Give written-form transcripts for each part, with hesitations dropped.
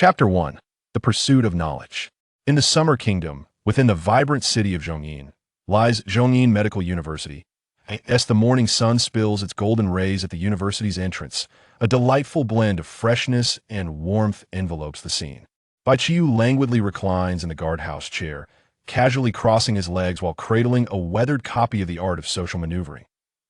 Chapter 1. The Pursuit of Knowledge. In the Summer Kingdom, within the vibrant city of Zhongyin, lies Zhongyin Medical University. As the morning sun spills its golden rays at the university's entrance, a delightful blend of freshness and warmth envelopes the scene. Bai Qiyu languidly reclines in the guardhouse chair, casually crossing his legs while cradling a weathered copy of The Art of Social Maneuvering.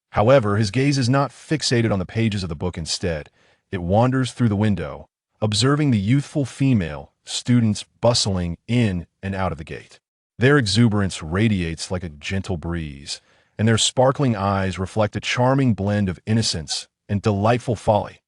However, his gaze is not fixated on the pages of the book. Instead, it wanders through the window, observing the youthful female students bustling in and out of the gate. Their exuberance radiates like a gentle breeze, and their sparkling eyes reflect a charming blend of innocence and delightful folly.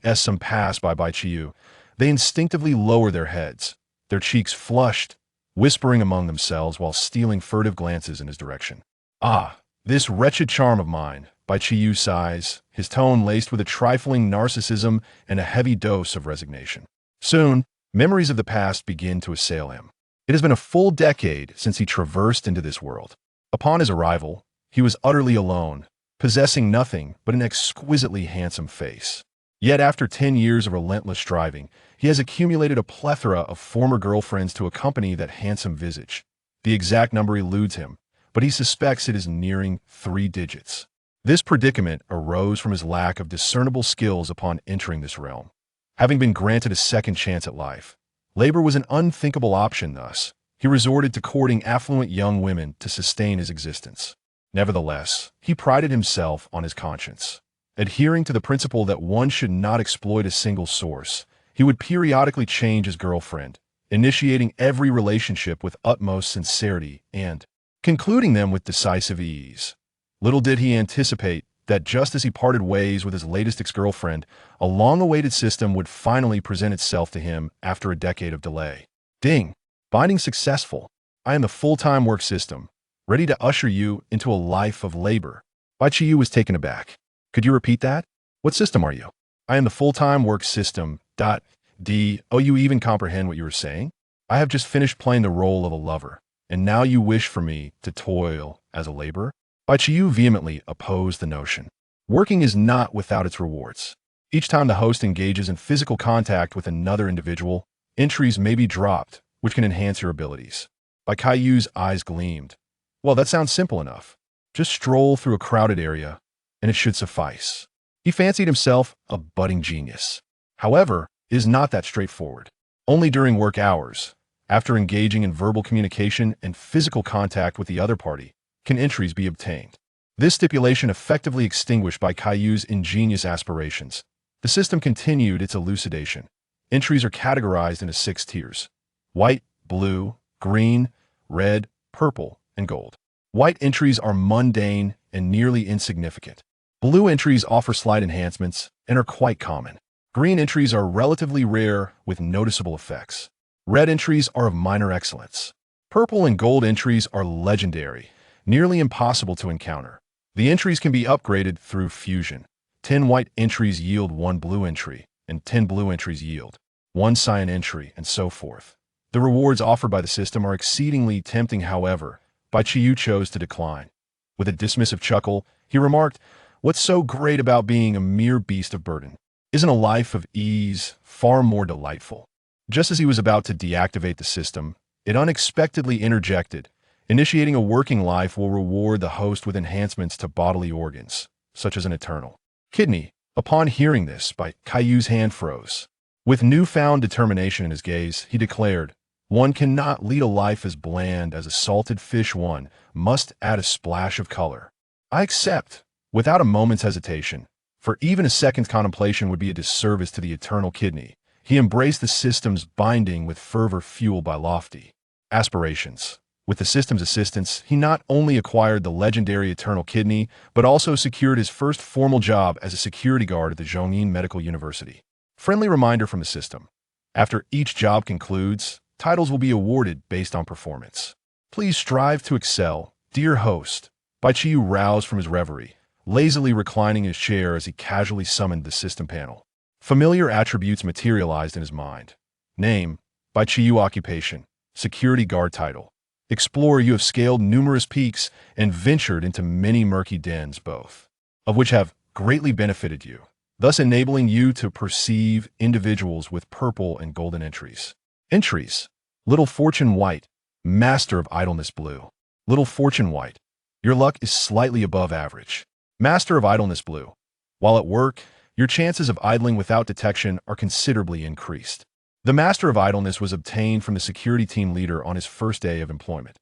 As some pass by Bai Qiyu, they instinctively lower their heads, their cheeks flushed, whispering among themselves while stealing furtive glances in his direction. "Ah, this wretched charm of mine," Bai Qiyu sighs, his tone laced with a trifling narcissism and a heavy dose of resignation. Soon, memories of the past begin to assail him. It has been a full decade since he traversed into this world. Upon his arrival, he was utterly alone, possessing nothing but an exquisitely handsome face. Yet after 10 years of relentless striving, he has accumulated a plethora of former girlfriends to accompany that handsome visage. The exact number eludes him, but he suspects it is nearing 3 digits. This predicament arose from his lack of discernible skills upon entering this realm. Having been granted a second chance at life, labor was an unthinkable option. Thus, he resorted to courting affluent young women to sustain his existence. Nevertheless, he prided himself on his conscience. Adhering to the principle that one should not exploit a single source, he would periodically change his girlfriend, initiating every relationship with utmost sincerity and concluding them with decisive ease. Little did he anticipate that just as he parted ways with his latest ex-girlfriend, a long-awaited system would finally present itself to him after a decade of delay. Ding! Binding successful. I am the full-time work system, ready to usher you into a life of labor. Bai Qiyu was taken aback. Could you repeat that? What system are you? I am the full-time work system. Do you even comprehend what you were saying? I have just finished playing the role of a lover, and now you wish for me to toil as a laborer? Bai Qiyu vehemently opposed the notion. Working is not without its rewards. Each time the host engages in physical contact with another individual, entries may be dropped, which can enhance your abilities. Bai Qiyu's eyes gleamed. Well, that sounds simple enough. Just stroll through a crowded area, and it should suffice. He fancied himself a budding genius. However, it is not that straightforward. Only during work hours, after engaging in verbal communication and physical contact with the other party, can entries be obtained. This stipulation effectively extinguished Bai Qiyu's ingenious aspirations. The system continued its elucidation. Entries are categorized into 6 tiers: white, blue, green, red, purple, and gold. White entries are mundane and nearly insignificant. Blue entries offer slight enhancements and are quite common. Green entries are relatively rare with noticeable effects. Red entries are of minor excellence. Purple and gold entries are legendary, nearly impossible to encounter. The entries can be upgraded through fusion. 10 white entries yield 1 blue entry, and 10 blue entries yield 1 cyan entry, and so forth. The rewards offered by the system are exceedingly tempting. However, Bai Qiyu chose to decline. With a dismissive chuckle, he remarked, "What's so great about being a mere beast of burden? Isn't a life of ease far more delightful?" Just as he was about to deactivate the system, it unexpectedly interjected. Initiating a working life will reward the host with enhancements to bodily organs, such as an eternal kidney. Upon hearing this, Bai Qiyu's hand froze. With newfound determination in his gaze, he declared, "One cannot lead a life as bland as a salted fish. One must add a splash of color." "I accept," without a moment's hesitation, for even a second's contemplation would be a disservice to the eternal kidney. He embraced the system's binding with fervor fueled by lofty aspirations. With the system's assistance, he not only acquired the legendary eternal kidney, but also secured his first formal job as a security guard at the Zhongyin Medical University. Friendly reminder from the system. After each job concludes, titles will be awarded based on performance. Please strive to excel, dear host. Bai Qiyu roused from his reverie, lazily reclining in his chair as he casually summoned the system panel. Familiar attributes materialized in his mind. Name, Bai Qiyu. Occupation, security guard. Title, Explorer. You have scaled numerous peaks and ventured into many murky dens, both of which have greatly benefited you. thus enabling you to perceive individuals with purple and golden entries. Entries: Little Fortune White, Master of Idleness Blue. Little Fortune White, your luck is slightly above average. Master of Idleness Blue, while at work, your chances of idling without detection are considerably increased. The Master of Idleness was obtained from the security team leader on his first day of employment.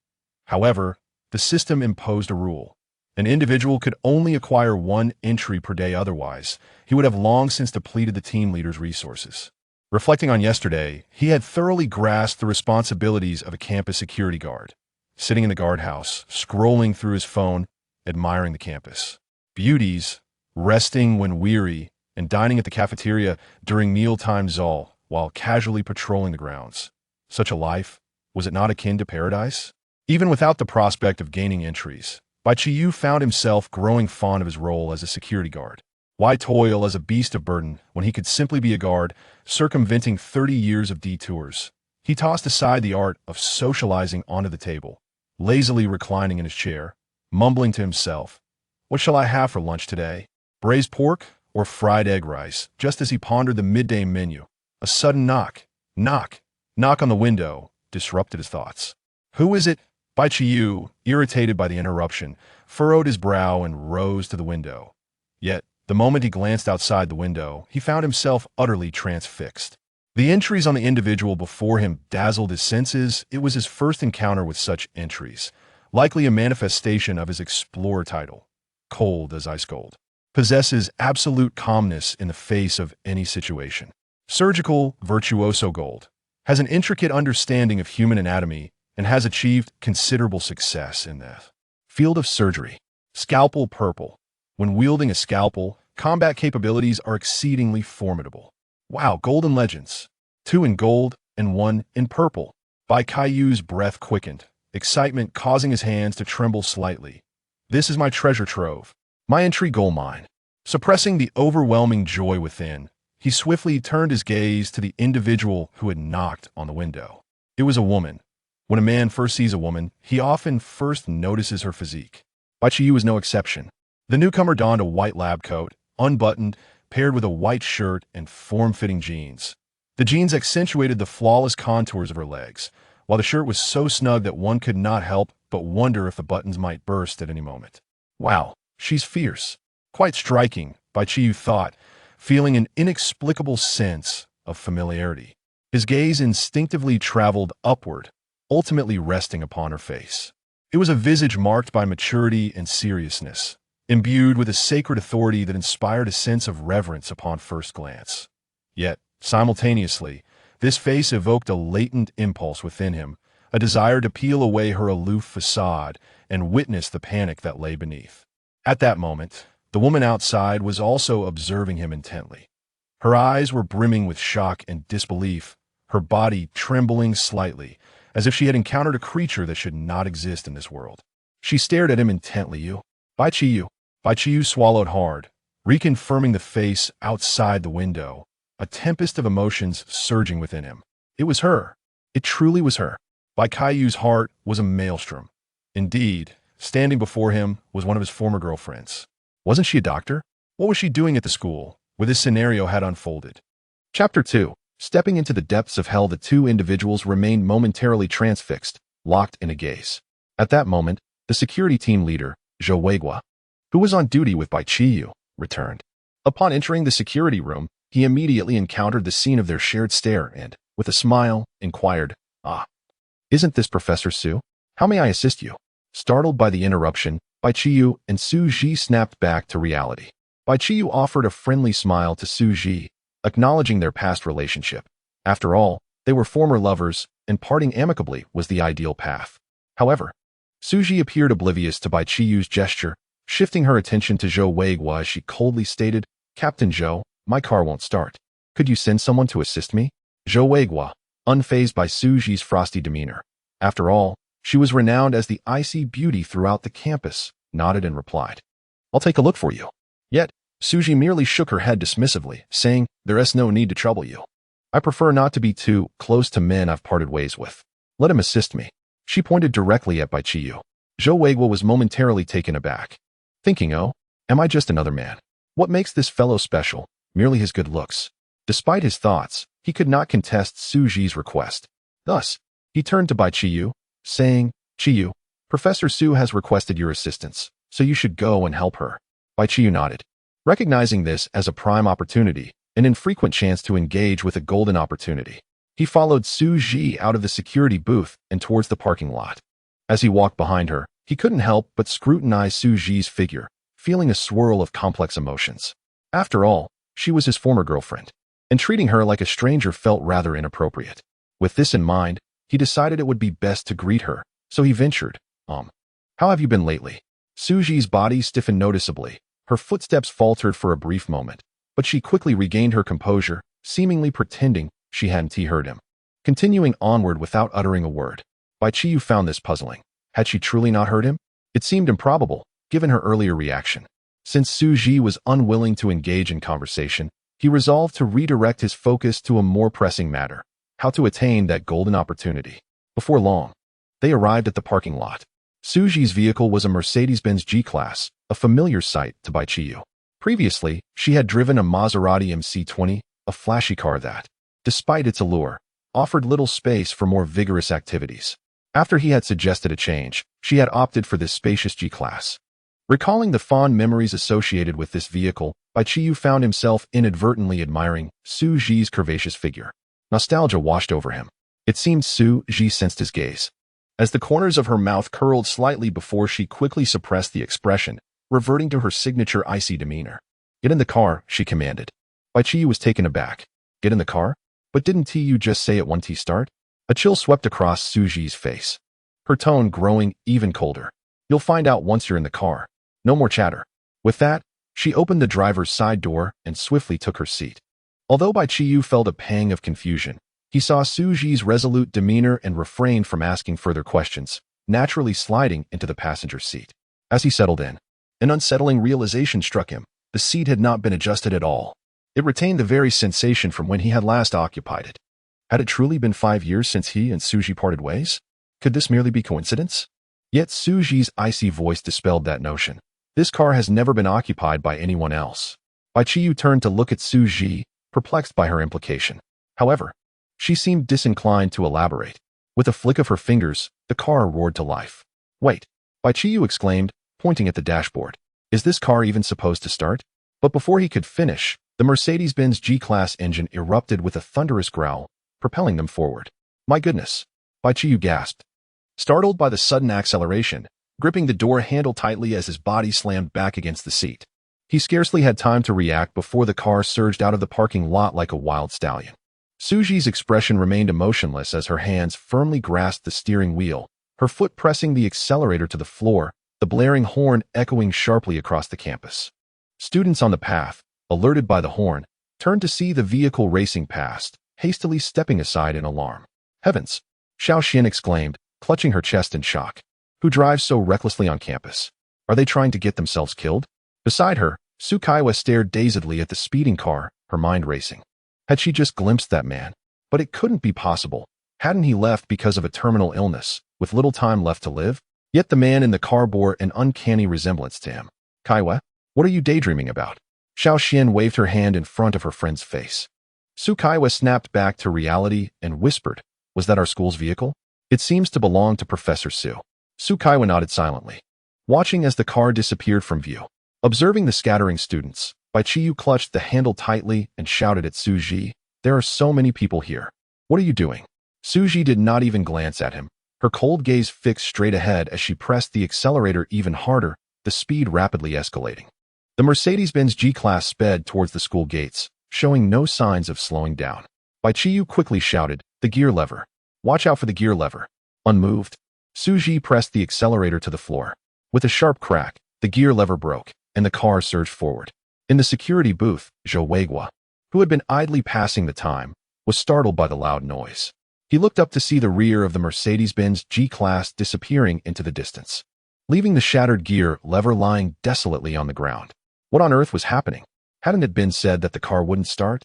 However, the system imposed a rule. An individual could only acquire one entry per day, otherwise, he would have long since depleted the team leader's resources. Reflecting on yesterday, he had thoroughly grasped the responsibilities of a campus security guard, sitting in the guardhouse, scrolling through his phone, admiring the campus beauties, resting when weary, and dining at the cafeteria during mealtime while casually patrolling the grounds. Such a life, was it not akin to paradise? Even without the prospect of gaining entries, Bai Qiyu found himself growing fond of his role as a security guard. Why toil as a beast of burden when he could simply be a guard, circumventing 30 years of detours? He tossed aside the art of socializing onto the table, lazily reclining in his chair, mumbling to himself, "What shall I have for lunch today? Braised pork or fried egg rice?" Just as he pondered the midday menu, a sudden knock on the window disrupted his thoughts. "Who is it?" Bai Qiyu, irritated by the interruption, furrowed his brow and rose to the window. Yet, the moment he glanced outside the window, he found himself utterly transfixed. The entries on the individual before him dazzled his senses. It was his first encounter with such entries, likely a manifestation of his explorer title. Cold as ice cold. Possesses absolute calmness in the face of any situation. Surgical virtuoso gold. Has an intricate understanding of human anatomy and has achieved considerable success in the field of surgery. Scalpel purple. When wielding a scalpel, combat capabilities are exceedingly formidable. Wow, golden legends. 2 in gold and 1 in purple. Bai Qiyu's breath quickened, excitement causing his hands to tremble slightly. This is my treasure trove, my entry gold mine. Suppressing the overwhelming joy within, he swiftly turned his gaze to the individual who had knocked on the window. It was a woman. When a man first sees a woman, he often first notices her physique. Bai Qiyu was no exception. The newcomer donned a white lab coat, unbuttoned, paired with a white shirt and form-fitting jeans. The jeans accentuated the flawless contours of her legs, while the shirt was so snug that one could not help but wonder if the buttons might burst at any moment. Wow, she's fierce. Quite striking, Bai Qiyu thought, feeling an inexplicable sense of familiarity. His gaze instinctively traveled upward, ultimately resting upon her face. It was a visage marked by maturity and seriousness, imbued with a sacred authority that inspired a sense of reverence upon first glance. Yet, simultaneously, this face evoked a latent impulse within him, a desire to peel away her aloof facade and witness the panic that lay beneath. At that moment, the woman outside was also observing him intently. Her eyes were brimming with shock and disbelief, her body trembling slightly, as if she had encountered a creature that should not exist in this world. She stared at him intently. "You, Bai Qiyu." Bai Qiyu swallowed hard, reconfirming the face outside the window, a tempest of emotions surging within him. It was her. It truly was her. Bai Qiyu's heart was a maelstrom. Indeed, standing before him was one of his former girlfriends. Wasn't she a doctor? What was she doing at the school where this scenario had unfolded? Chapter 2. Stepping into the depths of hell, the two individuals remained momentarily transfixed, locked in a gaze. At that moment, the security team leader, Zhou Weiguo, who was on duty with Bai Qiyu, returned. Upon entering the security room, he immediately encountered the scene of their shared stare and, with a smile, inquired, "Ah, isn't this Professor Su? How may I assist you?" Startled by the interruption, Bai Qiyu and Su Ji snapped back to reality. Bai Qiyu offered a friendly smile to Su Ji, acknowledging their past relationship. After all, they were former lovers, and parting amicably was the ideal path. However, Su Ji appeared oblivious to Bai Qiyu's gesture, shifting her attention to Zhou Weiguo as she coldly stated, "Captain Zhou, my car won't start. Could you send someone to assist me?" Zhou Weiguo, unfazed by Su Ji's frosty demeanor. After all, she was renowned as the icy beauty throughout the campus, nodded and replied, "I'll take a look for you." Yet, Su Ji merely shook her head dismissively, saying, "There's no need to trouble you. I prefer not to be too close to men I've parted ways with. Let him assist me." She pointed directly at Bai Qiyu. Zhou Weiguo was momentarily taken aback, thinking, "Oh, am I just another man? What makes this fellow special?" merely his good looks. Despite his thoughts, he could not contest Su Ji's request. Thus, he turned to Bai Qiyu, saying, Qiyu, Professor Su has requested your assistance, so you should go and help her. Bai Qiyu nodded. Recognizing this as a prime opportunity, an infrequent chance to engage with a golden opportunity, he followed Su Ji out of the security booth and towards the parking lot. As he walked behind her, he couldn't help but scrutinize Su Ji's figure, feeling a swirl of complex emotions. After all, she was his former girlfriend, and treating her like a stranger felt rather inappropriate. With this in mind, he decided it would be best to greet her, so he ventured, how have you been lately? Su Ji's body stiffened noticeably. Her footsteps faltered for a brief moment, but she quickly regained her composure, seemingly pretending she hadn't heard him. Continuing onward without uttering a word, Bai Qiyu found this puzzling. Had she truly not heard him? It seemed improbable, given her earlier reaction. Since Su Ji was unwilling to engage in conversation, he resolved to redirect his focus to a more pressing matter: how to attain that golden opportunity. Before long, they arrived at the parking lot. Su Ji's vehicle was a Mercedes-Benz G-Class, a familiar sight to Bai Qiyu. Previously, she had driven a Maserati MC20, a flashy car that, despite its allure, offered little space for more vigorous activities. After he had suggested a change, she had opted for this spacious G-Class. Recalling the fond memories associated with this vehicle, Bai Qiyu found himself inadvertently admiring Su Ji's curvaceous figure. Nostalgia washed over him. It seemed Su Ji sensed his gaze, as the corners of her mouth curled slightly before she quickly suppressed the expression, reverting to her signature icy demeanor. Get in the car, she commanded. Bai Qiyu was taken aback. Get in the car? But didn't you just say at 1T start? A chill swept across Su Ji's face, her tone growing even colder. You'll find out once you're in the car. No more chatter. With that, she opened the driver's side door and swiftly took her seat. Although Bai Qiyu felt a pang of confusion, he saw Su Ji's resolute demeanor and refrained from asking further questions, naturally sliding into the passenger seat. As he settled in, an unsettling realization struck him. The seat had not been adjusted at all. It retained the very sensation from when he had last occupied it. Had it truly been 5 years since he and Su Ji parted ways? Could this merely be coincidence? Yet Su Ji's icy voice dispelled that notion. This car has never been occupied by anyone else. Bai Qiyu turned to look at Su Ji, perplexed by her implication. However, she seemed disinclined to elaborate. With a flick of her fingers, the car roared to life. Wait, Bai Qiyu exclaimed, pointing at the dashboard. Is this car even supposed to start? But before he could finish, the Mercedes-Benz G-Class engine erupted with a thunderous growl, propelling them forward. My goodness, Bai Qiyu gasped, startled by the sudden acceleration, gripping the door handle tightly as his body slammed back against the seat. He scarcely had time to react before the car surged out of the parking lot like a wild stallion. Su Ji's expression remained emotionless as her hands firmly grasped the steering wheel, her foot pressing the accelerator to the floor, the blaring horn echoing sharply across the campus. Students on the path, alerted by the horn, turned to see the vehicle racing past, hastily stepping aside in alarm. Heavens! Xiao Xian exclaimed, clutching her chest in shock. Who drives so recklessly on campus? Are they trying to get themselves killed? Beside her, Su Kaiwa stared dazedly at the speeding car, her mind racing. Had she just glimpsed that man? But it couldn't be possible. Hadn't he left because of a terminal illness, with little time left to live? Yet the man in the car bore an uncanny resemblance to him. Kaiwa, what are you daydreaming about? Xiao Xian waved her hand in front of her friend's face. Su Kaiwa snapped back to reality and whispered, was that our school's vehicle? It seems to belong to Professor Su. Su Kaiwa nodded silently, watching as the car disappeared from view. Observing the scattering students, Bai Qiyu clutched the handle tightly and shouted at Su Ji, there are so many people here. What are you doing? Su Ji did not even glance at him, her cold gaze fixed straight ahead as she pressed the accelerator even harder, the speed rapidly escalating. The Mercedes-Benz G-Class sped towards the school gates, showing no signs of slowing down. Bai Qiyu quickly shouted, the gear lever. Watch out for the gear lever. Unmoved, Su Ji pressed the accelerator to the floor. With a sharp crack, the gear lever broke, and the car surged forward. In the security booth, Zhou Weigua, who had been idly passing the time, was startled by the loud noise. He looked up to see the rear of the Mercedes-Benz G-Class disappearing into the distance, leaving the shattered gear lever lying desolately on the ground. What on earth was happening? Hadn't it been said that the car wouldn't start?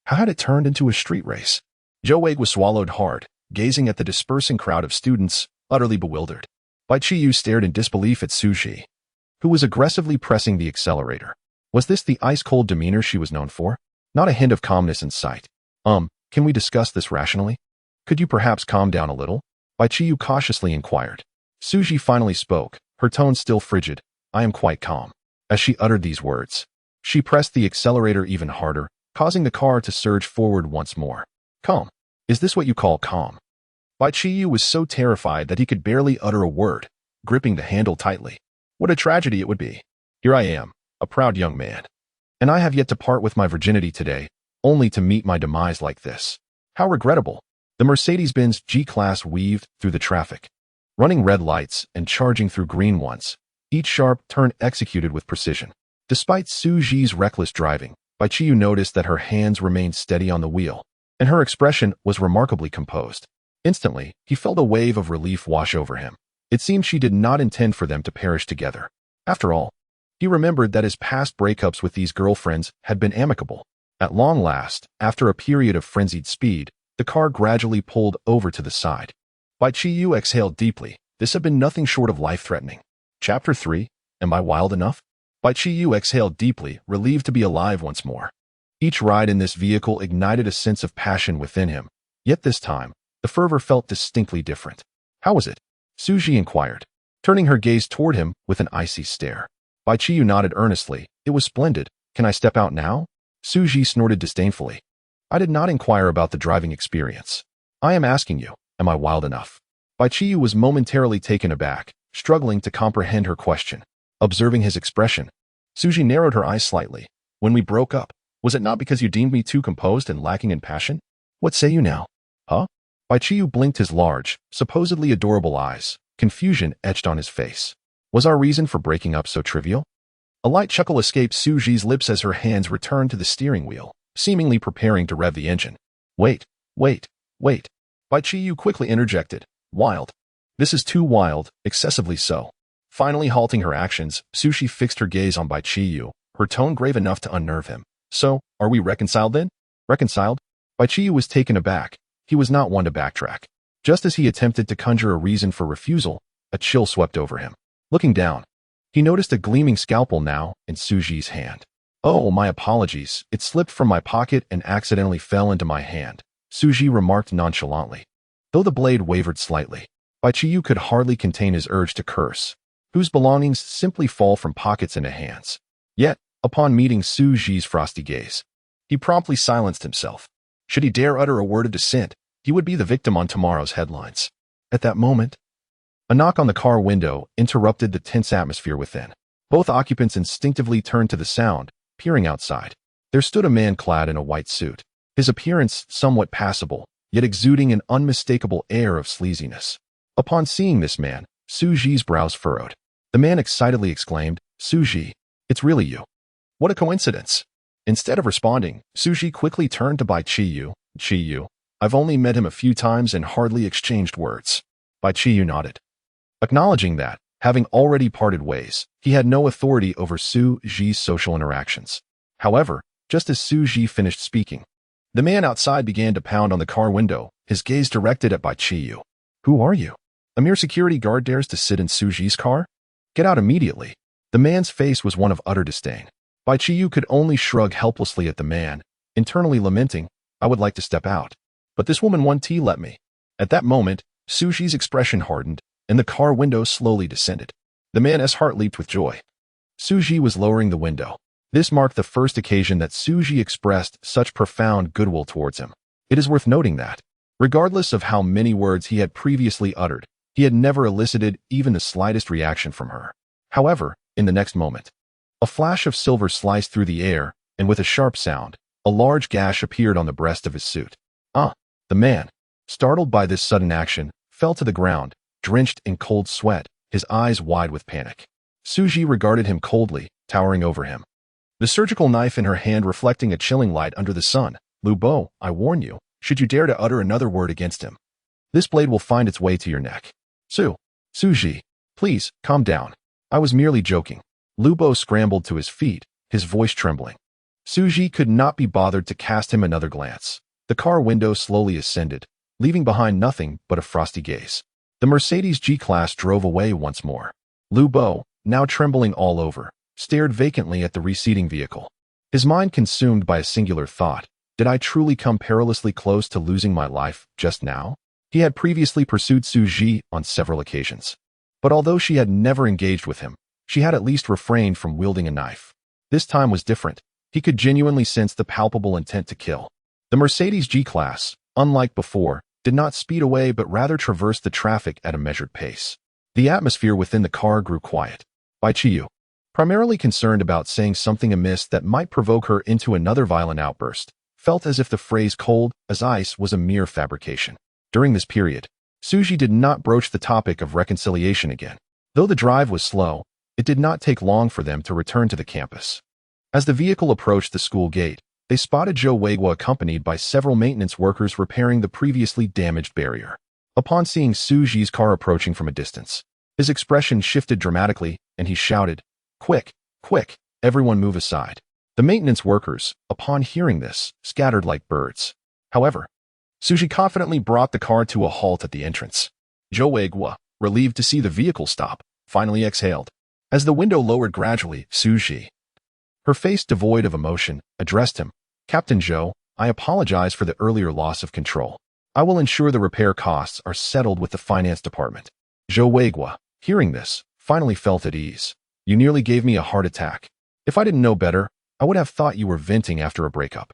How had it turned into a street race? Zhou Weigua swallowed hard, gazing at the dispersing crowd of students, utterly bewildered. Bai Qiyu stared in disbelief at Su Ji, who was aggressively pressing the accelerator. Was this the ice-cold demeanor she was known for? Not a hint of calmness in sight. Can we discuss this rationally? Could you perhaps calm down a little? Bai Qiyu cautiously inquired. Suji finally spoke, her tone still frigid. I am quite calm. As she uttered these words, she pressed the accelerator even harder, causing the car to surge forward once more. Calm? Is this what you call calm? Bai Qiyu was so terrified that he could barely utter a word, gripping the handle tightly. What a tragedy it would be. Here I am, a proud young man. And I have yet to part with my virginity today, only to meet my demise like this. How regrettable. The Mercedes-Benz G-Class weaved through the traffic, running red lights and charging through green ones, each sharp turn executed with precision. Despite Suji's reckless driving, Bai Qiyu noticed that her hands remained steady on the wheel, and her expression was remarkably composed. Instantly, he felt a wave of relief wash over him. It seemed she did not intend for them to perish together. After all, he remembered that his past breakups with these girlfriends had been amicable. At long last, after a period of frenzied speed, the car gradually pulled over to the side. Bai Qiyu exhaled deeply. This had been nothing short of life-threatening. Chapter 3. Am I wild enough? Bai Qiyu exhaled deeply, relieved to be alive once more. Each ride in this vehicle ignited a sense of passion within him. Yet this time, the fervor felt distinctly different. How was it? Suji inquired, turning her gaze toward him with an icy stare. Bai Qiyu nodded earnestly. It was splendid. Can I step out now? Suji snorted disdainfully. I did not inquire about the driving experience. I am asking you, am I wild enough? Bai Qiyu was momentarily taken aback, struggling to comprehend her question. Observing his expression, Suji narrowed her eyes slightly. When we broke up, was it not because you deemed me too composed and lacking in passion? What say you now? Huh? Bai Qiyu blinked his large, supposedly adorable eyes. Confusion etched on his face. Was our reason for breaking up so trivial? A light chuckle escaped Suji's lips as her hands returned to the steering wheel, seemingly preparing to rev the engine. Wait. Bai Qiyu quickly interjected. Wild. This is too wild, excessively so. Finally halting her actions, Suji fixed her gaze on Bai Qiyu, her tone grave enough to unnerve him. So, are we reconciled then? Reconciled? Bai Qiyu was taken aback. He was not one to backtrack. Just as he attempted to conjure a reason for refusal, a chill swept over him. Looking down, he noticed a gleaming scalpel now in Suji's hand. Oh, my apologies. It slipped from my pocket and accidentally fell into my hand, Suji remarked nonchalantly. Though the blade wavered slightly, Bai Qiyu could hardly contain his urge to curse. Whose belongings simply fall from pockets into hands. Yet, upon meeting Suji's frosty gaze, he promptly silenced himself. Should he dare utter a word of dissent, he would be the victim on tomorrow's headlines. At that moment, a knock on the car window interrupted the tense atmosphere within. Both occupants instinctively turned to the sound, peering outside. There stood a man clad in a white suit, his appearance somewhat passable, yet exuding an unmistakable air of sleaziness. Upon seeing this man, Suji's brows furrowed. The man excitedly exclaimed, Suji, it's really you. What a coincidence. Instead of responding, Suji quickly turned to Bai Qiyu. Qiyu, I've only met him a few times and hardly exchanged words. Bai Qiyu nodded, acknowledging that, having already parted ways, he had no authority over Suji's social interactions. However, just as Suji finished speaking, the man outside began to pound on the car window, his gaze directed at Bai Qiyu. Who are you? A mere security guard dares to sit in Suji's car? Get out immediately. The man's face was one of utter disdain. Bai Qiyu could only shrug helplessly at the man, internally lamenting, I would like to step out. But this woman won't let me. At that moment, Suji's expression hardened, and the car window slowly descended. The man's heart leaped with joy. Suji was lowering the window. This marked the first occasion that Suji expressed such profound goodwill towards him. It is worth noting that, regardless of how many words he had previously uttered, he had never elicited even the slightest reaction from her. However, in the next moment, a flash of silver sliced through the air, and with a sharp sound, a large gash appeared on the breast of his suit. The man, startled by this sudden action, fell to the ground, drenched in cold sweat, his eyes wide with panic. Suji regarded him coldly, towering over him, the surgical knife in her hand reflecting a chilling light under the sun. Lu Bo, I warn you, should you dare to utter another word against him, this blade will find its way to your neck. Suji, please, calm down. I was merely joking. Lu Bo scrambled to his feet, his voice trembling. Suji could not be bothered to cast him another glance. The car window slowly ascended, leaving behind nothing but a frosty gaze. The Mercedes G-Class drove away once more. Lu Bo, now trembling all over, stared vacantly at the receding vehicle. his mind consumed by a singular thought. Did I truly come perilously close to losing my life just now? He had previously pursued Su Ji on several occasions. But although she had never engaged with him, she had at least refrained from wielding a knife. This time was different. He could genuinely sense the palpable intent to kill. The Mercedes G-Class, unlike before, did not speed away but rather traversed the traffic at a measured pace. The atmosphere within the car grew quiet. Bai Qiyu, primarily concerned about saying something amiss that might provoke her into another violent outburst, felt as if the phrase cold as ice was a mere fabrication. During this period, Su Ji did not broach the topic of reconciliation again. Though the drive was slow, it did not take long for them to return to the campus. As the vehicle approached the school gate, they spotted Zhou Weiguo accompanied by several maintenance workers repairing the previously damaged barrier. Upon seeing Su Ji's car approaching from a distance, his expression shifted dramatically, and he shouted, "Quick, quick, everyone move aside." The maintenance workers, upon hearing this, scattered like birds. However, Su Ji confidently brought the car to a halt at the entrance. Zhou Weiguo, relieved to see the vehicle stop, finally exhaled. As the window lowered gradually, Su Ji, her face devoid of emotion, addressed him, "Captain Zhou, I apologize for the earlier loss of control. I will ensure the repair costs are settled with the finance department." Zhou Weiguo, hearing this, finally felt at ease. "You nearly gave me a heart attack. If I didn't know better, I would have thought you were venting after a breakup.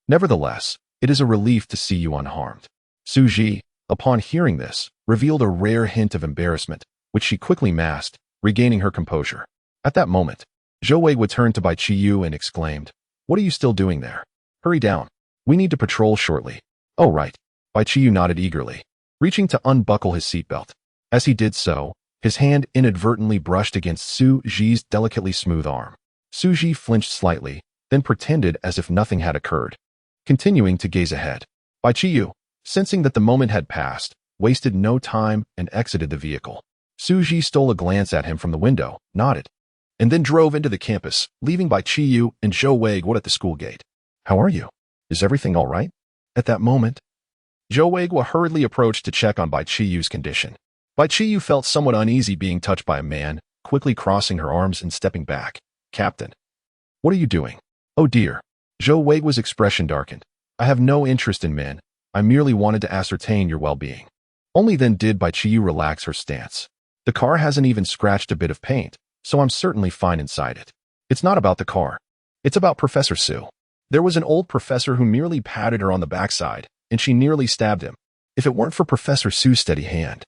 Nevertheless, it is a relief to see you unharmed." Su Ji, upon hearing this, revealed a rare hint of embarrassment, which she quickly masked, regaining her composure. At that moment, Zhou Weiguo turned to Bai Qiyu and exclaimed, "What are you still doing there? Hurry down. We need to patrol shortly." "Oh, right." Bai Qiyu nodded eagerly, reaching to unbuckle his seatbelt. As he did so, his hand inadvertently brushed against Su Ji's delicately smooth arm. Su Ji flinched slightly, then pretended as if nothing had occurred, continuing to gaze ahead. Bai Qiyu, sensing that the moment had passed, wasted no time and exited the vehicle. Su Ji stole a glance at him from the window, nodded, and then drove into the campus, leaving Bai Qiyu and Zhou Weiguo at the school gate. "How are you? Is everything all right?" At that moment, Zhou Weiguo hurriedly approached to check on Bai Qiyu's condition. Bai Qiyu felt somewhat uneasy being touched by a man, quickly crossing her arms and stepping back. "Captain, what are you doing?" "Oh dear." Zhou Weiguo's expression darkened. "I have no interest in men. I merely wanted to ascertain your well-being." Only then did Bai Qiyu relax her stance. "The car hasn't even scratched a bit of paint, so I'm certainly fine inside it. It's not about the car. It's about Professor Su. There was an old professor who merely patted her on the backside, and she nearly stabbed him. If it weren't for Professor Su's steady hand,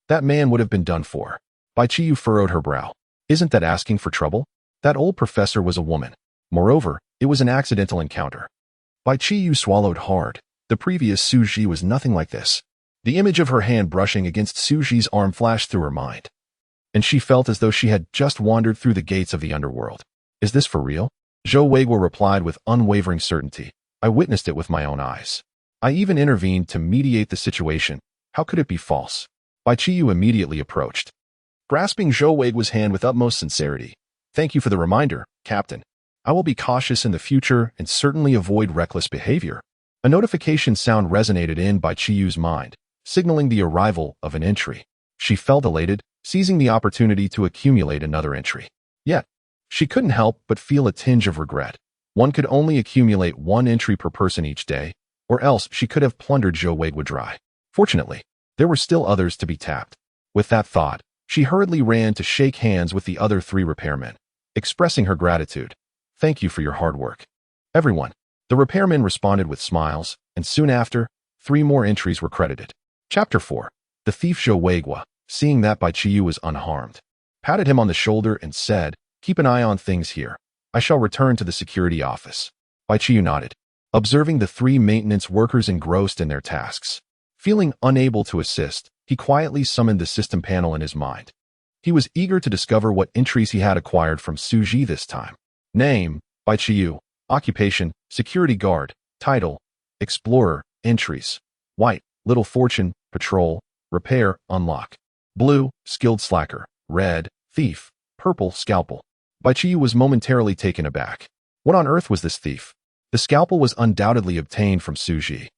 that man would have been done for." Bai Qiyu furrowed her brow. "Isn't that asking for trouble? That old professor was a woman. Moreover, it was an accidental encounter." Bai Qiyu swallowed hard. The previous Su Ji was nothing like this. The image of her hand brushing against Su Ji's arm flashed through her mind, and she felt as though she had just wandered through the gates of the underworld. "Is this for real?" Zhou Weiguo replied with unwavering certainty. "I witnessed it with my own eyes. I even intervened to mediate the situation. How could it be false?" Bai Qiyu immediately approached, grasping Zhou Weiguo's hand with utmost sincerity. "Thank you for the reminder, Captain. I will be cautious in the future and certainly avoid reckless behavior." A notification sound resonated in Bai Qiyu's mind, signaling the arrival of an entry. She felt elated, seizing the opportunity to accumulate another entry. Yet, she couldn't help but feel a tinge of regret. One could only accumulate one entry per person each day, or else she could have plundered Zhou Weiguo dry. Fortunately, there were still others to be tapped. With that thought, she hurriedly ran to shake hands with the other 3 repairmen, expressing her gratitude. "Thank you for your hard work, everyone." The repairmen responded with smiles, and soon after, 3 more entries were credited. Chapter 4. The thief Zhou Weiguo, seeing that Bai Qiyu was unharmed, patted him on the shoulder and said, "Keep an eye on things here. I shall return to the security office." Bai Qiyu nodded, observing the 3 maintenance workers engrossed in their tasks. Feeling unable to assist, he quietly summoned the system panel in his mind. He was eager to discover what entries he had acquired from Su Ji this time. Name, Bai Qiyu. Occupation, security guard. Title, explorer. Entries: white, little fortune, patrol, repair, unlock. Blue, skilled slacker. Red, thief. Purple, scalpel. Bai Qiyu was momentarily taken aback. What on earth was this thief? The scalpel was undoubtedly obtained from Su Ji.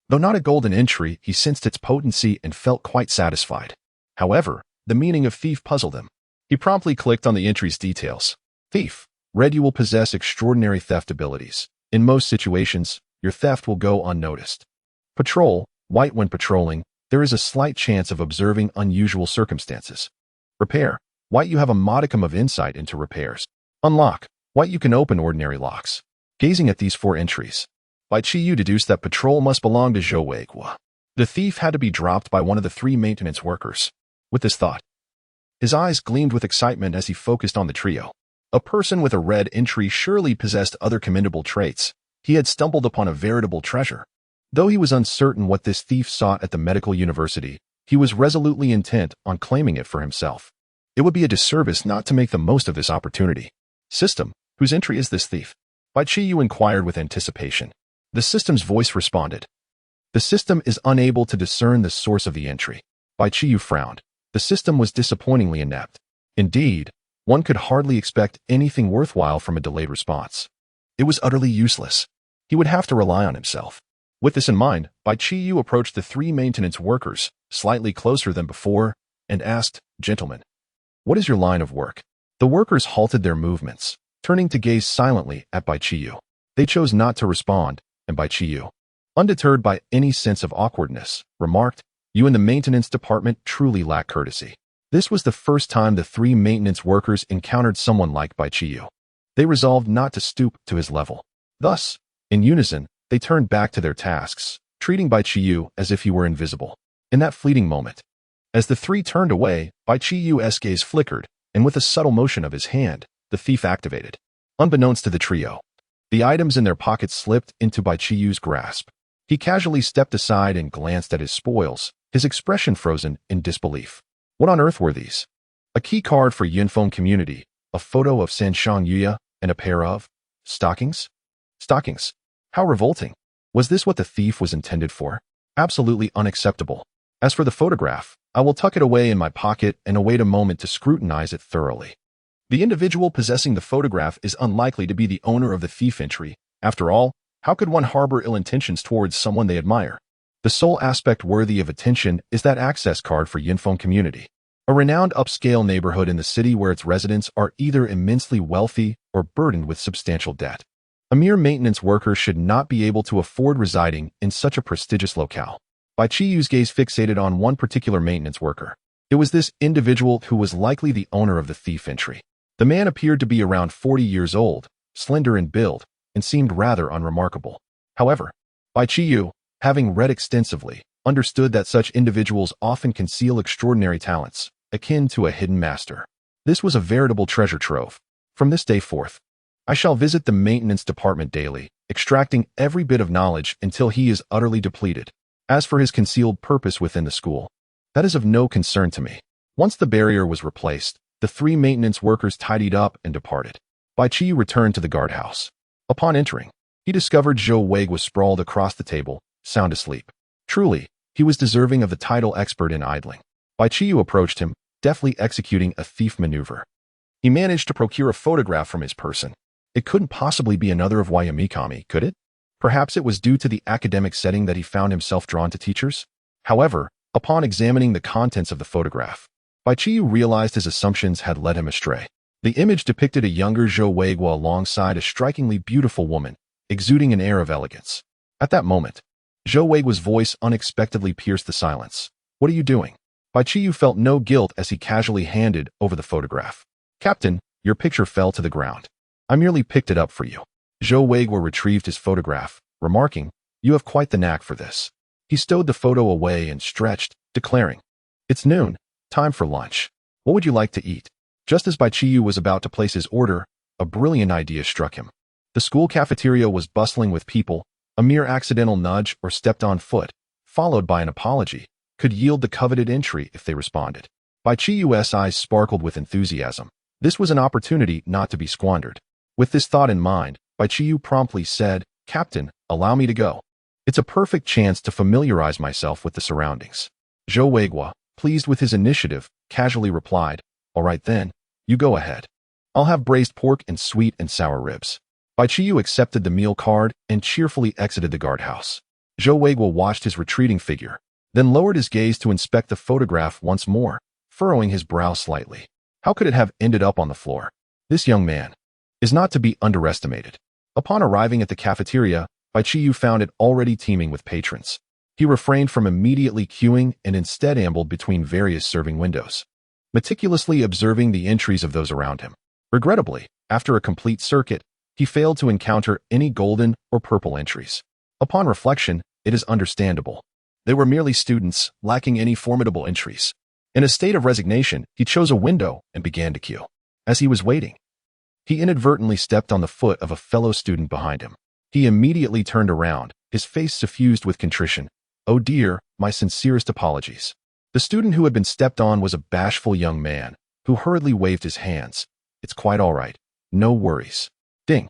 Though not a golden entry, he sensed its potency and felt quite satisfied. However, the meaning of thief puzzled him. He promptly clicked on the entry's details. Thief, Red, you will possess extraordinary theft abilities. In most situations, your theft will go unnoticed. Patrol, white, when patrolling, there is a slight chance of observing unusual circumstances. Repair, white, you have a modicum of insight into repairs. Unlock, white, you can open ordinary locks. Gazing at these 4 entries, Bai Qiyu deduced that patrol must belong to Zhou Weiguo. The thief had to be dropped by one of the 3 maintenance workers. With this thought, his eyes gleamed with excitement as he focused on the trio. A person with a red entry surely possessed other commendable traits. He had stumbled upon a veritable treasure. Though he was uncertain what this thief sought at the medical university, he was resolutely intent on claiming it for himself. It would be a disservice not to make the most of this opportunity. System, whose entry is this thief? Bai Qiyu inquired with anticipation. The system's voice responded. The system is unable to discern the source of the entry. Bai Qiyu frowned. The system was disappointingly inept. Indeed, one could hardly expect anything worthwhile from a delayed response. It was utterly useless. He would have to rely on himself. With this in mind, Bai Qiyu approached the 3 maintenance workers, slightly closer than before, and asked, "Gentlemen, what is your line of work?" The workers halted their movements, turning to gaze silently at Bai Qiyu. They chose not to respond, and Bai Qiyu, undeterred by any sense of awkwardness, remarked, "You in the maintenance department truly lack courtesy." This was the first time the 3 maintenance workers encountered someone like Bai Qiyu. They resolved not to stoop to his level. Thus, in unison, they turned back to their tasks, treating Bai Qiyu as if he were invisible. In that fleeting moment, as the 3 turned away, Bai Qiyu's gaze flickered, and with a subtle motion of his hand, the thief activated. Unbeknownst to the trio, the items in their pockets slipped into Bai Qiyu's grasp. He casually stepped aside and glanced at his spoils, his expression frozen in disbelief. What on earth were these? A key card for Yunfeng community, a photo of Sanshang Yuya, and a pair of stockings? Stockings. How revolting. Was this what the thief was intended for? Absolutely unacceptable. As for the photograph, I will tuck it away in my pocket and await a moment to scrutinize it thoroughly. The individual possessing the photograph is unlikely to be the owner of the thief entry. After all, how could one harbor ill intentions towards someone they admire? The sole aspect worthy of attention is that access card for Yunfeng community, a renowned upscale neighborhood in the city where its residents are either immensely wealthy or burdened with substantial debt. A mere maintenance worker should not be able to afford residing in such a prestigious locale. Bai Qiyu's gaze fixated on one particular maintenance worker. It was this individual who was likely the owner of the thief entry. The man appeared to be around 40 years old, slender in build, and seemed rather unremarkable. However, Bai Qiyu, having read extensively, understood that such individuals often conceal extraordinary talents, akin to a hidden master. This was a veritable treasure trove. From this day forth, I shall visit the maintenance department daily, extracting every bit of knowledge until he is utterly depleted. As for his concealed purpose within the school, that is of no concern to me. Once the barrier was replaced, the 3 maintenance workers tidied up and departed. Bai Qiyu returned to the guardhouse. Upon entering, he discovered Zhou Weiguo was sprawled across the table, sound asleep. Truly, he was deserving of the title expert in idling. Bai Qiyu approached him, deftly executing a thief maneuver. He managed to procure a photograph from his person. It couldn't possibly be another of Wayamikami, could it? Perhaps it was due to the academic setting that he found himself drawn to teachers? However, upon examining the contents of the photograph, Bai Qiyu realized his assumptions had led him astray. The image depicted a younger Zhou Weiguo alongside a strikingly beautiful woman, exuding an air of elegance. At that moment, Zhou Weiguo's voice unexpectedly pierced the silence. "What are you doing?" Bai Qiyu felt no guilt as he casually handed over the photograph. "Captain, your picture fell to the ground. I merely picked it up for you." Zhou Weiguo retrieved his photograph, remarking, "You have quite the knack for this." He stowed the photo away and stretched, declaring, "It's noon, time for lunch. What would you like to eat?" Just as Bai Qiyu was about to place his order, a brilliant idea struck him. The school cafeteria was bustling with people. A mere accidental nudge or stepped on foot, followed by an apology, could yield the coveted entry if they responded. Bai Qiyu's eyes sparkled with enthusiasm. This was an opportunity not to be squandered. With this thought in mind, Bai Qiyu promptly said, "Captain, allow me to go. It's a perfect chance to familiarize myself with the surroundings." Zhou Weiguo, pleased with his initiative, casually replied, "All right then, you go ahead. I'll have braised pork and sweet and sour ribs." Bai Qiyu accepted the meal card and cheerfully exited the guardhouse. Zhou Weiguo watched his retreating figure, then lowered his gaze to inspect the photograph once more, furrowing his brow slightly. How could it have ended up on the floor? This young man. is not to be underestimated. Upon arriving at the cafeteria, Bai Qiyu found it already teeming with patrons. He refrained from immediately queuing and instead ambled between various serving windows, meticulously observing the entries of those around him. Regrettably, after a complete circuit, he failed to encounter any golden or purple entries. Upon reflection, it is understandable. They were merely students, lacking any formidable entries. In a state of resignation, he chose a window and began to queue. As he was waiting, he inadvertently stepped on the foot of a fellow student behind him. He immediately turned around, his face suffused with contrition. "Oh dear, my sincerest apologies." The student who had been stepped on was a bashful young man, who hurriedly waved his hands. "It's quite all right. No worries." Ding!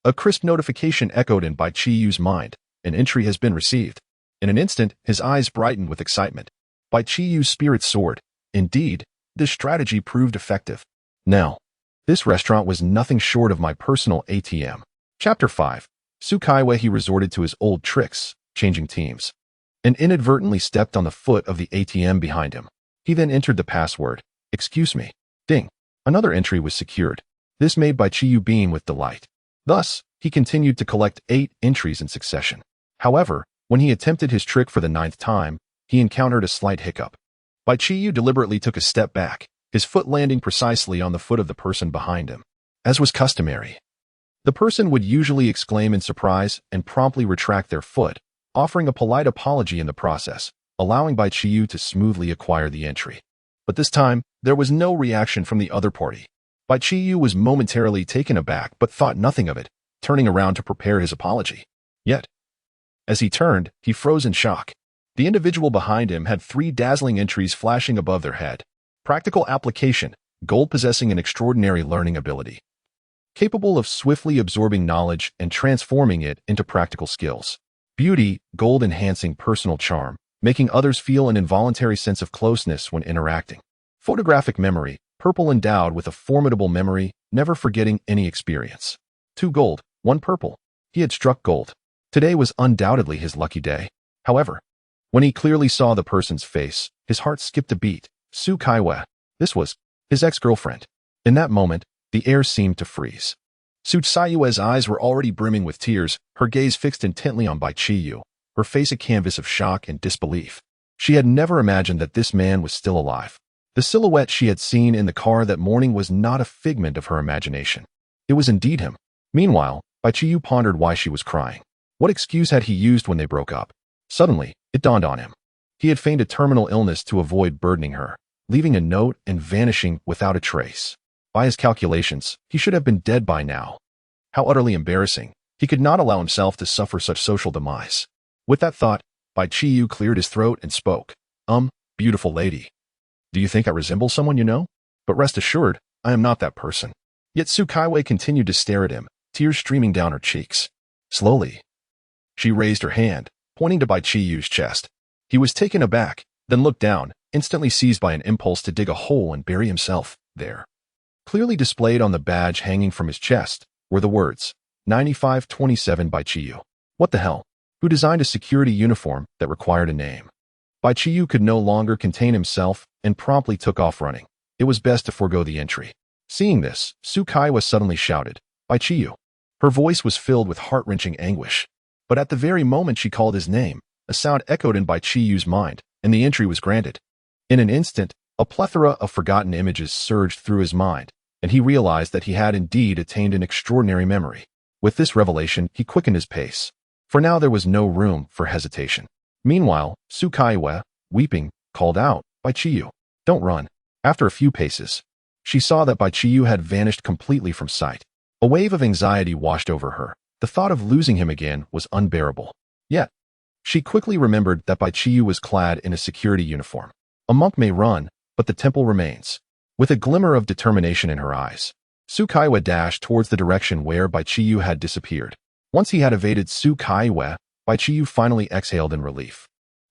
A crisp notification echoed in Bai Qiyu's mind. An entry has been received. In an instant, his eyes brightened with excitement. Bai Qiyu's spirits soared. Indeed, this strategy proved effective. Now, this restaurant was nothing short of my personal ATM. Chapter 5. Su Kaiwei he resorted to his old tricks, changing teams, and inadvertently stepped on the foot of the ATM behind him. He then entered the password. "Excuse me." Ding! Another entry was secured. This made Bai Qiyu beam with delight. Thus, he continued to collect 8 entries in succession. However, when he attempted his trick for the 9th time, he encountered a slight hiccup. Bai Qiyu deliberately took a step back, his foot landing precisely on the foot of the person behind him. As was customary, the person would usually exclaim in surprise and promptly retract their foot, offering a polite apology in the process, allowing Bai Qiyu to smoothly acquire the entry. But this time, there was no reaction from the other party. Bai Qiyu was momentarily taken aback but thought nothing of it, turning around to prepare his apology. Yet, as he turned, he froze in shock. The individual behind him had 3 dazzling entries flashing above their head. Practical application, gold possessing an extraordinary learning ability, capable of swiftly absorbing knowledge and transforming it into practical skills. Beauty, gold enhancing personal charm, making others feel an involuntary sense of closeness when interacting. Photographic memory, purple endowed with a formidable memory, never forgetting any experience. 2 gold, 1 purple. He had struck gold. Today was undoubtedly his lucky day. However, when he clearly saw the person's face, his heart skipped a beat. Su Kaiwei. This was his ex-girlfriend. In that moment, the air seemed to freeze. Su Kaiwei's eyes were already brimming with tears, her gaze fixed intently on Bai Qiyu, her face a canvas of shock and disbelief. She had never imagined that this man was still alive. The silhouette she had seen in the car that morning was not a figment of her imagination. It was indeed him. Meanwhile, Bai Qiyu pondered why she was crying. What excuse had he used when they broke up? Suddenly, it dawned on him. He had feigned a terminal illness to avoid burdening her, leaving a note and vanishing without a trace. By his calculations, he should have been dead by now. How utterly embarrassing. He could not allow himself to suffer such social demise. With that thought, Bai Qiyu cleared his throat and spoke. Beautiful lady. Do you think I resemble someone you know? But rest assured, I am not that person." Yet Su Kaiwei continued to stare at him, tears streaming down her cheeks. Slowly, she raised her hand, pointing to Bai Qiyu's chest. He was taken aback, then looked down, instantly seized by an impulse to dig a hole and bury himself there. Clearly displayed on the badge hanging from his chest were the words, 9527 Bai Qiyu. What the hell? Who designed a security uniform that required a name? Bai Qiyu could no longer contain himself and promptly took off running. It was best to forego the entry. Seeing this, Su Kaiwei suddenly shouted, "Bai Qiyu." Her voice was filled with heart-wrenching anguish. But at the very moment she called his name, a sound echoed in Bai Qiyu's mind, and the entry was granted. In an instant, a plethora of forgotten images surged through his mind, and he realized that he had indeed attained an extraordinary memory. With this revelation, he quickened his pace. For now there was no room for hesitation. Meanwhile, Su Kaiwei, weeping, called out, "Bai Qiyu, don't run." After a few paces, she saw that Bai Qiyu had vanished completely from sight. A wave of anxiety washed over her. The thought of losing him again was unbearable. Yet, she quickly remembered that Bai Qiyu was clad in a security uniform. A monk may run, but the temple remains. With a glimmer of determination in her eyes, Su Kaiwei dashed towards the direction where Bai Qiyu had disappeared. Once he had evaded Su Kaiwei, Bai Qiyu finally exhaled in relief.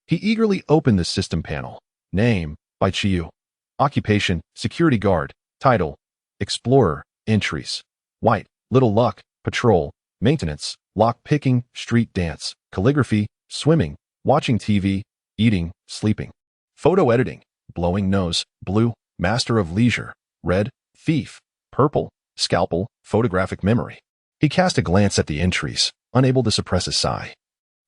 He eagerly opened the system panel. Name, Bai Qiyu. Occupation, security guard. Title, explorer. Entries, white, little luck, patrol, maintenance, lock picking, street dance, calligraphy, swimming, watching TV, eating, sleeping. Photo editing, blowing nose, blue, master of leisure, red, thief, purple, scalpel, Photographic Memory. He cast a glance at the entries, unable to suppress a sigh.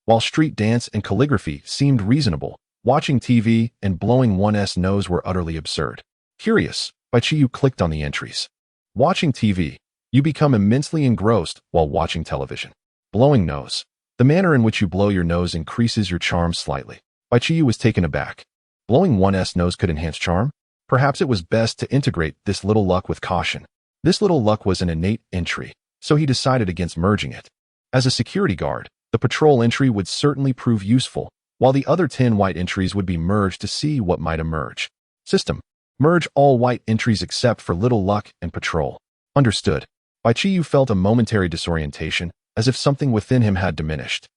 While street dance and calligraphy seemed reasonable, watching TV and blowing one's nose were utterly absurd. Curious, Bai Qiyu clicked on the entries. Watching TV. You become immensely engrossed while watching television. Blowing nose. The manner in which you blow your nose increases your charm slightly. Bai Qiyu was taken aback. Blowing one's nose could enhance charm? Perhaps it was best to integrate this little luck with caution. This little luck was an innate entry, so he decided against merging it. As a security guard, the patrol entry would certainly prove useful, while the other 10 white entries would be merged to see what might emerge. System. Merge all white entries except for little luck and patrol. Understood. Bai Qiyu felt a momentary disorientation, as if something within him had diminished,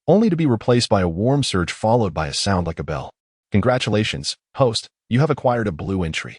only to be replaced by a warm surge followed by a sound like a bell. Congratulations, host, you have acquired a blue entry.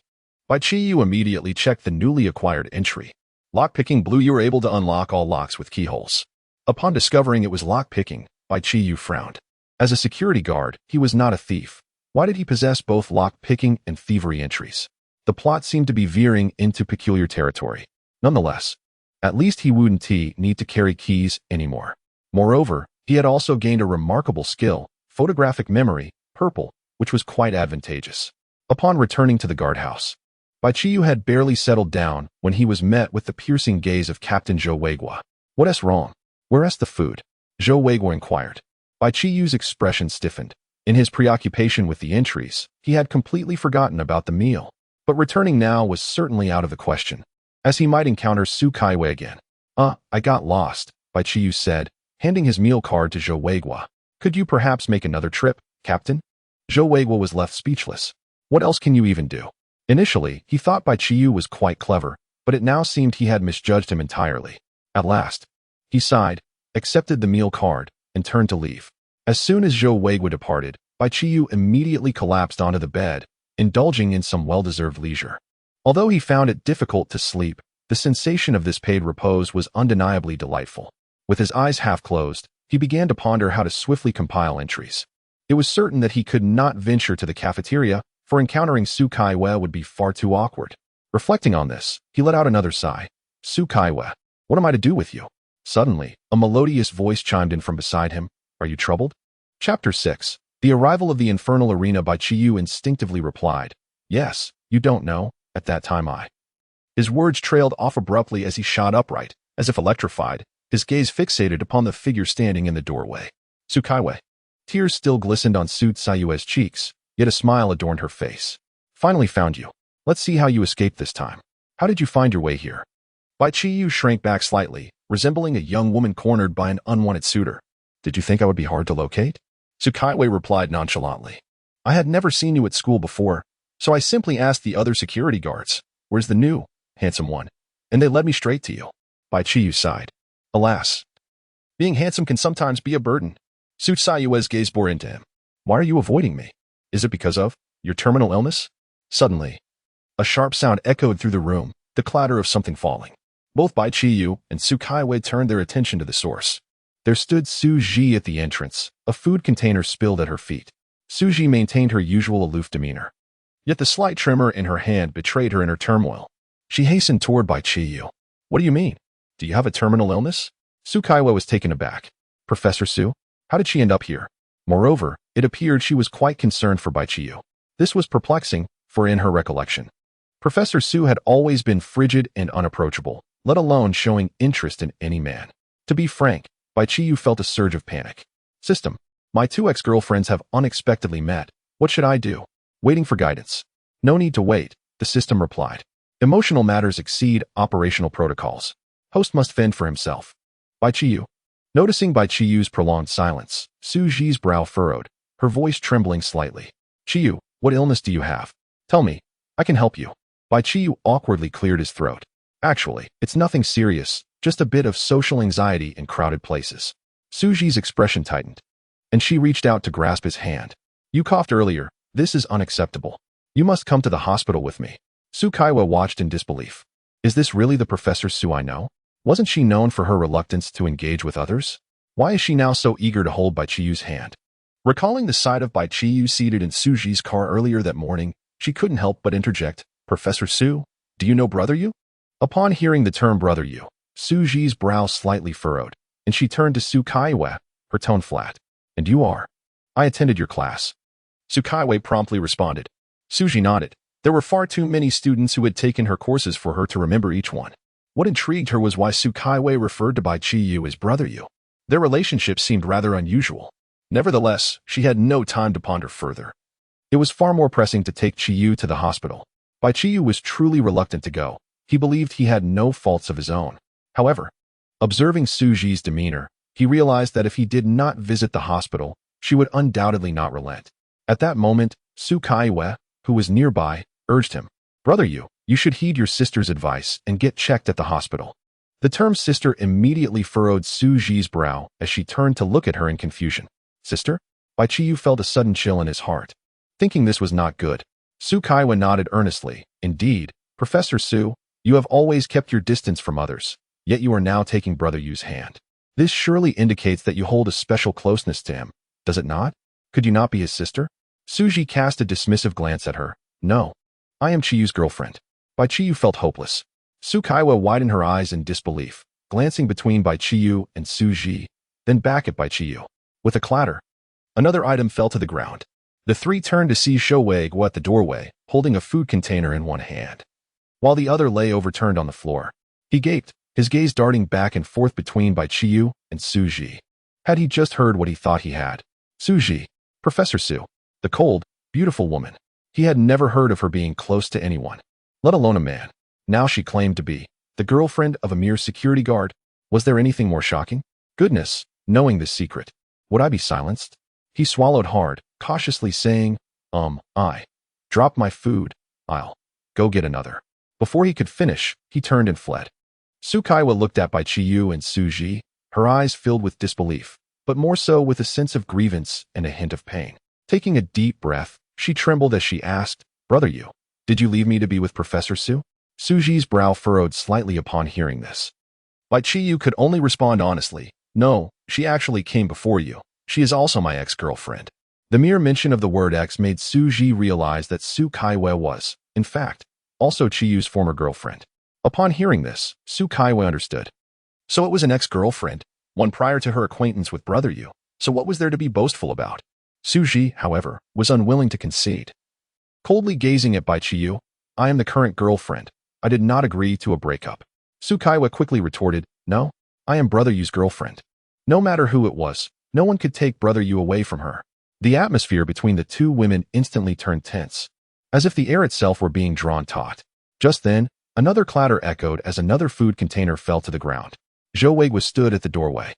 Bai Qiyu immediately checked the newly acquired entry. Lockpicking blue. You were able to unlock all locks with keyholes. Upon discovering it was lockpicking, Bai Qiyu frowned. As a security guard, he was not a thief. Why did he possess both lockpicking and thievery entries? The plot seemed to be veering into peculiar territory. Nonetheless, at least he wouldn't need to carry keys anymore. Moreover, he had also gained a remarkable skill, photographic memory, purple, which was quite advantageous. Upon returning to the guardhouse, Bai Qiyu had barely settled down when he was met with the piercing gaze of Captain Zhou Weiguo. What's wrong? Where's the food? Zhou Weiguo inquired. Bai Qiyu's expression stiffened. In his preoccupation with the entries, he had completely forgotten about the meal. But returning now was certainly out of the question, as he might encounter Su Kaiwei again. I got lost, Bai Qiyu said, handing his meal card to Zhou Weiguo. Could you perhaps make another trip, Captain? Zhou Weiguo was left speechless. What else can you even do? Initially, he thought Bai Qiyu was quite clever, but it now seemed he had misjudged him entirely. At last, he sighed, accepted the meal card, and turned to leave. As soon as Zhou Weiguo departed, Bai Qiyu immediately collapsed onto the bed, indulging in some well-deserved leisure. Although he found it difficult to sleep, the sensation of this paid repose was undeniably delightful. With his eyes half closed, he began to ponder how to swiftly compile entries. It was certain that he could not venture to the cafeteria, for encountering Su Kaiwei would be far too awkward. Reflecting on this, he let out another sigh. Su Kaiwei, what am I to do with you? Suddenly, a melodious voice chimed in from beside him. Are you troubled? Chapter 6. The arrival of the infernal arena. Bai Qiyu instinctively replied. Yes, you don't know, at that time I. His words trailed off abruptly as he shot upright, as if electrified, his gaze fixated upon the figure standing in the doorway. Su Kaiwei. Tears still glistened on Su Tsayue's cheeks, yet a smile adorned her face. Finally found you. Let's see how you escaped this time. How did you find your way here? Bai Qiyu shrank back slightly, resembling a young woman cornered by an unwanted suitor. Did you think I would be hard to locate? Su Kaiwei replied nonchalantly. I had never seen you at school before, so I simply asked the other security guards, where's the new, handsome one? And they led me straight to you. Bai Qiyu sighed. Alas, being handsome can sometimes be a burden. Su Tsayue's gaze bore into him. Why are you avoiding me? Is it because of your terminal illness? Suddenly, a sharp sound echoed through the room, the clatter of something falling. Both Bai Qiyu and Su Kaiwei turned their attention to the source. There stood Su Ji at the entrance, a food container spilled at her feet. Su Ji maintained her usual aloof demeanor. Yet the slight tremor in her hand betrayed her inner turmoil. She hastened toward Bai Qiyu. What do you mean? Do you have a terminal illness? Su Kaiwei was taken aback. Professor Su? How did she end up here? Moreover, it appeared she was quite concerned for Bai Qiyu. This was perplexing, for in her recollection, Professor Su had always been frigid and unapproachable, let alone showing interest in any man. To be frank, Bai Qiyu felt a surge of panic. System. My 2 ex-girlfriends have unexpectedly met. What should I do? Waiting for guidance. No need to wait, the system replied. Emotional matters exceed operational protocols. Host must fend for himself. Bai Qiyu. Noticing Bai Qiyu's prolonged silence, Su Ji's brow furrowed, her voice trembling slightly. Qiyu, what illness do you have? Tell me. I can help you. Bai Qiyu awkwardly cleared his throat. Actually, it's nothing serious, just a bit of social anxiety in crowded places. Su Ji's expression tightened, and she reached out to grasp his hand. You coughed earlier. This is unacceptable. You must come to the hospital with me. Su Kaiwei watched in disbelief. Is this really the Professor Su I know? Wasn't she known for her reluctance to engage with others? Why is she now so eager to hold Bai Qiyu's hand? Recalling the sight of Bai Qiyu seated in Su Ji's car earlier that morning, she couldn't help but interject, Professor Su, do you know Brother Yu? Upon hearing the term Brother Yu, Su Ji's brow slightly furrowed, and she turned to Su Kaiwei, her tone flat. And you are? I attended your class. Su Kaiwei promptly responded. Su Ji nodded. There were far too many students who had taken her courses for her to remember each one. What intrigued her was why Su Kaiwei referred to Bai Qiyu as Brother Yu. Their relationship seemed rather unusual. Nevertheless, she had no time to ponder further. It was far more pressing to take Qiyu to the hospital. Bai Qiyu was truly reluctant to go. He believed he had no faults of his own. However, observing Su Ji's demeanor, he realized that if he did not visit the hospital, she would undoubtedly not relent. At that moment, Su Kaiwei, who was nearby, urged him. Brother Yu, you should heed your sister's advice and get checked at the hospital. The term sister immediately furrowed Su Ji's brow as she turned to look at her in confusion. Sister? Bai Qiyu felt a sudden chill in his heart. Thinking this was not good, Su Kaiwei nodded earnestly. Indeed, Professor Su, you have always kept your distance from others, yet you are now taking Brother Yu's hand. This surely indicates that you hold a special closeness to him, does it not? Could you not be his sister? Su Ji cast a dismissive glance at her. No. I am Qiyu's girlfriend. Bai Qiyu felt hopeless. Su Kaiwei widened her eyes in disbelief, glancing between Bai Qiyu and Su Ji, then back at Bai Qiyu. With a clatter, another item fell to the ground. The three turned to see Zhou Weiguo at the doorway, holding a food container in one hand, while the other lay overturned on the floor. He gaped, his gaze darting back and forth between Bai Qiyu and Su Ji. Had he just heard what he thought he had? Su Ji, Professor Su, the cold, beautiful woman. He had never heard of her being close to anyone, let alone a man. Now she claimed to be the girlfriend of a mere security guard. Was there anything more shocking? Goodness, knowing this secret, would I be silenced? He swallowed hard, cautiously saying, I dropped my food. I'll go get another. Before he could finish, he turned and fled. Su Kaiwei looked at Bai Qiyu and Su Ji, her eyes filled with disbelief, but more so with a sense of grievance and a hint of pain. Taking a deep breath, she trembled as she asked, Brother Yu, did you leave me to be with Professor Su? Su Ji's brow furrowed slightly upon hearing this. Bai Qiyu could only respond honestly, no, she actually came before you. She is also my ex-girlfriend. The mere mention of the word ex made Su Ji realize that Su Kaiwei was, in fact, also Qiyu's former girlfriend. Upon hearing this, Su Kaiwei understood. So it was an ex-girlfriend, one prior to her acquaintance with Brother Yu. So what was there to be boastful about? Su Ji, however, was unwilling to concede. Coldly gazing at Bai Qiyu, I am the current girlfriend. I did not agree to a breakup. Su Kaiwei quickly retorted, no, I am Brother Yu's girlfriend. No matter who it was, no one could take Brother Yu away from her. The atmosphere between the two women instantly turned tense, as if the air itself were being drawn taut. Just then, another clatter echoed as another food container fell to the ground. Zhou Weiguo stood at the doorway,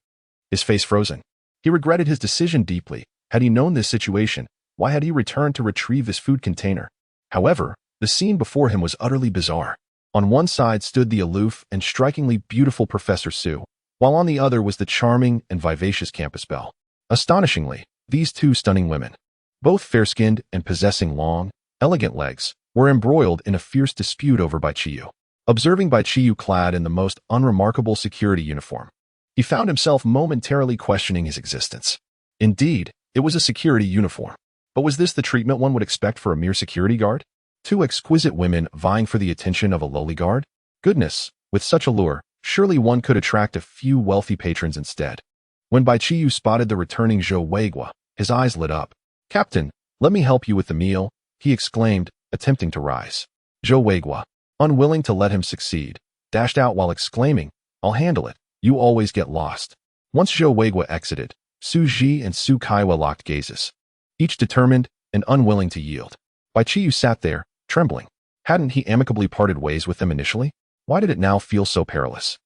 his face frozen. He regretted his decision deeply. Had he known this situation, why had he returned to retrieve this food container? However, the scene before him was utterly bizarre. On one side stood the aloof and strikingly beautiful Professor Su, while on the other was the charming and vivacious campus belle. Astonishingly, these two stunning women, both fair-skinned and possessing long, elegant legs, were embroiled in a fierce dispute over Bai Qiyu. Observing Bai Qiyu clad in the most unremarkable security uniform, he found himself momentarily questioning his existence. Indeed, it was a security uniform. But was this the treatment one would expect for a mere security guard? Two exquisite women vying for the attention of a lowly guard? Goodness, with such allure, surely one could attract a few wealthy patrons instead. When Bai Qiyu spotted the returning Zhou Weiguo, his eyes lit up. Captain, let me help you with the meal, he exclaimed, attempting to rise. Zhou Weiguo, unwilling to let him succeed, dashed out while exclaiming, I'll handle it, you always get lost. Once Zhou Weiguo exited, Su Ji and Su Kaiwei locked gazes, each determined and unwilling to yield. Bai Qiyu sat there, trembling. Hadn't he amicably parted ways with them initially? Why did it now feel so perilous?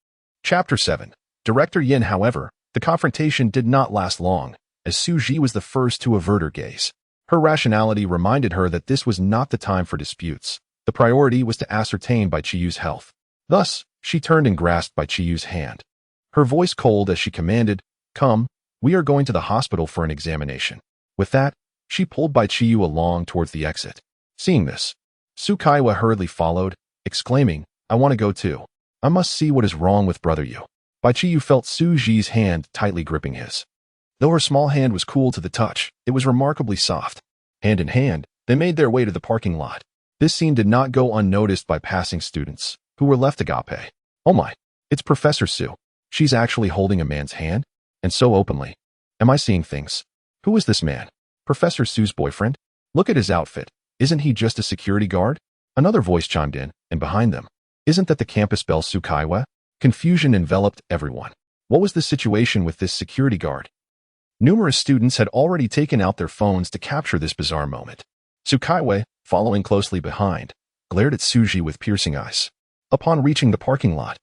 Chapter 7. Director Yin, however, the confrontation did not last long, as Su Ji was the first to avert her gaze. Her rationality reminded her that this was not the time for disputes. The priority was to ascertain Bai Qiyu's health. Thus, she turned and grasped Bai Qiyu's hand. Her voice cold as she commanded, Come, we are going to the hospital for an examination. With that, she pulled Bai Qiyu along towards the exit. Seeing this, Su Kaiwei hurriedly followed, exclaiming, I want to go too. I must see what is wrong with Brother Yu. Bai Qiyu felt Su Ji's hand tightly gripping his. Though her small hand was cool to the touch, it was remarkably soft. Hand in hand, they made their way to the parking lot. This scene did not go unnoticed by passing students. who were left agape. Oh my, it's Professor Su. She's actually holding a man's hand? And so openly. Am I seeing things? Who is this man? Professor Su's boyfriend? Look at his outfit. Isn't he just a security guard? Another voice chimed in, and behind them. Isn't that the campus belle Su Kaiwa? Confusion enveloped everyone. What was the situation with this security guard? Numerous students had already taken out their phones to capture this bizarre moment. Su Kaiwa, following closely behind, glared at Suji with piercing eyes. Upon reaching the parking lot,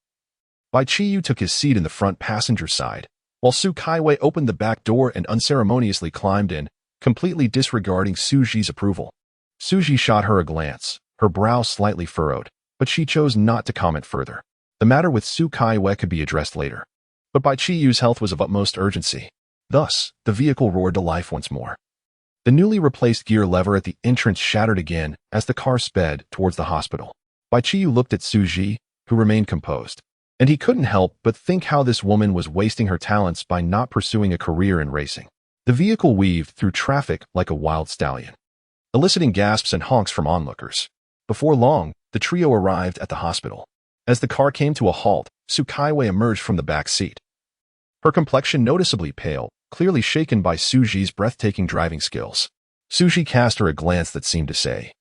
Bai Qiyu took his seat in the front passenger side, while Su Kaiwa opened the back door and unceremoniously climbed in, completely disregarding Suji's approval. Suji shot her a glance, her brow slightly furrowed, but she chose not to comment further. The matter with Su Kaiwa could be addressed later. But Bai Qiyu's health was of utmost urgency. Thus, the vehicle roared to life once more. The newly replaced gear lever at the entrance shattered again as the car sped towards the hospital. Bai Qiyu looked at Suji, who remained composed, and he couldn't help but think how this woman was wasting her talents by not pursuing a career in racing. The vehicle weaved through traffic like a wild stallion, eliciting gasps and honks from onlookers. Before long, the trio arrived at the hospital. As the car came to a halt, Su Kaiwa emerged from the back seat. Her complexion noticeably pale, clearly shaken by Suji's breathtaking driving skills. Suji cast her a glance that seemed to say,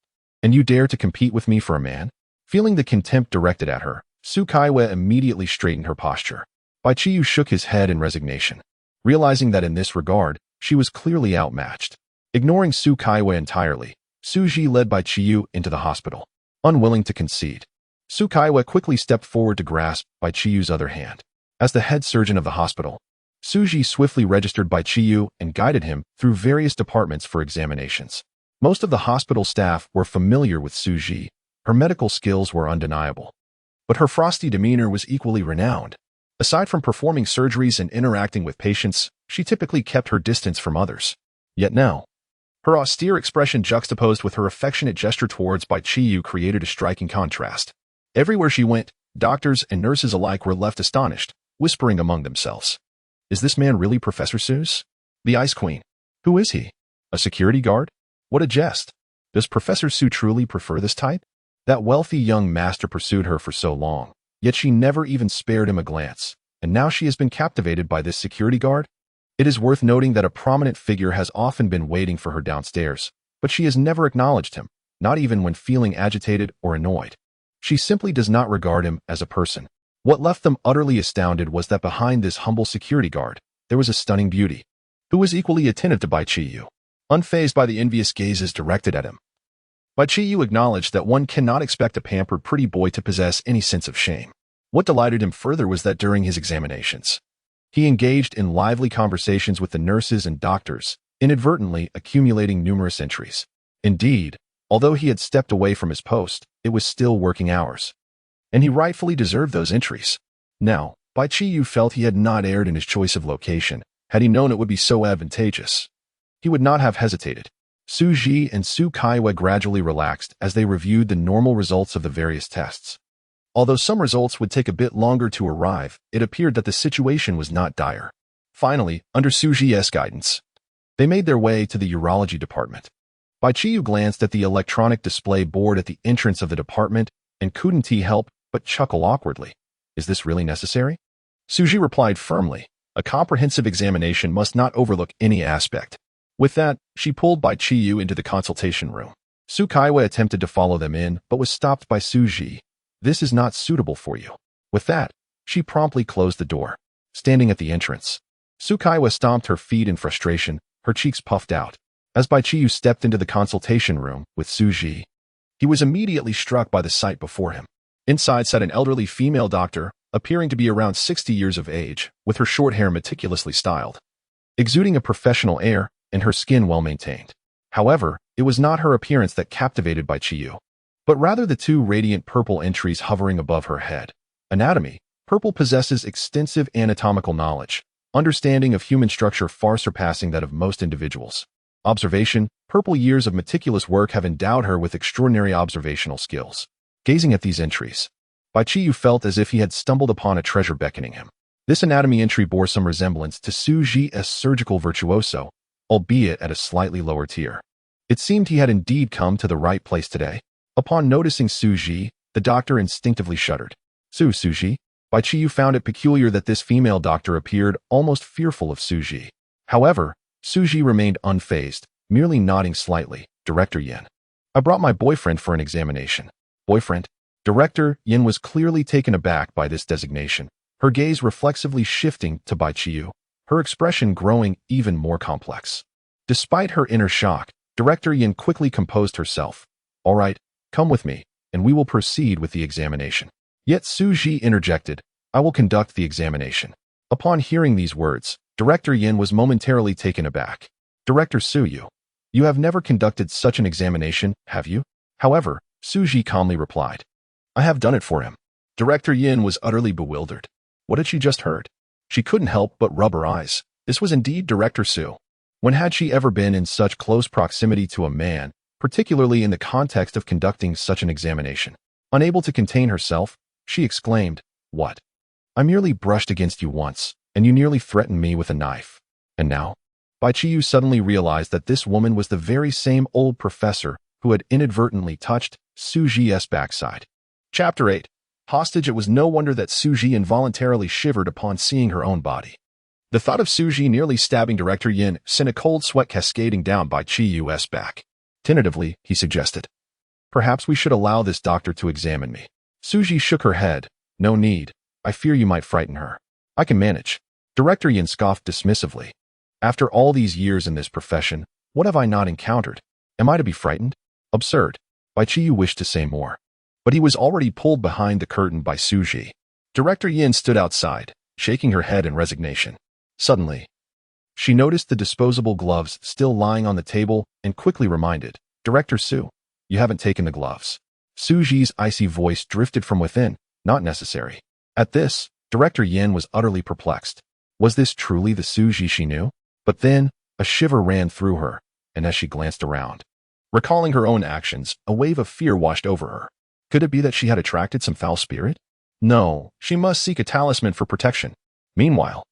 "And you dare to compete with me for a man?" Feeling the contempt directed at her, Su Kaiwa immediately straightened her posture. Bai Qiyu shook his head in resignation, realizing that in this regard, she was clearly outmatched. Ignoring Su Kaiwa entirely, Suji led Bai Qiyu into the hospital. Unwilling to concede, Su Kaiwa quickly stepped forward to grasp Bai Qiyu's other hand. As the head surgeon of the hospital, Suji swiftly registered Bai Qiyu and guided him through various departments for examinations. Most of the hospital staff were familiar with Suji. Her medical skills were undeniable. But her frosty demeanor was equally renowned. Aside from performing surgeries and interacting with patients, she typically kept her distance from others. Yet now, her austere expression juxtaposed with her affectionate gesture towards Bai Qiyu created a striking contrast. Everywhere she went, doctors and nurses alike were left astonished, whispering among themselves. Is this man really Professor Su's? The Ice Queen? Who is he? A security guard? What a jest! Does Professor Su truly prefer this type? That wealthy young master pursued her for so long, yet she never even spared him a glance, and now she has been captivated by this security guard? It is worth noting that a prominent figure has often been waiting for her downstairs, but she has never acknowledged him, not even when feeling agitated or annoyed. She simply does not regard him as a person. What left them utterly astounded was that behind this humble security guard, there was a stunning beauty, who was equally attentive to Bai Qiyu, unfazed by the envious gazes directed at him. Bai Qiyu acknowledged that one cannot expect a pampered pretty boy to possess any sense of shame. What delighted him further was that during his examinations, he engaged in lively conversations with the nurses and doctors, inadvertently accumulating numerous entries. Indeed, although he had stepped away from his post, it was still working hours, and he rightfully deserved those entries. Now, Bai Qiyu felt he had not erred in his choice of location. Had he known it would be so advantageous, he would not have hesitated. Suji and Su Kaiwa gradually relaxed as they reviewed the normal results of the various tests. Although some results would take a bit longer to arrive, it appeared that the situation was not dire. Finally, under Suji's guidance, they made their way to the urology department. Bai Qiyu glanced at the electronic display board at the entrance of the department and couldn't help but chuckle awkwardly. Is this really necessary? Suji replied firmly, a comprehensive examination must not overlook any aspect. With that, she pulled Bai Qiyu into the consultation room. Su Kaiwa attempted to follow them in, but was stopped by Suji. This is not suitable for you. With that, she promptly closed the door. Standing at the entrance, Su Kaiwa stomped her feet in frustration, her cheeks puffed out. As Bai Qiyu stepped into the consultation room with Suji, he was immediately struck by the sight before him. Inside sat an elderly female doctor, appearing to be around 60 years of age, with her short hair meticulously styled, exuding a professional air, and her skin well maintained. However, it was not her appearance that captivated Bai Qiyu, but rather the two radiant purple entries hovering above her head. Anatomy. Purple possesses extensive anatomical knowledge, understanding of human structure far surpassing that of most individuals. Observation. Purple years of meticulous work have endowed her with extraordinary observational skills. Gazing at these entries, Bai Qiyu felt as if he had stumbled upon a treasure beckoning him. This anatomy entry bore some resemblance to Suji's surgical virtuoso, albeit at a slightly lower tier. It seemed he had indeed come to the right place today. Upon noticing Suji, The doctor instinctively shuddered. Suji. Bai Qiyu found it peculiar that this female doctor appeared almost fearful of Suji. However, Suji remained unfazed, merely nodding slightly. Director Yin. I brought my boyfriend for an examination. Boyfriend? Director Yin was clearly taken aback by this designation, her gaze reflexively shifting to Bai Qiyu, her expression growing even more complex. Despite her inner shock, Director Yin quickly composed herself. All right, come with me, and we will proceed with the examination. Yet Suji interjected, I will conduct the examination. Upon hearing these words, Director Yin was momentarily taken aback. Director Suyu, you have never conducted such an examination, have you? However, Suji calmly replied, I have done it for him. Director Yin was utterly bewildered. What had she just heard? She couldn't help but rub her eyes. This was indeed Director Su. When had she ever been in such close proximity to a man, particularly in the context of conducting such an examination? Unable to contain herself, she exclaimed, What? I merely brushed against you once, and you nearly threatened me with a knife. And now? Bai Qiyu suddenly realized that this woman was the very same old professor who had inadvertently touched Suji's backside. Chapter 8. Hostage. It was no wonder that Suji involuntarily shivered upon seeing her own body. The thought of Suji nearly stabbing Director Yin sent a cold sweat cascading down Bai Qiyu's back. Tentatively, he suggested, Perhaps we should allow this doctor to examine me. Suji shook her head. No need. I fear you might frighten her. I can manage. Director Yin scoffed dismissively. After all these years in this profession, what have I not encountered? Am I to be frightened? Absurd. Bai Qiyu wished to say more, but he was already pulled behind the curtain by Suji. Director Yin stood outside, shaking her head in resignation. Suddenly, she noticed the disposable gloves still lying on the table and quickly reminded, Director Su, you haven't taken the gloves. Suji's icy voice drifted from within, not necessary. At this, Director Yin was utterly perplexed. Was this truly the Suji she knew? But then, a shiver ran through her, and as she glanced around, recalling her own actions, a wave of fear washed over her. Could it be that she had attracted some foul spirit? No, she must seek a talisman for protection. Meanwhile,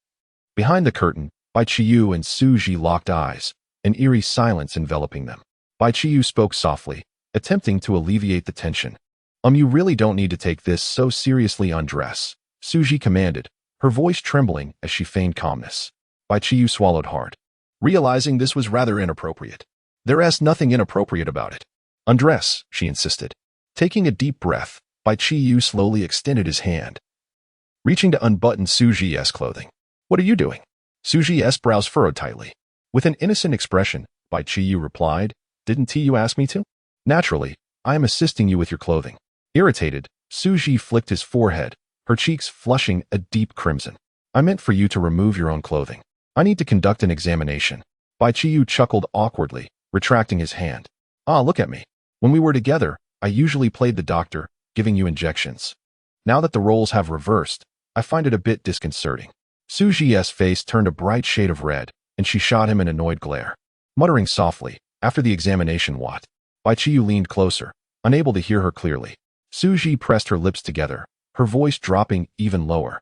behind the curtain, Bai Qiyu and Suji locked eyes, an eerie silence enveloping them. Bai Qiyu spoke softly, attempting to alleviate the tension. You really don't need to take this so seriously. Undress, Suji commanded, her voice trembling as she feigned calmness. Bai Qiyu swallowed hard, realizing this was rather inappropriate. There's nothing inappropriate about it. Undress, she insisted. Taking a deep breath, Bai Qiyu slowly extended his hand, reaching to unbutton Suji's clothing. What are you doing? Suji's brows furrowed tightly. With an innocent expression, Bai Qiyu replied, Didn't you ask me to? Naturally, I am assisting you with your clothing. Irritated, Suji flicked his forehead, her cheeks flushing a deep crimson. I meant for you to remove your own clothing. I need to conduct an examination. Bai Qiyu chuckled awkwardly, retracting his hand. Look at me. When we were together, I usually played the doctor, giving you injections. Now that the roles have reversed, I find it a bit disconcerting. Suji's face turned a bright shade of red, and she shot him an annoyed glare. Muttering softly, after the examination what? Bai Qiyu leaned closer, unable to hear her clearly. Suji pressed her lips together, her voice dropping even lower.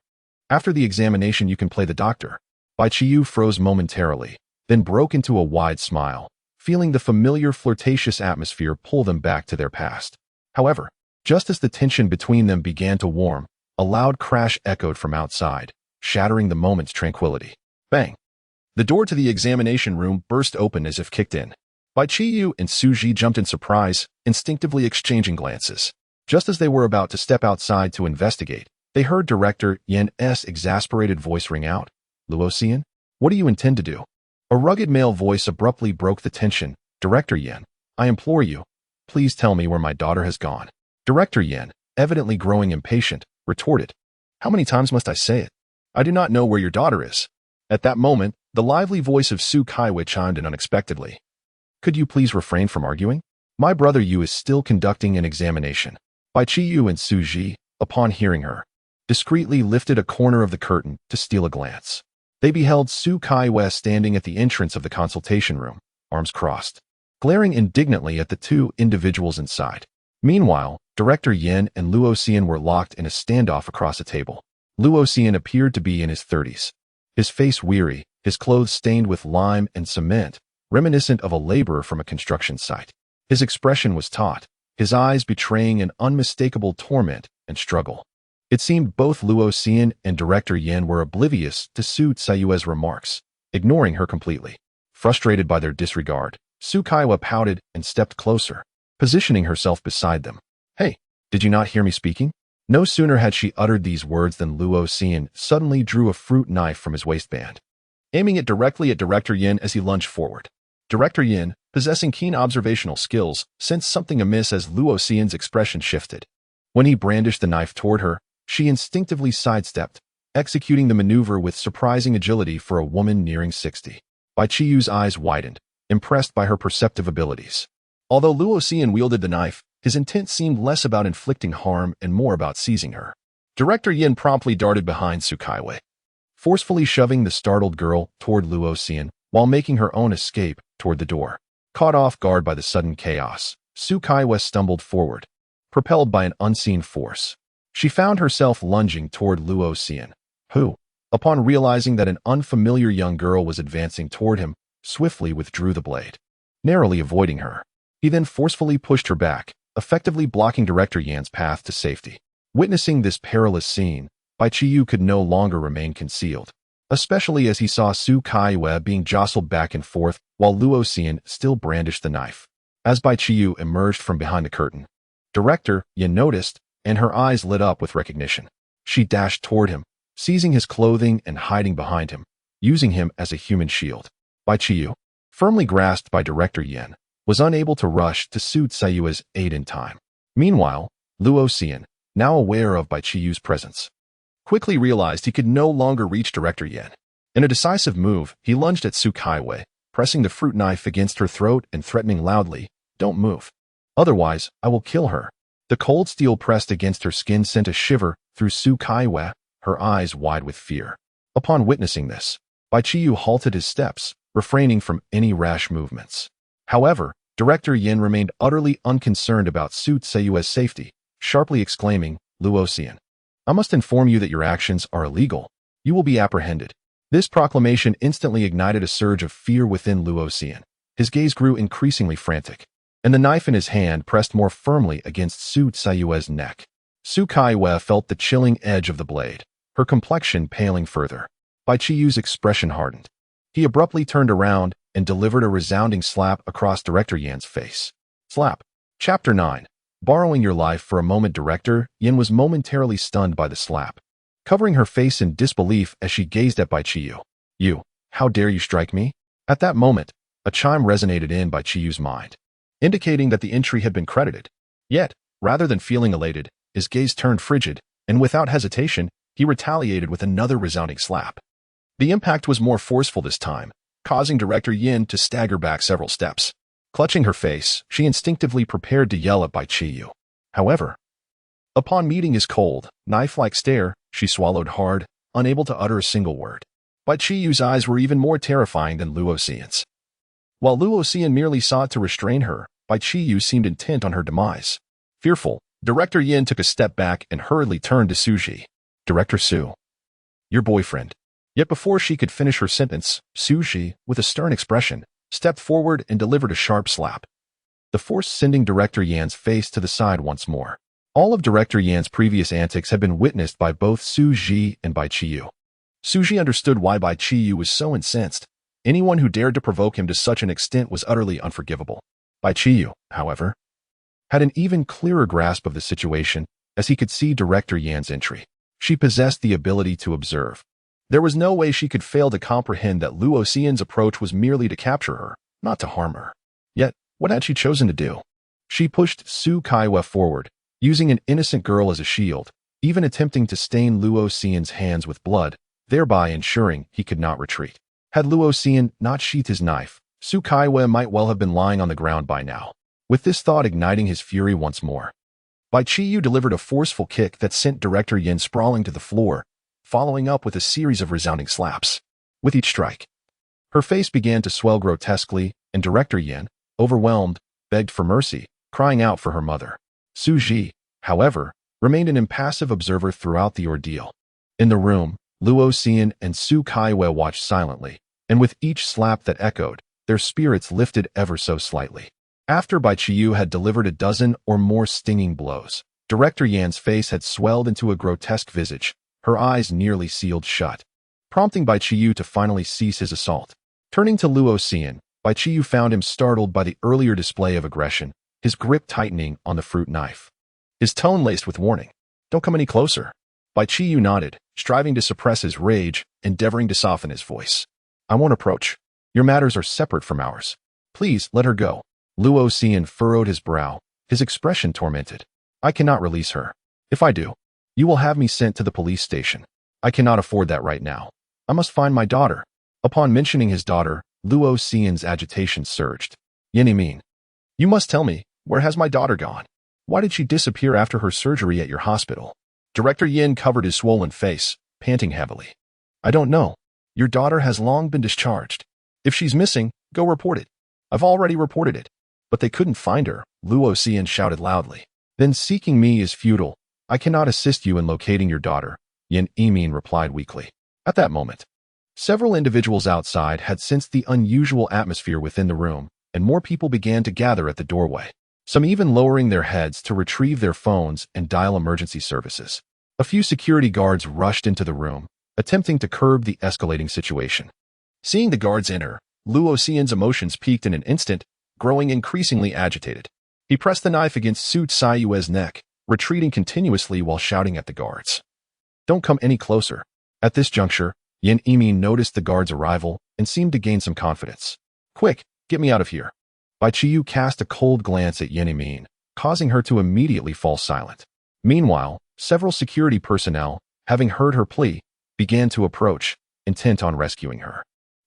After the examination you can play the doctor. Bai Qiyu froze momentarily, then broke into a wide smile, feeling the familiar flirtatious atmosphere pull them back to their past. However, just as the tension between them began to warm, a loud crash echoed from outside, shattering the moment's tranquility. Bang! The door to the examination room burst open as if kicked in. Bai Qiyu and Suji jumped in surprise, instinctively exchanging glances. Just as they were about to step outside to investigate, they heard Director Yin's exasperated voice ring out. Luocian, what do you intend to do? A rugged male voice abruptly broke the tension. Director Yin, I implore you, please tell me where my daughter has gone. Director Yin, evidently growing impatient, retorted. How many times must I say it? I do not know where your daughter is. At that moment, the lively voice of Su Kaiwei chimed in unexpectedly. Could you please refrain from arguing? My brother Yu is still conducting an examination. Bai Qiyu and Suji, upon hearing her, discreetly lifted a corner of the curtain to steal a glance. They beheld Su Kaiwei standing at the entrance of the consultation room, arms crossed, glaring indignantly at the two individuals inside. Meanwhile, Director Yin and Luocian were locked in a standoff across a table. Luocian appeared to be in his 30s. His face weary, his clothes stained with lime and cement, reminiscent of a laborer from a construction site. His expression was taut, his eyes betraying an unmistakable torment and struggle. It seemed both Luo Xian and Director Yin were oblivious to Su Caiyue's remarks, ignoring her completely. Frustrated by their disregard, Su Caiyue pouted and stepped closer, positioning herself beside them. "Hey, did you not hear me speaking?" No sooner had she uttered these words than Luo Xian suddenly drew a fruit knife from his waistband, aiming it directly at Director Yin as he lunged forward. Director Yin, possessing keen observational skills, sensed something amiss as Luo Xian's expression shifted. When he brandished the knife toward her, she instinctively sidestepped, executing the maneuver with surprising agility for a woman nearing 60. Bai Qiyu's eyes widened, impressed by her perceptive abilities. Although Luo Xian wielded the knife, his intent seemed less about inflicting harm and more about seizing her. Director Yin promptly darted behind Su Caiyue, forcefully shoving the startled girl toward Luo Xian while making her own escape toward the door. Caught off guard by the sudden chaos, Su Caiyue stumbled forward, propelled by an unseen force. She found herself lunging toward Luo Xian, who, upon realizing that an unfamiliar young girl was advancing toward him, swiftly withdrew the blade, narrowly avoiding her. He then forcefully pushed her back, effectively blocking Director Yan's path to safety. Witnessing this perilous scene, Bai Qiyu could no longer remain concealed, especially as he saw Su Caiyue being jostled back and forth while Luo Xian still brandished the knife. As Bai Qiyu emerged from behind the curtain, Director Yin noticed, and her eyes lit up with recognition. She dashed toward him, seizing his clothing and hiding behind him, using him as a human shield. Bai Qiyu, firmly grasped by Director Yin, was unable to rush to Su Caiyue's aid in time. Meanwhile, Luo Xian, now aware of Bai Qiyu's presence, quickly realized he could no longer reach Director Yin. In a decisive move, he lunged at Su Caiyue, pressing the fruit knife against her throat and threatening loudly, "Don't move. Otherwise, I will kill her." The cold steel pressed against her skin sent a shiver through Su Caiyue, her eyes wide with fear. Upon witnessing this, Bai Qiyu halted his steps, refraining from any rash movements. However, Director Yin remained utterly unconcerned about Su Caiyue's safety, sharply exclaiming, "Luo Xian, I must inform you that your actions are illegal. You will be apprehended." This proclamation instantly ignited a surge of fear within Luo Xian. His gaze grew increasingly frantic, and the knife in his hand pressed more firmly against Su Caiyue's neck. Su Caiyue felt the chilling edge of the blade, her complexion paling further. Bai Qiyu's expression hardened. He abruptly turned around and delivered a resounding slap across Director Yan's face. Slap. Chapter 9. Borrowing your life for a moment. Director Yin was momentarily stunned by the slap, covering her face in disbelief as she gazed at Bai Qiyu. "You, how dare you strike me?" At that moment, a chime resonated in Bai Qiyu's mind, indicating that the entry had been credited. Yet, rather than feeling elated, his gaze turned frigid, and without hesitation, he retaliated with another resounding slap. The impact was more forceful this time, causing Director Yin to stagger back several steps. Clutching her face, she instinctively prepared to yell at Bai Qiyu. However, upon meeting his cold, knife-like stare, she swallowed hard, unable to utter a single word. Bai Qiyu's eyes were even more terrifying than Luo Xian's. While Luo Xian merely sought to restrain her, Bai Qiyu seemed intent on her demise. Fearful, Director Yin took a step back and hurriedly turned to Su Ji. "Director Su, your boyfriend." Yet before she could finish her sentence, Su Ji, with a stern expression, stepped forward and delivered a sharp slap, the force sending Director Yan's face to the side once more. All of Director Yan's previous antics had been witnessed by both Su Ji and Bai Qiyu. Su Ji understood why Bai Qiyu was so incensed. Anyone who dared to provoke him to such an extent was utterly unforgivable. Bai Qiyu, however, had an even clearer grasp of the situation as he could see Director Yan's entry. She possessed the ability to observe. There was no way she could fail to comprehend that Luo Xian's approach was merely to capture her, not to harm her. Yet, what had she chosen to do? She pushed Su Caiyue forward, using an innocent girl as a shield, even attempting to stain Luo Xian's hands with blood, thereby ensuring he could not retreat. Had Luo Xian not sheathed his knife, Su Caiyue might well have been lying on the ground by now, with this thought igniting his fury once more. Bai Qiyu delivered a forceful kick that sent Director Yin sprawling to the floor, following up with a series of resounding slaps. With each strike, her face began to swell grotesquely, and Director Yin, overwhelmed, begged for mercy, crying out for her mother. Su Ji, however, remained an impassive observer throughout the ordeal. In the room, Luo Xian and Su Caiyue watched silently, and with each slap that echoed, their spirits lifted ever so slightly. After Bai Qiyu had delivered a dozen or more stinging blows, Director Yan's face had swelled into a grotesque visage, her eyes nearly sealed shut, prompting Bai Qiyu to finally cease his assault. Turning to Luo Xian, Bai Qiyu found him startled by the earlier display of aggression, his grip tightening on the fruit knife. His tone laced with warning. "Don't come any closer." Bai Qiyu nodded, striving to suppress his rage, endeavoring to soften his voice. "I won't approach. Your matters are separate from ours. Please let her go." Luo Xian furrowed his brow, his expression tormented. "I cannot release her. If I do, you will have me sent to the police station. I cannot afford that right now. I must find my daughter." Upon mentioning his daughter, Luo Xian's agitation surged. "Yin Yimin, you must tell me, where has my daughter gone? Why did she disappear after her surgery at your hospital?" Director Yin covered his swollen face, panting heavily. "I don't know. Your daughter has long been discharged. If she's missing, go report it." "I've already reported it." "But they couldn't find her," Luo Xian shouted loudly. "Then seeking me is futile. I cannot assist you in locating your daughter," Yin Yimin replied weakly. At that moment, several individuals outside had sensed the unusual atmosphere within the room, and more people began to gather at the doorway, some even lowering their heads to retrieve their phones and dial emergency services. A few security guards rushed into the room, attempting to curb the escalating situation. Seeing the guards enter, Luo Xian's emotions peaked in an instant, growing increasingly agitated. He pressed the knife against Su Caiyue's neck, retreating continuously while shouting at the guards. "Don't come any closer." At this juncture, Yin Yimin noticed the guard's arrival and seemed to gain some confidence. "Quick, get me out of here." Bai Qiyu cast a cold glance at Yin Yimin, causing her to immediately fall silent. Meanwhile, several security personnel, having heard her plea, began to approach, intent on rescuing her.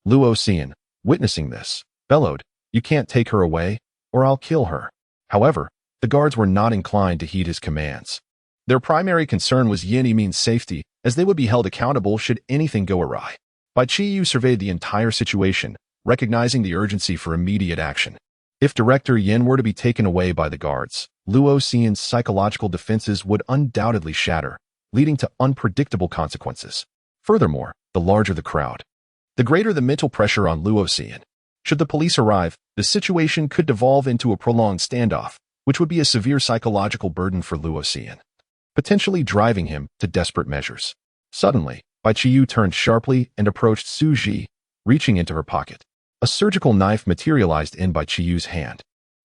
Luo Xian, witnessing this, bellowed, "You can't take her away, or I'll kill her." However, the guards were not inclined to heed his commands. Their primary concern was Yin Yimin's safety, as they would be held accountable should anything go awry. Bai Qiyu surveyed the entire situation, recognizing the urgency for immediate action. If Director Yin were to be taken away by the guards, Luo Xian's psychological defenses would undoubtedly shatter, leading to unpredictable consequences. Furthermore, the larger the crowd, the greater the mental pressure on Luo Xian. Should the police arrive, the situation could devolve into a prolonged standoff, which would be a severe psychological burden for Luo Xian, potentially driving him to desperate measures. Suddenly, Bai Qiyu turned sharply and approached Su Ji, reaching into her pocket. A surgical knife materialized in Bai Qiyu's hand.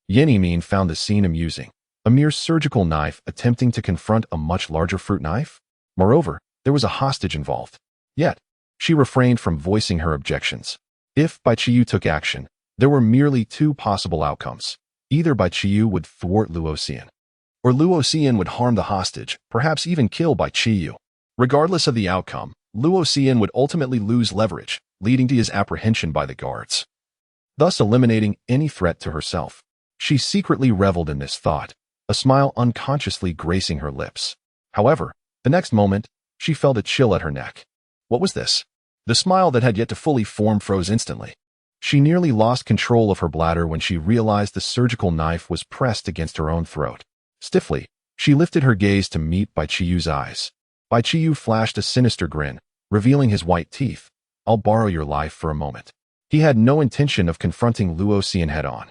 Yin Yimin found the scene amusing. A mere surgical knife attempting to confront a much larger fruit knife? Moreover, there was a hostage involved. Yet, she refrained from voicing her objections. If Bai Qiyu took action, there were merely two possible outcomes. Either Bai Qiyu would thwart Luo Xian, or Luo Xian would harm the hostage, perhaps even kill Bai Qiyu. Regardless of the outcome, Luo Xian would ultimately lose leverage, leading to his apprehension by the guards, thus eliminating any threat to herself. She secretly reveled in this thought, a smile unconsciously gracing her lips. However, the next moment, she felt a chill at her neck. What was this? The smile that had yet to fully form froze instantly. She nearly lost control of her bladder when she realized the surgical knife was pressed against her own throat. Stiffly, she lifted her gaze to meet Bai Qiyu's eyes. Bai Qiyu flashed a sinister grin, revealing his white teeth. "I'll borrow your life for a moment." He had no intention of confronting Luo Xian head-on.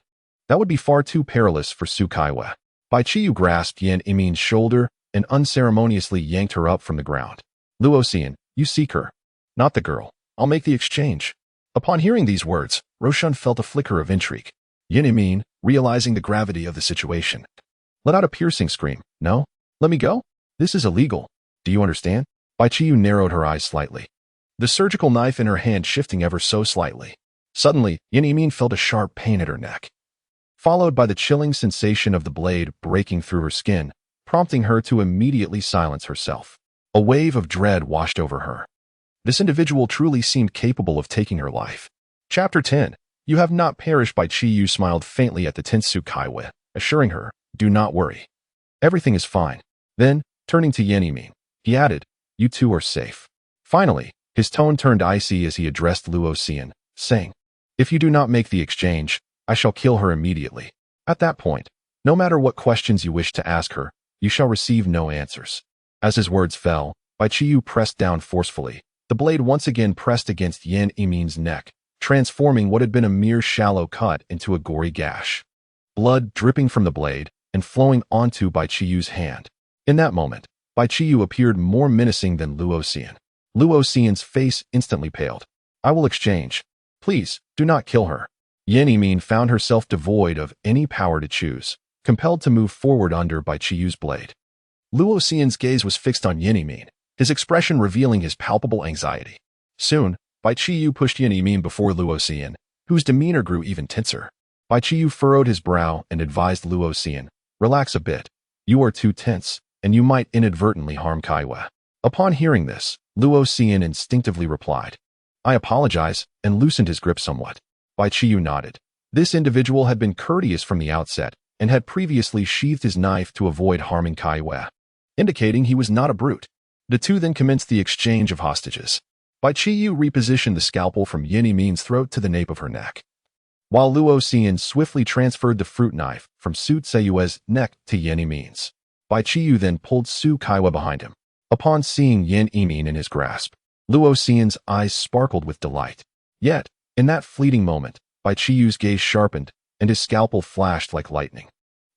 That would be far too perilous for Su Caiyue. Bai Qiyu grasped Yin Yimin's shoulder and unceremoniously yanked her up from the ground. "Luo Xian, you seek her, not the girl. I'll make the exchange." Upon hearing these words, Roshan felt a flicker of intrigue. Yin Yimin, realizing the gravity of the situation, let out a piercing scream. "No? Let me go? This is illegal. Do you understand?" Bai Qiyu narrowed her eyes slightly, the surgical knife in her hand shifting ever so slightly. Suddenly, Yin Yimin felt a sharp pain at her neck, followed by the chilling sensation of the blade breaking through her skin, prompting her to immediately silence herself. A wave of dread washed over her. This individual truly seemed capable of taking her life. Chapter 10. You have not perished. Bai Qiyu smiled faintly at the tense Su Caiyue, assuring her, "Do not worry. Everything is fine." Then, turning to Yin Yimin, he added, "You two are safe." Finally, his tone turned icy as he addressed Luo Xian, saying, "If you do not make the exchange, I shall kill her immediately. At that point, no matter what questions you wish to ask her, you shall receive no answers." As his words fell, Bai Qiyu pressed down forcefully. The blade once again pressed against Yin Yimin's neck, transforming what had been a mere shallow cut into a gory gash. blood dripping from the blade and flowing onto Bai Qiyu's hand. In that moment, Bai Qiyu appeared more menacing than Luo Xian. Luo Xian's face instantly paled. I will exchange. Please, do not kill her. Yan Yimin found herself devoid of any power to choose, compelled to move forward under Bai Qiyu's blade. Luo Xian's gaze was fixed on Yan Yimin, his expression revealing his palpable anxiety. Soon, Bai Qiyu pushed Yan Yimin before Luo Xian, whose demeanor grew even tenser. Bai Qiyu furrowed his brow and advised Luo Xian, relax a bit. You are too tense, and you might inadvertently harm Kaiwa. Upon hearing this, Luo Xian instinctively replied, I apologize, and loosened his grip somewhat. Bai Qiyu nodded. This individual had been courteous from the outset and had previously sheathed his knife to avoid harming Kaiwa, indicating he was not a brute. The two then commenced the exchange of hostages. Bai Qiyu repositioned the scalpel from Yan Yimin's throat to the nape of her neck, while Luo Xian swiftly transferred the fruit knife from Su Tseyue's neck to Yan Yimin's. Bai Qiyu then pulled Su Kaiwa behind him. Upon seeing Yan Yimin in his grasp, Luo Xian's eyes sparkled with delight. Yet, in that fleeting moment, Bai Qiyu's gaze sharpened, and his scalpel flashed like lightning.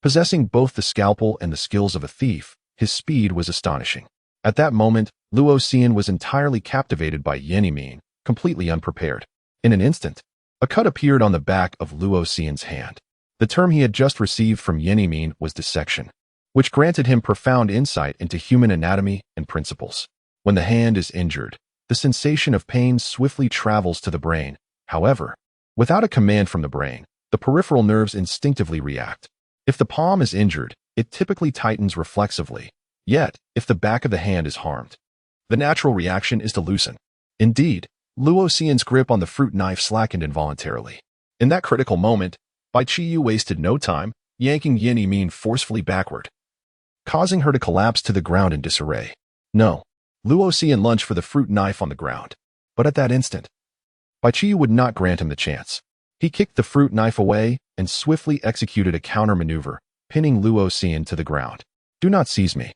Possessing both the scalpel and the skills of a thief, his speed was astonishing. At that moment, Luo Xian was entirely captivated by Yan Yimin, completely unprepared. In an instant, a cut appeared on the back of Luo Xian's hand. The term he had just received from Yan Yimin was dissection, which granted him profound insight into human anatomy and principles. When the hand is injured, the sensation of pain swiftly travels to the brain. However, without a command from the brain, the peripheral nerves instinctively react. If the palm is injured, it typically tightens reflexively. Yet, if the back of the hand is harmed, the natural reaction is to loosen. Indeed, Luo Xian's grip on the fruit knife slackened involuntarily. In that critical moment, Bai Qiyu wasted no time, yanking Yan Yimin forcefully backward, causing her to collapse to the ground in disarray. No, Luo Xian lunged for the fruit knife on the ground. But at that instant, Bai Qiyu would not grant him the chance. He kicked the fruit knife away and swiftly executed a counter-maneuver, pinning Luo Xian to the ground. Do not seize me.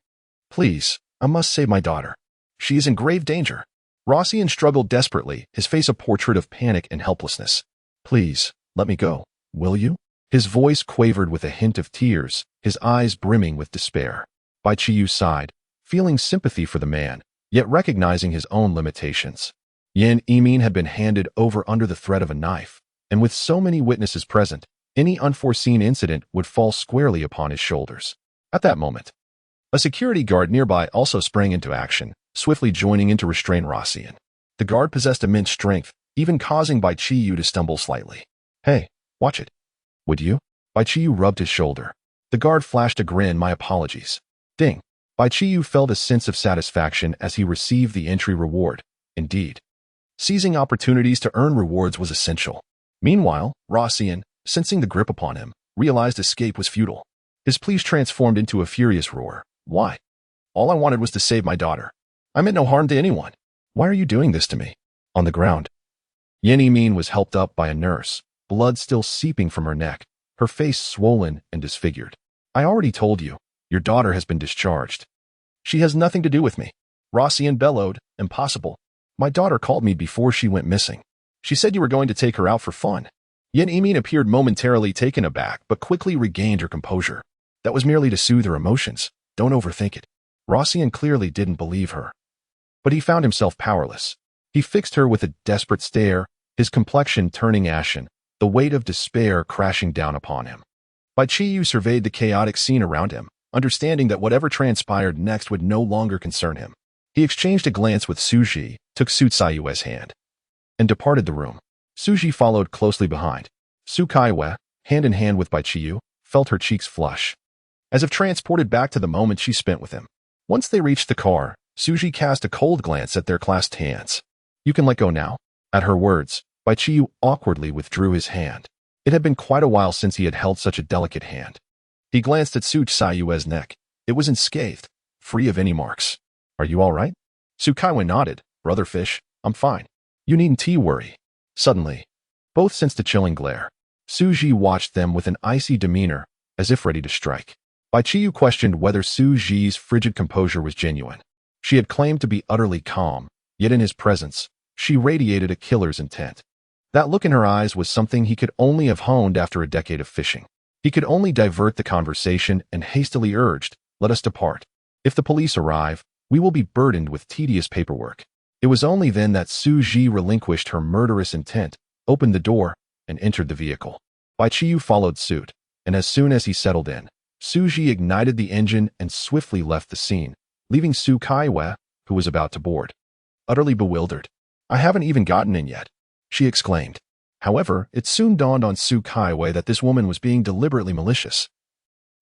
Please, I must save my daughter. She is in grave danger. Xian struggled desperately, his face a portrait of panic and helplessness. Please, let me go, will you? His voice quavered with a hint of tears, his eyes brimming with despair. Bai Qiyu sighed, feeling sympathy for the man, yet recognizing his own limitations. Yan Yimin had been handed over under the threat of a knife, and with so many witnesses present, any unforeseen incident would fall squarely upon his shoulders. At that moment, a security guard nearby also sprang into action, swiftly joining in to restrain Xian. The guard possessed immense strength, even causing Bai Qiyu to stumble slightly. Hey, watch it. Would you? Bai Qiyu rubbed his shoulder. The guard flashed a grin, my apologies. Ding. Bai Qiyu felt a sense of satisfaction as he received the entry reward. Indeed, seizing opportunities to earn rewards was essential. Meanwhile, Xian, sensing the grip upon him, realized escape was futile. His pleas transformed into a furious roar. Why? All I wanted was to save my daughter. I meant no harm to anyone. Why are you doing this to me? On the ground, Yan Yimin was helped up by a nurse, blood still seeping from her neck, her face swollen and disfigured. I already told you, your daughter has been discharged. She has nothing to do with me. Xian bellowed, impossible. My daughter called me before she went missing. She said you were going to take her out for fun. Yan Yimin appeared momentarily taken aback, but quickly regained her composure. That was merely to soothe her emotions. Don't overthink it. Xian clearly didn't believe her, but he found himself powerless. He fixed her with a desperate stare, his complexion turning ashen, the weight of despair crashing down upon him. Bai Qiyu surveyed the chaotic scene around him, understanding that whatever transpired next would no longer concern him. He exchanged a glance with Su Ji, took Su Tseyue's hand, and departed the room. Su Ji followed closely behind. Su Kaiwa, hand in hand with Bai Qiyu, felt her cheeks flush, as if transported back to the moment she spent with him. Once they reached the car, Su Ji cast a cold glance at their clasped hands. You can let go now. At her words, Bai Qiyu awkwardly withdrew his hand. It had been quite a while since he had held such a delicate hand. He glanced at Su Tseyue's neck. It was unscathed, free of any marks. Are you all right? Su Kaiwa nodded. Brother Fish, I'm fine. You needn't worry. Suddenly, both sensed a chilling glare. Su Ji watched them with an icy demeanor, as if ready to strike. Bai Qiyu questioned whether Su Ji's frigid composure was genuine. She had claimed to be utterly calm, yet in his presence, she radiated a killer's intent. That look in her eyes was something he could only have honed after a decade of fishing. He could only divert the conversation and hastily urged, "Let us depart. If the police arrive, we will be burdened with tedious paperwork." It was only then that Su Ji relinquished her murderous intent, opened the door, and entered the vehicle. Bai Qiyu followed suit, and as soon as he settled in, Su Ji ignited the engine and swiftly left the scene, leaving Su Kaiwei, who was about to board, utterly bewildered. "I haven't even gotten in yet," she exclaimed. However, it soon dawned on Su Kaiwei that this woman was being deliberately malicious.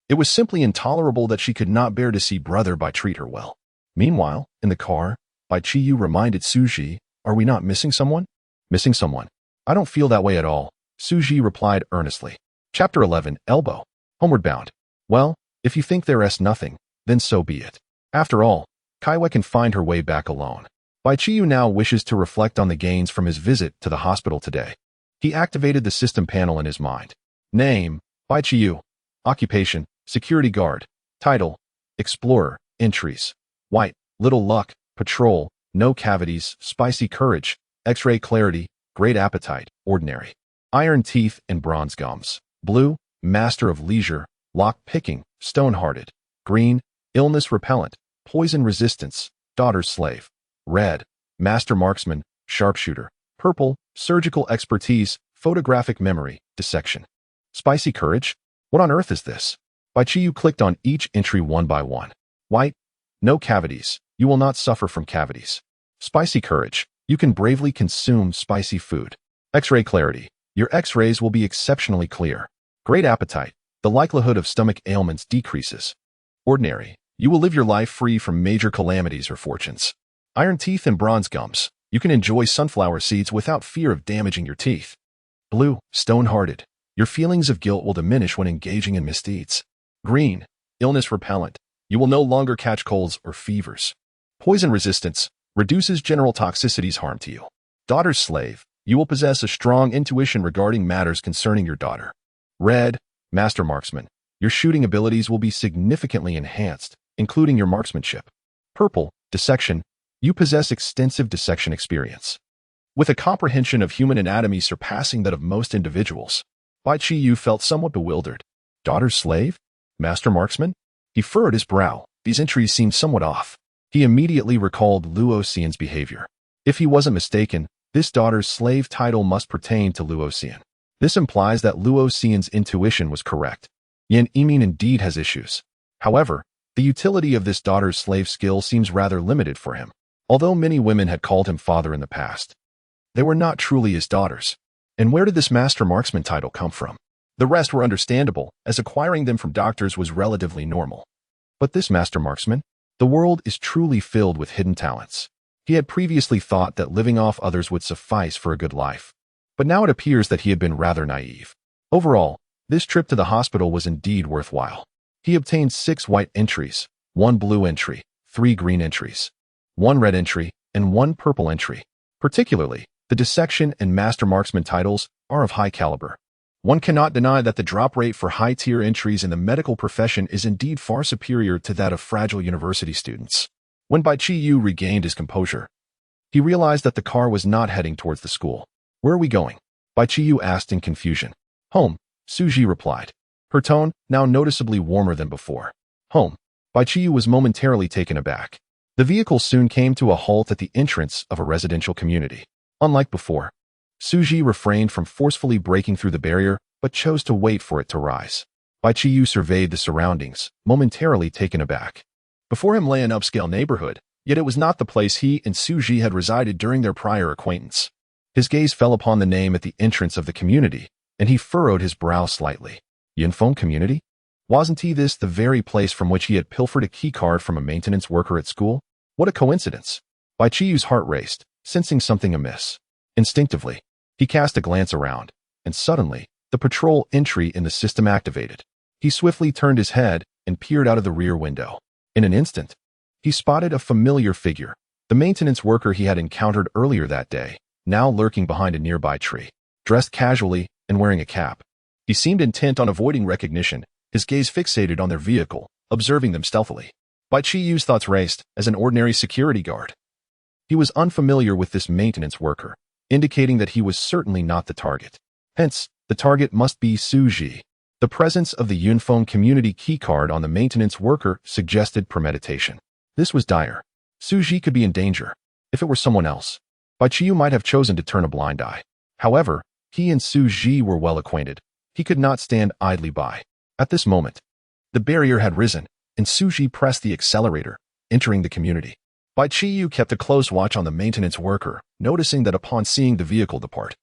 It was simply intolerable that she could not bear to see Brother Bai treat her well. Meanwhile, in the car, Bai Qiyu reminded Su Ji, "Are we not missing someone?" "Missing someone? I don't feel that way at all," Su Ji replied earnestly. Chapter 11, Elbow. Homeward bound. Well, if you think there is nothing, then so be it. After all, Kaiwei can find her way back alone. Bai Qiyu now wishes to reflect on the gains from his visit to the hospital today. He activated the system panel in his mind. Name, Bai Qiyu. Occupation, security guard. Title, explorer. Entries, white, little luck, patrol, no cavities, spicy courage, X-ray clarity, great appetite, ordinary. Iron teeth and bronze gums. Blue, master of leisure, lock picking, stone-hearted. Green, illness repellent, poison resistance, daughter's slave. Red, master marksman, sharpshooter. Purple, surgical expertise, photographic memory, dissection. Spicy courage? What on earth is this? Bai Qiyu clicked on each entry one by one. White, no cavities, you will not suffer from cavities. Spicy courage, you can bravely consume spicy food. X-ray clarity, your X-rays will be exceptionally clear. Great appetite, the likelihood of stomach ailments decreases. Ordinary, you will live your life free from major calamities or fortunes. Iron teeth and bronze gums, you can enjoy sunflower seeds without fear of damaging your teeth. Blue, stone-hearted, your feelings of guilt will diminish when engaging in misdeeds. Green, illness repellent, you will no longer catch colds or fevers. Poison resistance, reduces general toxicity's harm to you. Daughter's slave, you will possess a strong intuition regarding matters concerning your daughter. Red, master marksman, your shooting abilities will be significantly enhanced, including your marksmanship. Purple, dissection, you possess extensive dissection experience. With a comprehension of human anatomy surpassing that of most individuals, Bai Qiyu felt somewhat bewildered. Daughter's slave? Master marksman? He furrowed his brow. These entries seemed somewhat off. He immediately recalled Luo Xian's behavior. If he wasn't mistaken, this daughter's slave title must pertain to Luo Xian. This implies that Luo Xian's intuition was correct. Yan Yimin indeed has issues. However, the utility of this daughter's slave skill seems rather limited for him. Although many women had called him father in the past, they were not truly his daughters. And where did this master marksman title come from? The rest were understandable, as acquiring them from doctors was relatively normal. But this master marksman? The world is truly filled with hidden talents. He had previously thought that living off others would suffice for a good life. But now it appears that he had been rather naive. Overall, this trip to the hospital was indeed worthwhile. He obtained 6 white entries, 1 blue entry, 3 green entries, 1 red entry, and 1 purple entry. Particularly, the dissection and master marksman titles are of high caliber. One cannot deny that the drop rate for high-tier entries in the medical profession is indeed far superior to that of fragile university students. When Bai Qiyu regained his composure, he realized that the car was not heading towards the school. "Where are we going?" Bai Qiyu asked in confusion. "Home," Su Ji replied, her tone now noticeably warmer than before. "Home." Bai Qiyu was momentarily taken aback. The vehicle soon came to a halt at the entrance of a residential community. Unlike before, Su Ji refrained from forcefully breaking through the barrier, but chose to wait for it to rise. Bai Qiyu surveyed the surroundings, momentarily taken aback. Before him lay an upscale neighborhood, yet it was not the place he and Su Ji had resided during their prior acquaintance. His gaze fell upon the name at the entrance of the community, and he furrowed his brow slightly. Yunfeng Community? Wasn't this the very place from which he had pilfered a keycard from a maintenance worker at school? What a coincidence! Bai Qiyu's heart raced, sensing something amiss. Instinctively, he cast a glance around, and suddenly, the patrol entry in the system activated. He swiftly turned his head and peered out of the rear window. In an instant, he spotted a familiar figure, the maintenance worker he had encountered earlier that day, now lurking behind a nearby tree, dressed casually and wearing a cap. He seemed intent on avoiding recognition, his gaze fixated on their vehicle, observing them stealthily. Bai Qiyu's thoughts raced as an ordinary security guard. He was unfamiliar with this maintenance worker, indicating that he was certainly not the target. Hence, the target must be Su Ji. The presence of the Yunfeng community keycard on the maintenance worker suggested premeditation. This was dire. Suji could be in danger. If it were someone else, Bai Qiyu might have chosen to turn a blind eye. However, he and Suji were well acquainted. He could not stand idly by. At this moment, the barrier had risen, and Suji pressed the accelerator, entering the community. Bai Qiyu kept a close watch on the maintenance worker, noticing that upon seeing the vehicle depart,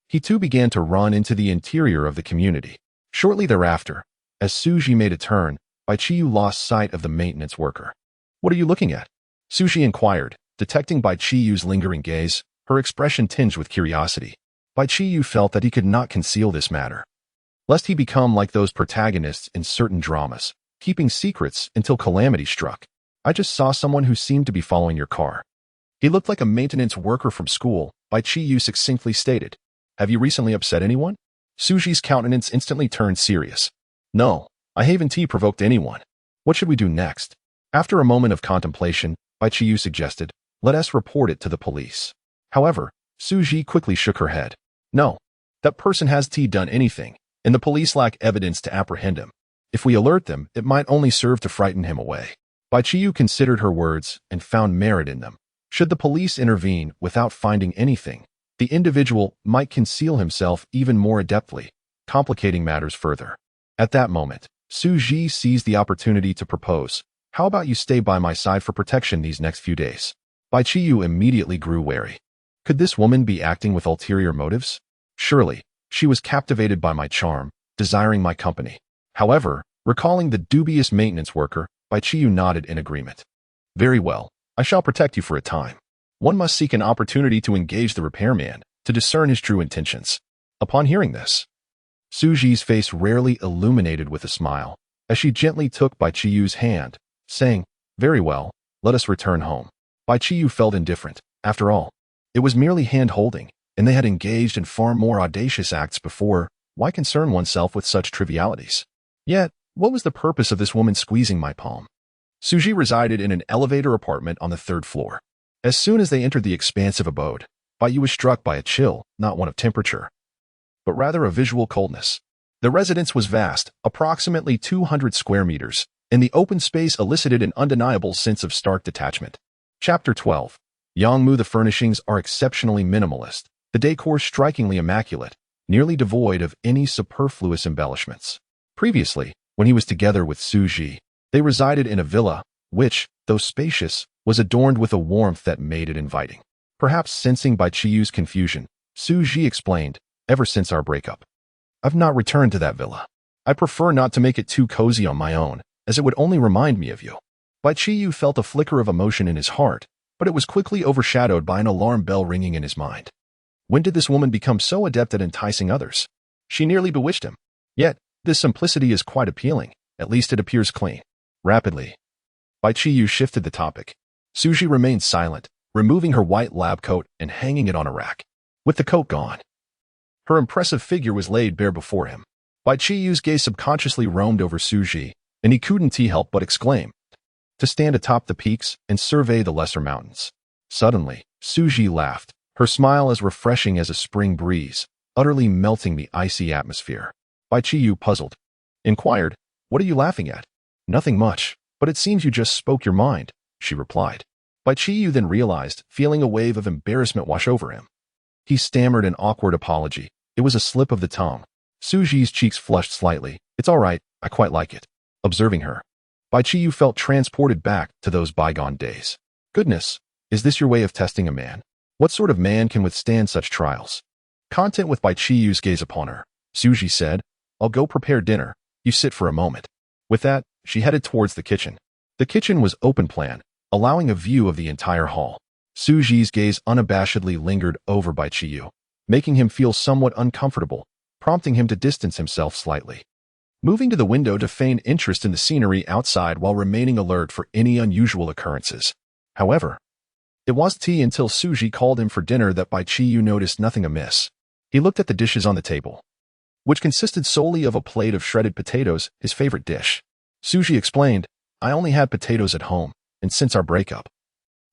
he too began to run into the interior of the community. Shortly thereafter, as Suji made a turn, Bai Qiyu lost sight of the maintenance worker. "What are you looking at?" Suji inquired, detecting Bai Qiyu's lingering gaze, her expression tinged with curiosity. Bai Qiyu felt that he could not conceal this matter, lest he become like those protagonists in certain dramas, keeping secrets until calamity struck. "I just saw someone who seemed to be following your car. He looked like a maintenance worker from school," Bai Qiyu succinctly stated. "Have you recently upset anyone?" Suji's countenance instantly turned serious. "No, I haven't provoked anyone. What should we do next?" After a moment of contemplation, Bai Qiyu suggested, "Let us report it to the police." However, Suji quickly shook her head. "No, that person hasn't done anything, and the police lack evidence to apprehend him. If we alert them, it might only serve to frighten him away." Bai Qiyu considered her words and found merit in them. Should the police intervene without finding anything, the individual might conceal himself even more adeptly, complicating matters further. At that moment, Suji seized the opportunity to propose, "How about you stay by my side for protection these next few days?" Bai Qiyu immediately grew wary. Could this woman be acting with ulterior motives? Surely, she was captivated by my charm, desiring my company. However, recalling the dubious maintenance worker, Bai Qiyu nodded in agreement. "Very well, I shall protect you for a time. One must seek an opportunity to engage the repairman, to discern his true intentions." Upon hearing this, Suji's face rarely illuminated with a smile, as she gently took Bai Qiyu's hand, saying, "Very well, let us return home." Bai Qiyu felt indifferent. After all, it was merely hand-holding, and they had engaged in far more audacious acts before. Why concern oneself with such trivialities? Yet, what was the purpose of this woman squeezing my palm? Suji resided in an elevator apartment on the 3rd floor. As soon as they entered the expansive abode, Bai Qiyu was struck by a chill, not one of temperature, but rather a visual coldness. The residence was vast, approximately 200 square meters, and the open space elicited an undeniable sense of stark detachment. Chapter 12. Yangmu. The furnishings are exceptionally minimalist, the decor strikingly immaculate, nearly devoid of any superfluous embellishments. Previously, when he was together with Suji, they resided in a villa, which, though spacious, was adorned with a warmth that made it inviting. Perhaps sensing Bai Qiyu's confusion, Suji explained, "Ever since our breakup, I've not returned to that villa. I prefer not to make it too cozy on my own, as it would only remind me of you." Bai Qiyu felt a flicker of emotion in his heart, but it was quickly overshadowed by an alarm bell ringing in his mind. When did this woman become so adept at enticing others? She nearly bewitched him. Yet, this simplicity is quite appealing. At least it appears clean. Rapidly, Bai Qiyu shifted the topic. Suji remained silent, removing her white lab coat and hanging it on a rack. With the coat gone, her impressive figure was laid bare before him. Bai Qiyu's gaze subconsciously roamed over Suji, and he couldn't help but exclaim, "To stand atop the peaks and survey the lesser mountains." Suddenly, Suji laughed, her smile as refreshing as a spring breeze, utterly melting the icy atmosphere. Bai Qiyu, puzzled, inquired, "What are you laughing at?" "Nothing much, but it seems you just spoke your mind," she replied. Bai Qiyu then realized, feeling a wave of embarrassment wash over him. He stammered an awkward apology. It was a slip of the tongue. Suji's cheeks flushed slightly. "It's all right, I quite like it." Observing her, Bai Qiyu felt transported back to those bygone days. "Goodness, is this your way of testing a man? What sort of man can withstand such trials?" Content with Bai Qiyu's gaze upon her, Suji said, "I'll go prepare dinner. You sit for a moment." With that, she headed towards the kitchen. The kitchen was open plan, allowing a view of the entire hall. Suji's gaze unabashedly lingered over Bai Qiyu, making him feel somewhat uncomfortable, prompting him to distance himself slightly. Moving to the window to feign interest in the scenery outside while remaining alert for any unusual occurrences. However, it wasn't until Suji called him for dinner that Bai Qiyu noticed nothing amiss. He looked at the dishes on the table, which consisted solely of a plate of shredded potatoes, his favorite dish. Suji explained, "I only had potatoes at home, and since our breakup,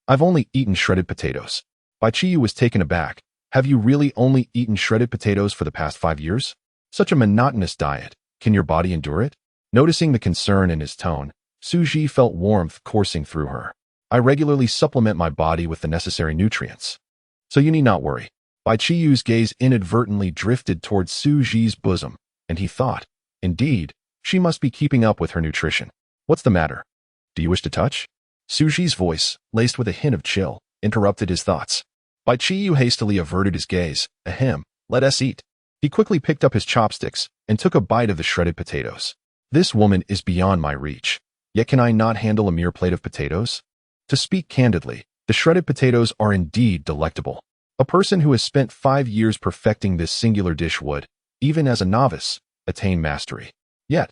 I've only eaten shredded potatoes." Bai Qiyu was taken aback. "Have you really only eaten shredded potatoes for the past 5 years? Such a monotonous diet. Can your body endure it? Noticing the concern in his tone, Suji felt warmth coursing through her. I regularly supplement my body with the necessary nutrients. So you need not worry. Bai Qiyu's gaze inadvertently drifted towards Suji's bosom, and he thought, indeed, she must be keeping up with her nutrition. What's the matter? Do you wish to touch? Suji's voice, laced with a hint of chill, interrupted his thoughts. Bai Qiyu hastily averted his gaze. Ahem, let us eat. He quickly picked up his chopsticks and took a bite of the shredded potatoes. This woman is beyond my reach. Yet can I not handle a mere plate of potatoes? To speak candidly, the shredded potatoes are indeed delectable. A person who has spent 5 years perfecting this singular dish would, even as a novice, attain mastery. Yet,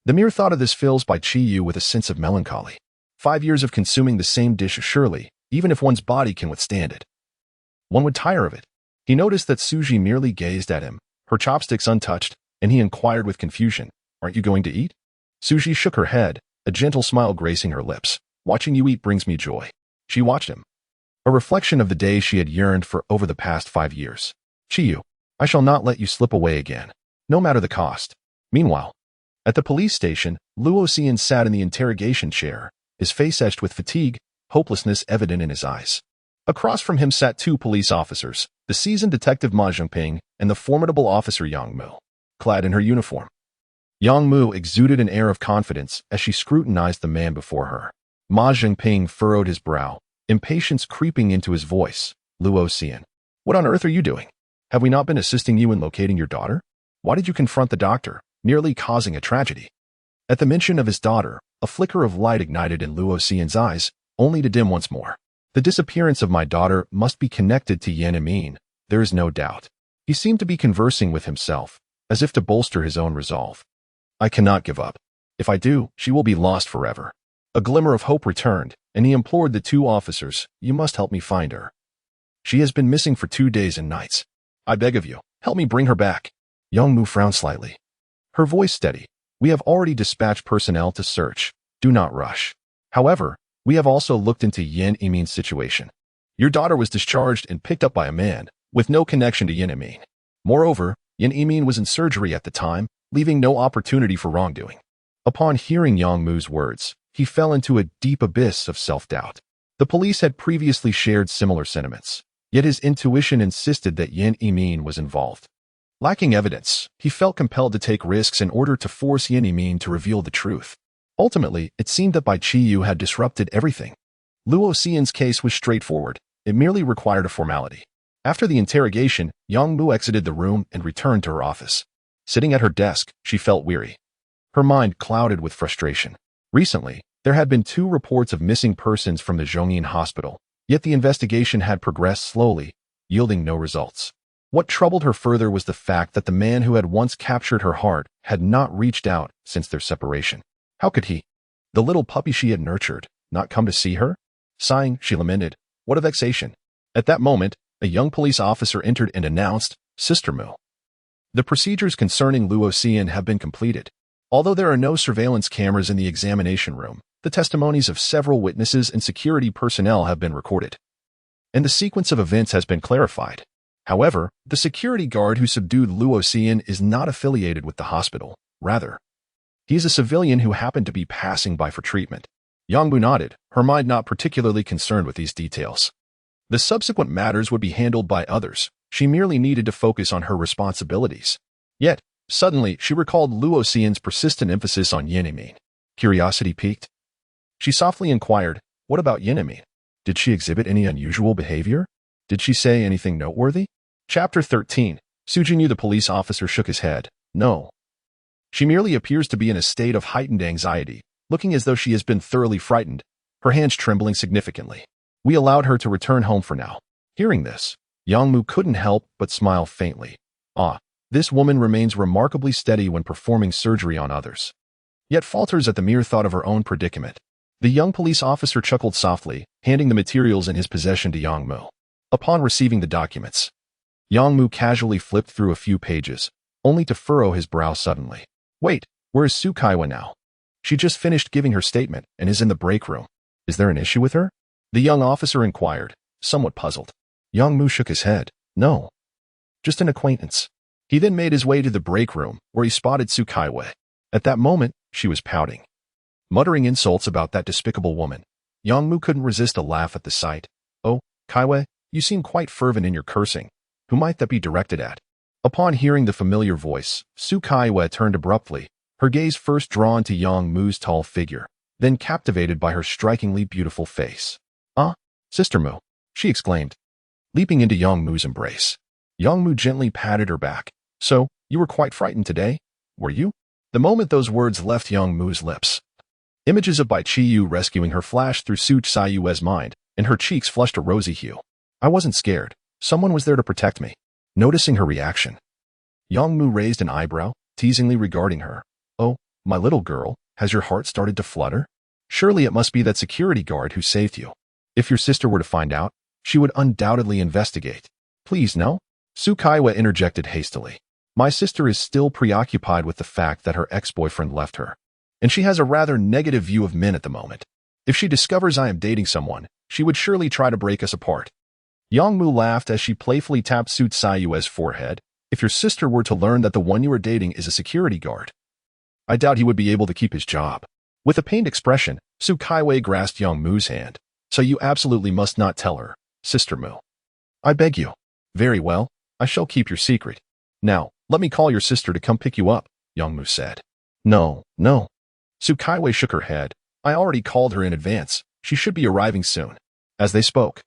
the mere thought of this fills Bai Qiyu with a sense of melancholy. 5 years of consuming the same dish surely, even if one's body can withstand it, one would tire of it. He noticed that Suji merely gazed at him, her chopsticks untouched, and he inquired with confusion, "Aren't you going to eat?" Suji shook her head, a gentle smile gracing her lips. "Watching you eat brings me joy." She watched him, a reflection of the day she had yearned for over the past 5 years. "Qiyu, I shall not let you slip away again, no matter the cost." Meanwhile, at the police station, Luo Xian sat in the interrogation chair, his face etched with fatigue, hopelessness evident in his eyes. Across from him sat 2 police officers, the seasoned detective Ma Zhengping and the formidable officer Yang Mu, clad in her uniform. Yang Mu exuded an air of confidence as she scrutinized the man before her. Ma Zhengping furrowed his brow, impatience creeping into his voice. "Luo Xian, what on earth are you doing? Have we not been assisting you in locating your daughter? Why did you confront the doctor, nearly causing a tragedy?" At the mention of his daughter, a flicker of light ignited in Luo Xian's eyes, only to dim once more. "The disappearance of my daughter must be connected to Yan Yimin, there is no doubt." He seemed to be conversing with himself, as if to bolster his own resolve. "I cannot give up. If I do, she will be lost forever." A glimmer of hope returned, and he implored the 2 officers, "You must help me find her. She has been missing for 2 days and nights. I beg of you, help me bring her back." Yang Mu frowned slightly, her voice steady. "We have already dispatched personnel to search. Do not rush. However, we have also looked into Yan Yimin's situation. Your daughter was discharged and picked up by a man with no connection to Yan Yimin. Moreover, Yan Yimin was in surgery at the time, leaving no opportunity for wrongdoing." Upon hearing Yang Mu's words, he fell into a deep abyss of self-doubt. The police had previously shared similar sentiments, yet his intuition insisted that Yan Yimin was involved. Lacking evidence, he felt compelled to take risks in order to force Yan Yimin to reveal the truth. Ultimately, it seemed that Bai Qiyu had disrupted everything. Luo Xian's case was straightforward. It merely required a formality. After the interrogation, Yang Mu exited the room and returned to her office. Sitting at her desk, she felt weary. Her mind clouded with frustration. Recently, there had been 2 reports of missing persons from the Zhongyin hospital, yet the investigation had progressed slowly, yielding no results. What troubled her further was the fact that the man who had once captured her heart had not reached out since their separation. How could he, the little puppy she had nurtured, not come to see her? Sighing, she lamented, "What a vexation." At that moment, a young police officer entered and announced, "Sister Mu, the procedures concerning Luo Xian have been completed. Although there are no surveillance cameras in the examination room, the testimonies of several witnesses and security personnel have been recorded, and the sequence of events has been clarified. However, the security guard who subdued Luo Xian is not affiliated with the hospital. Rather, he is a civilian who happened to be passing by for treatment." Yang Bu nodded, her mind not particularly concerned with these details. The subsequent matters would be handled by others. She merely needed to focus on her responsibilities. Yet, suddenly, she recalled Luo Xian's persistent emphasis on Yan Yimin. Curiosity piqued. She softly inquired, "What about Yan Yimin? Did she exhibit any unusual behavior? Did she say anything noteworthy?" Chapter 13. Suji knew the police officer shook his head. "No. She merely appears to be in a state of heightened anxiety, looking as though she has been thoroughly frightened, her hands trembling significantly. We allowed her to return home for now." Hearing this, Yang Mu couldn't help but smile faintly. "Ah, this woman remains remarkably steady when performing surgery on others, yet falters at the mere thought of her own predicament." The young police officer chuckled softly, handing the materials in his possession to Yang Mu. Upon receiving the documents, Yang Mu casually flipped through a few pages, only to furrow his brow suddenly. "Wait, where is Su Kaiwa now? She just finished giving her statement and is in the break room. Is there an issue with her?" The young officer inquired, somewhat puzzled. Yang Mu shook his head. "No. Just an acquaintance." He then made his way to the break room, where he spotted Su Kaiwei. At that moment, she was pouting, muttering insults about that despicable woman. Yongmu couldn't resist a laugh at the sight. "Oh, Kaiwei, you seem quite fervent in your cursing. Who might that be directed at?" Upon hearing the familiar voice, Su Kaiwei turned abruptly, her gaze first drawn to Yongmu's tall figure, then captivated by her strikingly beautiful face. "Ah, Sister Mu," she exclaimed, leaping into Yongmu's embrace. Yongmu gently patted her back. "So, you were quite frightened today, were you?" The moment those words left Yongmu's lips, images of Bai Qiyu rescuing her flashed through Su Kaiwei's mind, and her cheeks flushed a rosy hue. "I wasn't scared. Someone was there to protect me." Noticing her reaction, Yongmu raised an eyebrow, teasingly regarding her. "Oh, my little girl, has your heart started to flutter? Surely it must be that security guard who saved you. If your sister were to find out, she would undoubtedly investigate." "Please, no," Su Kaiwei interjected hastily. "My sister is still preoccupied with the fact that her ex-boyfriend left her, and she has a rather negative view of men at the moment. If she discovers I am dating someone, she would surely try to break us apart." Yongmu laughed as she playfully tapped Su Kaiwei's forehead. "If your sister were to learn that the one you are dating is a security guard, I doubt he would be able to keep his job." With a pained expression, Su Kaiwei grasped Yongmu's hand. "So you absolutely must not tell her, Sister Mu. I beg you." "Very well, I shall keep your secret. Now, let me call your sister to come pick you up," Yongmu said. "No, no." Su Kaiwei shook her head. "I already called her in advance. She should be arriving soon." As they spoke,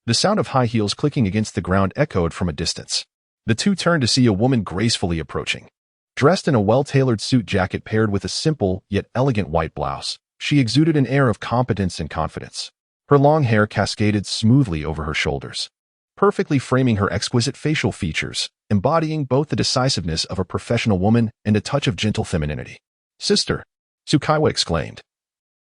the sound of high heels clicking against the ground echoed from a distance. The two turned to see a woman gracefully approaching. Dressed in a well-tailored suit jacket paired with a simple yet elegant white blouse, she exuded an air of competence and confidence. Her long hair cascaded smoothly over her shoulders, perfectly framing her exquisite facial features, embodying both the decisiveness of a professional woman and a touch of gentle femininity. "Sister!" Su Kaiwei exclaimed,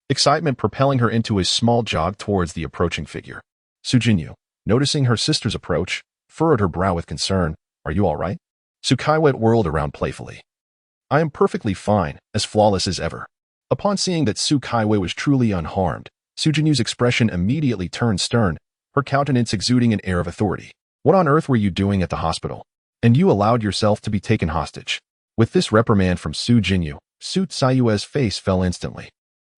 excitement propelling her into a small jog towards the approaching figure. Su Jinyu, noticing her sister's approach, furrowed her brow with concern. "Are you all right?" Su Kaiwei whirled around playfully. "I am perfectly fine, as flawless as ever." Upon seeing that Su Kaiwei was truly unharmed, Su Jinyu's expression immediately turned stern, her countenance exuding an air of authority. "What on earth were you doing at the hospital? And you allowed yourself to be taken hostage." With this reprimand from Su Jinyu, Su Kaiwei's face fell instantly.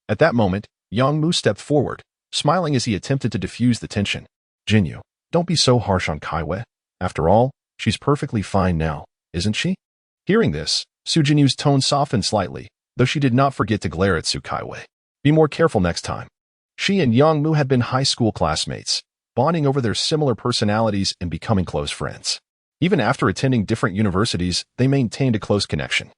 At that moment, Yongmu stepped forward, smiling as he attempted to diffuse the tension. "Jinyu, don't be so harsh on Kaiwei. After all, she's perfectly fine now, isn't she?" Hearing this, Su Jinyu's tone softened slightly, though she did not forget to glare at Su Kaiwei. "Be more careful next time." She and Yongmu had been high school classmates, bonding over their similar personalities and becoming close friends. Even after attending different universities, they maintained a close connection,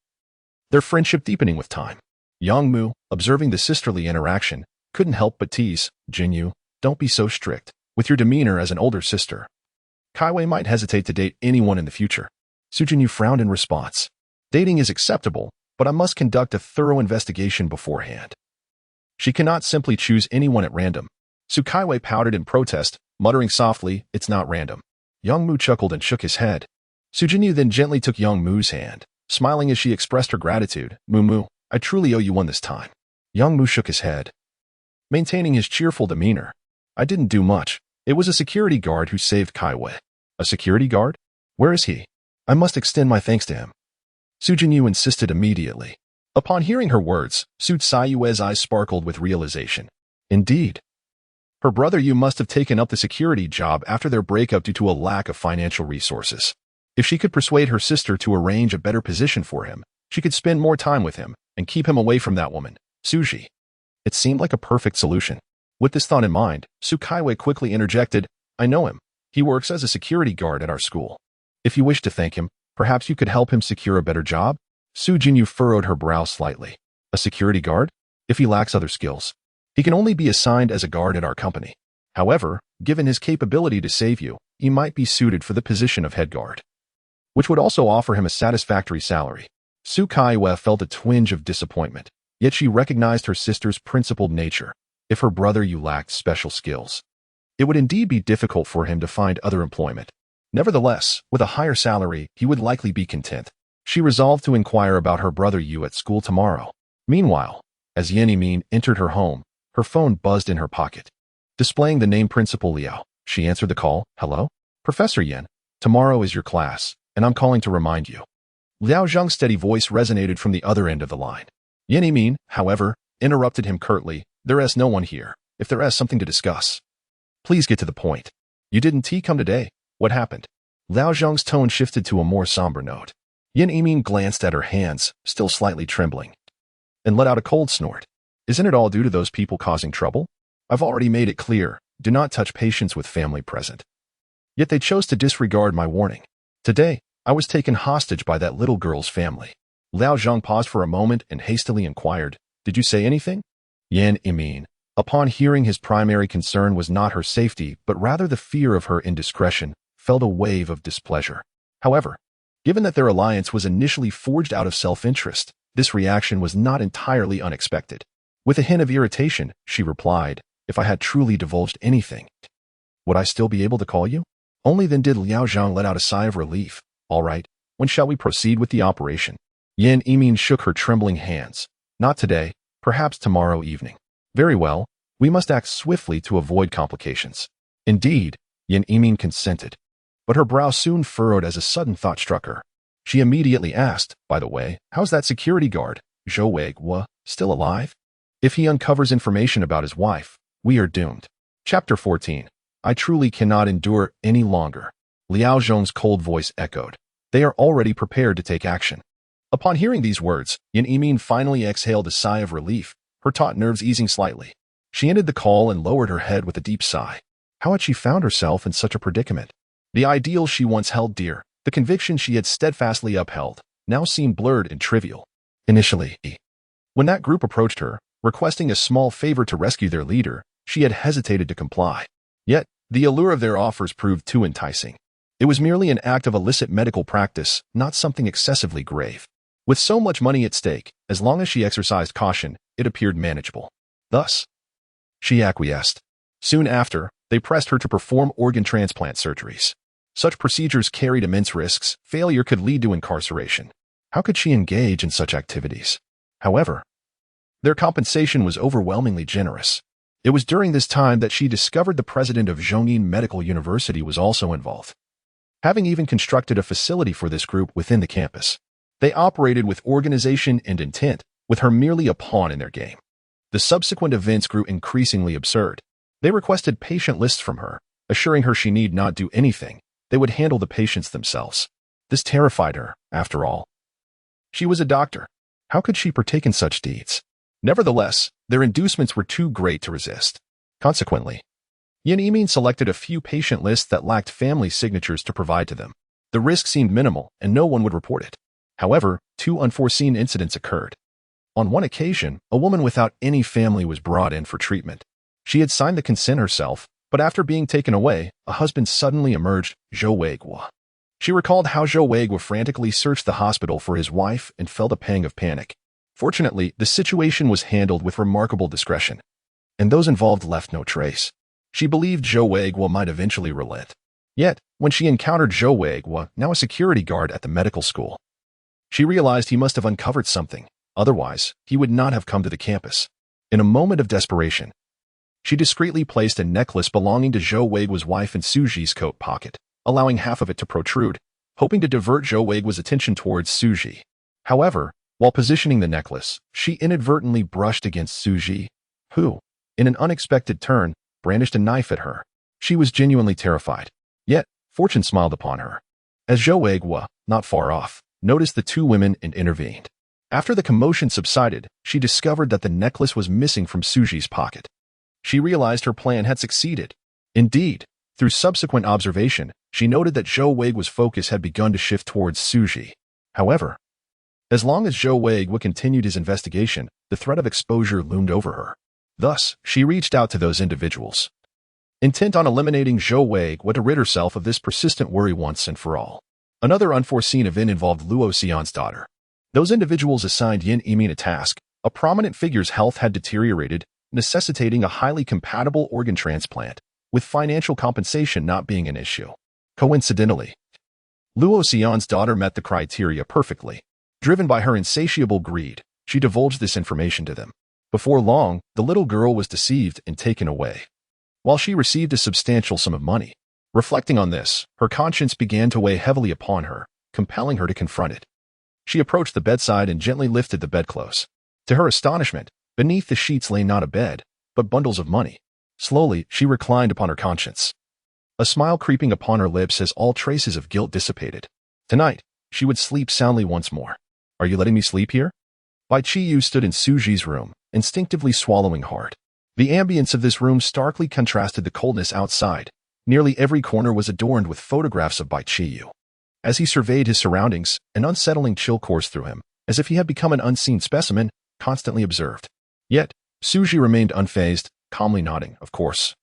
their friendship deepening with time. Yongmu, observing the sisterly interaction, couldn't help but tease, "Jinyu, don't be so strict. With your demeanor as an older sister, Kaiwei might hesitate to date anyone in the future." Su Jinyu frowned in response. "Dating is acceptable, but I must conduct a thorough investigation beforehand. She cannot simply choose anyone at random." Su Kaiwei pouted in protest, muttering softly, "It's not random." Yongmu chuckled and shook his head. Su Jinyu then gently took Yongmu's hand, smiling as she expressed her gratitude. "Mu, I truly owe you one this time." Yongmu shook his head, maintaining his cheerful demeanor. "I didn't do much. It was a security guard who saved Kaiwei." "A security guard? Where is he? I must extend my thanks to him." Su Jinyu insisted immediately. Upon hearing her words, Su Kaiwei's eyes sparkled with realization. Indeed, her brother Yu must have taken up the security job after their breakup due to a lack of financial resources. If she could persuade her sister to arrange a better position for him, she could spend more time with him and keep him away from that woman, Suji. It seemed like a perfect solution. With this thought in mind, Su Kaiwei quickly interjected, "I know him. He works as a security guard at our school. If you wish to thank him, perhaps you could help him secure a better job?" Su Jinyu furrowed her brow slightly. "A security guard? If he lacks other skills, he can only be assigned as a guard at our company. However, given his capability to save you, he might be suited for the position of head guard, which would also offer him a satisfactory salary." Su Kaiwei felt a twinge of disappointment, yet she recognized her sister's principled nature. If her brother Yu lacked special skills, it would indeed be difficult for him to find other employment. Nevertheless, with a higher salary, he would likely be content. She resolved to inquire about her brother Yu at school tomorrow. Meanwhile, as Yan Yimin entered her home, her phone buzzed in her pocket. Displaying the name Principal Liao, she answered the call. "Hello? Professor Yan, tomorrow is your class. and I'm calling to remind you. Liao Zhang's steady voice resonated from the other end of the line. Yan Yimin, however, interrupted him curtly. There is no one here. If there is something to discuss, please get to the point. You didn't come today. What happened? Liao Zhang's tone shifted to a more somber note. Yan Yimin glanced at her hands, still slightly trembling, and let out a cold snort. Isn't it all due to those people causing trouble? I've already made it clear, do not touch patients with family present. Yet they chose to disregard my warning. Today, I was taken hostage by that little girl's family. Liao Zhang paused for a moment and hastily inquired, did you say anything? Yan Yimin, upon hearing his primary concern was not her safety, but rather the fear of her indiscretion, felt a wave of displeasure. However, given that their alliance was initially forged out of self-interest, this reaction was not entirely unexpected. With a hint of irritation, she replied, if I had truly divulged anything, would I still be able to call you? Only then did Liao Zhang let out a sigh of relief. All right, when shall we proceed with the operation? Yan Yimin shook her trembling hands. Not today, perhaps tomorrow evening. Very well, we must act swiftly to avoid complications. Indeed, Yan Yimin consented. But her brow soon furrowed as a sudden thought struck her. She immediately asked, by the way, how's that security guard, Zhou Weiguo, still alive? If he uncovers information about his wife, we are doomed. Chapter 14. I truly cannot endure any longer. Liao Zhang's cold voice echoed. They are already prepared to take action. Upon hearing these words, Yan Yimin finally exhaled a sigh of relief, her taut nerves easing slightly. She ended the call and lowered her head with a deep sigh. How had she found herself in such a predicament? The ideals she once held dear, the conviction she had steadfastly upheld, now seemed blurred and trivial. Initially, when that group approached her, requesting a small favor to rescue their leader, she had hesitated to comply. Yet, the allure of their offers proved too enticing. It was merely an act of illicit medical practice, not something excessively grave. With so much money at stake, as long as she exercised caution, it appeared manageable. Thus, she acquiesced. Soon after, they pressed her to perform organ transplant surgeries. Such procedures carried immense risks. Failure could lead to incarceration. How could she engage in such activities? However, their compensation was overwhelmingly generous. It was during this time that she discovered the president of Zhongyin Medical University was also involved, having even constructed a facility for this group within the campus. They operated with organization and intent, with her merely a pawn in their game. The subsequent events grew increasingly absurd. They requested patient lists from her, assuring her she need not do anything. They would handle the patients themselves. This terrified her, after all. She was a doctor. How could she partake in such deeds? Nevertheless, their inducements were too great to resist. Consequently, Yan Yimin selected a few patient lists that lacked family signatures to provide to them. The risk seemed minimal, and no one would report it. However, two unforeseen incidents occurred. On one occasion, a woman without any family was brought in for treatment. She had signed the consent herself, but after being taken away, a husband suddenly emerged, Zhou Weiguo. She recalled how Zhou Weiguo frantically searched the hospital for his wife and felt a pang of panic. Fortunately, the situation was handled with remarkable discretion, and those involved left no trace. She believed Zhou Weiguo might eventually relent. Yet, when she encountered Zhou Weiguo, now a security guard at the medical school, she realized he must have uncovered something. Otherwise, he would not have come to the campus. In a moment of desperation, she discreetly placed a necklace belonging to Zhou Weiguo's wife in Suji's coat pocket, allowing half of it to protrude, hoping to divert Zhou Weiguo's attention towards Suji. However, while positioning the necklace, she inadvertently brushed against Suji, who, in an unexpected turn, brandished a knife at her. She was genuinely terrified. Yet, fortune smiled upon her. As Zhou Weiguo, not far off, noticed the two women and intervened. After the commotion subsided, she discovered that the necklace was missing from Suji's pocket. She realized her plan had succeeded. Indeed, through subsequent observation, she noted that Zhou Weiguo's focus had begun to shift towards Suji. However, as long as Zhou Weiguo continued his investigation, the threat of exposure loomed over her. Thus, she reached out to those individuals, intent on eliminating Zhou Weiguo to rid herself of this persistent worry once and for all. Another unforeseen event involved Luo Xian's daughter. Those individuals assigned Yan Yimin a task. A prominent figure's health had deteriorated, necessitating a highly compatible organ transplant, with financial compensation not being an issue. Coincidentally, Luo Xian's daughter met the criteria perfectly. Driven by her insatiable greed, she divulged this information to them. Before long, the little girl was deceived and taken away, while she received a substantial sum of money. Reflecting on this, her conscience began to weigh heavily upon her. compelling her to confront it. She approached the bedside and gently lifted the bedclothes. To her astonishment, beneath the sheets lay not a bed, but bundles of money. Slowly, she reclined upon her conscience, a smile creeping upon her lips as all traces of guilt dissipated. Tonight, she would sleep soundly once more. Are you letting me sleep here? Bai Qiyu stood in Suji's room, instinctively swallowing hard. The ambience of this room starkly contrasted the coldness outside. Nearly every corner was adorned with photographs of Bai Qiyu. As he surveyed his surroundings, an unsettling chill coursed through him, as if he had become an unseen specimen, constantly observed. Yet, Suji remained unfazed, calmly nodding, of course.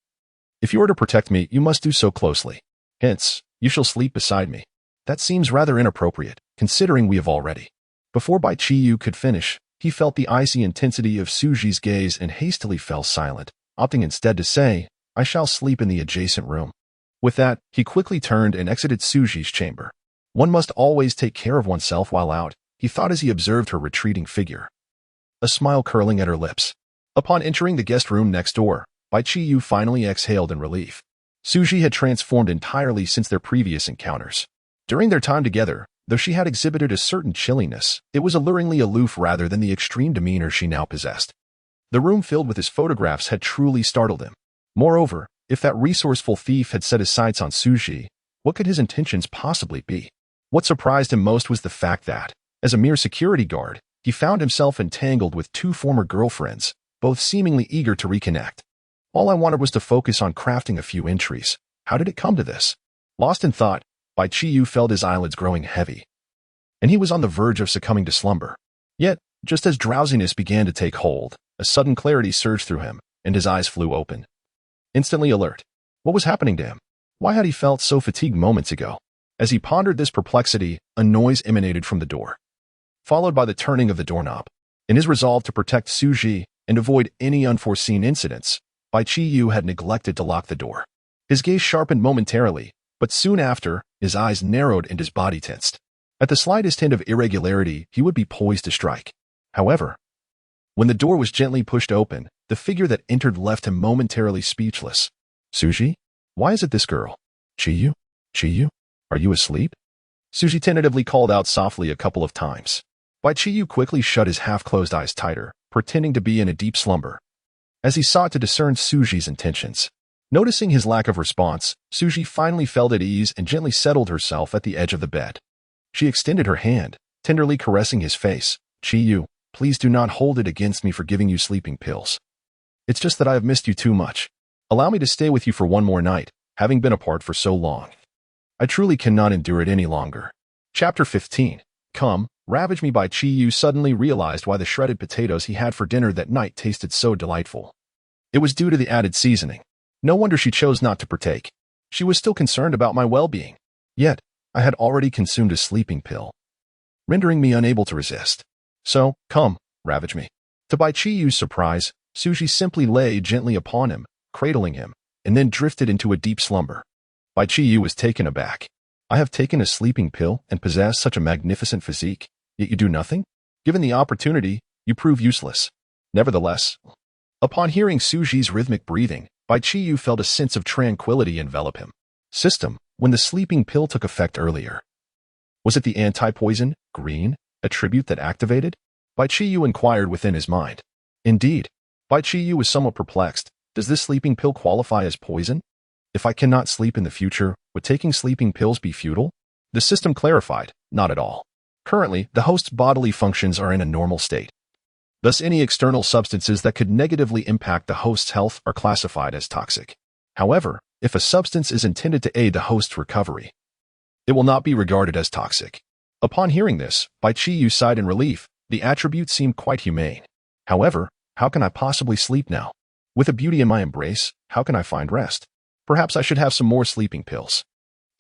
If you are to protect me, you must do so closely. Hence, you shall sleep beside me. That seems rather inappropriate, considering we have already. Before Bai Qiyu could finish, he felt the icy intensity of Suji's gaze and hastily fell silent, opting instead to say, I shall sleep in the adjacent room. With that, he quickly turned and exited Suji's chamber. One must always take care of oneself while out, he thought as he observed her retreating figure, a smile curling at her lips. Upon entering the guest room next door, Bai Qiyu finally exhaled in relief. Suji had transformed entirely since their previous encounters. During their time together, though she had exhibited a certain chilliness, it was alluringly aloof rather than the extreme demeanor she now possessed. The room filled with his photographs had truly startled him. Moreover, if that resourceful thief had set his sights on Suji, what could his intentions possibly be? What surprised him most was the fact that, as a mere security guard, he found himself entangled with two former girlfriends, both seemingly eager to reconnect. All I wanted was to focus on crafting a few entries. How did it come to this? Lost in thought, Bai Qiyu felt his eyelids growing heavy, and he was on the verge of succumbing to slumber. Yet, just as drowsiness began to take hold, a sudden clarity surged through him, and his eyes flew open. Instantly alert. What was happening to him? Why had he felt so fatigued moments ago? As he pondered this perplexity, a noise emanated from the door, followed by the turning of the doorknob. In his resolve to protect Suji and avoid any unforeseen incidents, Bai Qiyu had neglected to lock the door. His gaze sharpened momentarily, but soon after, his eyes narrowed and his body tensed. At the slightest hint of irregularity, he would be poised to strike. However, when the door was gently pushed open, the figure that entered left him momentarily speechless. Suji? Why is it this girl? Qiyu? Qiyu? Are you asleep? Suji tentatively called out softly a couple of times. Bai Qiyu quickly shut his half-closed eyes tighter, pretending to be in a deep slumber, as he sought to discern Suji's intentions. Noticing his lack of response, Suji finally felt at ease and gently settled herself at the edge of the bed. She extended her hand, tenderly caressing his face. Qiyu, please do not hold it against me for giving you sleeping pills. It's just that I have missed you too much. Allow me to stay with you for one more night, having been apart for so long. I truly cannot endure it any longer. Chapter 15. Come, ravage me. Bai Qiyu suddenly realized why the shredded potatoes he had for dinner that night tasted so delightful. It was due to the added seasoning. No wonder she chose not to partake. She was still concerned about my well-being. Yet, I had already consumed a sleeping pill, rendering me unable to resist. So, come, ravage me. To Bai Qiyu's surprise, Suji simply lay gently upon him, cradling him, and then drifted into a deep slumber. Bai Qiyu was taken aback. I have taken a sleeping pill and possess such a magnificent physique, yet you do nothing? Given the opportunity, you prove useless. Nevertheless, upon hearing Suji's rhythmic breathing, Bai Qiyu felt a sense of tranquility envelop him. System, when the sleeping pill took effect earlier, was it the anti-poison, green, attribute that activated? Bai Qiyu inquired within his mind. Indeed, Bai Qiyu was somewhat perplexed. Does this sleeping pill qualify as poison? If I cannot sleep in the future, would taking sleeping pills be futile? The system clarified, not at all. Currently, the host's bodily functions are in a normal state. Thus, any external substances that could negatively impact the host's health are classified as toxic. However, if a substance is intended to aid the host's recovery, it will not be regarded as toxic. Upon hearing this, Bai Qiyu sighed in relief. The attribute seemed quite humane. However, how can I possibly sleep now? With a beauty in my embrace, how can I find rest? Perhaps I should have some more sleeping pills.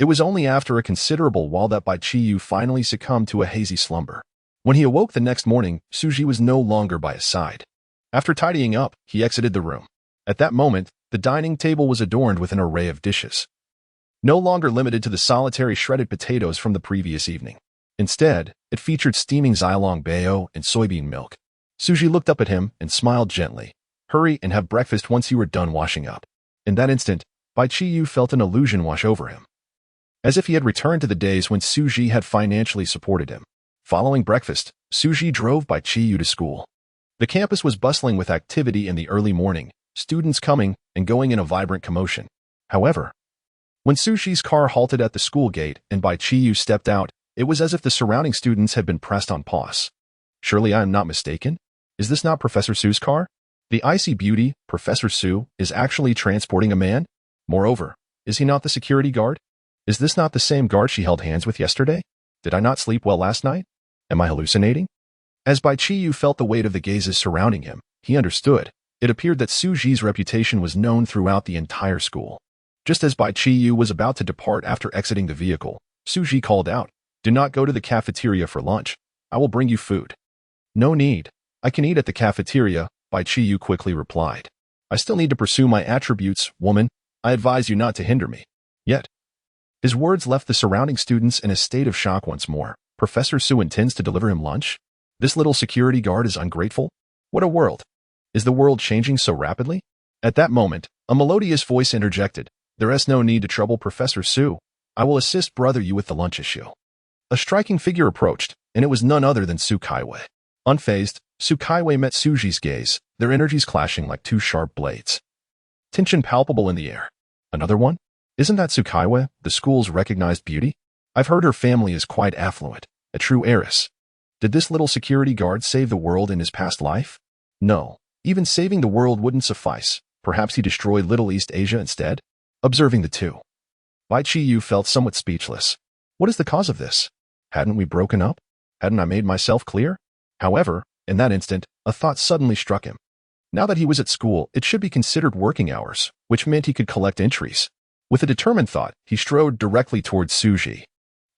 It was only after a considerable while that Bai Qiyu finally succumbed to a hazy slumber. When he awoke the next morning, Suji was no longer by his side. After tidying up, he exited the room. At that moment, the dining table was adorned with an array of dishes, no longer limited to the solitary shredded potatoes from the previous evening. Instead, it featured steaming Xylong bao and soybean milk. Suji looked up at him and smiled gently. Hurry and have breakfast once you are done washing up. In that instant, Bai Qiyu felt an illusion wash over him. as if he had returned to the days when Suji had financially supported him. Following breakfast, Suji drove Bai Qiyu to school. The campus was bustling with activity in the early morning, students coming and going in a vibrant commotion. However, when Suji's car halted at the school gate and Bai Qiyu stepped out, it was as if the surrounding students had been pressed on pause. Surely I am not mistaken? Is this not Professor Su's car? The icy beauty, Professor Su, is actually transporting a man? Moreover, is he not the security guard? Is this not the same guard she held hands with yesterday? Did I not sleep well last night? Am I hallucinating? As Bai Qiyu felt the weight of the gazes surrounding him, he understood. It appeared that Suji's reputation was known throughout the entire school. Just as Bai Qiyu was about to depart after exiting the vehicle, Suji called out, "Do not go to the cafeteria for lunch. I will bring you food." "No need. I can eat at the cafeteria," Bai Qiyu quickly replied. "I still need to pursue my attributes, woman. I advise you not to hinder me." Yet, his words left the surrounding students in a state of shock once more. Professor Su intends to deliver him lunch? This little security guard is ungrateful? What a world! Is the world changing so rapidly? At that moment, a melodious voice interjected, "There is no need to trouble Professor Su. I will assist brother you with the lunch issue." A striking figure approached, and it was none other than Su Kaiwei. Unfazed, Su Kaiwei met Suji's gaze, their energies clashing like two sharp blades. Tension palpable in the air. Another one? Isn't that Su Kaiwei, the school's recognized beauty? I've heard her family is quite affluent, a true heiress. Did this little security guard save the world in his past life? No, even saving the world wouldn't suffice. Perhaps he destroyed Little East Asia instead? Observing the two, Bai Qiyu felt somewhat speechless. What is the cause of this? Hadn't we broken up? Hadn't I made myself clear? However, in that instant, a thought suddenly struck him. Now that he was at school, it should be considered working hours, which meant he could collect entries. With a determined thought, he strode directly towards Suji.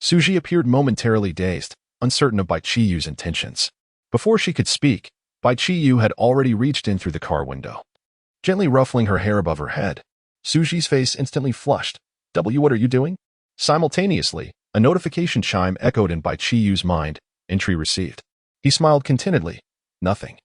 Suji appeared momentarily dazed, uncertain of Bai Qiyu's intentions. Before she could speak, Bai Qiyu had already reached in through the car window. Gently ruffling her hair above her head, Suji's face instantly flushed. What are you doing? Simultaneously, a notification chime echoed in Bai Qiyu's mind. Entry received. He smiled contentedly. Nothing.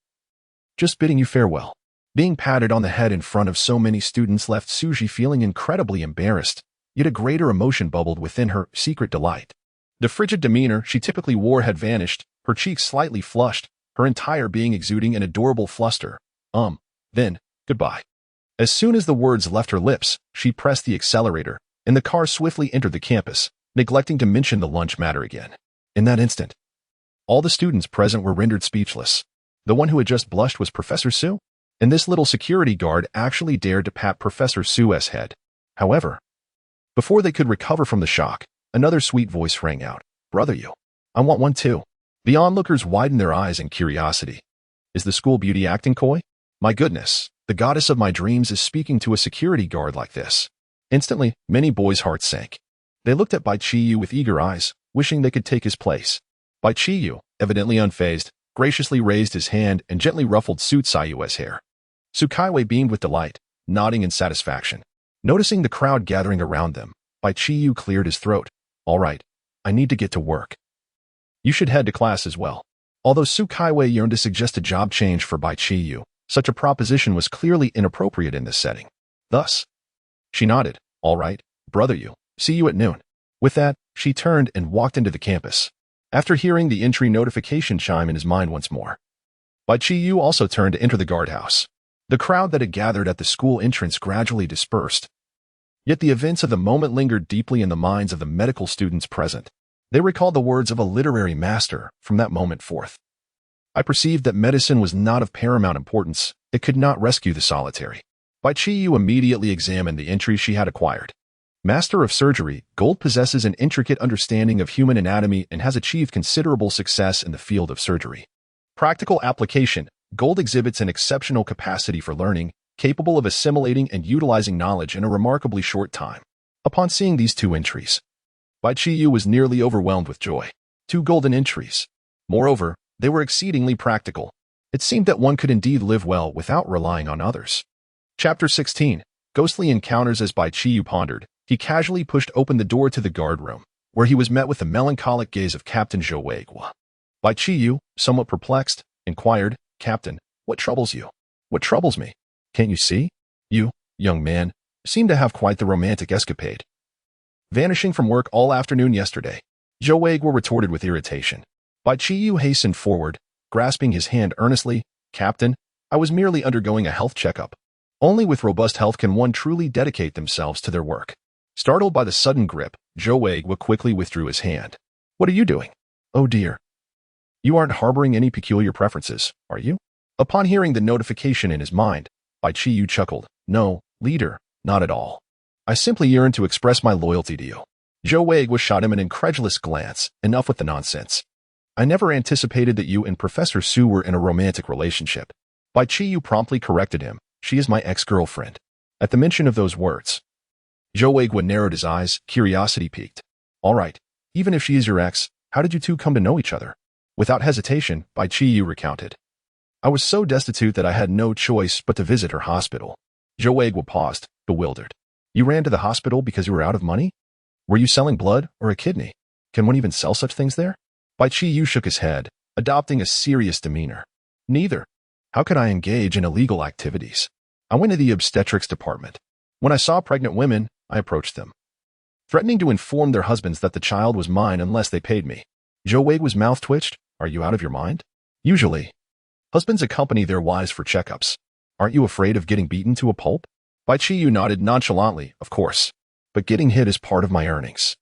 Just bidding you farewell. Being patted on the head in front of so many students left Suji feeling incredibly embarrassed, yet a greater emotion bubbled within her, secret delight. The frigid demeanor she typically wore had vanished, her cheeks slightly flushed, her entire being exuding an adorable fluster. Then, goodbye. As soon as the words left her lips, she pressed the accelerator, and the car swiftly entered the campus, neglecting to mention the lunch matter again. In that instant, all the students present were rendered speechless. The one who had just blushed was Professor Su, and this little security guard actually dared to pat Professor Su's head. However, before they could recover from the shock, another sweet voice rang out. Brother you. I want one too. The onlookers widened their eyes in curiosity. Is the school beauty acting coy? My goodness, the goddess of my dreams is speaking to a security guard like this. Instantly, many boys' hearts sank. They looked at Bai Qiyu with eager eyes, wishing they could take his place. Bai Qiyu, evidently unfazed, graciously raised his hand and gently ruffled Su Tsayue's hair. Su Kaiwei beamed with delight, nodding in satisfaction. Noticing the crowd gathering around them, Bai Qiyu cleared his throat. All right, I need to get to work. You should head to class as well. Although Su Kaiwei yearned to suggest a job change for Bai Qiyu, such a proposition was clearly inappropriate in this setting. Thus, she nodded. All right, brother you. See you at noon. With that, she turned and walked into the campus. After hearing the entry notification chime in his mind once more, Bai Qiyu also turned to enter the guardhouse. The crowd that had gathered at the school entrance gradually dispersed. Yet the events of the moment lingered deeply in the minds of the medical students present. They recalled the words of a literary master from that moment forth. I perceived that medicine was not of paramount importance. It could not rescue the solitary. Bai Qiyu immediately examined the entries she had acquired. Master of Surgery, Gold possesses an intricate understanding of human anatomy and has achieved considerable success in the field of surgery. Practical application, Gold exhibits an exceptional capacity for learning, capable of assimilating and utilizing knowledge in a remarkably short time. Upon seeing these two entries, Bai Qiyu was nearly overwhelmed with joy. 2 golden entries. Moreover, they were exceedingly practical. It seemed that one could indeed live well without relying on others. Chapter 16. Ghostly Encounters. As Bai Qiyu pondered, he casually pushed open the door to the guard room, where he was met with the melancholic gaze of Captain Zhou Weigua. Bai Qiyu, somewhat perplexed, inquired, Captain, what troubles you? What troubles me? Can't you see? You, young man, seem to have quite the romantic escapade. vanishing from work all afternoon yesterday. Zhou Weiguo retorted with irritation. Bai Qiyu hastened forward, grasping his hand earnestly. Captain, I was merely undergoing a health checkup. Only with robust health can one truly dedicate themselves to their work. Startled by the sudden grip, Zhou Weiguo quickly withdrew his hand. What are you doing? Oh dear. You aren't harboring any peculiar preferences, are you? Upon hearing the notification in his mind, Bai Qiyu chuckled. No, leader, not at all. I simply yearn to express my loyalty to you. Zhou Weiguo shot him an incredulous glance. Enough with the nonsense. I never anticipated that you and Professor Su were in a romantic relationship. Bai Qiyu promptly corrected him. She is my ex-girlfriend. At the mention of those words, Zhou Weiguo narrowed his eyes, curiosity piqued. All right, even if she is your ex, how did you two come to know each other? Without hesitation, Bai Qiyu recounted. I was so destitute that I had no choice but to visit her hospital. Zhou Weiguo paused, bewildered. You ran to the hospital because you were out of money? Were you selling blood or a kidney? Can one even sell such things there? Bai Qiyu shook his head, adopting a serious demeanor. Neither. How could I engage in illegal activities? I went to the obstetrics department. When I saw pregnant women, I approached them, threatening to inform their husbands that the child was mine unless they paid me. Zhou Weiguo's mouth twitched. Are you out of your mind? Usually, husbands accompany their wives for checkups. Aren't you afraid of getting beaten to a pulp? Bai Qiyu nodded nonchalantly, of course, but getting hit is part of my earnings.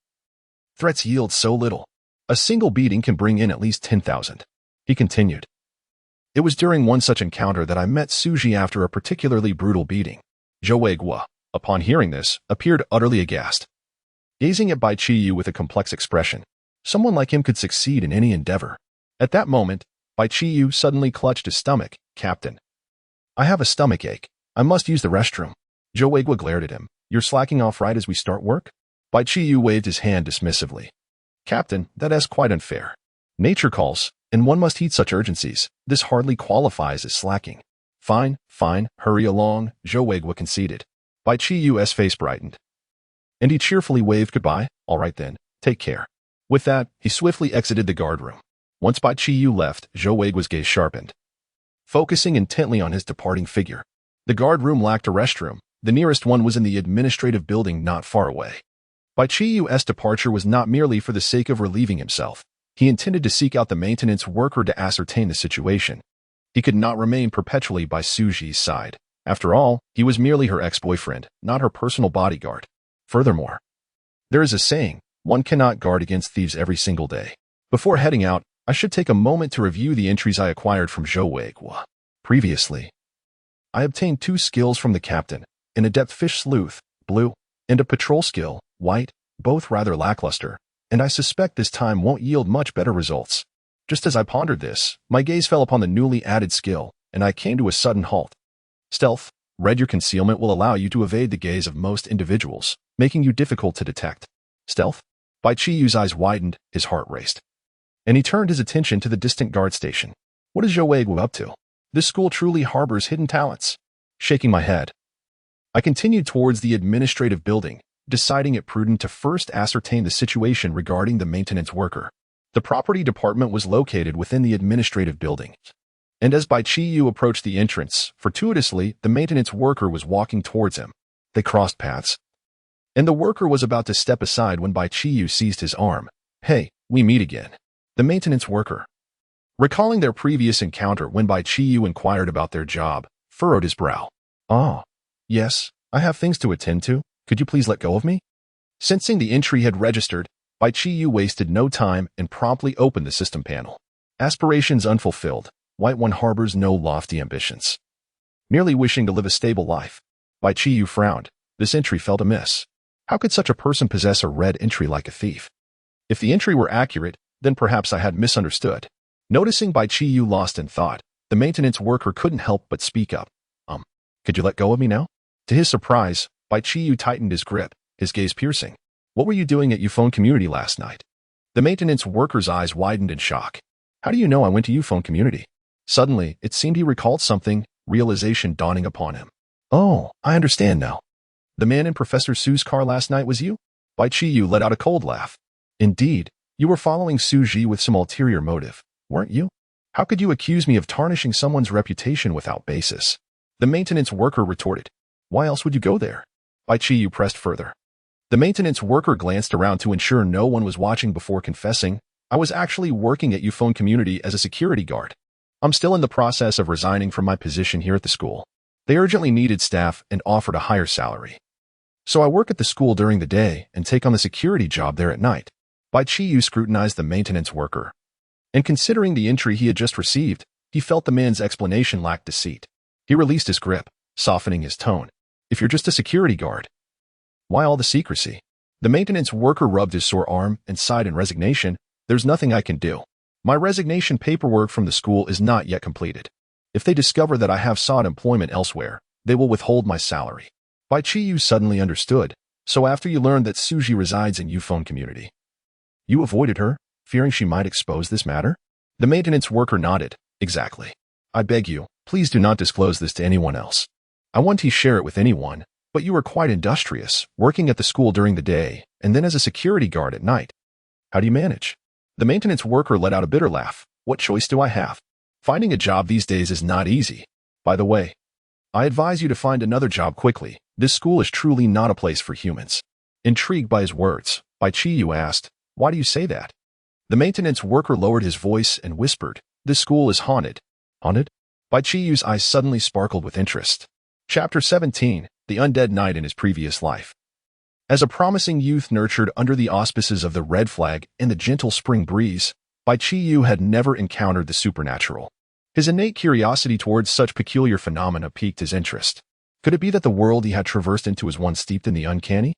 Threats yield so little. A single beating can bring in at least 10,000. He continued. It was during one such encounter that I met Suji after a particularly brutal beating. Zhou Weiguo, upon hearing this, appeared utterly aghast. Gazing at Bai Qiyu with a complex expression, someone like him could succeed in any endeavor. At that moment, Bai Qiyu suddenly clutched his stomach. Captain, I have a stomach ache. I must use the restroom. Zhou Weiguo glared at him. You're slacking off right as we start work? Bai Qiyu waved his hand dismissively. Captain, that is quite unfair. Nature calls, and one must heed such urgencies. This hardly qualifies as slacking. Fine, hurry along, Zhou Weiguo conceded. Bai Qiyu's face brightened, and he cheerfully waved goodbye. All right then, take care. With that, he swiftly exited the guardroom. Once Bai Qiyu left, Zhou Weiguo's gaze sharpened, focusing intently on his departing figure. The guard room lacked a restroom. The nearest one was in the administrative building not far away. Bai Qiyu's departure was not merely for the sake of relieving himself. He intended to seek out the maintenance worker to ascertain the situation. He could not remain perpetually by Suji's side. After all, he was merely her ex-boyfriend, not her personal bodyguard. Furthermore, there is a saying, one cannot guard against thieves every single day. Before heading out, I should take a moment to review the entries I acquired from Zhou Weiguo. Previously, I obtained 2 skills from the captain, an adept fish sleuth, blue, and a patrol skill, white, both rather lackluster, and I suspect this time won't yield much better results. Just as I pondered this, my gaze fell upon the newly added skill, and I came to a sudden halt. Stealth, read your concealment will allow you to evade the gaze of most individuals, making you difficult to detect. Stealth? Bai Qiyu's eyes widened, his heart raced, and he turned his attention to the distant guard station. What is Zhou Weiguo up to? This school truly harbors hidden talents. Shaking my head, I continued towards the administrative building, deciding it prudent to first ascertain the situation regarding the maintenance worker. The property department was located within the administrative building, and as Bai Qiyu approached the entrance, fortuitously, the maintenance worker was walking towards him. They crossed paths, and the worker was about to step aside when Bai Qiyu seized his arm. Hey, we meet again. The maintenance worker, recalling their previous encounter when Bai Qiyu inquired about their job, furrowed his brow. Ah, yes, I have things to attend to. Could you please let go of me? Sensing the entry had registered, Bai Qiyu wasted no time and promptly opened the system panel. Aspirations unfulfilled, White One harbors no lofty ambitions. Merely wishing to live a stable life. Bai Qiyu frowned. This entry felt amiss. How could such a person possess a red entry like a thief? If the entry were accurate, then perhaps I had misunderstood. Noticing Bai Qiyu lost in thought, the maintenance worker couldn't help but speak up. Could you let go of me now? To his surprise, Bai Qiyu tightened his grip, his gaze piercing. What were you doing at Uphone Community last night? The maintenance worker's eyes widened in shock. How do you know I went to Uphone Community? Suddenly, it seemed he recalled something, realization dawning upon him. Oh, I understand now. The man in Professor Su's car last night was you? Bai Qiyu let out a cold laugh. Indeed, you were following Suji with some ulterior motive, weren't you? How could you accuse me of tarnishing someone's reputation without basis? The maintenance worker retorted. Why else would you go there? Bai Qiyu pressed further. The maintenance worker glanced around to ensure no one was watching before confessing, "I was actually working at Phone Community as a security guard. I'm still in the process of resigning from my position here at the school. They urgently needed staff and offered a higher salary. So I work at the school during the day and take on the security job there at night." Bai Qiyu scrutinized the maintenance worker. And considering the entry he had just received, he felt the man's explanation lacked deceit. He released his grip, softening his tone. "If you're just a security guard, why all the secrecy?" The maintenance worker rubbed his sore arm and sighed in resignation. "There's nothing I can do. My resignation paperwork from the school is not yet completed. If they discover that I have sought employment elsewhere, they will withhold my salary." Bai Qiyu suddenly understood. "So after you learned that Suji resides in Phone Community, you avoided her, fearing she might expose this matter?" The maintenance worker nodded. "Exactly. I beg you, please do not disclose this to anyone else. I won't share it with anyone, but you are quite industrious, working at the school during the day, and then as a security guard at night. How do you manage?" The maintenance worker let out a bitter laugh. "What choice do I have? Finding a job these days is not easy. By the way, I advise you to find another job quickly. This school is truly not a place for humans." Intrigued by his words, Bai Qiyu asked, "Why do you say that?" The maintenance worker lowered his voice and whispered, "This school is haunted." "Haunted?" Bai Qiyu's eyes suddenly sparkled with interest. Chapter 17, The Undead Knight in His Previous Life. As a promising youth nurtured under the auspices of the red flag and the gentle spring breeze, Bai Qiyu had never encountered the supernatural. His innate curiosity towards such peculiar phenomena piqued his interest. Could it be that the world he had traversed into was one steeped in the uncanny?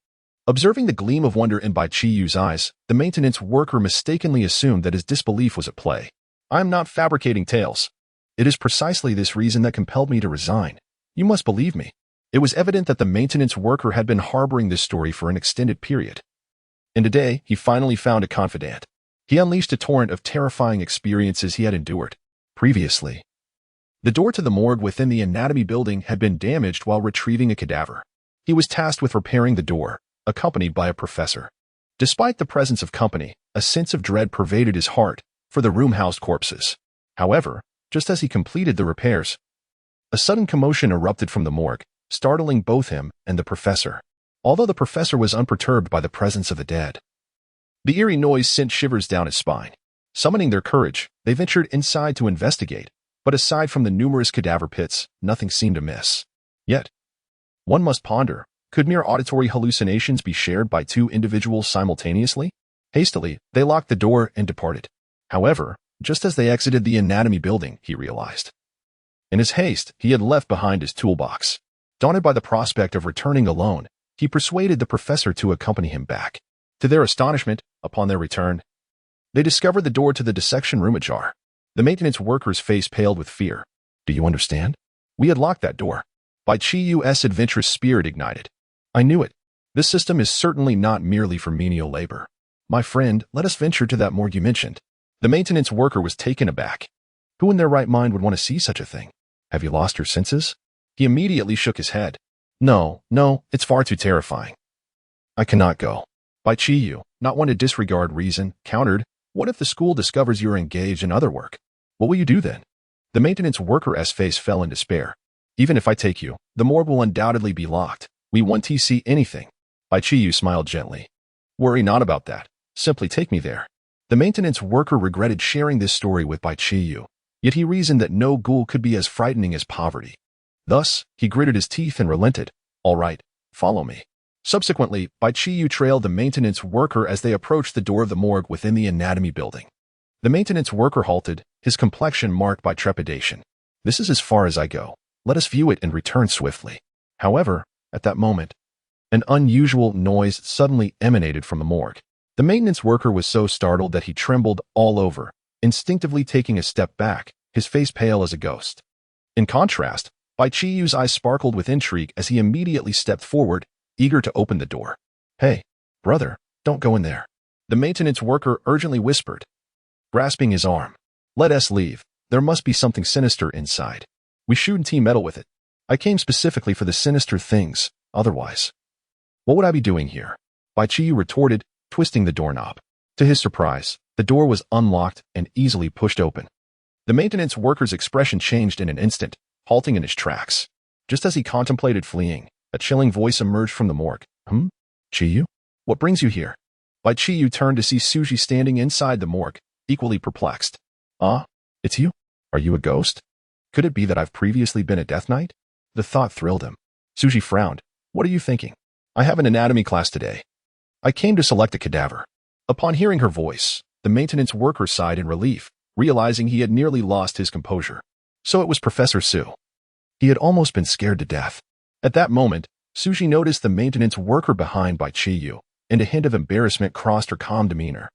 Observing the gleam of wonder in Bai Qiyu's eyes, the maintenance worker mistakenly assumed that his disbelief was at play. "I am not fabricating tales. It is precisely this reason that compelled me to resign. You must believe me." It was evident that the maintenance worker had been harboring this story for an extended period. And today, he finally found a confidant. He unleashed a torrent of terrifying experiences he had endured. Previously, the door to the morgue within the anatomy building had been damaged while retrieving a cadaver. He was tasked with repairing the door, accompanied by a professor. Despite the presence of company, a sense of dread pervaded his heart, for the room housed corpses. However, just as he completed the repairs, a sudden commotion erupted from the morgue, startling both him and the professor. Although the professor was unperturbed by the presence of the dead, the eerie noise sent shivers down his spine. Summoning their courage, they ventured inside to investigate, but aside from the numerous cadaver pits, nothing seemed amiss. Yet, one must ponder, could mere auditory hallucinations be shared by two individuals simultaneously? Hastily, they locked the door and departed. However, just as they exited the anatomy building, he realized. In his haste, he had left behind his toolbox. Daunted by the prospect of returning alone, he persuaded the professor to accompany him back. To their astonishment, upon their return, they discovered the door to the dissection room ajar. The maintenance worker's face paled with fear. "Do you understand? We had locked that door." Bai Qiyu's adventurous spirit ignited. "I knew it. This system is certainly not merely for menial labor. My friend, let us venture to that morgue you mentioned." The maintenance worker was taken aback. Who in their right mind would want to see such a thing? "Have you lost your senses?" He immediately shook his head. No, it's far too terrifying. I cannot go." Bai Qiyu, not one to disregard reason, countered, "What if the school discovers you are engaged in other work? What will you do then?" The maintenance worker's face fell in despair. "Even if I take you, the morgue will undoubtedly be locked. We won't see anything." Bai Qiyu smiled gently. "Worry not about that. Simply take me there." The maintenance worker regretted sharing this story with Bai Qiyu, yet he reasoned that no ghoul could be as frightening as poverty. Thus, he gritted his teeth and relented. "All right, follow me." Subsequently, Bai Qiyu trailed the maintenance worker as they approached the door of the morgue within the anatomy building. The maintenance worker halted, his complexion marked by trepidation. "This is as far as I go. Let us view it and return swiftly." However, at that moment, an unusual noise suddenly emanated from the morgue. The maintenance worker was so startled that he trembled all over, instinctively taking a step back, his face pale as a ghost. In contrast, Bai Qiyu's eyes sparkled with intrigue as he immediately stepped forward, eager to open the door. "Hey, brother, don't go in there," the maintenance worker urgently whispered, grasping his arm. "Let us leave. There must be something sinister inside. We shouldn't meddle with it. I came specifically for the sinister things, otherwise. What would I be doing here?" Bai Qiyu retorted, twisting the doorknob. To his surprise, the door was unlocked and easily pushed open. The maintenance worker's expression changed in an instant, halting in his tracks. Just as he contemplated fleeing, a chilling voice emerged from the morgue. Qiyu? What brings you here? Bai Qiyu turned to see Suji standing inside the morgue, equally perplexed. Ah, it's you? Are you a ghost? Could it be that I've previously been a Death Knight? The thought thrilled him. Suji frowned. What are you thinking? I have an anatomy class today. I came to select a cadaver. Upon hearing her voice, the maintenance worker sighed in relief, realizing he had nearly lost his composure. So it was Professor Su. He had almost been scared to death. At that moment, Suji noticed the maintenance worker behind Bai Qiyu, and a hint of embarrassment crossed her calm demeanor.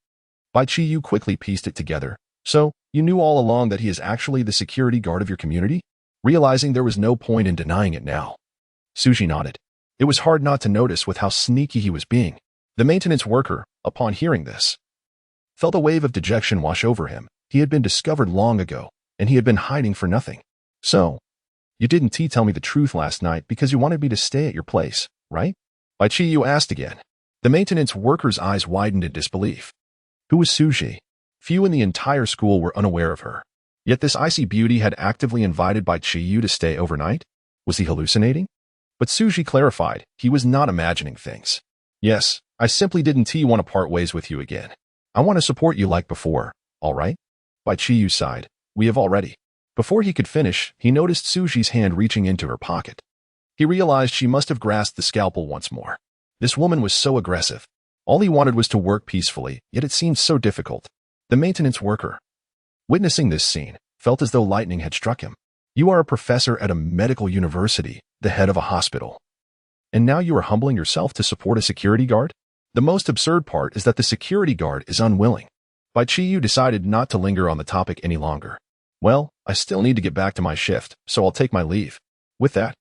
Bai Qiyu quickly pieced it together. So, you knew all along that he is actually the security guard of your community? Realizing there was no point in denying it now. Suji nodded. It was hard not to notice with how sneaky he was being. The maintenance worker, upon hearing this, felt a wave of dejection wash over him. He had been discovered long ago, and he had been hiding for nothing. So, you didn't tell me the truth last night because you wanted me to stay at your place, right? Bai Qiyu asked again. The maintenance worker's eyes widened in disbelief. Who was Suji? Few in the entire school were unaware of her. Yet this icy beauty had actively invited Bai Qiyu to stay overnight? Was he hallucinating? But Suji clarified, he was not imagining things. Yes, I simply didn't want to part ways with you again. I want to support you like before, all right? Bai Qiyu sighed. We have already. Before he could finish, he noticed Suji's hand reaching into her pocket. He realized she must have grasped the scalpel once more. This woman was so aggressive. All he wanted was to work peacefully, yet it seemed so difficult. The maintenance worker, witnessing this scene, felt as though lightning had struck him. You are a professor at a medical university, the head of a hospital. And now you are humbling yourself to support a security guard? The most absurd part is that the security guard is unwilling. Bai Qiyu decided not to linger on the topic any longer. Well, I still need to get back to my shift, so I'll take my leave. With that,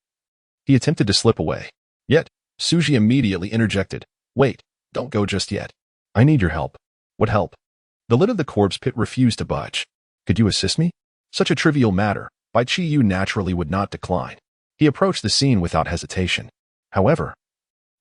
he attempted to slip away. Yet, Suji immediately interjected. Wait, don't go just yet. I need your help. What help? The lid of the corpse pit refused to budge. Could you assist me? Such a trivial matter, Bai Qiyu naturally would not decline. He approached the scene without hesitation. However,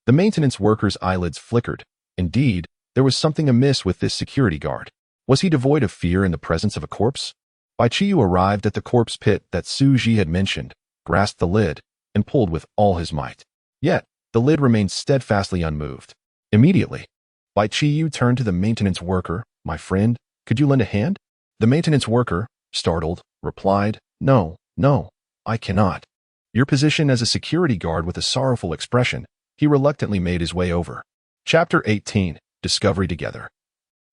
the maintenance worker's eyelids flickered. Indeed, there was something amiss with this security guard. Was he devoid of fear in the presence of a corpse? Bai Qiyu arrived at the corpse pit that Suji had mentioned, grasped the lid, and pulled with all his might. Yet, the lid remained steadfastly unmoved. Immediately, Bai Qiyu turned to the maintenance worker. My friend, could you lend a hand? The maintenance worker, startled, replied, No, I cannot. Your position as a security guard with a sorrowful expression, he reluctantly made his way over. Chapter 18, Discovery Together.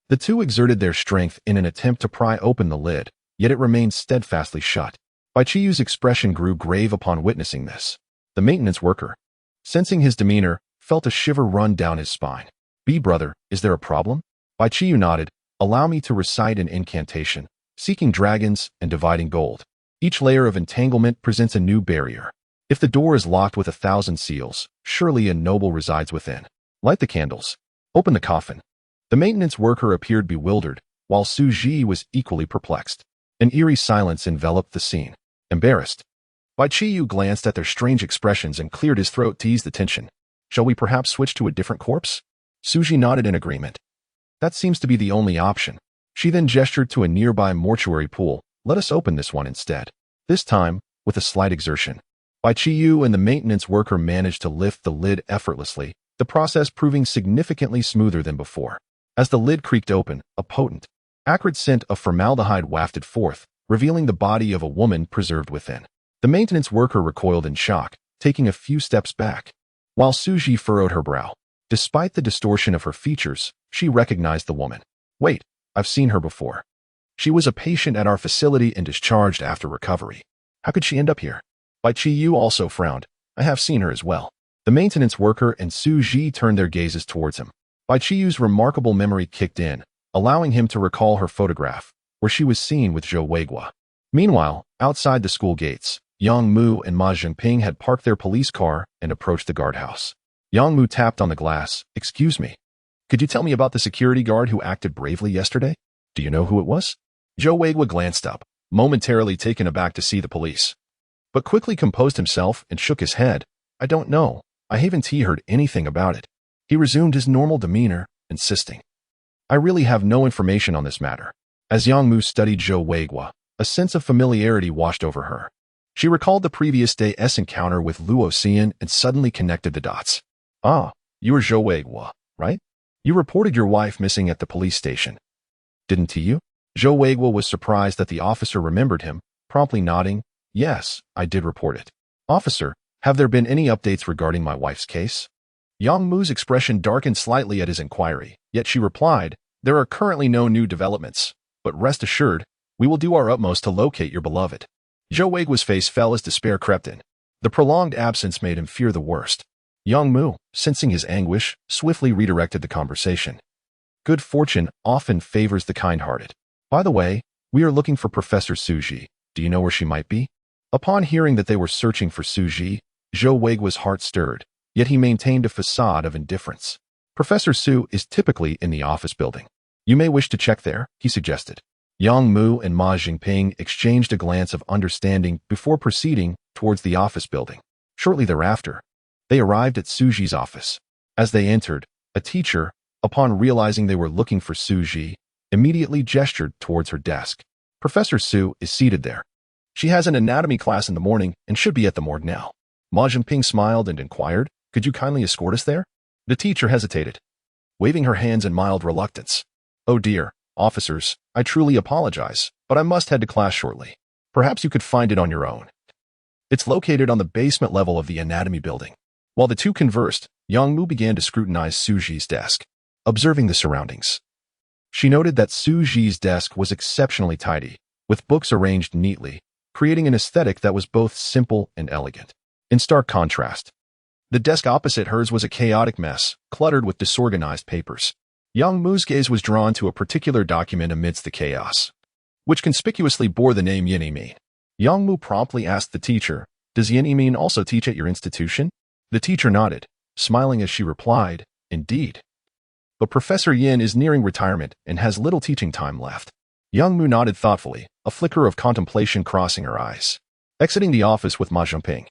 The two exerted their strength in an attempt to pry open the lid, yet it remained steadfastly shut. Bai Qiyu's expression grew grave upon witnessing this. The maintenance worker, sensing his demeanor, felt a shiver run down his spine. Brother, is there a problem? Bai Qiyu nodded. Allow me to recite an incantation, seeking dragons and dividing gold. Each layer of entanglement presents a new barrier. If the door is locked with 1,000 seals, surely a noble resides within. Light the candles. Open the coffin. The maintenance worker appeared bewildered, while Suji was equally perplexed. An eerie silence enveloped the scene. Embarrassed, Bai Qiyu glanced at their strange expressions and cleared his throat to ease the tension. Shall we perhaps switch to a different corpse? Suji nodded in agreement. That seems to be the only option. She then gestured to a nearby mortuary pool. Let us open this one instead. This time, with a slight exertion, Bai Qiyu and the maintenance worker managed to lift the lid effortlessly, the process proving significantly smoother than before. As the lid creaked open, a potent, acrid scent of formaldehyde wafted forth, revealing the body of a woman preserved within. The maintenance worker recoiled in shock, taking a few steps back, while Suji furrowed her brow. Despite the distortion of her features, she recognized the woman. Wait, I've seen her before. She was a patient at our facility and discharged after recovery. How could she end up here? Bai Qiyu also frowned. I have seen her as well. The maintenance worker and Suji turned their gazes towards him. Bai Qiyu's remarkable memory kicked in, allowing him to recall her photograph, where she was seen with Zhou Weiguo. Meanwhile, outside the school gates, Yang Mu and Ma Zhengping had parked their police car and approached the guardhouse. Yang Mu tapped on the glass. Excuse me. Could you tell me about the security guard who acted bravely yesterday? Do you know who it was? Zhou Weiguo glanced up, momentarily taken aback to see the police, but quickly composed himself and shook his head. I don't know. I haven't heard anything about it. He resumed his normal demeanor, insisting. I really have no information on this matter. As Yang Mu studied Zhou Weiguo, a sense of familiarity washed over her. She recalled the previous day's encounter with Luo Xian and suddenly connected the dots. Ah, you are Zhou Weiguo, right? You reported your wife missing at the police station, didn't you? Zhou Weiguo was surprised that the officer remembered him, promptly nodding. Yes, I did report it. Officer, have there been any updates regarding my wife's case? Yang Mu's expression darkened slightly at his inquiry, yet she replied, there are currently no new developments, but rest assured, we will do our utmost to locate your beloved. Zhou Weiguo's face fell as despair crept in. The prolonged absence made him fear the worst. Yang Mu, sensing his anguish, swiftly redirected the conversation. Good fortune often favors the kind-hearted. By the way, we are looking for Professor Suji. Do you know where she might be? Upon hearing that they were searching for Suji, Zhou Weiguo's heart stirred, yet he maintained a facade of indifference. Professor Su is typically in the office building. You may wish to check there, he suggested. Yang Mu and Ma Jingping exchanged a glance of understanding before proceeding towards the office building. Shortly thereafter, they arrived at Suji's office. As they entered, a teacher, upon realizing they were looking for Suji, immediately gestured towards her desk. Professor Su is seated there. She has an anatomy class in the morning and should be at the morgue now. Ma Jingping smiled and inquired, could you kindly escort us there? The teacher hesitated, waving her hands in mild reluctance. Oh dear, officers, I truly apologize, but I must head to class shortly. Perhaps you could find it on your own. It's located on the basement level of the anatomy building. While the two conversed, Yang Mu began to scrutinize Suji's desk, observing the surroundings. She noted that Suji's desk was exceptionally tidy, with books arranged neatly, creating an aesthetic that was both simple and elegant. In stark contrast, the desk opposite hers was a chaotic mess, cluttered with disorganized papers. Yang Mu's gaze was drawn to a particular document amidst the chaos, which conspicuously bore the name Yin Yimin. Yang Mu promptly asked the teacher, does Yin Yimin also teach at your institution? The teacher nodded, smiling as she replied, indeed. But Professor Yin is nearing retirement and has little teaching time left. Yang Mu nodded thoughtfully, a flicker of contemplation crossing her eyes. Exiting the office with Ma Jingping,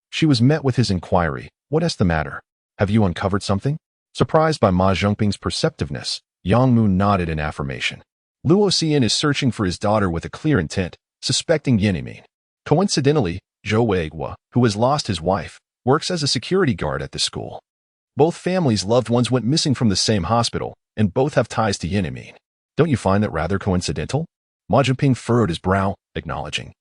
she was met with his inquiry, what's the matter? Have you uncovered something? Surprised by Ma Jingping's perceptiveness, Yang Mu nodded in affirmation. Luo Xian is searching for his daughter with a clear intent, suspecting Yin Yimin. Coincidentally, Zhou Weiguo, who has lost his wife, works as a security guard at the school. Both families' loved ones went missing from the same hospital, and both have ties to Yin Yimin. Don't you find that rather coincidental? Ma Jingping furrowed his brow, acknowledging.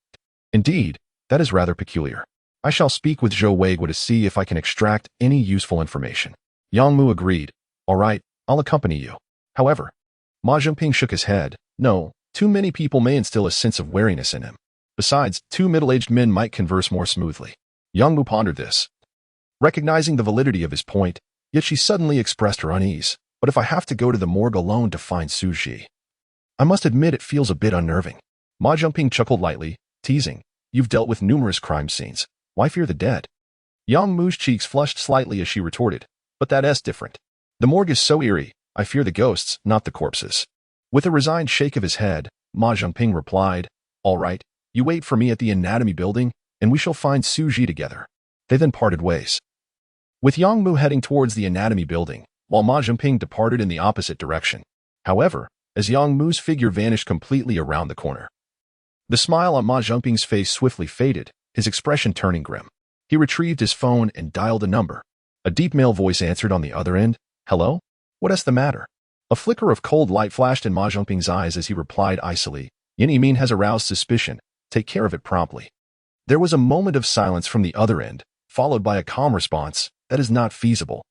Indeed, that is rather peculiar. I shall speak with Zhou Weiguo to see if I can extract any useful information. Yang Mu agreed. All right, I'll accompany you. However, Ma Jingping shook his head. No, too many people may instill a sense of wariness in him. Besides, two middle-aged men might converse more smoothly. Yang Mu pondered this, recognizing the validity of his point, yet she suddenly expressed her unease. But if I have to go to the morgue alone to find Suji, I must admit it feels a bit unnerving. Ma Jingping chuckled lightly, teasing, you've dealt with numerous crime scenes. Why fear the dead? Yang Mu's cheeks flushed slightly as she retorted, but that's different. The morgue is so eerie, I fear the ghosts, not the corpses. With a resigned shake of his head, Ma Jingping replied, all right, you wait for me at the anatomy building, and we shall find Suji together. They then parted ways, with Yang Mu heading towards the anatomy building, while Ma Jingping departed in the opposite direction. However, as Yang Mu's figure vanished completely around the corner, the smile on Ma Jingping's face swiftly faded, his expression turning grim. He retrieved his phone and dialed a number. A deep male voice answered on the other end. Hello? What's the matter? A flicker of cold light flashed in Ma Jingping's eyes as he replied icily, Yin Yimin has aroused suspicion. Take care of it promptly. There was a moment of silence from the other end, followed by a calm response, that is not feasible.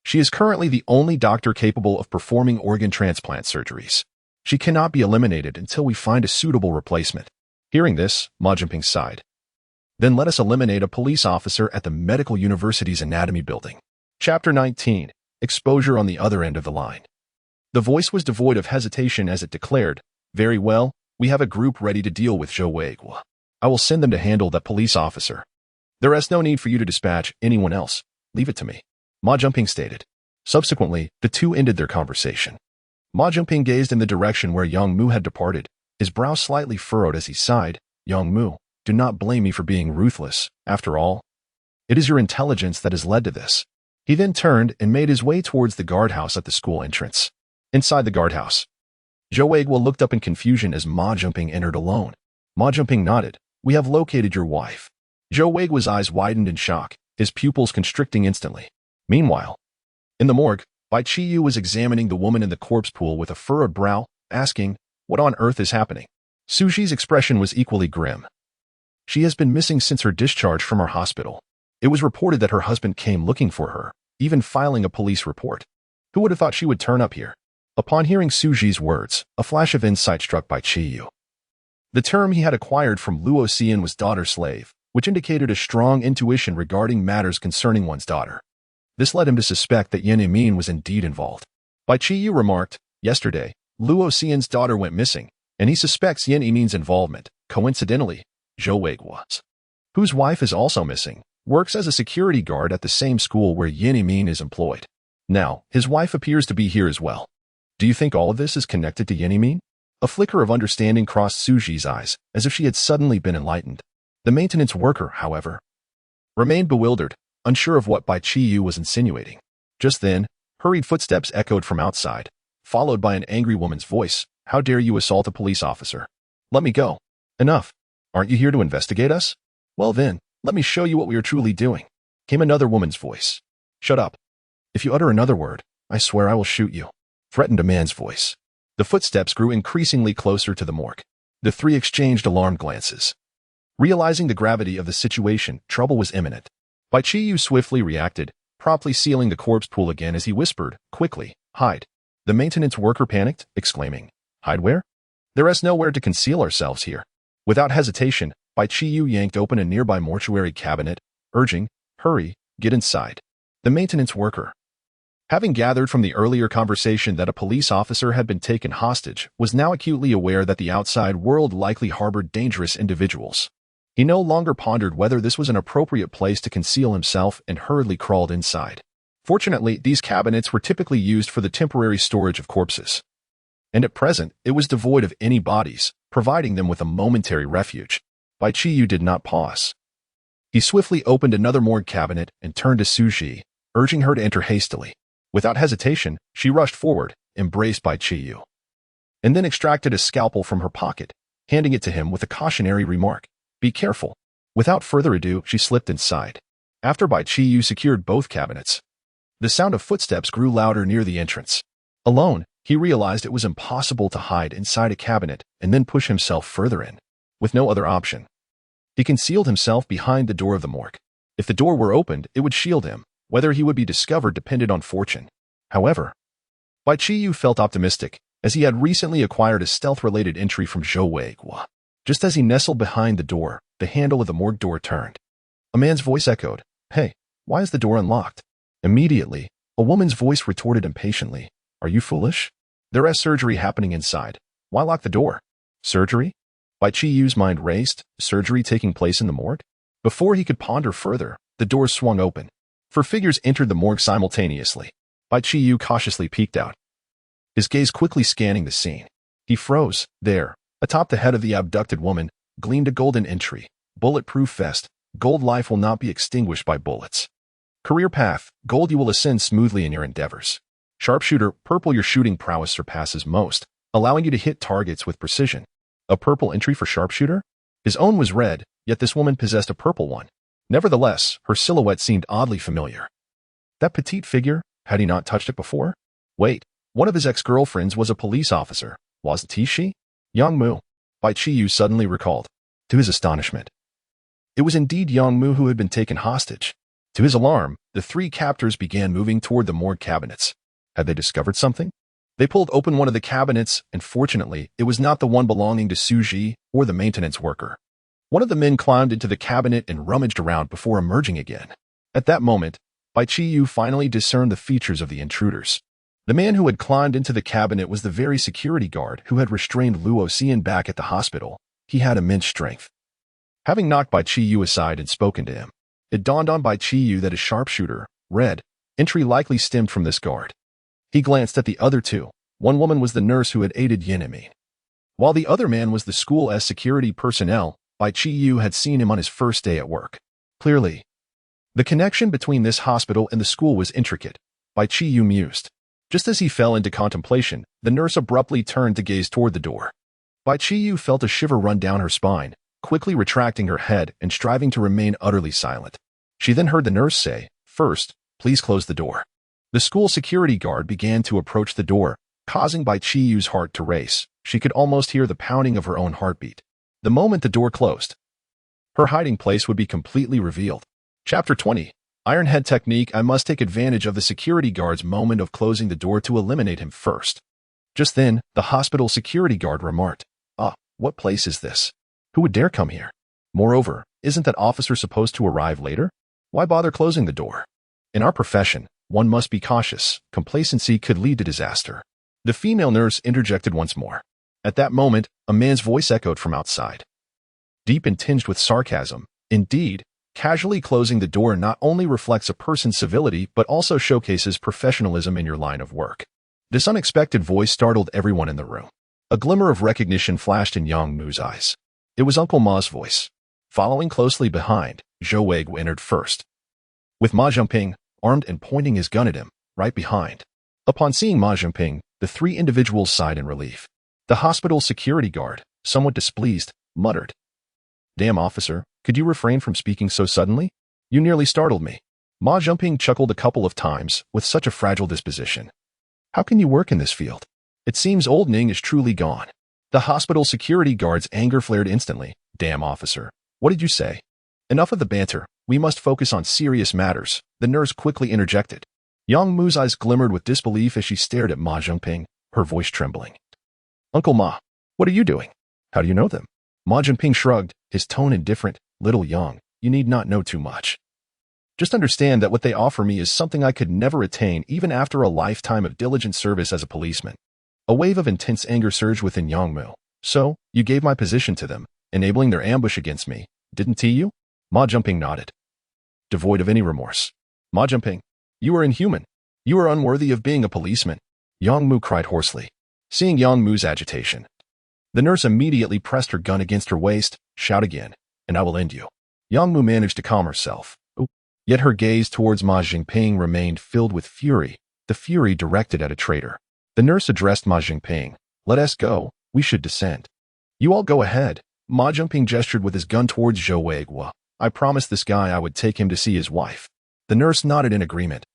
She is currently the only doctor capable of performing organ transplant surgeries. She cannot be eliminated until we find a suitable replacement. Hearing this, Ma Jingping sighed. Then let us eliminate a police officer at the Medical University's anatomy building. Chapter 19. Exposure on the other end of the line. The voice was devoid of hesitation as it declared, very well, we have a group ready to deal with Zhou Weiguo. I will send them to handle that police officer. There is no need for you to dispatch anyone else. Leave it to me. Ma Jingping stated. Subsequently, the two ended their conversation. Ma Jingping gazed in the direction where Yang Mu had departed, his brow slightly furrowed as he sighed, Yang Mu, do not blame me for being ruthless. After all, it is your intelligence that has led to this. He then turned and made his way towards the guardhouse at the school entrance. Inside the guardhouse, Zhou Weiguo looked up in confusion as Ma Jingping entered alone. Ma Jingping nodded. We have located your wife. Zhou Weiguo's eyes widened in shock, his pupils constricting instantly. Meanwhile, in the morgue, Bai Qiyu was examining the woman in the corpse pool with a furrowed brow, asking, "What on earth is happening?" Suji's expression was equally grim. She has been missing since her discharge from our hospital. It was reported that her husband came looking for her, even filing a police report. Who would have thought she would turn up here? Upon hearing Suji's words, a flash of insight struck Bai Qiyu. The term he had acquired from Luo Xian was daughter slave, which indicated a strong intuition regarding matters concerning one's daughter. This led him to suspect that Yin Yimin was indeed involved. Bai Qiyu remarked, "Yesterday, Luo Xian's daughter went missing, and he suspects Yin Yimin's involvement. Coincidentally, Zhou Weiguo's, whose wife is also missing, works as a security guard at the same school where Yin Yimin is employed. Now, his wife appears to be here as well. Do you think all of this is connected to Yin Yimin?" A flicker of understanding crossed Suji's eyes, as if she had suddenly been enlightened. The maintenance worker, however, remained bewildered, unsure of what Bai Qiyu was insinuating. Just then, hurried footsteps echoed from outside, followed by an angry woman's voice. "How dare you assault a police officer? Let me go." "Enough. Aren't you here to investigate us? Well then, let me show you what we are truly doing," came another woman's voice. "Shut up. If you utter another word, I swear I will shoot you," threatened a man's voice. The footsteps grew increasingly closer to the morgue. The three exchanged alarmed glances. Realizing the gravity of the situation, trouble was imminent. Bai Qiyu swiftly reacted, promptly sealing the corpse pool again as he whispered, "Quickly, hide." The maintenance worker panicked, exclaiming, "Hide where? There is nowhere to conceal ourselves here." Without hesitation, Bai Qiyu yanked open a nearby mortuary cabinet, urging, "Hurry, get inside." The maintenance worker, having gathered from the earlier conversation that a police officer had been taken hostage, was now acutely aware that the outside world likely harbored dangerous individuals. He no longer pondered whether this was an appropriate place to conceal himself and hurriedly crawled inside. Fortunately, these cabinets were typically used for the temporary storage of corpses. And at present, it was devoid of any bodies, providing them with a momentary refuge. Bai Qiyu did not pause. He swiftly opened another morgue cabinet and turned to Suji, urging her to enter hastily. Without hesitation, she rushed forward, embraced Bai Qiyu, and then extracted a scalpel from her pocket, handing it to him with a cautionary remark, "Be careful." Without further ado, she slipped inside. After Bai Qiyu secured both cabinets, the sound of footsteps grew louder near the entrance. Alone, he realized it was impossible to hide inside a cabinet and then push himself further in. With no other option, he concealed himself behind the door of the morgue. If the door were opened, it would shield him. Whether he would be discovered depended on fortune. However, Bai Qiyu felt optimistic, as he had recently acquired a stealth-related entry from Zhou Weiguo. Just as he nestled behind the door, the handle of the morgue door turned. A man's voice echoed, "Hey, why is the door unlocked?" Immediately, a woman's voice retorted impatiently, "Are you foolish? There is surgery happening inside. Why lock the door?" Surgery? Bai Qiyu's mind raced. Surgery taking place in the morgue? Before he could ponder further, the doors swung open. 4 figures entered the morgue simultaneously. Bai Qiyu cautiously peeked out, his gaze quickly scanning the scene. He froze. There, atop the head of the abducted woman, gleamed a golden entry. Bulletproof Vest. Gold life will not be extinguished by bullets. Career path. Gold, you will ascend smoothly in your endeavors. Sharpshooter. Purple, your shooting prowess surpasses most, allowing you to hit targets with precision. A purple entry for Sharpshooter? His own was red, yet this woman possessed a purple one. Nevertheless, her silhouette seemed oddly familiar. That petite figure, had he not touched it before? Wait, one of his ex-girlfriends was a police officer, wasn't he she? Yang Mu. Bai Qiyu suddenly recalled. To his astonishment, it was indeed Yang Mu who had been taken hostage. To his alarm, the 3 captors began moving toward the morgue cabinets. Had they discovered something? They pulled open one of the cabinets, and fortunately, it was not the one belonging to Suji or the maintenance worker. One of the men climbed into the cabinet and rummaged around before emerging again. At that moment, Bai Qiyu finally discerned the features of the intruders. The man who had climbed into the cabinet was the very security guard who had restrained Luo Xian back at the hospital. He had immense strength. Having knocked Bai Qiyu aside and spoken to him, it dawned on Bai Qiyu that a sharpshooter, red, entry likely stemmed from this guard. He glanced at the other 2. One woman was the nurse who had aided Yin Yimin, while the other man was the school's security personnel. Bai Qiyu had seen him on his first day at work. Clearly, the connection between this hospital and the school was intricate. Bai Qiyu mused. Just as he fell into contemplation, the nurse abruptly turned to gaze toward the door. Bai Qiyu felt a shiver run down her spine, quickly retracting her head and striving to remain utterly silent. She then heard the nurse say, "First, please close the door." The school security guard began to approach the door, causing Bai Qiyu's heart to race. She could almost hear the pounding of her own heartbeat. The moment the door closed, her hiding place would be completely revealed. Chapter 20. Ironhead Technique. I must take advantage of the security guard's moment of closing the door to eliminate him first. Just then, the hospital security guard remarked, "Ah, what place is this? Who would dare come here? Moreover, isn't that officer supposed to arrive later? Why bother closing the door? In our profession, one must be cautious. Complacency could lead to disaster." The female nurse interjected once more. At that moment, a man's voice echoed from outside, deep and tinged with sarcasm. Indeed, casually closing the door not only reflects a person's civility but also showcases professionalism in your line of work. This unexpected voice startled everyone in the room. A glimmer of recognition flashed in Yang Mu's eyes. It was Uncle Ma's voice. Following closely behind, Zhou Weigu entered first, with Ma Zhengping, armed and pointing his gun at him, right behind. Upon seeing Ma Zhengping, the three individuals sighed in relief. The hospital security guard, somewhat displeased, muttered, "Damn, officer, could you refrain from speaking so suddenly? You nearly startled me." Ma Zhengping chuckled a couple of times with such a fragile disposition. "How can you work in this field? It seems old Ning is truly gone." The hospital security guard's anger flared instantly. "Damn, officer, what did you say? Enough of the banter. We must focus on serious matters," the nurse quickly interjected. Yang Mu's eyes glimmered with disbelief as she stared at Ma Zhengping, her voice trembling. "Uncle Ma, what are you doing? How do you know them?" Ma Zhengping shrugged, his tone indifferent. "Little Yang, you need not know too much. Just understand that what they offer me is something I could never attain even after a lifetime of diligent service as a policeman." A wave of intense anger surged within Yang Mu. "So, you gave my position to them, enabling their ambush against me, didn't you?" Ma Zhengping nodded, devoid of any remorse. "Ma Zhengping, you are inhuman. You are unworthy of being a policeman," Yang Mu cried hoarsely. Seeing Yang Mu's agitation, the nurse immediately pressed her gun against her waist. "Shout again, and I will end you." Yang Mu managed to calm herself. Yet her gaze towards Ma Zhengping remained filled with fury, the fury directed at a traitor. The nurse addressed Ma Zhengping. "Let us go. We should descend." "You all go ahead." Ma Zhengping gestured with his gun towards Zhou Weigu. "I promised this guy I would take him to see his wife." The nurse nodded in agreement,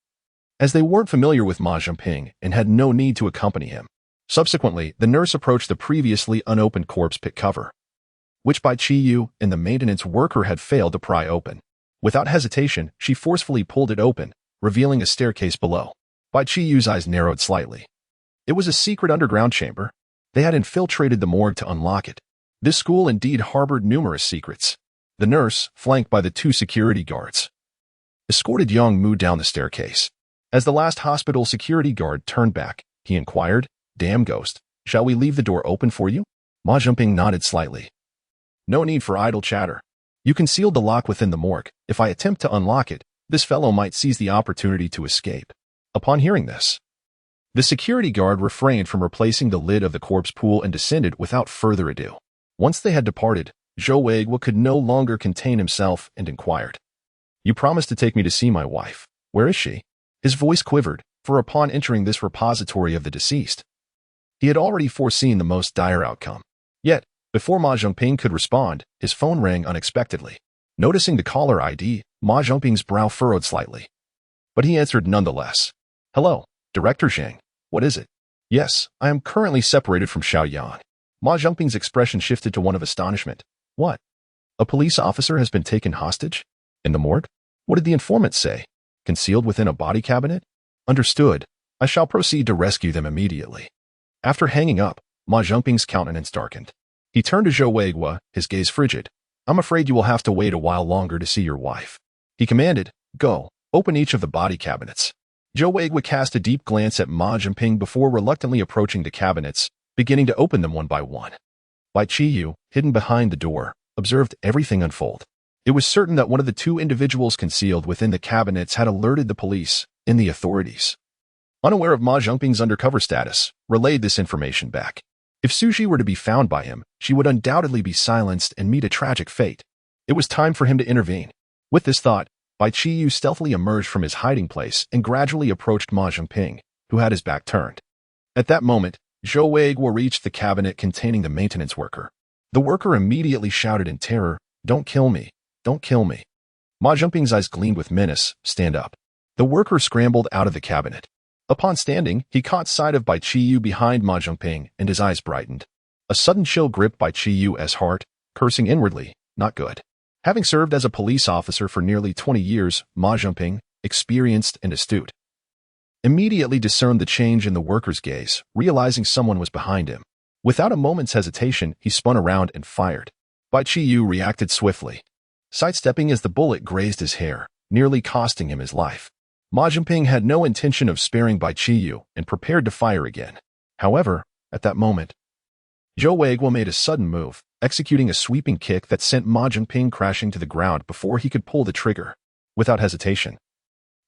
as they weren't familiar with Ma Zhengping and had no need to accompany him. Subsequently, the nurse approached the previously unopened corpse pit cover, which Bai Qiyu and the maintenance worker had failed to pry open. Without hesitation, she forcefully pulled it open, revealing a staircase below. Bai Qiyu's eyes narrowed slightly. It was a secret underground chamber. They had infiltrated the morgue to unlock it. This school indeed harbored numerous secrets. The nurse, flanked by the two security guards, escorted Yang Mu down the staircase. As the last hospital security guard turned back, he inquired, "Damn ghost, shall we leave the door open for you?" Ma Zhengping nodded slightly. "No need for idle chatter. You concealed the lock within the morgue. If I attempt to unlock it, this fellow might seize the opportunity to escape." Upon hearing this, the security guard refrained from replacing the lid of the corpse pool and descended without further ado. Once they had departed, Zhou Weigu could no longer contain himself and inquired, "You promised to take me to see my wife. Where is she?" His voice quivered, for upon entering this repository of the deceased, he had already foreseen the most dire outcome. Yet, before Ma Zhengping could respond, his phone rang unexpectedly. Noticing the caller ID, Ma Zhengping's brow furrowed slightly, but he answered nonetheless. "Hello, Director Zhang. What is it?" "Yes, I am currently separated from Xiaoyan." Ma Zhengping's expression shifted to one of astonishment. "What? A police officer has been taken hostage? In the morgue? What did the informant say? Concealed within a body cabinet? Understood. I shall proceed to rescue them immediately." After hanging up, Ma Zhengping's countenance darkened. He turned to Zhou Weigu, his gaze frigid. "I'm afraid you will have to wait a while longer to see your wife." He commanded, "Go, open each of the body cabinets." Zhou Weigu cast a deep glance at Ma Zhengping before reluctantly approaching the cabinets, beginning to open them one by one. Bai Qiyu, hidden behind the door, observed everything unfold. It was certain that one of the two individuals concealed within the cabinets had alerted the police and the authorities, unaware of Ma Zhengping's undercover status, relayed this information back. If Suji were to be found by him, she would undoubtedly be silenced and meet a tragic fate. It was time for him to intervene. With this thought, Bai Qiyu stealthily emerged from his hiding place and gradually approached Ma Zhengping, who had his back turned. At that moment, Zhou Weigu reached the cabinet containing the maintenance worker. The worker immediately shouted in terror, "Don't kill me! Don't kill me!" Ma Zhengping's eyes gleamed with menace. "Stand up." The worker scrambled out of the cabinet. Upon standing, he caught sight of Bai Qiyu behind Ma Zhongping, and his eyes brightened. A sudden chill gripped Bai Qiyu's heart, cursing inwardly, not good. Having served as a police officer for nearly 20 years, Ma Zhongping, experienced and astute, immediately discerned the change in the worker's gaze, realizing someone was behind him. Without a moment's hesitation, he spun around and fired. Bai Qiyu reacted swiftly, sidestepping as the bullet grazed his hair, nearly costing him his life. Ma Zhongping had no intention of sparing Bai Qiyu and prepared to fire again. However, at that moment, Zhou Weiguo made a sudden move, executing a sweeping kick that sent Ma Zhongping crashing to the ground before he could pull the trigger. Without hesitation,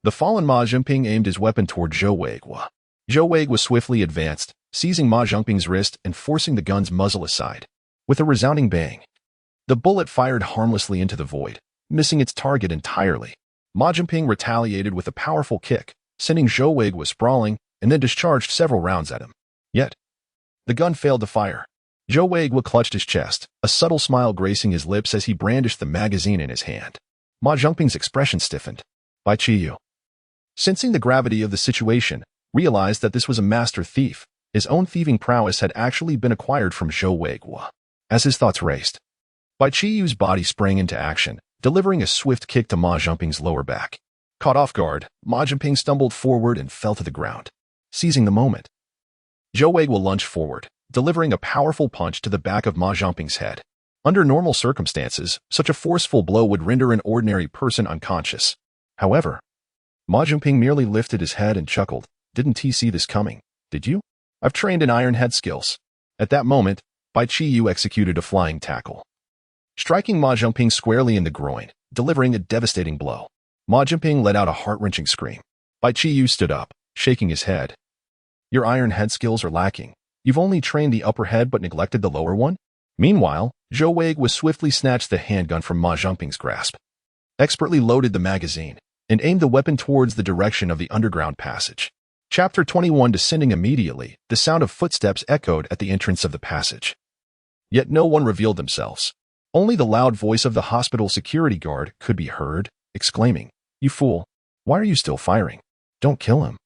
the fallen Ma Zhongping aimed his weapon toward Zhou Weiguo. Zhou Weiguo swiftly advanced, seizing Ma Zhongping's wrist and forcing the gun's muzzle aside. With a resounding bang, the bullet fired harmlessly into the void, missing its target entirely. Ma Zhongping retaliated with a powerful kick, sending Zhou Weiguo sprawling, and then discharged several rounds at him. Yet, the gun failed to fire. Zhou Weiguo clutched his chest, a subtle smile gracing his lips as he brandished the magazine in his hand. Ma Zhongping's expression stiffened. Bai Qiyu, sensing the gravity of the situation, realized that this was a master thief. His own thieving prowess had actually been acquired from Zhou Weiguo. As his thoughts raced, Bai Qiyu's body sprang into action, delivering a swift kick to Ma Zhongping's lower back. Caught off guard, Ma Zhongping stumbled forward and fell to the ground. Seizing the moment, Zhou Weiguo lunged forward, delivering a powerful punch to the back of Ma Zhongping's head. Under normal circumstances, such a forceful blow would render an ordinary person unconscious. However, Ma Zhongping merely lifted his head and chuckled. Didn't he see this coming? Did you? I've trained in iron head skills. At that moment, Bai Qiyu executed a flying tackle, striking Ma Zhongping squarely in the groin, delivering a devastating blow. Ma Zhongping let out a heart-wrenching scream. Bai Qiyu stood up, shaking his head. Your iron head skills are lacking. You've only trained the upper head but neglected the lower one? Meanwhile, Zhou Weiguo swiftly snatched the handgun from Ma Zhongping's grasp, expertly loaded the magazine, and aimed the weapon towards the direction of the underground passage. Chapter 21. Descending immediately, the sound of footsteps echoed at the entrance of the passage. Yet no one revealed themselves. Only the loud voice of the hospital security guard could be heard, exclaiming, "You fool! Why are you still firing? Don't kill him.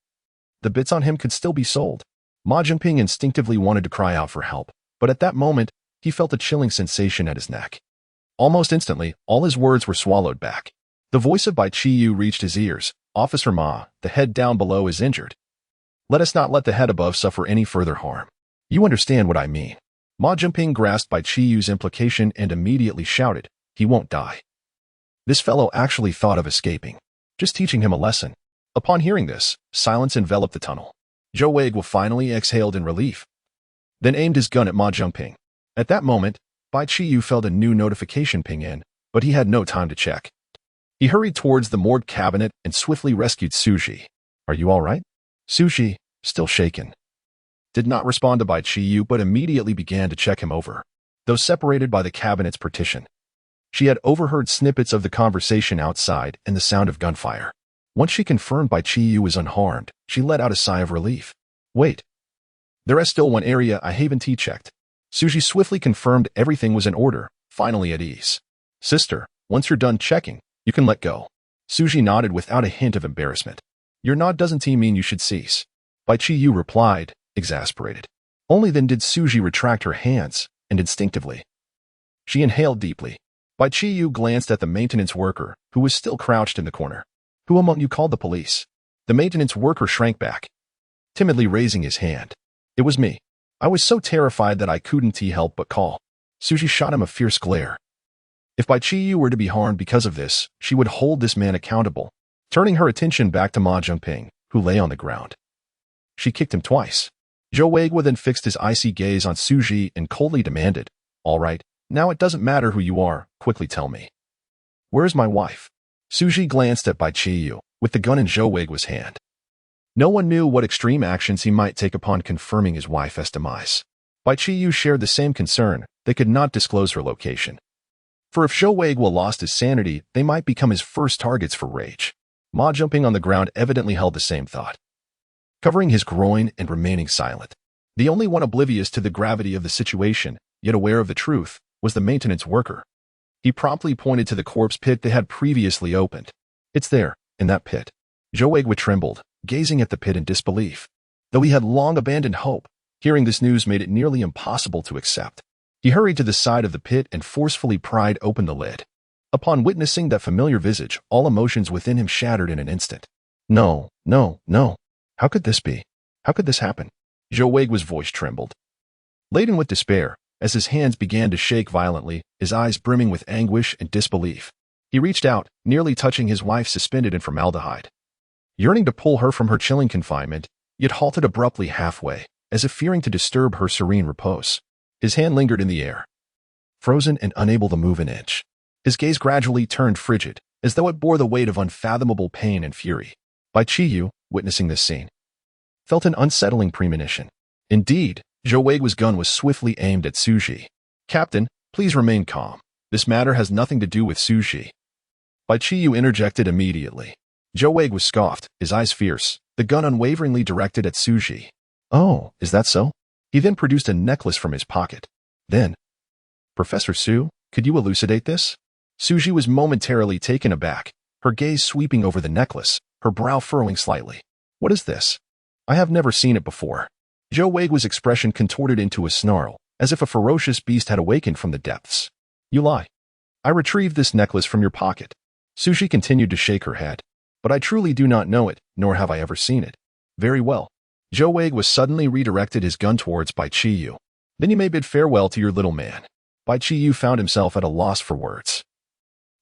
The bits on him could still be sold." Ma Zhongping instinctively wanted to cry out for help, but at that moment, he felt a chilling sensation at his neck. Almost instantly, all his words were swallowed back. The voice of Bai Qiyu reached his ears. "Officer Ma, the head down below is injured. Let us not let the head above suffer any further harm. You understand what I mean." Ma Zhongping grasped Bai Qiyu's implication and immediately shouted, "He won't die." This fellow actually thought of escaping. Just teaching him a lesson. Upon hearing this, silence enveloped the tunnel. Zhou Weiguo finally exhaled in relief, then aimed his gun at Ma Zhongping. At that moment, Bai Qiyu felt a new notification ping in, but he had no time to check. He hurried towards the morgue cabinet and swiftly rescued Suji. "Are you all right?" Suji, still shaken, did not respond to Bai Qiyu but immediately began to check him over. Though separated by the cabinet's partition, she had overheard snippets of the conversation outside and the sound of gunfire. Once she confirmed Bai Qiyu was unharmed, she let out a sigh of relief. "Wait. There is still one area I haven't checked." Suji swiftly confirmed everything was in order, finally at ease. "Sister, once you're done checking, you can let go." Suji nodded without a hint of embarrassment. "Your nod doesn't mean you should cease," Bai Qiyu replied, exasperated. Only then did Suji retract her hands, and instinctively, she inhaled deeply. Bai Qiyu glanced at the maintenance worker, who was still crouched in the corner. "Who among you called the police?" The maintenance worker shrank back, timidly raising his hand. "It was me. I was so terrified that I couldn't help but call." Suji shot him a fierce glare. If Bai Qiyu were to be harmed because of this, she would hold this man accountable. Turning her attention back to Ma Zhongping, who lay on the ground, she kicked him twice. Zhou Weiguo then fixed his icy gaze on Suji and coldly demanded, "All right, now it doesn't matter who you are, quickly tell me. Where is my wife?" Suji glanced at Bai Qiyu, with the gun in Zhou Weiguo's hand. No one knew what extreme actions he might take upon confirming his wife's demise. Bai Qiyu shared the same concern. They could not disclose her location. For if Zhou Weiguo lost his sanity, they might become his first targets for rage. Ma Zhongping on the ground evidently held the same thought, covering his groin and remaining silent. The only one oblivious to the gravity of the situation, yet aware of the truth, was the maintenance worker. He promptly pointed to the corpse pit they had previously opened. "It's there, in that pit." Zhou Weiguo trembled, gazing at the pit in disbelief. Though he had long abandoned hope, hearing this news made it nearly impossible to accept. He hurried to the side of the pit and forcefully pried open the lid. Upon witnessing that familiar visage, all emotions within him shattered in an instant. No, no, no. How could this be? How could this happen? Zhou Weiguo's voice trembled. Laden with despair, as his hands began to shake violently, his eyes brimming with anguish and disbelief, he reached out, nearly touching his wife suspended in formaldehyde. Yearning to pull her from her chilling confinement, yet halted abruptly halfway, as if fearing to disturb her serene repose. His hand lingered in the air, frozen and unable to move an inch. His gaze gradually turned frigid, as though it bore the weight of unfathomable pain and fury. Bai Qiyu, witnessing this scene, felt an unsettling premonition. Indeed, Zhou Weiguo's gun was swiftly aimed at Su Ji. "Captain, please remain calm. This matter has nothing to do with Su Ji." Bai Qiyu interjected immediately. Zhou Weiguo scoffed, his eyes fierce, the gun unwaveringly directed at Su Ji. "Oh, is that so?" He then produced a necklace from his pocket. Then, "Professor Su, could you elucidate this?" Su Ji was momentarily taken aback, her gaze sweeping over the necklace, her brow furrowing slightly. "What is this? I have never seen it before." Zhou Weiguo's expression contorted into a snarl, as if a ferocious beast had awakened from the depths. "You lie. I retrieved this necklace from your pocket." Su Ji continued to shake her head. "But I truly do not know it, nor have I ever seen it." "Very well." Zhou Weiguo suddenly redirected his gun towards Bai Qiyu. "Then you may bid farewell to your little man." Bai Qiyu found himself at a loss for words.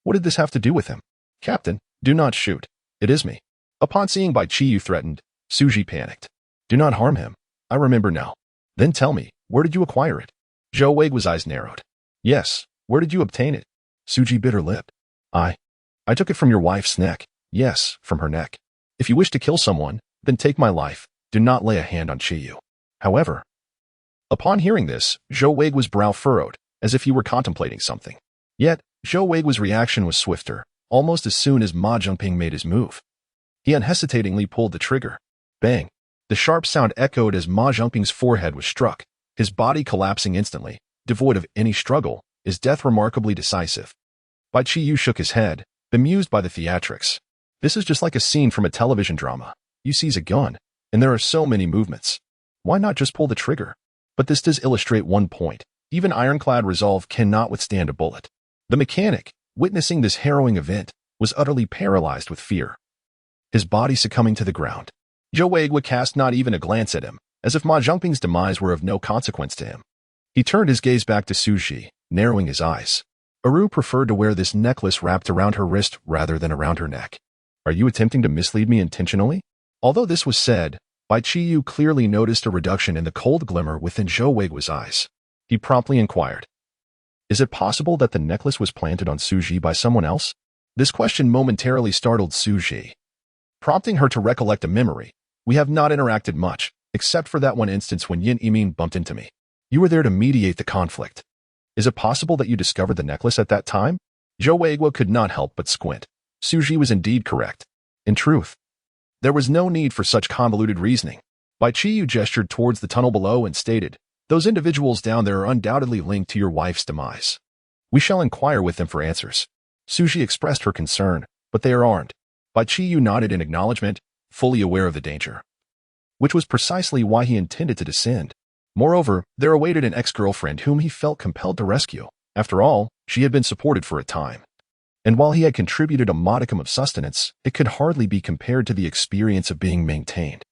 What did this have to do with him? "Captain, do not shoot. It is me." Upon seeing Bai Qiyu threatened, Su Ji panicked. "Do not harm him. I remember now." "Then tell me, where did you acquire it?" Zhou Weiguo's eyes narrowed. "Yes, where did you obtain it?" Su Ji bit her lip. I took it from your wife's neck." "Yes, from her neck. If you wish to kill someone, then take my life. Do not lay a hand on Qiyu." However, upon hearing this, Zhou Weiguo's brow furrowed, as if he were contemplating something. Yet, Zhou Weiguo's reaction was swifter, almost as soon as Ma Zhengping made his move. He unhesitatingly pulled the trigger. Bang! The sharp sound echoed as Ma Zhengping's forehead was struck, his body collapsing instantly, devoid of any struggle, his death remarkably decisive. Bai Qiyu shook his head, bemused by the theatrics. "This is just like a scene from a television drama. You seize a gun, and there are so many movements. Why not just pull the trigger?" But this does illustrate one point. Even ironclad resolve cannot withstand a bullet. The mechanic, witnessing this harrowing event, was utterly paralyzed with fear, his body succumbing to the ground. Zhou Weiguo cast not even a glance at him, as if Ma Zhengping's demise were of no consequence to him. He turned his gaze back to Su Ji, narrowing his eyes. Aru preferred to wear this necklace wrapped around her wrist rather than around her neck. "Are you attempting to mislead me intentionally?" Although this was said, Bai Qiyu clearly noticed a reduction in the cold glimmer within Zhou Weiguo's eyes. He promptly inquired, "Is it possible that the necklace was planted on Su Ji by someone else?" This question momentarily startled Su Ji, prompting her to recollect a memory. "We have not interacted much, except for that one instance when Yin Yimin bumped into me. You were there to mediate the conflict. Is it possible that you discovered the necklace at that time?" Zhou Weiguo could not help but squint. Su Ji was indeed correct. In truth, there was no need for such convoluted reasoning. Bai Qiyu gestured towards the tunnel below and stated, "Those individuals down there are undoubtedly linked to your wife's demise. We shall inquire with them for answers." Su Ji expressed her concern, "But they are armed." Bai Qiyu nodded in acknowledgement, fully aware of the danger, which was precisely why he intended to descend. Moreover, there awaited an ex-girlfriend whom he felt compelled to rescue. After all, she had been supported for a time. And while he had contributed a modicum of sustenance, it could hardly be compared to the experience of being maintained.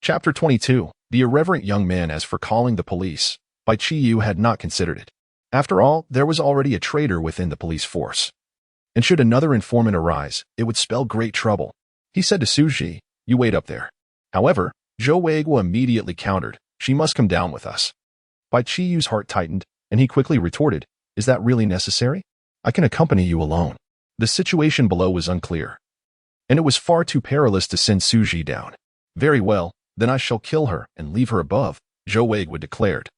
Chapter 22. The irreverent young man. As for calling the police, Bai Qiyu had not considered it. After all, there was already a traitor within the police force. And should another informant arise, it would spell great trouble. He said to Su Ji, "You wait up there." However, Zhou Weiguo immediately countered, "She must come down with us." Bai Qiyu's heart tightened, and he quickly retorted, "Is that really necessary? I can accompany you alone." The situation below was unclear, and it was far too perilous to send Su Ji down. "Very well, then I shall kill her and leave her above," Zhou Weiguo declared,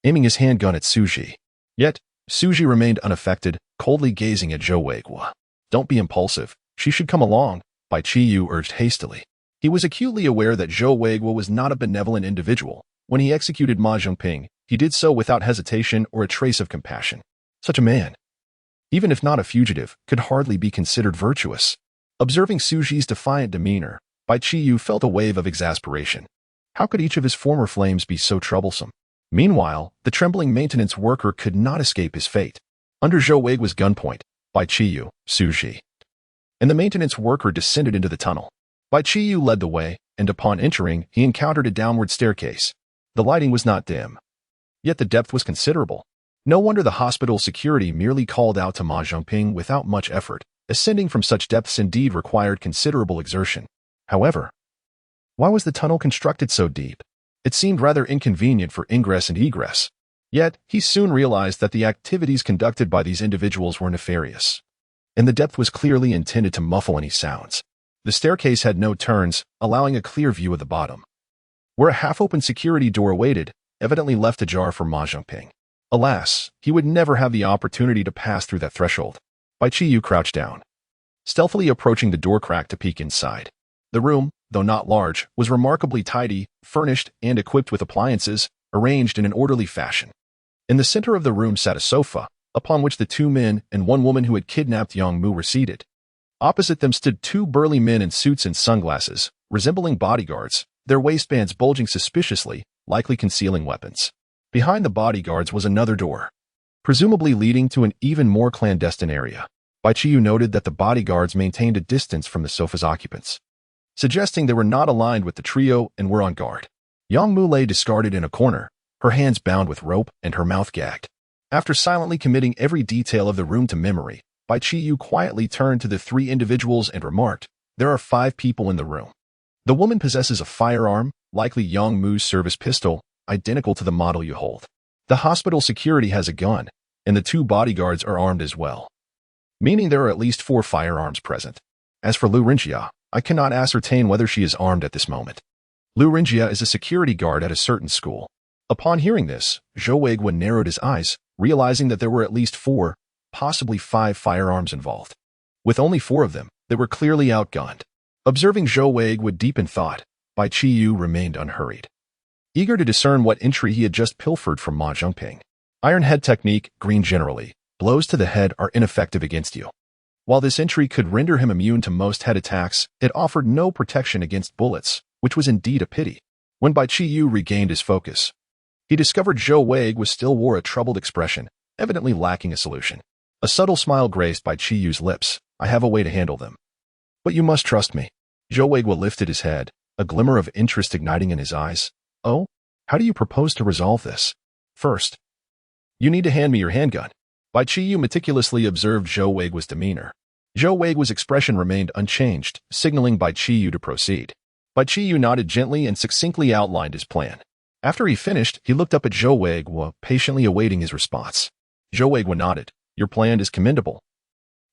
aiming his handgun at Su Ji. Yet, Su Ji remained unaffected, coldly gazing at Zhou Weiguo. "Don't be impulsive. She should come along," Bai Qiyu urged hastily. He was acutely aware that Zhou Weiguo was not a benevolent individual. When he executed Ma Zhengping, he did so without hesitation or a trace of compassion. Such a man, even if not a fugitive, could hardly be considered virtuous. Observing Suji's defiant demeanor, Bai Qiyu felt a wave of exasperation. How could each of his former flames be so troublesome? Meanwhile, the trembling maintenance worker could not escape his fate. Under Zhou Weiguo's gunpoint, Bai Qiyu, Suji, and the maintenance worker descended into the tunnel. Bai Qiyu led the way, and upon entering, he encountered a downward staircase. The lighting was not dim, yet the depth was considerable. No wonder the hospital security merely called out to Ma Zhongping without much effort. Ascending from such depths indeed required considerable exertion. However, why was the tunnel constructed so deep? It seemed rather inconvenient for ingress and egress. Yet, he soon realized that the activities conducted by these individuals were nefarious, and the depth was clearly intended to muffle any sounds. The staircase had no turns, allowing a clear view of the bottom, where a half-open security door awaited, evidently left ajar for Ma Zhongping. Alas, he would never have the opportunity to pass through that threshold. Bai Qiyu crouched down, stealthily approaching the door crack to peek inside. The room, though not large, was remarkably tidy, furnished, and equipped with appliances, arranged in an orderly fashion. In the center of the room sat a sofa, upon which the 2 men and 1 woman who had kidnapped Yang Mu were seated. Opposite them stood 2 burly men in suits and sunglasses, resembling bodyguards, their waistbands bulging suspiciously, likely concealing weapons. Behind the bodyguards was another door, presumably leading to an even more clandestine area. Bai Qiyu noted that the bodyguards maintained a distance from the sofa's occupants, suggesting they were not aligned with the trio and were on guard. Yang Mu lay discarded in a corner, her hands bound with rope and her mouth gagged. After silently committing every detail of the room to memory, Bai Qiyu quietly turned to the 3 individuals and remarked, "There are 5 people in the room. The woman possesses a firearm, likely Yang Mu's service pistol, identical to the model you hold. The hospital security has a gun, and the 2 bodyguards are armed as well, meaning there are at least 4 firearms present. As for Lu Rinjia, I cannot ascertain whether she is armed at this moment. Lu Rinjia is a security guard at a certain school." Upon hearing this, Zhou Weiguo narrowed his eyes, realizing that there were at least 4, possibly 5 firearms involved. With only 4 of them, they were clearly outgunned. Observing Zhou Weiguo deep in thought, Bai Qiyu remained unhurried, eager to discern what entry he had just pilfered from Ma Zhongping. Iron Head technique, green generally, blows to the head are ineffective against you. While this entry could render him immune to most head attacks, it offered no protection against bullets, which was indeed a pity. When Bai Qiyu regained his focus, he discovered Zhou Weiguo still wore a troubled expression, evidently lacking a solution. A subtle smile graced Bai Qiyu's lips. "I have a way to handle them, but you must trust me." Zhou Weiguo lifted his head, a glimmer of interest igniting in his eyes. "Oh? How do you propose to resolve this?" "First, you need to hand me your handgun." Bai Qiyu meticulously observed Zhou Weiguo's demeanor. Zhou Weiguo's expression remained unchanged, signaling Bai Qiyu to proceed. Bai Qiyu nodded gently and succinctly outlined his plan. After he finished, he looked up at Zhou Weiguo, patiently awaiting his response. Zhou Weiguo nodded. "Your plan is commendable.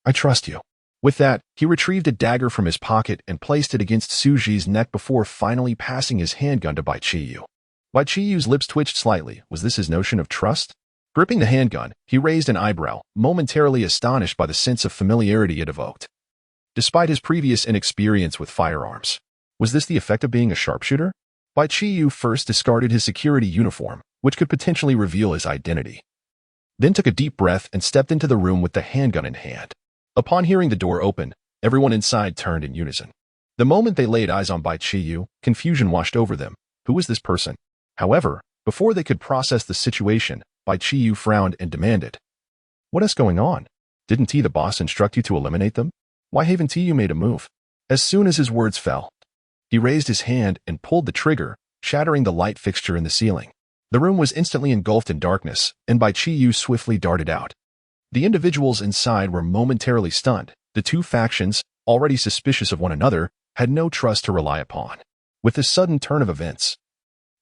I trust you." With that, he retrieved a dagger from his pocket and placed it against Suji's neck before finally passing his handgun to Bai Qiyu. Bai Qiyu's lips twitched slightly. Was this his notion of trust? Gripping the handgun, he raised an eyebrow, momentarily astonished by the sense of familiarity it evoked. Despite his previous inexperience with firearms, was this the effect of being a sharpshooter? Bai Qiyu first discarded his security uniform, which could potentially reveal his identity, then took a deep breath and stepped into the room with the handgun in hand. Upon hearing the door open, everyone inside turned in unison. The moment they laid eyes on Bai Qiyu, confusion washed over them. Who was this person? However, before they could process the situation, Bai Qiyu frowned and demanded, "What is going on? Didn't the boss instruct you to eliminate them? Why haven't you made a move?" As soon as his words fell, he raised his hand and pulled the trigger, shattering the light fixture in the ceiling. The room was instantly engulfed in darkness, and Bai Qiyu swiftly darted out. The individuals inside were momentarily stunned. The 2 factions, already suspicious of one another, had no trust to rely upon. With this sudden turn of events,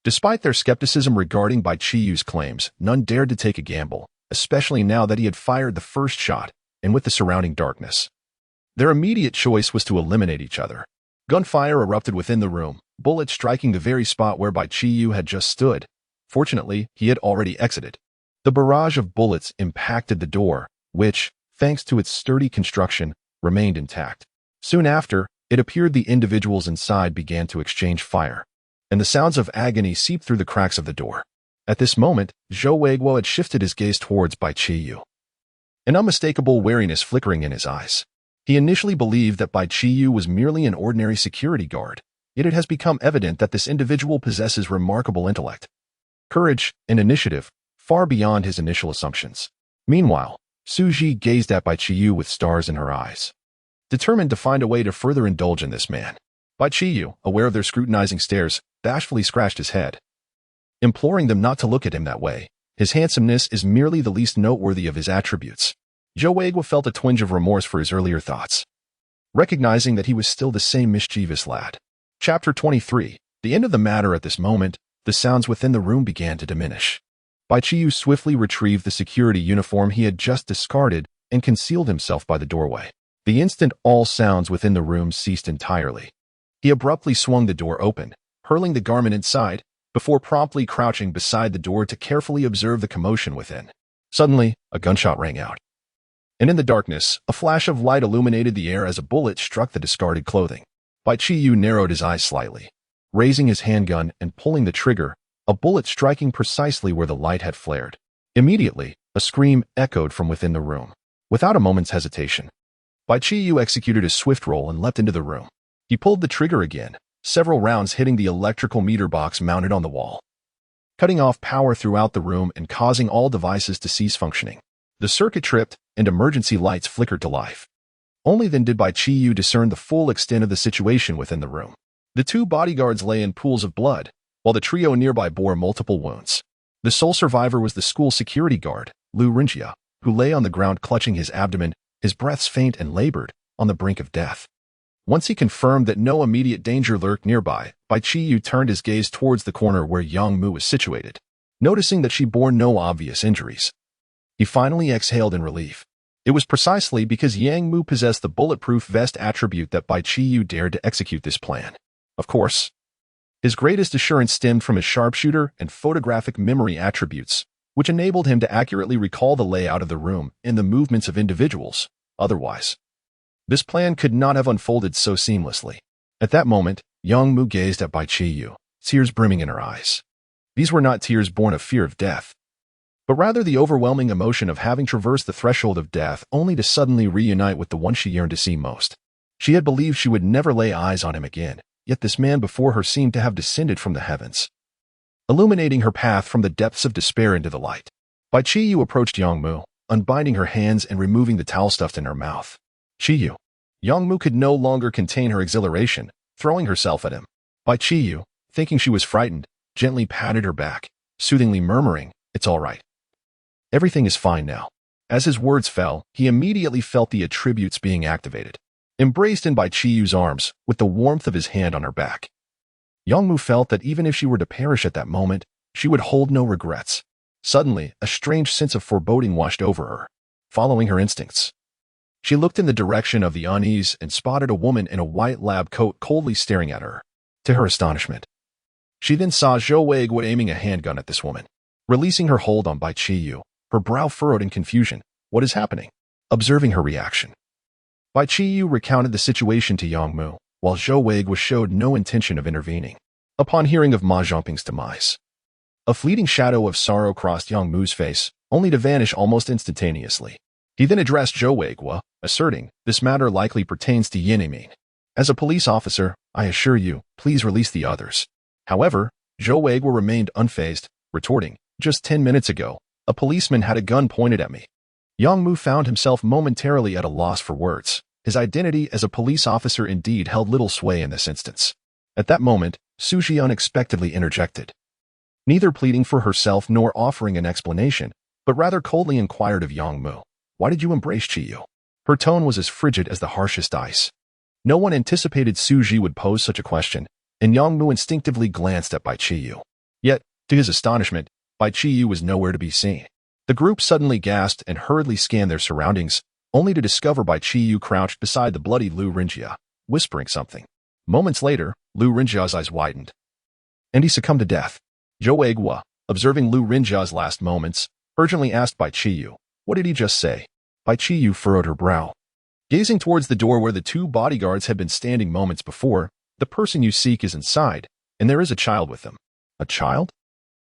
despite their skepticism regarding Bai Qiyu's claims, none dared to take a gamble, especially now that he had fired the first shot, and with the surrounding darkness. Their immediate choice was to eliminate each other. Gunfire erupted within the room, bullets striking the very spot where Bai Qiyu had just stood. Fortunately, he had already exited. The barrage of bullets impacted the door, which, thanks to its sturdy construction, remained intact. Soon after, it appeared the individuals inside began to exchange fire, and the sounds of agony seeped through the cracks of the door. At this moment, Zhou Weiguo had shifted his gaze towards Bai Qiyu, an unmistakable wariness flickering in his eyes. He initially believed that Bai Qiyu was merely an ordinary security guard, yet it has become evident that this individual possesses remarkable intellect, courage, and initiative, far beyond his initial assumptions. Meanwhile, Suji gazed at Bai Qiyu with stars in her eyes, determined to find a way to further indulge in this man. Bai Qiyu, aware of their scrutinizing stares, bashfully scratched his head, imploring them not to look at him that way. His handsomeness is merely the least noteworthy of his attributes. Zhou Weiguo felt a twinge of remorse for his earlier thoughts, recognizing that he was still the same mischievous lad. Chapter 23. The end of the matter. At this moment, the sounds within the room began to diminish. Bai Qiyu swiftly retrieved the security uniform he had just discarded and concealed himself by the doorway. The instant all sounds within the room ceased entirely, he abruptly swung the door open, hurling the garment inside, before promptly crouching beside the door to carefully observe the commotion within. Suddenly, a gunshot rang out, and in the darkness, a flash of light illuminated the air as a bullet struck the discarded clothing. Bai Qiyu narrowed his eyes slightly, raising his handgun and pulling the trigger, a bullet striking precisely where the light had flared. Immediately, a scream echoed from within the room. Without a moment's hesitation, Bai Qiyu executed a swift roll and leapt into the room. He pulled the trigger again, several rounds hitting the electrical meter box mounted on the wall, cutting off power throughout the room and causing all devices to cease functioning. The circuit tripped, and emergency lights flickered to life. Only then did Bai Qiyu discern the full extent of the situation within the room. The two bodyguards lay in pools of blood, while the trio nearby bore multiple wounds. The sole survivor was the school security guard, Lu Rinjia, who lay on the ground clutching his abdomen, his breaths faint and labored, on the brink of death. Once he confirmed that no immediate danger lurked nearby, Bai Qiyu turned his gaze towards the corner where Yang Mu was situated, noticing that she bore no obvious injuries. He finally exhaled in relief. It was precisely because Yang Mu possessed the bulletproof vest attribute that Bai Qiyu dared to execute this plan. Of course, his greatest assurance stemmed from his sharpshooter and photographic memory attributes, which enabled him to accurately recall the layout of the room and the movements of individuals. Otherwise, this plan could not have unfolded so seamlessly. At that moment, Yang Mu gazed at Bai Qiyu, tears brimming in her eyes. These were not tears born of fear of death, but rather the overwhelming emotion of having traversed the threshold of death only to suddenly reunite with the one she yearned to see most. She had believed she would never lay eyes on him again, yet this man before her seemed to have descended from the heavens, illuminating her path from the depths of despair into the light. Bai Qiyu approached Yang Mu, unbinding her hands and removing the towel stuffed in her mouth. Qiyu. Yang Mu could no longer contain her exhilaration, throwing herself at him. Bai Qiyu, thinking she was frightened, gently patted her back, soothingly murmuring, "It's all right. Everything is fine now." As his words fell, he immediately felt the attributes being activated. Embraced in Bai Qiyu's arms, with the warmth of his hand on her back, Yang Mu felt that even if she were to perish at that moment, she would hold no regrets. Suddenly, a strange sense of foreboding washed over her. Following her instincts, she looked in the direction of the unease and spotted a woman in a white lab coat coldly staring at her. To her astonishment, she then saw Zhou Weiguo aiming a handgun at this woman. Releasing her hold on Bai Qiyu, her brow furrowed in confusion. What is happening? Observing her reaction, Bai Qiyu recounted the situation to Yang Mu, while Zhou Weiguo showed no intention of intervening. Upon hearing of Ma Zhongping's demise, a fleeting shadow of sorrow crossed Yang Mu's face, only to vanish almost instantaneously. He then addressed Zhou Weiguo, asserting, "This matter likely pertains to Yin Yiming. As a police officer, I assure you, please release the others." However, Zhou Weiguo remained unfazed, retorting, "Just 10 minutes ago, a policeman had a gun pointed at me." Yang Mu found himself momentarily at a loss for words. His identity as a police officer indeed held little sway in this instance. At that moment, Suji unexpectedly interjected, neither pleading for herself nor offering an explanation, but rather coldly inquired of Yang Mu, "Why did you embrace Qiyu?" Her tone was as frigid as the harshest ice. No one anticipated Suji would pose such a question, and Yang Mu instinctively glanced at Bai Qiyu. Yet, to his astonishment, Bai Qiyu was nowhere to be seen. The group suddenly gasped and hurriedly scanned their surroundings, only to discover Bai Qiyu crouched beside the bloody Lu Rinjia, whispering something. Moments later, Lu Rinjia's eyes widened, and he succumbed to death. Zhou Weiguo, observing Lu Rinjia's last moments, urgently asked Bai Qiyu, "What did he just say?" Bai Qiyu furrowed her brow, gazing towards the door where the two bodyguards had been standing moments before. "The person you seek is inside, and there is a child with them." "A child?"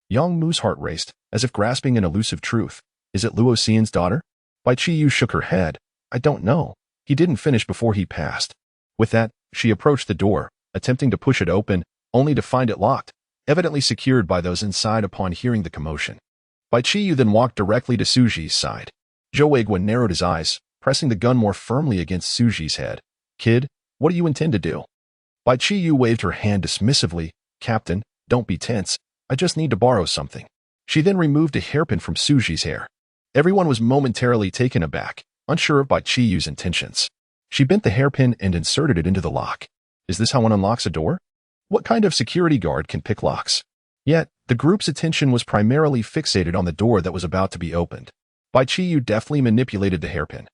Yang Mu's heart raced, as if grasping an elusive truth. "Is it Luo Xian's daughter?" Bai Qiyu shook her head. "I don't know. He didn't finish before he passed. With that, she approached the door, attempting to push it open, only to find it locked, evidently secured by those inside upon hearing the commotion. Bai Qiyu then walked directly to Suji's side. Zhou Weiguan narrowed his eyes, pressing the gun more firmly against Suji's head. "Kid, what do you intend to do?" Bai Qiyu waved her hand dismissively. "Captain, don't be tense. I just need to borrow something." She then removed a hairpin from Suji's hair. Everyone was momentarily taken aback, unsure of Bai Qiyu's intentions. She bent the hairpin and inserted it into the lock. Is this how one unlocks a door? What kind of security guard can pick locks? Yet, the group's attention was primarily fixated on the door that was about to be opened. Bai Qiyu deftly manipulated the hairpin.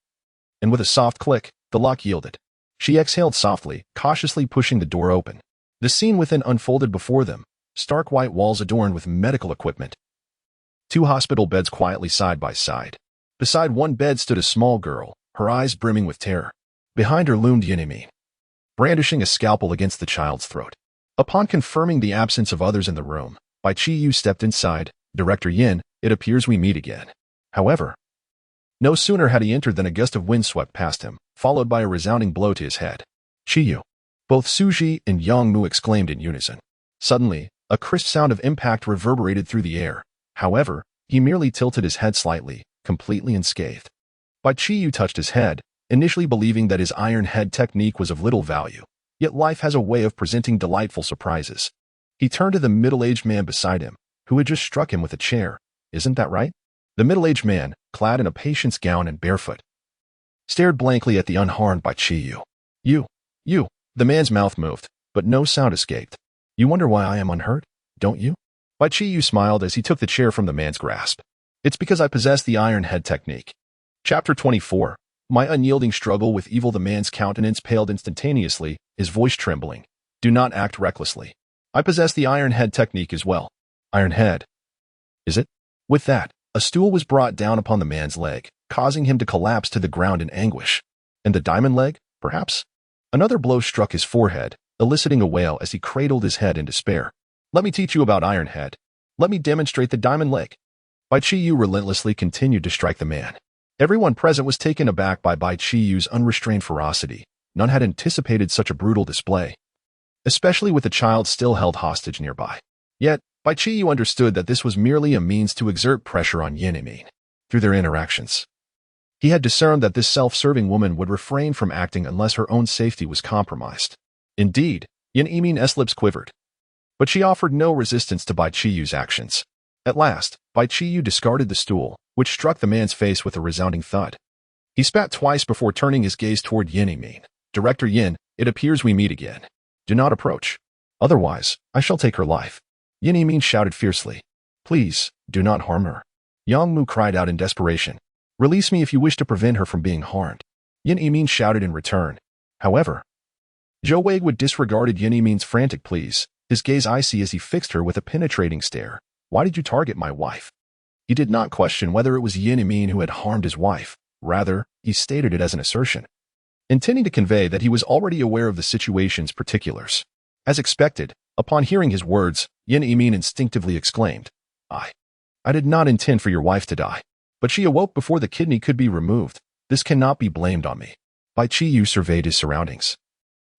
And with a soft click, the lock yielded. She exhaled softly, cautiously pushing the door open. The scene within unfolded before them, stark white walls adorned with medical equipment. 2 hospital beds quietly side by side. Beside one bed stood a small girl, her eyes brimming with terror. Behind her loomed Yin, brandishing a scalpel against the child's throat. Upon confirming the absence of others in the room, Bai Qiyu stepped inside. "Director Yin, it appears we meet again." However, no sooner had he entered than a gust of wind swept past him, followed by a resounding blow to his head. "Qiyu!" Both Suji and Yang Mu exclaimed in unison. Suddenly, a crisp sound of impact reverberated through the air. However, he merely tilted his head slightly, completely unscathed. Bai Qiyu touched his head, initially believing that his iron head technique was of little value. Yet life has a way of presenting delightful surprises. He turned to the middle-aged man beside him, who had just struck him with a chair. "Isn't that right?" The middle-aged man, clad in a patient's gown and barefoot, stared blankly at the unharmed Bai Qiyu. You. The man's mouth moved, but no sound escaped. "You wonder why I am unhurt, don't you?" Bai Qiyu smiled as he took the chair from the man's grasp. "It's because I possess the iron head technique." Chapter 24. My unyielding struggle with evil. The man's countenance paled instantaneously, his voice trembling. "Do not act recklessly. I possess the iron head technique as well." "Iron head? Is it?" With that, a stool was brought down upon the man's leg, causing him to collapse to the ground in anguish. And the diamond leg, perhaps? Another blow struck his forehead, eliciting a wail as he cradled his head in despair. "Let me teach you about iron head. Let me demonstrate the diamond leg." Bai Qiyu relentlessly continued to strike the man. Everyone present was taken aback by Bai Qiyu's unrestrained ferocity. None had anticipated such a brutal display, especially with a child still held hostage nearby. Yet, Bai Qiyu understood that this was merely a means to exert pressure on Yin through their interactions. He had discerned that this self-serving woman would refrain from acting unless her own safety was compromised. Indeed, Yin-Min's lips quivered. But she offered no resistance to Bai Qiyu's actions. At last, Bai Qiyu discarded the stool, which struck the man's face with a resounding thud. He spat twice before turning his gaze toward Yin. "Director Yin, it appears we meet again. Do not approach. Otherwise, I shall take her life." Yin shouted fiercely. "Please, do not harm her." Yang Mu cried out in desperation. "Release me if you wish to prevent her from being harmed." Yin shouted in return. However, Zhou Weiguan disregarded Yin-Min's frantic pleas, his gaze icy as he fixed her with a penetrating stare. "Why did you target my wife?" He did not question whether it was Yin-Min who had harmed his wife. Rather, he stated it as an assertion, intending to convey that he was already aware of the situation's particulars. As expected, upon hearing his words, Yin-Min instinctively exclaimed, I did not intend for your wife to die, but she awoke before the kidney could be removed. This cannot be blamed on me." Bai Qiyu surveyed his surroundings,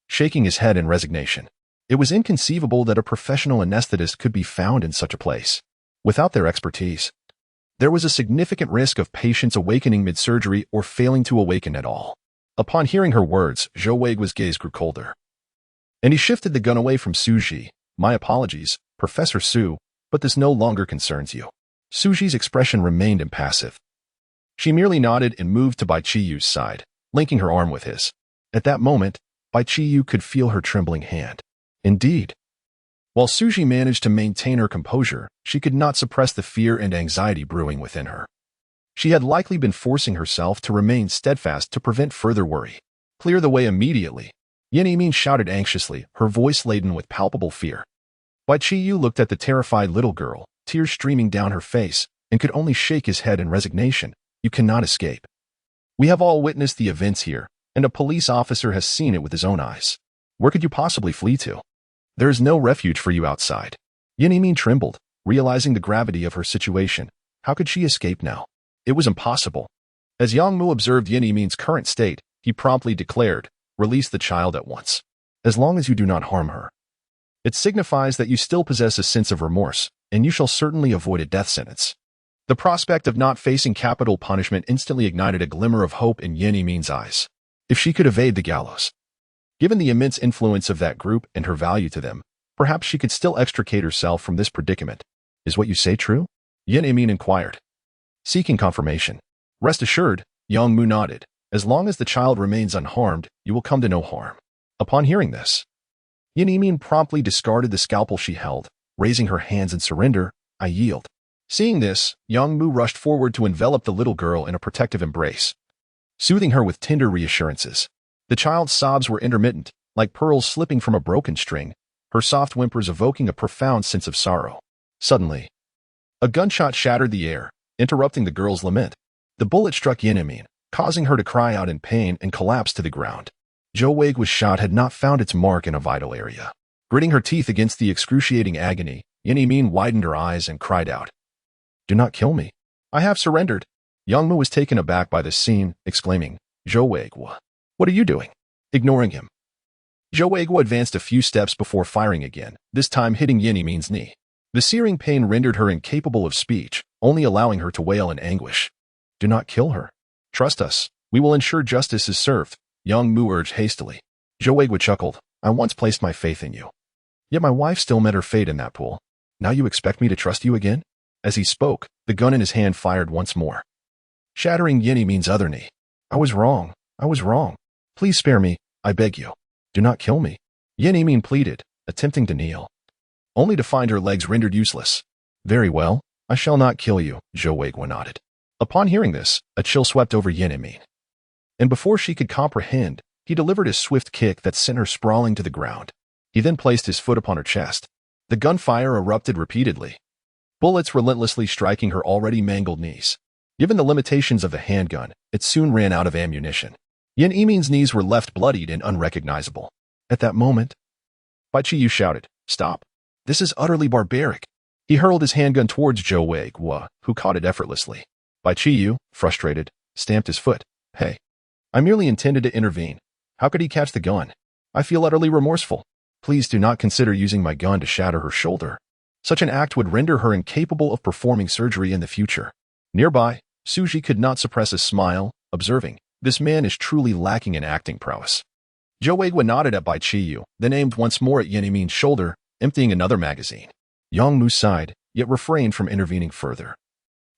shaking his head in resignation. It was inconceivable that a professional anesthetist could be found in such a place. Without their expertise, there was a significant risk of patients awakening mid-surgery or failing to awaken at all. Upon hearing her words, Zhou Weiguan's gaze grew colder, and he shifted the gun away from Suji. "My apologies, Professor Su, but this no longer concerns you." Suji's expression remained impassive. She merely nodded and moved to Bai Qiyu's side, linking her arm with his. At that moment, Bai Qiyu could feel her trembling hand. Indeed, while Suji managed to maintain her composure, she could not suppress the fear and anxiety brewing within her. She had likely been forcing herself to remain steadfast to prevent further worry. "Clear the way immediately," Yin-Min shouted anxiously, her voice laden with palpable fear. Bai Qiyu looked at the terrified little girl, tears streaming down her face, and could only shake his head in resignation. "You cannot escape. We have all witnessed the events here, and a police officer has seen it with his own eyes. Where could you possibly flee to? There is no refuge for you outside." Yin-Min trembled, realizing the gravity of her situation. How could she escape now? It was impossible. As Yang Mu observed Yin-Min's current state, he he promptly declared, "Release the child at once. As long as you do not harm her. It signifies that you still possess a sense of remorse, and you shall certainly avoid a death sentence." The prospect of not facing capital punishment instantly ignited a glimmer of hope in Yin Yimin's eyes. If she could evade the gallows, given the immense influence of that group and her value to them, perhaps she could still extricate herself from this predicament. "Is what you say true?" Yin Yimin inquired, seeking confirmation. "Rest assured," Yang Mu nodded. "As long as the child remains unharmed, you will come to no harm." Upon hearing this, Yin Yimin promptly discarded the scalpel she held, raising her hands in surrender. "I yield." Seeing this, Yang Mu rushed forward to envelop the little girl in a protective embrace, soothing her with tender reassurances. The child's sobs were intermittent, like pearls slipping from a broken string, her soft whimpers evoking a profound sense of sorrow. Suddenly, a gunshot shattered the air, interrupting the girl's lament. The bullet struck Yin Yimin, causing her to cry out in pain and collapse to the ground. Zhou Weigu's shot had not found its mark in a vital area. Gritting her teeth against the excruciating agony, Yin Yimin widened her eyes and cried out, "Do not kill me. I have surrendered." Yang Mu was taken aback by this scene, exclaiming, "Zhou Weigu, what are you doing?" Ignoring him, Zhou Weigu advanced a few steps before firing again, this time hitting Yin Yimin's knee. The searing pain rendered her incapable of speech, only allowing her to wail in anguish. "Do not kill her. Trust us. We will ensure justice is served," Yang Mu urged hastily. Zhou Weigu chuckled, "I once placed my faith in you. Yet my wife still met her fate in that pool. Now you expect me to trust you again?" As he spoke, the gun in his hand fired once more, shattering Yin Yimin's other knee. "I was wrong. I was wrong. Please spare me, I beg you. Do not kill me," Yin Yimin pleaded, attempting to kneel, only to find her legs rendered useless. "Very well, I shall not kill you," Zhou Weigu nodded. Upon hearing this, a chill swept over Yin Yimin, and before she could comprehend, he delivered a swift kick that sent her sprawling to the ground. He then placed his foot upon her chest. The gunfire erupted repeatedly, bullets relentlessly striking her already mangled knees. Given the limitations of the handgun, it soon ran out of ammunition. Yin Yimin's knees were left bloodied and unrecognizable. At that moment, Bai Qiyu shouted, "Stop! This is utterly barbaric." He hurled his handgun towards Zhou Weigu, who caught it effortlessly. Bai Qiyu, frustrated, stamped his foot. "Hey, I merely intended to intervene. How could he catch the gun? I feel utterly remorseful. Please do not consider using my gun to shatter her shoulder. Such an act would render her incapable of performing surgery in the future." Nearby, Suji could not suppress a smile, observing, "This man is truly lacking in acting prowess." Zhou Weigu nodded at Bai Qiyu, then aimed once more at Yin Yimin's shoulder, emptying another magazine. Yang Mu sighed, yet refrained from intervening further,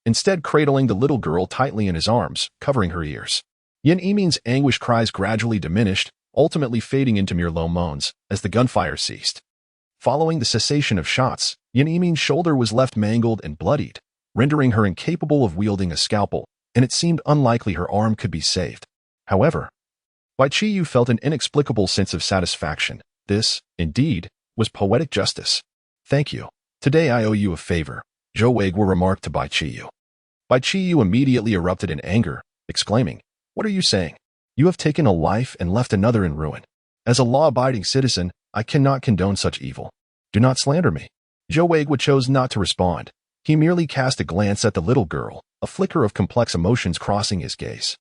instead cradling the little girl tightly in his arms, covering her ears. Yin Yimin's anguish cries gradually diminished, ultimately fading into mere low moans, as the gunfire ceased. Following the cessation of shots, Yin Yimin's shoulder was left mangled and bloodied, rendering her incapable of wielding a scalpel, and it seemed unlikely her arm could be saved. However, Bai Qiyu felt an inexplicable sense of satisfaction. This, indeed, was poetic justice. "Thank you. Today I owe you a favor," Zhou Weigu remarked to Bai Qiyu. Bai Qiyu immediately erupted in anger, exclaiming, "What are you saying? You have taken a life and left another in ruin. As a law-abiding citizen, I cannot condone such evil. Do not slander me." Zhou Weigu chose not to respond. He merely cast a glance at the little girl, a flicker of complex emotions crossing his gaze.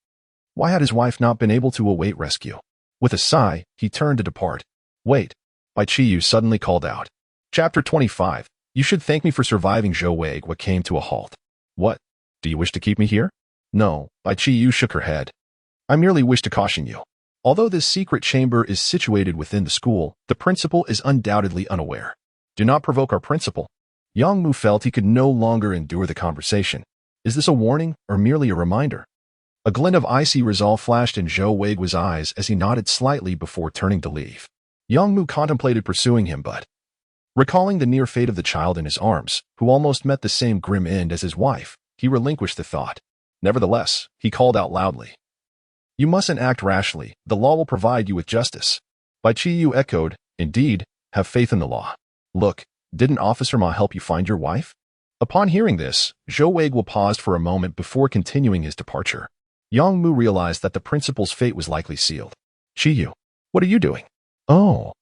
Why had his wife not been able to await rescue? With a sigh, he turned to depart. "Wait," Bai Qiyu suddenly called out. Chapter 25. You should thank me for surviving. Zhou Weigu came to a halt. "What? Do you wish to keep me here?" "No," Bai Qiyu shook her head. "I merely wish to caution you. Although this secret chamber is situated within the school, the principal is undoubtedly unaware. Do not provoke our principal." Yang Mu felt he could no longer endure the conversation. Is this a warning or merely a reminder? A glint of icy resolve flashed in Zhou Weigu's eyes as he nodded slightly before turning to leave. Yang Mu contemplated pursuing him, but, recalling the near fate of the child in his arms, who almost met the same grim end as his wife, he relinquished the thought. Nevertheless, he called out loudly, "You mustn't act rashly. The law will provide you with justice." Bai Qiyu echoed, "Indeed, have faith in the law. Look, didn't Officer Ma help you find your wife?" Upon hearing this, Zhou Weigu paused for a moment before continuing his departure. Yang Mu realized that the principal's fate was likely sealed. "Qiyu, what are you doing?" "Oh,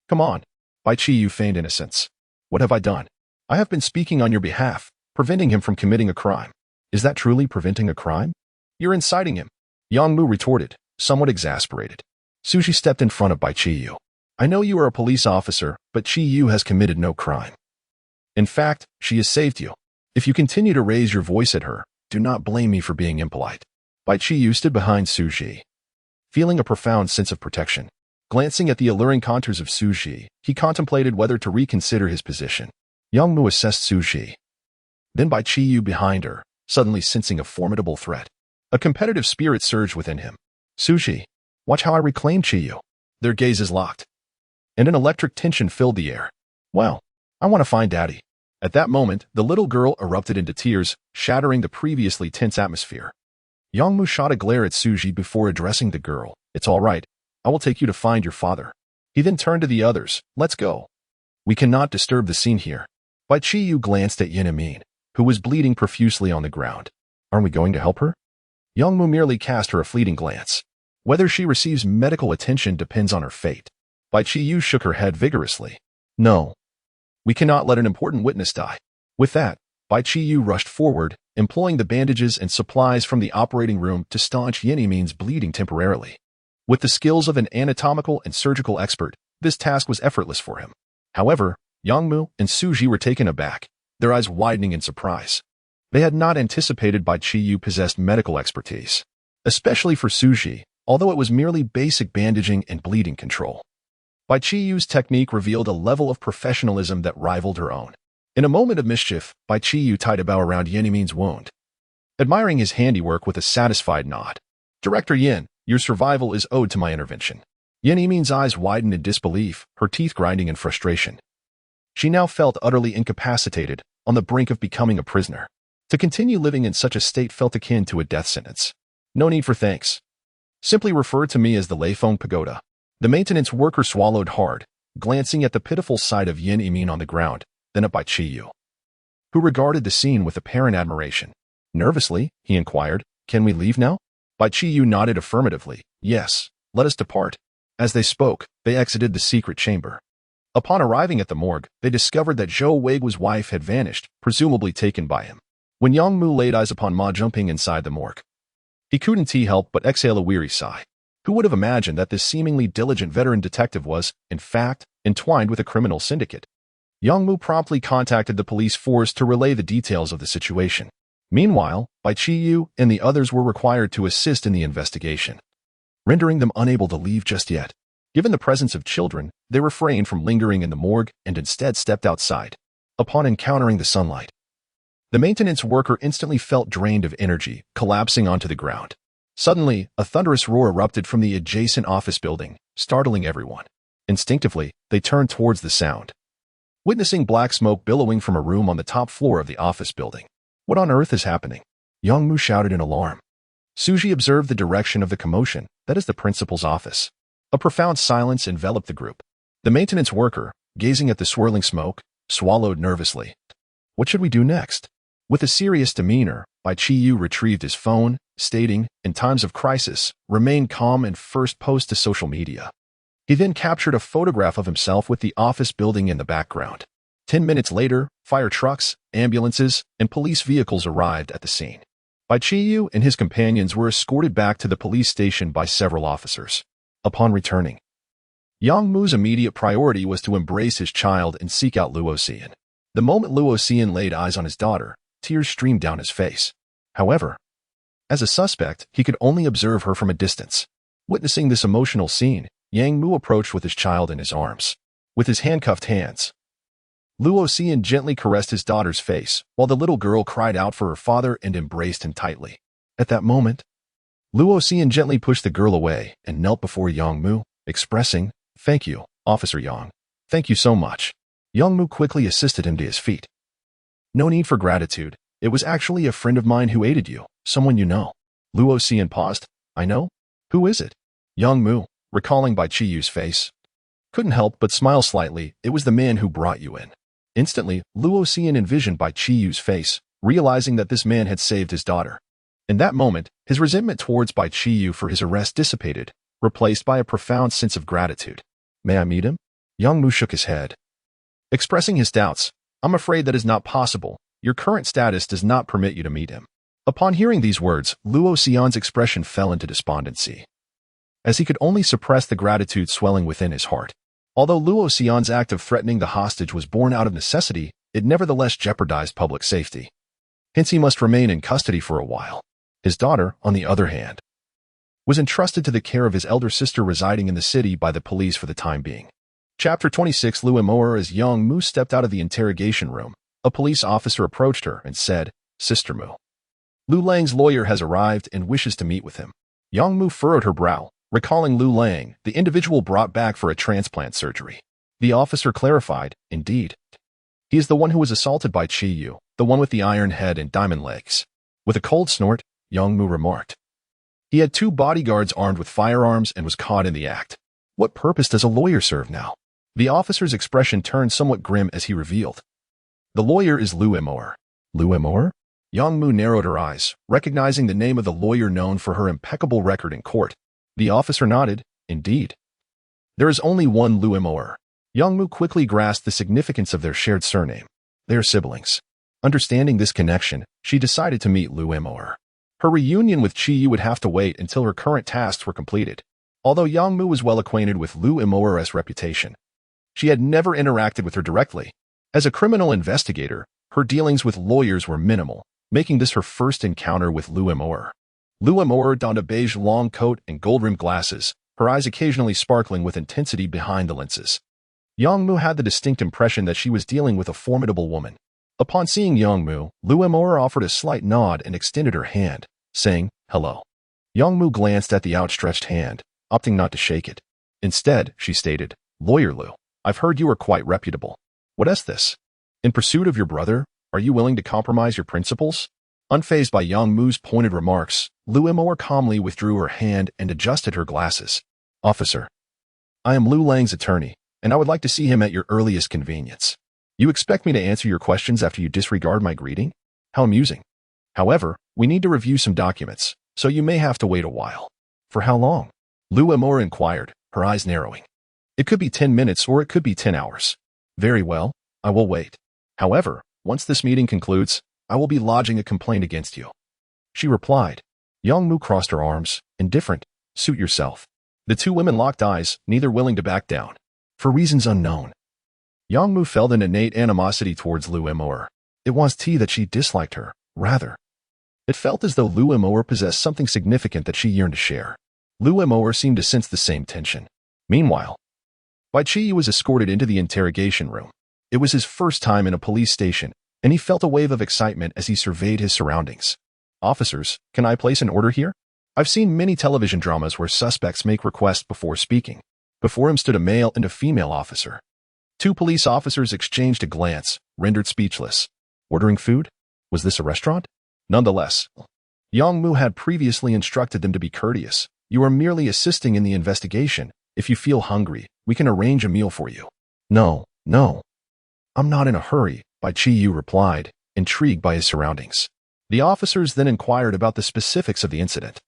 come on." Bai Qiyu feigned innocence. "What have I done? I have been speaking on your behalf, preventing him from committing a crime. Is that truly preventing a crime?" "You're inciting him," Yang Mu retorted, somewhat exasperated. Suji stepped in front of Bai Qiyu. I know you are a police officer, but Qiyu has committed no crime. In fact, she has saved you. If you continue to raise your voice at her, do not blame me for being impolite. Bai Qiyu stood behind Suji, feeling a profound sense of protection. Glancing at the alluring contours of Suji, he contemplated whether to reconsider his position. Yongmu assessed Suji. Then Bai Qiyu behind her, suddenly sensing a formidable threat. A competitive spirit surged within him. Suji, watch how I reclaim Qiyu. Their gazes locked, and an electric tension filled the air. Well, I want to find Daddy. At that moment, the little girl erupted into tears, shattering the previously tense atmosphere. Yongmu shot a glare at Suji before addressing the girl. It's all right. I will take you to find your father. He then turned to the others. Let's go. We cannot disturb the scene here. Bai Qiyu glanced at Yin Amin, who was bleeding profusely on the ground. Aren't we going to help her? Yongmu merely cast her a fleeting glance. Whether she receives medical attention depends on her fate. Bai Qiyu shook her head vigorously. No. We cannot let an important witness die. With that, Bai Qiyu rushed forward, employing the bandages and supplies from the operating room to staunch Yin Amin's bleeding temporarily. With the skills of an anatomical and surgical expert, this task was effortless for him. However, Yongmu and Suji were taken aback, their eyes widening in surprise. They had not anticipated Bai Qiyu possessed medical expertise, especially for Suji, although it was merely basic bandaging and bleeding control. Bai Qiyu's technique revealed a level of professionalism that rivaled her own. In a moment of mischief, Bai Qiyu tied a bow around Yin Amin's wound, admiring his handiwork with a satisfied nod. Director Yin, your survival is owed to my intervention. Yin Amin's eyes widened in disbelief, her teeth grinding in frustration. She now felt utterly incapacitated, on the brink of becoming a prisoner. To continue living in such a state felt akin to a death sentence. No need for thanks. Simply refer to me as the Leifeng Pagoda. The maintenance worker swallowed hard, glancing at the pitiful sight of Yin Amin on the ground, then at Bai Qiyu, who regarded the scene with apparent admiration. Nervously, he inquired, can we leave now? Bai Qiyu nodded affirmatively. Yes, let us depart. As they spoke, they exited the secret chamber. Upon arriving at the morgue, they discovered that Zhou Weigu's wife had vanished, presumably taken by him. When Yongmu laid eyes upon Ma jumping inside the morgue, he couldn't help but exhale a weary sigh. Who would have imagined that this seemingly diligent veteran detective was, in fact, entwined with a criminal syndicate? Yongmu promptly contacted the police force to relay the details of the situation. Meanwhile, Bai Qiyu and the others were required to assist in the investigation, rendering them unable to leave just yet. Given the presence of children, they refrained from lingering in the morgue and instead stepped outside. Upon encountering the sunlight, the maintenance worker instantly felt drained of energy, collapsing onto the ground. Suddenly, a thunderous roar erupted from the adjacent office building, startling everyone. Instinctively, they turned towards the sound, witnessing black smoke billowing from a room on the top floor of the office building. What on earth is happening? Yongmu shouted in alarm. Suji observed the direction of the commotion. That is the principal's office. A profound silence enveloped the group. The maintenance worker, gazing at the swirling smoke, swallowed nervously. What should we do next? With a serious demeanor, Bai Qiyu retrieved his phone, stating, in times of crisis, remain calm and first post to social media. He then captured a photograph of himself with the office building in the background. 10 minutes later, fire trucks, ambulances, and police vehicles arrived at the scene. Bai Qiyu and his companions were escorted back to the police station by several officers. Upon returning, Yongmu's immediate priority was to embrace his child and seek out Luo Xian. The moment Luo Xian laid eyes on his daughter, tears streamed down his face. However, as a suspect, he could only observe her from a distance. Witnessing this emotional scene, Yang Mu approached with his child in his arms. With his handcuffed hands, Luo Xian gently caressed his daughter's face, while the little girl cried out for her father and embraced him tightly. At that moment, Luo Xian gently pushed the girl away and knelt before Yang Mu, expressing, "Thank you, Officer Yang. Thank you so much." Yang Mu quickly assisted him to his feet. "No need for gratitude. It was actually a friend of mine who aided you, someone you know." Luo Xian paused. "I know? Who is it?" Yang Mu, recalling Bai Qiyu's face, couldn't help but smile slightly. "It was the man who brought you in." Instantly, Luo Xian envisioned Bai Qiyu's face, realizing that this man had saved his daughter. In that moment, his resentment towards Bai Qiyu for his arrest dissipated, replaced by a profound sense of gratitude. "May I meet him?" Yang Mu shook his head, expressing his doubts. "I'm afraid that is not possible. Your current status does not permit you to meet him." Upon hearing these words, Luo Xian's expression fell into despondency. as he could only suppress the gratitude swelling within his heart. Although Luo Xian's act of threatening the hostage was born out of necessity, it nevertheless jeopardized public safety. Hence he must remain in custody for a while. His daughter, on the other hand, was entrusted to the care of his elder sister residing in the city by the police for the time being. Chapter 26. Lu Emoer. As Yang Mu stepped out of the interrogation room, a police officer approached her and said, "Sister Mu, Lu Lang's lawyer has arrived and wishes to meet with him." Yang Mu furrowed her brow, recalling Lu Lang, the individual brought back for a transplant surgery. The officer clarified, "Indeed. He is the one who was assaulted by Qiyu, the one with the iron head and diamond legs." With a cold snort, Yang Mu remarked, "He had 2 bodyguards armed with firearms and was caught in the act. What purpose does a lawyer serve now?" The officer's expression turned somewhat grim as he revealed, "The lawyer is Lu Emoer." Lu Emoer? Yang Mu narrowed her eyes, recognizing the name of the lawyer known for her impeccable record in court. The officer nodded, "Indeed. There is only one Lu Emoer." Yang Mu quickly grasped the significance of their shared surname. They are siblings. Understanding this connection, she decided to meet Lu Emoer. Her reunion with Qiyu would have to wait until her current tasks were completed. Although Yang Mu was well acquainted with Lu Emoer's reputation, she had never interacted with her directly. As a criminal investigator, her dealings with lawyers were minimal, making this her first encounter with Lu Emoer. Lu Emoer donned a beige long coat and gold-rimmed glasses, her eyes occasionally sparkling with intensity behind the lenses. Yang Mu had the distinct impression that she was dealing with a formidable woman. Upon seeing Yang Mu, Lu Emoer offered a slight nod and extended her hand, saying, "Hello." Yang Mu glanced at the outstretched hand, opting not to shake it. Instead, she stated, "Lawyer Lu, I've heard you are quite reputable. What is this? In pursuit of your brother, are you willing to compromise your principles?" Unfazed by Yang Mu's pointed remarks, Lu Emoer calmly withdrew her hand and adjusted her glasses. "Officer, I am Lu Lang's attorney, and I would like to see him at your earliest convenience. You expect me to answer your questions after you disregard my greeting? How amusing. However, we need to review some documents, so you may have to wait a while." "For how long?" Lu Emoer inquired, her eyes narrowing. "It could be 10 minutes or it could be 10 hours. "Very well, I will wait. However, once this meeting concludes, I will be lodging a complaint against you," she replied. Yang Mu crossed her arms, indifferent. "Suit yourself." The 2 women locked eyes, neither willing to back down. For reasons unknown, Yang Mu felt an innate animosity towards Lu Emoer. It wasn't that she disliked her, rather, it felt as though Lu Emoer possessed something significant that she yearned to share. Lu Emoer seemed to sense the same tension. Meanwhile, Bai Qiyu was escorted into the interrogation room. It was his first time in a police station, and he felt a wave of excitement as he surveyed his surroundings. "Officers, can I place an order here?" I've seen many television dramas where suspects make requests before speaking. Before him stood a male and a female officer. 2 police officers exchanged a glance, rendered speechless. Ordering food? Was this a restaurant? Nonetheless, Yang Mu had previously instructed them to be courteous. "You are merely assisting in the investigation. If you feel hungry, we can arrange a meal for you." No. "I'm not in a hurry," Bai Qiyu replied, intrigued by his surroundings. The officers then inquired about the specifics of the incident.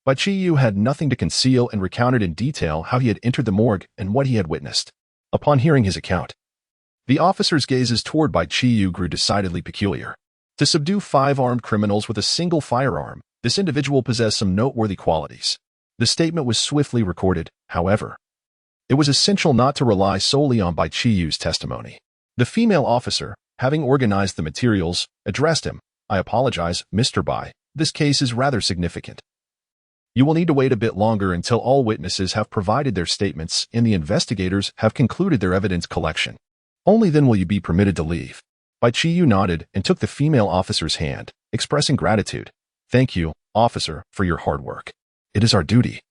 Bai Qiyu had nothing to conceal and recounted in detail how he had entered the morgue and what he had witnessed. Upon hearing his account, the officers' gazes toward Bai Qiyu grew decidedly peculiar. To subdue 5 armed criminals with a single firearm, this individual possessed some noteworthy qualities. The statement was swiftly recorded, however. It was essential not to rely solely on Bai Qiyu's testimony. The female officer, having organized the materials, addressed him. "I apologize, Mr. Bai. This case is rather significant. You will need to wait a bit longer until all witnesses have provided their statements and the investigators have concluded their evidence collection. Only then will you be permitted to leave." Bai Qiyu nodded and took the female officer's hand, expressing gratitude. "Thank you, officer, for your hard work. It is our duty."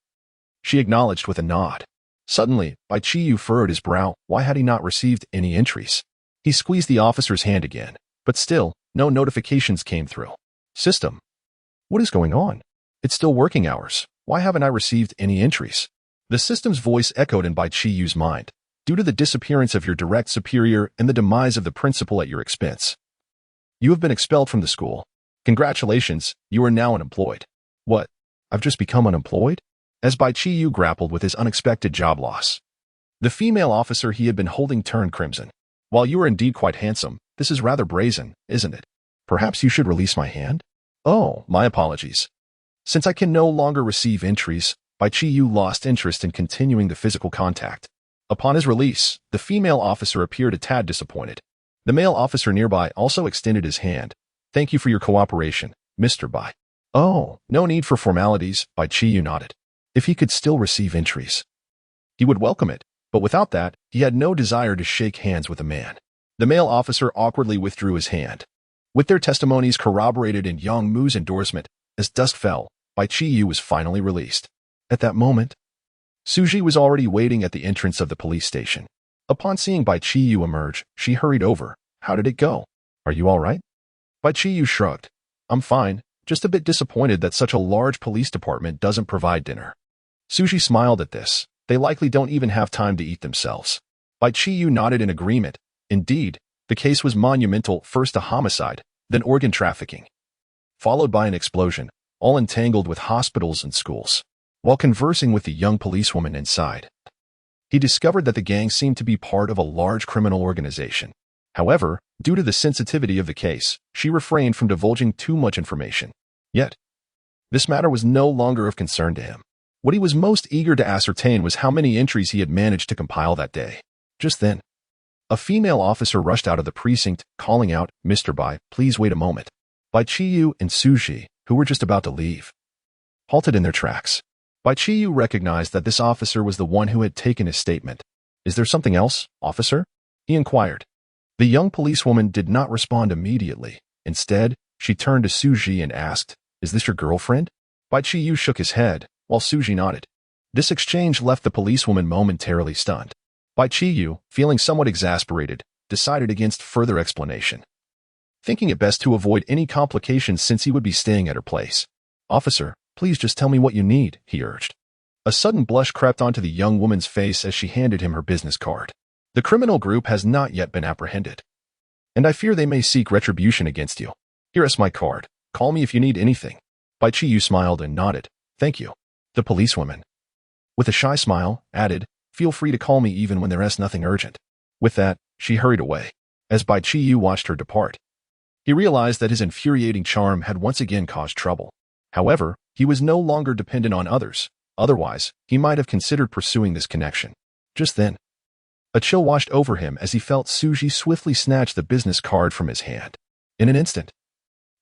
She acknowledged with a nod. Suddenly, Bai Qiyu furrowed his brow. Why had he not received any entries? He squeezed the officer's hand again, but still, no notifications came through. "System, what is going on? It's still working hours. Why haven't I received any entries?" The system's voice echoed in Bai Qiyu's mind. "Due to the disappearance of your direct superior and the demise of the principal at your expense, you have been expelled from the school. Congratulations, you are now unemployed." "What? I've just become unemployed?" As Bai Qiyu grappled with his unexpected job loss, the female officer he had been holding turned crimson. "While you are indeed quite handsome, this is rather brazen, isn't it? Perhaps you should release my hand?" "Oh, my apologies. Since I can no longer receive entries, Bai Qiyu lost interest in continuing the physical contact. Upon his release, the female officer appeared a tad disappointed. The male officer nearby also extended his hand. "Thank you for your cooperation, Mr. Bai." "Oh, no need for formalities," Bai Qiyu nodded. If he could still receive entries, he would welcome it, but without that, he had no desire to shake hands with a man. The male officer awkwardly withdrew his hand. With their testimonies corroborated in Yang Mu's endorsement, as dusk fell, Bai Qiyu was finally released. At that moment, Suji was already waiting at the entrance of the police station. Upon seeing Bai Qiyu emerge, she hurried over. "How did it go? Are you all right?" Bai Qiyu shrugged. "I'm fine, just a bit disappointed that such a large police department doesn't provide dinner." Suji smiled at this. They likely don't even have time to eat themselves. Bai Qiyu nodded in agreement. Indeed, the case was monumental, first a homicide, then organ trafficking, followed by an explosion, all entangled with hospitals and schools. While conversing with the young policewoman inside, he discovered that the gang seemed to be part of a large criminal organization. However, due to the sensitivity of the case, she refrained from divulging too much information. Yet, this matter was no longer of concern to him. What he was most eager to ascertain was how many entries he had managed to compile that day. Just then, a female officer rushed out of the precinct, calling out, "Mr. Bai, please wait a moment." Bai Qiyu and Suji, who were just about to leave, halted in their tracks. Bai Qiyu recognized that this officer was the one who had taken his statement. "Is there something else, officer?" he inquired. The young policewoman did not respond immediately. Instead, she turned to Suji and asked, "Is this your girlfriend?" Bai Qiyu shook his head, while Suji nodded. This exchange left the policewoman momentarily stunned. Bai Qiyu, feeling somewhat exasperated, decided against further explanation, thinking it best to avoid any complications since he would be staying at her place. "Officer, please just tell me what you need," he urged. A sudden blush crept onto the young woman's face as she handed him her business card. "The criminal group has not yet been apprehended, and I fear they may seek retribution against you. Here is my card. Call me if you need anything." Bai Qiyu smiled and nodded. "Thank you." The policewoman, with a shy smile, added, "Feel free to call me even when there is nothing urgent." With that, she hurried away. As Bai Qiyu watched her depart, he realized that his infuriating charm had once again caused trouble. However, he was no longer dependent on others. Otherwise, he might have considered pursuing this connection. Just then, a chill washed over him as he felt Suji swiftly snatch the business card from his hand. In an instant,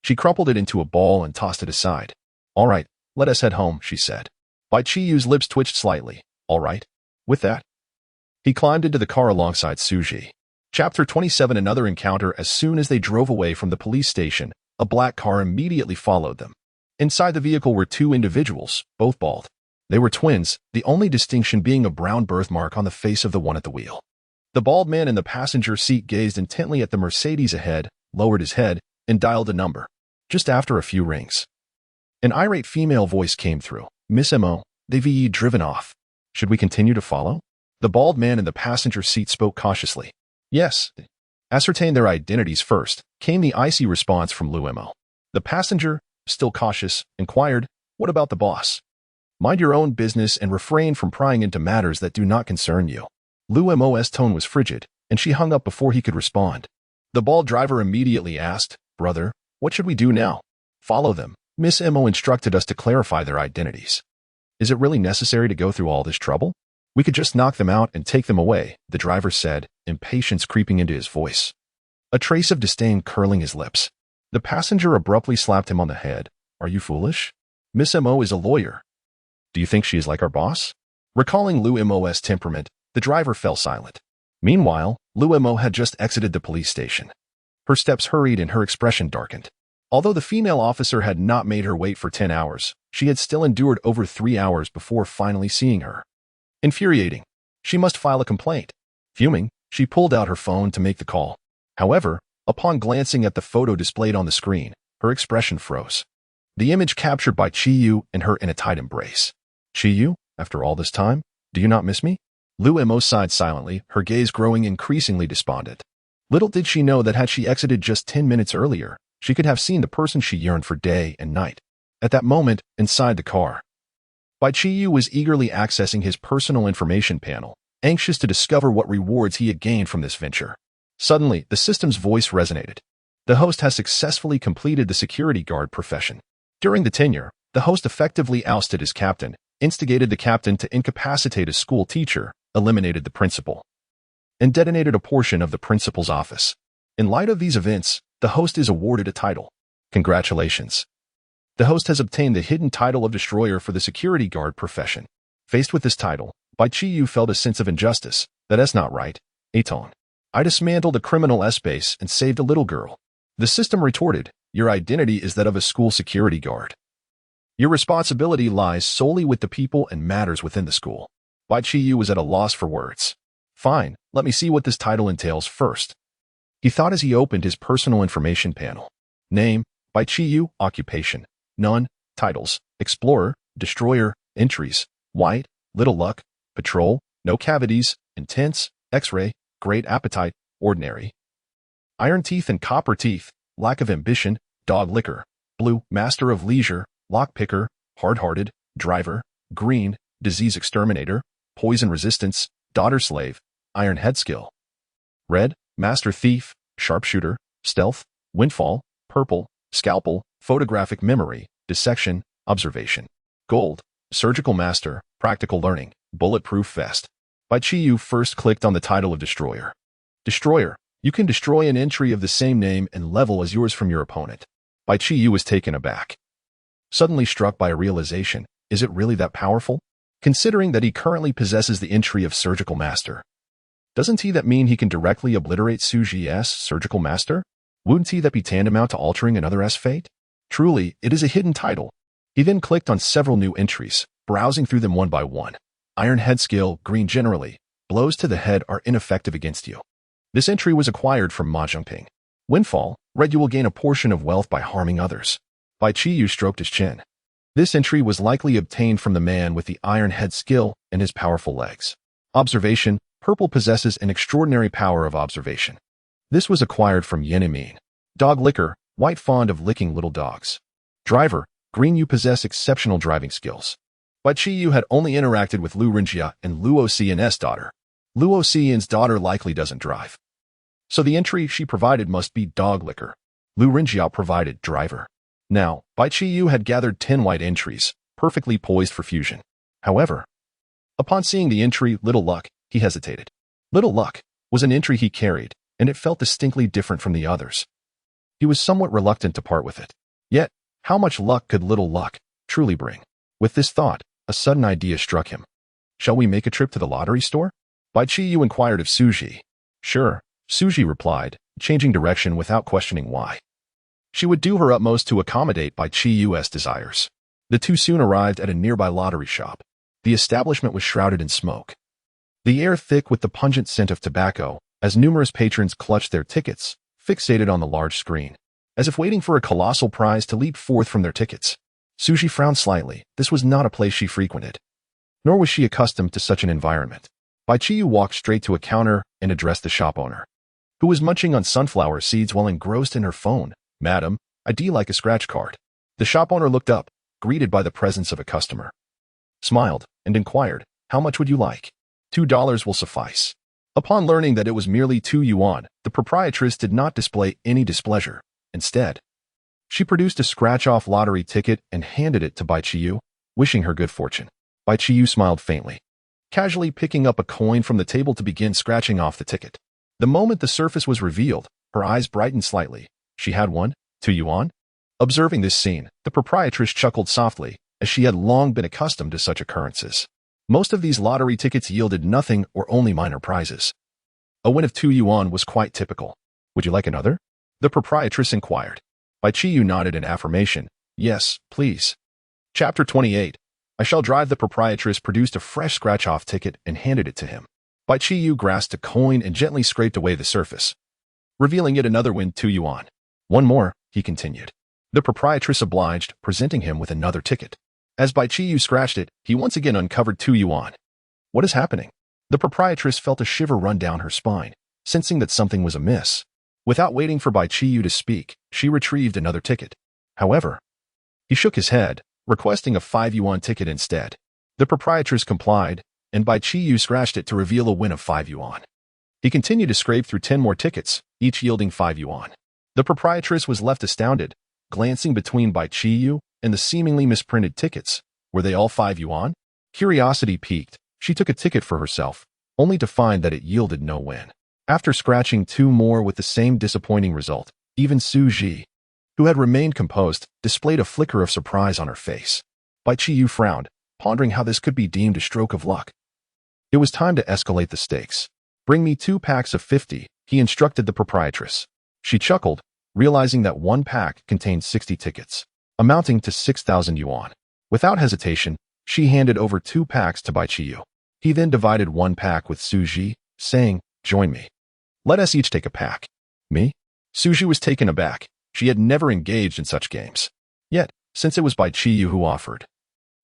she crumpled it into a ball and tossed it aside. "All right, let us head home," she said. Bai Qiyu's lips twitched slightly. "All right." With that, he climbed into the car alongside Suji. Chapter 27. Another encounter. As soon as they drove away from the police station, a black car immediately followed them. Inside the vehicle were two individuals, both bald. They were twins, the only distinction being a brown birthmark on the face of the one at the wheel. The bald man in the passenger seat gazed intently at the Mercedes ahead, lowered his head, and dialed a number. Just after a few rings, an irate female voice came through. "Miss Mo, they've driven off. Should we continue to follow?" The bald man in the passenger seat spoke cautiously. "Yes." "Ascertain their identities first," came the icy response from Lu Mo. The passenger, still cautious, inquired, "What about the boss?" "Mind your own business and refrain from prying into matters that do not concern you." Lu Mo's tone was frigid, and she hung up before he could respond. The bald driver immediately asked, "Brother, what should we do now?" "Follow them. Miss Mo instructed us to clarify their identities." "Is it really necessary to go through all this trouble? We could just knock them out and take them away," the driver said, impatience creeping into his voice, a trace of disdain curling his lips. The passenger abruptly slapped him on the head. "Are you foolish? Miss Mo is a lawyer. Do you think she is like our boss?" Recalling Lu Mo's temperament, the driver fell silent. Meanwhile, Lu Mo had just exited the police station. Her steps hurried and her expression darkened. Although the female officer had not made her wait for 10 hours, she had still endured over 3 hours before finally seeing her. Infuriating. She must file a complaint. Fuming, she pulled out her phone to make the call. However, upon glancing at the photo displayed on the screen, her expression froze. The image captured Bai Qiyu and her in a tight embrace. "Qiyu, after all this time, do you not miss me?" Lu Mo sighed silently, her gaze growing increasingly despondent. Little did she know that had she exited just 10 minutes earlier, she could have seen the person she yearned for day and night. At that moment, inside the car, Bai Qiyu was eagerly accessing his personal information panel, anxious to discover what rewards he had gained from this venture. Suddenly, the system's voice resonated. The host has successfully completed the security guard profession. During the tenure, the host effectively ousted his captain, instigated the captain to incapacitate a school teacher, eliminated the principal, and detonated a portion of the principal's office. In light of these events, the host is awarded a title. Congratulations. The host has obtained the hidden title of destroyer for the security guard profession. Faced with this title, Bai Qiyu felt a sense of injustice. That's not right, Aton. I dismantled a criminal S-base and saved a little girl. The system retorted, your identity is that of a school security guard. Your responsibility lies solely with the people and matters within the school. Bai Qiyu was at a loss for words. Fine, let me see what this title entails first. He thought as he opened his personal information panel. Name, Bai Qiyu, occupation, none, titles, explorer, destroyer, entries, white, little luck, patrol, no cavities, intense, x-ray, great appetite, ordinary. Iron teeth and copper teeth, lack of ambition, dog liquor, blue, master of leisure, lockpicker, hard-hearted, driver, green, disease exterminator, poison resistance, daughter slave, iron head skill. Red, master thief, sharpshooter, stealth, windfall, purple, scalpel, photographic memory, dissection, observation. Gold, surgical master, practical learning, bulletproof vest. Bai Qiyu first clicked on the title of destroyer. Destroyer, you can destroy an entry of the same name and level as yours from your opponent. Bai Qiyu was taken aback. Suddenly struck by a realization, is it really that powerful? Considering that he currently possesses the entry of surgical master. Doesn't that mean he can directly obliterate Su Ji's surgical master? Wouldn't that be tantamount to altering another S fate? Truly, it is a hidden title. He then clicked on several new entries, browsing through them one by one. Iron head skill, green generally. Blows to the head are ineffective against you. This entry was acquired from Ma Zhengping. Windfall, red, you will gain a portion of wealth by harming others. Bai Qiyu stroked his chin. This entry was likely obtained from the man with the iron head skill and his powerful legs. Observation, purple possesses an extraordinary power of observation. This was acquired from Yenemin. Dog liquor, white, fond of licking little dogs. Driver, green, you possess exceptional driving skills. Bai Qiyu had only interacted with Lu Renjia and Luo Xian's daughter. Luo Xian's daughter likely doesn't drive. So the entry she provided must be dog liquor. Lu Renjia provided driver. Now, Bai Qiyu had gathered 10 white entries, perfectly poised for fusion. However, upon seeing the entry Little Luck, he hesitated. Little Luck was an entry he carried, and it felt distinctly different from the others. He was somewhat reluctant to part with it. Yet, how much luck could Little Luck truly bring? With this thought, a sudden idea struck him. Shall we make a trip to the lottery store? Bai Qiyu inquired of Suji. Sure, Suji replied, changing direction without questioning why. She would do her utmost to accommodate Bai Qiyu's desires. The two soon arrived at a nearby lottery shop. The establishment was shrouded in smoke. The air thick with the pungent scent of tobacco, as numerous patrons clutched their tickets, fixated on the large screen, as if waiting for a colossal prize to leap forth from their tickets. Suji frowned slightly. This was not a place she frequented. Nor was she accustomed to such an environment. Bai Qiyu walked straight to a counter and addressed the shop owner, who was munching on sunflower seeds while engrossed in her phone. Madam, I'd like a scratch card. The shop owner looked up, greeted by the presence of a customer. Smiled, and inquired, how much would you like? $2 will suffice. Upon learning that it was merely 2 yuan, the proprietress did not display any displeasure. Instead, she produced a scratch-off lottery ticket and handed it to Bai Qiyu, wishing her good fortune. Bai Qiyu smiled faintly, casually picking up a coin from the table to begin scratching off the ticket. The moment the surface was revealed, her eyes brightened slightly. She had 2 yuan? Observing this scene, the proprietress chuckled softly, as she had long been accustomed to such occurrences. Most of these lottery tickets yielded nothing or only minor prizes. A win of 2 yuan was quite typical. Would you like another? The proprietress inquired. Bai Qiyu nodded in affirmation. Yes, please. Chapter 28. I shall drive. The proprietress produced a fresh scratch-off ticket and handed it to him. Bai Qiyu grasped a coin and gently scraped away the surface, revealing yet another win, 2 yuan. One more, he continued. The proprietress obliged, presenting him with another ticket. As Bai Qiyu scratched it, he once again uncovered 2 yuan. What is happening? The proprietress felt a shiver run down her spine, sensing that something was amiss. Without waiting for Bai Qiyu to speak, she retrieved another ticket. However, he shook his head, requesting a 5 yuan ticket instead. The proprietress complied, and Bai Qiyu scratched it to reveal a win of 5 yuan. He continued to scrape through 10 more tickets, each yielding 5 yuan. The proprietress was left astounded, glancing between Bai Qiyu and the seemingly misprinted tickets. Were they all 5 yuan? Curiosity piqued. She took a ticket for herself, only to find that it yielded no win. After scratching 2 more with the same disappointing result, even Su Ji, who had remained composed, displayed a flicker of surprise on her face. Bai Qiyu frowned, pondering how this could be deemed a stroke of luck. It was time to escalate the stakes. "Bring me 2 packs of 50, he instructed the proprietress. She chuckled, realizing that 1 pack contained 60 tickets, amounting to 6,000 yuan. Without hesitation, she handed over 2 packs to Bai Qiyu. He then divided 1 pack with Su Ji, saying, "Join me. Let us each take a pack." "Me?" Su Ji was taken aback. She had never engaged in such games. Yet, since it was Bai Qiyu who offered,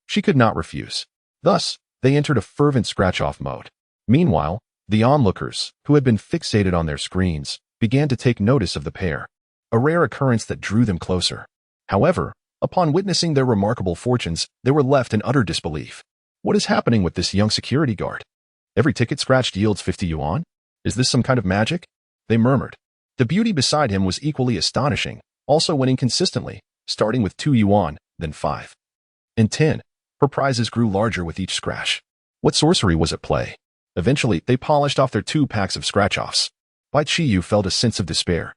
she could not refuse. Thus, they entered a fervent scratch-off mode. Meanwhile, the onlookers, who had been fixated on their screens, began to take notice of the pair, a rare occurrence that drew them closer. However, upon witnessing their remarkable fortunes, they were left in utter disbelief. What is happening with this young security guard? Every ticket scratched yields 50 yuan? Is this some kind of magic? They murmured. The beauty beside him was equally astonishing, also winning consistently, starting with 2 yuan, then 5. And 10. Her prizes grew larger with each scratch. What sorcery was at play? Eventually, they polished off their 2 packs of scratch-offs. Bai Qiyu felt a sense of despair,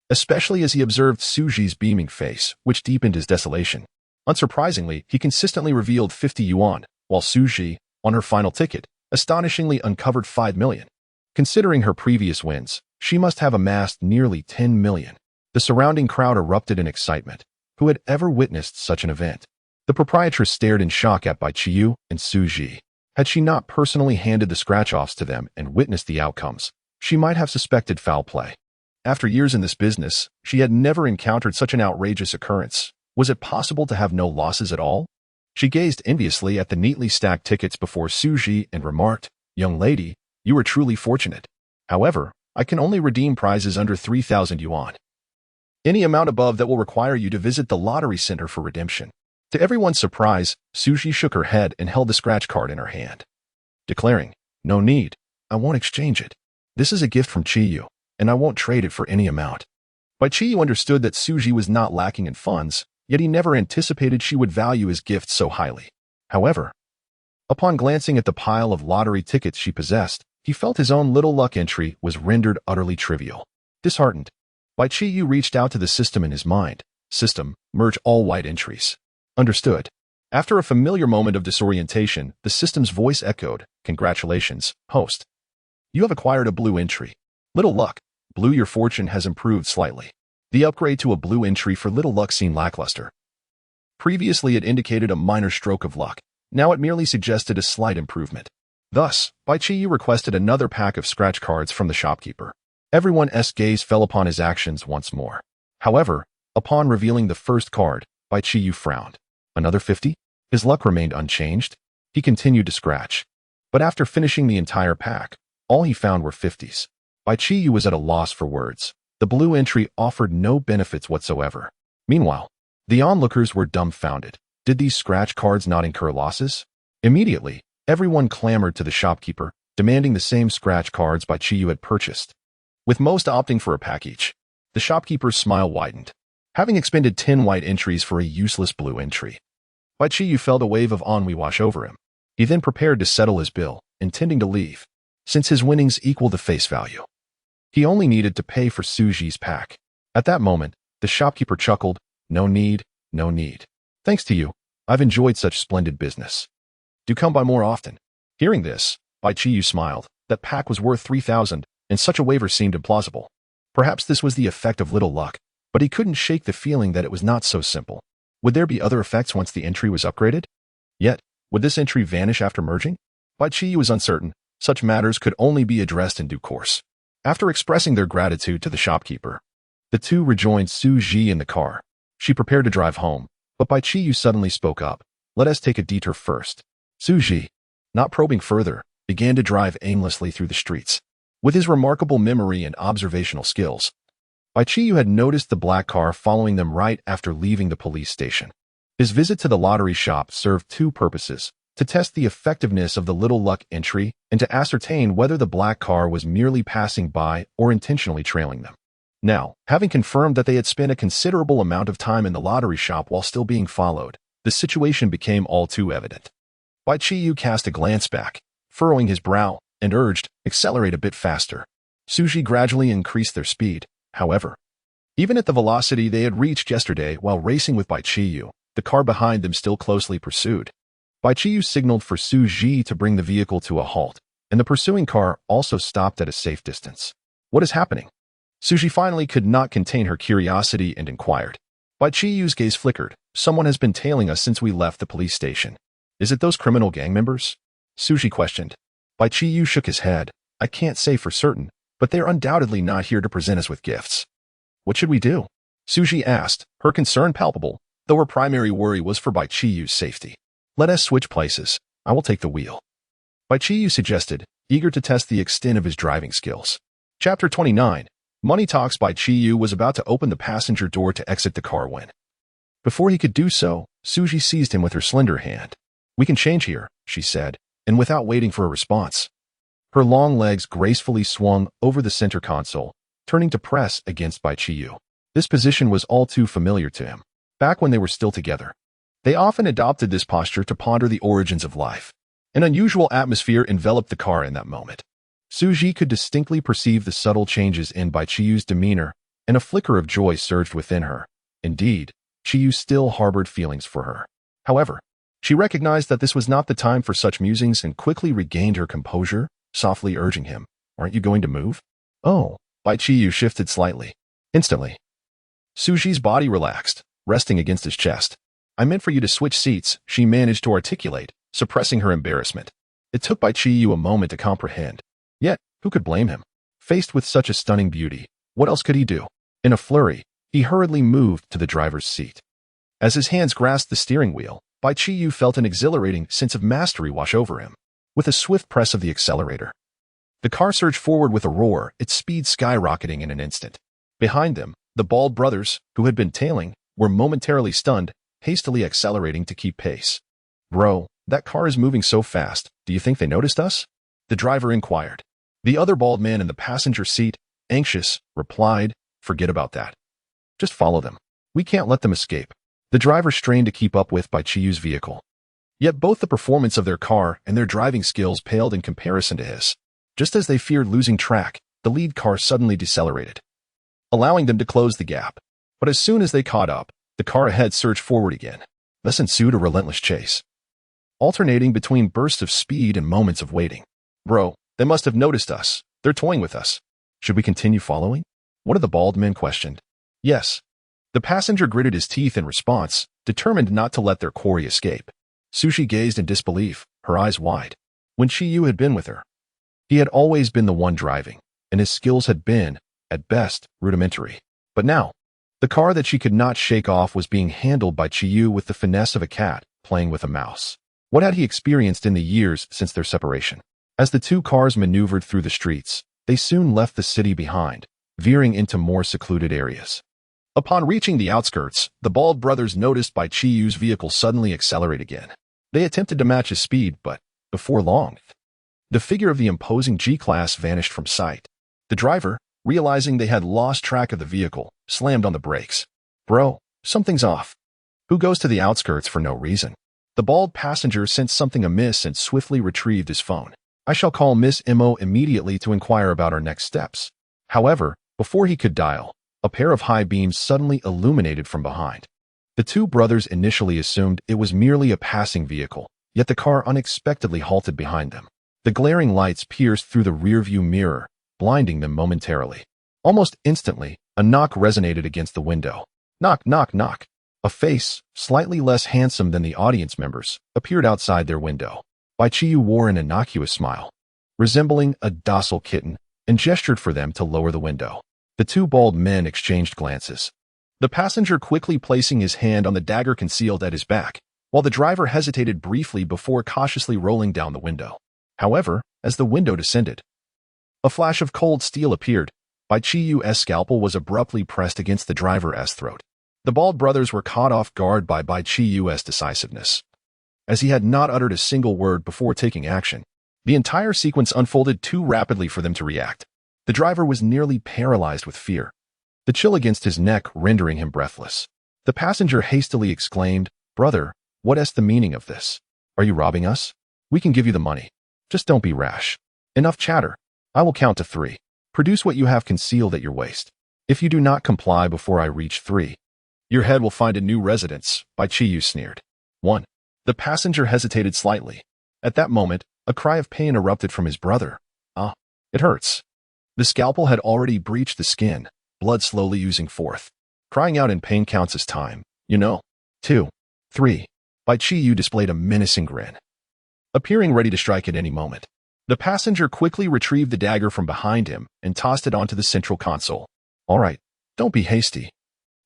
especially as he observed Su Ji's beaming face, which deepened his desolation. Unsurprisingly, he consistently revealed 50 yuan, while Su Ji, on her final ticket, astonishingly uncovered 5 million. Considering her previous wins, she must have amassed nearly 10 million. The surrounding crowd erupted in excitement. Who had ever witnessed such an event? The proprietress stared in shock at Bai Qiyu and Su Ji. Had she not personally handed the scratch-offs to them and witnessed the outcomes, she might have suspected foul play. After years in this business, she had never encountered such an outrageous occurrence. Was it possible to have no losses at all? She gazed enviously at the neatly stacked tickets before Su Ji and remarked, "Young lady, you are truly fortunate. However, I can only redeem prizes under 3,000 yuan. Any amount above that will require you to visit the lottery center for redemption." To everyone's surprise, Su Ji shook her head and held the scratch card in her hand, declaring, "No need. I won't exchange it. This is a gift from Qiyu, and I won't trade it for any amount." Bai Qiyu understood that Su Ji was not lacking in funds, yet he never anticipated she would value his gift so highly. However, upon glancing at the pile of lottery tickets she possessed, he felt his own little luck entry was rendered utterly trivial. Disheartened, Bai Qiyu reached out to the system in his mind. "System, merge all white entries." "Understood." After a familiar moment of disorientation, the system's voice echoed, "Congratulations, host. You have acquired a blue entry. Little luck. Blue, your fortune has improved slightly." The upgrade to a blue entry for little luck seemed lackluster. Previously, it indicated a minor stroke of luck. Now it merely suggested a slight improvement. Thus, Bai Qiyu requested another pack of scratch cards from the shopkeeper. Everyone's gaze fell upon his actions once more. However, upon revealing the first card, Bai Qiyu frowned. Another 50? His luck remained unchanged. He continued to scratch. But after finishing the entire pack, all he found were 50s. Bai Qiyu was at a loss for words. The blue entry offered no benefits whatsoever. Meanwhile, the onlookers were dumbfounded. Did these scratch cards not incur losses? Immediately, everyone clamored to the shopkeeper, demanding the same scratch cards Bai Qiyu had purchased. With most opting for a pack each, the shopkeeper's smile widened. Having expended 10 white entries for a useless blue entry, Bai Qiyu felt a wave of ennui wash over him. He then prepared to settle his bill, intending to leave, since his winnings equaled the face value. He only needed to pay for Su Ji's pack. At that moment, the shopkeeper chuckled, "No need, no need. Thanks to you, I've enjoyed such splendid business. Do come by more often." Hearing this, Bai Qiyu smiled. That pack was worth 3,000, and such a waiver seemed implausible. Perhaps this was the effect of little luck, but he couldn't shake the feeling that it was not so simple. Would there be other effects once the entry was upgraded? Yet, would this entry vanish after merging? Bai Qiyu was uncertain. Such matters could only be addressed in due course. After expressing their gratitude to the shopkeeper, the two rejoined Su Ji in the car. She prepared to drive home, but Bai Qiyu suddenly spoke up. "Let us take a detour first." Su Ji, not probing further, began to drive aimlessly through the streets. With his remarkable memory and observational skills, Bai Qiyu had noticed the black car following them right after leaving the police station. His visit to the lottery shop served 2 purposes: to test the effectiveness of the little luck entry and to ascertain whether the black car was merely passing by or intentionally trailing them. Now, having confirmed that they had spent a considerable amount of time in the lottery shop while still being followed, the situation became all too evident. Bai Qiyu cast a glance back, furrowing his brow, and urged, accelerate a bit faster. Suji gradually increased their speed, however. Even at the velocity they had reached yesterday while racing with Bai Qiyu, the car behind them still closely pursued. Bai Qiyu signaled for Suji to bring the vehicle to a halt, and the pursuing car also stopped at a safe distance. What is happening? Suji finally could not contain her curiosity and inquired. Bai Qiyu's gaze flickered. Someone has been tailing us since we left the police station. Is it those criminal gang members? Suji questioned. Bai Qiyu shook his head. I can't say for certain, but they're undoubtedly not here to present us with gifts. What should we do? Suji asked, her concern palpable, though her primary worry was for Bai Qiyu's safety. Let us switch places. I will take the wheel. Bai Qiyu suggested, eager to test the extent of his driving skills. Chapter 29. Money Talks. Bai Qiyu was about to open the passenger door to exit the car when. Before he could do so, Suji seized him with her slender hand. We can change here, she said, and without waiting for a response. Her long legs gracefully swung over the center console, turning to press against Bai Qiyu. This position was all too familiar to him. Back when they were still together, they often adopted this posture to ponder the origins of life. An unusual atmosphere enveloped the car in that moment. Suji could distinctly perceive the subtle changes in Bai Qiyu's demeanor, and a flicker of joy surged within her. Indeed, Qiyu still harbored feelings for her. However, she recognized that this was not the time for such musings and quickly regained her composure, softly urging him, aren't you going to move? Oh, Bai Qiyu shifted slightly. Instantly, Suji's body relaxed, resting against his chest. I meant for you to switch seats, she managed to articulate, suppressing her embarrassment. It took Bai Qiyu a moment to comprehend. Yet, who could blame him? Faced with such a stunning beauty, what else could he do? In a flurry, he hurriedly moved to the driver's seat. As his hands grasped the steering wheel, Bai Qiyu felt an exhilarating sense of mastery wash over him. With a swift press of the accelerator, the car surged forward with a roar, its speed skyrocketing in an instant. Behind them, the Bald brothers, who had been tailing, were momentarily stunned, hastily accelerating to keep pace. Bro, that car is moving so fast, do you think they noticed us? The driver inquired. The other bald man in the passenger seat, anxious, replied, forget about that. Just follow them. We can't let them escape. The driver strained to keep up with Bai Qiyu's vehicle. Yet both the performance of their car and their driving skills paled in comparison to his. Just as they feared losing track, the lead car suddenly decelerated, allowing them to close the gap. But as soon as they caught up, the car ahead surged forward again. Thus ensued a relentless chase, alternating between bursts of speed and moments of waiting. Bro, they must have noticed us. They're toying with us. Should we continue following? One of the bald men questioned. Yes. The passenger gritted his teeth in response, determined not to let their quarry escape. Suji gazed in disbelief, her eyes wide. When Qiyu had been with her, he had always been the one driving, and his skills had been, at best, rudimentary. But now, the car that she could not shake off was being handled by Qiyu with the finesse of a cat playing with a mouse. What had he experienced in the years since their separation? As the two cars maneuvered through the streets, they soon left the city behind, veering into more secluded areas. Upon reaching the outskirts, the Bald brothers noticed Bai Qiyu's vehicle suddenly accelerate again. They attempted to match his speed, but, before long, the figure of the imposing G-Class vanished from sight. The driver, realizing they had lost track of the vehicle, slammed on the brakes. Bro, something's off. Who goes to the outskirts for no reason? The Bald passenger sensed something amiss and swiftly retrieved his phone. I shall call Miss Mo immediately to inquire about our next steps. However, before he could dial, a pair of high beams suddenly illuminated from behind. The two brothers initially assumed it was merely a passing vehicle, yet the car unexpectedly halted behind them. The glaring lights pierced through the rearview mirror, blinding them momentarily. Almost instantly, a knock resonated against the window. Knock, knock, knock. A face, slightly less handsome than the audience members, appeared outside their window. Bai Qiyu wore an innocuous smile, resembling a docile kitten, and gestured for them to lower the window. The two bald men exchanged glances, the passenger quickly placing his hand on the dagger concealed at his back, while the driver hesitated briefly before cautiously rolling down the window. However, as the window descended, a flash of cold steel appeared. Bai Qiyu's scalpel was abruptly pressed against the driver's throat. The Bald brothers were caught off guard by Bai Qiyu's decisiveness. As he had not uttered a single word before taking action, the entire sequence unfolded too rapidly for them to react. The driver was nearly paralyzed with fear, the chill against his neck rendering him breathless. The passenger hastily exclaimed, Brother, what is the meaning of this? Are you robbing us? We can give you the money. Just don't be rash. Enough chatter. I will count to 3. Produce what you have concealed at your waist. If you do not comply before I reach 3, your head will find a new residence, Bai Qiyu sneered. 1. The passenger hesitated slightly. At that moment, a cry of pain erupted from his brother. Ah, it hurts. The scalpel had already breached the skin, blood slowly oozing forth. Crying out in pain counts as time, you know. 2. 3. Bai Qiyu displayed a menacing grin, appearing ready to strike at any moment. The passenger quickly retrieved the dagger from behind him and tossed it onto the central console. All right, don't be hasty.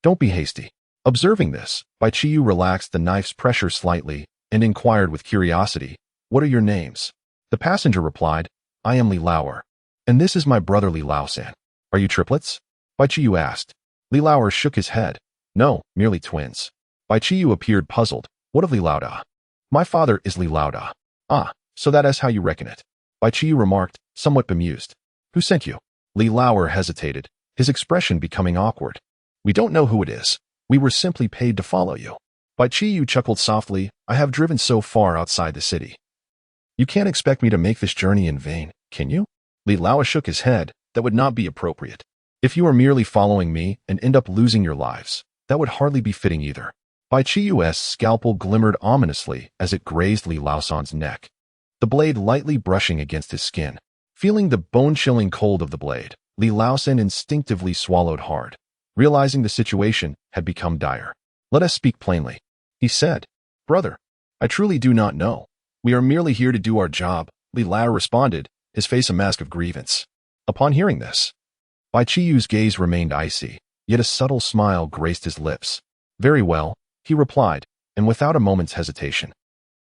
Don't be hasty. Observing this, Bai Qiyu relaxed the knife's pressure slightly and inquired with curiosity, what are your names? The passenger replied, I am Li Lauer, and this is my brother Li Laosan. Are you triplets? Bai Qiyu asked. Li Lauer shook his head. No, merely twins. Bai Qiyu appeared puzzled. What of Li Lauda? My father is Li Lauda. Ah, so that is how you reckon it. Bai Qiyu remarked, somewhat bemused. Who sent you? Li Lauer hesitated, his expression becoming awkward. We don't know who it is. We were simply paid to follow you. Bai Qiyu chuckled softly. I have driven so far outside the city. You can't expect me to make this journey in vain, can you? Li Lauer shook his head. That would not be appropriate. If you are merely following me and end up losing your lives, that would hardly be fitting either. Bai Qiyu's scalpel glimmered ominously as it grazed Li Laosan's neck, the blade lightly brushing against his skin. Feeling the bone-chilling cold of the blade, Li Laosan instinctively swallowed hard, realizing the situation had become dire. Let us speak plainly, he said. Brother, I truly do not know. We are merely here to do our job, Li Lauer responded, his face a mask of grievance. Upon hearing this, Bai Qiyu's gaze remained icy, yet a subtle smile graced his lips. Very well, he replied, and without a moment's hesitation.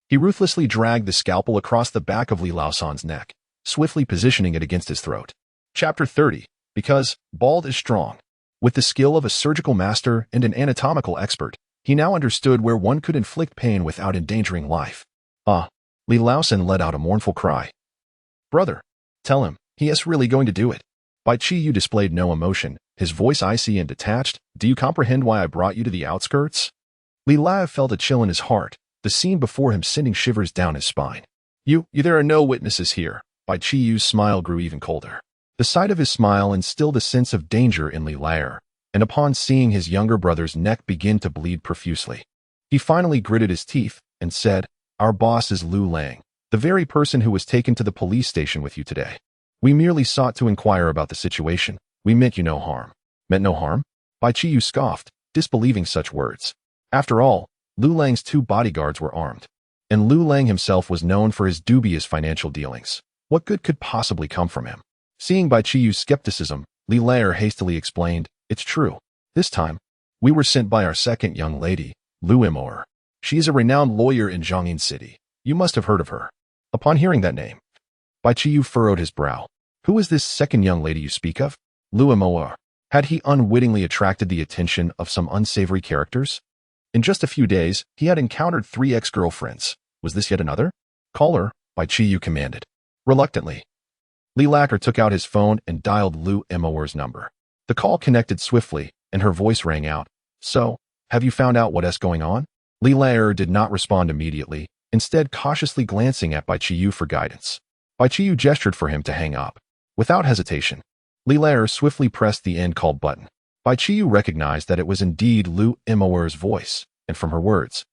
He ruthlessly dragged the scalpel across the back of Li Laosan's neck, swiftly positioning it against his throat. Chapter 30. Because Bald is strong. With the skill of a surgical master and an anatomical expert, he now understood where one could inflict pain without endangering life. Ah, Li Laosan let out a mournful cry. Brother, tell him, he is really going to do it. Bai Qiyu displayed no emotion, his voice icy and detached. Do you comprehend why I brought you to the outskirts? Li Lauer felt a chill in his heart, the scene before him sending shivers down his spine. There are no witnesses here. Bai Qiyu's smile grew even colder. The sight of his smile instilled a sense of danger in Li Lauer, and upon seeing his younger brother's neck begin to bleed profusely, he finally gritted his teeth and said, Our boss is Lu Lang, the very person who was taken to the police station with you today. We merely sought to inquire about the situation. We meant you no harm. Meant no harm? Bai Qiyu scoffed, disbelieving such words. After all, Lu Lang's 2 bodyguards were armed, and Lu Lang himself was known for his dubious financial dealings. What good could possibly come from him? Seeing Bai Qiyu's skepticism, Li Lauer hastily explained, It's true. This time, we were sent by our second young lady, Lu Imoer. She is a renowned lawyer in Zhongyin City. You must have heard of her. Upon hearing that name, Bai Qiyu furrowed his brow. Who is this second young lady you speak of? Lu Imoer. Had he unwittingly attracted the attention of some unsavory characters? In just a few days, he had encountered 3 ex-girlfriends. Was this yet another? Call her, Bai Qiyu commanded. Reluctantly, Li Lauer took out his phone and dialed Lu Imoer's number. The call connected swiftly, and her voice rang out. So, have you found out what is going on? Li Lauer did not respond immediately, instead cautiously glancing at Bai Qiyu for guidance. Bai Qiyu gestured for him to hang up. Without hesitation, Li Lauer swiftly pressed the end call button. Bai Qiyu recognized that it was indeed Lu Imoer's voice, and from her words,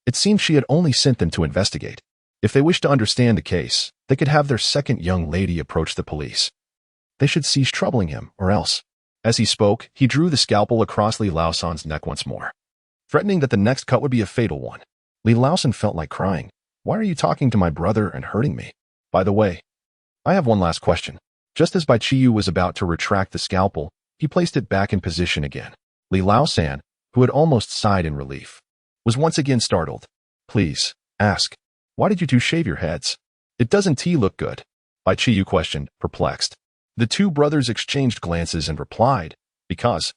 it seemed she had only sent them to investigate. If they wished to understand the case, they could have their second young lady approach the police. They should cease troubling him, or else. As he spoke, he drew the scalpel across Li Laosan's neck once more, threatening that the next cut would be a fatal one. Li Laosan felt like crying. Why are you talking to my brother and hurting me? By the way, I have one last question. Just as Bai Qiyu was about to retract the scalpel, he placed it back in position again. Li Laosan, who had almost sighed in relief, was once again startled. Please, ask. Why did you 2 shave your heads? It doesn't look good? Bai Qiyu questioned, perplexed. The 2 brothers exchanged glances and replied, Because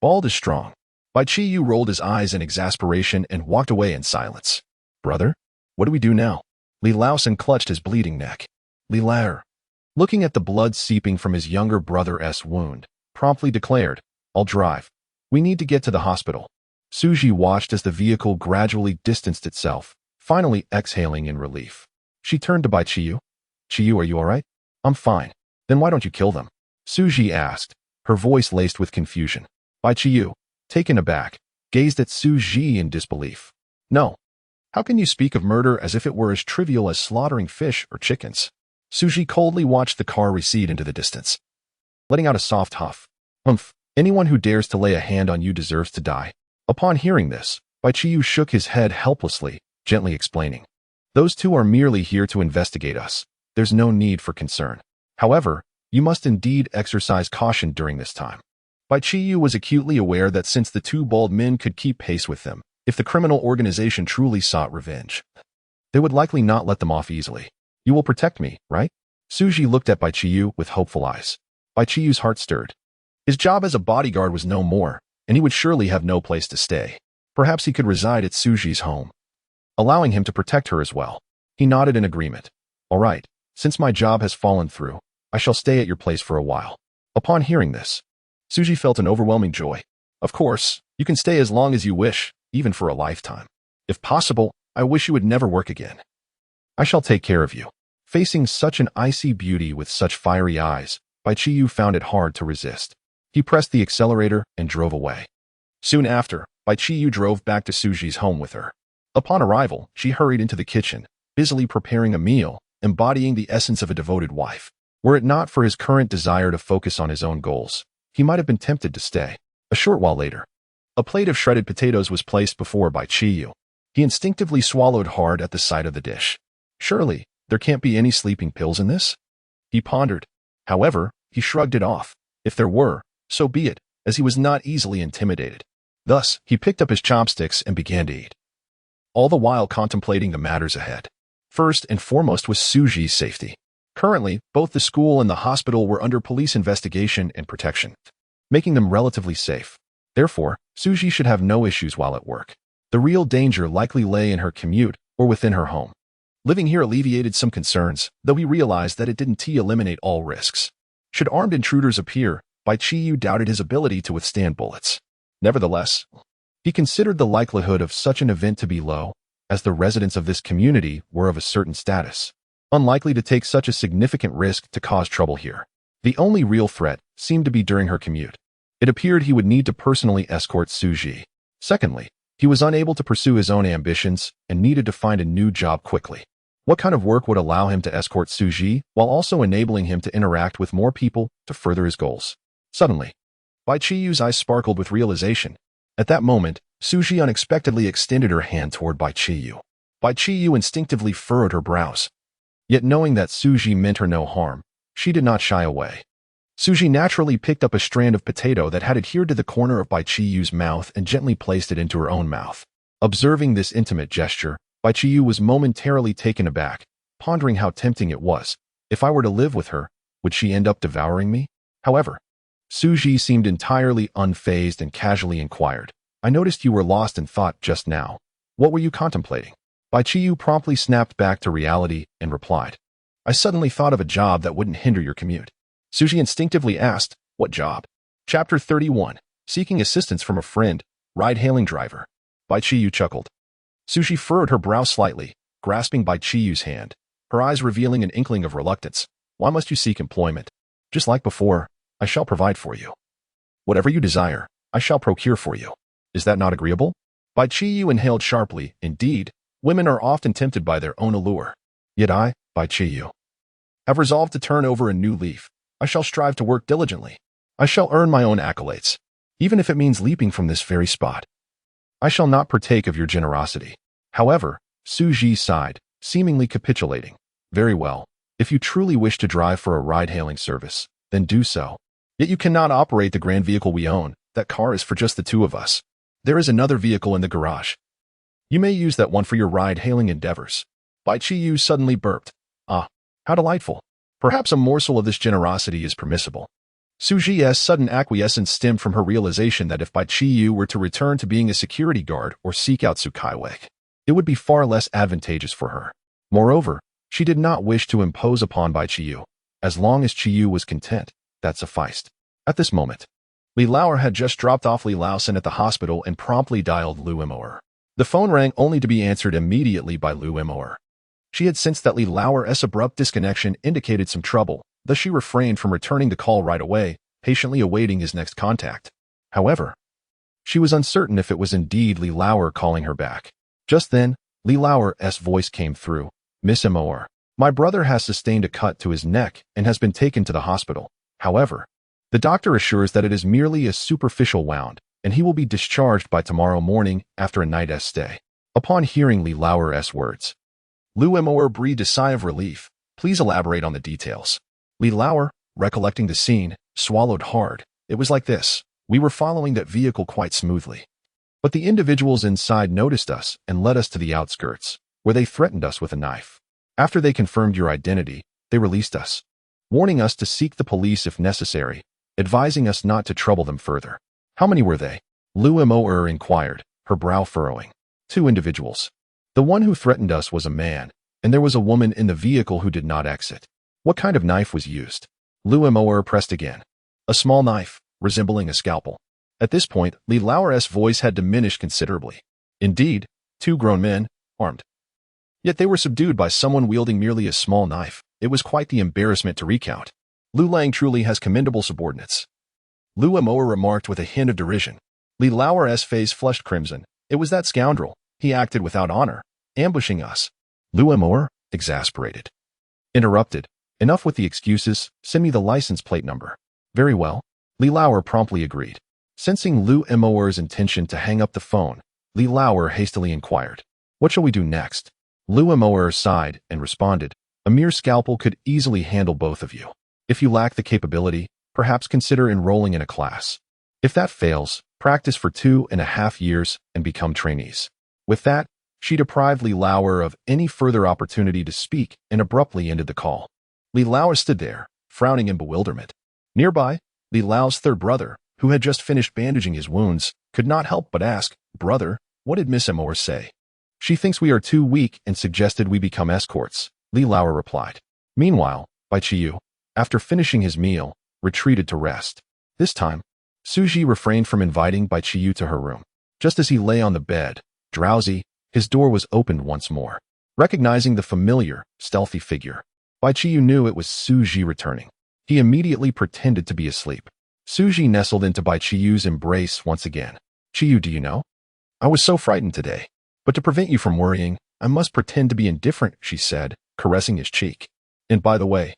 Bald is strong. Bai Qiyu rolled his eyes in exasperation and walked away in silence. Brother, what do we do now? Li Laosan clutched his bleeding neck. Li Lauer, looking at the blood seeping from his younger brother's wound, promptly declared, I'll drive. We need to get to the hospital. Suji watched as the vehicle gradually distanced itself, finally exhaling in relief. She turned to Bai Qiyu. Qiyu, are you all right? I'm fine. Then why don't you kill them? Suji asked, her voice laced with confusion. Bai Qiyu, taken aback, gazed at Suji in disbelief. No. How can you speak of murder as if it were as trivial as slaughtering fish or chickens? Suji coldly watched the car recede into the distance, letting out a soft huff. Anyone who dares to lay a hand on you deserves to die. Upon hearing this, Bai Qiyu shook his head helplessly, gently explaining. Those two are merely here to investigate us. There's no need for concern. However, you must indeed exercise caution during this time. Bai Qiyu was acutely aware that since the two bald men could keep pace with them, if the criminal organization truly sought revenge, they would likely not let them off easily. You will protect me, right? Suji looked at Bai Qiyu with hopeful eyes. Bai Qiyu's heart stirred. His job as a bodyguard was no more, and he would surely have no place to stay. Perhaps he could reside at Suji's home, allowing him to protect her as well. He nodded in agreement. All right, since my job has fallen through, I shall stay at your place for a while. Upon hearing this, Suji felt an overwhelming joy. Of course, you can stay as long as you wish, even for a lifetime. If possible, I wish you would never work again. I shall take care of you. Facing such an icy beauty with such fiery eyes, Bai Qiyu found it hard to resist. He pressed the accelerator and drove away. Soon after, Bai Qiyu drove back to Suji's home with her. Upon arrival, she hurried into the kitchen, busily preparing a meal, embodying the essence of a devoted wife. Were it not for his current desire to focus on his own goals, he might have been tempted to stay. A short while later, a plate of shredded potatoes was placed before Bai Qiyu. He instinctively swallowed hard at the sight of the dish. Surely, there can't be any sleeping pills in this? He pondered. However, he shrugged it off. If there were, so be it, as he was not easily intimidated. Thus, he picked up his chopsticks and began to eat, all the while contemplating the matters ahead. First and foremost was Suji's safety. Currently, both the school and the hospital were under police investigation and protection, making them relatively safe. Therefore, Suji should have no issues while at work. The real danger likely lay in her commute or within her home. Living here alleviated some concerns, though he realized that it didn't eliminate all risks. Should armed intruders appear, Bai Qiyu doubted his ability to withstand bullets. Nevertheless, he considered the likelihood of such an event to be low, as the residents of this community were of a certain status, unlikely to take such a significant risk to cause trouble here. The only real threat seemed to be during her commute. It appeared he would need to personally escort Suji. Secondly, he was unable to pursue his own ambitions and needed to find a new job quickly. What kind of work would allow him to escort Suji while also enabling him to interact with more people to further his goals? Suddenly, Bai Qiyu's eyes sparkled with realization. At that moment, Suji unexpectedly extended her hand toward Bai Qiyu. Bai Qiyu instinctively furrowed her brows. Yet knowing that Suji meant her no harm, she did not shy away. Suji naturally picked up a strand of potato that had adhered to the corner of Bai Qiyu's mouth and gently placed it into her own mouth. Observing this intimate gesture, Bai Qiyu was momentarily taken aback, pondering how tempting it was. If I were to live with her, would she end up devouring me? However, Suji seemed entirely unfazed and casually inquired, I noticed you were lost in thought just now. What were you contemplating? Bai Qiyu promptly snapped back to reality and replied, I suddenly thought of a job that wouldn't hinder your commute. Suji instinctively asked, what job? Chapter 31, Seeking Assistance from a Friend, Ride-Hailing Driver. Bai Qiyu chuckled. Suji furrowed her brow slightly, grasping Bai Qiyu's hand, her eyes revealing an inkling of reluctance. Why must you seek employment? Just like before, I shall provide for you. Whatever you desire, I shall procure for you. Is that not agreeable? Bai Qiyu inhaled sharply. Indeed, women are often tempted by their own allure. Yet I, Bai Qiyu, have resolved to turn over a new leaf. I shall strive to work diligently. I shall earn my own accolades, even if it means leaping from this very spot. I shall not partake of your generosity. However, Suji sighed, seemingly capitulating. Very well. If you truly wish to drive for a ride-hailing service, then do so. Yet you cannot operate the grand vehicle we own. That car is for just the two of us. There is another vehicle in the garage. You may use that one for your ride-hailing endeavors. Bai Qiyu suddenly burped. Ah, how delightful. Perhaps a morsel of this generosity is permissible. Suji's sudden acquiescence stemmed from her realization that if Bai Qiyu were to return to being a security guard or seek out Tsukaiwei, it would be far less advantageous for her. Moreover, she did not wish to impose upon Bai Qiyu. As long as Qiyu was content, that sufficed. At this moment, Li Lauer had just dropped off Li Laosen at the hospital and promptly dialed Lu Moer. The phone rang only to be answered immediately by Lu Moer. She had sensed that Li Lauer's abrupt disconnection indicated some trouble, thus she refrained from returning the call right away, patiently awaiting his next contact. However, she was uncertain if it was indeed Li Lauer calling her back. Just then, Li Lauer's voice came through. Miss Moer, my brother has sustained a cut to his neck and has been taken to the hospital. However, the doctor assures that it is merely a superficial wound, and he will be discharged by tomorrow morning after a night's stay. Upon hearing Li Lauer's words, Lu Moer breathed a sigh of relief. Please elaborate on the details. Li Lauer, recollecting the scene, swallowed hard. It was like this. We were following that vehicle quite smoothly. But the individuals inside noticed us and led us to the outskirts, where they threatened us with a knife. After they confirmed your identity, they released us, warning us to seek the police if necessary, advising us not to trouble them further. How many were they? Lu Moer inquired, her brow furrowing. 2 individuals. The one who threatened us was a man, and there was a woman in the vehicle who did not exit. What kind of knife was used? Lu Moer pressed again. A small knife, resembling a scalpel. At this point, Li Lauer's voice had diminished considerably. Indeed, 2 grown men, armed. Yet they were subdued by someone wielding merely a small knife. It was quite the embarrassment to recount. Lu Lang truly has commendable subordinates. Lu Moer remarked with a hint of derision. Li Lauer's face flushed crimson. It was that scoundrel. He acted without honor, ambushing us. Lu Moer, exasperated, interrupted. Enough with the excuses. Send me the license plate number. Very well. Li Lauer promptly agreed. Sensing Lu Moer's intention to hang up the phone, Li Lauer hastily inquired, what shall we do next? Lu Moer sighed and responded, a mere scalpel could easily handle both of you. If you lack the capability, perhaps consider enrolling in a class. If that fails, practice for 2.5 years and become trainees. With that, she deprived Li Lauer of any further opportunity to speak and abruptly ended the call. Li Lauer stood there, frowning in bewilderment. Nearby, Li Lau's 3rd brother, who had just finished bandaging his wounds, could not help but ask, Brother, what did Miss Moer say? She thinks we are too weak and suggested we become escorts, Li Lauer replied. Meanwhile, Bai Qiyu, after finishing his meal, retreated to rest. This time, Suji refrained from inviting Bai Qiyu to her room. Just as he lay on the bed, drowsy, his door was opened once more. Recognizing the familiar, stealthy figure, Bai Qiyu knew it was Suji returning. He immediately pretended to be asleep. Suji nestled into Bai Qiyu's embrace once again. Qiyu, do you know? I was so frightened today. But to prevent you from worrying, I must pretend to be indifferent, she said, caressing his cheek. And by the way,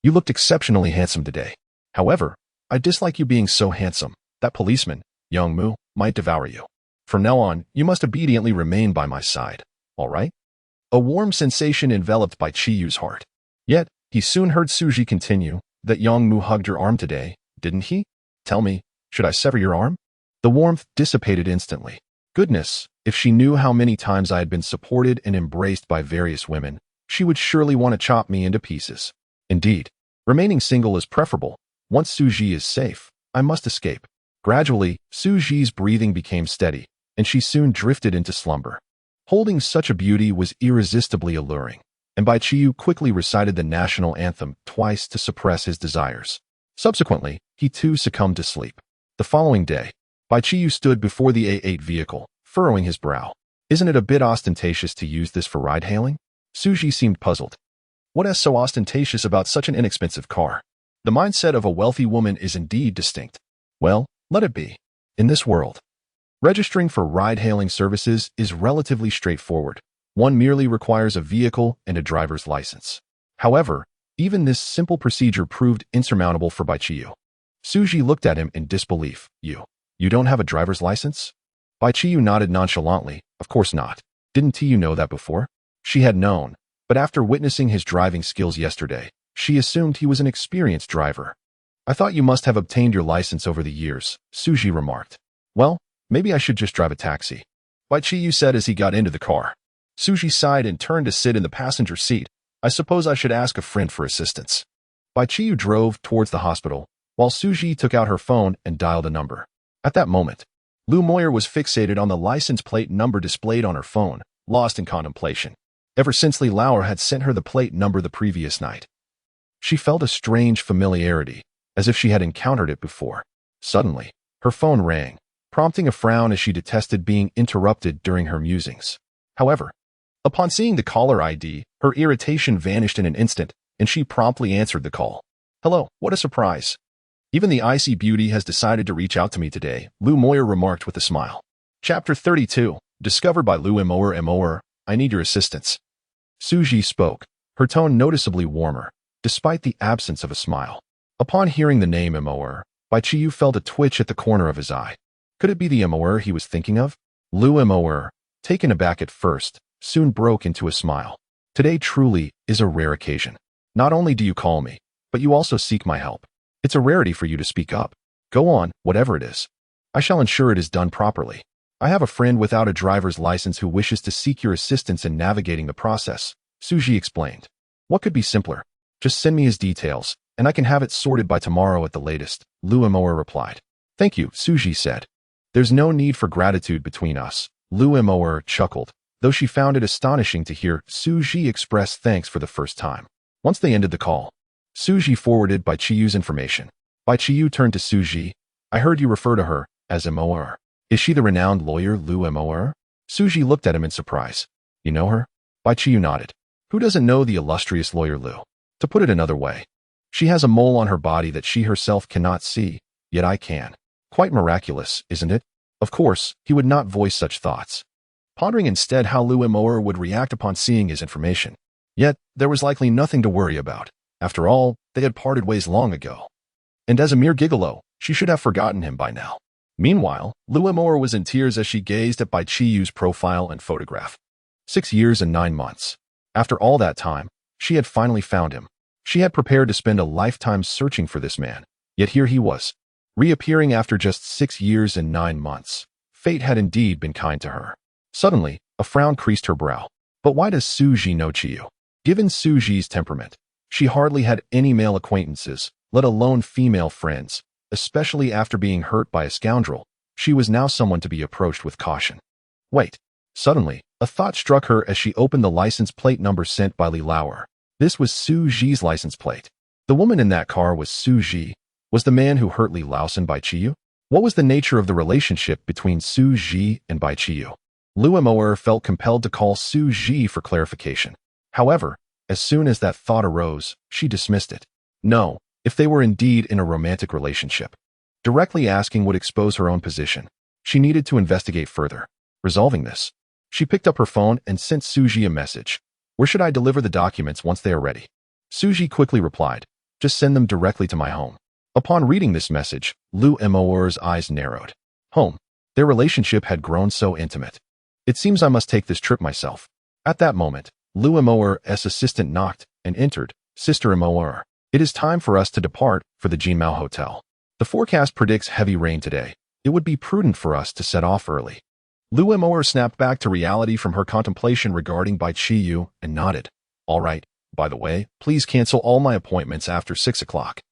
you looked exceptionally handsome today. However, I dislike you being so handsome. That policeman, Young Mu, might devour you. From now on, you must obediently remain by my side. All right? A warm sensation enveloped Bai Qiyu's heart. Yet, he soon heard Suji continue, that Yang Mu hugged your arm today, didn't he? Tell me, should I sever your arm? The warmth dissipated instantly. Goodness, if she knew how many times I had been supported and embraced by various women, she would surely want to chop me into pieces. Indeed, remaining single is preferable. Once Suji is safe, I must escape. Gradually, Suji's breathing became steady, and she soon drifted into slumber. Holding such a beauty was irresistibly alluring, and Bai Qiyu quickly recited the national anthem twice to suppress his desires. Subsequently, he too succumbed to sleep. The following day, Bai Qiyu stood before the A8 vehicle, furrowing his brow. Isn't it a bit ostentatious to use this for ride-hailing? Suji seemed puzzled. What is so ostentatious about such an inexpensive car? The mindset of a wealthy woman is indeed distinct. Well, let it be. In this world, registering for ride-hailing services is relatively straightforward. One merely requires a vehicle and a driver's license. However, even this simple procedure proved insurmountable for Bai Qiyu. Suji looked at him in disbelief. You don't have a driver's license? Bai Qiyu nodded nonchalantly. Of course not. Didn't you know that before? She had known, but after witnessing his driving skills yesterday, she assumed he was an experienced driver. I thought you must have obtained your license over the years, Suji remarked. Well, maybe I should just drive a taxi, Bai Qiyu said as he got into the car. Suji sighed and turned to sit in the passenger seat. I suppose I should ask a friend for assistance. Bai Qiyu drove towards the hospital, while Suji took out her phone and dialed a number. At that moment, Lu Moyer was fixated on the license plate number displayed on her phone, lost in contemplation. Ever since Li Lauer had sent her the plate number the previous night, she felt a strange familiarity, as if she had encountered it before. Suddenly, her phone rang. prompting a frown as she detested being interrupted during her musings. However, upon seeing the caller ID, her irritation vanished in an instant, and she promptly answered the call. "Hello, what a surprise. Even the icy beauty has decided to reach out to me today," Lu Moyer remarked with a smile. Chapter 32, discovered by Lu Moyer, I need your assistance. Suji spoke, her tone noticeably warmer, despite the absence of a smile. Upon hearing the name Moyer, Bai Qiyu felt a twitch at the corner of his eye. Could it be the Moyer he was thinking of? Lu Moyer, taken aback at first, soon broke into a smile. Today truly is a rare occasion. Not only do you call me, but you also seek my help. It's a rarity for you to speak up. Go on, whatever it is. I shall ensure it is done properly. I have a friend without a driver's license who wishes to seek your assistance in navigating the process, Suji explained. What could be simpler? Just send me his details, and I can have it sorted by tomorrow at the latest, Lu Moyer replied. Thank you, Suji said. There's no need for gratitude between us, Lu Moyer chuckled, though she found it astonishing to hear Suji express thanks for the first time. Once they ended the call, Suji forwarded Bai Qiyu's information. Bai Qiyu turned to Suji. I heard you refer to her as Moyer. Is she the renowned lawyer Lu Moyer? Suji looked at him in surprise. You know her? Bai Qiyu nodded. Who doesn't know the illustrious lawyer Lu? To put it another way, she has a mole on her body that she herself cannot see, yet I can. Quite miraculous, isn't it? Of course, he would not voice such thoughts, pondering instead how Lu Moyer would react upon seeing his information. Yet, there was likely nothing to worry about. After all, they had parted ways long ago. And as a mere gigolo, she should have forgotten him by now. Meanwhile, Lu Moyer was in tears as she gazed at Bai Qiyu's profile and photograph. 6 years and 9 months. After all that time, she had finally found him. She had prepared to spend a lifetime searching for this man, yet here he was, reappearing after just 6 years and 9 months. Fate had indeed been kind to her. Suddenly, a frown creased her brow. But why does Suji know Qiyu? Given Suji's temperament, she hardly had any male acquaintances, let alone female friends, especially after being hurt by a scoundrel. She was now someone to be approached with caution. Wait. Suddenly, a thought struck her as she opened the license plate number sent by Li Lauer. This was Suji's license plate. The woman in that car was Suji. Was the man who hurt Li Lausen Bai Qiyu? What was the nature of the relationship between Suji and Bai Qiyu? Lu Moyer felt compelled to call Suji for clarification. However, as soon as that thought arose, she dismissed it. No, if they were indeed in a romantic relationship. Directly asking would expose her own position. She needed to investigate further. Resolving this, she picked up her phone and sent Suji a message. Where should I deliver the documents once they are ready? Suji quickly replied, just send them directly to my home. Upon reading this message, Lu Moyer's eyes narrowed. Home. Their relationship had grown so intimate. It seems I must take this trip myself. At that moment, Lu Moyer's assistant knocked and entered. Sister Moyer, it is time for us to depart for the Jinmao Hotel. The forecast predicts heavy rain today. It would be prudent for us to set off early. Lu Moyer snapped back to reality from her contemplation regarding Bai Qiyu and nodded. All right, by the way, please cancel all my appointments after 6 o'clock.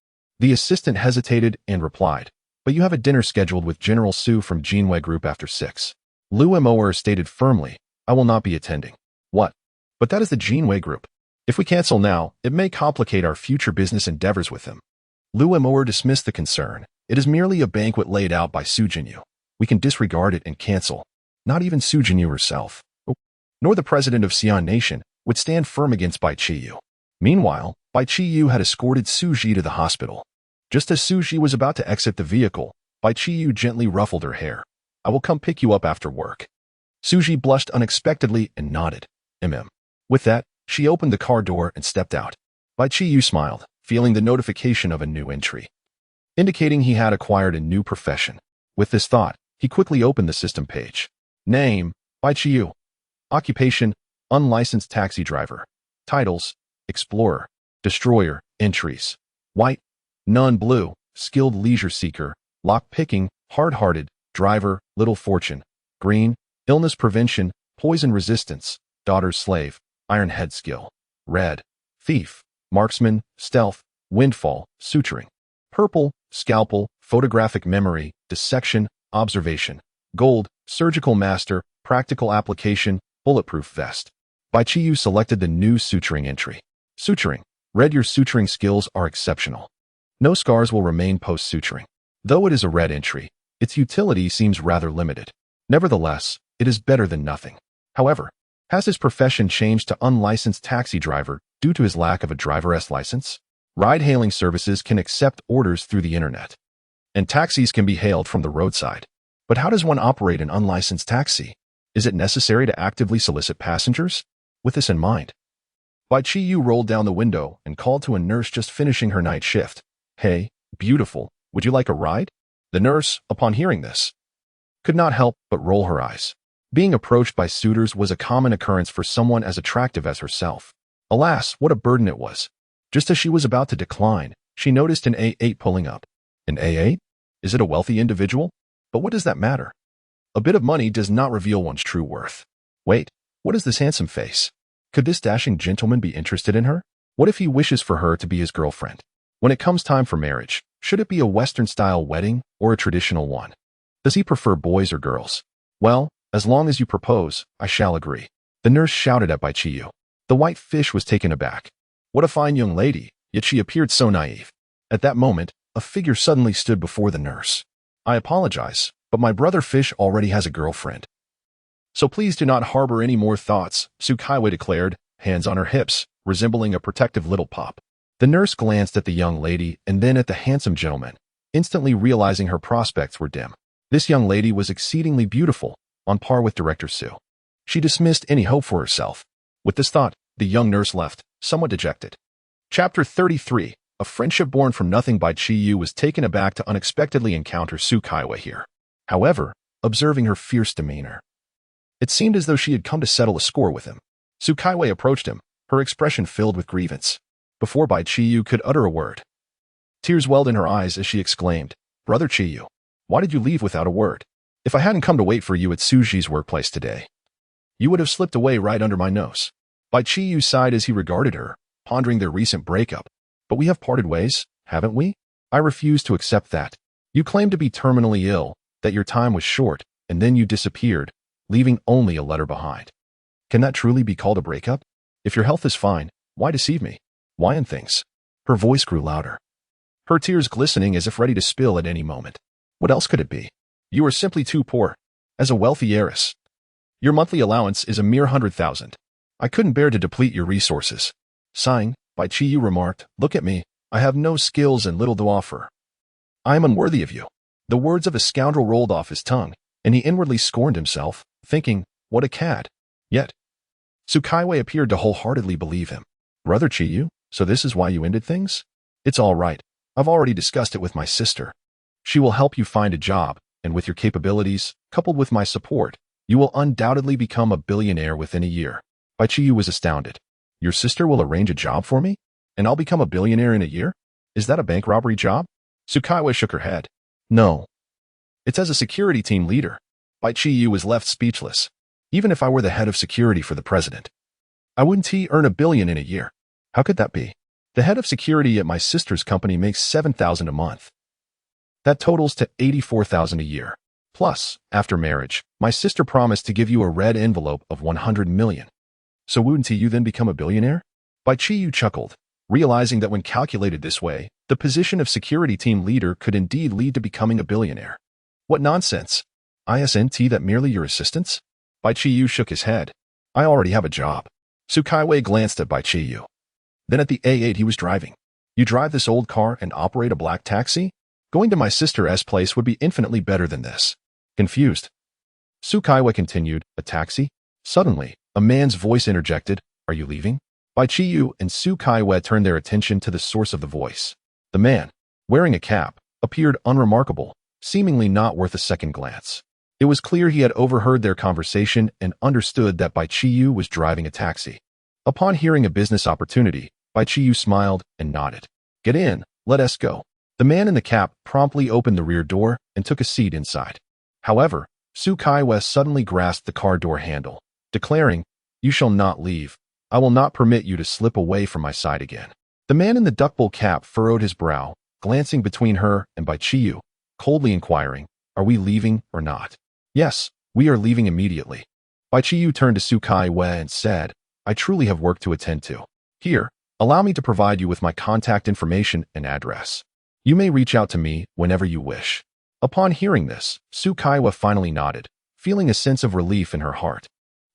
The assistant hesitated and replied, but you have a dinner scheduled with General Su from Jinwei Group after 6. Lu Moyer stated firmly, I will not be attending. What? But that is the Jinwei Group. If we cancel now, it may complicate our future business endeavors with them. Lu Moyer dismissed the concern. It is merely a banquet laid out by Su Jinyu. We can disregard it and cancel. Not even Su Jinyu herself, nor the president of Xi'an Nation, would stand firm against Bai Qiyu. Meanwhile, Bai Qiyu had escorted Suji to the hospital. Just as Suji was about to exit the vehicle, Bai Qiyu gently ruffled her hair. I will come pick you up after work. Suji blushed unexpectedly and nodded. With that, she opened the car door and stepped out. Bai Qiyu smiled, feeling the notification of a new entry, indicating he had acquired a new profession. With this thought, he quickly opened the system page. Name, Bai Qiyu. Occupation, unlicensed taxi driver. Titles, explorer, destroyer, entries. White, none blue, skilled leisure seeker, lock-picking, hard-hearted, driver, little fortune. Green, illness prevention, poison resistance, daughter's slave, iron head skill. Red, thief, marksman, stealth, windfall, suturing. Purple, scalpel, photographic memory, dissection, observation. Gold, surgical master, practical application, bulletproof vest. Bai Qiyu selected the new suturing entry. Suturing. Red, your suturing skills are exceptional. No scars will remain post-suturing. Though it is a red entry, its utility seems rather limited. Nevertheless, it is better than nothing. However, has his profession changed to unlicensed taxi driver due to his lack of a driver's license? Ride-hailing services can accept orders through the internet, and taxis can be hailed from the roadside. But how does one operate an unlicensed taxi? Is it necessary to actively solicit passengers? With this in mind, Bai Qiyu rolled down the window and called to a nurse just finishing her night shift. "Hey, beautiful, would you like a ride?" The nurse, upon hearing this, could not help but roll her eyes. Being approached by suitors was a common occurrence for someone as attractive as herself. Alas, what a burden it was. Just as she was about to decline, she noticed an A8 pulling up. An A8? Is it a wealthy individual? But what does that matter? A bit of money does not reveal one's true worth. Wait, what is this handsome face? Could this dashing gentleman be interested in her? What if he wishes for her to be his girlfriend? When it comes time for marriage, should it be a Western-style wedding or a traditional one? Does he prefer boys or girls? Well, as long as you propose, I shall agree. The nurse shouted at Bai Qiyu. The white fish was taken aback. What a fine young lady, yet she appeared so naive. At that moment, a figure suddenly stood before the nurse. "I apologize, but my brother Fish already has a girlfriend. So please do not harbor any more thoughts," Su Kaiwei declared, hands on her hips, resembling a protective little pup. The nurse glanced at the young lady and then at the handsome gentleman, instantly realizing her prospects were dim. This young lady was exceedingly beautiful, on par with Director Su. She dismissed any hope for herself. With this thought, the young nurse left, somewhat dejected. Chapter 33. A friendship born from nothing. Bai Qiyu was taken aback to unexpectedly encounter Su Kaiwei here. However, observing her fierce demeanor, it seemed as though she had come to settle a score with him. Su Kaiwei approached him, her expression filled with grievance. Before Bai Qiyu could utter a word, tears welled in her eyes as she exclaimed, "Brother Qiyu, why did you leave without a word? If I hadn't come to wait for you at Suji's workplace today, you would have slipped away right under my nose." Bai Qiyu sighed as he regarded her, pondering their recent breakup. "But we have parted ways, haven't we? I refuse to accept that. You claimed to be terminally ill, that your time was short, and then you disappeared, leaving only a letter behind. Can that truly be called a breakup? If your health is fine, why deceive me? Why in things?" Her voice grew louder, her tears glistening as if ready to spill at any moment. "What else could it be? You are simply too poor. As a wealthy heiress, your monthly allowance is a mere 100,000. I couldn't bear to deplete your resources." Sighing, Bai Qiyu remarked, "Look at me. I have no skills and little to offer. I am unworthy of you." The words of a scoundrel rolled off his tongue, and he inwardly scorned himself, thinking, "What a cad." Yet, Su Kaiwei appeared to wholeheartedly believe him. "Brother Qiyu, so this is why you ended things? It's all right. I've already discussed it with my sister. She will help you find a job, and with your capabilities, coupled with my support, you will undoubtedly become a billionaire within a year." Bai Qiyu was astounded. "Your sister will arrange a job for me? And I'll become a billionaire in a year? Is that a bank robbery job?" Su Kaiwei shook her head. "No. It's as a security team leader." Bai Qiyu was left speechless. "Even if I were the head of security for the president, I wouldn't earn $1 billion in a year. How could that be? The head of security at my sister's company makes $7,000 a month. That totals to $84,000 a year. Plus, after marriage, my sister promised to give you a red envelope of $100 million. So wouldn't you then become a billionaire?" Bai Qiyu chuckled, realizing that when calculated this way, the position of security team leader could indeed lead to becoming a billionaire. "What nonsense! Isn't that merely your assistants?" Bai Qiyu shook his head. "I already have a job." Su Kaiwei glanced at Bai Qiyu. Then at the A8 he was driving. "You drive this old car and operate a black taxi? Going to my sister's place would be infinitely better than this." Confused, Su Kaiwei continued, "A taxi?" Suddenly, a man's voice interjected, "Are you leaving?" Bai Qiyu and Su Kaiwei turned their attention to the source of the voice. The man, wearing a cap, appeared unremarkable, seemingly not worth a second glance. It was clear he had overheard their conversation and understood that Bai Qiyu was driving a taxi. Upon hearing a business opportunity, Bai Qiyu smiled and nodded. "Get in, let us go." The man in the cap promptly opened the rear door and took a seat inside. However, Su Kaiwei suddenly grasped the car door handle, declaring, "You shall not leave. I will not permit you to slip away from my side again." The man in the duckbill cap furrowed his brow, glancing between her and Bai Qiyu, coldly inquiring, "Are we leaving or not?" "Yes, we are leaving immediately." Bai Qiyu turned to Su Kaiwei and said, "I truly have work to attend to. Here, allow me to provide you with my contact information and address. You may reach out to me whenever you wish." Upon hearing this, Su Kaiwa finally nodded, feeling a sense of relief in her heart,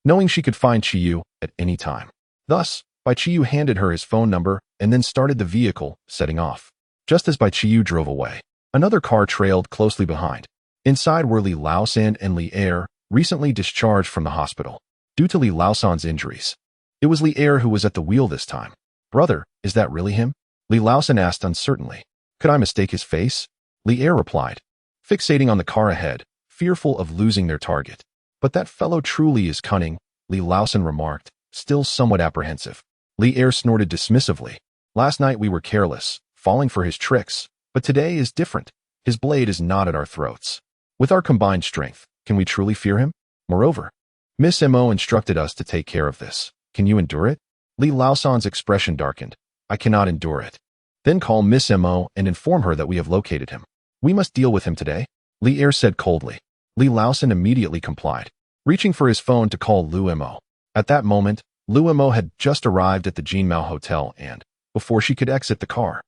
knowing she could find Qiyu at any time. Thus, Bai Qiyu handed her his phone number and then started the vehicle, setting off. Just as Bai Qiyu drove away, another car trailed closely behind. Inside were Li Laosan and Li Er, recently discharged from the hospital, due to Li Laosan's injuries. It was Li Er who was at the wheel this time. "Brother, is that really him?" Li Laosan asked uncertainly. "Could I mistake his face?" Li Er replied, fixating on the car ahead, fearful of losing their target. "But that fellow truly is cunning," Li Laosan remarked, still somewhat apprehensive. Li Er snorted dismissively. "Last night we were careless, falling for his tricks, but today is different. His blade is not at our throats. With our combined strength, can we truly fear him? Moreover, Miss Mo instructed us to take care of this. Can you endure it?" Li Laosan's expression darkened. "I cannot endure it." "Then call Miss Mo and inform her that we have located him. We must deal with him today," Li Er said coldly. Li Laosan immediately complied, reaching for his phone to call Lu Mo. At that moment, Lu Mo had just arrived at the Jinmao Hotel and, before she could exit the car,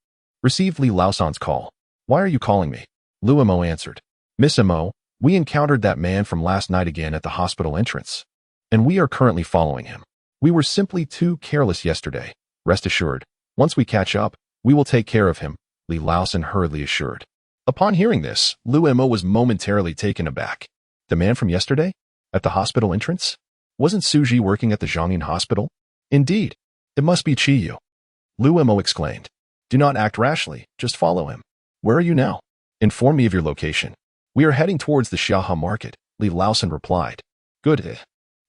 received Li Laosan's call. "Why are you calling me?" Lu Mo answered. "Miss Mo, we encountered that man from last night again at the hospital entrance, and we are currently following him. We were simply too careless yesterday. Rest assured, once we catch up, we will take care of him," Li Laosan hurriedly assured. Upon hearing this, Lu Mo was momentarily taken aback. The man from yesterday? At the hospital entrance? Wasn't Suji working at the Zhongyin hospital? Indeed, it must be Qiyu. Lu Mo exclaimed. "Do not act rashly, just follow him. Where are you now? Inform me of your location." "We are heading towards the Xiaohe market," Li Laosan replied. "Good.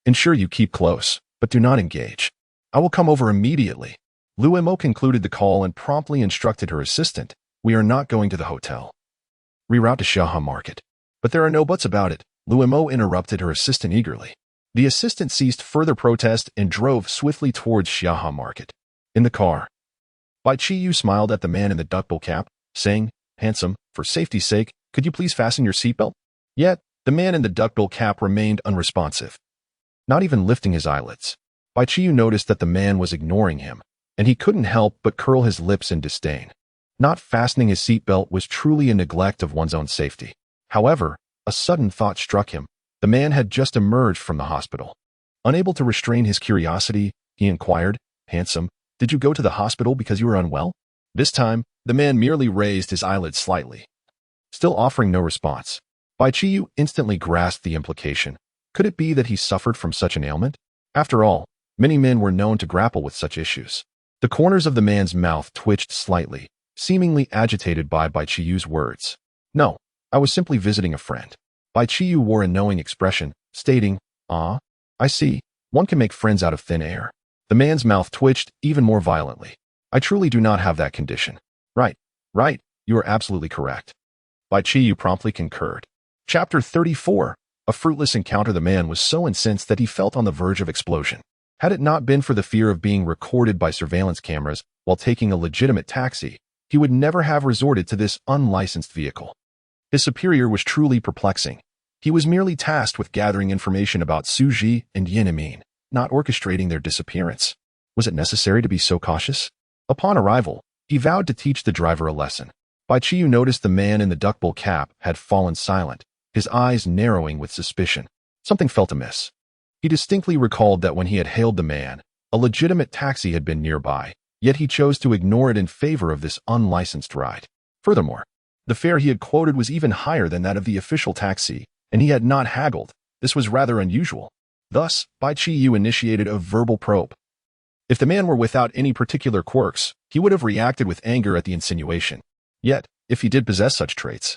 Ensure you keep close, but do not engage. I will come over immediately." Lu Mo concluded the call and promptly instructed her assistant, "We are not going to the hotel. Reroute to Xiaohe market." "But there are no buts about it," Lu Mo interrupted her assistant eagerly. The assistant ceased further protest and drove swiftly towards Xiaohe market. In the car, Bai Qiyu smiled at the man in the duckbill cap, saying, "Handsome, for safety's sake, could you please fasten your seatbelt?" Yet, the man in the duckbill cap remained unresponsive, not even lifting his eyelids. Bai Qiyu noticed that the man was ignoring him, and he couldn't help but curl his lips in disdain. Not fastening his seatbelt was truly a neglect of one's own safety. However, a sudden thought struck him. The man had just emerged from the hospital. Unable to restrain his curiosity, he inquired, "Handsome, did you go to the hospital because you were unwell?" This time, the man merely raised his eyelids slightly, still offering no response. Bai Qiyu instantly grasped the implication. Could it be that he suffered from such an ailment? After all, many men were known to grapple with such issues. The corners of the man's mouth twitched slightly, seemingly agitated by Bai Qiyu's words. "No, I was simply visiting a friend." Bai Qiyu wore a knowing expression, stating, "Ah, I see, one can make friends out of thin air." The man's mouth twitched even more violently. "I truly do not have that condition." Right, you are absolutely correct." Bai Qiyu promptly concurred. Chapter 34. A fruitless encounter. The man was so incensed that he felt on the verge of explosion. Had it not been for the fear of being recorded by surveillance cameras while taking a legitimate taxi, he would never have resorted to this unlicensed vehicle. His superior was truly perplexing. He was merely tasked with gathering information about Suji and Yin Amin, not orchestrating their disappearance. Was it necessary to be so cautious? Upon arrival, he vowed to teach the driver a lesson. Bai Qiyu noticed the man in the duckbill cap had fallen silent, his eyes narrowing with suspicion. Something felt amiss. He distinctly recalled that when he had hailed the man, a legitimate taxi had been nearby, yet he chose to ignore it in favor of this unlicensed ride. Furthermore, the fare he had quoted was even higher than that of the official taxi, and he had not haggled. This was rather unusual. Thus, Bai Qiyu initiated a verbal probe. If the man were without any particular quirks, he would have reacted with anger at the insinuation. Yet, if he did possess such traits,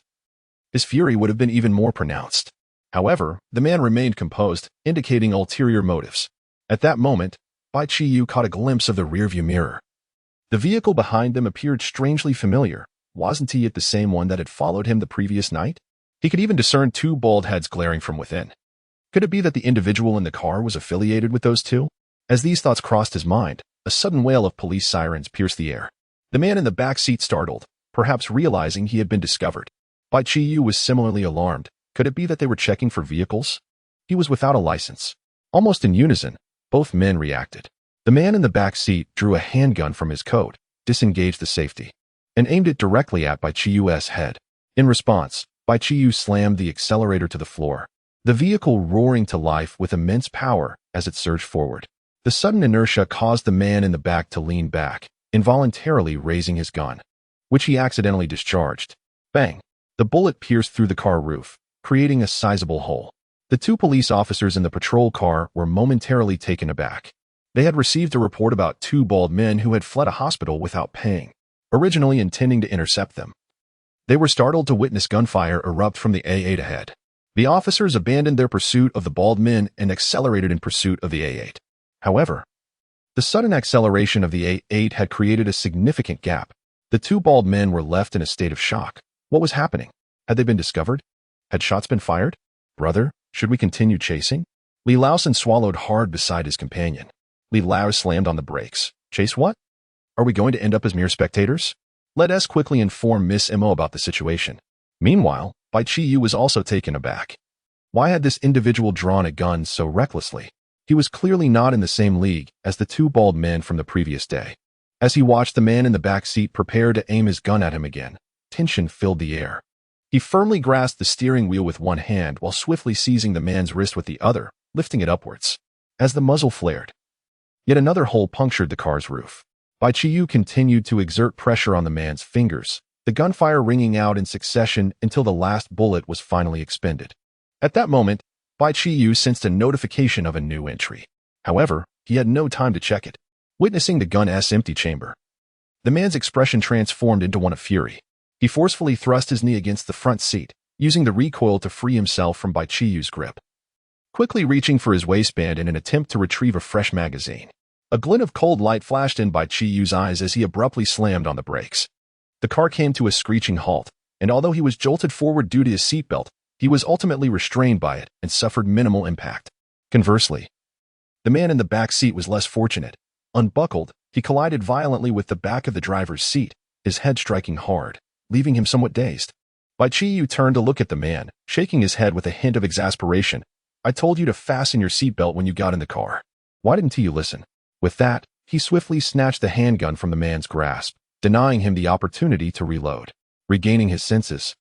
his fury would have been even more pronounced. However, the man remained composed, indicating ulterior motives. At that moment, Bai Qiyu caught a glimpse of the rearview mirror. The vehicle behind them appeared strangely familiar. Wasn't he the same one that had followed him the previous night? He could even discern two bald heads glaring from within. Could it be that the individual in the car was affiliated with those two? As these thoughts crossed his mind, a sudden wail of police sirens pierced the air. The man in the back seat startled, perhaps realizing he had been discovered. Bai Qiyu was similarly alarmed. Could it be that they were checking for vehicles? He was without a license. Almost in unison, both men reacted. The man in the back seat drew a handgun from his coat, disengaged the safety, and aimed it directly at Bai Qiyu's head. In response, Bai Qiyu slammed the accelerator to the floor, the vehicle roaring to life with immense power as it surged forward. The sudden inertia caused the man in the back to lean back, involuntarily raising his gun, which he accidentally discharged. Bang! The bullet pierced through the car roof, creating a sizable hole. The two police officers in the patrol car were momentarily taken aback. They had received a report about two bald men who had fled a hospital without paying, originally intending to intercept them. They were startled to witness gunfire erupt from the A8 ahead. The officers abandoned their pursuit of the bald men and accelerated in pursuit of the A8. However, the sudden acceleration of the A8 had created a significant gap. The two bald men were left in a state of shock. What was happening? Had they been discovered? Had shots been fired? Brother, should we continue chasing? Li Laosan swallowed hard beside his companion. Li Lao slammed on the brakes. Chase what? Are we going to end up as mere spectators? Let us quickly inform Miss Mo about the situation. Meanwhile, Bai Qiyu was also taken aback. Why had this individual drawn a gun so recklessly? He was clearly not in the same league as the two bald men from the previous day. As he watched the man in the back seat prepare to aim his gun at him again, tension filled the air. He firmly grasped the steering wheel with one hand while swiftly seizing the man's wrist with the other, lifting it upwards. As the muzzle flared, yet another hole punctured the car's roof. Bai Qiyu continued to exert pressure on the man's fingers, the gunfire ringing out in succession until the last bullet was finally expended. At that moment, Bai Qiyu sensed a notification of a new entry. However, he had no time to check it. Witnessing the gun's empty chamber, the man's expression transformed into one of fury. He forcefully thrust his knee against the front seat, using the recoil to free himself from Bai Qiyu's grip. Quickly reaching for his waistband in an attempt to retrieve a fresh magazine, a glint of cold light flashed in Bai Qiyu's eyes as he abruptly slammed on the brakes. The car came to a screeching halt, and although he was jolted forward due to his seatbelt, he was ultimately restrained by it and suffered minimal impact. Conversely, the man in the back seat was less fortunate. Unbuckled, he collided violently with the back of the driver's seat, his head striking hard, leaving him somewhat dazed. Bai Qiyu turned to look at the man, shaking his head with a hint of exasperation. I told you to fasten your seatbelt when you got in the car. Why didn't you listen? With that, he swiftly snatched the handgun from the man's grasp, denying him the opportunity to reload. Regaining his senses,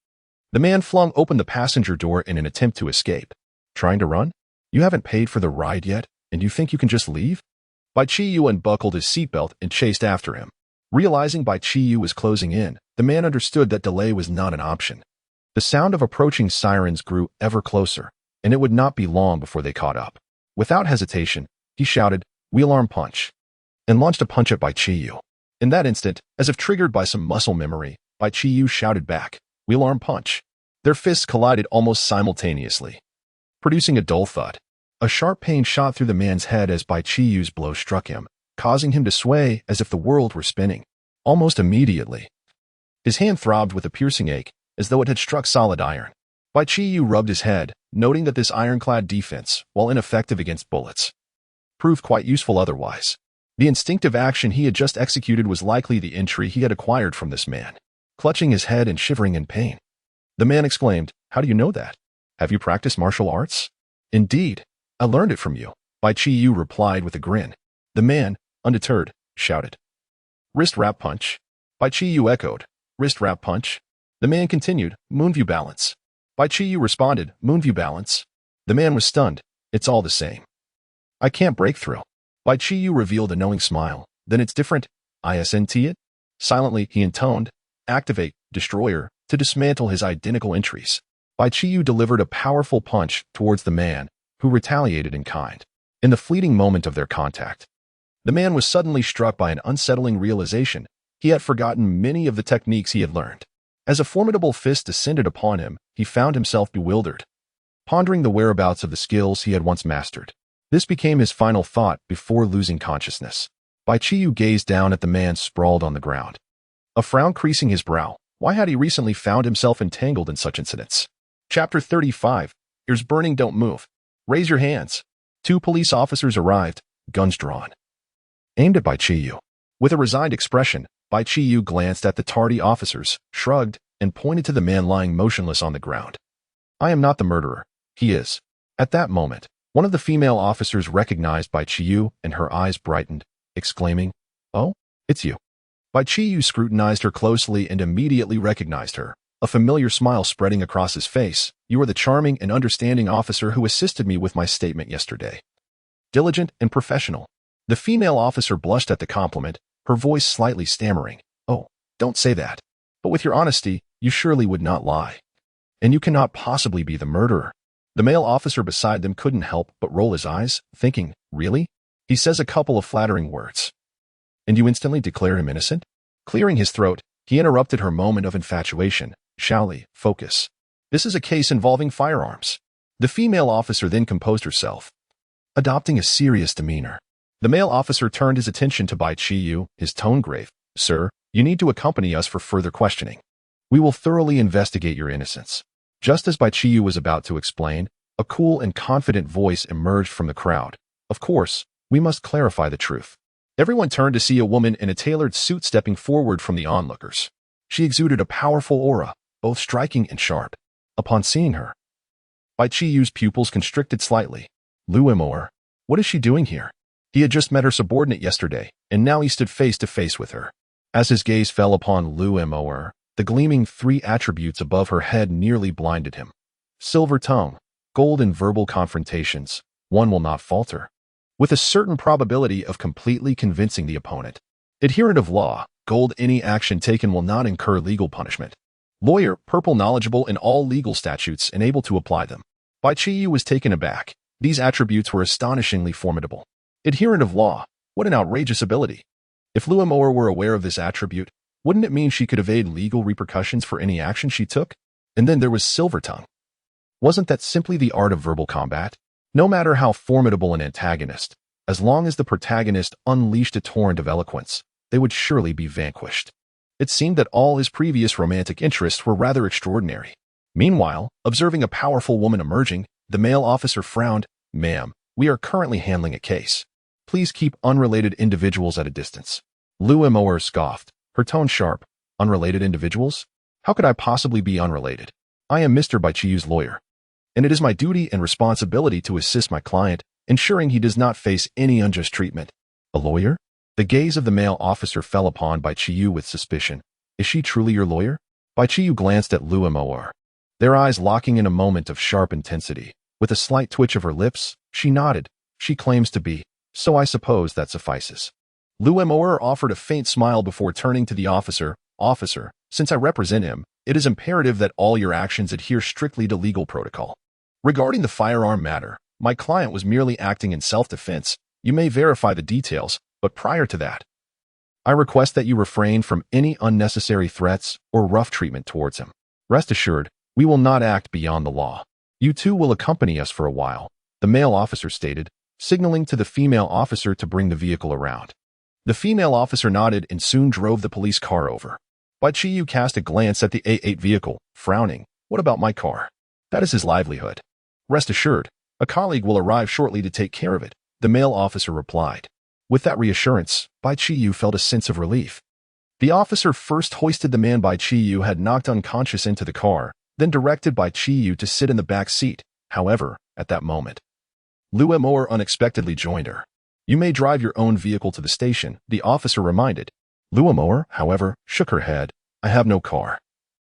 the man flung open the passenger door in an attempt to escape. Trying to run? You haven't paid for the ride yet, and you think you can just leave? Bai Qiyu unbuckled his seatbelt and chased after him. Realizing Bai Qiyu was closing in, the man understood that delay was not an option. The sound of approaching sirens grew ever closer, and it would not be long before they caught up. Without hesitation, he shouted, "Wheel arm punch," and launched a punch at Bai Qiyu. In that instant, as if triggered by some muscle memory, Bai Qiyu shouted back, "Wheel arm punch." Their fists collided almost simultaneously, producing a dull thud. A sharp pain shot through the man's head as Bai Qiyu's blow struck him, causing him to sway as if the world were spinning. Almost immediately, his hand throbbed with a piercing ache, as though it had struck solid iron. Bai Qiyu rubbed his head, noting that this ironclad defense, while ineffective against bullets, proved quite useful otherwise. The instinctive action he had just executed was likely the entry he had acquired from this man. Clutching his head and shivering in pain, the man exclaimed, "How do you know that? Have you practiced martial arts?" "Indeed, I learned it from you," Bai Qiyu replied with a grin. The man, undeterred, shouted, "Wrist wrap punch." Bai Qiyu echoed, "Wrist wrap punch." The man continued, "Moonview balance." Bai Qiyu responded, "Moonview balance." The man was stunned. "It's all the same. I can't break through." Bai Qiyu revealed a knowing smile. "Then it's different. Isn't it?" Silently, he intoned, "Activate, destroyer," to dismantle his identical entries. Bai Qiyu delivered a powerful punch towards the man, who retaliated in kind. In the fleeting moment of their contact, the man was suddenly struck by an unsettling realization. He had forgotten many of the techniques he had learned. As a formidable fist descended upon him, he found himself bewildered, pondering the whereabouts of the skills he had once mastered. This became his final thought before losing consciousness. Bai Qiyu gazed down at the man sprawled on the ground, a frown creasing his brow. Why had he recently found himself entangled in such incidents? Chapter 35. Ears burning, don't move. Raise your hands. Two police officers arrived, guns drawn, aimed at Bai Qiyu. With a resigned expression, Bai Qiyu glanced at the tardy officers, shrugged, and pointed to the man lying motionless on the ground. "I am not the murderer. He is." At that moment, one of the female officers recognized Bai Qiyu, and her eyes brightened, exclaiming, "Oh, it's you." Bai Qiyu scrutinized her closely and immediately recognized her. a familiar smile spreading across his face. "You are the charming and understanding officer who assisted me with my statement yesterday. Diligent and professional." The female officer blushed at the compliment, her voice slightly stammering. "Oh, don't say that. But with your honesty, you surely would not lie. And you cannot possibly be the murderer." The male officer beside them couldn't help but roll his eyes, thinking, "Really?" He says a couple of flattering words. "And you instantly declare him innocent?" Clearing his throat, he interrupted her moment of infatuation. "Shall we focus? This is a case involving firearms." The female officer then composed herself, adopting a serious demeanor. The male officer turned his attention to Bai Qiyu, his tone grave. "Sir, you need to accompany us for further questioning. We will thoroughly investigate your innocence." Just as Bai Qiyu was about to explain, a cool and confident voice emerged from the crowd. "Of course, we must clarify the truth." Everyone turned to see a woman in a tailored suit stepping forward from the onlookers. She exuded a powerful aura, both striking and sharp. Upon seeing her, Bai Qiyu's pupils constricted slightly. Lu Emoer, what is she doing here? He had just met her subordinate yesterday, and now he stood face to face with her. As his gaze fell upon Lu Emoer, the gleaming three attributes above her head nearly blinded him. Silver tongue, gold in verbal confrontations, one will not falter, with a certain probability of completely convincing the opponent. Adherent of law, gold, any action taken will not incur legal punishment. Lawyer, purple, knowledgeable in all legal statutes and able to apply them. Bai Qiyu was taken aback. These attributes were astonishingly formidable. Adherent of law, what an outrageous ability. If Lu Emoer were aware of this attribute, wouldn't it mean she could evade legal repercussions for any action she took? And then there was Silver Tongue. Wasn't that simply the art of verbal combat? No matter how formidable an antagonist, as long as the protagonist unleashed a torrent of eloquence, they would surely be vanquished. It seemed that all his previous romantic interests were rather extraordinary. Meanwhile, observing a powerful woman emerging, the male officer frowned. "Ma'am, we are currently handling a case. Please keep unrelated individuals at a distance." Lu Emoer scoffed, her tone sharp. "Unrelated individuals? How could I possibly be unrelated? I am Mr. Bai Qiyu's lawyer, and it is my duty and responsibility to assist my client, ensuring he does not face any unjust treatment." "A lawyer?" The gaze of the male officer fell upon Bai Qiyu with suspicion. "Is she truly your lawyer?" Bai Qiyu glanced at Lu Emoer, their eyes locking in a moment of sharp intensity. With a slight twitch of her lips, she nodded. "She claims to be, so I suppose that suffices." Lu Emoer offered a faint smile before turning to the officer. "Officer, since I represent him, it is imperative that all your actions adhere strictly to legal protocol. Regarding the firearm matter, my client was merely acting in self-defense. You may verify the details, but prior to that, I request that you refrain from any unnecessary threats or rough treatment towards him. Rest assured, we will not act beyond the law. You two will accompany us for a while," the male officer stated, signaling to the female officer to bring the vehicle around. The female officer nodded and soon drove the police car over. Bai Qiyu cast a glance at the A8 vehicle, frowning. "What about my car? That is his livelihood." "Rest assured, a colleague will arrive shortly to take care of it," the male officer replied. With that reassurance, Bai Qiyu felt a sense of relief. The officer first hoisted the man Bai Qiyu had knocked unconscious into the car, then directed Bai Qiyu to sit in the back seat. However, at that moment, Lu Emoer unexpectedly joined her. "You may drive your own vehicle to the station," the officer reminded. Lu Emoer, however, shook her head. "I have no car.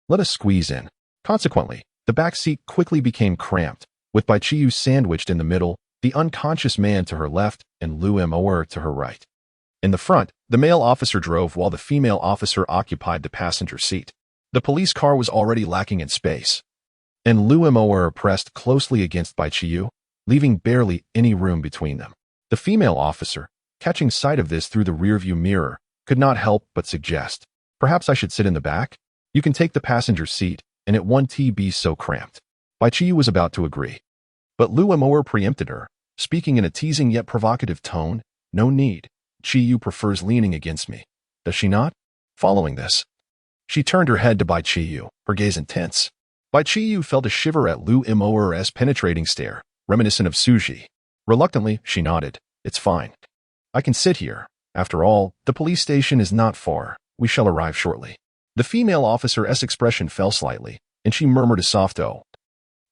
Let us squeeze in." Consequently, the back seat quickly became cramped, with Bai Qiyu sandwiched in the middle, the unconscious man to her left and Lu Emoer to her right. In the front, the male officer drove while the female officer occupied the passenger seat. The police car was already lacking in space, and Lu Emoer pressed closely against Bai Qiyu, leaving barely any room between them. The female officer, catching sight of this through the rearview mirror, could not help but suggest, "Perhaps I should sit in the back? You can take the passenger seat, and it won't be so cramped." Bai Qiyu was about to agree, but Lu Emoer preempted her, speaking in a teasing yet provocative tone. "No need. Qiyu prefers leaning against me. Does she not?" Following this, she turned her head to Bai Qiyu, her gaze intense. Bai Qiyu felt a shiver at Lu Emoer's penetrating stare, reminiscent of Suji. Reluctantly, she nodded. "It's fine. I can sit here. After all, the police station is not far. We shall arrive shortly." The female officer's expression fell slightly, and she murmured a soft "oh,"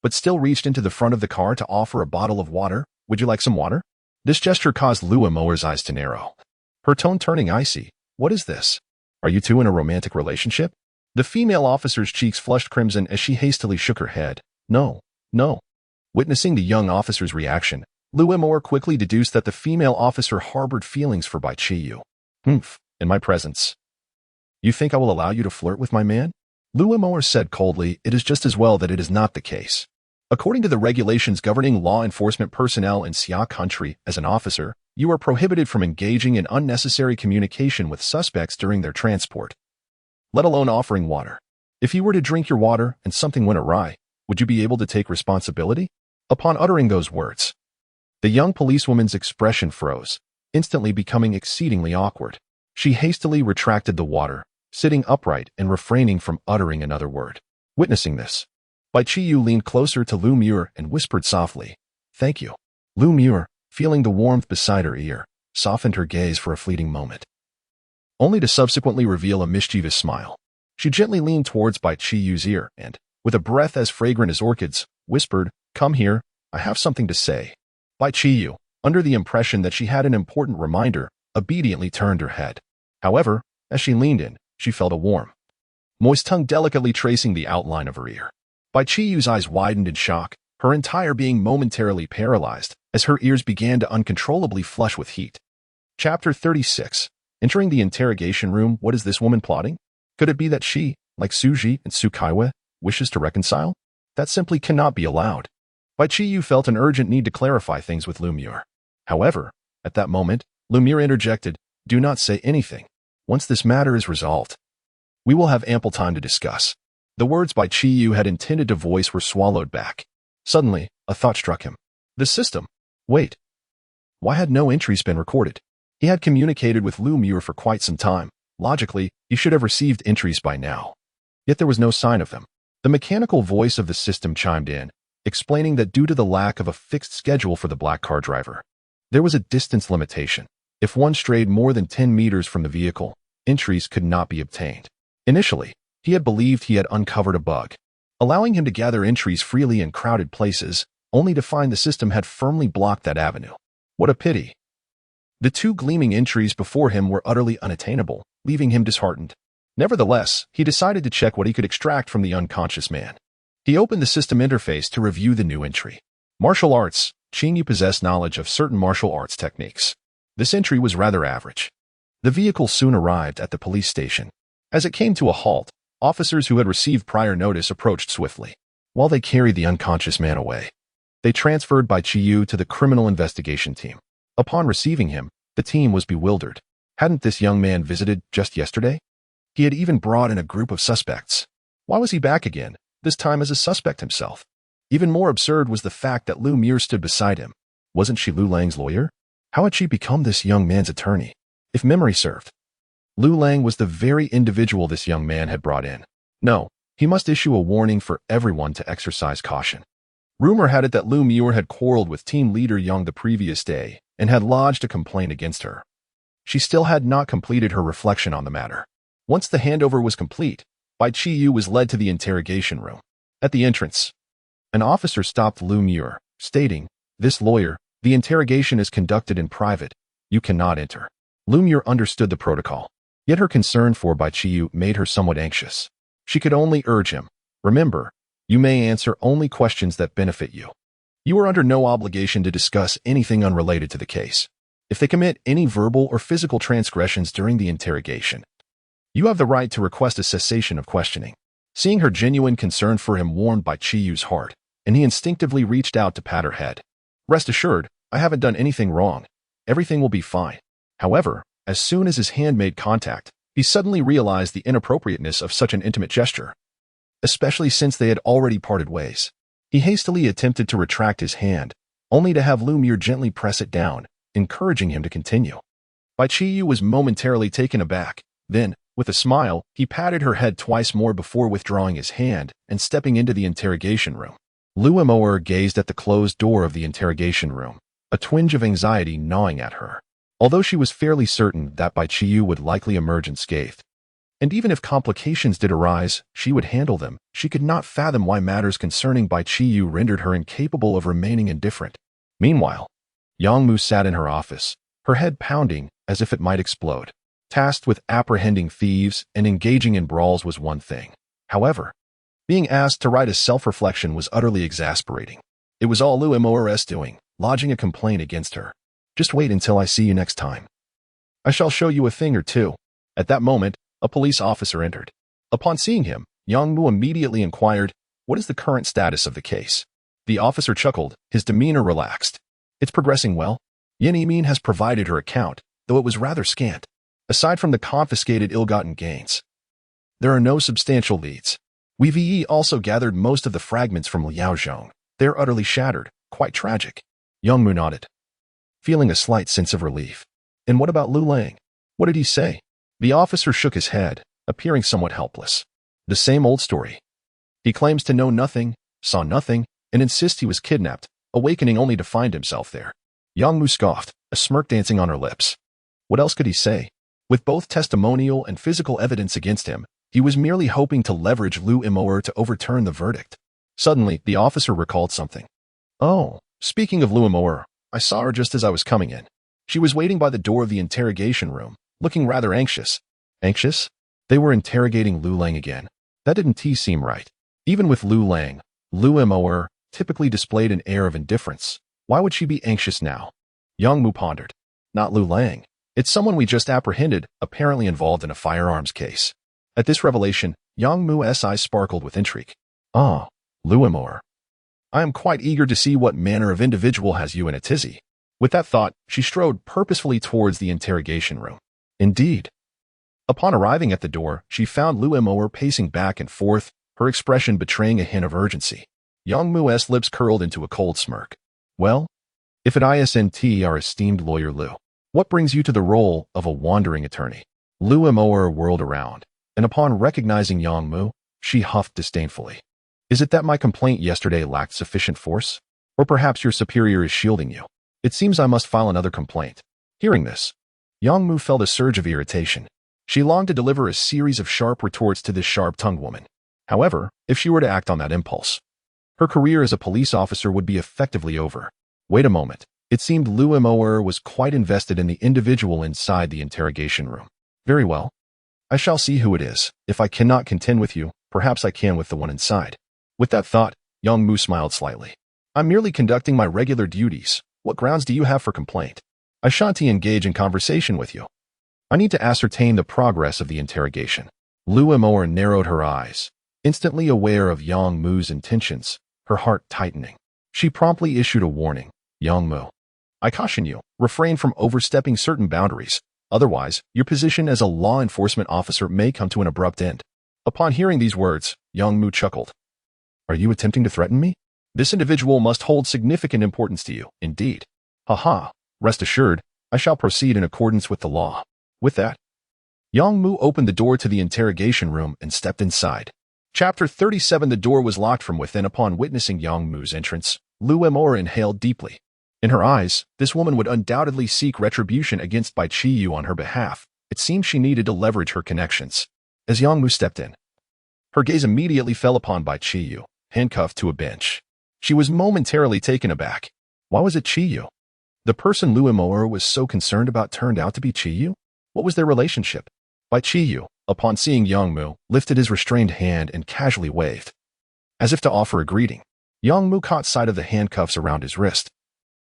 but still reached into the front of the car to offer a bottle of water. "Would you like some water?" This gesture caused Lu Emoer's eyes to narrow, her tone turning icy. "What is this? Are you two in a romantic relationship?" The female officer's cheeks flushed crimson as she hastily shook her head. No, no. Witnessing the young officer's reaction, Lu Imor quickly deduced that the female officer harbored feelings for Bai Qiyu. Humph, in my presence. You think I will allow you to flirt with my man? Lu Imor said coldly, it is just as well that it is not the case. According to the regulations governing law enforcement personnel in Xia country, as an officer, you are prohibited from engaging in unnecessary communication with suspects during their transport, let alone offering water. If you were to drink your water and something went awry, would you be able to take responsibility? Upon uttering those words, the young policewoman's expression froze, instantly becoming exceedingly awkward. She hastily retracted the water, sitting upright and refraining from uttering another word. Witnessing this, Bai Qiyu leaned closer to Lu Muir and whispered softly, "Thank you." Lu Muir, feeling the warmth beside her ear, softened her gaze for a fleeting moment, only to subsequently reveal a mischievous smile. She gently leaned towards Bai Qiyu's ear and, with a breath as fragrant as orchids, whispered, "Come here, I have something to say." Bai Qiyu, under the impression that she had an important reminder, obediently turned her head. However, as she leaned in, she felt a warm, moist tongue delicately tracing the outline of her ear. Bai Qiyu's eyes widened in shock, her entire being momentarily paralyzed, as her ears began to uncontrollably flush with heat. Chapter 36. Entering the interrogation room, what is this woman plotting? Could it be that she, like Suji and Sukaiwa, wishes to reconcile? That simply cannot be allowed. Bai Qiyu felt an urgent need to clarify things with Lu Muir. However, at that moment, Lu Muir interjected, "Do not say anything. Once this matter is resolved, we will have ample time to discuss." The words Bai Qiyu had intended to voice were swallowed back. Suddenly, a thought struck him. The system. Wait. Why had no entries been recorded? He had communicated with Lu Muir for quite some time. Logically, he should have received entries by now. Yet there was no sign of them. The mechanical voice of the system chimed in, explaining that due to the lack of a fixed schedule for the black car driver, there was a distance limitation. If one strayed more than 10 meters from the vehicle, entries could not be obtained. Initially, he had believed he had uncovered a bug, allowing him to gather entries freely in crowded places, only to find the system had firmly blocked that avenue. What a pity. The two gleaming entries before him were utterly unattainable, leaving him disheartened. Nevertheless, he decided to check what he could extract from the unconscious man. He opened the system interface to review the new entry. Martial arts. Qin, you possess knowledge of certain martial arts techniques. This entry was rather average. The vehicle soon arrived at the police station. As it came to a halt, officers who had received prior notice approached swiftly. While they carried the unconscious man away, they transferred Bai Qiyu to the criminal investigation team. Upon receiving him, the team was bewildered. Hadn't this young man visited just yesterday? He had even brought in a group of suspects. Why was he back again, this time as a suspect himself? Even more absurd was the fact that Lu Muir stood beside him. Wasn't she Lu Lang's lawyer? How had she become this young man's attorney? If memory served, Lu Lang was the very individual this young man had brought in. No, he must issue a warning for everyone to exercise caution. Rumor had it that Lu Muir had quarreled with team leader Yang the previous day and had lodged a complaint against her. She still had not completed her reflection on the matter. Once the handover was complete, Bai Qiyu was led to the interrogation room. At the entrance, an officer stopped Lu Muir, stating, "This lawyer, the interrogation is conducted in private. You cannot enter." Lu Muir understood the protocol, yet her concern for Bai Qiyu made her somewhat anxious. She could only urge him, "Remember, you may answer only questions that benefit you. You are under no obligation to discuss anything unrelated to the case. If they commit any verbal or physical transgressions during the interrogation, you have the right to request a cessation of questioning." Seeing her genuine concern for him warmed Bai Qiyu's heart, and he instinctively reached out to pat her head. "Rest assured, I haven't done anything wrong. Everything will be fine." However, as soon as his hand made contact, he suddenly realized the inappropriateness of such an intimate gesture, especially since they had already parted ways. He hastily attempted to retract his hand, only to have Lu Muir gently press it down, encouraging him to continue. Bai Qiyu was momentarily taken aback. Then, with a smile, he patted her head twice more before withdrawing his hand and stepping into the interrogation room. Lu Muir gazed at the closed door of the interrogation room, a twinge of anxiety gnawing at her. Although she was fairly certain that Bai Qiyu would likely emerge unscathed, and even if complications did arise, she would handle them, she could not fathom why matters concerning Bai Qiyu rendered her incapable of remaining indifferent. Meanwhile, Yang Mu sat in her office, her head pounding as if it might explode. Tasked with apprehending thieves and engaging in brawls was one thing. However, being asked to write a self-reflection was utterly exasperating. It was all Lu Mors doing, lodging a complaint against her. Just wait until I see you next time. I shall show you a thing or two. At that moment, a police officer entered. Upon seeing him, Yang Mu immediately inquired, "What is the current status of the case?" The officer chuckled, his demeanor relaxed. "It's progressing well. Yin Yimin has provided her account, though it was rather scant. Aside from the confiscated ill-gotten gains, there are no substantial leads. We've also gathered most of the fragments from Liaozhong. They're utterly shattered, quite tragic." Yang Mu nodded, feeling a slight sense of relief. "And what about Lu Lang? What did he say?" The officer shook his head, appearing somewhat helpless. "The same old story. He claims to know nothing, saw nothing, and insists he was kidnapped, awakening only to find himself there." Yang Mu scoffed, a smirk dancing on her lips. What else could he say? With both testimonial and physical evidence against him, he was merely hoping to leverage Lu Mors to overturn the verdict. Suddenly, the officer recalled something. "Oh, speaking of Lu Mors, I saw her just as I was coming in. She was waiting by the door of the interrogation room, looking rather anxious." Anxious? They were interrogating Lu Lang again. That didn't seem right. Even with Lu Lang, Lu Mors typically displayed an air of indifference. Why would she be anxious now? Yang Mu pondered. "Not Lu Lang. It's someone we just apprehended, apparently involved in a firearms case." At this revelation, Yang Mu's eyes sparkled with intrigue. "Ah, Lu Mors. I am quite eager to see what manner of individual has you in a tizzy." With that thought, she strode purposefully towards the interrogation room. Indeed. Upon arriving at the door, she found Lu Mors pacing back and forth, her expression betraying a hint of urgency. Yang Mu's lips curled into a cold smirk. "Well, if it isn't our esteemed lawyer Lu, what brings you to the role of a wandering attorney?" Lu Mors whirled around, and upon recognizing Yang Mu, she huffed disdainfully. "Is it that my complaint yesterday lacked sufficient force? Or perhaps your superior is shielding you? It seems I must file another complaint." Hearing this, Yang Mu felt a surge of irritation. She longed to deliver a series of sharp retorts to this sharp-tongued woman. However, if she were to act on that impulse, her career as a police officer would be effectively over. Wait a moment. It seemed Lu Mors was quite invested in the individual inside the interrogation room. "Very well. I shall see who it is. If I cannot contend with you, perhaps I can with the one inside." With that thought, Yang Mu smiled slightly. "I'm merely conducting my regular duties. What grounds do you have for complaint? I shan't engage in conversation with you. I need to ascertain the progress of the interrogation." Lu Mors narrowed her eyes, instantly aware of Yang Mu's intentions, her heart tightening. She promptly issued a warning. "Yang Mu, I caution you, refrain from overstepping certain boundaries. Otherwise, your position as a law enforcement officer may come to an abrupt end." Upon hearing these words, Yang Mu chuckled. "Are you attempting to threaten me? This individual must hold significant importance to you, indeed. Ha. Rest assured, I shall proceed in accordance with the law." With that, Yang Mu opened the door to the interrogation room and stepped inside. Chapter 37. The door was locked from within. Upon witnessing Yang Mu's entrance, Lu Mors inhaled deeply. In her eyes, this woman would undoubtedly seek retribution against Bai Qiyu on her behalf. It seemed she needed to leverage her connections. As Yang Mu stepped in, her gaze immediately fell upon Bai Qiyu, handcuffed to a bench. She was momentarily taken aback. Why was it Qiyu? The person Lu Mors was so concerned about turned out to be Qiyu? What was their relationship? Bai Qiyu, upon seeing Yang Mu, lifted his restrained hand and casually waved, as if to offer a greeting. Yang Mu caught sight of the handcuffs around his wrist,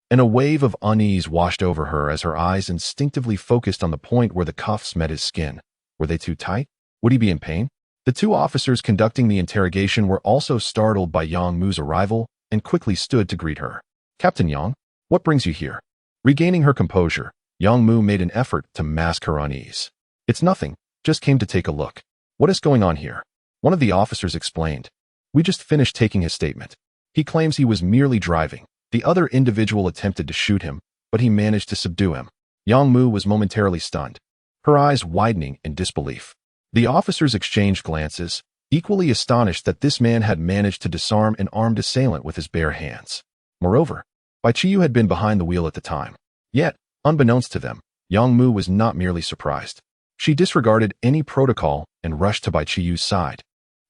and a wave of unease washed over her as her eyes instinctively focused on the point where the cuffs met his skin. Were they too tight? Would he be in pain? The two officers conducting the interrogation were also startled by Yang Mu's arrival and quickly stood to greet her. "Captain Yang, what brings you here?" Regaining her composure, Yang Mu made an effort to mask her unease. "It's nothing, just came to take a look." "What is going on here?" One of the officers explained. "We just finished taking his statement. He claims he was merely driving. The other individual attempted to shoot him, but he managed to subdue him." Yang Mu was momentarily stunned, her eyes widening in disbelief. The officers exchanged glances, equally astonished that this man had managed to disarm an armed assailant with his bare hands. Moreover, Bai Qiyu had been behind the wheel at the time. Yet, unbeknownst to them, Yang Mu was not merely surprised. She disregarded any protocol and rushed to Bai Qiyu's side.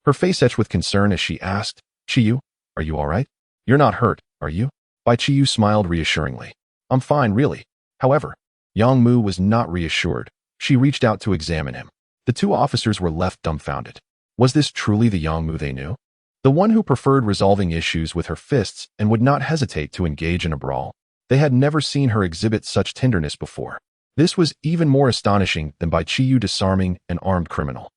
Her face etched with concern as she asked, "Qiyu, are you all right? You're not hurt, are you?" Bai Qiyu smiled reassuringly. "I'm fine, really." However, Yang Mu was not reassured. She reached out to examine him. The two officers were left dumbfounded. Was this truly the Yangmu they knew? The one who preferred resolving issues with her fists and would not hesitate to engage in a brawl? They had never seen her exhibit such tenderness before. This was even more astonishing than Bai Qiyu disarming an armed criminal.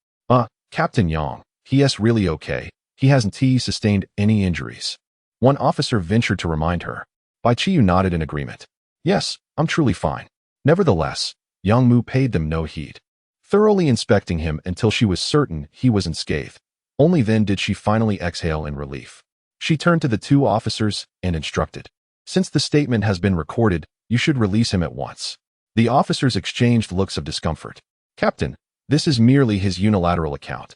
Captain Yang, he's really okay. He hasn't sustained any injuries. One officer ventured to remind her. Bai Qiyu nodded in agreement. Yes, I'm truly fine. Nevertheless, Yang Mu paid them no heed, thoroughly inspecting him until she was certain he was unscathed. Only then did she finally exhale in relief. She turned to the two officers and instructed. Since the statement has been recorded, you should release him at once. The officers exchanged looks of discomfort. Captain, this is merely his unilateral account.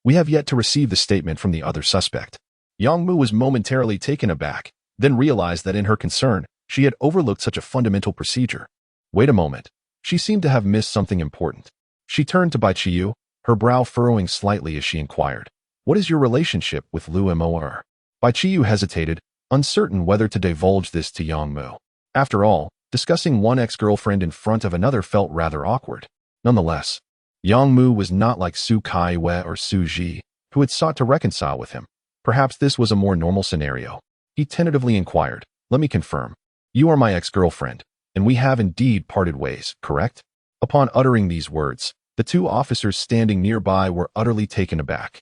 We have yet to receive the statement from the other suspect. Yang Mu was momentarily taken aback, then realized that in her concern, she had overlooked such a fundamental procedure. Wait a moment. She seemed to have missed something important. She turned to Bai Qiyu, her brow furrowing slightly as she inquired, "What is your relationship with Lu Mor?" Bai Qiyu hesitated, uncertain whether to divulge this to Yang Mu. After all, discussing one ex-girlfriend in front of another felt rather awkward. Nonetheless, Yang Mu was not like Su Kaiwei or Su Ji, who had sought to reconcile with him. Perhaps this was a more normal scenario. He tentatively inquired, "Let me confirm. You are my ex-girlfriend, and we have indeed parted ways, correct?" Upon uttering these words, the two officers standing nearby were utterly taken aback.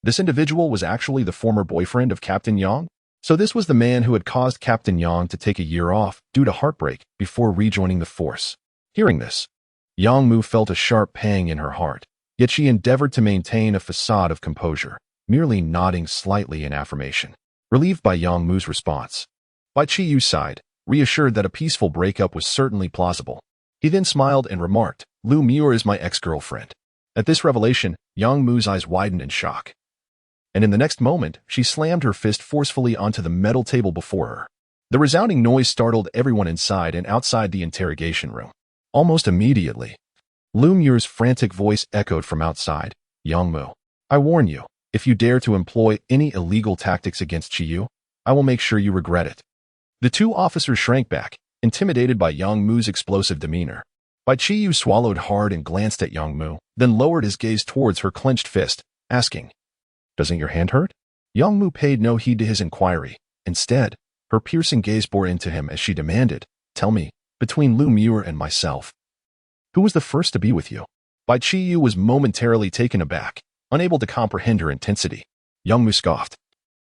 This individual was actually the former boyfriend of Captain Yang? So this was the man who had caused Captain Yang to take a year off due to heartbreak before rejoining the force. Hearing this, Yang Mu felt a sharp pang in her heart, yet she endeavored to maintain a facade of composure, merely nodding slightly in affirmation. Relieved by Yang Mu's response, Bai Qiyu sighed, reassured that a peaceful breakup was certainly plausible. He then smiled and remarked, "Lu Mor is my ex-girlfriend." At this revelation, Yang Mu's eyes widened in shock. And in the next moment, she slammed her fist forcefully onto the metal table before her. The resounding noise startled everyone inside and outside the interrogation room. Almost immediately, Lu Mor's frantic voice echoed from outside, "Yang Mu, I warn you, if you dare to employ any illegal tactics against Qiyu, I will make sure you regret it." The two officers shrank back, intimidated by Yang Mu's explosive demeanor. Bai Qiyu swallowed hard and glanced at Yang Mu, then lowered his gaze towards her clenched fist, asking, "Doesn't your hand hurt?" Yang Mu paid no heed to his inquiry. Instead, her piercing gaze bore into him as she demanded, "Tell me, between Lu Mor and myself, who was the first to be with you?" Bai Qiyu was momentarily taken aback, unable to comprehend her intensity. Yang Mu scoffed.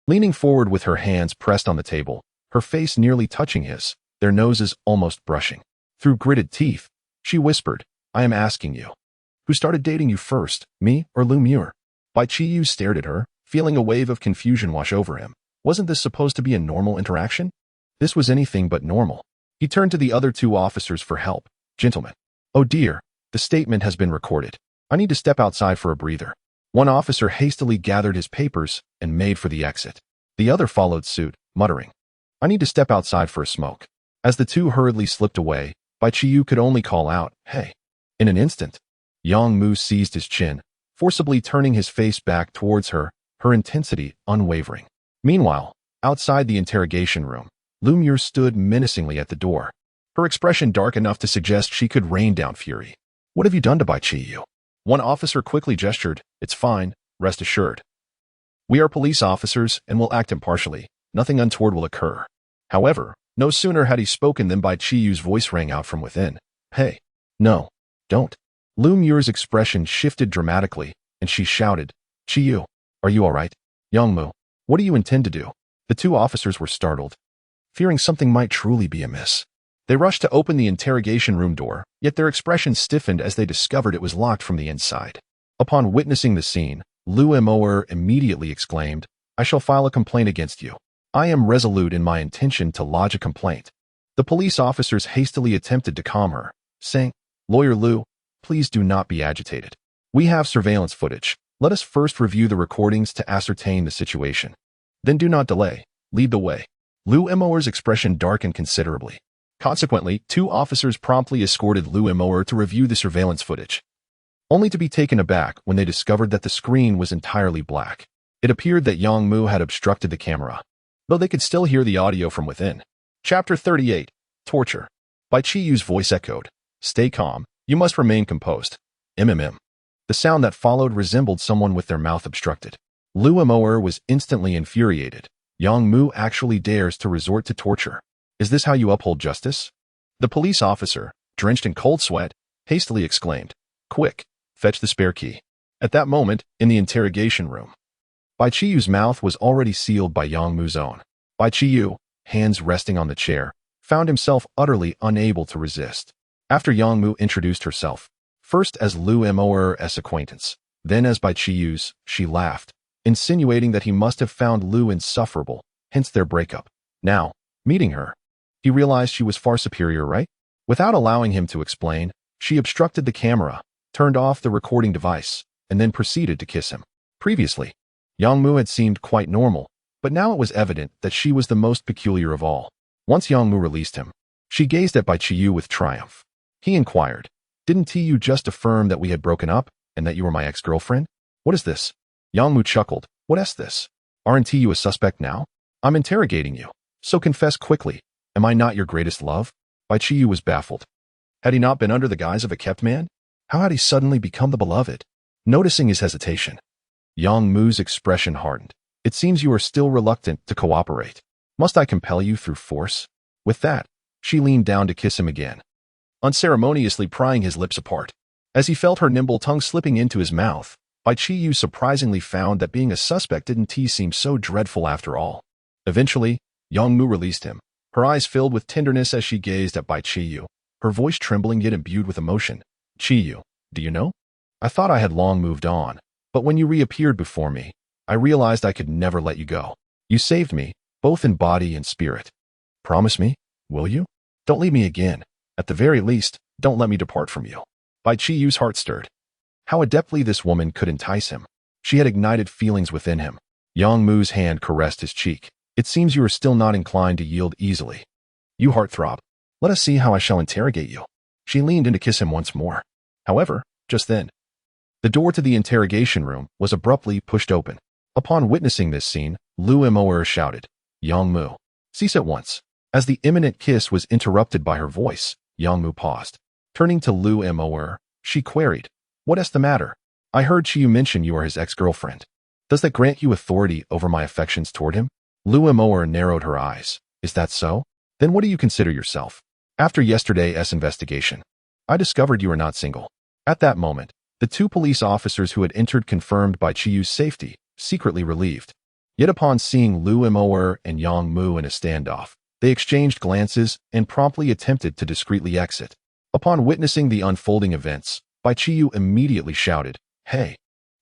Leaning forward with her hands pressed on the table, her face nearly touching his, their noses almost brushing. Through gritted teeth, she whispered, "I am asking you, who started dating you first, me or Lu Mor?" Bai Qiyu stared at her, feeling a wave of confusion wash over him. Wasn't this supposed to be a normal interaction? This was anything but normal. He turned to the other two officers for help. "Gentlemen, oh dear, the statement has been recorded. I need to step outside for a breather." One officer hastily gathered his papers and made for the exit. The other followed suit, muttering, "I need to step outside for a smoke." As the two hurriedly slipped away, Bai Qiyu could only call out, "Hey." In an instant, Yang Mu seized his chin, forcibly turning his face back towards her, her intensity unwavering. Meanwhile, outside the interrogation room, Lu Mor stood menacingly at the door, her expression dark enough to suggest she could rain down fury. "What have you done to Bai Qiyu?" One officer quickly gestured, "It's fine, rest assured. We are police officers and will act impartially. Nothing untoward will occur." However, no sooner had he spoken than Bai Qiyu's voice rang out from within. "Hey, no, don't." Lu Mor's expression shifted dramatically, and she shouted, "Qiyu, are you all right? Yang Mu, what do you intend to do?" The two officers were startled, fearing something might truly be amiss. They rushed to open the interrogation room door, yet their expressions stiffened as they discovered it was locked from the inside. Upon witnessing the scene, Lu Mor immediately exclaimed, "I shall file a complaint against you. I am resolute in my intention to lodge a complaint." The police officers hastily attempted to calm her, saying, "Lawyer Lu, please do not be agitated. We have surveillance footage. Let us first review the recordings to ascertain the situation. Then do not delay. Lead the way." Lu Mor's expression darkened considerably. Consequently, two officers promptly escorted Lu Mor to review the surveillance footage, only to be taken aback when they discovered that the screen was entirely black. It appeared that Yang Mu had obstructed the camera, though they could still hear the audio from within. Chapter 38. Torture. Bai Qiyu's voice echoed, "Stay calm. You must remain composed. MMM. The sound that followed resembled someone with their mouth obstructed. Lu Moer was instantly infuriated. Yang Mu actually dares to resort to torture. Is this how you uphold justice? The police officer, drenched in cold sweat, hastily exclaimed, "Quick, fetch the spare key." At that moment, in the interrogation room, Bai Qiyu's mouth was already sealed by Yang Mu's own. Bai Qiyu, hands resting on the chair, found himself utterly unable to resist. After Yang Mu introduced herself, first as Lu Moer's acquaintance, then as Bai Qiyu's, she laughed, insinuating that he must have found Lu insufferable, hence their breakup. Now, meeting her, he realized she was far superior, right? Without allowing him to explain, she obstructed the camera, turned off the recording device, and then proceeded to kiss him. Previously, Yang Mu had seemed quite normal, but now it was evident that she was the most peculiar of all. Once Yang Mu released him, she gazed at Bai Qiyu with triumph. He inquired, "Didn't you just affirm that we had broken up and that you were my ex-girlfriend? What is this?" Yang Mu chuckled. "What is this? Aren't you a suspect now? I'm interrogating you, so confess quickly. Am I not your greatest love?" Bai Qiyu was baffled. Had he not been under the guise of a kept man? How had he suddenly become the beloved? Noticing his hesitation, Yang Mu's expression hardened. "It seems you are still reluctant to cooperate. Must I compel you through force?" With that, she leaned down to kiss him again, unceremoniously prying his lips apart. As he felt her nimble tongue slipping into his mouth, Bai Qiyu surprisingly found that being a suspect didn't seem so dreadful after all. Eventually, Yang Mu released him, her eyes filled with tenderness as she gazed at Bai Qiyu, her voice trembling yet imbued with emotion. "Qiyu, do you know? I thought I had long moved on, but when you reappeared before me, I realized I could never let you go. You saved me, both in body and spirit. Promise me, will you? Don't leave me again. At the very least, don't let me depart from you." Bai Qiyu's heart stirred. How adeptly this woman could entice him. She had ignited feelings within him. Yang Mu's hand caressed his cheek. "It seems you are still not inclined to yield easily. You heartthrob. Let us see how I shall interrogate you." She leaned in to kiss him once more. However, just then, the door to the interrogation room was abruptly pushed open. Upon witnessing this scene, Lu Moer shouted, "Yang Mu, cease at once." As the imminent kiss was interrupted by her voice, Yang Mu paused. Turning to Lu Moer, she queried, "What is the matter? I heard Qiyu mention you are his ex-girlfriend. Does that grant you authority over my affections toward him?" Lu Moer narrowed her eyes. "Is that so? Then what do you consider yourself? After yesterday's investigation, I discovered you are not single." At that moment, the two police officers who had entered confirmed Bai Qiyu's safety, secretly relieved. Yet upon seeing Lu Moer and Yang Mu in a standoff, they exchanged glances and promptly attempted to discreetly exit. Upon witnessing the unfolding events, Bai Qiyu immediately shouted, "Hey,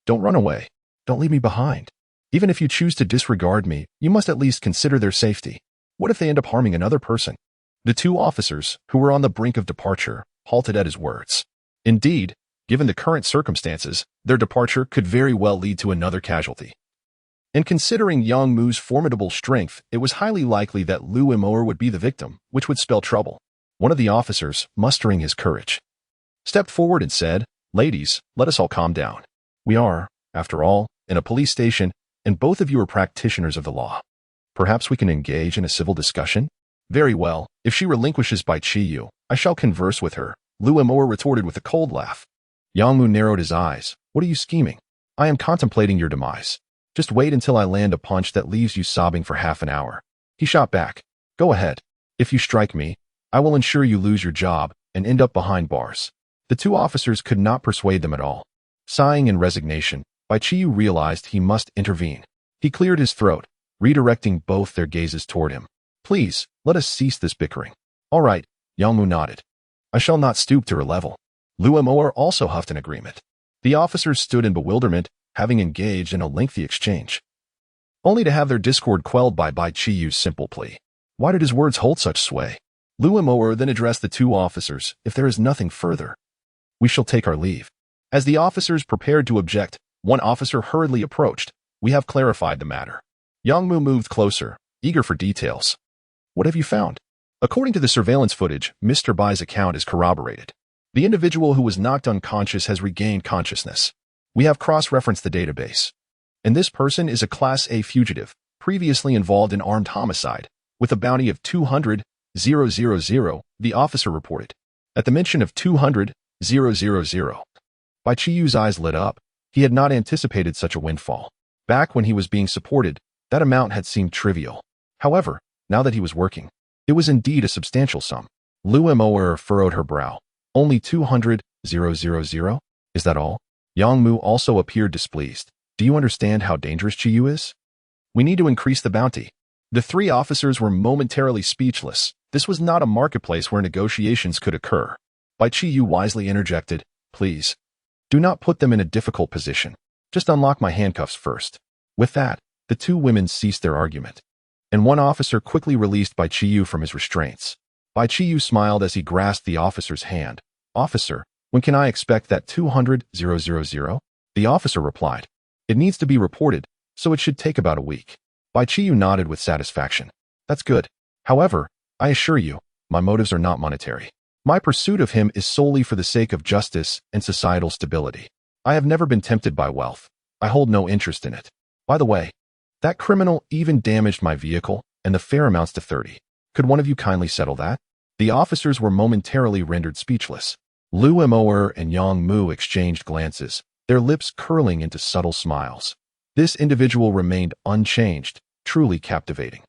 don't run away. Don't leave me behind. Even if you choose to disregard me, you must at least consider their safety. What if they end up harming another person?" The two officers, who were on the brink of departure, halted at his words. Indeed, given the current circumstances, their departure could very well lead to another casualty. And considering Yang Mu's formidable strength, it was highly likely that Lu Moer would be the victim, which would spell trouble. One of the officers, mustering his courage, stepped forward and said, "Ladies, let us all calm down. We are, after all, in a police station, and both of you are practitioners of the law. Perhaps we can engage in a civil discussion?" "Very well. If she relinquishes Bai Qiyu, I shall converse with her," Lu Moer retorted with a cold laugh. Yang Mu narrowed his eyes. "What are you scheming?" "I am contemplating your demise. Just wait until I land a punch that leaves you sobbing for half an hour." He shot back. "Go ahead. If you strike me, I will ensure you lose your job and end up behind bars." The two officers could not persuade them at all. Sighing in resignation, Bai Qiyu realized he must intervene. He cleared his throat, redirecting both their gazes toward him. "Please, let us cease this bickering." "All right," Yang Mu nodded. "I shall not stoop to her level." Lu Moer also huffed an agreement. The officers stood in bewilderment, having engaged in a lengthy exchange, only to have their discord quelled by Bai Qiyu's simple plea. Why did his words hold such sway? Lu Moer then addressed the two officers. "If there is nothing further, we shall take our leave." As the officers prepared to object, one officer hurriedly approached. "We have clarified the matter." Yang Mu moved closer, eager for details. "What have you found?" "According to the surveillance footage, Mr. Bai's account is corroborated. The individual who was knocked unconscious has regained consciousness. We have cross-referenced the database, and this person is a Class A fugitive, previously involved in armed homicide, with a bounty of 200,000, the officer reported. At the mention of 200,000, 000. Bai Qiyu's eyes lit up. He had not anticipated such a windfall. Back when he was being supported, that amount had seemed trivial. However, now that he was working, it was indeed a substantial sum. Lu Moer furrowed her brow. Only 200,000? Is that all? Yang Mu also appeared displeased. Do you understand how dangerous Qiyu is? We need to increase the bounty. The three officers were momentarily speechless. This was not a marketplace where negotiations could occur. Bai Qiyu wisely interjected, please, do not put them in a difficult position. Just unlock my handcuffs first. With that, the two women ceased their argument, and one officer quickly released Bai Qiyu from his restraints. Bai Qiyu smiled as he grasped the officer's hand. Officer, when can I expect that 200,000? The officer replied. It needs to be reported, so it should take about a week. Bai Qiyu nodded with satisfaction. That's good. However, I assure you, my motives are not monetary. My pursuit of him is solely for the sake of justice and societal stability. I have never been tempted by wealth. I hold no interest in it. By the way, that criminal even damaged my vehicle, and the fare amounts to 30. Could one of you kindly settle that? The officers were momentarily rendered speechless. Lu Moer and Yang Mu exchanged glances, their lips curling into subtle smiles. This individual remained unchanged, truly captivating.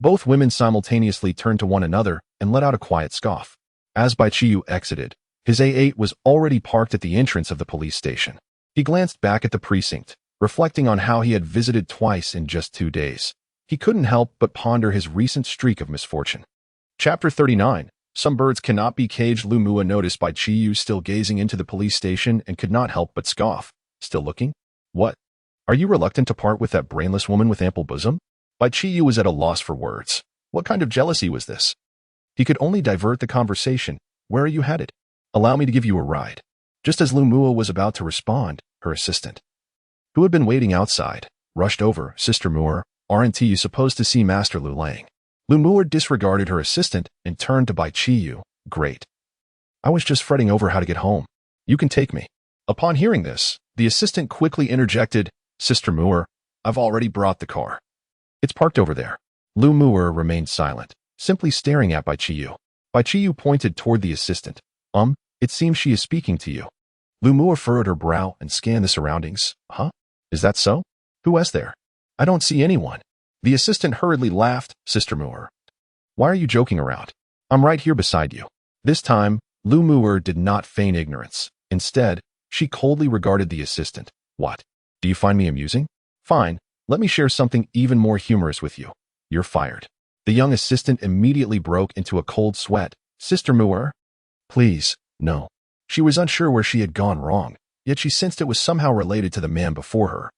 Both women simultaneously turned to one another and let out a quiet scoff. As Bai Qiyu exited, his A8 was already parked at the entrance of the police station. He glanced back at the precinct, reflecting on how he had visited twice in just 2 days. He couldn't help but ponder his recent streak of misfortune. Chapter 39. Some birds cannot be caged. Lu Mua noticed Bai Qiyu still gazing into the police station and could not help but scoff. Still looking? What? Are you reluctant to part with that brainless woman with ample bosom? Bai Qiyu was at a loss for words. What kind of jealousy was this? He could only divert the conversation. Where are you headed? Allow me to give you a ride. Just as Lu Mua was about to respond, her assistant, who had been waiting outside, rushed over. Sister Moore, aren't you supposed to see Master Lu Lang? Lu Mua disregarded her assistant and turned to Bai Qiyu. Great. I was just fretting over how to get home. You can take me. Upon hearing this, the assistant quickly interjected, Sister Moore, I've already brought the car. It's parked over there. Lu Mua remained silent, simply staring at Bai Qiyu. Bai Qiyu pointed toward the assistant. It seems she is speaking to you. Lu Mua furrowed her brow and scanned the surroundings. Huh? Is that so? Who else there? I don't see anyone. The assistant hurriedly laughed. Sister Moore, why are you joking around? I'm right here beside you. This time, Lu Mua did not feign ignorance. Instead, she coldly regarded the assistant. What? Do you find me amusing? Fine, let me share something even more humorous with you. You're fired. The young assistant immediately broke into a cold sweat. Sister Moore? Please, no. She was unsure where she had gone wrong, yet she sensed it was somehow related to the man before her.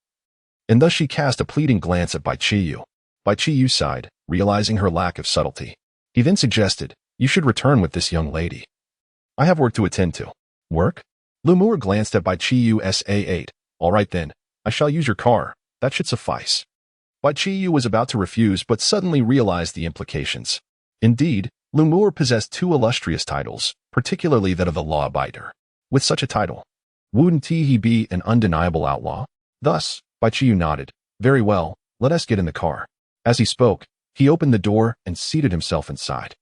And thus she cast a pleading glance at Bai Qiyu. Bai Qiyu sighed, realizing her lack of subtlety. He then suggested, you should return with this young lady. I have work to attend to. Work? Lu Mua glanced at Bai Qiyu's A8. All right then, I shall use your car. That should suffice. Bai Qiyu was about to refuse but suddenly realized the implications. Indeed, Lu Mua possessed 2 illustrious titles, particularly that of the law-abider. With such a title, wouldn't he be an undeniable outlaw? Thus, Bai Qiyu nodded. Very well, let us get in the car. As he spoke, he opened the door and seated himself inside.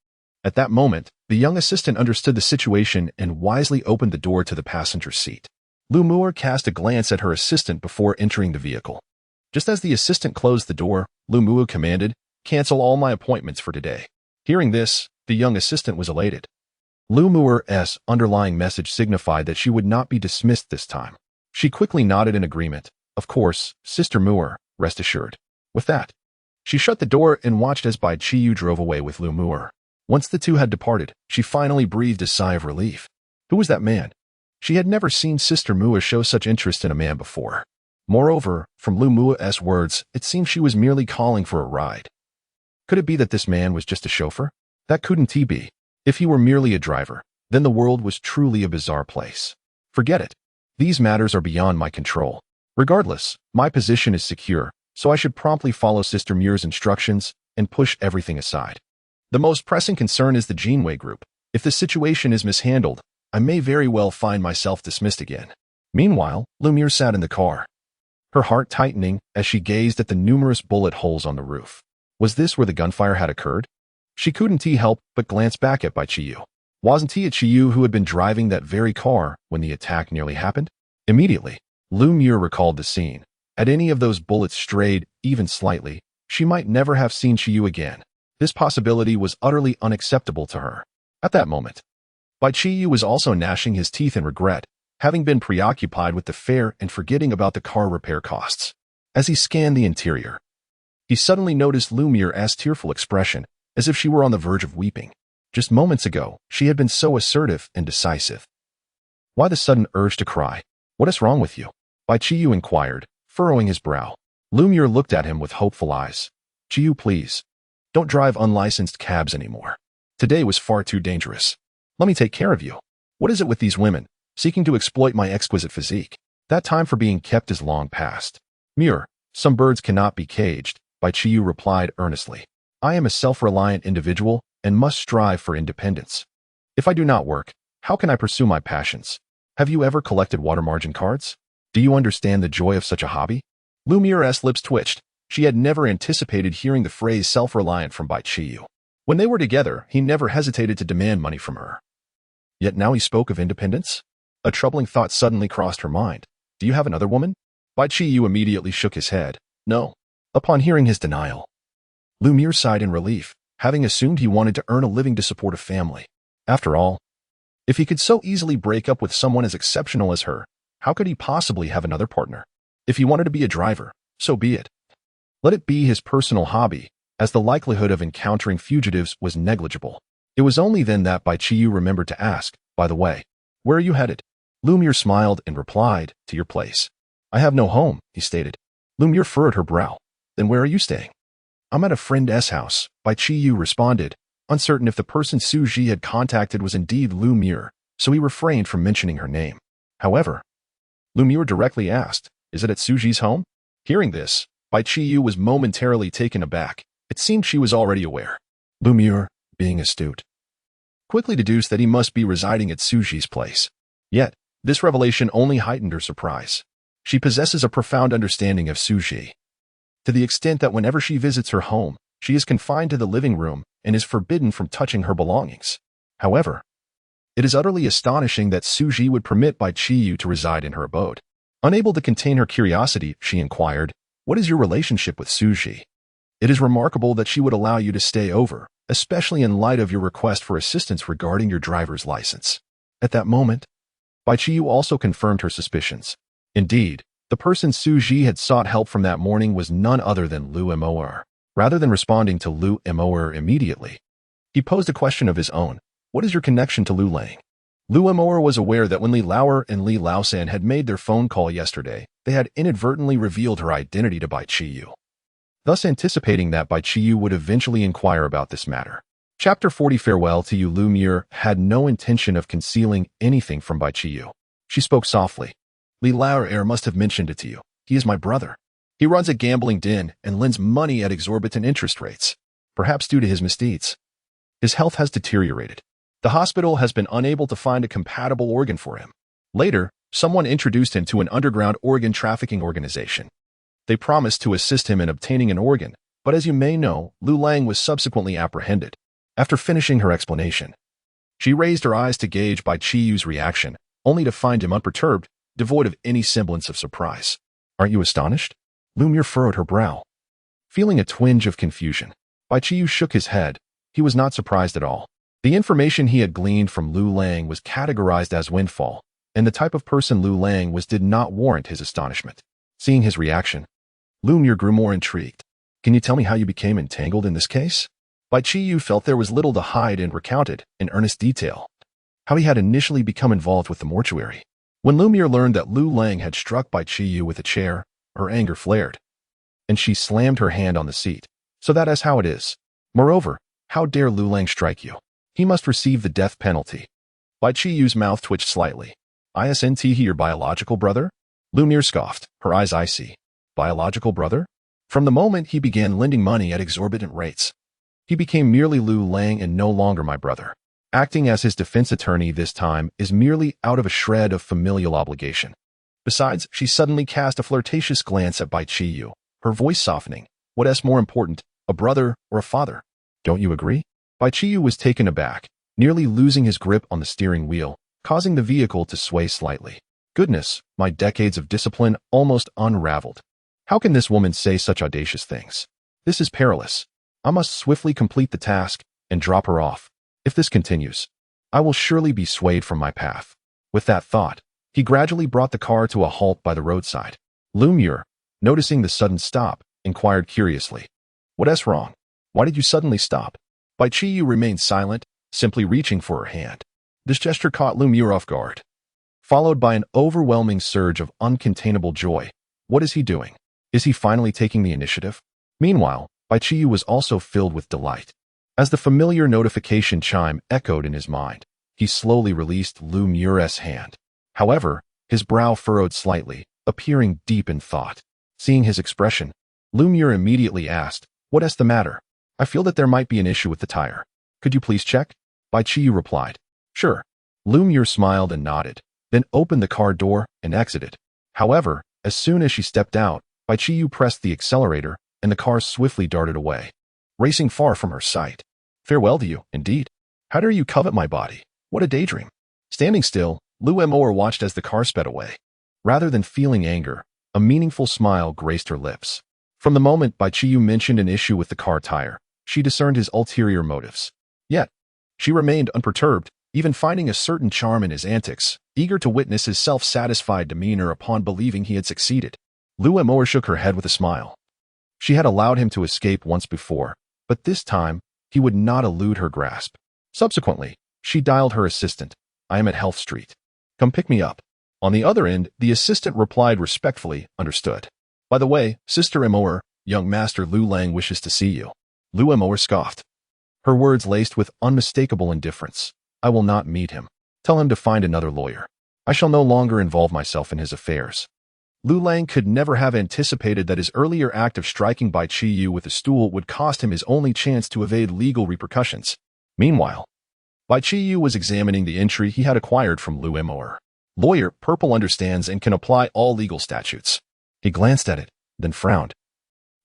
At that moment, the young assistant understood the situation and wisely opened the door to the passenger seat. Lu Mua cast a glance at her assistant before entering the vehicle. Just as the assistant closed the door, Lu Mua commanded, cancel all my appointments for today. Hearing this, the young assistant was elated. Lu Mua's underlying message signified that she would not be dismissed this time. She quickly nodded in agreement. Of course, Sister Mua, rest assured. With that, she shut the door and watched as Bai Qiyu drove away with Lu Mua. Once the two had departed, she finally breathed a sigh of relief. Who was that man? She had never seen Sister Mua show such interest in a man before. Moreover, from Lu Mua's words, it seemed she was merely calling for a ride. Could it be that this man was just a chauffeur? That couldn't he be. If he were merely a driver, then the world was truly a bizarre place. Forget it. These matters are beyond my control. Regardless, my position is secure, so I should promptly follow Sister Muir's instructions and push everything aside. The most pressing concern is the Janeway group. If the situation is mishandled, I may very well find myself dismissed again. Meanwhile, Lu Muir sat in the car, her heart tightening as she gazed at the numerous bullet holes on the roof. Was this where the gunfire had occurred? She couldn't help but glance back at Bai Qiyu. Wasn't it Qiyu who had been driving that very car when the attack nearly happened? Immediately, Lu Muir recalled the scene. Had any of those bullets strayed, even slightly, she might never have seen Qiyu again. This possibility was utterly unacceptable to her. At that moment, Bai Qiyu was also gnashing his teeth in regret, having been preoccupied with the fare and forgetting about the car repair costs. As he scanned the interior, he suddenly noticed Lu Muir's tearful expression, as if she were on the verge of weeping. Just moments ago, she had been so assertive and decisive. Why the sudden urge to cry? What is wrong with you? Bai Qiyu inquired, furrowing his brow. Lu Muir looked at him with hopeful eyes. Qiyu, please, don't drive unlicensed cabs anymore. Today was far too dangerous. Let me take care of you. What is it with these women, seeking to exploit my exquisite physique? That time for being kept is long past. Muir, some birds cannot be caged, Bai Qiyu replied earnestly. I am a self-reliant individual and must strive for independence. If I do not work, how can I pursue my passions? Have you ever collected water margin cards? Do you understand the joy of such a hobby? Lu Muir's lips twitched. She had never anticipated hearing the phrase self-reliant from Bai Qiyu. When they were together, he never hesitated to demand money from her. Yet now he spoke of independence? A troubling thought suddenly crossed her mind. Do you have another woman? Bai Qiyu immediately shook his head. No. Upon hearing his denial, Lu Muir sighed in relief, having assumed he wanted to earn a living to support a family. After all, if he could so easily break up with someone as exceptional as her, how could he possibly have another partner? If he wanted to be a driver, so be it. Let it be his personal hobby, as the likelihood of encountering fugitives was negligible. It was only then that Bai Qiyu remembered to ask, by the way, where are you headed? Lu Muir smiled and replied, to your place. I have no home, he stated. Lu Muir furrowed her brow. Then where are you staying? I'm at a friend's house, Bai Qiyu responded, uncertain if the person Su Ji had contacted was indeed Lu Muir, so he refrained from mentioning her name. However, Lu Muir directly asked, is it at Su Ji's home? Hearing this, Bai Qiyu was momentarily taken aback. It seemed she was already aware. Lu Muir, being astute, quickly deduced that he must be residing at Su Ji's place. Yet, this revelation only heightened her surprise. She possesses a profound understanding of Su Ji, to the extent that whenever she visits her home, she is confined to the living room and is forbidden from touching her belongings. However, it is utterly astonishing that Su Ji would permit Bai Qiyu to reside in her abode. Unable to contain her curiosity, she inquired, what is your relationship with Su Ji? It is remarkable that she would allow you to stay over, especially in light of your request for assistance regarding your driver's license. At that moment, Bai Qiyu also confirmed her suspicions. Indeed, the person Su Ji had sought help from that morning was none other than Lu Moer. Rather than responding to Lu Moer immediately, he posed a question of his own. What is your connection to Lu Lang? Lu Moer was aware that when Li Lauer and Li Laosan had made their phone call yesterday, they had inadvertently revealed her identity to Bai Qiyu, thus anticipating that Bai Qiyu would eventually inquire about this matter. Chapter 40 Farewell to You. Lu Muir had no intention of concealing anything from Bai Qiyu. She spoke softly. Li Lauer must have mentioned it to you. He is my brother. He runs a gambling den and lends money at exorbitant interest rates, perhaps due to his misdeeds. His health has deteriorated. The hospital has been unable to find a compatible organ for him. Later, someone introduced him to an underground organ trafficking organization. They promised to assist him in obtaining an organ, but as you may know, Lu Lang was subsequently apprehended. After finishing her explanation, she raised her eyes to gauge Bai Qiyu's reaction, only to find him unperturbed, devoid of any semblance of surprise. Aren't you astonished? Lu Muir furrowed her brow. Feeling a twinge of confusion, Bai Qiyu shook his head. He was not surprised at all. The information he had gleaned from Lu Lang was categorized as windfall, and the type of person Lu Lang was did not warrant his astonishment. Seeing his reaction, Lu Muir grew more intrigued. Can you tell me how you became entangled in this case? Bai Qiyu felt there was little to hide and recounted, in earnest detail, how he had initially become involved with the mortuary. When Lu Muir learned that Lu Lang had struck Bai Qiyu with a chair, her anger flared, and she slammed her hand on the seat. So that is how it is. Moreover, how dare Lu Lang strike you? He must receive the death penalty. Bai Qiyu's mouth twitched slightly. Isn't he your biological brother? Lu Muir scoffed, her eyes icy. Biological brother? From the moment he began lending money at exorbitant rates, he became merely Lu Lang and no longer my brother. Acting as his defense attorney this time is merely out of a shred of familial obligation. Besides, she suddenly cast a flirtatious glance at Bai Qiyu, her voice softening. What is more important, a brother or a father? Don't you agree? Bai Qiyu was taken aback. nearly losing his grip on the steering wheel, causing the vehicle to sway slightly. Goodness, my decades of discipline almost unraveled. How can this woman say such audacious things? This is perilous. I must swiftly complete the task and drop her off. If this continues, I will surely be swayed from my path. With that thought, he gradually brought the car to a halt by the roadside. Lumure, noticing the sudden stop, inquired curiously, "What's wrong? Why did you suddenly stop?" Bai Qiyu remained silent, simply reaching for her hand. This gesture caught Lumure off guard, followed by an overwhelming surge of uncontainable joy. What is he doing? Is he finally taking the initiative? Meanwhile, Bai Qiyu was also filled with delight. As the familiar notification chime echoed in his mind, he slowly released Lumure's hand. However, his brow furrowed slightly, appearing deep in thought. Seeing his expression, Lumure immediately asked, "What's the matter? I feel that there might be an issue with the tire. Could you please check?" Bai Qiyu replied, "Sure." Lumure smiled and nodded, then opened the car door and exited. However, as soon as she stepped out, Bai Qiyu pressed the accelerator and the car swiftly darted away, racing far from her sight. "Farewell to you, indeed. How dare you covet my body? What a daydream." Standing still, Lumure watched as the car sped away. Rather than feeling anger, a meaningful smile graced her lips. From the moment Bai Qiyu mentioned an issue with the car tire, she discerned his ulterior motives. Yet, she remained unperturbed, even finding a certain charm in his antics, eager to witness his self-satisfied demeanor upon believing he had succeeded. Lumure shook her head with a smile. She had allowed him to escape once before, but this time, he would not elude her grasp. Subsequently, she dialed her assistant. "I am at Health Street. Come pick me up." On the other end, the assistant replied respectfully, "Understood. By the way, Sister Emoer, young Master Lu Lang wishes to see you." Lumure scoffed, her words laced with unmistakable indifference. "I will not meet him. Tell him to find another lawyer. I shall no longer involve myself in his affairs." Lu Lang could never have anticipated that his earlier act of striking Bai Qiyu with a stool would cost him his only chance to evade legal repercussions. Meanwhile, Bai Qiyu was examining the entry he had acquired from Lumure. "Lawyer, purple understands and can apply all legal statutes." He glanced at it, then frowned,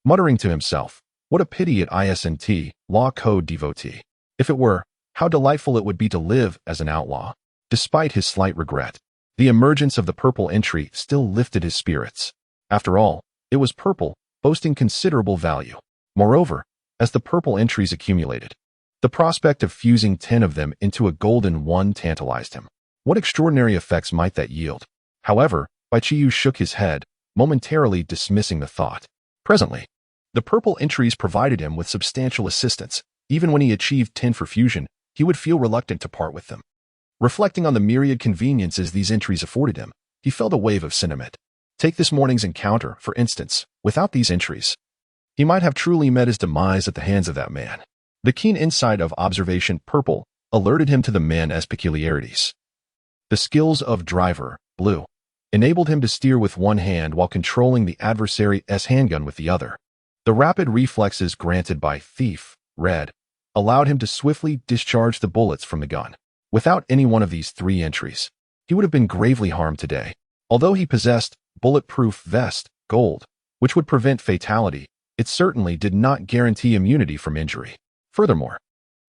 muttering to himself, "What a pity it isn't law code devotee. If it were, how delightful it would be to live as an outlaw." Despite his slight regret, the emergence of the purple entry still lifted his spirits. After all, it was purple, boasting considerable value. Moreover, as the purple entries accumulated, the prospect of fusing 10 of them into a golden one tantalized him. What extraordinary effects might that yield? However, Bai Qiyu shook his head, momentarily dismissing the thought. Presently, the purple entries provided him with substantial assistance. Even when he achieved 10 for fusion, he would feel reluctant to part with them. Reflecting on the myriad conveniences these entries afforded him, he felt a wave of sentiment. Take this morning's encounter, for instance. Without these entries, he might have truly met his demise at the hands of that man. The keen insight of observation purple alerted him to the man's peculiarities. The skills of driver, blue, enabled him to steer with one hand while controlling the adversary's handgun with the other. The rapid reflexes granted by thief, red, allowed him to swiftly discharge the bullets from the gun. Without any one of these 3 entries, he would have been gravely harmed today. Although he possessed Bulletproof Vest, gold, which would prevent fatality, it certainly did not guarantee immunity from injury. Furthermore,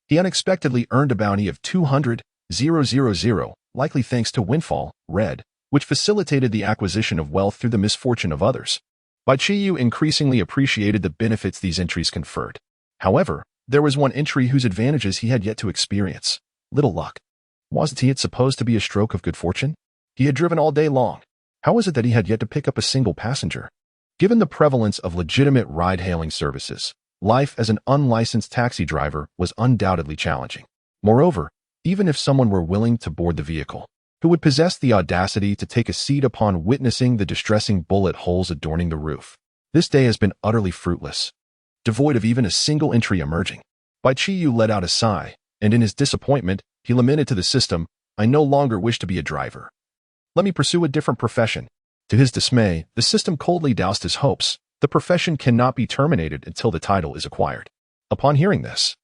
he unexpectedly earned a bounty of 200,000, likely thanks to Windfall, red, which facilitated the acquisition of wealth through the misfortune of others. Bai Qiyu increasingly appreciated the benefits these entries conferred. However, there was one entry whose advantages he had yet to experience. Little luck. Wasn't it supposed to be a stroke of good fortune? He had driven all day long. How was it that he had yet to pick up a single passenger? Given the prevalence of legitimate ride-hailing services, life as an unlicensed taxi driver was undoubtedly challenging. Moreover, even if someone were willing to board the vehicle, who would possess the audacity to take a seat upon witnessing the distressing bullet holes adorning the roof? This day has been utterly fruitless, devoid of even a single entry emerging. Bai Qiyu let out a sigh, and in his disappointment, he lamented to the system, "I no longer wish to be a driver. Let me pursue a different profession." To his dismay, the system coldly doused his hopes. The profession cannot be terminated until the title is acquired. Upon hearing this,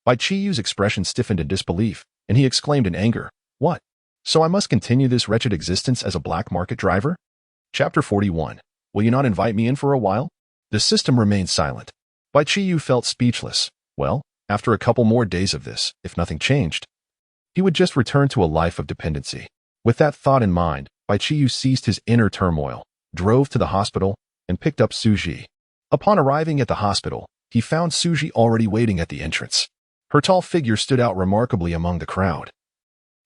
Bai Qiyu's expression stiffened in disbelief, and he exclaimed in anger, "What? So I must continue this wretched existence as a black market driver?" Chapter 41. Will you not invite me in for a while? The system remained silent. Bai Qiyu felt speechless. Well, after a couple more days of this, if nothing changed, He would just return to a life of dependency. With that thought in mind, Bai Qiyu ceased his inner turmoil, drove to the hospital, and picked up Suji. Upon arriving at the hospital, he found Suji already waiting at the entrance. Her tall figure stood out remarkably among the crowd,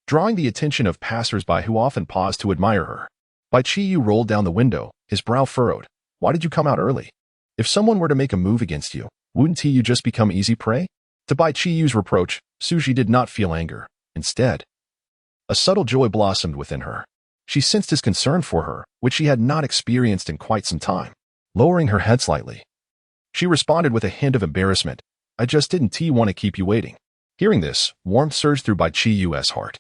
drawing the attention of passers-by who often paused to admire her. Bai Qiyu rolled down the window, his brow furrowed. Why did you come out early? If someone were to make a move against you, wouldn't you just become easy prey? To Bai Qiyu's reproach, Suji did not feel anger. Instead, a subtle joy blossomed within her. She sensed his concern for her, which she had not experienced in quite some time. Lowering her head slightly, she responded with a hint of embarrassment. I just didn't want to keep you waiting. Hearing this, warmth surged through Bai Qiyu's heart.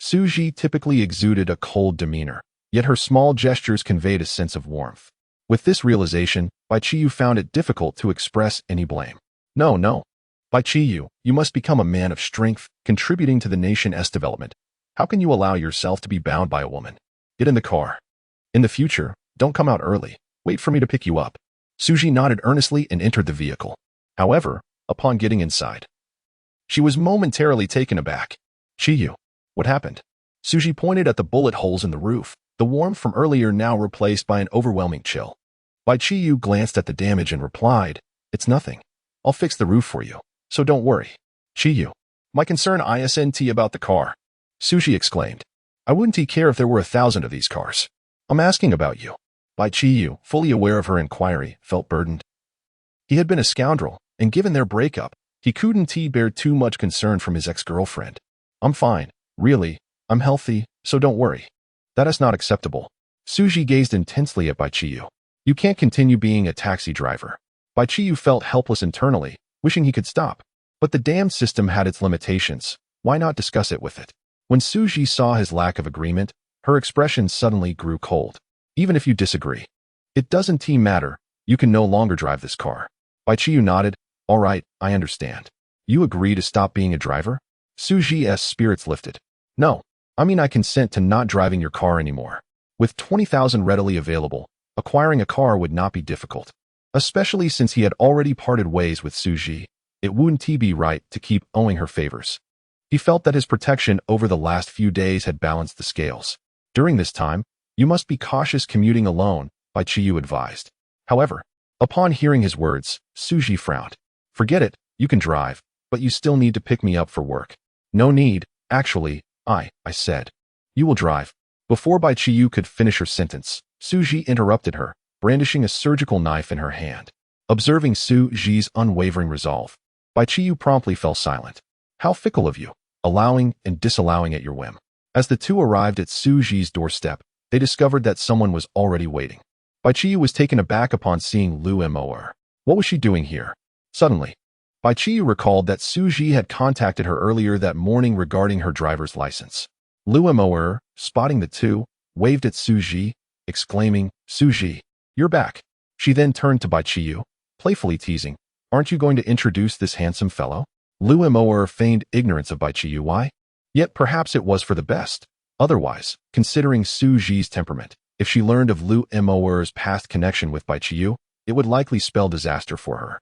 Suji typically exuded a cold demeanor, yet her small gestures conveyed a sense of warmth. With this realization, Bai Qiyu found it difficult to express any blame. No. Bai Qiyu, you must become a man of strength, contributing to the nation's development. How can you allow yourself to be bound by a woman? Get in the car. In the future, don't come out early. Wait for me to pick you up. Suji nodded earnestly and entered the vehicle. However, upon getting inside, she was momentarily taken aback. Qiyu, what happened? Suji pointed at the bullet holes in the roof, the warmth from earlier now replaced by an overwhelming chill. Bai Qiyu glanced at the damage and replied, It's nothing. I'll fix the roof for you, so don't worry. Qiyu, my concern isn't about the car. Suji exclaimed. I wouldn't care if there were 1,000 of these cars. I'm asking about you. Bai Qiyu, fully aware of her inquiry, felt burdened. He had been a scoundrel, and given their breakup, he couldn't bear too much concern from his ex-girlfriend. I'm fine, really, I'm healthy, so don't worry. That is not acceptable. Suji gazed intensely at Bai Qiyu. You can't continue being a taxi driver. Bai Qiyu felt helpless internally, wishing he could stop. But the damn system had its limitations. Why not discuss it with it? When Suji saw his lack of agreement, her expression suddenly grew cold. Even if you disagree, it doesn't matter. You can no longer drive this car. Bai Qiyu nodded. All right, I understand. You agree to stop being a driver? Suji's spirits lifted. No, I consent to not driving your car anymore. With 20,000 readily available, acquiring a car would not be difficult. Especially since he had already parted ways with Suji, it wouldn't be right to keep owing her favors. He felt that his protection over the last few days had balanced the scales. During this time, you must be cautious commuting alone, Bai Qiyu advised. However, upon hearing his words, Suji frowned. Forget it, you can drive, but you still need to pick me up for work. No need, actually, I said. You will drive. Before Bai Qiyu could finish her sentence, Suji interrupted her, brandishing a surgical knife in her hand. Observing Suji's unwavering resolve, Bai Qiyu promptly fell silent. How fickle of you, allowing and disallowing at your whim. As the two arrived at Suji's doorstep, they discovered that someone was already waiting. Bai Qiyu was taken aback upon seeing Lu Moer. What was she doing here? Suddenly, Bai Qiyu recalled that Suji had contacted her earlier that morning regarding her driver's license. Lu Moer, spotting the two, waved at Suji, exclaiming, Suji, you're back. She then turned to Bai Qiyu, playfully teasing, aren't you going to introduce this handsome fellow? Lu Moer feigned ignorance of Bai Qiyu why? Yet perhaps it was for the best. Otherwise, considering Suji's temperament, if she learned of Lu Moer's past connection with Bai Qiyu, it would likely spell disaster for her.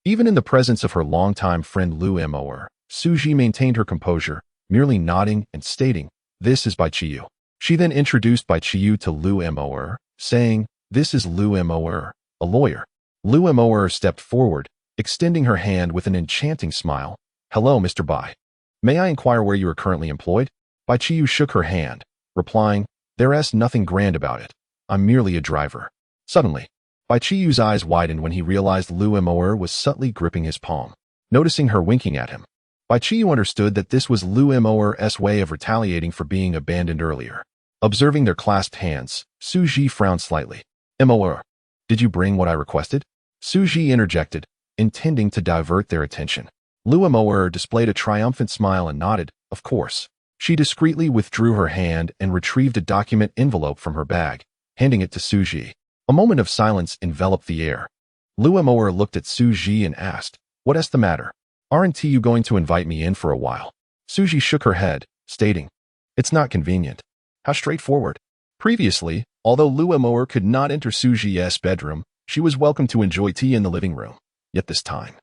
Even in the presence of her longtime friend Lu Moer, Suji maintained her composure, merely nodding and stating, This is Bai Qiyu. She then introduced Bai Qiyu to Lu Moer, saying, This is Lu Moer, a lawyer. Lu Moer stepped forward, extending her hand with an enchanting smile. Hello, Mr. Bai. May I inquire where you are currently employed? Bai Qiyu shook her hand, replying, There's nothing grand about it. I'm merely a driver. Suddenly, Bai Qiyu's eyes widened when he realized Lu Moer was subtly gripping his palm. Noticing her winking at him, Bai Qiyu understood that this was Lu Moer's way of retaliating for being abandoned earlier. Observing their clasped hands, Suji frowned slightly. Moer, did you bring what I requested? Suji interjected, intending to divert their attention. Lu Moer displayed a triumphant smile and nodded, of course. She discreetly withdrew her hand and retrieved a document envelope from her bag, handing it to Suji. A moment of silence enveloped the air. Lu Moer looked at Suji and asked, What's the matter? Aren't you going to invite me in for a while? Suji shook her head, stating, It's not convenient. How straightforward. Previously, although Lu Moer could not enter Suji's bedroom, she was welcome to enjoy tea in the living room. Yet this time,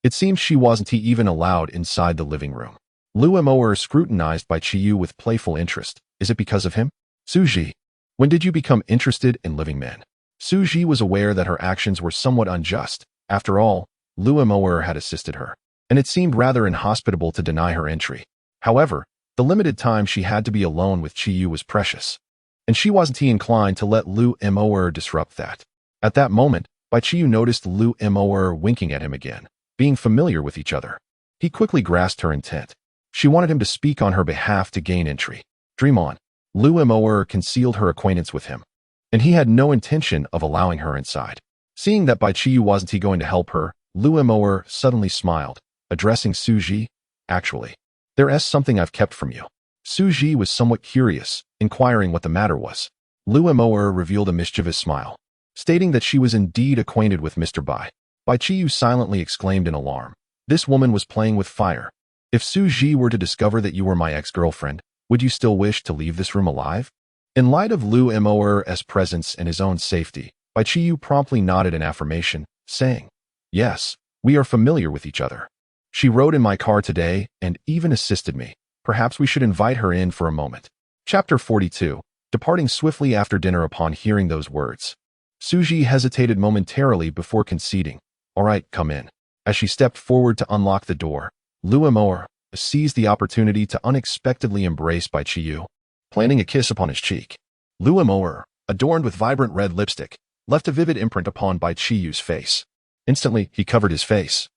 it seemed she wasn't even allowed inside the living room. Lu Moer scrutinized Bai Qiyu with playful interest. Is it because of him? Suji, when did you become interested in living men? Suji was aware that her actions were somewhat unjust. After all, Lu Moer had assisted her, and it seemed rather inhospitable to deny her entry. However, the limited time she had to be alone with Qiyu was precious, and she wasn't inclined to let Lu Moer disrupt that. At that moment, Bai Qiyu noticed Lu Moer winking at him again, being familiar with each other. He quickly grasped her intent. She wanted him to speak on her behalf to gain entry. Dream on. Lu Moer concealed her acquaintance with him, and he had no intention of allowing her inside. Seeing that Bai Qiyu wasn't going to help her, Lu Moer suddenly smiled, addressing Suji. Actually, there's something I've kept from you. Suji was somewhat curious, inquiring what the matter was. Lu Moer revealed a mischievous smile, stating that she was indeed acquainted with Mr. Bai. Bai Qiyu silently exclaimed in alarm. This woman was playing with fire. If Suji were to discover that you were my ex-girlfriend, would you still wish to leave this room alive? In light of Lu Moer's presence and his own safety, Bai Qiyu promptly nodded in affirmation, saying, Yes, we are familiar with each other. She rode in my car today and even assisted me. Perhaps we should invite her in for a moment. Chapter 42. Departing swiftly after dinner upon hearing those words, Suji hesitated momentarily before conceding. All right, come in. As she stepped forward to unlock the door, Lu Moer seized the opportunity to unexpectedly embrace Bai Qiyu, planting a kiss upon his cheek. Lu Moer, adorned with vibrant red lipstick, left a vivid imprint upon Bai Qiyu's face. Instantly, he covered his face.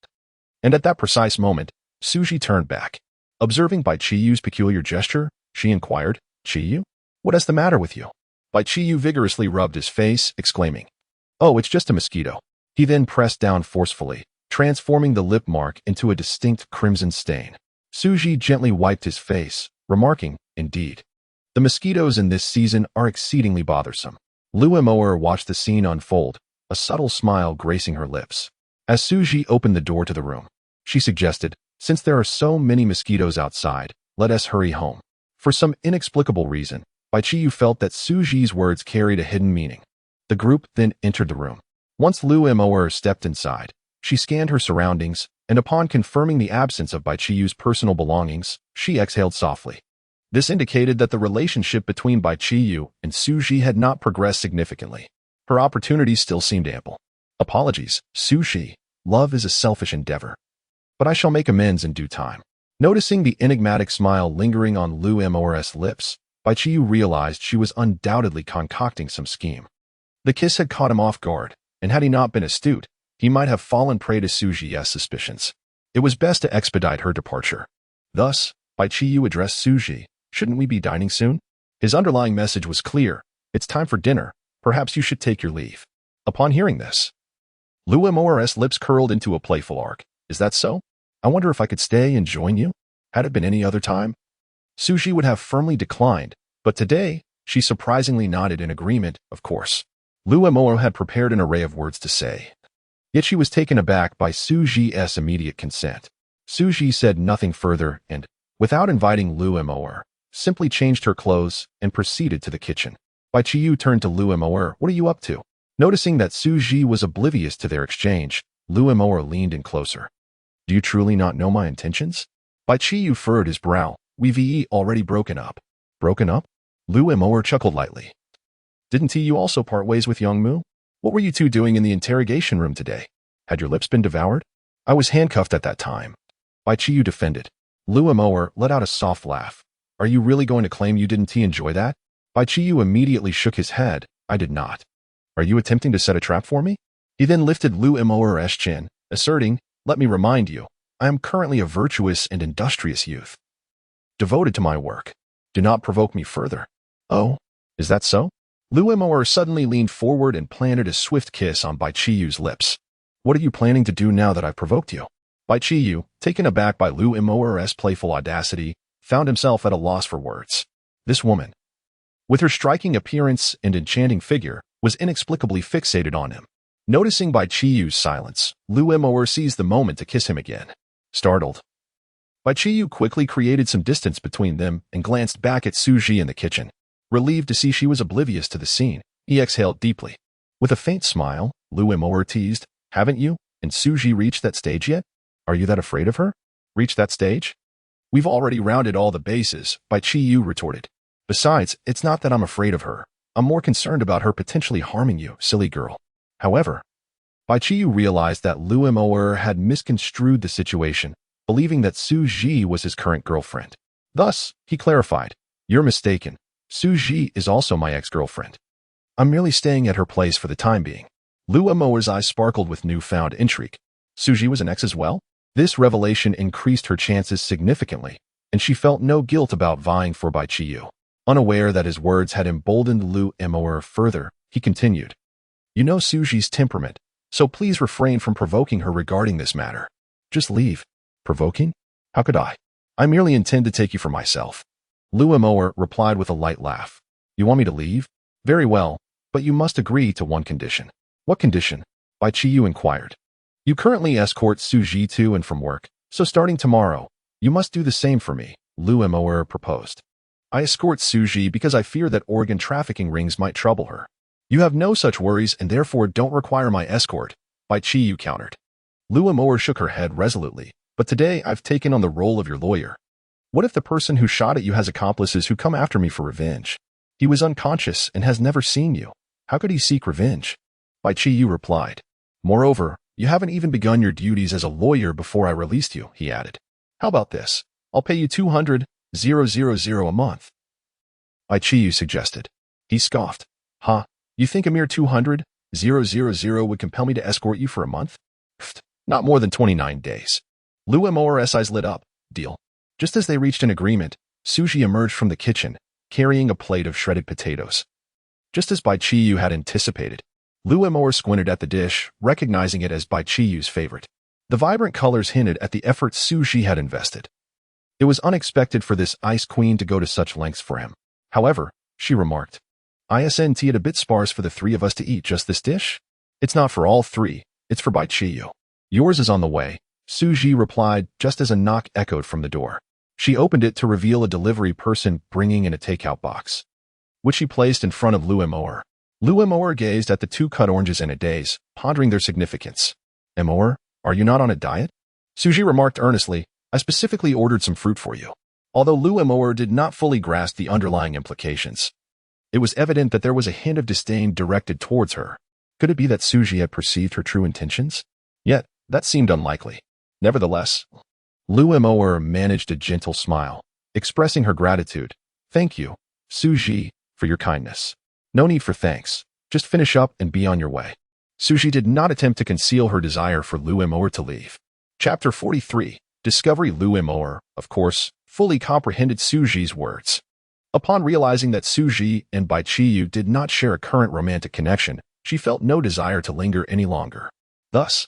And at that precise moment, Suji turned back. Observing Bai Qiyu's peculiar gesture, she inquired, Qiyu? What is the matter with you? Bai Qiyu vigorously rubbed his face, exclaiming, Oh, it's just a mosquito. He then pressed down forcefully, transforming the lip mark into a distinct crimson stain. Suji gently wiped his face, remarking, Indeed. The mosquitoes in this season are exceedingly bothersome. Lu Moer watched the scene unfold, a subtle smile gracing her lips. As Suji opened the door to the room, she suggested, Since there are so many mosquitoes outside, let us hurry home. For some inexplicable reason, Bai Qiyu felt that Suji's words carried a hidden meaning. The group then entered the room. Once Lu Moer stepped inside, she scanned her surroundings, and upon confirming the absence of Bai Qiyu's personal belongings, she exhaled softly. This indicated that the relationship between Bai Qiyu and Suji had not progressed significantly. Her opportunities still seemed ample. Apologies, Suji. Love is a selfish endeavor. But I shall make amends in due time. Noticing the enigmatic smile lingering on Lu Moer's lips, Bai Qiyu realized she was undoubtedly concocting some scheme. The kiss had caught him off guard, and had he not been astute, he might have fallen prey to Suji's suspicions. It was best to expedite her departure. Thus, Bai Qiyu addressed Suji, Shouldn't we be dining soon? His underlying message was clear. It's time for dinner. Perhaps you should take your leave. Upon hearing this, Lu Moer's lips curled into a playful arc. Is that so? I wonder if I could stay and join you? Had it been any other time? Suji would have firmly declined, but today, she surprisingly nodded in agreement, of course. Lu Moer had prepared an array of words to say. Yet she was taken aback by Suji's immediate consent. Suji said nothing further and, without inviting Lu Moer, simply changed her clothes and proceeded to the kitchen. Bai Qiyu turned to Lu Moer. What are you up to? Noticing that Suji was oblivious to their exchange, Lu Moer leaned in closer. Do you truly not know my intentions? Bai Qiyu furrowed his brow. We've already broken up. Broken up? Lu Moer chuckled lightly. Didn't you also part ways with Young Mu? What were you two doing in the interrogation room today? Had your lips been devoured? I was handcuffed at that time. Bai Qiyu defended. Lu Moer let out a soft laugh. Are you really going to claim you didn't enjoy that? Bai Qiyu immediately shook his head. I did not. Are you attempting to set a trap for me? He then lifted Lu Moer's chin, asserting, Let me remind you, I am currently a virtuous and industrious youth, devoted to my work. Do not provoke me further. Oh, is that so? Lu Moer suddenly leaned forward and planted a swift kiss on Bai Qiyu's lips. What are you planning to do now that I've provoked you? Bai Qiyu, taken aback by Lu Moer's playful audacity, found himself at a loss for words. This woman, with her striking appearance and enchanting figure, was inexplicably fixated on him. Noticing Bai Qiyu's silence, Lu Moer seized the moment to kiss him again. Startled, Bai Qiyu quickly created some distance between them and glanced back at Suji in the kitchen. Relieved to see she was oblivious to the scene, he exhaled deeply. With a faint smile, Lu Moer teased, Haven't you and Suji reached that stage yet? Are you that afraid of her? Reached that stage? We've already rounded all the bases, Bai Qiyu retorted. Besides, it's not that I'm afraid of her. I'm more concerned about her potentially harming you, silly girl. However, Bai Qiyu realized that Lu Moer had misconstrued the situation, believing that Su Ji was his current girlfriend. Thus, he clarified, "You're mistaken. Su Ji is also my ex-girlfriend. I'm merely staying at her place for the time being." Lu Moer's eyes sparkled with newfound intrigue. Su Ji was an ex as well? This revelation increased her chances significantly, and she felt no guilt about vying for Bai Qiyu. Unaware that his words had emboldened Lu Moer further, he continued, "You know Su Ji's temperament, so please refrain from provoking her regarding this matter. Just leave." "Provoking? How could I? I merely intend to take you for myself." Lu Moer replied with a light laugh. "You want me to leave? Very well, but you must agree to one condition." "What condition?" Bai Qiyu inquired. "You currently escort Su Ji to and from work, so starting tomorrow, you must do the same for me," Lu Moer proposed. "I escort Su Ji because I fear that organ trafficking rings might trouble her. You have no such worries and therefore don't require my escort," Bai Qiyu countered. Lu Moer shook her head resolutely. "But today I've taken on the role of your lawyer. What if the person who shot at you has accomplices who come after me for revenge? He was unconscious and has never seen you. How could he seek revenge?" Bai Qiyu replied. "Moreover, you haven't even begun your duties as a lawyer before I released you," he added. "How about this? I'll pay you 200,000 a month." Bai Qiyu suggested. He scoffed. "Huh? You think a mere 200,000 would compel me to escort you for a month? Pfft, not more than 29 days. Lu Moer's eyes lit up. "Deal." Just as they reached an agreement, Su Ji emerged from the kitchen, carrying a plate of shredded potatoes. Just as Bai Qiyu had anticipated, Lu Moer squinted at the dish, recognizing it as Bai Qiyu's favorite. The vibrant colors hinted at the effort Su Ji had invested. It was unexpected for this ice queen to go to such lengths for him. However, she remarked, "Isn't it a bit sparse for the three of us to eat just this dish?" "It's not for all three, it's for Bai Qiyu. Yours is on the way," Su Ji replied just as a knock echoed from the door. She opened it to reveal a delivery person bringing in a takeout box, which she placed in front of Lu Moer. Lu Moer gazed at the two cut oranges in a daze, pondering their significance. "Moer, are you not on a diet?" Su Ji remarked earnestly, "I specifically ordered some fruit for you." Although Lu Moer did not fully grasp the underlying implications, it was evident that there was a hint of disdain directed towards her. Could it be that Su Ji had perceived her true intentions? Yet, that seemed unlikely. Nevertheless, Lu Moer managed a gentle smile, expressing her gratitude. "Thank you, Su Ji, for your kindness." "No need for thanks. Just finish up and be on your way." Su Ji did not attempt to conceal her desire for Lu Moer to leave. Chapter 43. Discovery. Lu Moer, of course, fully comprehended Su Ji's words. Upon realizing that Su Ji and Bai Qiyu did not share a current romantic connection, she felt no desire to linger any longer. Thus,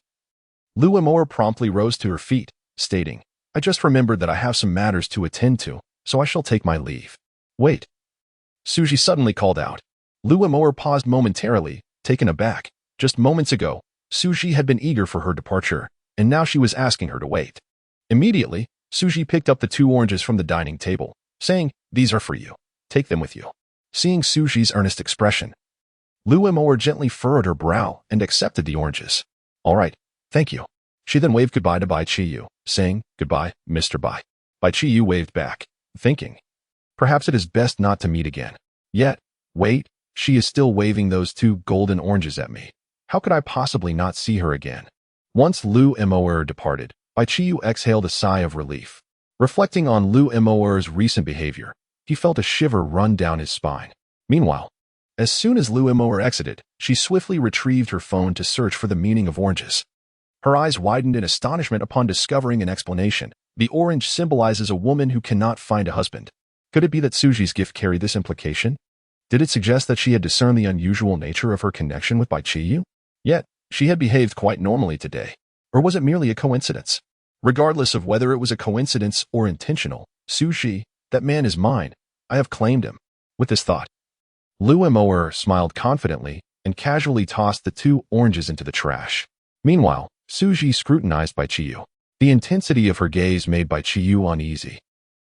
Lu Moer promptly rose to her feet, stating, "I just remembered that I have some matters to attend to, so I shall take my leave." "Wait," Su Ji suddenly called out. Lu Moer paused momentarily, taken aback. Just moments ago, Su Ji had been eager for her departure, and now she was asking her to wait. Immediately, Su Ji picked up the two oranges from the dining table, saying, "These are for you. Take them with you." Seeing Su Ji's earnest expression, Lu Moer gently furrowed her brow and accepted the oranges. "All right, thank you." She then waved goodbye to Bai Qiyu, saying, "Goodbye, Mr. Bai." Bai Qiyu waved back, thinking, "Perhaps it is best not to meet again. Yet, wait, she is still waving those two golden oranges at me. How could I possibly not see her again?" Once Lu Moer departed, Bai Qiyu exhaled a sigh of relief. Reflecting on Lu Moer's recent behavior, he felt a shiver run down his spine. Meanwhile, as soon as Lu Moer exited, she swiftly retrieved her phone to search for the meaning of oranges. Her eyes widened in astonishment upon discovering an explanation. The orange symbolizes a woman who cannot find a husband. Could it be that Su Ji's gift carried this implication? Did it suggest that she had discerned the unusual nature of her connection with Bai Qiyu? Yet, she had behaved quite normally today. Or was it merely a coincidence? Regardless of whether it was a coincidence or intentional, Su Ji, that man is mine. I have claimed him. With this thought, Lu Moer smiled confidently and casually tossed the two oranges into the trash. Meanwhile, Su Ji scrutinized Bai Qiyu. The intensity of her gaze made Bai Qiyu uneasy.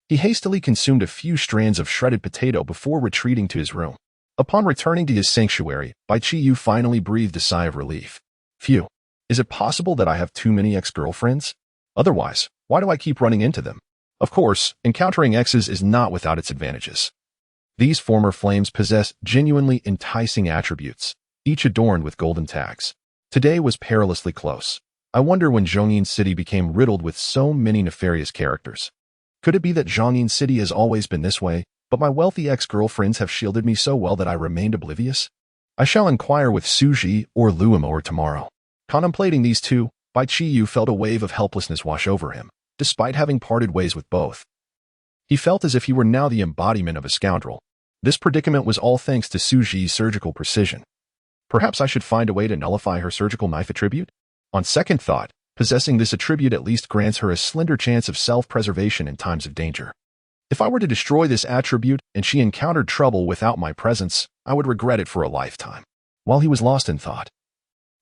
He hastily consumed a few strands of shredded potato before retreating to his room. Upon returning to his sanctuary, Bai Qiyu finally breathed a sigh of relief. Phew, is it possible that I have too many ex-girlfriends? Otherwise, why do I keep running into them? Of course, encountering exes is not without its advantages. These former flames possess genuinely enticing attributes, each adorned with golden tags. Today was perilously close. I wonder when Zhongyin City became riddled with so many nefarious characters. Could it be that Zhongyin City has always been this way, but my wealthy ex-girlfriends have shielded me so well that I remained oblivious? I shall inquire with Suji or Luomor tomorrow. Contemplating these two, Bai Qiyu felt a wave of helplessness wash over him, despite having parted ways with both. He felt as if he were now the embodiment of a scoundrel. This predicament was all thanks to Suji's surgical precision. Perhaps I should find a way to nullify her surgical knife attribute? On second thought, possessing this attribute at least grants her a slender chance of self-preservation in times of danger. If I were to destroy this attribute and she encountered trouble without my presence, I would regret it for a lifetime. While he was lost in thought,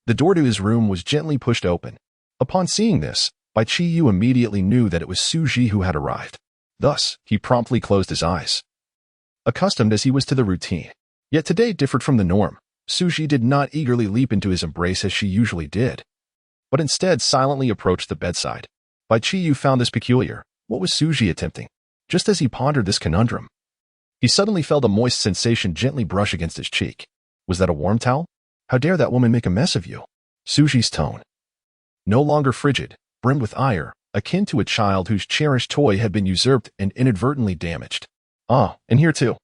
the door to his room was gently pushed open. Upon seeing this, Bai Qiyu immediately knew that it was Suji who had arrived. Thus, he promptly closed his eyes. Accustomed as he was to the routine, yet today differed from the norm, Suji did not eagerly leap into his embrace as she usually did, but instead silently approached the bedside. Bai Qiyu found this peculiar. What was Suji attempting? Just as he pondered this conundrum, he suddenly felt a moist sensation gently brush against his cheek. Was that a warm towel? How dare that woman make a mess of you? Suji's tone, no longer frigid, brimmed with ire, akin to a child whose cherished toy had been usurped and inadvertently damaged. Ah, and here too.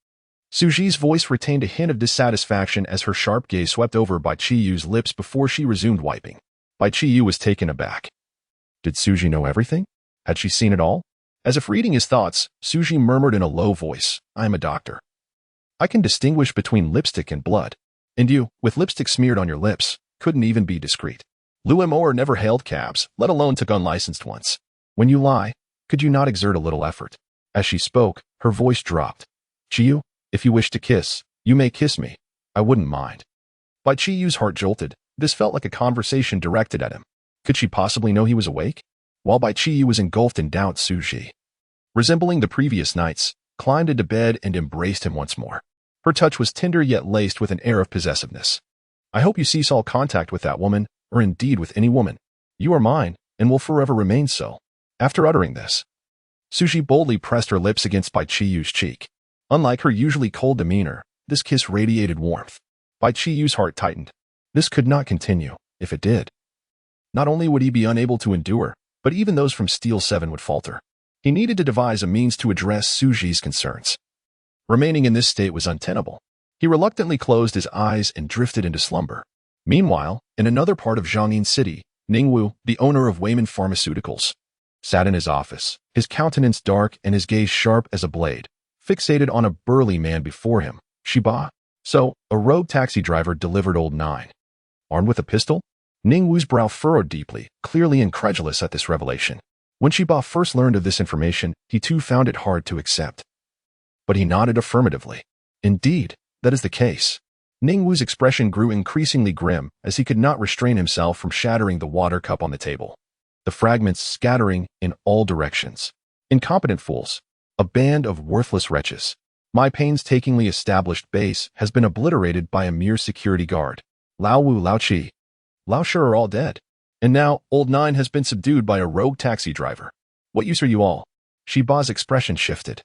Suji's voice retained a hint of dissatisfaction as her sharp gaze swept over Bai Qiyu's lips before she resumed wiping. Bai Qiyu was taken aback. Did Suji know everything? Had she seen it all? As if reading his thoughts, Suji murmured in a low voice, I am a doctor. I can distinguish between lipstick and blood. And you, with lipstick smeared on your lips, couldn't even be discreet. Luomor never hailed cabs, let alone took unlicensed ones. When you lie, could you not exert a little effort? As she spoke, her voice dropped. Qiyu, if you wish to kiss, you may kiss me. I wouldn't mind. Bai Qiyu's heart jolted. This felt like a conversation directed at him. Could she possibly know he was awake? While Bai Qiyu was engulfed in doubt, Suji, resembling the previous nights, climbed into bed and embraced him once more. Her touch was tender yet laced with an air of possessiveness. I hope you cease all contact with that woman, or indeed with any woman. You are mine, and will forever remain so. After uttering this, Suji boldly pressed her lips against Bai Qiyu's cheek. Unlike her usually cold demeanor, this kiss radiated warmth. Bai Qiyu's heart tightened. This could not continue. If it did, not only would he be unable to endure, but even those from Steel 7 would falter. He needed to devise a means to address Suji's concerns. Remaining in this state was untenable. He reluctantly closed his eyes and drifted into slumber. Meanwhile, in another part of Zhongyin City, Ningwu, the owner of Wayman Pharmaceuticals, sat in his office, his countenance dark and his gaze sharp as a blade, fixated on a burly man before him, Shiba. So, a rogue taxi driver delivered old 9. Armed with a pistol? Ningwu's brow furrowed deeply, clearly incredulous at this revelation. When Shiba first learned of this information, he too found it hard to accept. But he nodded affirmatively. Indeed, that is the case. Ningwu's expression grew increasingly grim as he could not restrain himself from shattering the water cup on the table, the fragments scattering in all directions. Incompetent fools. A band of worthless wretches. My painstakingly established base has been obliterated by a mere security guard. Lao Wu, Lao Qi, Lao Shi are all dead. And now, old 9 has been subdued by a rogue taxi driver. What use are you all? Shiba's expression shifted,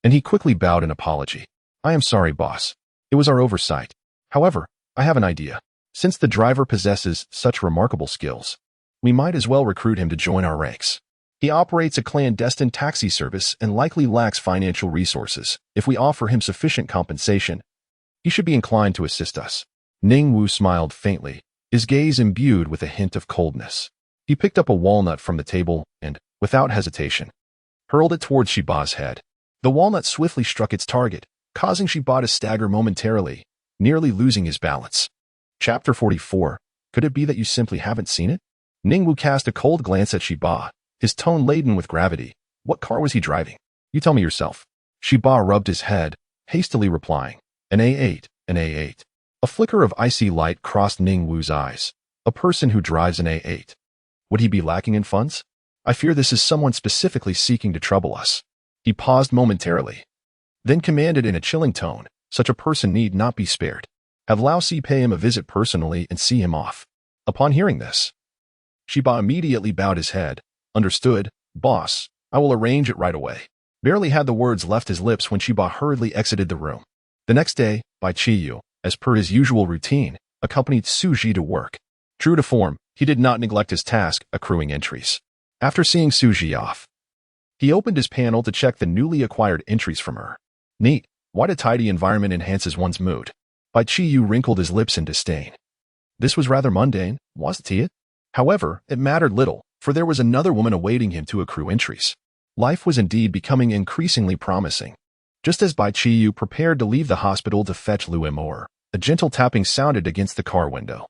and he quickly bowed in apology. I am sorry, boss. It was our oversight. However, I have an idea. Since the driver possesses such remarkable skills, we might as well recruit him to join our ranks. He operates a clandestine taxi service and likely lacks financial resources. If we offer him sufficient compensation, he should be inclined to assist us. Ningwu smiled faintly, his gaze imbued with a hint of coldness. He picked up a walnut from the table and, without hesitation, hurled it towards Shiba's head. The walnut swiftly struck its target, causing Shiba to stagger momentarily, nearly losing his balance. Chapter 44. Could it be that you simply haven't seen it? Ningwu cast a cold glance at Shiba, his tone laden with gravity. What car was he driving? You tell me yourself. Shiba rubbed his head, hastily replying, an A8, an A8. A flicker of icy light crossed Ningwu's eyes. A person who drives an A8. Would he be lacking in funds? I fear this is someone specifically seeking to trouble us. He paused momentarily, then commanded in a chilling tone, such a person need not be spared. Have Lao Si pay him a visit personally and see him off. Upon hearing this, Shiba immediately bowed his head. Understood, boss. I will arrange it right away. Barely had the words left his lips when Chiba hurriedly exited the room. The next day, Bai Qiyu, as per his usual routine, accompanied Suji to work. True to form, he did not neglect his task, accruing entries. After seeing Suji off, he opened his panel to check the newly acquired entries from her. Neat. What a tidy environment enhances one's mood. Bai Qiyu wrinkled his lips in disdain. This was rather mundane, wasn't it? However, it mattered little, for there was another woman awaiting him to accrue entries. Life was indeed becoming increasingly promising. Just as Bai Qiyu prepared to leave the hospital to fetch Lu Imor, a gentle tapping sounded against the car window.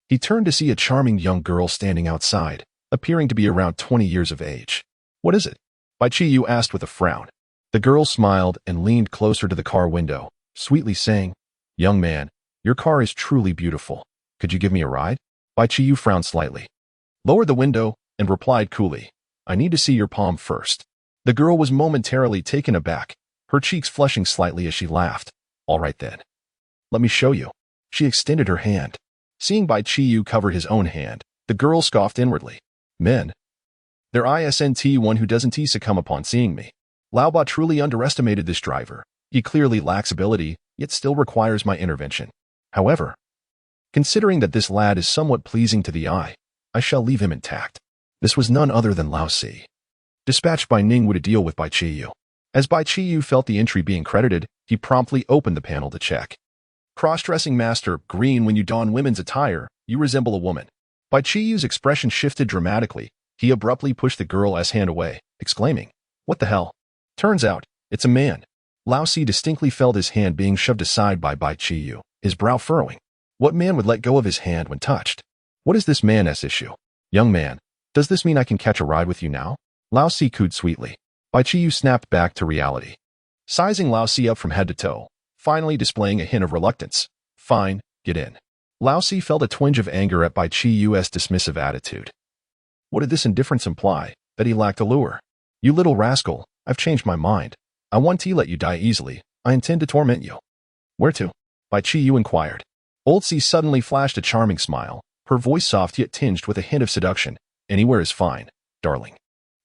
He turned to see a charming young girl standing outside, appearing to be around 20 years of age. What is it? Bai Qiyu asked with a frown. The girl smiled and leaned closer to the car window, sweetly saying, "Young man, your car is truly beautiful. Could you give me a ride?" Bai Qiyu frowned slightly, lowered the window, and replied coolly, "I need to see your palm first." The girl was momentarily taken aback, her cheeks flushing slightly as she laughed. "All right then. Let me show you." She extended her hand. Seeing Bai Qiyu cover his own hand, the girl scoffed inwardly. Men. There isn't one who doesn't succumb upon seeing me. Laoba truly underestimated this driver. He clearly lacks ability, yet still requires my intervention. However, considering that this lad is somewhat pleasing to the eye, I shall leave him intact. This was none other than Lao Si, dispatched by Ningwu to deal with Bai Qiyu. As Bai Qiyu felt the entry being credited, he promptly opened the panel to check. Cross-dressing master, green. When you don women's attire, you resemble a woman. Bai Qiyu's expression shifted dramatically. He abruptly pushed the girl's hand away, exclaiming, "What the hell?" Turns out, it's a man. Lao Si distinctly felt his hand being shoved aside by Bai Qiyu, his brow furrowing. What man would let go of his hand when touched? What is this man's issue? Young man, does this mean I can catch a ride with you now? Lao Si cooed sweetly. Bai Qiyu snapped back to reality, sizing Lao Si up from head to toe, finally displaying a hint of reluctance. Fine, get in. Lao Si felt a twinge of anger at Bai Qiyu's dismissive attitude. What did this indifference imply? That he lacked allure? You little rascal, I've changed my mind. I want to let you die easily. I intend to torment you. Where to? Bai Qiyu inquired. Old Si suddenly flashed a charming smile, her voice soft yet tinged with a hint of seduction. Anywhere is fine, darling.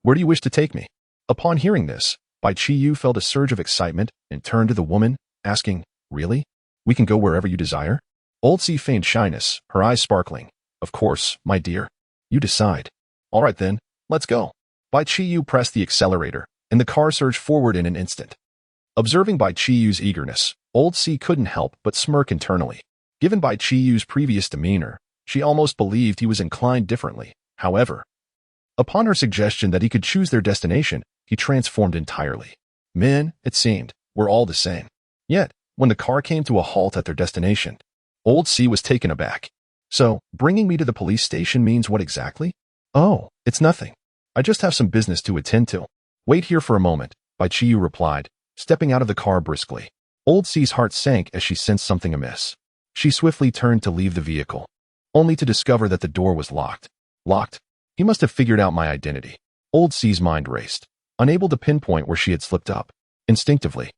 Where do you wish to take me? Upon hearing this, Bai Qiyu felt a surge of excitement and turned to the woman, asking, Really? We can go wherever you desire? Old Si feigned shyness, her eyes sparkling. Of course, my dear. You decide. All right then, let's go. Bai Qiyu pressed the accelerator, and the car surged forward in an instant. Observing Bai Qiyu's eagerness, Old Si couldn't help but smirk internally. Given Bai Qiyu's previous demeanor, she almost believed he was inclined differently. However, upon her suggestion that he could choose their destination, he transformed entirely. Men, it seemed, were all the same. Yet, when the car came to a halt at their destination, Old Si was taken aback. So, bringing me to the police station means what exactly? Oh, it's nothing. I just have some business to attend to. Wait here for a moment, Bai Qiyu replied, stepping out of the car briskly. Old Si's heart sank as she sensed something amiss. She swiftly turned to leave the vehicle, only to discover that the door was locked. Locked? He must have figured out my identity. Old Si's mind raced, unable to pinpoint where she had slipped up. Instinctively,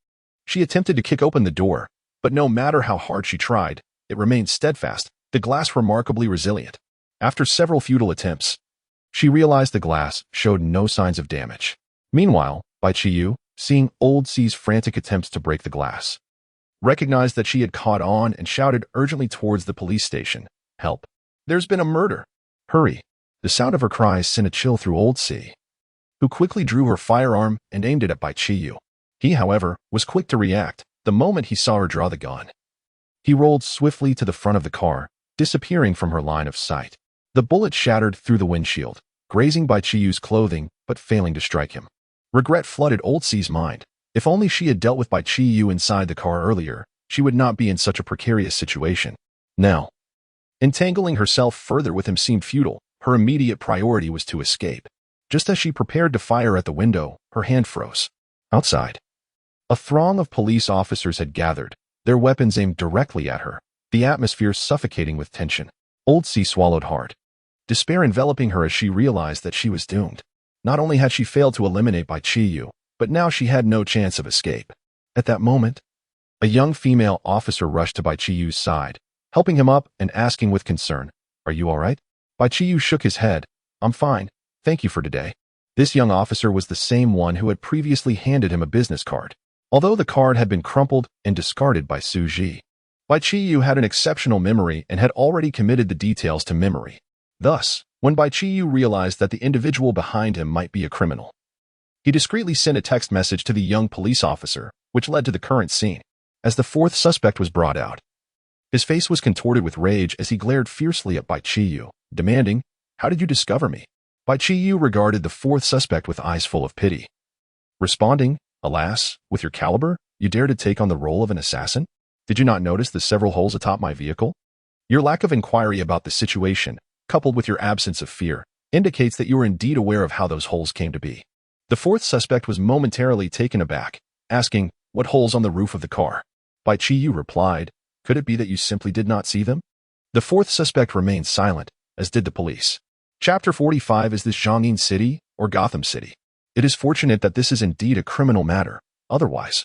she attempted to kick open the door, but no matter how hard she tried, it remained steadfast, the glass remarkably resilient. After several futile attempts, she realized the glass showed no signs of damage. Meanwhile, Bai Qiyu, seeing Old Si's frantic attempts to break the glass, recognized that she had caught on and shouted urgently towards the police station. Help. There's been a murder. Hurry. The sound of her cries sent a chill through Old Si, who quickly drew her firearm and aimed it at Bai Qiyu. He, however, was quick to react the moment he saw her draw the gun. He rolled swiftly to the front of the car, disappearing from her line of sight. The bullet shattered through the windshield, grazing Bai Qiyu's clothing but failing to strike him. Regret flooded Old Si's mind. If only she had dealt with Bai Qiyu inside the car earlier, she would not be in such a precarious situation. Now, entangling herself further with him seemed futile. Her immediate priority was to escape. Just as she prepared to fire at the window, her hand froze. Outside, a throng of police officers had gathered, their weapons aimed directly at her, the atmosphere suffocating with tension. Old Si swallowed hard, despair enveloping her as she realized that she was doomed. Not only had she failed to eliminate Bai Qiyu, but now she had no chance of escape. At that moment, a young female officer rushed to Bai Qiyu's side, helping him up and asking with concern, Are you all right? Bai Qiyu shook his head. I'm fine, thank you for today. This young officer was the same one who had previously handed him a business card, although the card had been crumpled and discarded by Su Ji. Bai Qiyu had an exceptional memory and had already committed the details to memory. Thus, when Bai Qiyu realized that the individual behind him might be a criminal, he discreetly sent a text message to the young police officer, which led to the current scene. As the fourth suspect was brought out, his face was contorted with rage as he glared fiercely at Bai Qiyu, demanding, "How did you discover me?" Bai Qiyu regarded the fourth suspect with eyes full of pity, responding, "Alas, with your caliber, you dare to take on the role of an assassin? Did you not notice the several holes atop my vehicle? Your lack of inquiry about the situation, coupled with your absence of fear, indicates that you are indeed aware of how those holes came to be." The fourth suspect was momentarily taken aback, asking, "What holes on the roof of the car?" Bai Qiyu replied, "Could it be that you simply did not see them?" The fourth suspect remained silent, as did the police. Chapter 45. Is this Zhongyin City or Gotham City? It is fortunate that this is indeed a criminal matter. Otherwise,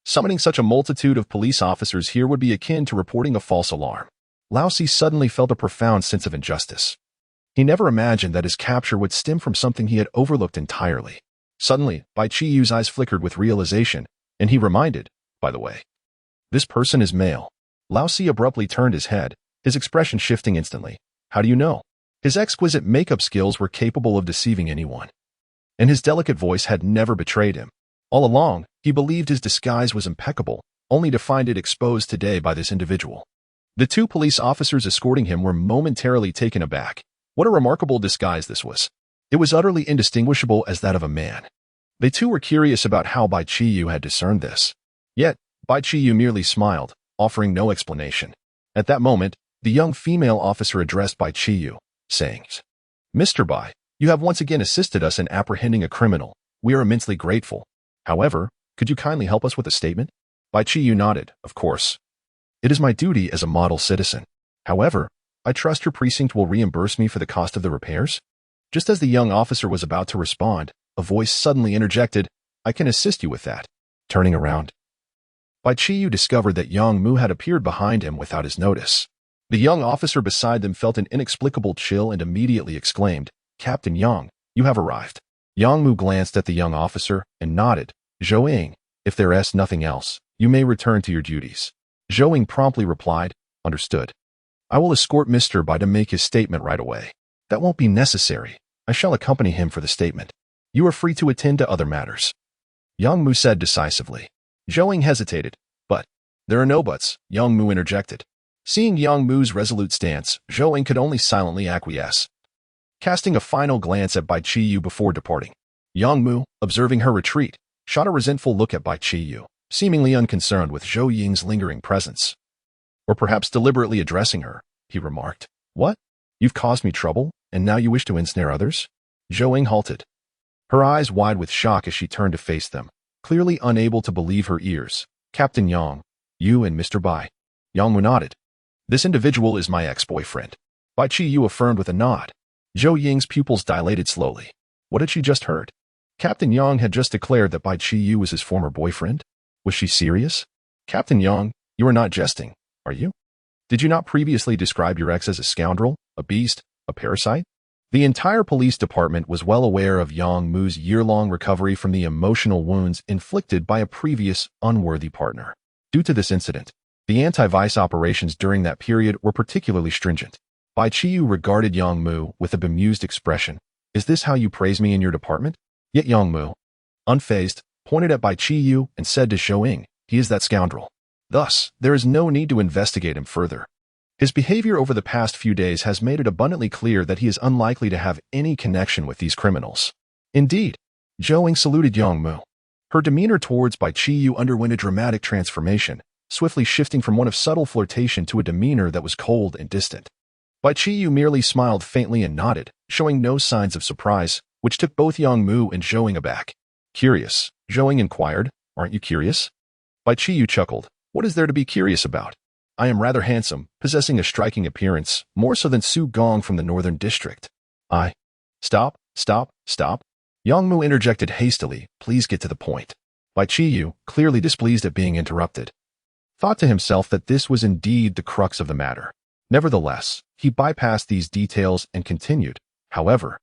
summoning such a multitude of police officers here would be akin to reporting a false alarm. Lao Si suddenly felt a profound sense of injustice. He never imagined that his capture would stem from something he had overlooked entirely. Suddenly, Bai Qiyu's eyes flickered with realization, and he reminded, "By the way, this person is male." Lao Si abruptly turned his head, his expression shifting instantly. "How do you know?" His exquisite makeup skills were capable of deceiving anyone, and his delicate voice had never betrayed him. All along, he believed his disguise was impeccable, only to find it exposed today by this individual. The two police officers escorting him were momentarily taken aback. What a remarkable disguise this was. It was utterly indistinguishable as that of a man. They too were curious about how Bai Qiyu had discerned this. Yet, Bai Qiyu merely smiled, offering no explanation. At that moment, the young female officer addressed Bai Qiyu, saying, "Mr. Bai, you have once again assisted us in apprehending a criminal. We are immensely grateful. However, could you kindly help us with a statement?" Bai Qiyu nodded, "Of course. It is my duty as a model citizen. However, I trust your precinct will reimburse me for the cost of the repairs?" Just as the young officer was about to respond, a voice suddenly interjected, "I can assist you with that." Turning around, Bai Qiyu discovered that Yang Mu had appeared behind him without his notice. The young officer beside them felt an inexplicable chill and immediately exclaimed, "Captain Yang, you have arrived." Yang Mu glanced at the young officer and nodded. "Zhou, if there is nothing else, you may return to your duties." Zhou promptly replied, "Understood. I will escort Mr. Bai to make his statement right away." "That won't be necessary. I shall accompany him for the statement. You are free to attend to other matters," Yang Mu said decisively. Zhou hesitated, "But there are no buts," Yang Mu interjected. Seeing Yang Mu's resolute stance, Zhou could only silently acquiesce. Casting a final glance at Bai Qiyu before departing, Yang Mu, observing her retreat, shot a resentful look at Bai Qiyu, seemingly unconcerned with Zhou Ying's lingering presence. Or perhaps deliberately addressing her, he remarked, "What? You've caused me trouble, and now you wish to ensnare others?" Zhou halted, her eyes wide with shock as she turned to face them, clearly unable to believe her ears. "Captain Yang, you and Mr. Bai." Yang Mu nodded. "This individual is my ex-boyfriend," Bai Qiyu affirmed with a nod. Zhou Ying's pupils dilated slowly. What had she just heard? Captain Yang had just declared that Bai Qiyu was his former boyfriend. Was she serious? "Captain Yang, you are not jesting, are you? Did you not previously describe your ex as a scoundrel, a beast, a parasite?" The entire police department was well aware of Yang Mu's year-long recovery from the emotional wounds inflicted by a previous unworthy partner. Due to this incident, the anti-vice operations during that period were particularly stringent. Bai Qiyu regarded Yang Mu with a bemused expression. "Is this how you praise me in your department?" Yet Yang Mu, unfazed, pointed at Bai Qiyu and said to Zhou, "He is that scoundrel. Thus, there is no need to investigate him further. His behavior over the past few days has made it abundantly clear that he is unlikely to have any connection with these criminals." Indeed, Zhou saluted Yang Mu. Her demeanor towards Bai Qiyu underwent a dramatic transformation, swiftly shifting from one of subtle flirtation to a demeanor that was cold and distant. Bai Qiyu merely smiled faintly and nodded, showing no signs of surprise, which took both Yang Mu and Zhou aback. "Curious?" Zhou inquired. "Aren't you curious?" Bai Qiyu chuckled. "What is there to be curious about? I am rather handsome, possessing a striking appearance, more so than Su Gong from the Northern District. I—" "Stop, stop, stop." Yang Mu interjected hastily. "Please get to the point." Bai Qiyu, clearly displeased at being interrupted, thought to himself that this was indeed the crux of the matter. Nevertheless, he bypassed these details and continued. "However,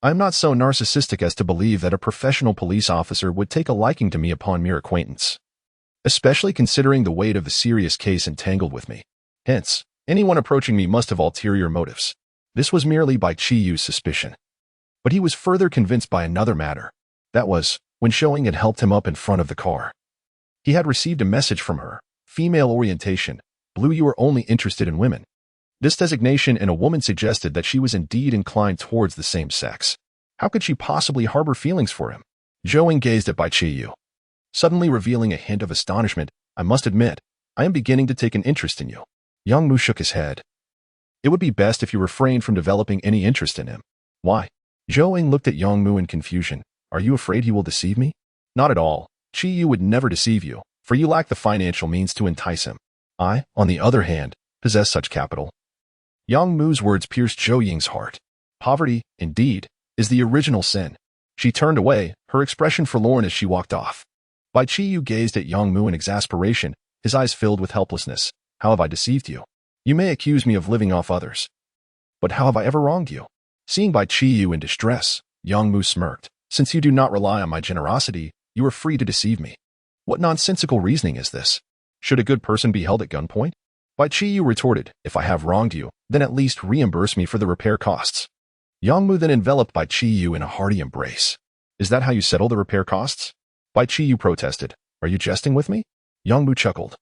I am not so narcissistic as to believe that a professional police officer would take a liking to me upon mere acquaintance, especially considering the weight of the serious case entangled with me. Hence, anyone approaching me must have ulterior motives. This was merely Bai Qiyu's suspicion. But he was further convinced by another matter. That was, when Showing had helped him up in front of the car. He had received a message from her, female orientation, blue, you are only interested in women. This designation in a woman suggested that she was indeed inclined towards the same sex. How could she possibly harbor feelings for him? Showing gazed at Bai Qiyu, suddenly revealing a hint of astonishment. I must admit, I am beginning to take an interest in you. Yang Mu shook his head. It would be best if you refrained from developing any interest in him. Why? Zhou looked at Yang Mu in confusion. Are you afraid he will deceive me? Not at all. Qiyu would never deceive you, for you lack the financial means to entice him. I, on the other hand, possess such capital. Yang Mu's words pierced Zhou Ying's heart. Poverty, indeed, is the original sin. She turned away, her expression forlorn as she walked off. Bai Qiyu gazed at Yang Mu in exasperation, his eyes filled with helplessness. How have I deceived you? You may accuse me of living off others. But how have I ever wronged you? Seeing Bai Qiyu in distress, Yang Mu smirked. Since you do not rely on my generosity, you are free to deceive me. What nonsensical reasoning is this? Should a good person be held at gunpoint? Bai Qiyu retorted, if I have wronged you, then at least reimburse me for the repair costs. Yang Mu then enveloped Bai Qiyu in a hearty embrace. Is that how you settle the repair costs? Bai Qiyu protested. Are you jesting with me? Yang Mu chuckled.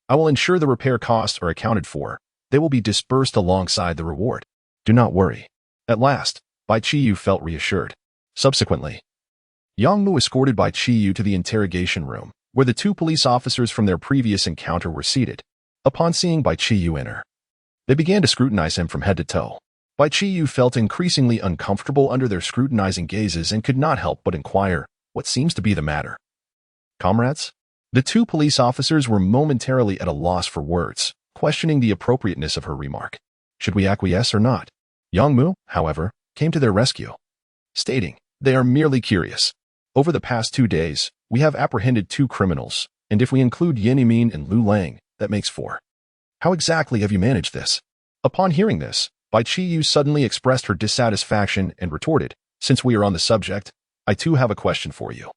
I will ensure the repair costs are accounted for. They will be disbursed alongside the reward. Do not worry. At last, Bai Qiyu felt reassured. Subsequently, Yang Mu escorted Bai Qiyu to the interrogation room, where the two police officers from their previous encounter were seated. Upon seeing Bai Qiyu enter, they began to scrutinize him from head to toe. Bai Qiyu felt increasingly uncomfortable under their scrutinizing gazes and could not help but inquire, what seems to be the matter? Comrades? The two police officers were momentarily at a loss for words, questioning the appropriateness of her remark. Should we acquiesce or not? Yang Mu, however, came to their rescue, stating, they are merely curious. Over the past 2 days, we have apprehended 2 criminals, and if we include Yin Yimin and Lu Lang, that makes 4. How exactly have you managed this? Upon hearing this, Bai Qiyu suddenly expressed her dissatisfaction and retorted, since we are on the subject, I too have a question for you.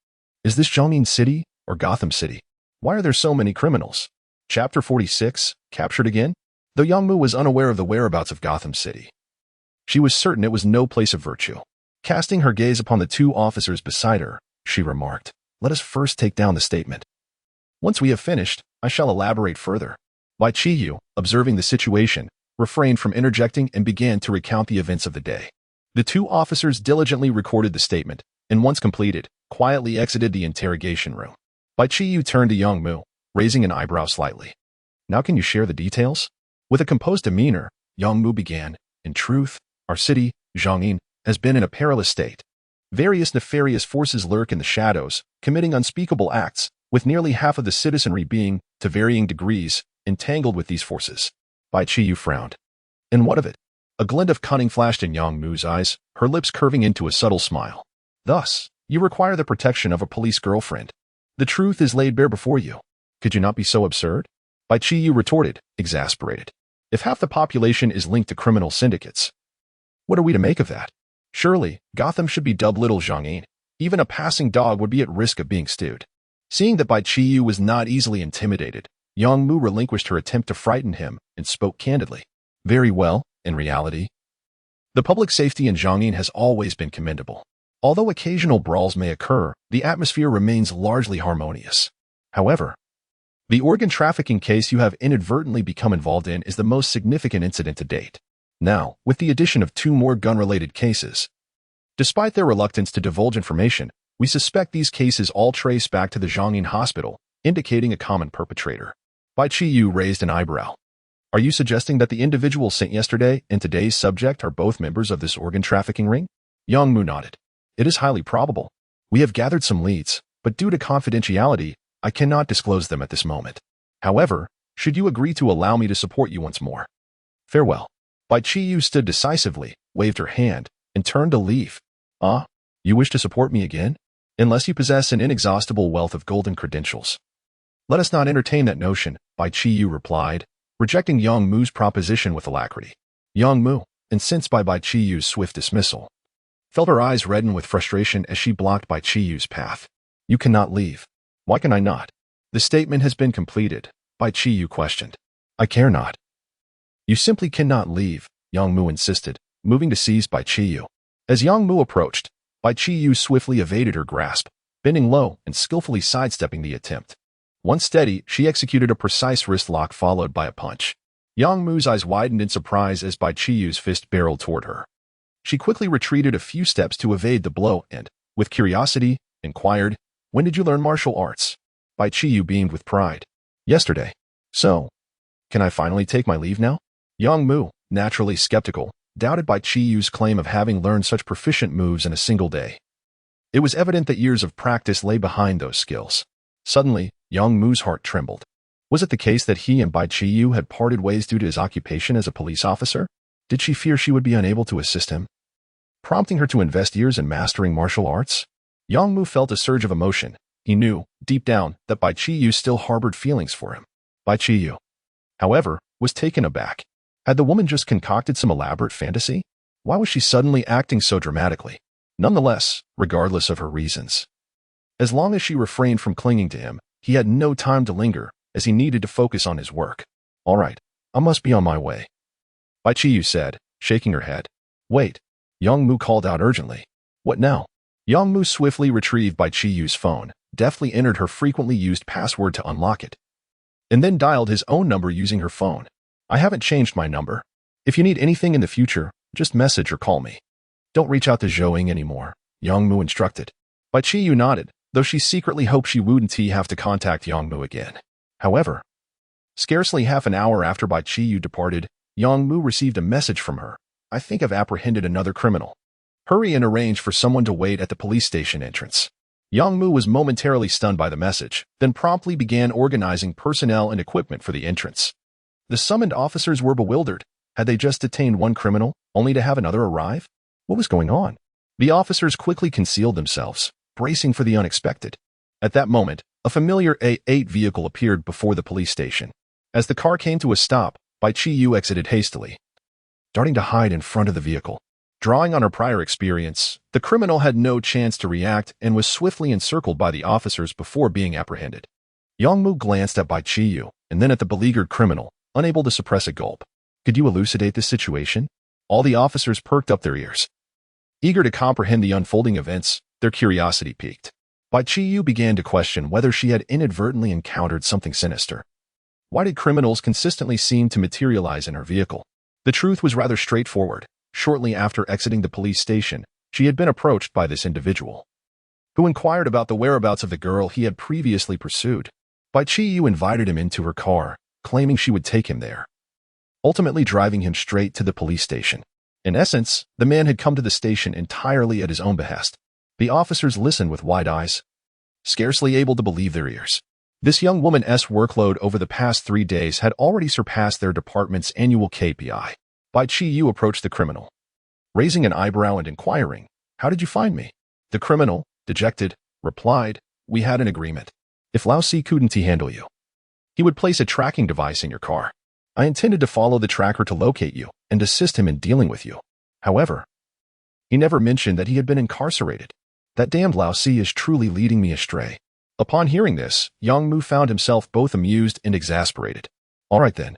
Is this Zhongyin City or Gotham City? Why are there so many criminals? Chapter 46, Captured Again? Though Yang Mu was unaware of the whereabouts of Gotham City, she was certain it was no place of virtue. Casting her gaze upon the 2 officers beside her, she remarked, let us first take down the statement. Once we have finished, I shall elaborate further. Bai Qiyu, observing the situation, refrained from interjecting and began to recount the events of the day. The 2 officers diligently recorded the statement, and once completed, quietly exited the interrogation room. Bai Qiyu turned to Yang Mu, raising an eyebrow slightly. Now can you share the details? With a composed demeanor, Yang Mu began, in truth, our city, Zhongyin, has been in a perilous state. Various nefarious forces lurk in the shadows, committing unspeakable acts, with nearly half of the citizenry being, to varying degrees, entangled with these forces. Bai Qiyu frowned. And what of it? A glint of cunning flashed in Yang Mu's eyes, her lips curving into a subtle smile. Thus, you require the protection of a police girlfriend. The truth is laid bare before you. Could you not be so absurd? Bai Qiyu retorted, exasperated. If half the population is linked to criminal syndicates, what are we to make of that? Surely, Gotham should be dubbed Little Zhongyin. Even a passing dog would be at risk of being stewed. Seeing that Bai Qiyu was not easily intimidated, Yang Mu relinquished her attempt to frighten him and spoke candidly. Very well, in reality, the public safety in Zhongyin has always been commendable. Although occasional brawls may occur, the atmosphere remains largely harmonious. However, the organ trafficking case you have inadvertently become involved in is the most significant incident to date. Now, with the addition of 2 more gun-related cases, despite their reluctance to divulge information, we suspect these cases all trace back to the Zhongyin hospital, indicating a common perpetrator. Bai Qiyu raised an eyebrow. Are you suggesting that the individual sent yesterday and today's subject are both members of this organ trafficking ring? Yang Mu nodded. It is highly probable. We have gathered some leads, but due to confidentiality, I cannot disclose them at this moment. However, should you agree to allow me to support you once more? Farewell. Bai Qiyu stood decisively, waved her hand, and turned to leave. Ah, you wish to support me again? Unless you possess an inexhaustible wealth of golden credentials. Let us not entertain that notion, Bai Qiyu replied, rejecting Yang Mu's proposition with alacrity. Yang Mu, incensed by Bai Qiyu's swift dismissal, felt her eyes redden with frustration as she blocked Bai Qiyu's path. You cannot leave. Why can I not? The statement has been completed, Bai Qiyu questioned. I care not. You simply cannot leave, Yang Mu insisted, moving to seize Bai Qiyu. As Yang Mu approached, Bai Qiyu swiftly evaded her grasp, bending low and skillfully sidestepping the attempt. Once steady, she executed a precise wrist lock followed by a punch. Yang Mu's eyes widened in surprise as Bai Qiyu's fist barreled toward her. She quickly retreated a few steps to evade the blow and, with curiosity, inquired, When did you learn martial arts? Bai Qiyu beamed with pride. Yesterday. So, can I finally take my leave now? Yang Mu, naturally skeptical, doubted Bai Qiyu's claim of having learned such proficient moves in a single day. It was evident that years of practice lay behind those skills. Suddenly, Yang Mu's heart trembled. Was it the case that he and Bai Qiyu had parted ways due to his occupation as a police officer? Did she fear she would be unable to assist him, prompting her to invest years in mastering martial arts? Yang Mu felt a surge of emotion. He knew, deep down, that Bai Qiyu still harbored feelings for him. Bai Qiyu, however, was taken aback. Had the woman just concocted some elaborate fantasy? Why was she suddenly acting so dramatically? Nonetheless, regardless of her reasons, as long as she refrained from clinging to him, he had no time to linger, as he needed to focus on his work. All right, I must be on my way, Bai Qiyu said, shaking her head. Wait, Yang Mu called out urgently. What now? Yang Mu swiftly retrieved Bai Qiyu's phone, deftly entered her frequently used password to unlock it, and then dialed his own number using her phone. I haven't changed my number. If you need anything in the future, just message or call me. Don't reach out to Zhou Ying anymore, Yang Mu instructed. Bai Qiyu nodded, though she secretly hoped she wouldn't have to contact Yang Mu again. However, scarcely half an hour after Bai Qiyu departed, Yang Mu received a message from her. I think I've apprehended another criminal. Hurry and arrange for someone to wait at the police station entrance. Yang Mu was momentarily stunned by the message, then promptly began organizing personnel and equipment for the entrance. The summoned officers were bewildered. Had they just detained one criminal, only to have another arrive? What was going on? The officers quickly concealed themselves, bracing for the unexpected. At that moment, a familiar A8 vehicle appeared before the police station. As the car came to a stop, Bai Qiyu exited hastily, darting to hide in front of the vehicle. Drawing on her prior experience, the criminal had no chance to react and was swiftly encircled by the officers before being apprehended. Yang Mu glanced at Bai Qiyu and then at the beleaguered criminal, unable to suppress a gulp. Could you elucidate this situation? All the officers perked up their ears, eager to comprehend the unfolding events. Their curiosity piqued. Bai Qiyu began to question whether she had inadvertently encountered something sinister. Why did criminals consistently seem to materialize in her vehicle? The truth was rather straightforward. Shortly after exiting the police station, she had been approached by this individual, who inquired about the whereabouts of the girl he had previously pursued. Bai Qiyu invited him into her car, claiming she would take him there, ultimately driving him straight to the police station. In essence, the man had come to the station entirely at his own behest. The officers listened with wide eyes, scarcely able to believe their ears. This young woman's workload over the past 3 days had already surpassed their department's annual KPI. Bai Qiyu approached the criminal, raising an eyebrow and inquiring, How did you find me? The criminal, dejected, replied, We had an agreement. If Lao Si couldn't handle you, he would place a tracking device in your car. I intended to follow the tracker to locate you and assist him in dealing with you. However, he never mentioned that he had been incarcerated. That damned Lao Si is truly leading me astray. Upon hearing this, Yang Mu found himself both amused and exasperated. All right then.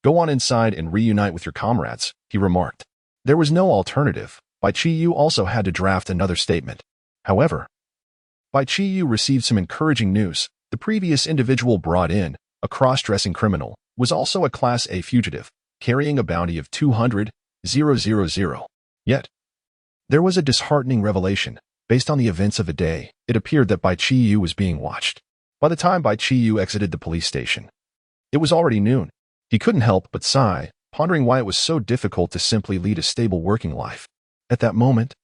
Go on inside and reunite with your comrades, he remarked. There was no alternative. Bai Qiyu also had to draft another statement. However, Bai Qiyu received some encouraging news. The previous individual brought in, a cross-dressing criminal, was also a Class A fugitive, carrying a bounty of 200,000. Yet, there was a disheartening revelation. Based on the events of the day, it appeared that Bai Qiyu was being watched. By the time Bai Qiyu exited the police station, it was already noon. He couldn't help but sigh, pondering why it was so difficult to simply lead a stable working life. At that moment,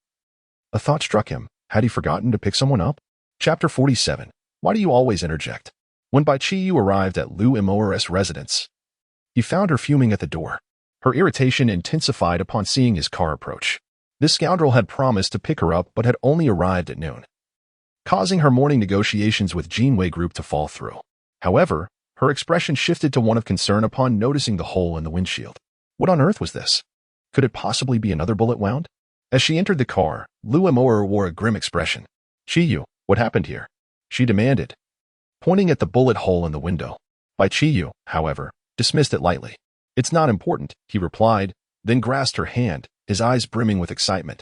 a thought struck him. Had he forgotten to pick someone up? Chapter 47. Why do you always interject? When Bai Qiyu arrived at Liu Imor's residence, he found her fuming at the door. Her irritation intensified upon seeing his car approach. This scoundrel had promised to pick her up but had only arrived at noon, causing her morning negotiations with Jinwei Group to fall through. However, her expression shifted to one of concern upon noticing the hole in the windshield. What on earth was this? Could it possibly be another bullet wound? As she entered the car, Lu Amor wore a grim expression. Qiyu, what happened here? She demanded, pointing at the bullet hole in the window. Bai Qiyu, however, dismissed it lightly. It's not important, he replied, then grasped her hand, his eyes brimming with excitement.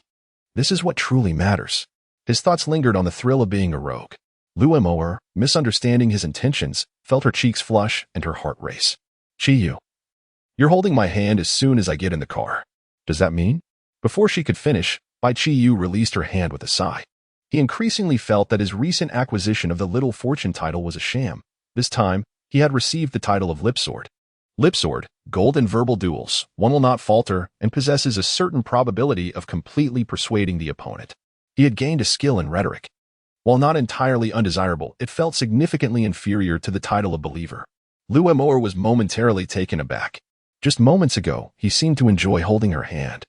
This is what truly matters. His thoughts lingered on the thrill of being a rogue. Lu Amor, misunderstanding his intentions, felt her cheeks flush and her heart race. Qiyu, you're holding my hand as soon as I get in the car. Does that mean? Before she could finish, Bai Qiyu released her hand with a sigh. He increasingly felt that his recent acquisition of the Little Fortune title was a sham. This time, he had received the title of Lipsword. Lipsword, gold in verbal duels, one will not falter and possesses a certain probability of completely persuading the opponent. He had gained a skill in rhetoric. While not entirely undesirable, it felt significantly inferior to the title of Believer. Lu Amor was momentarily taken aback. Just moments ago, he seemed to enjoy holding her hand.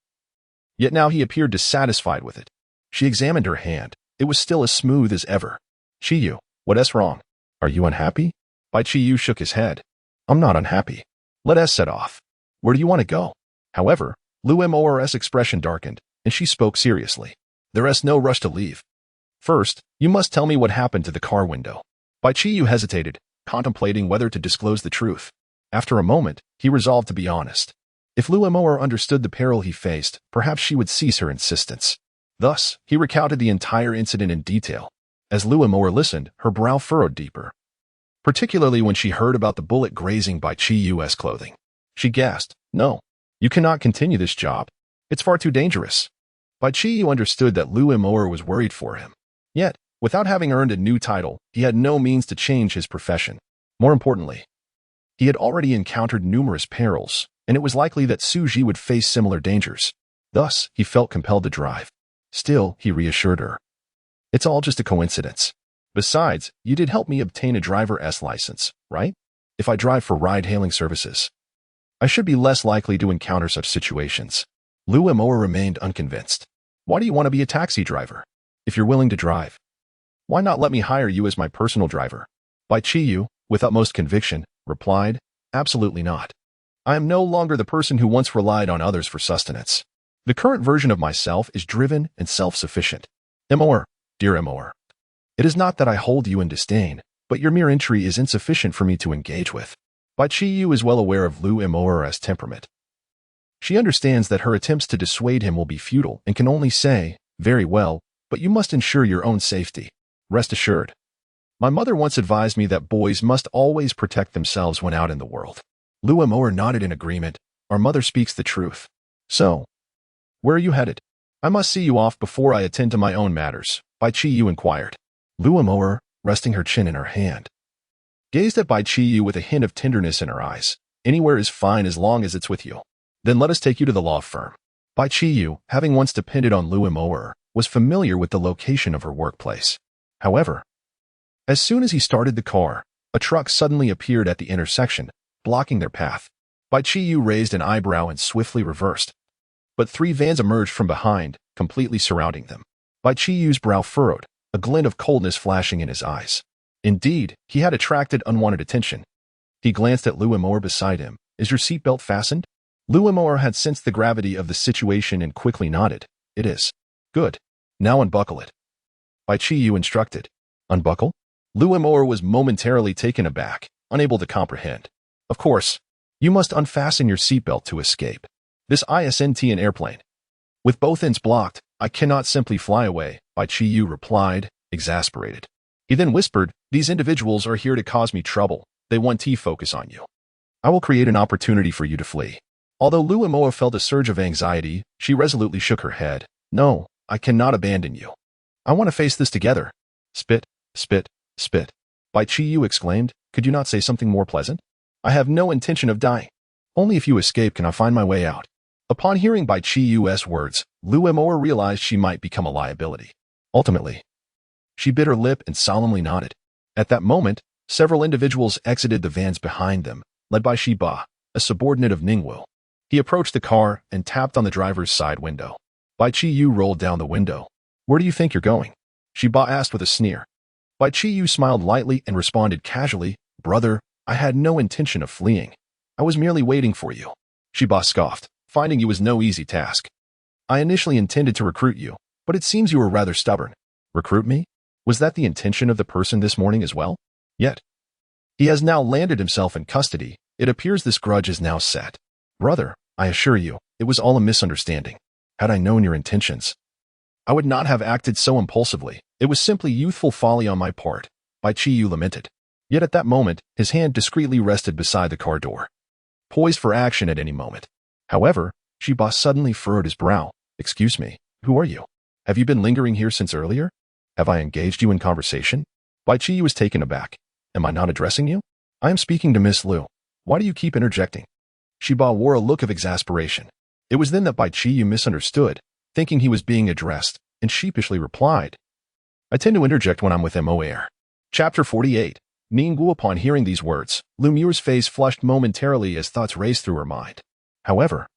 Yet now he appeared dissatisfied with it. She examined her hand. It was still as smooth as ever. Qiyu, what's wrong? Are you unhappy? Bai Qiyu shook his head. I'm not unhappy. Let us set off. Where do you want to go? However, Lu Amor's expression darkened, and she spoke seriously. There is no rush to leave. First, you must tell me what happened to the car window. Bai Qiyu hesitated, contemplating whether to disclose the truth. After a moment, he resolved to be honest. If Lu Amor understood the peril he faced, perhaps she would cease her insistence. Thus, he recounted the entire incident in detail. As Lu Amor listened, her brow furrowed deeper, particularly when she heard about the bullet grazing Bai Qiyu's clothing. She gasped, No, you cannot continue this job. It's far too dangerous. Bai Qiyu understood that Lu Amor was worried for him. Yet, without having earned a new title, he had no means to change his profession. More importantly, he had already encountered numerous perils, and it was likely that Su Ji would face similar dangers. Thus, he felt compelled to drive. Still, he reassured her. It's all just a coincidence. Besides, you did help me obtain a driver's license, right? If I drive for ride-hailing services, I should be less likely to encounter such situations. Lu Amor remained unconvinced. Why do you want to be a taxi driver? If you're willing to drive, why not let me hire you as my personal driver? Bai Qiyu, with utmost conviction, replied, Absolutely not. I am no longer the person who once relied on others for sustenance. The current version of myself is driven and self-sufficient. Amor, dear Amor, it is not that I hold you in disdain, but your mere entry is insufficient for me to engage with. Bai Qiyu is well aware of Lu Amor's temperament. She understands that her attempts to dissuade him will be futile and can only say, Very well, but you must ensure your own safety. Rest assured. My mother once advised me that boys must always protect themselves when out in the world. Lu Amor nodded in agreement. Our mother speaks the truth. So, where are you headed? I must see you off before I attend to my own matters, Bai Qiyu inquired. Lu Amor, resting her chin in her hand, gazed at Bai Qiyu with a hint of tenderness in her eyes. Anywhere is fine as long as it's with you. Then let us take you to the law firm. Bai Qiyu, having once depended on Lu Amor, was familiar with the location of her workplace. However, as soon as he started the car, a truck suddenly appeared at the intersection, blocking their path. Bai Qiyu raised an eyebrow and swiftly reversed. But 3 vans emerged from behind, completely surrounding them. Bai Qiyu's brow furrowed, a glint of coldness flashing in his eyes. Indeed, he had attracted unwanted attention. He glanced at Lu Amor beside him. Is your seatbelt fastened? Lu Amor had sensed the gravity of the situation and quickly nodded. It is. Good. Now unbuckle it. Bai Qiyu instructed. Unbuckle? Lu Amor was momentarily taken aback, unable to comprehend. Of course, you must unfasten your seatbelt to escape. This isn't an airplane. With both ends blocked, I cannot simply fly away, Bai Qiyu replied, exasperated. He then whispered, These individuals are here to cause me trouble. They want to focus on you. I will create an opportunity for you to flee. Although Lu Amor felt a surge of anxiety, she resolutely shook her head. No, I cannot abandon you. I want to face this together. Spit, spit, spit. Bai Qiyu exclaimed, Could you not say something more pleasant? I have no intention of dying. Only if you escape can I find my way out. Upon hearing Bai Qiyu's words, Lu Amor realized she might become a liability. Ultimately, she bit her lip and solemnly nodded. At that moment, several individuals exited the vans behind them, led by Shiba, a subordinate of Ningwu. He approached the car and tapped on the driver's side window. Bai Qiyu rolled down the window. Where do you think you're going? Shiba asked with a sneer. Bai Qiyu smiled lightly and responded casually, Brother, I had no intention of fleeing. I was merely waiting for you. Shiba scoffed, finding you was no easy task. I initially intended to recruit you, but it seems you were rather stubborn. Recruit me? Was that the intention of the person this morning as well? Yet, he has now landed himself in custody. It appears this grudge is now set. Brother, I assure you, it was all a misunderstanding. Had I known your intentions, I would not have acted so impulsively. It was simply youthful folly on my part, Bai Qiyu lamented. Yet at that moment, his hand discreetly rested beside the car door, poised for action at any moment. However, Shiba suddenly furrowed his brow. Excuse me, who are you? Have you been lingering here since earlier? Have I engaged you in conversation? Bai Qiyu was taken aback. Am I not addressing you? I am speaking to Miss Liu. Why do you keep interjecting? Shiba wore a look of exasperation. It was then that Bai Qiyu misunderstood, thinking he was being addressed, and sheepishly replied, I tend to interject when I'm with MOAR. Chapter 48. Ninggu. Upon hearing these words, Lumiere's face flushed momentarily as thoughts raced through her mind. However,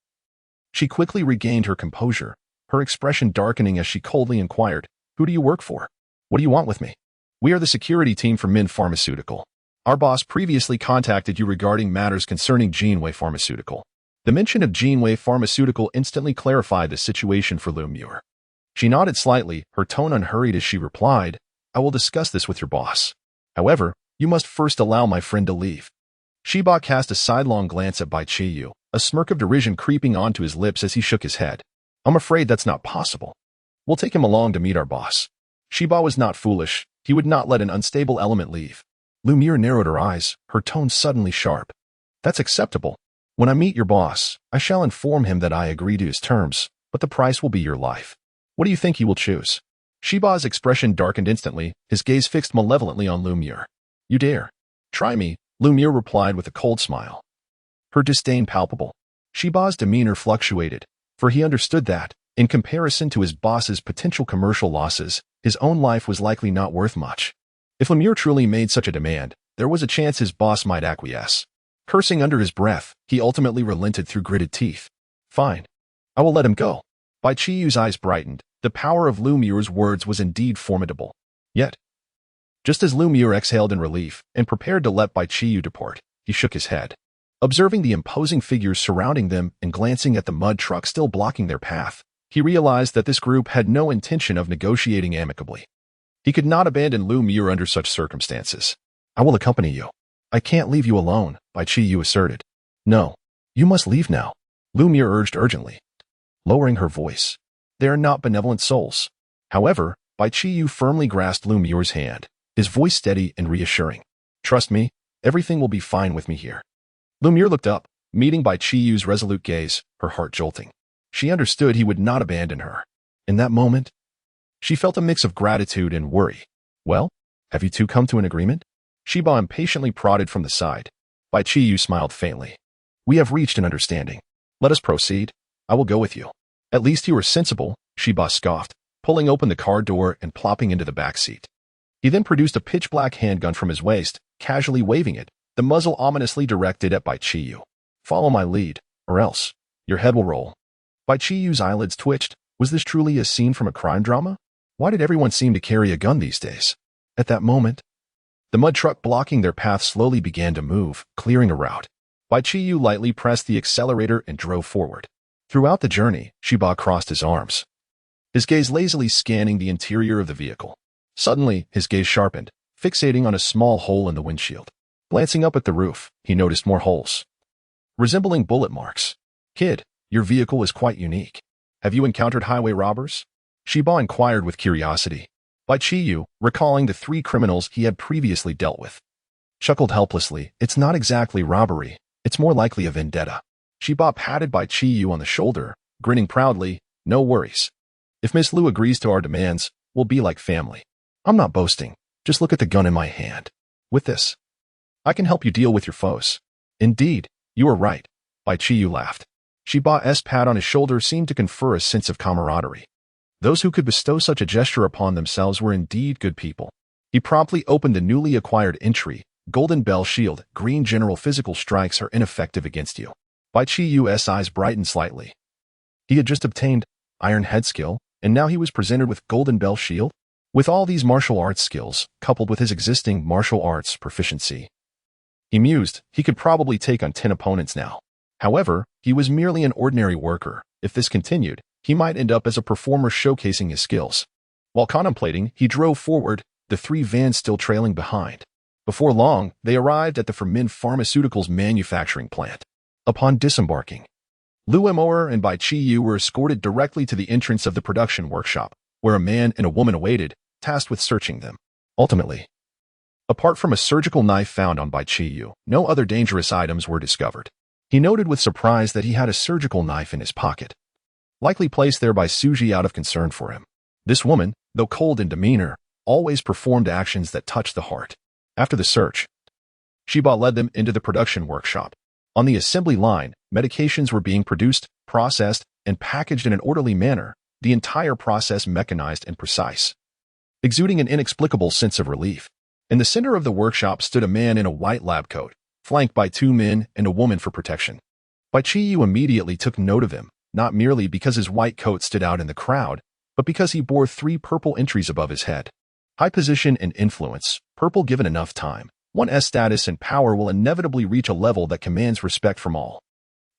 she quickly regained her composure, her expression darkening as she coldly inquired, Who do you work for? What do you want with me? We are the security team for Min Pharmaceutical. Our boss previously contacted you regarding matters concerning Jinwei Pharmaceutical. The mention of Jinwei Pharmaceutical instantly clarified the situation for Lumiere. She nodded slightly, her tone unhurried as she replied, I will discuss this with your boss. However, you must first allow my friend to leave. Shiba cast a sidelong glance at Bai Qiyu, a smirk of derision creeping onto his lips as he shook his head. I'm afraid that's not possible. We'll take him along to meet our boss. Shiba was not foolish. He would not let an unstable element leave. Lumiere narrowed her eyes, her tone suddenly sharp. That's acceptable. When I meet your boss, I shall inform him that I agree to his terms, but the price will be your life. What do you think he will choose? Shiba's expression darkened instantly, his gaze fixed malevolently on Lumiere. You dare. Try me, Lumiere replied with a cold smile. Her disdain palpable. Shiba's demeanor fluctuated, for he understood that, in comparison to his boss's potential commercial losses, his own life was likely not worth much. If Lumiere truly made such a demand, there was a chance his boss might acquiesce. Cursing under his breath, he ultimately relented through gritted teeth. Fine. I will let him go. Bai Qiyu's eyes brightened. The power of Lumiere's words was indeed formidable. Yet, just as Lumiere exhaled in relief and prepared to let Bai Qiyu depart, he shook his head. Observing the imposing figures surrounding them and glancing at the mud truck still blocking their path, he realized that this group had no intention of negotiating amicably. He could not abandon Lumiere under such circumstances. I will accompany you. I can't leave you alone, Bai Qiyu asserted. No, you must leave now, Lumiere urged urgently, lowering her voice. They are not benevolent souls. However, Bai Qiyu firmly grasped Lumiere's hand, his voice steady and reassuring. Trust me, everything will be fine with me here. Lumiere looked up, meeting Bai Qiyu's resolute gaze, her heart jolting. She understood he would not abandon her. In that moment, she felt a mix of gratitude and worry. Well, have you two come to an agreement? Shiba impatiently prodded from the side. Bai Qiyu smiled faintly. We have reached an understanding. Let us proceed. I will go with you. At least you are sensible, Shiba scoffed, pulling open the car door and plopping into the back seat. He then produced a pitch-black handgun from his waist, casually waving it, the muzzle ominously directed at Bai Qiyu. Follow my lead, or else your head will roll. Bai Qiyu's eyelids twitched. Was this truly a scene from a crime drama? Why did everyone seem to carry a gun these days? At that moment, the mud truck blocking their path slowly began to move, clearing a route. Bai Qiyu lightly pressed the accelerator and drove forward. Throughout the journey, Shiba crossed his arms, his gaze lazily scanning the interior of the vehicle. Suddenly, his gaze sharpened, fixating on a small hole in the windshield. Glancing up at the roof, he noticed more holes, resembling bullet marks. Kid, your vehicle is quite unique. Have you encountered highway robbers? Shiba inquired with curiosity. Bai Qiyu, recalling the 3 criminals he had previously dealt with, chuckled helplessly. It's not exactly robbery. It's more likely a vendetta. Shiba patted Bai Qiyu on the shoulder, grinning proudly. No worries. If Miss Liu agrees to our demands, we'll be like family. I'm not boasting. Just look at the gun in my hand. With this, I can help you deal with your foes. Indeed, you are right, Bai Qiyu laughed. Shiba's pat on his shoulder seemed to confer a sense of camaraderie. Those who could bestow such a gesture upon themselves were indeed good people. He promptly opened the newly acquired entry. Golden Bell Shield. Green general physical strikes are ineffective against you. Bai Qiyu's eyes brightened slightly. He had just obtained Iron Head skill, and now he was presented with Golden Bell Shield? With all these martial arts skills, coupled with his existing martial arts proficiency, he mused, he could probably take on 10 opponents now. However, he was merely an ordinary worker. If this continued, He might end up as a performer showcasing his skills. While contemplating, he drove forward, the three vans still trailing behind. Before long, they arrived at the Fermin Pharmaceuticals manufacturing plant. Upon disembarking, Liu Moer and Bai Qiyu were escorted directly to the entrance of the production workshop, where a man and a woman awaited, tasked with searching them. Ultimately, apart from a surgical knife found on Bai Qiyu, no other dangerous items were discovered. He noted with surprise that he had a surgical knife in his pocket, likely placed there by Suji out of concern for him. This woman, though cold in demeanor, always performed actions that touched the heart. After the search, Shiba led them into the production workshop. On the assembly line, medications were being produced, processed, and packaged in an orderly manner, the entire process mechanized and precise, exuding an inexplicable sense of relief. In the center of the workshop stood a man in a white lab coat, flanked by two men and a woman for protection. Bai Qiyu immediately took note of him, not merely because his white coat stood out in the crowd, but because he bore 3 purple entries above his head. High position and influence, purple given enough time. One's status and power will inevitably reach a level that commands respect from all.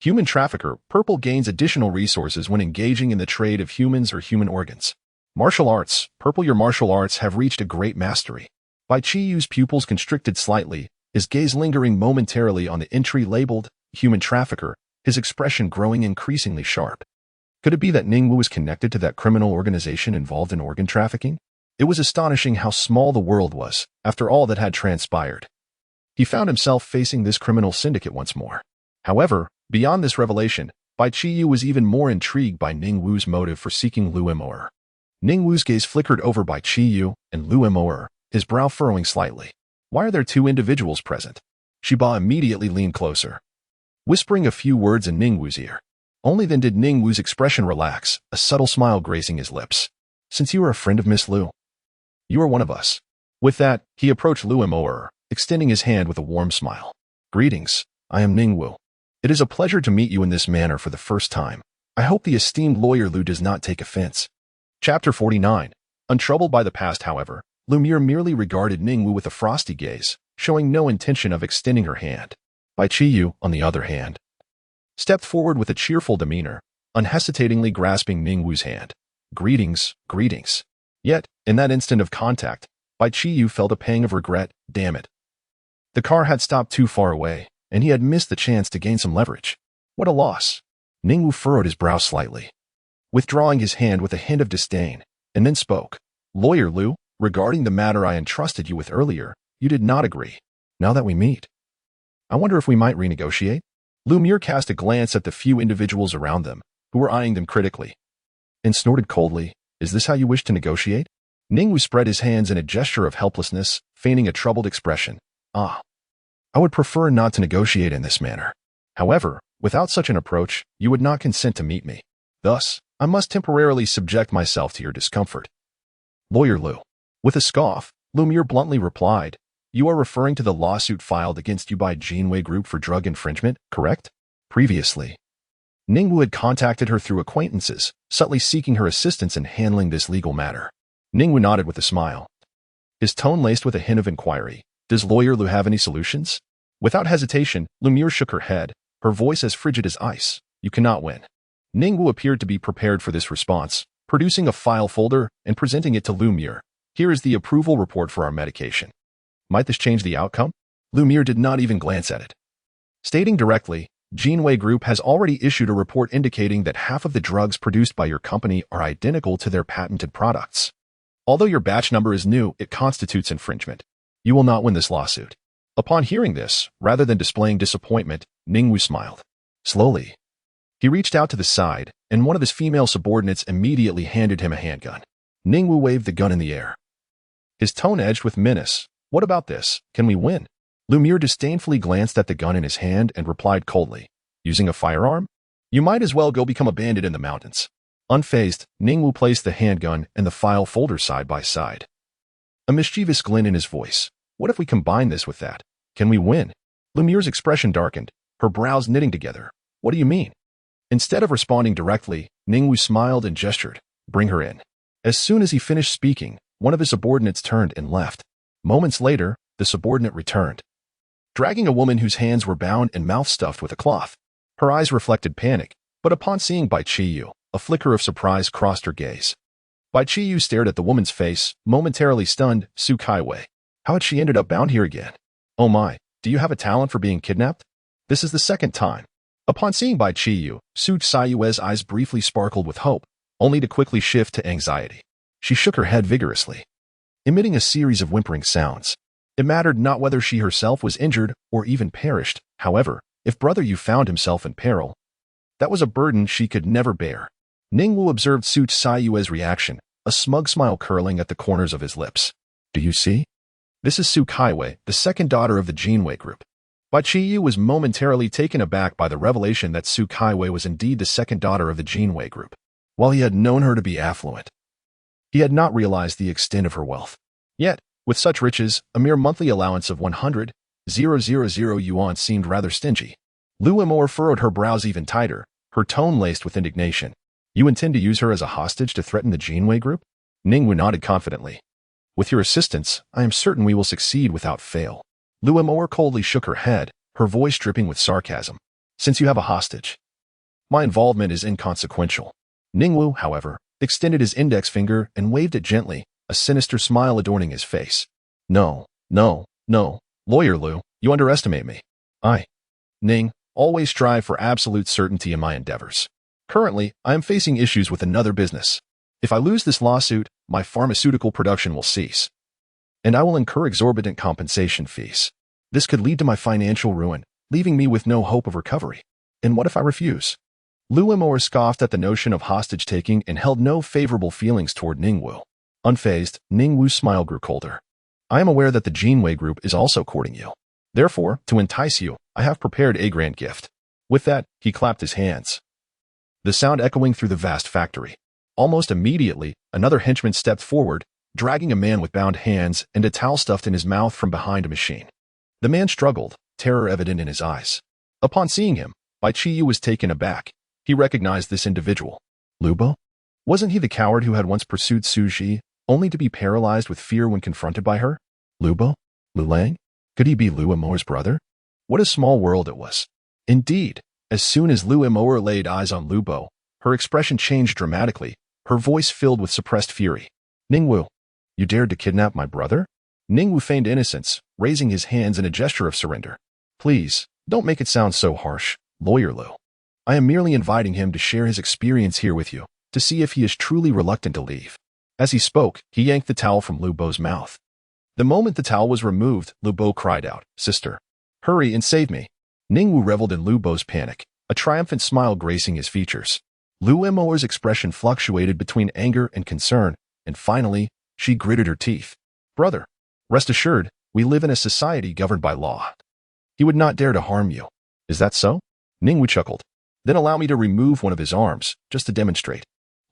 Human trafficker, purple gains additional resources when engaging in the trade of humans or human organs. Martial arts, purple your martial arts have reached a great mastery. Bai Qiyu's pupils constricted slightly, his gaze lingering momentarily on the entry labeled human trafficker, his expression growing increasingly sharp. Could it be that Ningwu was connected to that criminal organization involved in organ trafficking? It was astonishing how small the world was, after all that had transpired. He found himself facing this criminal syndicate once more. However, beyond this revelation, Bai Qiyu was even more intrigued by Ningwu's motive for seeking Liu Moer. Ningwu's gaze flickered over Bai Qiyu and Liu Moer, his brow furrowing slightly. Why are there 2 individuals present? Shiba immediately leaned closer, whispering a few words in Ningwu's ear. Only then did Ningwu's expression relax, a subtle smile gracing his lips. Since you are a friend of Miss Liu, you are one of us. With that, he approached Liu Moer, extending his hand with a warm smile. Greetings, I am Ningwu. It is a pleasure to meet you in this manner for the first time. I hope the esteemed lawyer Liu does not take offense. Chapter 49. Untroubled by the past, however, Lumiere merely regarded Ningwu with a frosty gaze, showing no intention of extending her hand. Bai Qiyu, on the other hand, stepped forward with a cheerful demeanor, unhesitatingly grasping Ningwu's hand. Greetings, greetings. Yet, in that instant of contact, Bai Qiyu felt a pang of regret. Damn it. The car had stopped too far away, and he had missed the chance to gain some leverage. What a loss. Ningwu furrowed his brow slightly, withdrawing his hand with a hint of disdain, and then spoke. Lawyer Liu, regarding the matter I entrusted you with earlier, you did not agree. Now that we meet, I wonder if we might renegotiate? Lumiere cast a glance at the few individuals around them, who were eyeing them critically, and snorted coldly. Is this how you wish to negotiate? Ningwu spread his hands in a gesture of helplessness, feigning a troubled expression. I would prefer not to negotiate in this manner. However, without such an approach, you would not consent to meet me. Thus, I must temporarily subject myself to your discomfort. Lawyer Liu. With a scoff, Lumiere bluntly replied, You are referring to the lawsuit filed against you by Jinwei Group for drug infringement, correct? Previously, Ningwu had contacted her through acquaintances, subtly seeking her assistance in handling this legal matter. Ningwu nodded with a smile, his tone laced with a hint of inquiry. Does Lawyer Liu have any solutions? Without hesitation, Lumiere shook her head, her voice as frigid as ice. You cannot win. Ningwu appeared to be prepared for this response, producing a file folder and presenting it to Lumiere. Here is the approval report for our medication. Might this change the outcome? Lumiere did not even glance at it. Stating directly, Jinwei Group has already issued a report indicating that half of the drugs produced by your company are identical to their patented products. Although your batch number is new, it constitutes infringement. You will not win this lawsuit. Upon hearing this, rather than displaying disappointment, Ningwu smiled. Slowly, he reached out to the side, and one of his female subordinates immediately handed him a handgun. Ningwu waved the gun in the air, his tone edged with menace. What about this? Can we win? Lumiere disdainfully glanced at the gun in his hand and replied coldly. Using a firearm? You might as well go become a bandit in the mountains. Unfazed, Ningwu placed the handgun and the file folder side by side, a mischievous glint in his voice. What if we combine this with that? Can we win? Lumiere's expression darkened, her brows knitting together. What do you mean? Instead of responding directly, Ningwu smiled and gestured. Bring her in. As soon as he finished speaking, one of his subordinates turned and left. Moments later, the subordinate returned, dragging a woman whose hands were bound and mouth stuffed with a cloth. Her eyes reflected panic, but upon seeing Bai Qiyu, A flicker of surprise crossed her gaze. Bai Qiyu stared at the woman's face, momentarily stunned. Su Kaiwei. How had she ended up bound here again? Oh my, do you have a talent for being kidnapped? This is the second time. Upon seeing Bai Qiyu, Su Kaiyue's eyes briefly sparkled with hope, only to quickly shift to anxiety. She shook her head vigorously, emitting a series of whimpering sounds. It mattered not whether she herself was injured or even perished. However, if Brother Yu found himself in peril, that was a burden she could never bear. Ningwu observed Su Kaiyue's reaction, a smug smile curling at the corners of his lips. Do you see? This is Su Kaiwei, the second daughter of the Jinwei group. Bai Qiyu was momentarily taken aback by the revelation that Su Kaiwei was indeed the second daughter of the Jinwei group. While he had known her to be affluent, he had not realized the extent of her wealth. Yet, with such riches, a mere monthly allowance of 100,000 yuan seemed rather stingy. Lu Emor furrowed her brows even tighter, her tone laced with indignation. You intend to use her as a hostage to threaten the Jinwei group? Ningwu nodded confidently. With your assistance, I am certain we will succeed without fail. Lu Emor coldly shook her head, her voice dripping with sarcasm. Since you have a hostage, my involvement is inconsequential. Ningwu, however, extended his index finger and waved it gently, a sinister smile adorning his face. No, Lawyer Lu, you underestimate me. Ning, always strive for absolute certainty in my endeavors. Currently, I am facing issues with another business. If I lose this lawsuit, my pharmaceutical production will cease, and I will incur exorbitant compensation fees. This could lead to my financial ruin, leaving me with no hope of recovery. And what if I refuse? Lu Emor scoffed at the notion of hostage-taking and held no favorable feelings toward Ningwu. Unfazed, Ningwu's smile grew colder. I am aware that the Jinwei group is also courting you. Therefore, to entice you, I have prepared a grand gift. With that, he clapped his hands, the sound echoing through the vast factory. Almost immediately, another henchman stepped forward, dragging a man with bound hands and a towel stuffed in his mouth from behind a machine. The man struggled, terror evident in his eyes. Upon seeing him, Bai Qiyu was taken aback. He recognized this individual. Lubo? Wasn't he the coward who had once pursued Su Ji, only to be paralyzed with fear when confronted by her? Lubo? Lu Lang? Could he be Lu Emor's brother? What a small world it was. Indeed, as soon as Lu Emor laid eyes on Lubo, her expression changed dramatically, her voice filled with suppressed fury. Ningwu, you dared to kidnap my brother? Ningwu feigned innocence, raising his hands in a gesture of surrender. Please, don't make it sound so harsh, Lawyer Lu. I am merely inviting him to share his experience here with you, to see if he is truly reluctant to leave. As he spoke, he yanked the towel from Lubo's mouth. The moment the towel was removed, Lubo cried out, Sister, hurry and save me. Ningwu reveled in Lubo's panic, a triumphant smile gracing his features. Lu Emor's expression fluctuated between anger and concern, and finally, she gritted her teeth. Brother, rest assured, we live in a society governed by law. He would not dare to harm you. Is that so? Ningwu chuckled. Then allow me to remove one of his arms, just to demonstrate.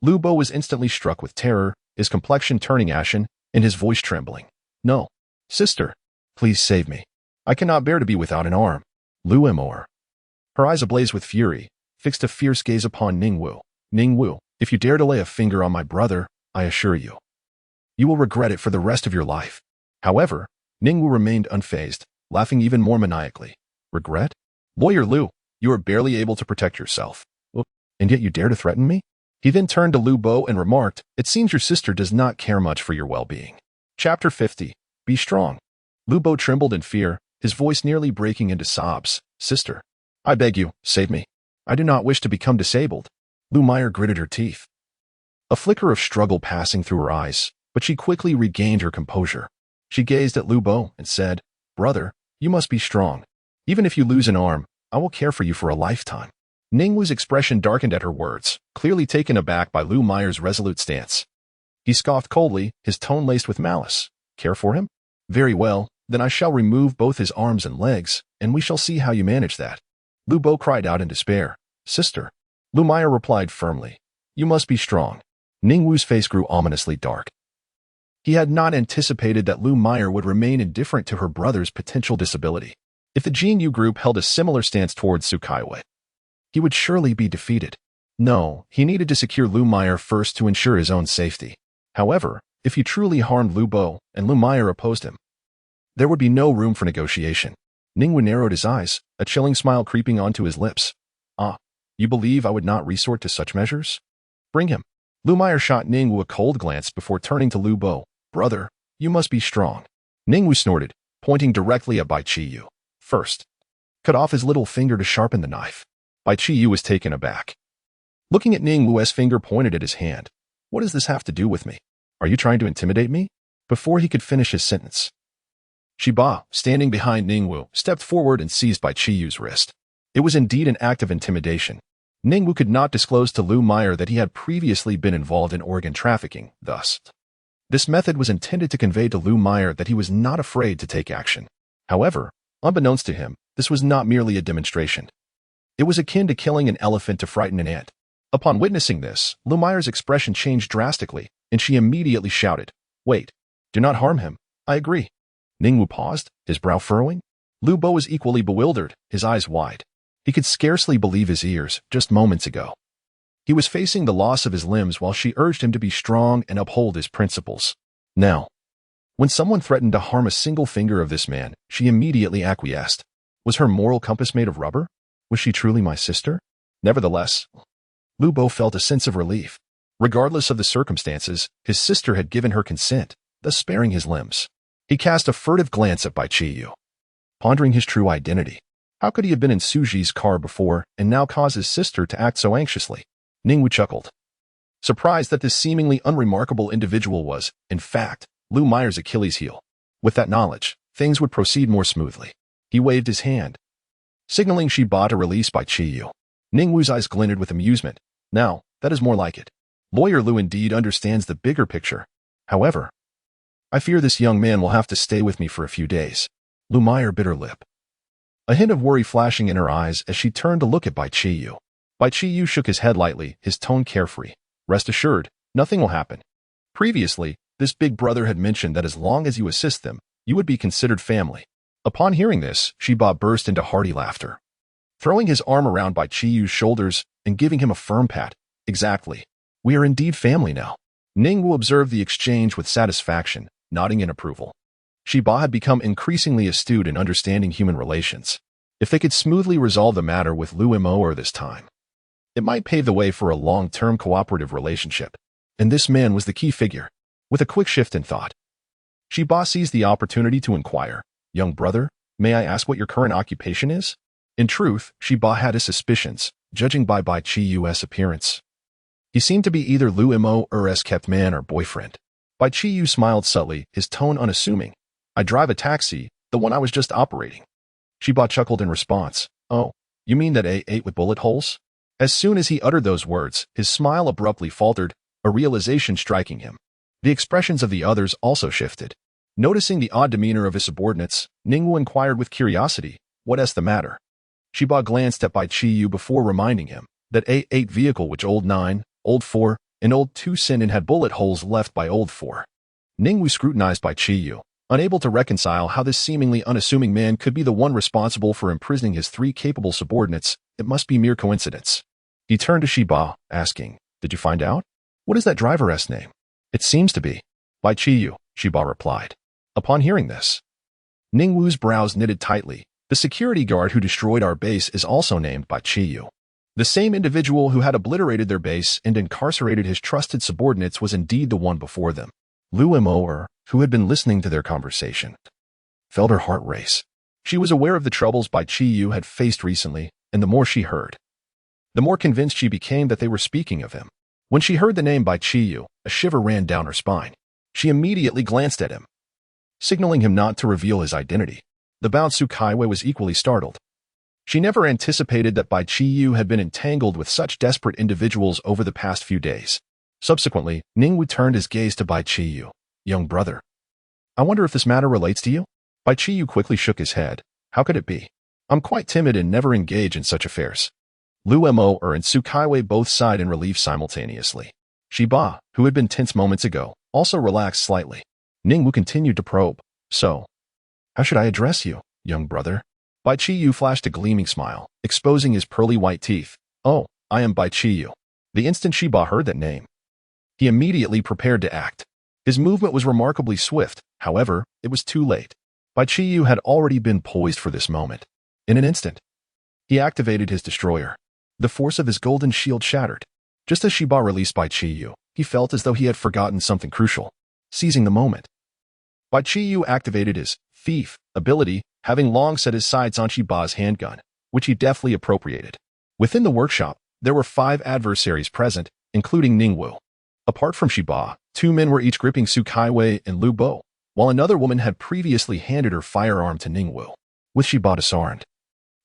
Lubo was instantly struck with terror, his complexion turning ashen, and his voice trembling. No. Sister, please save me. I cannot bear to be without an arm. Lu Emor, her eyes ablaze with fury, fixed a fierce gaze upon Ningwu. Ningwu, if you dare to lay a finger on my brother, I assure you, you will regret it for the rest of your life. However, Ningwu remained unfazed, laughing even more maniacally. Regret? Lawyer Lu, you are barely able to protect yourself. And yet you dare to threaten me? He then turned to Lu Bo and remarked, It seems your sister does not care much for your well-being. Chapter 50. Be strong. Lu Bo trembled in fear, his voice nearly breaking into sobs. Sister, I beg you, save me. I do not wish to become disabled. Lu Meyer gritted her teeth, a flicker of struggle passing through her eyes, but she quickly regained her composure. She gazed at Lu Bo and said, Brother, you must be strong. Even if you lose an arm, I will care for you for a lifetime. Ningwu's expression darkened at her words, clearly taken aback by Lu Meyer's resolute stance. He scoffed coldly, his tone laced with malice. Care for him? Very well, then I shall remove both his arms and legs, and we shall see how you manage that. Lu Bo cried out in despair. Sister. Lu Meyer replied firmly. You must be strong. Ningwu's face grew ominously dark. He had not anticipated that Lu Meyer would remain indifferent to her brother's potential disability. If the Jinyu group held a similar stance towards Su Kaiwei, he would surely be defeated. No, he needed to secure Lu Meyer first to ensure his own safety. However, if he truly harmed Lu Bo and Lu Meyer opposed him, there would be no room for negotiation. Ningwu narrowed his eyes, a chilling smile creeping onto his lips. Ah, you believe I would not resort to such measures? Bring him. Lu Meyer shot Ningwu a cold glance before turning to Lu Bo. Brother, you must be strong. Ningwu snorted, pointing directly at Bai Qiyu. First, cut off his little finger to sharpen the knife. Bai Qiyu was taken aback. Looking at Ningwu's finger pointed at his hand. What does this have to do with me? Are you trying to intimidate me? Before he could finish his sentence, Shiba, standing behind Ningwu, stepped forward and seized Bai Qiyu's wrist. It was indeed an act of intimidation. Ningwu could not disclose to Lu Meyer that he had previously been involved in organ trafficking, thus. This method was intended to convey to Lu Meyer that he was not afraid to take action. However, unbeknownst to him, this was not merely a demonstration. It was akin to killing an elephant to frighten an ant. Upon witnessing this, Lu Meyer's expression changed drastically, and she immediately shouted, Wait, do not harm him. I agree. Ningwu paused, his brow furrowing. Lu Bo was equally bewildered, his eyes wide. He could scarcely believe his ears just moments ago. He was facing the loss of his limbs while she urged him to be strong and uphold his principles. Now, when someone threatened to harm a single finger of this man, she immediately acquiesced. Was her moral compass made of rubber? Was she truly my sister? Nevertheless, Lu Bo felt a sense of relief. Regardless of the circumstances, his sister had given her consent, thus sparing his limbs. He cast a furtive glance at Bai Qiyu, pondering his true identity. How could he have been in Suji's car before and now cause his sister to act so anxiously? Ningwu chuckled, surprised that this seemingly unremarkable individual was, in fact, Lu Meyer's Achilles heel. With that knowledge, things would proceed more smoothly. He waved his hand, signaling Shiba to release Bai Qiyu. Ningwu's eyes glinted with amusement. Now, that is more like it. Lawyer Lu indeed understands the bigger picture. However, I fear this young man will have to stay with me for a few days. Lu Meyer bit her lip, a hint of worry flashing in her eyes as she turned to look at Bai Qiyu. Bai Qiyu shook his head lightly, his tone carefree. Rest assured, nothing will happen. Previously, this big brother had mentioned that as long as you assist them, you would be considered family. Upon hearing this, Shiba burst into hearty laughter, throwing his arm around Bai Qiyu's shoulders and giving him a firm pat. Exactly. We are indeed family now. Ningwu observed the exchange with satisfaction, nodding in approval. Shiba had become increasingly astute in understanding human relations. If they could smoothly resolve the matter with Lu Mo this time, it might pave the way for a long-term cooperative relationship. And this man was the key figure. With a quick shift in thought, Shiba seized the opportunity to inquire, Young brother, may I ask what your current occupation is? In truth, Shiba had his suspicions, judging by Bai Qiyu's appearance. He seemed to be either Lu Mo Er's kept man or boyfriend. Bai Qiyu smiled subtly, his tone unassuming. I drive a taxi, the one I was just operating. Shiba chuckled in response. Oh, you mean that A8 with bullet holes? As soon as he uttered those words, his smile abruptly faltered, a realization striking him. The expressions of the others also shifted. Noticing the odd demeanor of his subordinates, Ningwu inquired with curiosity, what's the matter? Shiba glanced at Bai Qiyu before reminding him that A8 vehicle which Old 9, Old 4, and Old 2 sent in had bullet holes left by Old 4. Ningwu scrutinized Bai Qiyu, unable to reconcile how this seemingly unassuming man could be the one responsible for imprisoning his three capable subordinates. It must be mere coincidence. He turned to Shiba, asking, Did you find out? What is that driver's name? It seems to be Bai Qiyu, Shiba replied. Upon hearing this, Ningwu's brows knitted tightly. The security guard who destroyed our base is also named Bai Qiyu. The same individual who had obliterated their base and incarcerated his trusted subordinates was indeed the one before them. Lu Mo, who had been listening to their conversation, felt her heart race. She was aware of the troubles Bai Qiyu had faced recently, and the more she heard, the more convinced she became that they were speaking of him. When she heard the name Bai Qiyu, a shiver ran down her spine. She immediately glanced at him, signaling him not to reveal his identity. The Bao Kaiwei was equally startled. She never anticipated that Bai Qiyu had been entangled with such desperate individuals over the past few days. Subsequently, Ningwu turned his gaze to Bai Qiyu. Young brother, I wonder if this matter relates to you? Bai Qiyu quickly shook his head. How could it be? I'm quite timid and never engage in such affairs. Lu Mo and Sukaiwei both sighed in relief simultaneously. Shiba, who had been tense moments ago, also relaxed slightly. Ningwu continued to probe. So, how should I address you, young brother? Bai Qiyu flashed a gleaming smile, exposing his pearly white teeth. Oh, I am Bai Qiyu. The instant Shiba heard that name, he immediately prepared to act. His movement was remarkably swift. However, it was too late. Bai Qiyu had already been poised for this moment. In an instant, he activated his destroyer. The force of his golden shield shattered. Just as Shiba released Bai Qiyu, he felt as though he had forgotten something crucial. Seizing the moment, Bai Qiyu activated his thief ability, having long set his sights on Shiba's handgun, which he deftly appropriated. Within the workshop, there were 5 adversaries present, including Ningwu. Apart from Shiba, 2 men were each gripping Su Kaiwei and Lu Bo, while another woman had previously handed her firearm to Ningwu. With Shiba disarmed,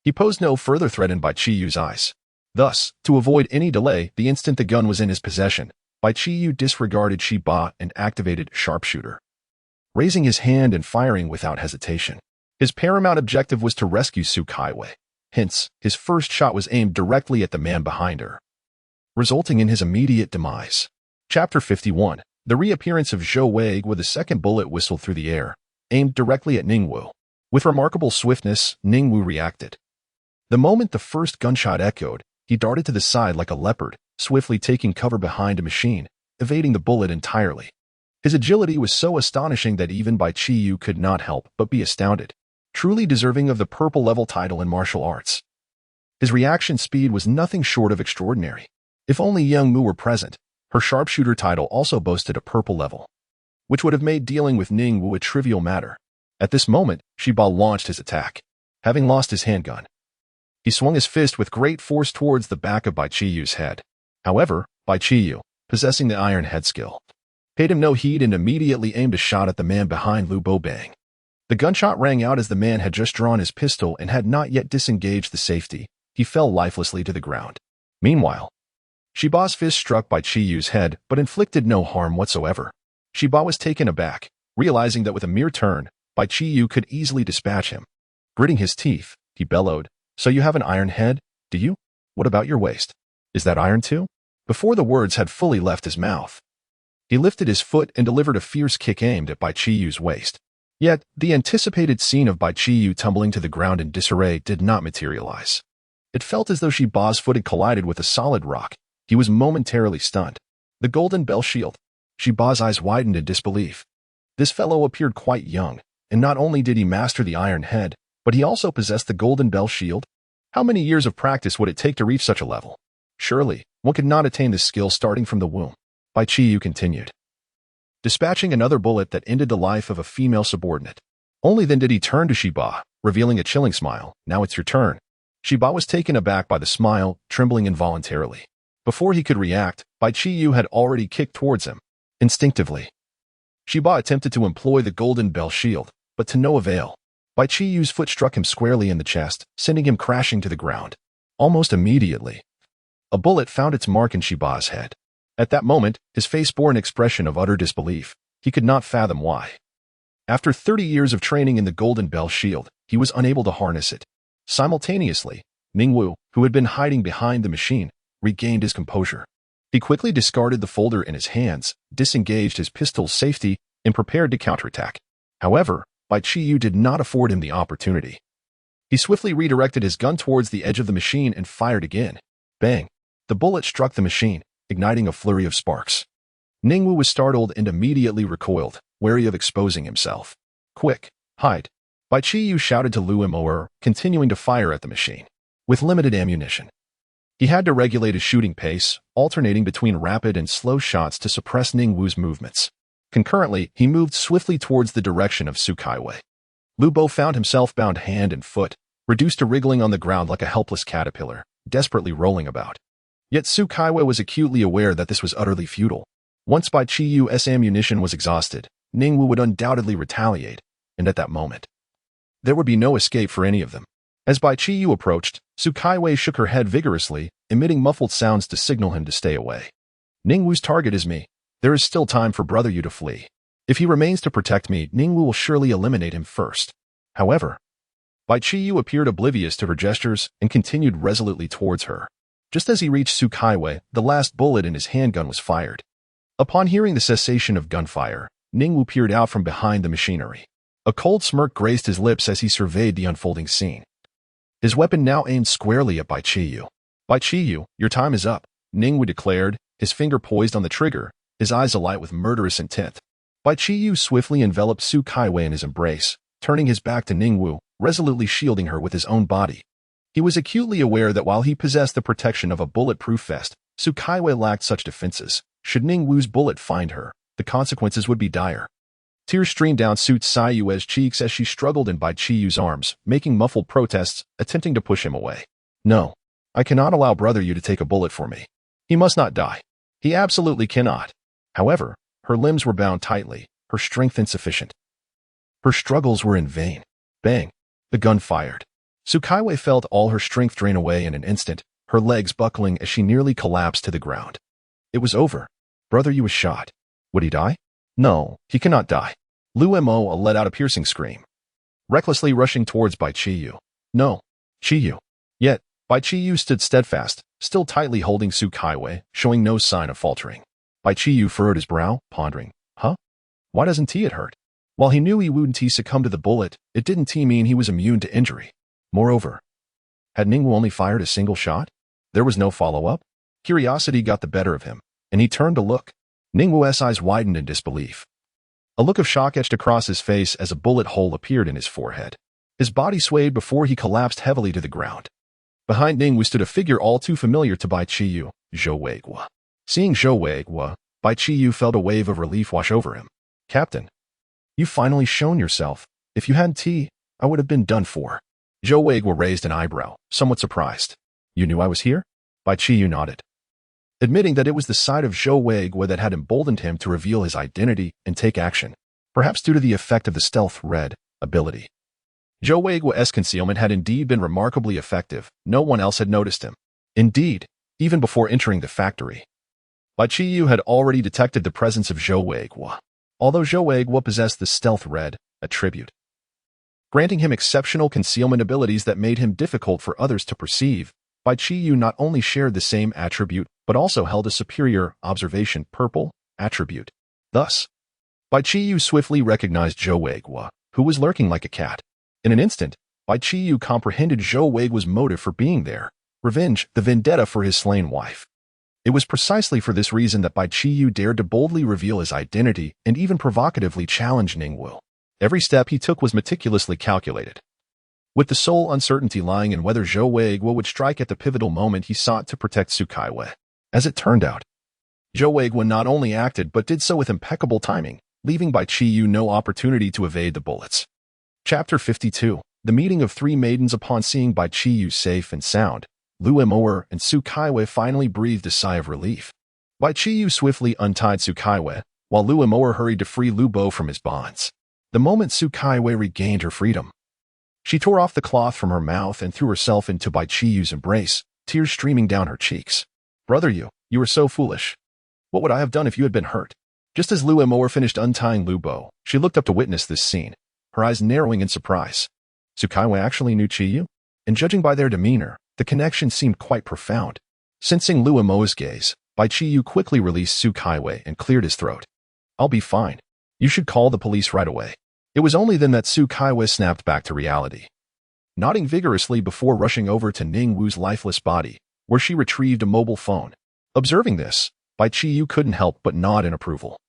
he posed no further threat in Bai Qiyu's eyes. Thus, to avoid any delay, the instant the gun was in his possession, Bai Qiyu disregarded Shiba and activated Sharpshooter, raising his hand and firing without hesitation. His paramount objective was to rescue Su Kaiwei. Hence, his first shot was aimed directly at the man behind her, resulting in his immediate demise. Chapter 51. The reappearance of Zhou Wei with a second bullet whistled through the air, aimed directly at Ningwu. With remarkable swiftness, Ningwu reacted. The moment the first gunshot echoed, he darted to the side like a leopard, swiftly taking cover behind a machine, evading the bullet entirely. His agility was so astonishing that even Bai Qiyu could not help but be astounded, truly deserving of the purple-level title in martial arts. His reaction speed was nothing short of extraordinary. If only Young Mu were present, her sharpshooter title also boasted a purple level, which would have made dealing with Ningwu a trivial matter. At this moment, Shiba launched his attack. Having lost his handgun, he swung his fist with great force towards the back of Bai Qiyu's head. However, Bai Qiyu, possessing the iron head skill, paid him no heed and immediately aimed a shot at the man behind Lu Bo Bang. The gunshot rang out as the man had just drawn his pistol and had not yet disengaged the safety. He fell lifelessly to the ground. Meanwhile, Shiba's fist struck Bai Qiyu's head but inflicted no harm whatsoever. Shiba was taken aback, realizing that with a mere turn, Bai Qiyu could easily dispatch him. Gritting his teeth, he bellowed, "So you have an iron head, do you? What about your waist? Is that iron too?" Before the words had fully left his mouth, he lifted his foot and delivered a fierce kick aimed at Bai Qiyu's waist. Yet, the anticipated scene of Bai Qiyu tumbling to the ground in disarray did not materialize. It felt as though Shiba's foot had collided with a solid rock. He was momentarily stunned. The golden bell shield. Shiba's eyes widened in disbelief. This fellow appeared quite young, and not only did he master the iron head, but he also possessed the golden bell shield. How many years of practice would it take to reach such a level? Surely, one could not attain this skill starting from the womb. Bai Qiyu continued, dispatching another bullet that ended the life of a female subordinate. Only then did he turn to Shiba, revealing a chilling smile. "Now it's your turn." Shiba was taken aback by the smile, trembling involuntarily. Before he could react, Bai Qiyu had already kicked towards him. Instinctively, Shiba attempted to employ the golden bell shield, but to no avail. Bai Qiyu's foot struck him squarely in the chest, sending him crashing to the ground. Almost immediately, a bullet found its mark in Shiba's head. At that moment, his face bore an expression of utter disbelief. He could not fathom why. After 30 years of training in the golden bell shield, he was unable to harness it. Simultaneously, Ningwu, who had been hiding behind the machine, regained his composure. He quickly discarded the folder in his hands, disengaged his pistol's safety, and prepared to counterattack. However, Bai Qiyu did not afford him the opportunity. He swiftly redirected his gun towards the edge of the machine and fired again. Bang! The bullet struck the machine, igniting a flurry of sparks. Ningwu was startled and immediately recoiled, wary of exposing himself. "Quick, hide!" Bai Qiyu shouted to Lu Moer, continuing to fire at the machine. With limited ammunition, he had to regulate his shooting pace, alternating between rapid and slow shots to suppress Ningwu's movements. Concurrently, he moved swiftly towards the direction of Su Kaiwei. Lu Bo found himself bound hand and foot, reduced to wriggling on the ground like a helpless caterpillar, desperately rolling about. Yet Su Kaiwei was acutely aware that this was utterly futile. Once Bai Qiyu's ammunition was exhausted, Ningwu would undoubtedly retaliate, and at that moment, there would be no escape for any of them. As Bai Qiyu approached, Su Kaiwei shook her head vigorously, emitting muffled sounds to signal him to stay away. "Ningwu's target is me. There is still time for Brother Yu to flee. If he remains to protect me, Ningwu will surely eliminate him first." However, Bai Qiyu appeared oblivious to her gestures and continued resolutely towards her. Just as he reached Su Kaiwei, the last bullet in his handgun was fired. Upon hearing the cessation of gunfire, Ningwu peered out from behind the machinery. A cold smirk graced his lips as he surveyed the unfolding scene. His weapon now aimed squarely at Bai Qiyu. "Bai Qiyu, your time is up," Ningwu declared, his finger poised on the trigger, his eyes alight with murderous intent. Bai Qiyu swiftly enveloped Su Kaiwei in his embrace, turning his back to Ningwu, resolutely shielding her with his own body. He was acutely aware that while he possessed the protection of a bulletproof vest, Su Kaiwei lacked such defenses. Should Ning Wu's bullet find her, the consequences would be dire. Tears streamed down Su Caiyue's cheeks as she struggled in Bai Qiyu's arms, making muffled protests, attempting to push him away. No, I cannot allow Brother Yu to take a bullet for me. He must not die. He absolutely cannot. However, her limbs were bound tightly, her strength insufficient. Her struggles were in vain. Bang! The gun fired. Su Kaiwei felt all her strength drain away in an instant, her legs buckling as she nearly collapsed to the ground. It was over. Brother Yu was shot. Would he die? No, he cannot die. Lu Mo let out a piercing scream, recklessly rushing towards Bai Qiyu. No, Qiyu. Yet, Bai Qiyu stood steadfast, still tightly holding Su Kaiwei, showing no sign of faltering. Bai Qiyu furrowed his brow, pondering, huh? Why doesn't it hurt? While he knew he wouldn't succumb to the bullet, it didn't mean he was immune to injury. Moreover, had Ningwu only fired a single shot? There was no follow-up? Curiosity got the better of him, and he turned to look. Ningwu's eyes widened in disbelief. A look of shock etched across his face as a bullet hole appeared in his forehead. His body swayed before he collapsed heavily to the ground. Behind Ningwu stood a figure all too familiar to Bai Qiyu, Zhou Weiguo. Seeing Zhou Weiguo, Bai Qiyu felt a wave of relief wash over him. Captain, you've finally shown yourself. If you hadn't, I would have been done for. Zhou Weiguo raised an eyebrow, somewhat surprised. You knew I was here? Bai Qiyu nodded, admitting that it was the sight of Zhou Weiguo that had emboldened him to reveal his identity and take action, perhaps due to the effect of the stealth red ability. Zhou Weiguo's concealment had indeed been remarkably effective. No one else had noticed him. Indeed, even before entering the factory, Bai Qiyu had already detected the presence of Zhou Weiguo, although Zhou Weiguo possessed the stealth red attribute, granting him exceptional concealment abilities that made him difficult for others to perceive. Bai Qiyu not only shared the same attribute, but also held a superior observation purple attribute. Thus, Bai Qiyu swiftly recognized Zhou Weiguo, who was lurking like a cat. In an instant, Bai Qiyu comprehended Zhou Weiguo's motive for being there: revenge, the vendetta for his slain wife. It was precisely for this reason that Bai Qiyu dared to boldly reveal his identity and even provocatively challenge Ningwu. Every step he took was meticulously calculated, with the sole uncertainty lying in whether Zhou Weiguo would strike at the pivotal moment he sought to protect Su Kaiwei. As it turned out, Zhou Weiguo not only acted but did so with impeccable timing, leaving Bai Qiyu no opportunity to evade the bullets. Chapter 52. The meeting of three maidens. Upon seeing Bai Qiyu safe and sound, Lu Mo and Su Kaiwei finally breathed a sigh of relief. Bai Qiyu swiftly untied Su Kaiwei, while Lu Mo hurried to free Lu Bo from his bonds. The moment Su Kaiwei regained her freedom, she tore off the cloth from her mouth and threw herself into Bai Qiyu's embrace, tears streaming down her cheeks. Brother Yu, you were so foolish. What would I have done if you had been hurt? Just as Lu Mo finished untying Lu Bo, she looked up to witness this scene, her eyes narrowing in surprise. Su Kaiwei actually knew Qiyu? And judging by their demeanor, the connection seemed quite profound. Sensing Lu Mo's gaze, Bai Qiyu quickly released Su Kaiwei and cleared his throat. I'll be fine. You should call the police right away. It was only then that Su Kaiwei snapped back to reality, nodding vigorously before rushing over to Ningwu's lifeless body, where she retrieved a mobile phone. Observing this, Bai Qiyu couldn't help but nod in approval.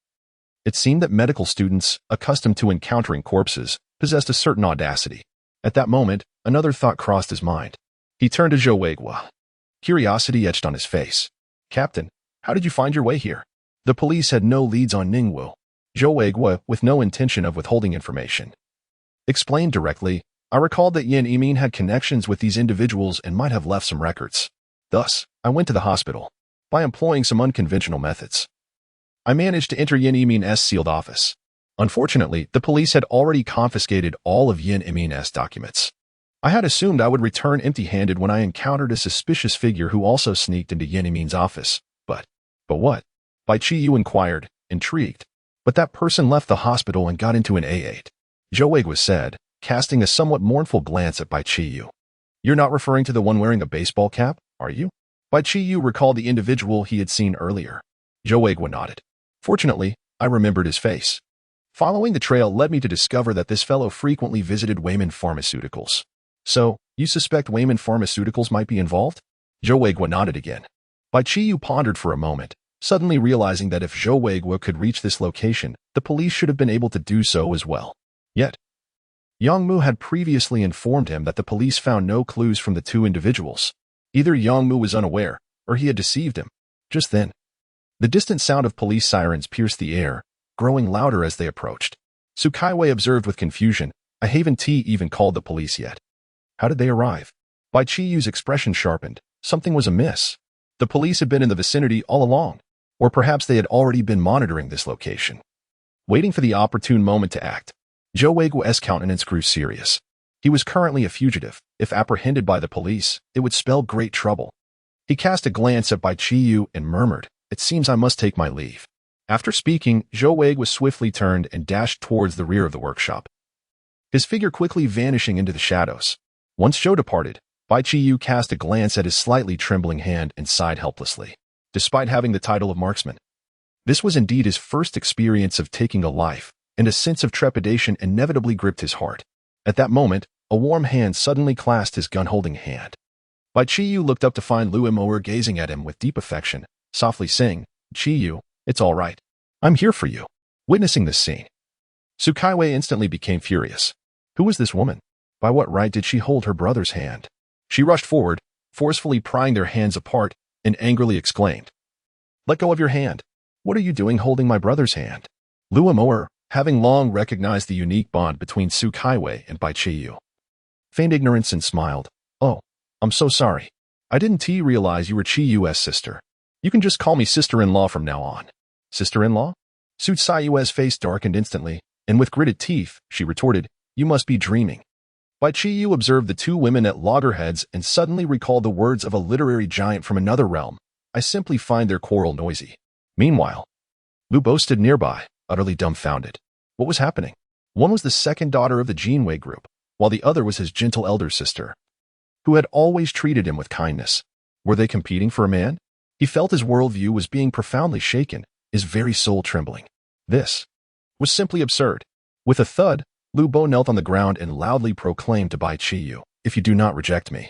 It seemed that medical students, accustomed to encountering corpses, possessed a certain audacity. At that moment, another thought crossed his mind. He turned to Zhou Weiguo. Curiosity etched on his face. Captain, how did you find your way here? The police had no leads on Ningwu. Zhou Weiguo, with no intention of withholding information, explained directly, I recalled that Yin Yimin had connections with these individuals and might have left some records. Thus, I went to the hospital. By employing some unconventional methods, I managed to enter Yin Yimin's sealed office. Unfortunately, the police had already confiscated all of Yin Yimin's documents. I had assumed I would return empty-handed when I encountered a suspicious figure who also sneaked into Yin Yimin's office. But what? Bai Qiyu inquired, intrigued. But that person left the hospital and got into an A8. Zhou Weiguo said, casting a somewhat mournful glance at Bai Qiyu. You're not referring to the one wearing a baseball cap, are you? Bai Qiyu recalled the individual he had seen earlier. Zhou Weiguo nodded. Fortunately, I remembered his face. Following the trail led me to discover that this fellow frequently visited Wayman Pharmaceuticals. So, you suspect Wayman Pharmaceuticals might be involved? Zhou Weiguo nodded again. Bai Qiyu pondered for a moment, suddenly realizing that if Zhou Weiguo could reach this location, the police should have been able to do so as well. Yet, Yangmu had previously informed him that the police found no clues from the two individuals. Either Yangmu was unaware, or he had deceived him. Just then, the distant sound of police sirens pierced the air, growing louder as they approached. Tsukaiwei observed with confusion. I haven't even called the police yet. How did they arrive? Bai Qiyu's expression sharpened. Something was amiss. The police had been in the vicinity all along, or perhaps they had already been monitoring this location. Waiting for the opportune moment to act, Zhou Weiguo's countenance grew serious. He was currently a fugitive. If apprehended by the police, it would spell great trouble. He cast a glance at Bai Qiyu and murmured, "It seems I must take my leave." After speaking, Zhou Weiguo swiftly turned and dashed towards the rear of the workshop, his figure quickly vanishing into the shadows. Once Zhou departed, Bai Qiyu cast a glance at his slightly trembling hand and sighed helplessly. Despite having the title of marksman, this was indeed his first experience of taking a life, and a sense of trepidation inevitably gripped his heart. At that moment, a warm hand suddenly clasped his gun-holding hand. Bai Qiyu looked up to find Lu Imo gazing at him with deep affection, softly saying, "Qiyu, it's all right. I'm here for you." Witnessing this scene, Tsukaiwei instantly became furious. Who was this woman? By what right did she hold her brother's hand? She rushed forward, forcefully prying their hands apart, and angrily exclaimed, "Let go of your hand. What are you doing holding my brother's hand?" Lu Imo, having long recognized the unique bond between Tsukaiwei and Bai Qiyu, feigned ignorance and smiled. "Oh, I'm so sorry. I didn't realize you were Qiyu's sister. You can just call me sister-in-law from now on." "Sister-in-law?" Tsukaiwei's face darkened instantly, and with gritted teeth, she retorted, "You must be dreaming." Bai Qiyu observed the two women at loggerheads and suddenly recalled the words of a literary giant from another realm. "I simply find their quarrel noisy." Meanwhile, Lu Bo stood nearby, utterly dumbfounded. What was happening? One was the second daughter of the Jinwei group, while the other was his gentle elder sister, who had always treated him with kindness. Were they competing for a man? He felt his worldview was being profoundly shaken, his very soul trembling. This was simply absurd. With a thud, Lu Bo knelt on the ground and loudly proclaimed to Bai Qiyu, "If you do not reject me,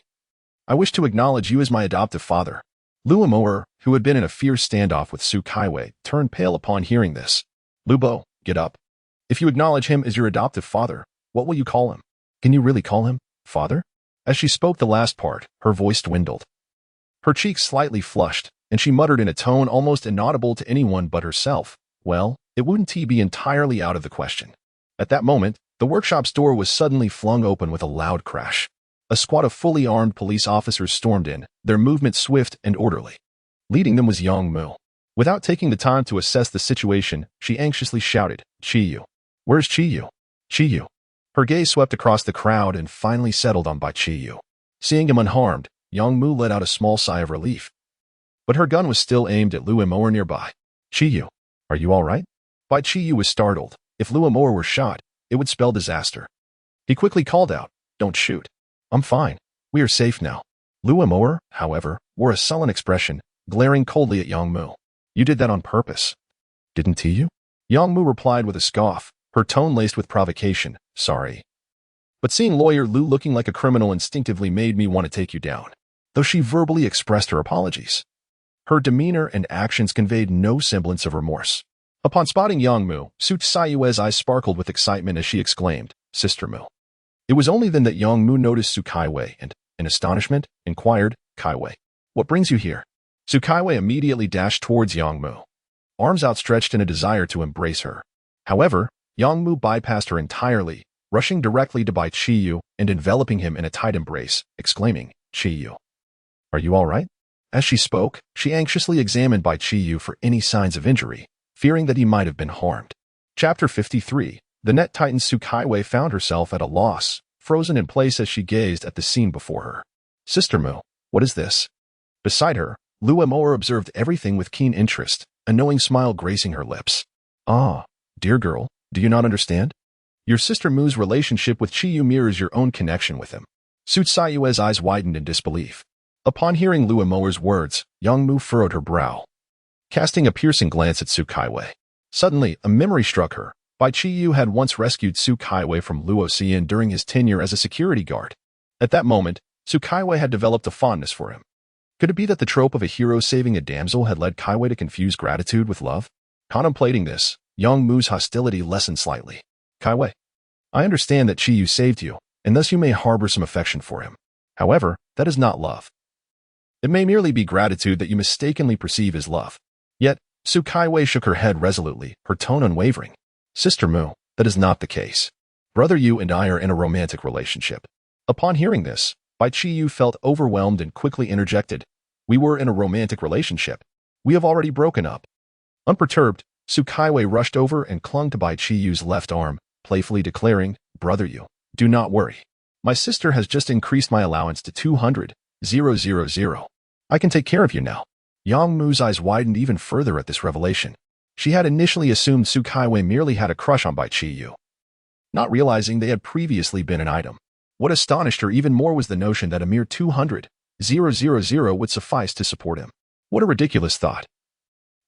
I wish to acknowledge you as my adoptive father." Lu Imo, who had been in a fierce standoff with Tsukaiwei, turned pale upon hearing this. "Lu Bo, get up. If you acknowledge him as your adoptive father, what will you call him? Can you really call him father?" As she spoke the last part, her voice dwindled. Her cheeks slightly flushed, and she muttered in a tone almost inaudible to anyone but herself, "Well, it wouldn't be entirely out of the question." At that moment, the workshop's door was suddenly flung open with a loud crash. A squad of fully armed police officers stormed in, their movement swift and orderly. Leading them was Yang Mu. Without taking the time to assess the situation, she anxiously shouted, "Qiyu. Where's Qiyu? Qiyu." Her gaze swept across the crowd and finally settled on Bai Qiyu. Seeing him unharmed, Yang Mu let out a small sigh of relief. But her gun was still aimed at Lu Imo nearby. "Qiyu, are you all right?" Bai Qiyu was startled. If Lu Imo were shot, it would spell disaster. He quickly called out, "Don't shoot. I'm fine. We are safe now." Lu Imo, however, wore a sullen expression, glaring coldly at Yang Mu. "You did that on purpose, didn't you?" Yang Mu replied with a scoff, her tone laced with provocation, "Sorry. But seeing lawyer Lu looking like a criminal instinctively made me want to take you down." Though she verbally expressed her apologies, her demeanor and actions conveyed no semblance of remorse. Upon spotting Yang Mu, Tsukaiwei's eyes sparkled with excitement as she exclaimed, "Sister Mu." It was only then that Yang Mu noticed Tsukaiwei and, in astonishment, inquired, "Kaiwei, what brings you here?" Tsukaiwei immediately dashed towards Yang Mu, arms outstretched in a desire to embrace her. However, Yang Mu bypassed her entirely, rushing directly to Bai Qiyu and enveloping him in a tight embrace, exclaiming, "Qiyu, are you all right?" As she spoke, she anxiously examined Bai Qiyu for any signs of injury, fearing that he might have been harmed. Chapter 53. The net titan Tsukaiwei found herself at a loss, frozen in place as she gazed at the scene before her. "Sister Mu, what is this?" Beside her, Lu Imo observed everything with keen interest, a knowing smile gracing her lips. "Ah, dear girl, do you not understand? Your sister Mu's relationship with Qiyu mirrors your own connection with him." Tsukaiwei's eyes widened in disbelief. Upon hearing Lu Imo's words, Yang Mu furrowed her brow, casting a piercing glance at Tsukaiwei. Suddenly, a memory struck her. Bai Qiyu had once rescued Tsukaiwei from Luo Xian during his tenure as a security guard. At that moment, Tsukaiwei had developed a fondness for him. Could it be that the trope of a hero saving a damsel had led Kaiwei to confuse gratitude with love? Contemplating this, Yang Mu's hostility lessened slightly. "Kaiwei, I understand that Qiyu saved you, and thus you may harbor some affection for him. However, that is not love. It may merely be gratitude that you mistakenly perceive as love. Yet, Su Kaiwei shook her head resolutely, her tone unwavering. Sister Mu, that is not the case. Brother Yu and I are in a romantic relationship. Upon hearing this, Bai Qiyu felt overwhelmed and quickly interjected. We were in a romantic relationship. We have already broken up. Unperturbed, Su Kaiwei rushed over and clung to Bai Qiyu's left arm, playfully declaring, Brother Yu, do not worry. My sister has just increased my allowance to 200,000. I can take care of you now. Yang Mu's eyes widened even further at this revelation. She had initially assumed Su Kaiwei merely had a crush on Bai Qiyu, not realizing they had previously been an item. What astonished her even more was the notion that a mere 200,000 would suffice to support him. What a ridiculous thought.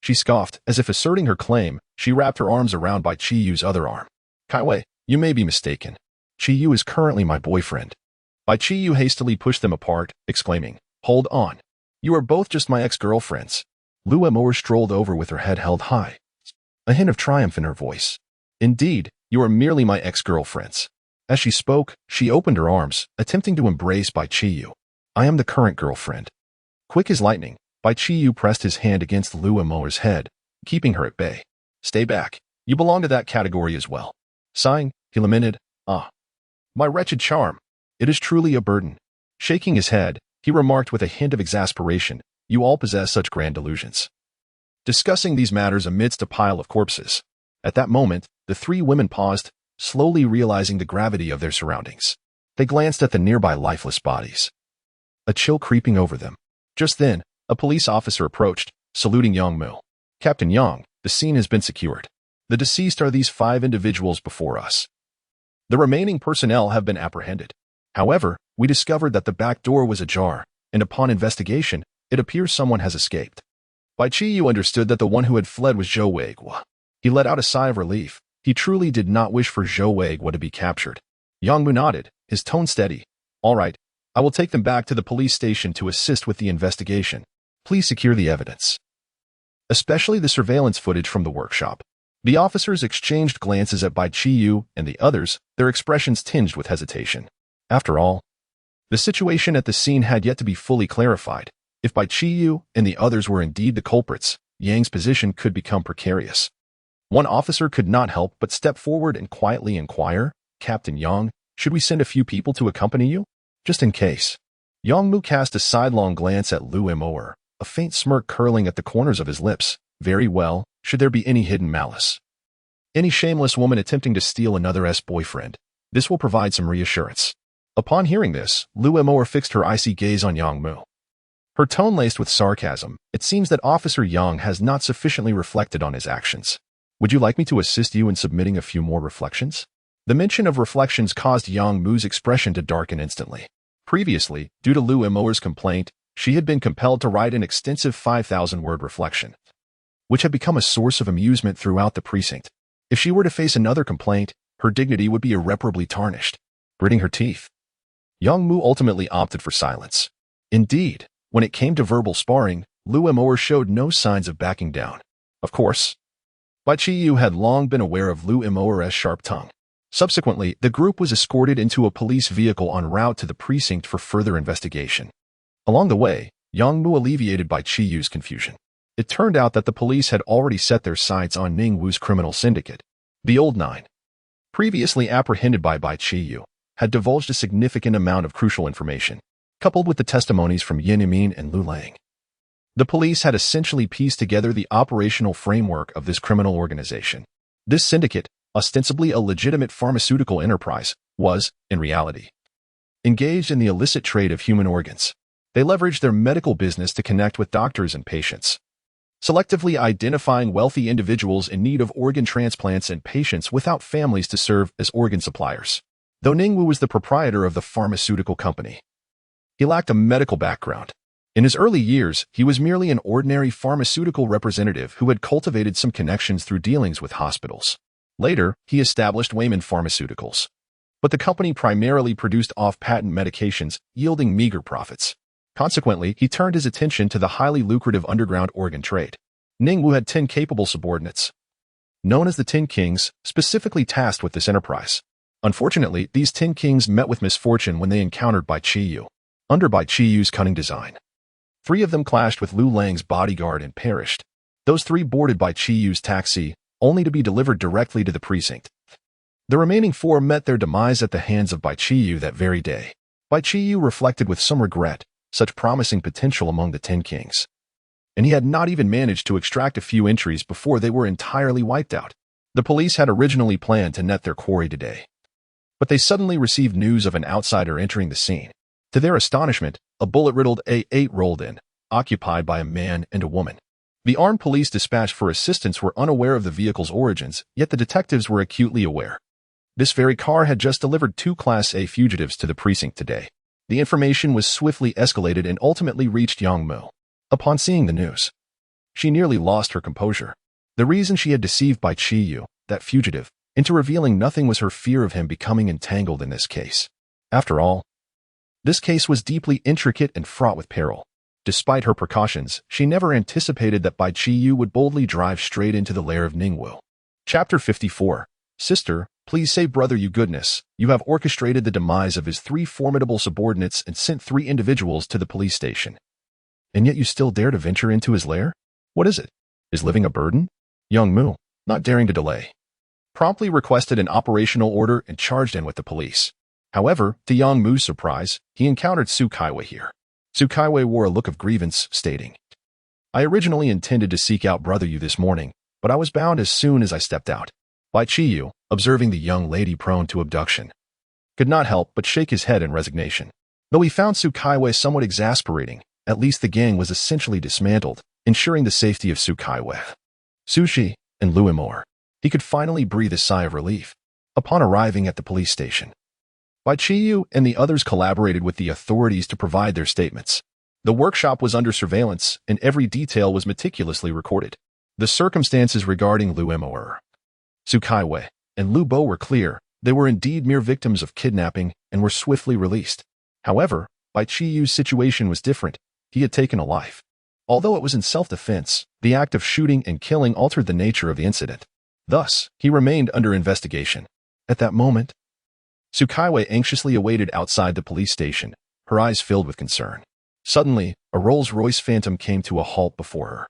She scoffed, as if asserting her claim. She wrapped her arms around Bai Qiyu's other arm. Kaiwei, you may be mistaken. Qiyu is currently my boyfriend. Bai Qiyu hastily pushed them apart, exclaiming, Hold on. You are both just my ex-girlfriends. Lu Emoer strolled over with her head held high, a hint of triumph in her voice. Indeed, you are merely my ex-girlfriends. As she spoke, she opened her arms, attempting to embrace Bai Qiyu. I am the current girlfriend. Quick as lightning, Bai Qiyu pressed his hand against Lu Emoer's head, keeping her at bay. Stay back. You belong to that category as well. Sighing, he lamented, my wretched charm. It is truly a burden. Shaking his head, he remarked with a hint of exasperation, You all possess such grand delusions. Discussing these matters amidst a pile of corpses. At that moment, the three women paused, slowly realizing the gravity of their surroundings. They glanced at the nearby lifeless bodies, a chill creeping over them. Just then, a police officer approached, saluting Yang Mu. Captain Yang, the scene has been secured. The deceased are these 5 individuals before us. The remaining personnel have been apprehended. However, we discovered that the back door was ajar, and upon investigation, it appears someone has escaped. Bai Qiyu understood that the one who had fled was Zhou Weiguo. He let out a sigh of relief. He truly did not wish for Zhou Weiguo to be captured. Yang Mu nodded, his tone steady. All right, I will take them back to the police station to assist with the investigation. Please secure the evidence, especially the surveillance footage from the workshop. The officers exchanged glances at Bai Qiyu and the others, their expressions tinged with hesitation. After all, the situation at the scene had yet to be fully clarified. If Bai Qiyu and the others were indeed the culprits, Yang's position could become precarious. One officer could not help but step forward and quietly inquire, Captain Yang, should we send a few people to accompany you? Just in case. Yang Mu cast a sidelong glance at Lu Emoer, a faint smirk curling at the corners of his lips. Very well, should there be any hidden malice, any shameless woman attempting to steal another's boyfriend, this will provide some reassurance. Upon hearing this, Lu Emoer fixed her icy gaze on Yang Mu. Her tone laced with sarcasm. It seems that Officer Yang has not sufficiently reflected on his actions. Would you like me to assist you in submitting a few more reflections? The mention of reflections caused Yang Mu's expression to darken instantly. Previously, due to Lu Emoer's complaint, she had been compelled to write an extensive 5,000-word reflection, which had become a source of amusement throughout the precinct. If she were to face another complaint, her dignity would be irreparably tarnished. Gritting her teeth, Yang Mu ultimately opted for silence. Indeed, when it came to verbal sparring, Lu Emoer showed no signs of backing down. Of course, Bai Qiyu had long been aware of Lu Emoer's sharp tongue. Subsequently, the group was escorted into a police vehicle en route to the precinct for further investigation. Along the way, Yang Mu alleviated Bai Qiyu's confusion. It turned out that the police had already set their sights on Ning Wu's criminal syndicate. The Old Nine, previously apprehended by Bai Qiyu, had divulged a significant amount of crucial information, coupled with the testimonies from Yin Yimin and Lu Lang. The police had essentially pieced together the operational framework of this criminal organization. This syndicate, ostensibly a legitimate pharmaceutical enterprise, was, in reality, engaged in the illicit trade of human organs. They leveraged their medical business to connect with doctors and patients, selectively identifying wealthy individuals in need of organ transplants and patients without families to serve as organ suppliers. Though Ningwu was the proprietor of the pharmaceutical company, he lacked a medical background. In his early years, he was merely an ordinary pharmaceutical representative who had cultivated some connections through dealings with hospitals. Later, he established Wayman Pharmaceuticals, but the company primarily produced off-patent medications, yielding meager profits. Consequently, he turned his attention to the highly lucrative underground organ trade. Ningwu had 10 capable subordinates, known as the 10 Kings, specifically tasked with this enterprise. Unfortunately, these 10 Kings met with misfortune when they encountered Bai Qiyu. Under Bai Qiyu's cunning design, 3 of them clashed with Lu Lang's bodyguard and perished. Those 3 boarded Bai Qiyu's taxi, only to be delivered directly to the precinct. The remaining 4 met their demise at the hands of Bai Qiyu that very day. Bai Qiyu reflected with some regret, such promising potential among the 10 kings. And he had not even managed to extract a few entries before they were entirely wiped out. The police had originally planned to net their quarry today. But they suddenly received news of an outsider entering the scene. To their astonishment, a bullet-riddled A8 rolled in, occupied by a man and a woman. The armed police dispatched for assistance were unaware of the vehicle's origins, yet the detectives were acutely aware. This very car had just delivered 2 Class A fugitives to the precinct today. The information was swiftly escalated and ultimately reached Yang Mu. Upon seeing the news, she nearly lost her composure. The reason she had deceived Bai Qiyu, that fugitive, into revealing nothing was her fear of him becoming entangled in this case. After all, this case was deeply intricate and fraught with peril. Despite her precautions, she never anticipated that Bai Qiyu would boldly drive straight into the lair of Ningwu. Chapter 54. Sister, please say brother you goodness, you have orchestrated the demise of his 3 formidable subordinates and sent 3 individuals to the police station. And yet you still dare to venture into his lair? What is it? Is living a burden? Young Mu, not daring to delay, promptly requested an operational order and charged in with the police. However, to Yang Mu's surprise, he encountered Su Kaiwei here. Su Kaiwei wore a look of grievance, stating, I originally intended to seek out brother you this morning, but I was bound as soon as I stepped out. Bai Qiyu, observing the young lady prone to abduction, could not help but shake his head in resignation. Though he found Su Kaiwei somewhat exasperating, at least the gang was essentially dismantled, ensuring the safety of Su Kaiwei, Su Shi, and Lu Imor. He could finally breathe a sigh of relief. Upon arriving at the police station, Bai Qiyu and the others collaborated with the authorities to provide their statements. The workshop was under surveillance, and every detail was meticulously recorded. The circumstances regarding Lu Imor, Su Kaiwei, and Lu Bo were clear. They were indeed mere victims of kidnapping and were swiftly released. However, Bai Qiyu's situation was different. He had taken a life. Although it was in self-defense, the act of shooting and killing altered the nature of the incident. Thus, he remained under investigation. At that moment, Su Kaiwei anxiously awaited outside the police station, her eyes filled with concern. Suddenly, a Rolls-Royce Phantom came to a halt before her.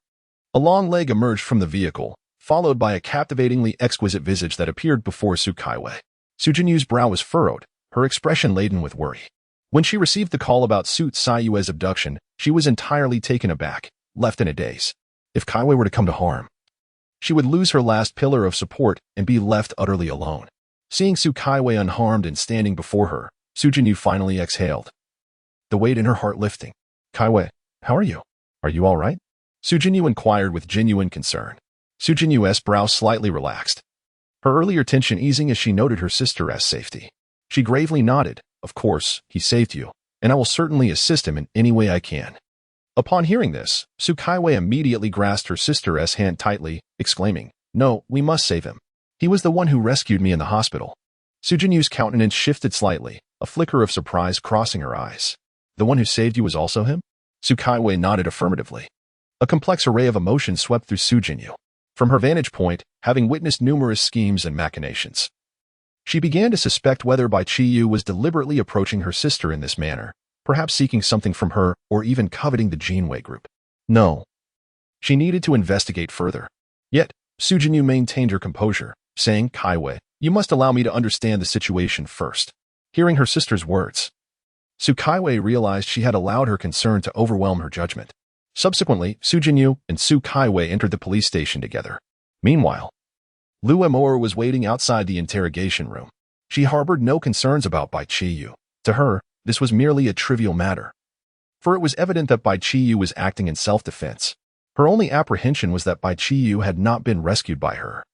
A long leg emerged from the vehicle, followed by a captivatingly exquisite visage that appeared before Su Kaiwei. Su Jinyu's brow was furrowed, her expression laden with worry. When she received the call about Su Saiyue's abduction, she was entirely taken aback, left in a daze. If Kaiwei were to come to harm, she would lose her last pillar of support and be left utterly alone. Seeing Su Kaiwei unharmed and standing before her, Su Jinyu finally exhaled, the weight in her heart lifting. Kaiwei, how are you? Are you all right? Su Jinyu inquired with genuine concern. Su Jinyu's brow slightly relaxed, her earlier tension easing as she noted her sister's safety. She gravely nodded. Of course, he saved you, and I will certainly assist him in any way I can. Upon hearing this, Su Kaiwei immediately grasped her sister's hand tightly, exclaiming, No, we must save him. He was the one who rescued me in the hospital. Su Jinyu's countenance shifted slightly, a flicker of surprise crossing her eyes. The one who saved you was also him? Su Kaiwei nodded affirmatively. A complex array of emotions swept through Su Jinyu. From her vantage point, having witnessed numerous schemes and machinations, she began to suspect whether Bai Qiyu was deliberately approaching her sister in this manner, perhaps seeking something from her or even coveting the Jinwei group. No. She needed to investigate further. Yet, Su Jinyu maintained her composure, saying, Kaiwei, you must allow me to understand the situation first. Hearing her sister's words, Su Kaiwei realized she had allowed her concern to overwhelm her judgment. Subsequently, Su Jinyu and Su Kaiwei entered the police station together. Meanwhile, Lu Imor was waiting outside the interrogation room. She harbored no concerns about Bai Qiyu. To her, this was merely a trivial matter. For it was evident that Bai Qiyu was acting in self-defense. Her only apprehension was that Bai Qiyu had not been rescued by her.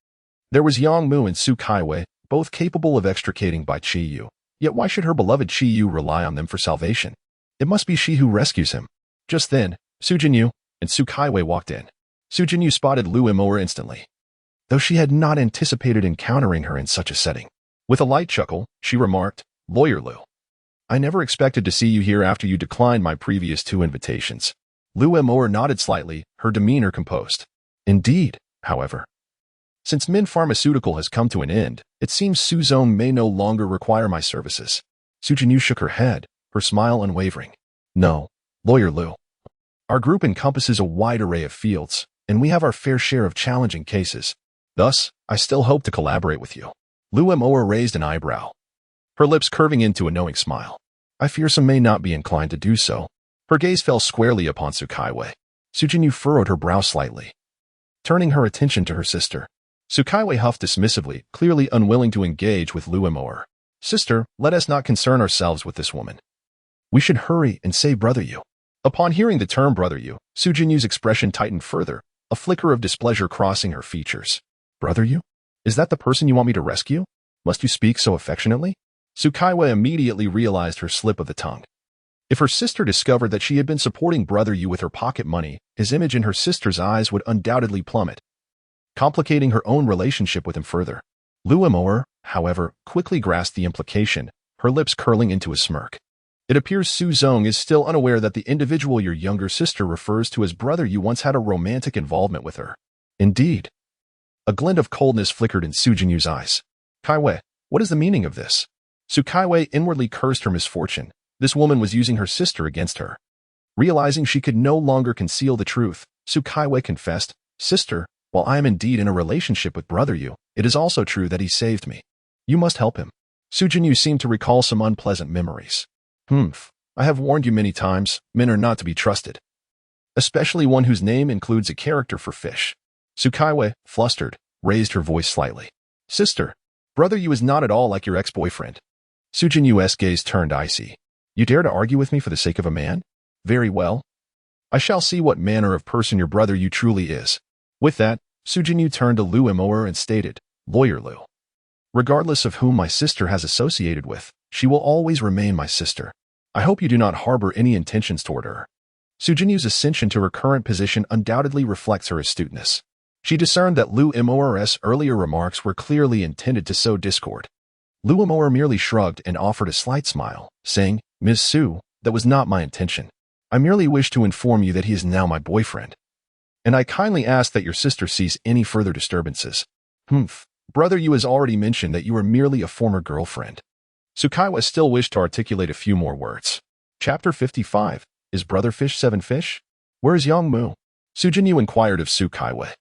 There was Yang Mu and Su Kaiwei, both capable of extricating Bai Qiyu. Yet why should her beloved Qiyu rely on them for salvation? It must be she who rescues him. Just then, Su Jinyu and Su Kaiwei walked in. Su Jinyu spotted Lu Imor instantly, though she had not anticipated encountering her in such a setting. With a light chuckle, she remarked, Lawyer Lu, I never expected to see you here after you declined my previous 2 invitations. Lu Imor nodded slightly, her demeanor composed. Indeed, however, since Min Pharmaceutical has come to an end, it seems Suzone may no longer require my services. Su Jinyu shook her head, her smile unwavering. No, Lawyer Lu. Our group encompasses a wide array of fields, and we have our fair share of challenging cases. Thus, I still hope to collaborate with you. Lu Moa raised an eyebrow, her lips curving into a knowing smile. I fear some may not be inclined to do so. Her gaze fell squarely upon Tsukaiwei. Sujinyu furrowed her brow slightly, turning her attention to her sister. Tsukaiwei huffed dismissively, clearly unwilling to engage with Lu Moa. Sister, let us not concern ourselves with this woman. We should hurry and save Brother Yu. Upon hearing the term Brother Yu, Sujinyu's expression tightened further, a flicker of displeasure crossing her features. Brother Yu? Is that the person you want me to rescue? Must you speak so affectionately? Tsukaiwei immediately realized her slip of the tongue. If her sister discovered that she had been supporting Brother Yu with her pocket money, his image in her sister's eyes would undoubtedly plummet, complicating her own relationship with him further. Lu Moa, however, quickly grasped the implication, her lips curling into a smirk. It appears Su Zong is still unaware that the individual your younger sister refers to as Brother Yu once had a romantic involvement with her. Indeed. A glint of coldness flickered in Sujinyu's eyes. Kaiwei, what is the meaning of this? Tsukaiwei inwardly cursed her misfortune. This woman was using her sister against her. Realizing she could no longer conceal the truth, Tsukaiwei confessed, Sister, while I am indeed in a relationship with Brother Yu, it is also true that he saved me. You must help him. Sujinyu seemed to recall some unpleasant memories. I have warned you many times, men are not to be trusted. Especially one whose name includes a character for fish. Tsukaiwei, flustered, raised her voice slightly. Sister, Brother Yu is not at all like your ex-boyfriend. Sujinyu's gaze turned icy. You dare to argue with me for the sake of a man? Very well. I shall see what manner of person your Brother Yu truly is. With that, Sujinyu turned to Lu Moa and stated, Lawyer Lu. Regardless of whom my sister has associated with, she will always remain my sister. I hope you do not harbor any intentions toward her. Sujinyu's ascension to her current position undoubtedly reflects her astuteness. She discerned that Lu Moa's earlier remarks were clearly intended to sow discord. Lu Moa merely shrugged and offered a slight smile, saying, Ms. Su, that was not my intention. I merely wish to inform you that he is now my boyfriend. And I kindly ask that your sister cease any further disturbances. Brother Yu has already mentioned that you are merely a former girlfriend. Tsukaiwei still wished to articulate a few more words. Chapter 55. Is Brother Fish 7 fish? Where is Yongmu? Sujinyu inquired of Tsukaiwei.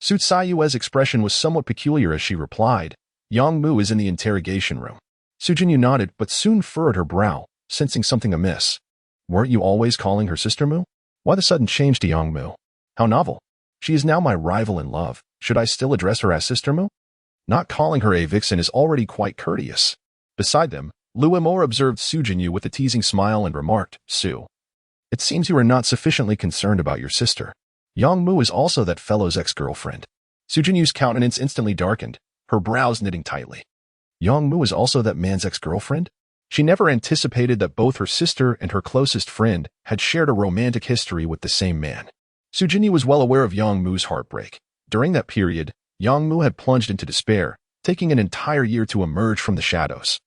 Tsutsayue's expression was somewhat peculiar as she replied, Yongmu is in the interrogation room. Sujinyu nodded but soon furrowed her brow, sensing something amiss. Weren't you always calling her Sister Mu? Why the sudden change to Yongmu? How novel. She is now my rival in love. Should I still address her as Sister Mu? Not calling her a vixen is already quite courteous. Beside them, Lu Moa observed Sujinyu with a teasing smile and remarked, Su, it seems you are not sufficiently concerned about your sister. Yongmu is also that fellow's ex-girlfriend. Sujinyu's countenance instantly darkened, her brows knitting tightly. Yongmu is also that man's ex-girlfriend? She never anticipated that both her sister and her closest friend had shared a romantic history with the same man. Sujinyu was well aware of Yongmu's heartbreak. During that period, Yongmu had plunged into despair, taking an entire year to emerge from the shadows.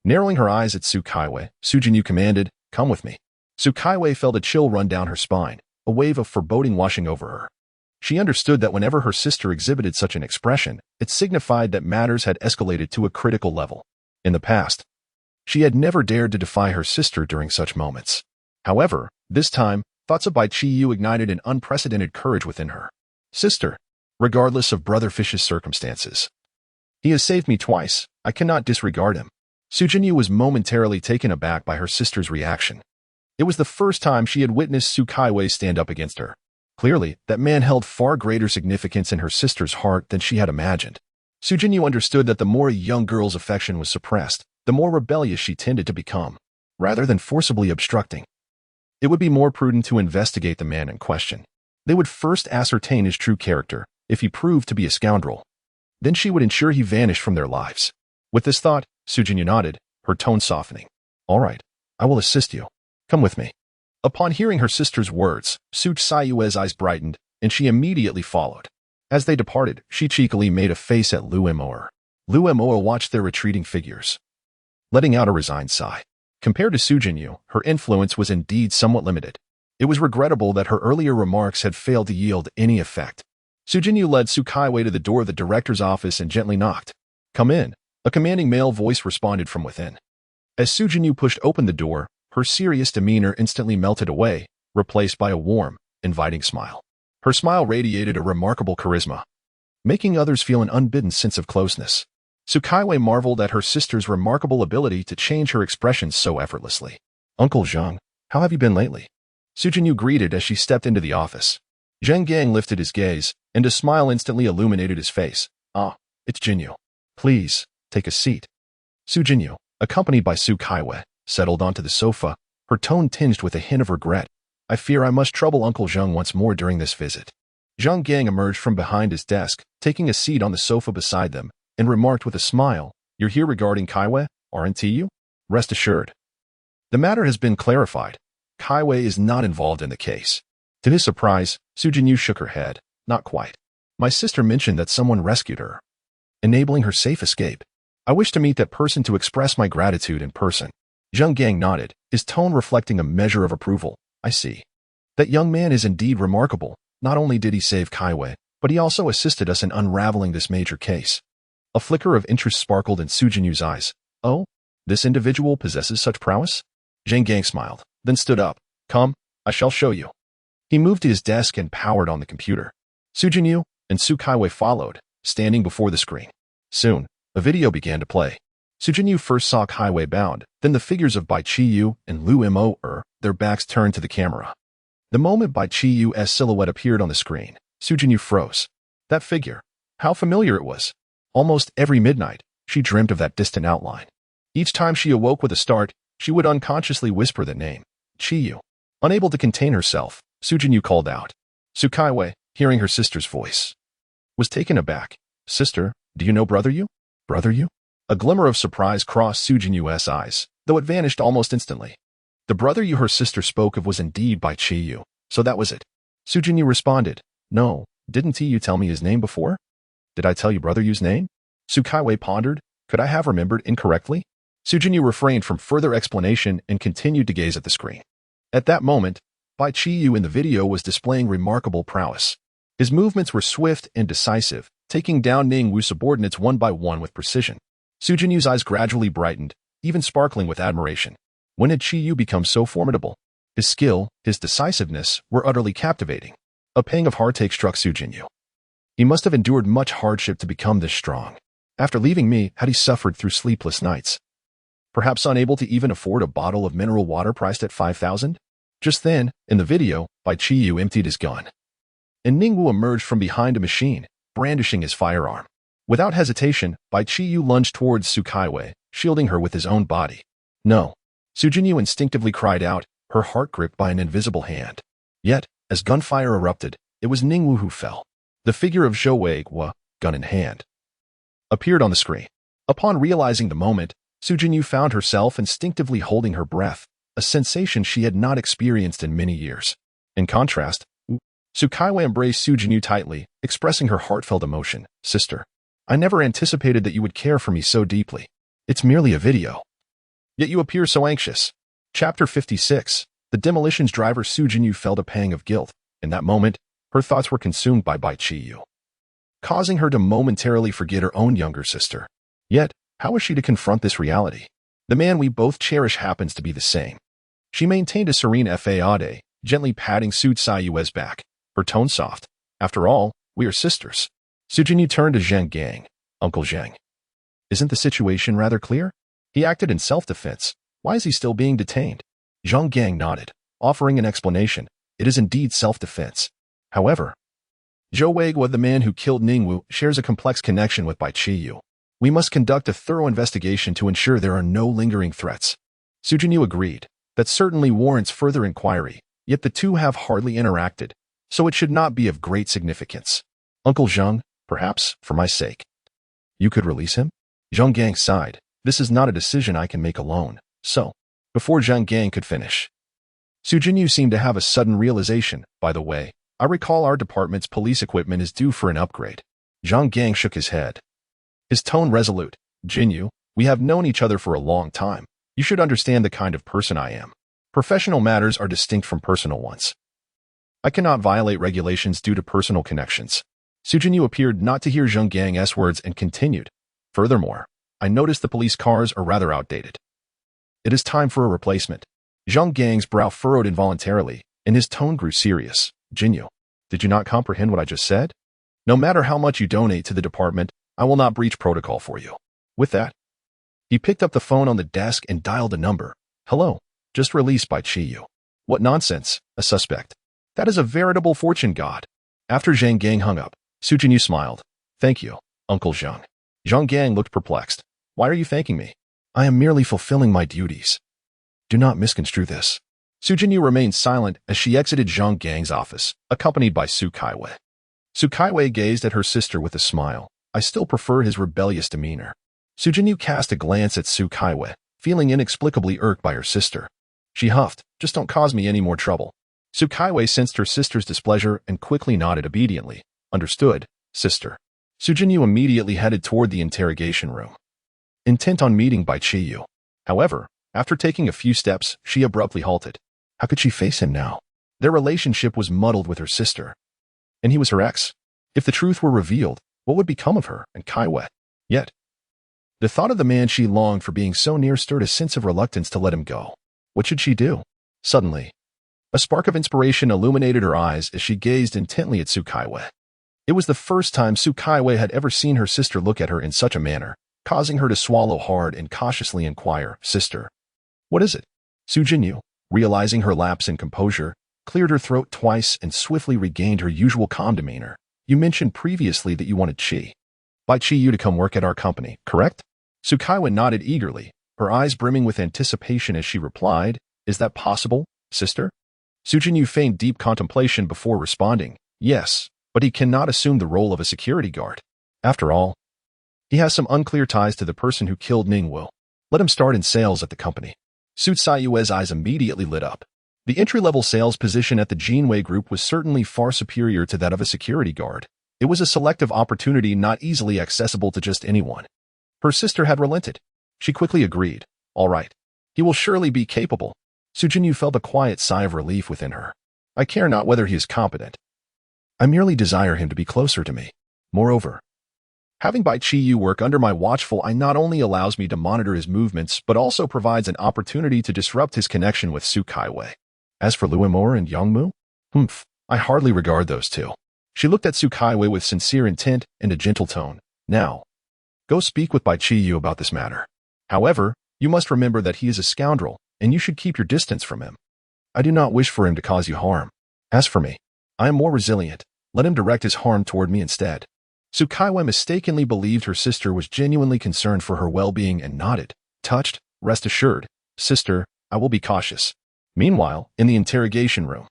Narrowing her eyes at Tsukaiwei, Sujinyu commanded, Come with me. Tsukaiwei felt a chill run down her spine, a wave of foreboding washing over her. She understood that whenever her sister exhibited such an expression, it signified that matters had escalated to a critical level. In the past, she had never dared to defy her sister during such moments. However, this time, thoughts of Bai Qiyu ignited an unprecedented courage within her. Sister, regardless of Brother Fish's circumstances. He has saved me twice. I cannot disregard him. Sujinyu was momentarily taken aback by her sister's reaction. It was the first time she had witnessed Tsukaiwei stand up against her. Clearly, that man held far greater significance in her sister's heart than she had imagined. Sujinyu understood that the more a young girl's affection was suppressed, the more rebellious she tended to become, rather than forcibly obstructing. It would be more prudent to investigate the man in question. They would first ascertain his true character. If he proved to be a scoundrel, then she would ensure he vanished from their lives. With this thought, Sujinyu nodded, her tone softening. All right, I will assist you. Come with me. Upon hearing her sister's words, Tsutsayue's eyes brightened, and she immediately followed. As they departed, she cheekily made a face at Lu Moa. Lu Moa watched their retreating figures, letting out a resigned sigh. Compared to Sujinyu, her influence was indeed somewhat limited. It was regrettable that her earlier remarks had failed to yield any effect. Sujinyu led Tsukaiwei to the door of the director's office and gently knocked. Come in, a commanding male voice responded from within. As Sujinyu pushed open the door, her serious demeanor instantly melted away, replaced by a warm, inviting smile. Her smile radiated a remarkable charisma, making others feel an unbidden sense of closeness. Sukaiwei marveled at her sister's remarkable ability to change her expressions so effortlessly. Uncle Zhang, how have you been lately? Su Jinyu greeted as she stepped into the office. Zheng Gang lifted his gaze, and a smile instantly illuminated his face. Ah, it's Jinyu. Please, take a seat. Su Jinyu, accompanied by Su Kaiwei, settled onto the sofa, her tone tinged with a hint of regret. I fear I must trouble Uncle Zheng once more during this visit. Zheng Gang emerged from behind his desk, taking a seat on the sofa beside them, and remarked with a smile, You're here regarding Kaiwei, aren't you? Rest assured. The matter has been clarified. Kaiwei is not involved in the case. To his surprise, Su Jinyu shook her head. Not quite. My sister mentioned that someone rescued her, enabling her safe escape. I wish to meet that person to express my gratitude in person. Zheng Gang nodded, his tone reflecting a measure of approval. I see. That young man is indeed remarkable. Not only did he save Kaiwei, but he also assisted us in unraveling this major case. A flicker of interest sparkled in Su Jinyu's eyes. Oh, this individual possesses such prowess? Zheng Gang smiled, then stood up. Come, I shall show you. He moved to his desk and powered on the computer. Su Jinyu and Su Kaiwei followed, standing before the screen. Soon, a video began to play. Su Jinyu first saw Kaiwei bound, then the figures of Bai Qiyu and Lu Mo, their backs turned to the camera. The moment Bai Qiyu's silhouette appeared on the screen, Su Jinyu froze. That figure, how familiar it was. Almost every midnight, she dreamt of that distant outline. Each time she awoke with a start, she would unconsciously whisper the name, Qiyu. Unable to contain herself, Su Jinyu called out. Su Kaiwei, hearing her sister's voice, was taken aback. Sister, do you know Brother Yu? Brother Yu? A glimmer of surprise crossed Su Jinyu's eyes, though it vanished almost instantly. The Brother Yu her sister spoke of was indeed Bai Qiyu, so that was it. Su Jinyu responded, No, didn't you tell me his name before? Did I tell you Brother Yu's name? Su Kaiwei pondered, could I have remembered incorrectly? Su Jinyu refrained from further explanation and continued to gaze at the screen. At that moment, Bai Qiyu in the video was displaying remarkable prowess. His movements were swift and decisive, taking down Ningwu subordinates one by one with precision. Su Jinyu's eyes gradually brightened, even sparkling with admiration. When had Qiyu become so formidable? His skill, his decisiveness, were utterly captivating. A pang of heartache struck Su Jinyu. He must have endured much hardship to become this strong. After leaving me, had he suffered through sleepless nights? Perhaps unable to even afford a bottle of mineral water priced at 5,000? Just then, in the video, Bai Qiyu emptied his gun, and Ningwu emerged from behind a machine, brandishing his firearm. Without hesitation, Bai Qiyu lunged towards Su Kaiwei, shielding her with his own body. No. Su Jinyu instinctively cried out, her heart gripped by an invisible hand. Yet, as gunfire erupted, it was Ningwu who fell. The figure of Zhou Weiguo, gun in hand, appeared on the screen. Upon realizing the moment, Su Jinyu found herself instinctively holding her breath, a sensation she had not experienced in many years. In contrast, Su Kaiwei embraced Su Jinyu tightly, expressing her heartfelt emotion. Sister, I never anticipated that you would care for me so deeply. It's merely a video. Yet you appear so anxious. Chapter 56. The demolitions driver Su Jinyu felt a pang of guilt. In that moment, her thoughts were consumed by Bai Qiyu, causing her to momentarily forget her own younger sister. Yet, how was she to confront this reality? The man we both cherish happens to be the same. She maintained a serene faade, gently patting Su Tsayue's back, her tone soft. After all, we are sisters. Su Jinyu turned to Zheng Gang. Uncle Zheng, isn't the situation rather clear? He acted in self-defense. Why is he still being detained? Zheng Gang nodded, offering an explanation. It is indeed self-defense. However, Zhou Weiguo, the man who killed Ningwu, shares a complex connection with Bai Qiyu. We must conduct a thorough investigation to ensure there are no lingering threats. Su Jinyu agreed. That certainly warrants further inquiry, yet the two have hardly interacted, so it should not be of great significance. Uncle Zheng, perhaps, for my sake, you could release him? Zheng Gang sighed. This is not a decision I can make alone. So, before Zheng Gang could finish, Su Jinyu seemed to have a sudden realization. By the way, I recall our department's police equipment is due for an upgrade. Zheng Gang shook his head, his tone resolute. Jinyu, we have known each other for a long time. You should understand the kind of person I am. Professional matters are distinct from personal ones. I cannot violate regulations due to personal connections. Su Jinyu appeared not to hear Zheng Gang's words and continued. Furthermore, I noticed the police cars are rather outdated. It is time for a replacement. Zheng Gang's brow furrowed involuntarily, and his tone grew serious. Jinyu, did you not comprehend what I just said? No matter how much you donate to the department, I will not breach protocol for you. With that, he picked up the phone on the desk and dialed a number. Hello, just released Bai Qiyu. What nonsense, a suspect. That is a veritable fortune god. After Zhang Gang hung up, Su Jinyu smiled. Thank you, Uncle Zhang. Zhang Gang looked perplexed. Why are you thanking me? I am merely fulfilling my duties. Do not misconstrue this. Su Jinyu remained silent as she exited Zhang Gang's office, accompanied by Su Kaiwei. Su Kaiwei gazed at her sister with a smile. I still prefer his rebellious demeanor. Su Jinyu cast a glance at Su Kaiwei, feeling inexplicably irked by her sister. She huffed, just don't cause me any more trouble. Su Kaiwei sensed her sister's displeasure and quickly nodded obediently. Understood, sister. Su Jinyu immediately headed toward the interrogation room, intent on meeting Bai Qiyu. However, after taking a few steps, she abruptly halted. How could she face him now? Their relationship was muddled with her sister, and he was her ex. If the truth were revealed, what would become of her and Kaiwei? Yet, the thought of the man she longed for being so near stirred a sense of reluctance to let him go. What should she do? Suddenly, a spark of inspiration illuminated her eyes as she gazed intently at Su Kaiwei. It was the first time Su Kaiwei had ever seen her sister look at her in such a manner, causing her to swallow hard and cautiously inquire, Sister, what is it? Su Jinyu, realizing her lapse in composure, cleared her throat twice and swiftly regained her usual calm demeanor. You mentioned previously that you wanted Bai Qiyu to come work at our company, correct? Su Kaiwei nodded eagerly, her eyes brimming with anticipation as she replied, Is that possible, sister? Su Jinyu feigned deep contemplation before responding, Yes, but he cannot assume the role of a security guard. After all, he has some unclear ties to the person who killed Ningwu. Let him start in sales at the company. Su Saiyue's eyes immediately lit up. The entry-level sales position at the Jinwei Group was certainly far superior to that of a security guard. It was a selective opportunity not easily accessible to just anyone. Her sister had relented. She quickly agreed. All right. He will surely be capable. Su Jinyu felt a quiet sigh of relief within her. I care not whether he is competent. I merely desire him to be closer to me. Moreover, having Bai Qiyu work under my watchful eye not only allows me to monitor his movements, but also provides an opportunity to disrupt his connection with Su Kaiwei. As for Luimor and Yongmu, I hardly regard those two. She looked at Su Kaiwei with sincere intent and a gentle tone. Now, go speak with Bai Qiyu about this matter. However, you must remember that he is a scoundrel, and you should keep your distance from him. I do not wish for him to cause you harm. As for me, I am more resilient. Let him direct his harm toward me instead. Su Kaiwei mistakenly believed her sister was genuinely concerned for her well-being and nodded. Touched, rest assured. Sister, I will be cautious. Meanwhile, in the interrogation room,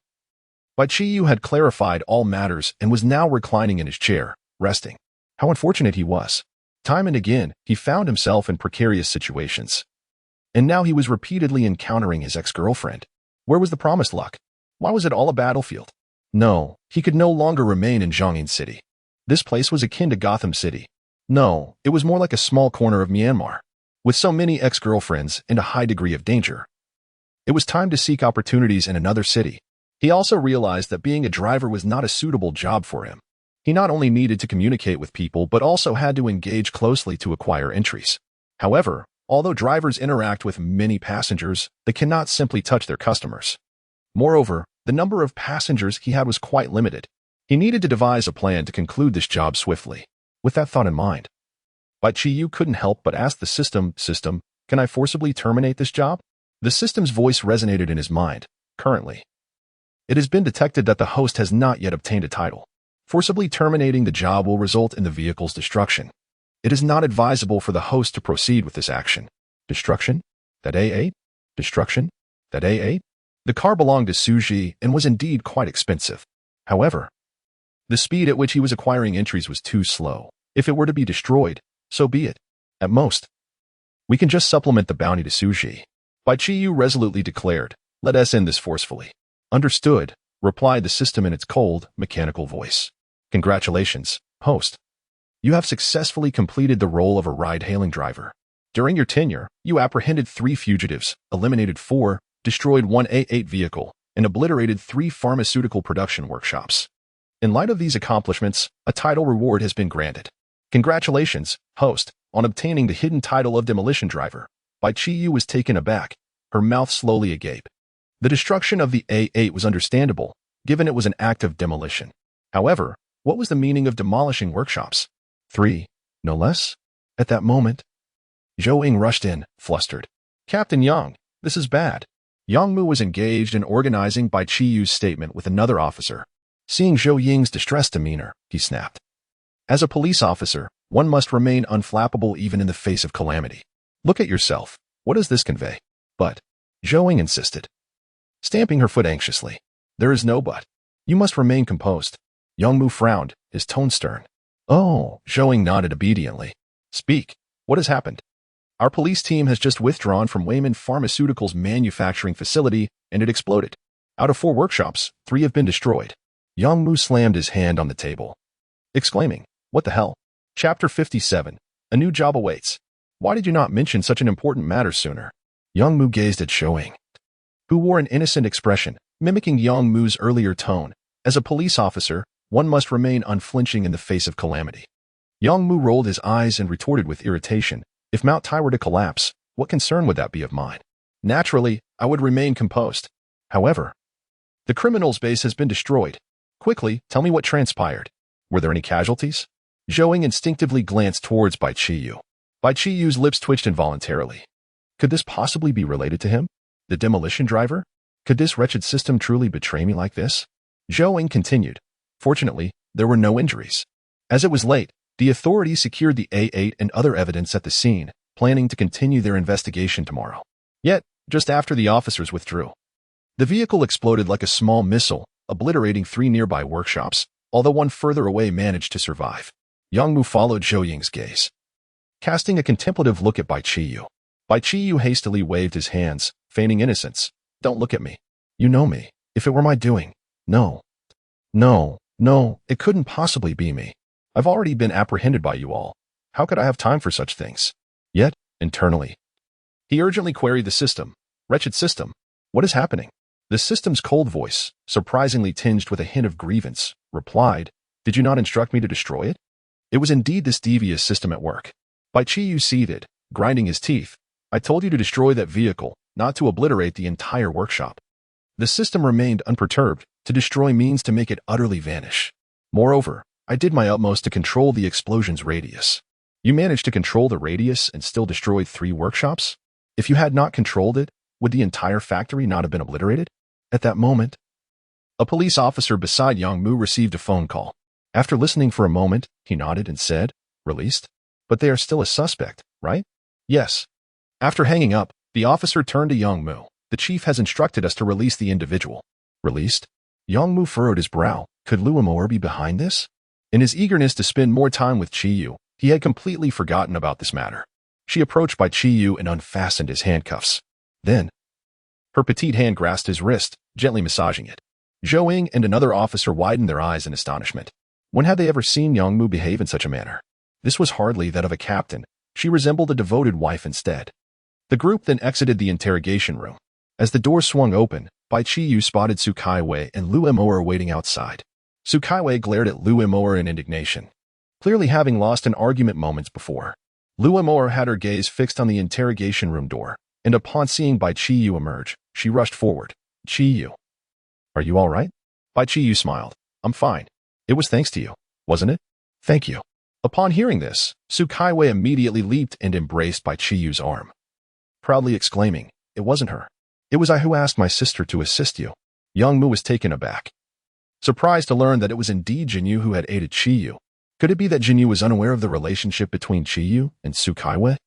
Bai Qiyu had clarified all matters and was now reclining in his chair, resting. How unfortunate he was. Time and again, he found himself in precarious situations. And now he was repeatedly encountering his ex-girlfriend. Where was the promised luck? Why was it all a battlefield? No, he could no longer remain in Zhongyin City. This place was akin to Gotham City. No, it was more like a small corner of Myanmar, with so many ex-girlfriends and a high degree of danger. It was time to seek opportunities in another city. He also realized that being a driver was not a suitable job for him. He not only needed to communicate with people, but also had to engage closely to acquire entries. However, although drivers interact with many passengers, they cannot simply touch their customers. Moreover, the number of passengers he had was quite limited. He needed to devise a plan to conclude this job swiftly. With that thought in mind, Bai Qiyu couldn't help but ask the system, can I forcibly terminate this job? The system's voice resonated in his mind. Currently, it has been detected that the host has not yet obtained a title. Forcibly terminating the job will result in the vehicle's destruction. It is not advisable for the host to proceed with this action. Destruction? That A8? Destruction? That A8? The car belonged to Suji and was indeed quite expensive. However, the speed at which he was acquiring entries was too slow. If it were to be destroyed, so be it. At most, we can just supplement the bounty to Suji. Bai Qiyu resolutely declared, let us end this forcefully. Understood, replied the system in its cold, mechanical voice. Congratulations, host. You have successfully completed the role of a ride-hailing driver. During your tenure, you apprehended 3 fugitives, eliminated 4, destroyed 1 A8 vehicle, and obliterated 3 pharmaceutical production workshops. In light of these accomplishments, a title reward has been granted. Congratulations, host, on obtaining the hidden title of demolition driver. Bai Qiyu was taken aback, her mouth slowly agape. The destruction of the A8 was understandable, given it was an act of demolition. However, what was the meaning of demolishing workshops? 3, no less? At that moment, Zhou Ying rushed in, flustered. Captain Yang, this is bad. Yang Mu was engaged in organizing Bai Qiyu's statement with another officer. Seeing Zhou Ying's distressed demeanor, he snapped. As a police officer, one must remain unflappable even in the face of calamity. Look at yourself. What does this convey? But, Zhou Ying insisted, stamping her foot anxiously. There is no but. You must remain composed. Yang Mu frowned, his tone stern. Oh, Zhou Ying nodded obediently. Speak. What has happened? Our police team has just withdrawn from Wayman Pharmaceuticals' manufacturing facility, and it exploded. Out of 4 workshops, 3 have been destroyed. Yang Mu slammed his hand on the table, exclaiming, What the hell? Chapter 57. A new job awaits. Why did you not mention such an important matter sooner? Yang Mu gazed at Zhou Ying, who wore an innocent expression, mimicking Yang Mu's earlier tone. As a police officer, one must remain unflinching in the face of calamity. Yang Mu rolled his eyes and retorted with irritation. If Mount Tai were to collapse, what concern would that be of mine? Naturally, I would remain composed. However, the criminal's base has been destroyed. Quickly, tell me what transpired. Were there any casualties? Zhou Ying instinctively glanced towards Bai Qiyu. Bai Qiyu's lips twitched involuntarily. Could this possibly be related to him? The demolition driver? Could this wretched system truly betray me like this? Zhou Ying continued. Fortunately, there were no injuries. As it was late, the authorities secured the A8 and other evidence at the scene, planning to continue their investigation tomorrow. Yet, just after the officers withdrew, the vehicle exploded like a small missile, obliterating 3 nearby workshops, although one further away managed to survive. Yang Mu followed Zhou Ying's gaze, casting a contemplative look at Bai Qiyu. Bai Qiyu hastily waved his hands, feigning innocence. Don't look at me. You know me. If it were my doing. No, it couldn't possibly be me. I've already been apprehended by you all. How could I have time for such things? Yet, internally, he urgently queried the system. Wretched system. What is happening? The system's cold voice, surprisingly tinged with a hint of grievance, replied, Did you not instruct me to destroy it? It was indeed this devious system at work. Bai Qiyu seethed, grinding his teeth. I told you to destroy that vehicle, not to obliterate the entire workshop. The system remained unperturbed. To destroy means to make it utterly vanish. Moreover, I did my utmost to control the explosion's radius. You managed to control the radius and still destroyed 3 workshops? If you had not controlled it, would the entire factory not have been obliterated? At that moment, a police officer beside Yang Mu received a phone call. After listening for a moment, he nodded and said, Released? But they are still a suspect, right? Yes. After hanging up, the officer turned to Yang Mu. The chief has instructed us to release the individual. Released? Yang Mu furrowed his brow. Could Lu Amor be behind this? In his eagerness to spend more time with Qiyu, he had completely forgotten about this matter. She approached Bai Qiyu and unfastened his handcuffs. Then, her petite hand grasped his wrist, gently massaging it. Zhou Ying and another officer widened their eyes in astonishment. When had they ever seen Yang Mu behave in such a manner? This was hardly that of a captain. She resembled a devoted wife instead. The group then exited the interrogation room. As the door swung open, Bai Qiyu spotted Su Kaiwei and Lu Amor waiting outside. Su Kaiwei glared at Lu Amor in indignation, clearly having lost an argument moments before. Lu Amor had her gaze fixed on the interrogation room door, and upon seeing Bai Qiyu emerge, she rushed forward. Qiyu. Are you all right? Bai Qiyu smiled. I'm fine. It was thanks to you, wasn't it? Thank you. Upon hearing this, Su Kaiwei immediately leaped and embraced Bai Qiyu's arm, proudly exclaiming, It wasn't her. It was I who asked my sister to assist you. Yang Mu was taken aback, surprised to learn that it was indeed Jinyu who had aided Qiyu. Could it be that Jinyu was unaware of the relationship between Qiyu and Su Kaiwei?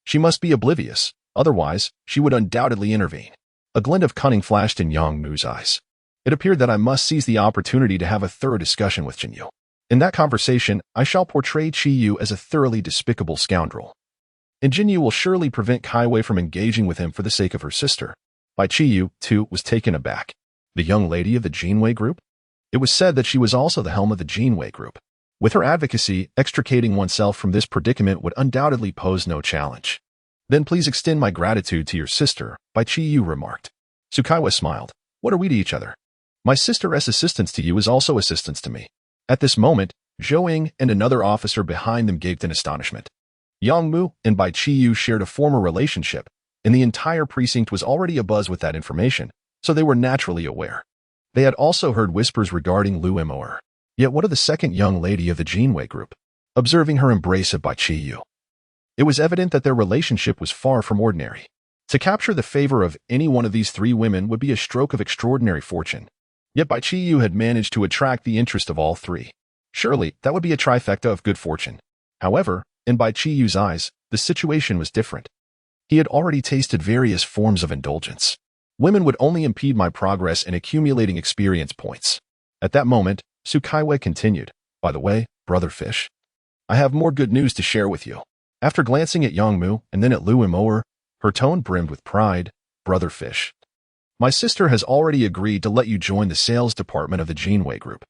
She must be oblivious, otherwise she would undoubtedly intervene. A glint of cunning flashed in Yang Mu's eyes. It appeared that I must seize the opportunity to have a thorough discussion with Jinyu. In that conversation, I shall portray Qiyu as a thoroughly despicable scoundrel, and Jinyu will surely prevent Kaiwei from engaging with him for the sake of her sister. Bai Qiyu, too, was taken aback. The young lady of the Jinwei group? It was said that she was also the helm of the Jinwei group. With her advocacy, extricating oneself from this predicament would undoubtedly pose no challenge. Then please extend my gratitude to your sister, Bai Qiyu remarked. Su Kaiwei smiled. What are we to each other? My sister's assistance to you is also assistance to me. At this moment, Zhou Ying and another officer behind them gaped in astonishment. Yang Mu and Bai Qiyu shared a former relationship, and the entire precinct was already abuzz with that information, so they were naturally aware. They had also heard whispers regarding Lu Emoer. Yet what of the second young lady of the Jinwei group? Observing her embrace of Bai Qiyu, it was evident that their relationship was far from ordinary. To capture the favor of any one of these three women would be a stroke of extraordinary fortune. Yet Bai Qiyu had managed to attract the interest of all three. Surely, that would be a trifecta of good fortune. However, in Bai Qiyu's eyes, the situation was different. He had already tasted various forms of indulgence. Women would only impede my progress in accumulating experience points. At that moment, Su Kaiwei continued, "By the way, brother Fish, I have more good news to share with you." After glancing at Yongmu and then at Lu Emoer, her tone brimmed with pride, "Brother Fish, my sister has already agreed to let you join the sales department of the Jinwei Group."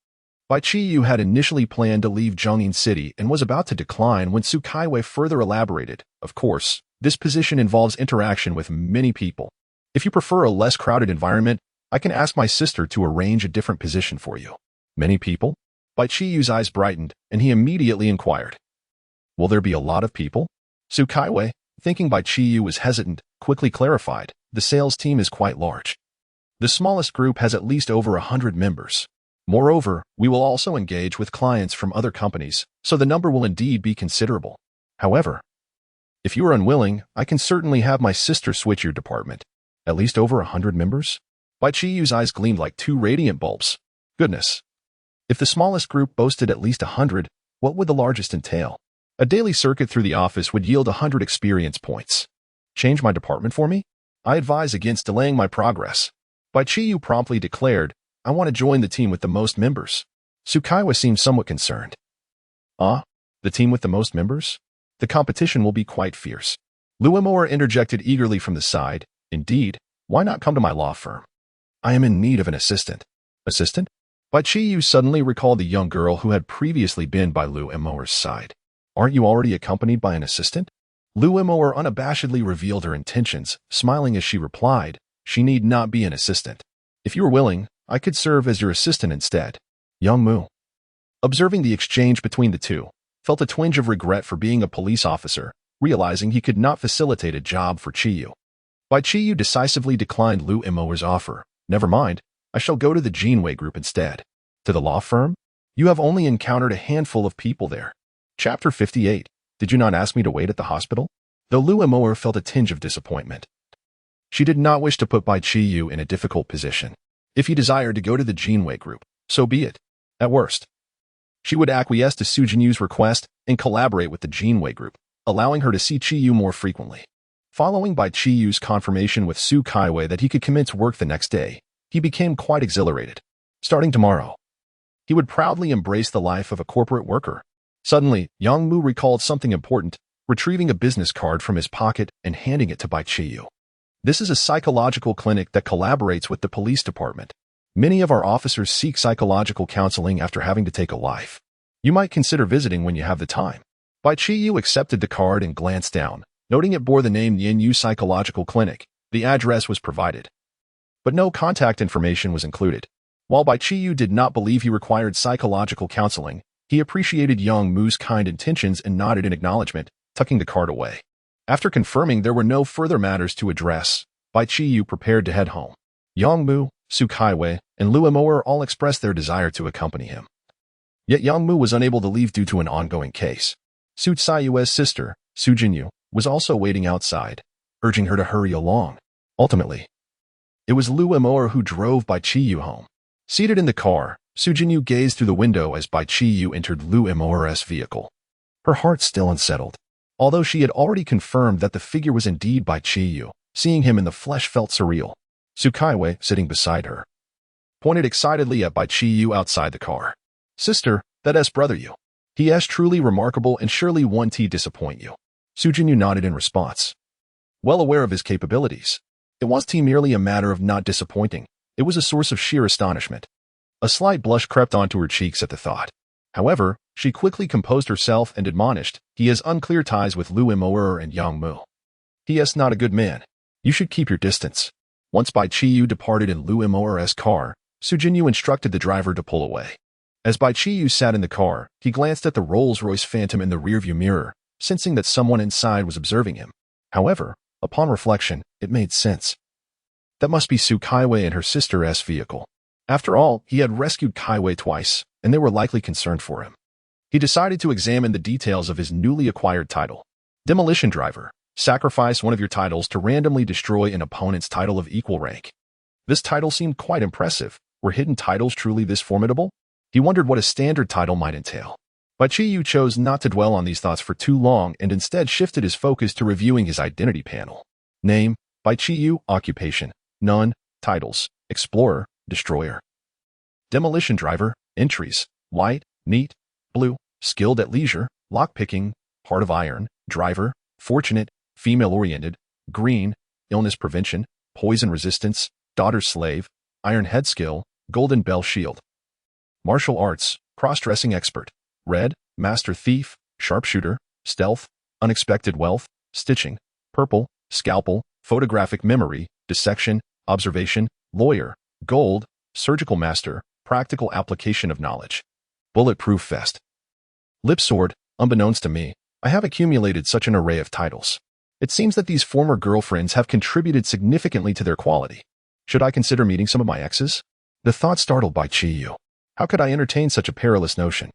Bai Qiyu had initially planned to leave Zhongyin City and was about to decline when Su Kaiwei further elaborated, "Of course, this position involves interaction with many people. If you prefer a less crowded environment, I can ask my sister to arrange a different position for you." "Many people?" Bai Qiyu's eyes brightened, and he immediately inquired, "Will there be a lot of people?" Su Kaiwei, thinking Bai Qiyu was hesitant, quickly clarified, "The sales team is quite large. The smallest group has at least over 100 members. Moreover, we will also engage with clients from other companies, so the number will indeed be considerable. However, if you are unwilling, I can certainly have my sister switch your department." "At least over 100 members?" Bai Qiyu's eyes gleamed like two radiant bulbs. Goodness! If the smallest group boasted at least 100, what would the largest entail? A daily circuit through the office would yield 100 experience points. "Change my department for me? I advise against delaying my progress." Bai Qiyu promptly declared, "I want to join the team with the most members." Su Kaiwei seemed somewhat concerned. "Ah? The team with the most members? The competition will be quite fierce." Lu Emoer interjected eagerly from the side, "Indeed, why not come to my law firm? I am in need of an assistant." "Assistant?" Bai Qiyu suddenly recalled the young girl who had previously been by Lu Emoer's side. "Aren't you already accompanied by an assistant?" Lu Emoer unabashedly revealed her intentions, smiling as she replied, "She need not be an assistant. If you are willing, I could serve as your assistant instead." Young Mu, observing the exchange between the two, felt a twinge of regret for being a police officer, realizing he could not facilitate a job for Qiyu. Bai Qiyu decisively declined Lu Emoer's offer. "Never mind, I shall go to the Jinwei Group instead." "To the law firm? You have only encountered a handful of people there." Chapter 58. Did you not ask me to wait at the hospital? Though Lu Emoer felt a tinge of disappointment. She did not wish to put Bai Qiyu in a difficult position. If he desired to go to the Jinwei Group, so be it. At worst, she would acquiesce to Su Jinyu's request and collaborate with the Jinwei Group, allowing her to see Qiyu more frequently. Following Bai Qiyu's confirmation with Su Kaiwei that he could commence work the next day, he became quite exhilarated. Starting tomorrow, he would proudly embrace the life of a corporate worker. Suddenly, Yang Mu recalled something important, retrieving a business card from his pocket and handing it to Bai Qiyu. "This is a psychological clinic that collaborates with the police department. Many of our officers seek psychological counseling after having to take a life. You might consider visiting when you have the time." Bai Qiyu accepted the card and glanced down, noting it bore the name Yanyu Psychological Clinic. The address was provided, but no contact information was included. While Bai Qiyu did not believe he required psychological counseling, he appreciated Yang Mu's kind intentions and nodded in acknowledgement, tucking the card away. After confirming there were no further matters to address, Bai Qiyu prepared to head home. Yang Mu, Su Kaiwei, and Lu Emoer all expressed their desire to accompany him. Yet Yang Mu was unable to leave due to an ongoing case. Su Caiyue's sister, Su Jinyu, was also waiting outside, urging her to hurry along. Ultimately, it was Lu Emoer who drove Bai Qiyu home. Seated in the car, Su Jinyu gazed through the window as Bai Qiyu entered Lu Emoer's vehicle. Her heart still unsettled. Although she had already confirmed that the figure was indeed Bai Qiyu, seeing him in the flesh felt surreal. Su Kaiwei, sitting beside her, pointed excitedly at Bai Qiyu outside the car. "Sister, that is brother you. He is truly remarkable and surely won't disappoint you." Su Jinyu nodded in response. Well aware of his capabilities, it wasn't merely a matter of not disappointing, it was a source of sheer astonishment. A slight blush crept onto her cheeks at the thought. However, she quickly composed herself and admonished, "He has unclear ties with Lu Emoer and Yang Mu. He is not a good man. You should keep your distance." Once Bai Qiyu departed in Lu Emoer's car, Su Jinyu instructed the driver to pull away. As Bai Qiyu sat in the car, he glanced at the Rolls-Royce Phantom in the rearview mirror, sensing that someone inside was observing him. However, upon reflection, it made sense. That must be Su Kaiwei and her sister's vehicle. After all, he had rescued Kaiwei twice, and they were likely concerned for him. He decided to examine the details of his newly acquired title. Demolition Driver. Sacrifice one of your titles to randomly destroy an opponent's title of equal rank. This title seemed quite impressive. Were hidden titles truly this formidable? He wondered what a standard title might entail. Bai Qiyu chose not to dwell on these thoughts for too long and instead shifted his focus to reviewing his identity panel. Name, Bai Qiyu. Occupation, none. Titles, Explorer, Destroyer. Demolition Driver. Entries, white, neat, blue, skilled at leisure, lockpicking, heart of iron, driver, fortunate, female-oriented, green, illness prevention, poison resistance, daughter's slave, iron head skill, golden bell shield. Martial arts, cross-dressing expert, red, master thief, sharpshooter, stealth, unexpected wealth, stitching, purple, scalpel, photographic memory, dissection, observation, lawyer, gold, surgical master, practical application of knowledge. Bulletproof Vest. Lip sword. Unbeknownst to me, I have accumulated such an array of titles. It seems that these former girlfriends have contributed significantly to their quality. Should I consider meeting some of my exes? The thought startled Bai Qiyu. How could I entertain such a perilous notion?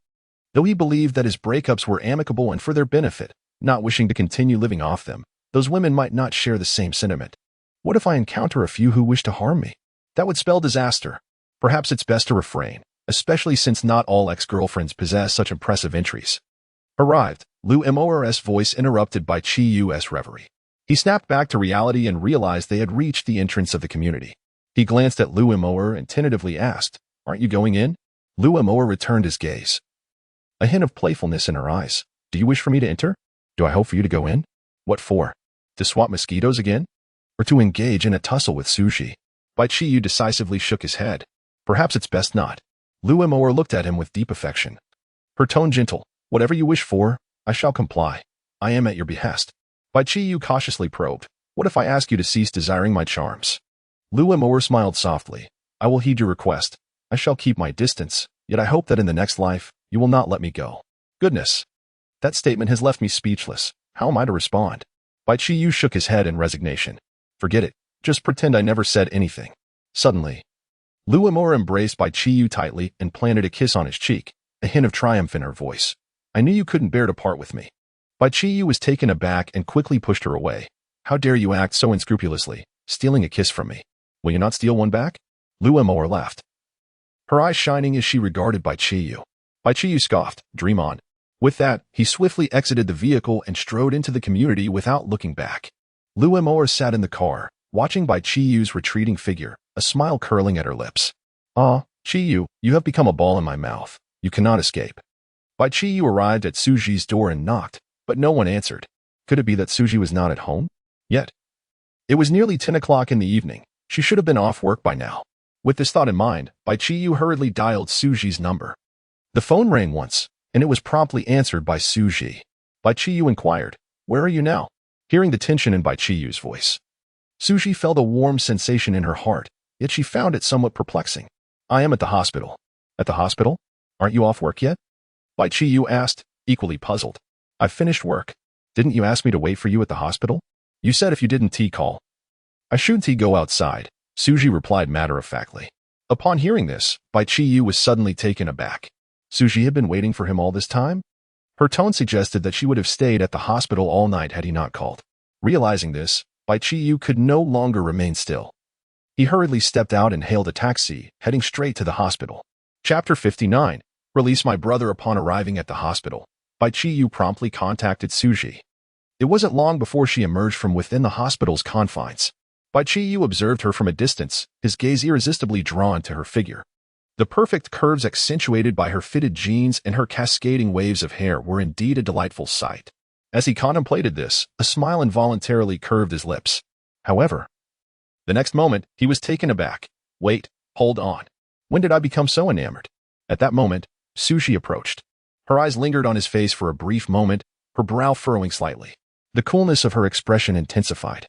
Though he believed that his breakups were amicable and for their benefit, not wishing to continue living off them, those women might not share the same sentiment. What if I encounter a few who wish to harm me? That would spell disaster. Perhaps it's best to refrain, especially since not all ex-girlfriends possess such impressive entries. Arrived, Lu Mor's voice interrupted Bai Qiyu's reverie. He snapped back to reality and realized they had reached the entrance of the community. He glanced at Lu Mor and tentatively asked, "Aren't you going in?" Lu Mor returned his gaze. A hint of playfulness in her eyes. "Do you wish for me to enter? Do I hope for you to go in? What for? To swat mosquitoes again? Or to engage in a tussle with Suji?" Bai Qiyu decisively shook his head. "Perhaps it's best not." Lu Mor looked at him with deep affection. Her tone gentle. "Whatever you wish for, I shall comply. I am at your behest." Bai Qiyu cautiously probed. "What if I ask you to cease desiring my charms?" Lu Mor smiled softly. "I will heed your request. I shall keep my distance, yet I hope that in the next life, you will not let me go." Goodness. That statement has left me speechless. How am I to respond? Bai Qiyu shook his head in resignation. "Forget it. Just pretend I never said anything." Suddenly, Lu Mor embraced Bai Qiyu tightly and planted a kiss on his cheek, a hint of triumph in her voice. "I knew you couldn't bear to part with me." Bai Qiyu was taken aback and quickly pushed her away. "How dare you act so unscrupulously, stealing a kiss from me? Will you not steal one back?" Lu Mor laughed, her eyes shining as she regarded Bai Qiyu. Bai Qiyu scoffed, "Dream on." With that, he swiftly exited the vehicle and strode into the community without looking back. Lu Mor sat in the car, watching Bai Qiyu's retreating figure, a smile curling at her lips. "Ah, Qiyu, you have become a ball in my mouth. You cannot escape." Bai Qiyu arrived at Suji's door and knocked, but no one answered. Could it be that Suji was not at home? Yet. It was nearly 10 o'clock in the evening. She should have been off work by now. With this thought in mind, Bai Qiyu hurriedly dialed Suji's number. The phone rang once, and it was promptly answered by Suji. Bai Qiyu inquired, "Where are you now?" Hearing the tension in Bai Qiyu's voice, Suji felt a warm sensation in her heart, yet she found it somewhat perplexing. "I am at the hospital." "At the hospital? Aren't you off work yet?" Bai Qiyu asked, equally puzzled. "I've finished work. Didn't you ask me to wait for you at the hospital? You said if you didn't call. "I shouldn't go outside," Suji replied matter-of-factly. Upon hearing this, Bai Qiyu was suddenly taken aback. Suji had been waiting for him all this time? Her tone suggested that she would have stayed at the hospital all night had he not called. Realizing this, Bai Qiyu could no longer remain still. He hurriedly stepped out and hailed a taxi, heading straight to the hospital. Chapter 59. Release my brother. Upon arriving at the hospital, Bai Qiyu promptly contacted Suji. It wasn't long before she emerged from within the hospital's confines. Bai Qiyu observed her from a distance, his gaze irresistibly drawn to her figure. The perfect curves accentuated by her fitted jeans and her cascading waves of hair were indeed a delightful sight. As he contemplated this, a smile involuntarily curved his lips. However, the next moment, he was taken aback. "Wait, hold on. When did I become so enamored?" At that moment, Suji approached. Her eyes lingered on his face for a brief moment, her brow furrowing slightly. The coolness of her expression intensified,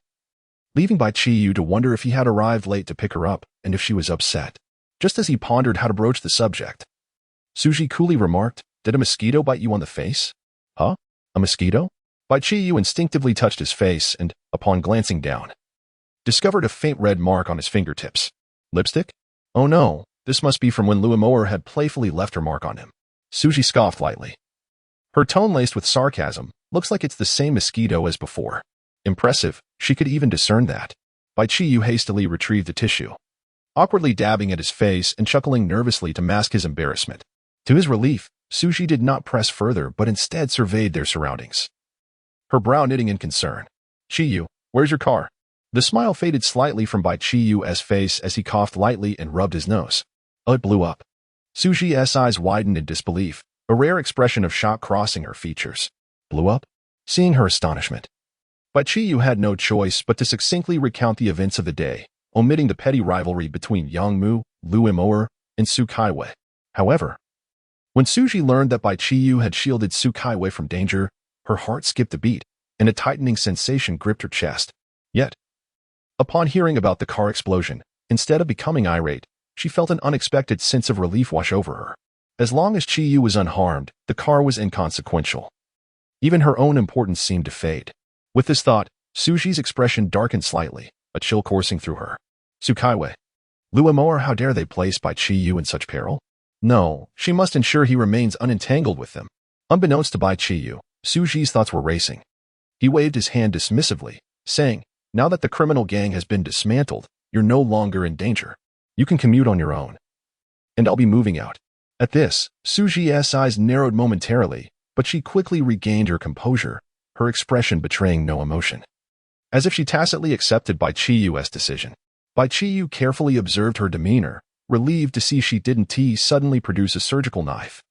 leaving Bai Qiyu to wonder if he had arrived late to pick her up and if she was upset. Just as he pondered how to broach the subject, Suji coolly remarked, "Did a mosquito bite you on the face?" "Huh? A mosquito?" Bai Qiyu instinctively touched his face and, upon glancing down, discovered a faint red mark on his fingertips. "Lipstick? Oh no, This must be from when Luomoer had playfully left her mark on him. Suji scoffed lightly. Her tone laced with sarcasm. Looks like it's the same mosquito as before. Impressive, she could even discern that. Bai Qiyu hastily retrieved the tissue, awkwardly dabbing at his face and chuckling nervously to mask his embarrassment. To his relief, Suji did not press further but instead surveyed their surroundings, her brow knitting in concern. Qiyu, where's your car? The smile faded slightly from Bai Qiyu's face as he coughed lightly and rubbed his nose. It blew up. Suji's eyes widened in disbelief, a rare expression of shock crossing her features. Blew up? Seeing her astonishment, Bai Qiyu had no choice but to succinctly recount the events of the day, omitting the petty rivalry between Yangmu, Luomoer, and Su Kaiwei. However, when Suji learned that Bai Qiyu had shielded Su Kaiwei from danger, her heart skipped a beat, and a tightening sensation gripped her chest. Yet, upon hearing about the car explosion, instead of becoming irate, she felt an unexpected sense of relief wash over her. As long as Qiyu was unharmed, the car was inconsequential. Even her own importance seemed to fade. With this thought, Suji's expression darkened slightly, a chill coursing through her. Su Kaiwei. Luomoer, how dare they place Bai Qiyu in such peril? No, she must ensure he remains unentangled with them. Unbeknownst to Bai Qiyu, Suji's thoughts were racing. He waved his hand dismissively, saying, now that the criminal gang has been dismantled, you're no longer in danger. You can commute on your own. And I'll be moving out. At this, Suji's eyes narrowed momentarily, but she quickly regained her composure, her expression betraying no emotion. As if she tacitly accepted Bai Qiyu's decision. Bai Qiyu carefully observed her demeanor, relieved to see she didn't suddenly produce a surgical knife.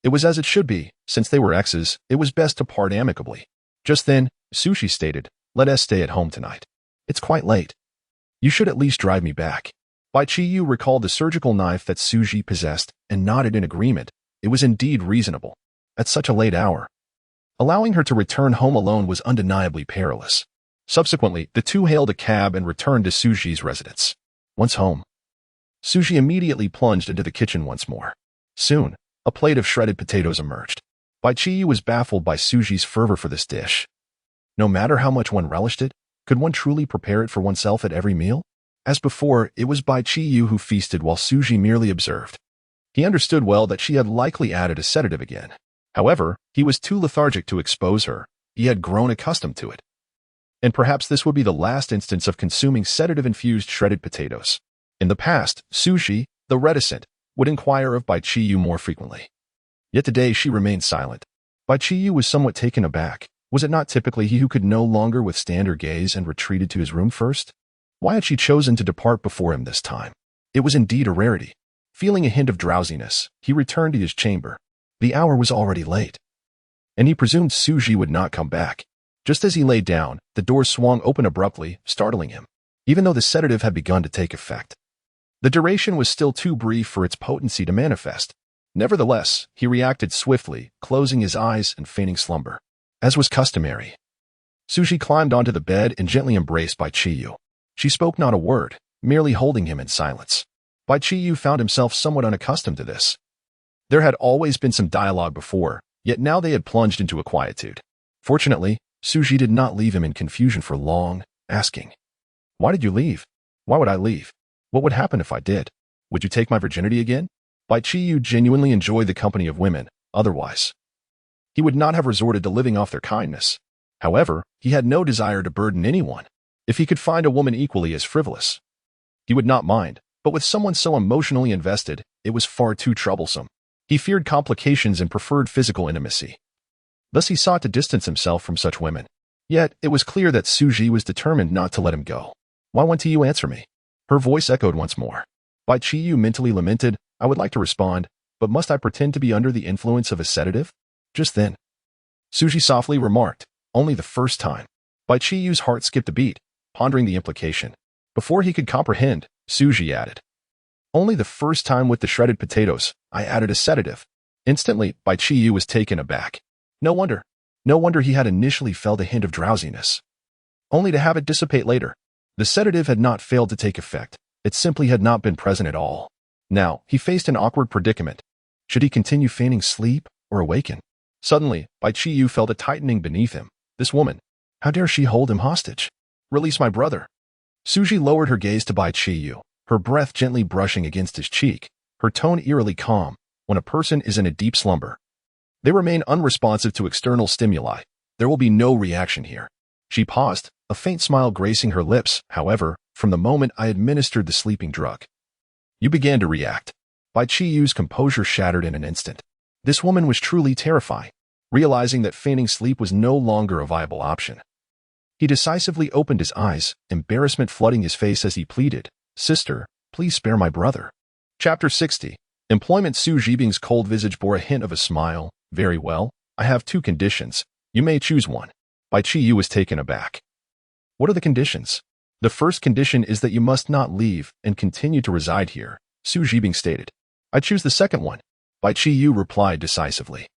It was as it should be, since they were exes, it was best to part amicably. Just then, Suji stated, let us stay at home tonight. It's quite late. You should at least drive me back. Bai Qiyu recalled the surgical knife that Suji possessed and nodded in agreement. It was indeed reasonable. At such a late hour, allowing her to return home alone was undeniably perilous. Subsequently, the two hailed a cab and returned to Suji's residence. Once home, Suji immediately plunged into the kitchen once more. Soon, a plate of shredded potatoes emerged. Bai Qiyu was baffled by Suji's fervor for this dish. No matter how much one relished it, could one truly prepare it for oneself at every meal? As before, it was Bai Qiyu who feasted while Suji merely observed. He understood well that she had likely added a sedative again. However, he was too lethargic to expose her. He had grown accustomed to it. And perhaps this would be the last instance of consuming sedative-infused shredded potatoes. In the past, Suji, though reticent, would inquire of Bai Qiyu more frequently. Yet today she remained silent. Bai Qiyu was somewhat taken aback. Was it not typically he who could no longer withstand her gaze and retreated to his room first? Why had she chosen to depart before him this time? It was indeed a rarity. Feeling a hint of drowsiness, he returned to his chamber. The hour was already late, and he presumed Suji would not come back. Just as he lay down, the door swung open abruptly, startling him, even though the sedative had begun to take effect. The duration was still too brief for its potency to manifest. Nevertheless, he reacted swiftly, closing his eyes and feigning slumber. As was customary, Suji climbed onto the bed and gently embraced Bai Qiyu. She spoke not a word, merely holding him in silence. Bai Qiyu found himself somewhat unaccustomed to this. There had always been some dialogue before, yet now they had plunged into a quietude. Fortunately, Suji did not leave him in confusion for long, asking, why did you leave? Why would I leave? What would happen if I did? Would you take my virginity again? Bai Qiyu genuinely enjoyed the company of women, otherwise he would not have resorted to living off their kindness. However, he had no desire to burden anyone. If he could find a woman equally as frivolous, he would not mind, but with someone so emotionally invested, it was far too troublesome. He feared complications and preferred physical intimacy. Thus he sought to distance himself from such women. Yet, it was clear that Suji was determined not to let him go. Why won't you answer me? Her voice echoed once more. Bai Qiyu mentally lamented, I would like to respond, but must I pretend to be under the influence of a sedative? Just then, Suji softly remarked, only the first time. Bai Qiyu's heart skipped a beat, pondering the implication. Before he could comprehend, Suji added, only the first time with the shredded potatoes, I added a sedative. Instantly, Bai Qiyu was taken aback. No wonder he had initially felt a hint of drowsiness, only to have it dissipate later. The sedative had not failed to take effect. It simply had not been present at all. Now, he faced an awkward predicament. Should he continue feigning sleep or awaken? Suddenly, Bai Qiyu felt a tightening beneath him. This woman, how dare she hold him hostage? Release my brother. Suji lowered her gaze to Bai Qiyu, her breath gently brushing against his cheek. her tone eerily calm. When a person is in a deep slumber, they remain unresponsive to external stimuli. There will be no reaction here. She paused, a faint smile gracing her lips. However, from the moment I administered the sleeping drug, you began to react. Bai Qiyu's composure shattered in an instant. This woman was truly terrifying. Realizing that feigning sleep was no longer a viable option, he decisively opened his eyes, embarrassment flooding his face as he pleaded, "Sister, please spare my brother." Chapter 60. Employment. Su Zhibing's cold visage bore a hint of a smile. "Very well. I have two conditions. You may choose one." Bai Qiyu was taken aback. "What are the conditions?" "The first condition is that you must not leave and continue to reside here," Su Zhibing stated. "I choose the second one," Bai Qiyu replied decisively.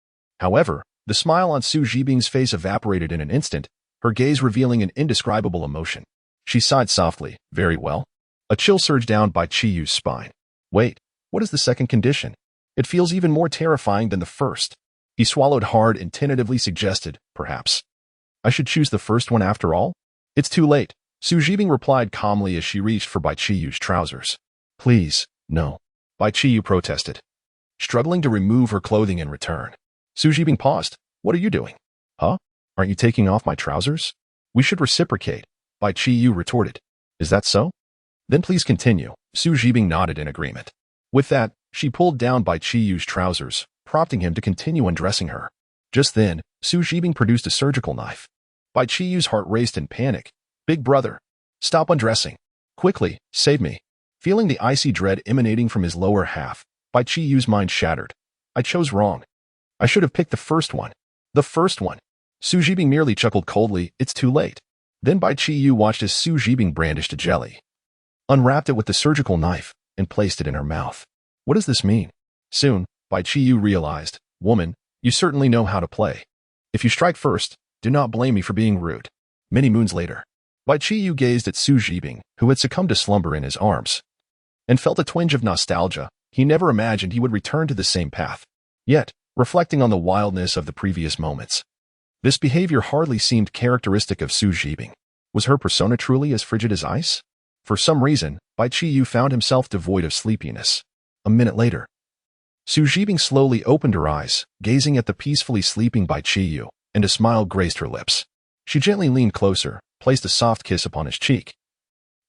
However, the smile on Su Zhibing's face evaporated in an instant, her gaze revealing an indescribable emotion. She sighed softly. "Very well." A chill surged down Bai Qiyu's spine. "Wait, what is the second condition? It feels even more terrifying than the first." He swallowed hard and tentatively suggested, "Perhaps I should choose the first one after all?" "It's too late," Su Zhibing replied calmly as she reached for Bai Qiyu's trousers. "Please, no," Bai Qiyu protested, struggling to remove her clothing in return. Su Zhibing paused. "What are you doing?" "Huh? Aren't you taking off my trousers?" "We should reciprocate," Bai Qiyu retorted. "Is that so? Then please continue." Su Zhibing nodded in agreement. With that, she pulled down Bai Qiyu's trousers, prompting him to continue undressing her. Just then, Su Zhibing produced a surgical knife. Bai Qiyu's heart raced in panic. "Big brother, stop undressing. Quickly, save me." Feeling the icy dread emanating from his lower half, Bai Qiyu's mind shattered. "I chose wrong. I should have picked the first one." "The first one?" Su Zhibing merely chuckled coldly. "It's too late." Then Bai Qiyu watched as Su Zhibing brandished a jelly, unwrapped it with the surgical knife, and placed it in her mouth. What does this mean? Soon, Bai Qiyu realized, "Woman, you certainly know how to play. If you strike first, do not blame me for being rude." Many moons later, Bai Qiyu gazed at Su Zhibing, who had succumbed to slumber in his arms, and felt a twinge of nostalgia. He never imagined he would return to the same path. Yet, reflecting on the wildness of the previous moments, this behavior hardly seemed characteristic of Su Zhibing. Was her persona truly as frigid as ice? For some reason, Bai Qiyu found himself devoid of sleepiness. A minute later, Su Zhibing slowly opened her eyes, gazing at the peacefully sleeping Bai Qiyu, and a smile graced her lips. She gently leaned closer, placed a soft kiss upon his cheek,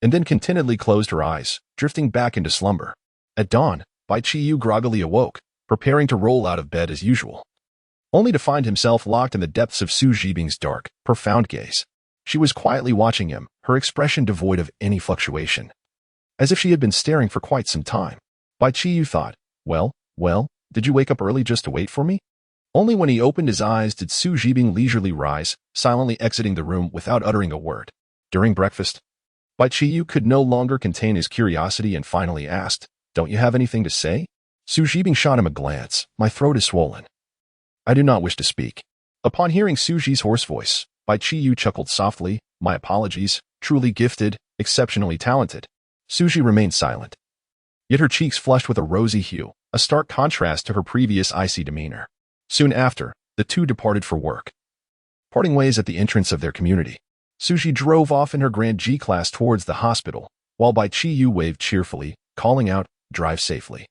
and then contentedly closed her eyes, drifting back into slumber. At dawn, Bai Qiyu groggily awoke, preparing to roll out of bed as usual, only to find himself locked in the depths of Su Zhibing's dark, profound gaze. She was quietly watching him, her expression devoid of any fluctuation, as if she had been staring for quite some time. Bai Qiyu thought, well, did you wake up early just to wait for me?" Only when he opened his eyes did Su Zhibing leisurely rise, silently exiting the room without uttering a word. During breakfast, Bai Qiyu could no longer contain his curiosity and finally asked, "Don't you have anything to say?" Su Zhibing shot him a glance. "My throat is swollen. I do not wish to speak." Upon hearing Su Zhi's hoarse voice, Bai Qiyu chuckled softly. "My apologies. Truly gifted, exceptionally talented." Su Zhi remained silent, yet her cheeks flushed with a rosy hue, a stark contrast to her previous icy demeanor. Soon after, the two departed for work, parting ways at the entrance of their community. Su Zhi drove off in her Grand G-Class towards the hospital, while Bai Qiyu waved cheerfully, calling out, "Drive safely."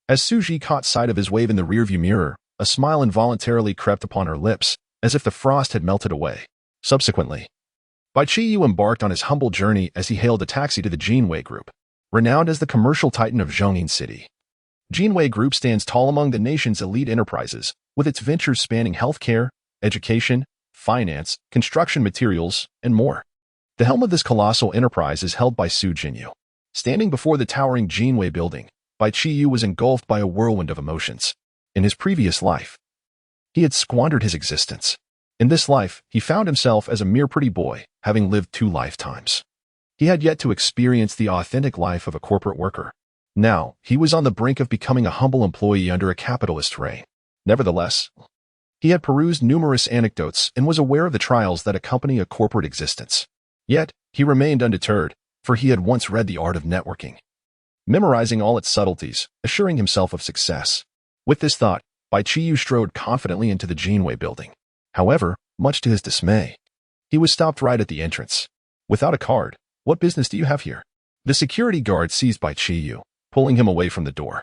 As Su Zhi caught sight of his wave in the rearview mirror, a smile involuntarily crept upon her lips, as if the frost had melted away. Subsequently, Bai Qiyu embarked on his humble journey as he hailed a taxi to the Jinwei Group, renowned as the commercial titan of Zhongyin City. Jinwei Group stands tall among the nation's elite enterprises, with its ventures spanning healthcare, education, finance, construction materials, and more. The helm of this colossal enterprise is held by Su Jinyu. Standing before the towering Jinwei building, Bai Qiyu was engulfed by a whirlwind of emotions. In his previous life, he had squandered his existence. In this life, he found himself as a mere pretty boy, having lived 2 lifetimes. He had yet to experience the authentic life of a corporate worker. Now, he was on the brink of becoming a humble employee under a capitalist reign. Nevertheless, he had perused numerous anecdotes and was aware of the trials that accompany a corporate existence. Yet, he remained undeterred, for he had once read the art of networking, memorizing all its subtleties, assuring himself of success. With this thought, Bai Qiyu strode confidently into the Jinwei building. However, much to his dismay, he was stopped right at the entrance. "Without a card, what business do you have here?" The security guard seized Bai Qiyu, pulling him away from the door.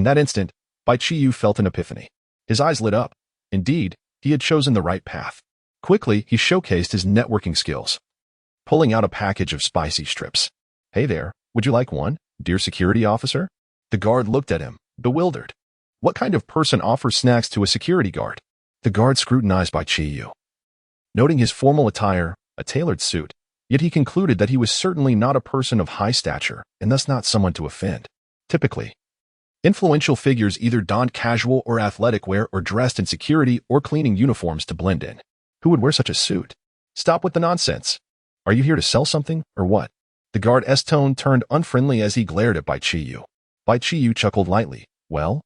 In that instant, Bai Qiyu felt an epiphany. His eyes lit up. Indeed, he had chosen the right path. Quickly, he showcased his networking skills, pulling out a package of spicy strips. "Hey there, would you like one, dear security officer?" The guard looked at him, bewildered. What kind of person offers snacks to a security guard? The guard scrutinized Bai Qiyu, noting his formal attire, a tailored suit, yet he concluded that he was certainly not a person of high stature and thus not someone to offend. Typically, influential figures either donned casual or athletic wear or dressed in security or cleaning uniforms to blend in. Who would wear such a suit? Stop with the nonsense. Are you here to sell something, or what? The guard's tone turned unfriendly as he glared at Bai Qiyu. Bai Qiyu chuckled lightly. Well,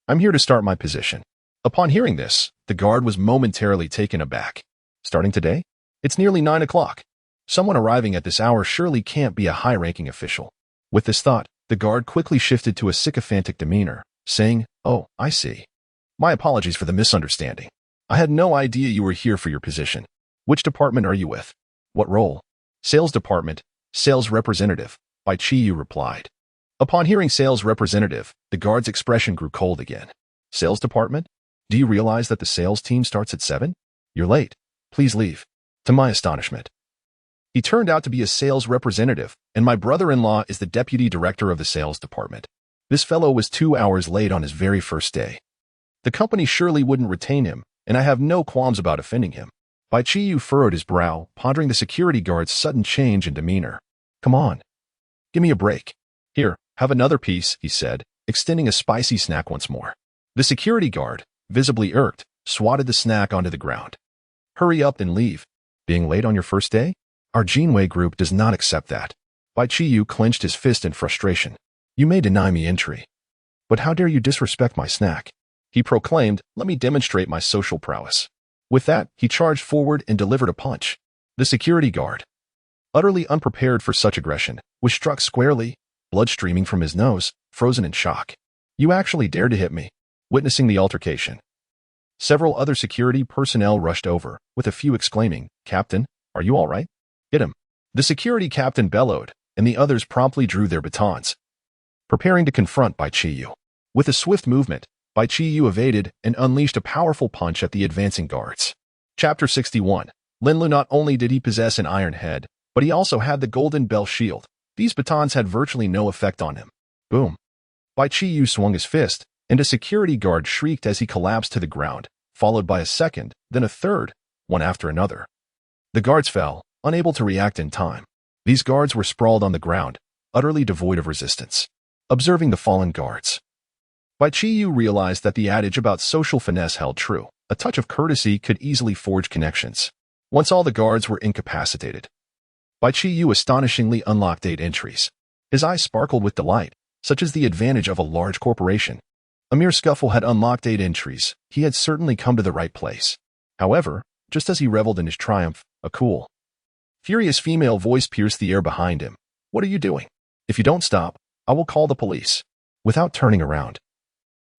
I'm here to start my position. Upon hearing this, the guard was momentarily taken aback. Starting today? It's nearly 9 o'clock. Someone arriving at this hour surely can't be a high-ranking official. With this thought, the guard quickly shifted to a sycophantic demeanor, saying, "Oh, I see. My apologies for the misunderstanding. I had no idea you were here for your position. Which department are you with? What role?" "Sales department, sales representative," Bai Qiyu replied. Upon hearing sales representative, the guard's expression grew cold again. "Sales department? Do you realize that the sales team starts at 7? You're late. Please leave." To my astonishment, he turned out to be a sales representative, and my brother-in-law is the deputy director of the sales department. This fellow was 2 hours late on his very first day. The company surely wouldn't retain him, and I have no qualms about offending him. Bai Qiyu furrowed his brow, pondering the security guard's sudden change in demeanor. "Come on. Give me a break. Here, have another piece," he said, extending a spicy snack once more. The security guard, visibly irked, swatted the snack onto the ground. "Hurry up and leave. Being late on your first day? Our Jinwei group does not accept that." Bai Qiyu clenched his fist in frustration. "You may deny me entry, but how dare you disrespect my snack?" He proclaimed, "Let me demonstrate my social prowess." With that, he charged forward and delivered a punch. The security guard, utterly unprepared for such aggression, was struck squarely, blood streaming from his nose, frozen in shock. "You actually dared to hit me." Witnessing the altercation, several other security personnel rushed over, with a few exclaiming, "Captain, are you all right? Hit him." The security captain bellowed, and the others promptly drew their batons, preparing to confront Bai Qiyu. With a swift movement, Bai Qiyu evaded and unleashed a powerful punch at the advancing guards. Chapter 61. Linlu not only did he possess an iron head, but he also had the golden bell shield. These batons had virtually no effect on him. Boom. Bai Qiyu swung his fist, and a security guard shrieked as he collapsed to the ground, followed by a second, then a third, one after another. The guards fell, unable to react in time. These guards were sprawled on the ground, utterly devoid of resistance. Observing the fallen guards, Bai Qiyu realized that the adage about social finesse held true. A touch of courtesy could easily forge connections. Once all the guards were incapacitated, Bai Qiyu astonishingly unlocked 8 entries. His eyes sparkled with delight, such as the advantage of a large corporation. A mere scuffle had unlocked 8 entries. He had certainly come to the right place. However, just as he reveled in his triumph, a cool, furious female voice pierced the air behind him. "What are you doing? If you don't stop, I will call the police." Without turning around,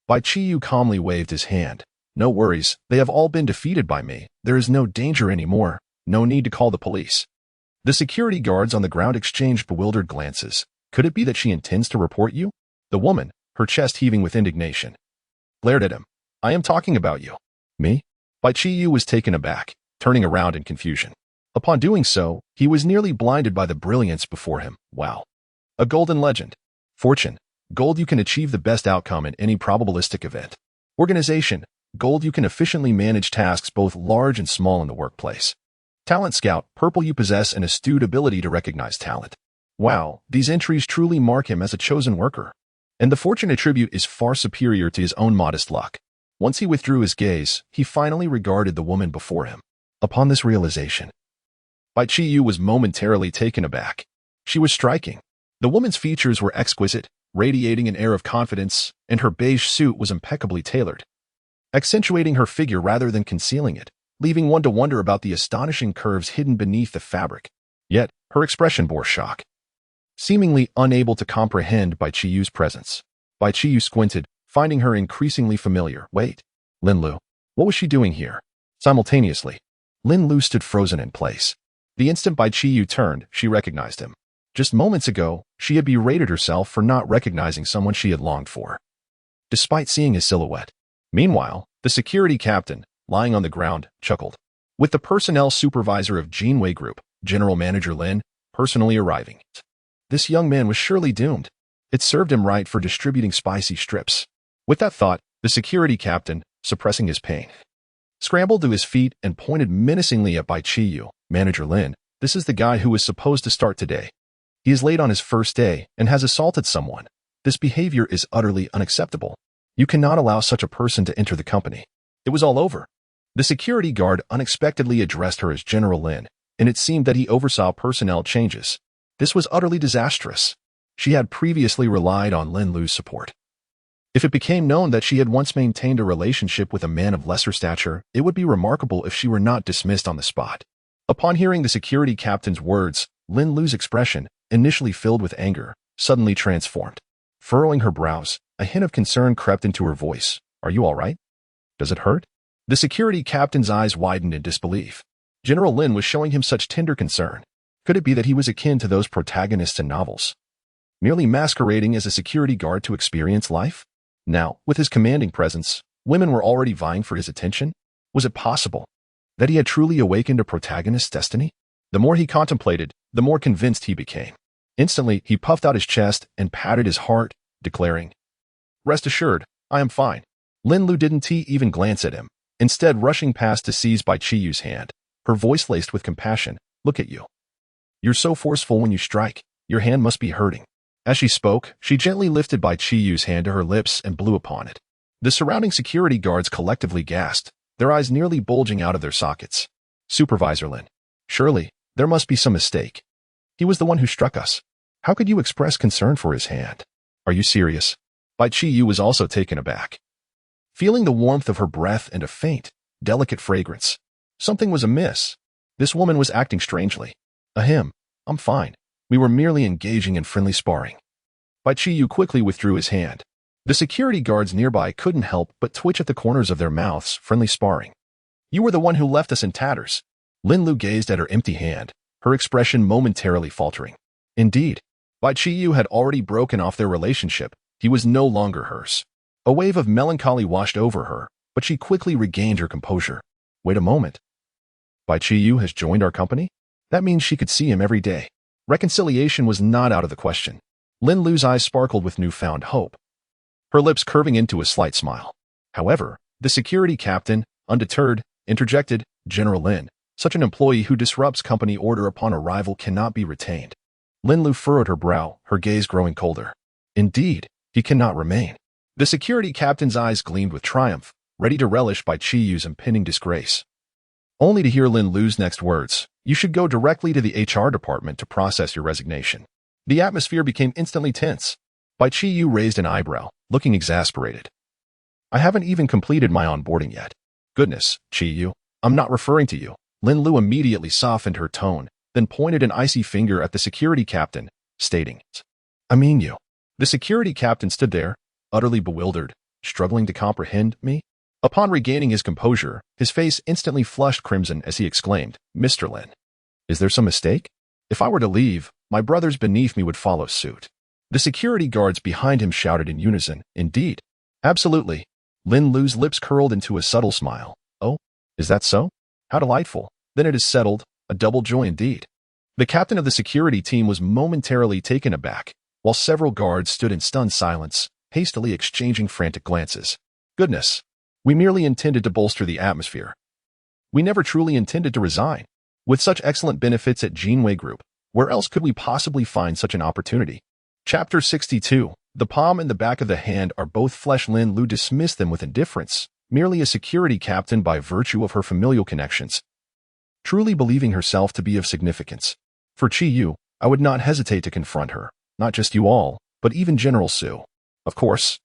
Bai Qiyu calmly waved his hand. "No worries, they have all been defeated by me. There is no danger anymore. No need to call the police." The security guards on the ground exchanged bewildered glances. "Could it be that she intends to report you?" The woman, her chest heaving with indignation, glared at him. "I am talking about you." "Me?" Bai Qiyu was taken aback, turning around in confusion. Upon doing so, he was nearly blinded by the brilliance before him. Wow. A golden legend. Fortune. Gold, you can achieve the best outcome in any probabilistic event. Organization. Gold, you can efficiently manage tasks both large and small in the workplace. Talent Scout. Purple, you possess an astute ability to recognize talent. Wow, these entries truly mark him as a chosen worker. And the fortune attribute is far superior to his own modest luck. Once he withdrew his gaze, he finally regarded the woman before him. Upon this realization, Bai Qiyu was momentarily taken aback. She was striking. The woman's features were exquisite, radiating an air of confidence, and her beige suit was impeccably tailored, accentuating her figure rather than concealing it, leaving one to wonder about the astonishing curves hidden beneath the fabric. Yet, her expression bore shock. Seemingly unable to comprehend Bai Qiyu's presence, Bai Qiyu squinted, finding her increasingly familiar. Wait, Linlu. What was she doing here? Simultaneously, Linlu stood frozen in place. The instant Bai Qiyu turned, she recognized him. Just moments ago, she had berated herself for not recognizing someone she had longed for. despite seeing his silhouette. Meanwhile, the security captain, lying on the ground, chuckled. With the personnel supervisor of Jinwei Group, General Manager Lin, personally arriving. This young man was surely doomed. It served him right for distributing spicy strips. With that thought, the security captain, suppressing his pain, scrambled to his feet and pointed menacingly at Bai Qiyu. Manager Lin, this is the guy who was supposed to start today. He is late on his first day and has assaulted someone. This behavior is utterly unacceptable. You cannot allow such a person to enter the company. It was all over. The security guard unexpectedly addressed her as General Lin, and it seemed that he oversaw personnel changes. This was utterly disastrous. She had previously relied on Lin Lu's support. If it became known that she had once maintained a relationship with a man of lesser stature, it would be remarkable if she were not dismissed on the spot. Upon hearing the security captain's words, Lin Lu's expression, initially filled with anger, suddenly transformed. Furrowing her brows, a hint of concern crept into her voice. Are you all right? Does it hurt? The security captain's eyes widened in disbelief. General Lin was showing him such tender concern. Could it be that he was akin to those protagonists in novels, merely masquerading as a security guard to experience life? Now, with his commanding presence, women were already vying for his attention. Was it possible that he had truly awakened a protagonist's destiny? The more he contemplated, the more convinced he became. Instantly, he puffed out his chest and patted his heart, declaring, "Rest assured, I am fine." Lin Lu didn't even glance at him, instead rushing past to seize Bai Qiyu's hand, her voice laced with compassion. "Look at you. You're so forceful when you strike. Your hand must be hurting." As she spoke, she gently lifted Bai Qiyu's hand to her lips and blew upon it. The surrounding security guards collectively gasped, their eyes nearly bulging out of their sockets. "Supervisor Lin, surely, there must be some mistake. He was the one who struck us. How could you express concern for his hand? Are you serious?" Bai Qiyu was also taken aback, feeling the warmth of her breath and a faint, delicate fragrance. Something was amiss. This woman was acting strangely. "Ahem, I'm fine. We were merely engaging in friendly sparring." Bai Qiyu quickly withdrew his hand. The security guards nearby couldn't help but twitch at the corners of their mouths. "Friendly sparring? You were the one who left us in tatters." Lin Lu gazed at her empty hand, her expression momentarily faltering. Indeed, Bai Qiyu had already broken off their relationship. He was no longer hers. A wave of melancholy washed over her, but she quickly regained her composure. "Wait a moment. Bai Qiyu has joined our company? That means she could see him every day." Reconciliation was not out of the question. Lin Lu's eyes sparkled with newfound hope, her lips curving into a slight smile. However, the security captain, undeterred, interjected, "General Lin, such an employee who disrupts company order upon arrival cannot be retained." Lin Lu furrowed her brow, her gaze growing colder. "Indeed, he cannot remain." The security captain's eyes gleamed with triumph, ready to relish Bai Qiyu's impending disgrace. Only to hear Lin Lu's next words, "You should go directly to the HR department to process your resignation." The atmosphere became instantly tense. Bai Qiyu raised an eyebrow, looking exasperated. "I haven't even completed my onboarding yet." "Goodness, Qiyu, I'm not referring to you." Lin Lu immediately softened her tone, then pointed an icy finger at the security captain, stating, "I mean you." The security captain stood there, utterly bewildered, struggling to comprehend me. Upon regaining his composure, his face instantly flushed crimson as he exclaimed, "Mr. Lin, is there some mistake? If I were to leave, my brothers beneath me would follow suit." The security guards behind him shouted in unison, "Indeed. Absolutely." Lin Lu's lips curled into a subtle smile. "Oh, is that so? How delightful. Then it is settled, a double joy indeed." The captain of the security team was momentarily taken aback, while several guards stood in stunned silence, hastily exchanging frantic glances. "Goodness. We merely intended to bolster the atmosphere. We never truly intended to resign. With such excellent benefits at Jinwei Group, where else could we possibly find such an opportunity?" Chapter 62. The palm and the back of the hand are both flesh. Lin Lu dismissed them with indifference, merely a security captain by virtue of her familial connections, truly believing herself to be of significance. For Qiyu, I would not hesitate to confront her, not just you all, but even General Su. Of course,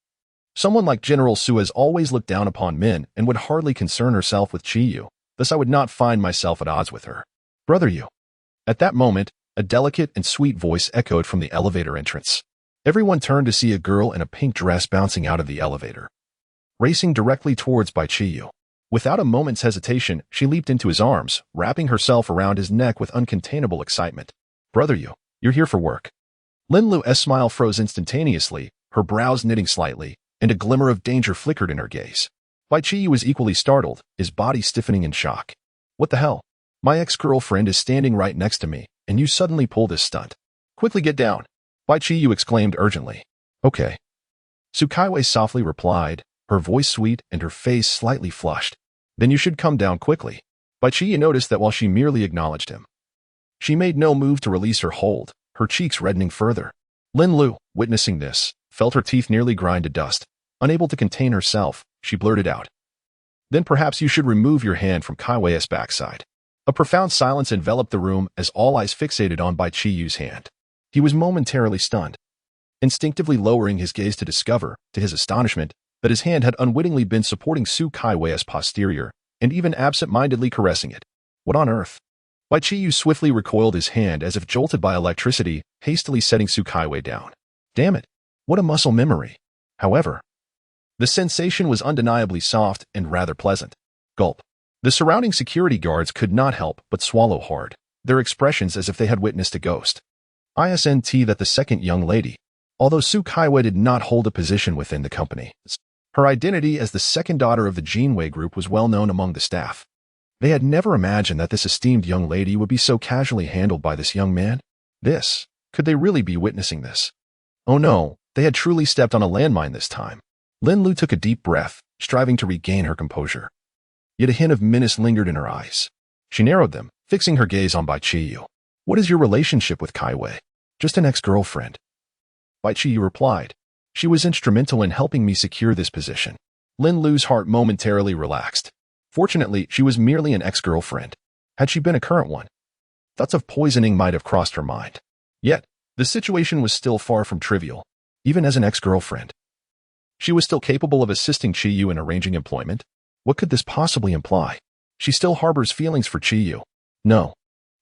someone like General Su has always looked down upon men and would hardly concern herself with Qiyu, thus I would not find myself at odds with her. "Brother Yu." At that moment, a delicate and sweet voice echoed from the elevator entrance. Everyone turned to see a girl in a pink dress bouncing out of the elevator, racing directly towards Bai Qiyu. Without a moment's hesitation, she leaped into his arms, wrapping herself around his neck with uncontainable excitement. "Brother Yu, you're here for work." Lin Lu's smile froze instantaneously, her brows knitting slightly, and a glimmer of danger flickered in her gaze. Bai Qiyu was equally startled, his body stiffening in shock. What the hell? My ex-girlfriend is standing right next to me, and you suddenly pull this stunt. Quickly get down, Bai Qiyu exclaimed urgently. Okay. Su Kaiwei softly replied, her voice sweet and her face slightly flushed. Then you should come down quickly. Bai Qiyu noticed that while she merely acknowledged him, she made no move to release her hold, her cheeks reddening further. Lin Lu, witnessing this, felt her teeth nearly grind to dust. Unable to contain herself, she blurted out. Then perhaps you should remove your hand from Kaiwei's backside. A profound silence enveloped the room as all eyes fixated on Bai Qiyu's hand. He was momentarily stunned, instinctively lowering his gaze to discover, to his astonishment, that his hand had unwittingly been supporting Su Kaiwei's posterior, and even absent-mindedly caressing it. What on earth? Bai Qiyu swiftly recoiled his hand as if jolted by electricity, hastily setting Su Kaiwei down. Damn it! What a muscle memory! However, the sensation was undeniably soft and rather pleasant. Gulp. The surrounding security guards could not help but swallow hard, their expressions as if they had witnessed a ghost. ISNT that the second young lady, although Su Kaiwei did not hold a position within the company, her identity as the second daughter of the Jinwei group was well known among the staff. They had never imagined that this esteemed young lady would be so casually handled by this young man. Could they really be witnessing this? Oh no, they had truly stepped on a landmine this time. Lin Lu took a deep breath, striving to regain her composure. Yet a hint of menace lingered in her eyes. She narrowed them, fixing her gaze on Bai Qiyu. What is your relationship with Kaiwei? Just an ex-girlfriend. Bai Qiyu replied. She was instrumental in helping me secure this position. Lin Lu's heart momentarily relaxed. Fortunately, she was merely an ex-girlfriend. Had she been a current one, thoughts of poisoning might have crossed her mind. Yet, the situation was still far from trivial. Even as an ex-girlfriend, she was still capable of assisting Qiyu in arranging employment. What could this possibly imply? She still harbors feelings for Qiyu. No,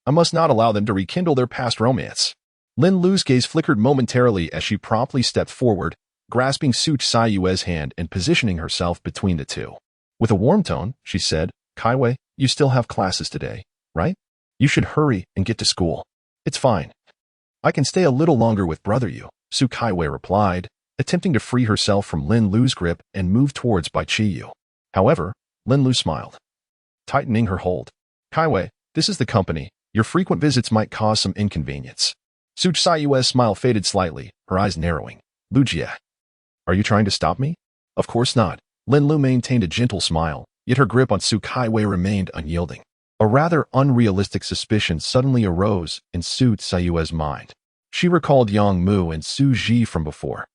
I must not allow them to rekindle their past romance. Lin Lu's gaze flickered momentarily as she promptly stepped forward, grasping Su Saiyue's hand and positioning herself between the two. With a warm tone, she said, Kaiwei, you still have classes today, right? You should hurry and get to school. It's fine. I can stay a little longer with Brother Yu, Su Kaiwei replied, attempting to free herself from Lin Lu's grip and move towards Bai Qiyu. However, Lin Lu smiled, tightening her hold. Kaiwei, this is the company. Your frequent visits might cause some inconvenience. Su Saiyue's smile faded slightly, her eyes narrowing. Lu Jie, are you trying to stop me? Of course not. Lin Lu maintained a gentle smile, yet her grip on Su Kaiwei remained unyielding. A rather unrealistic suspicion suddenly arose in Su Saiyue's mind. She recalled Yang Mu and Su Ji from before.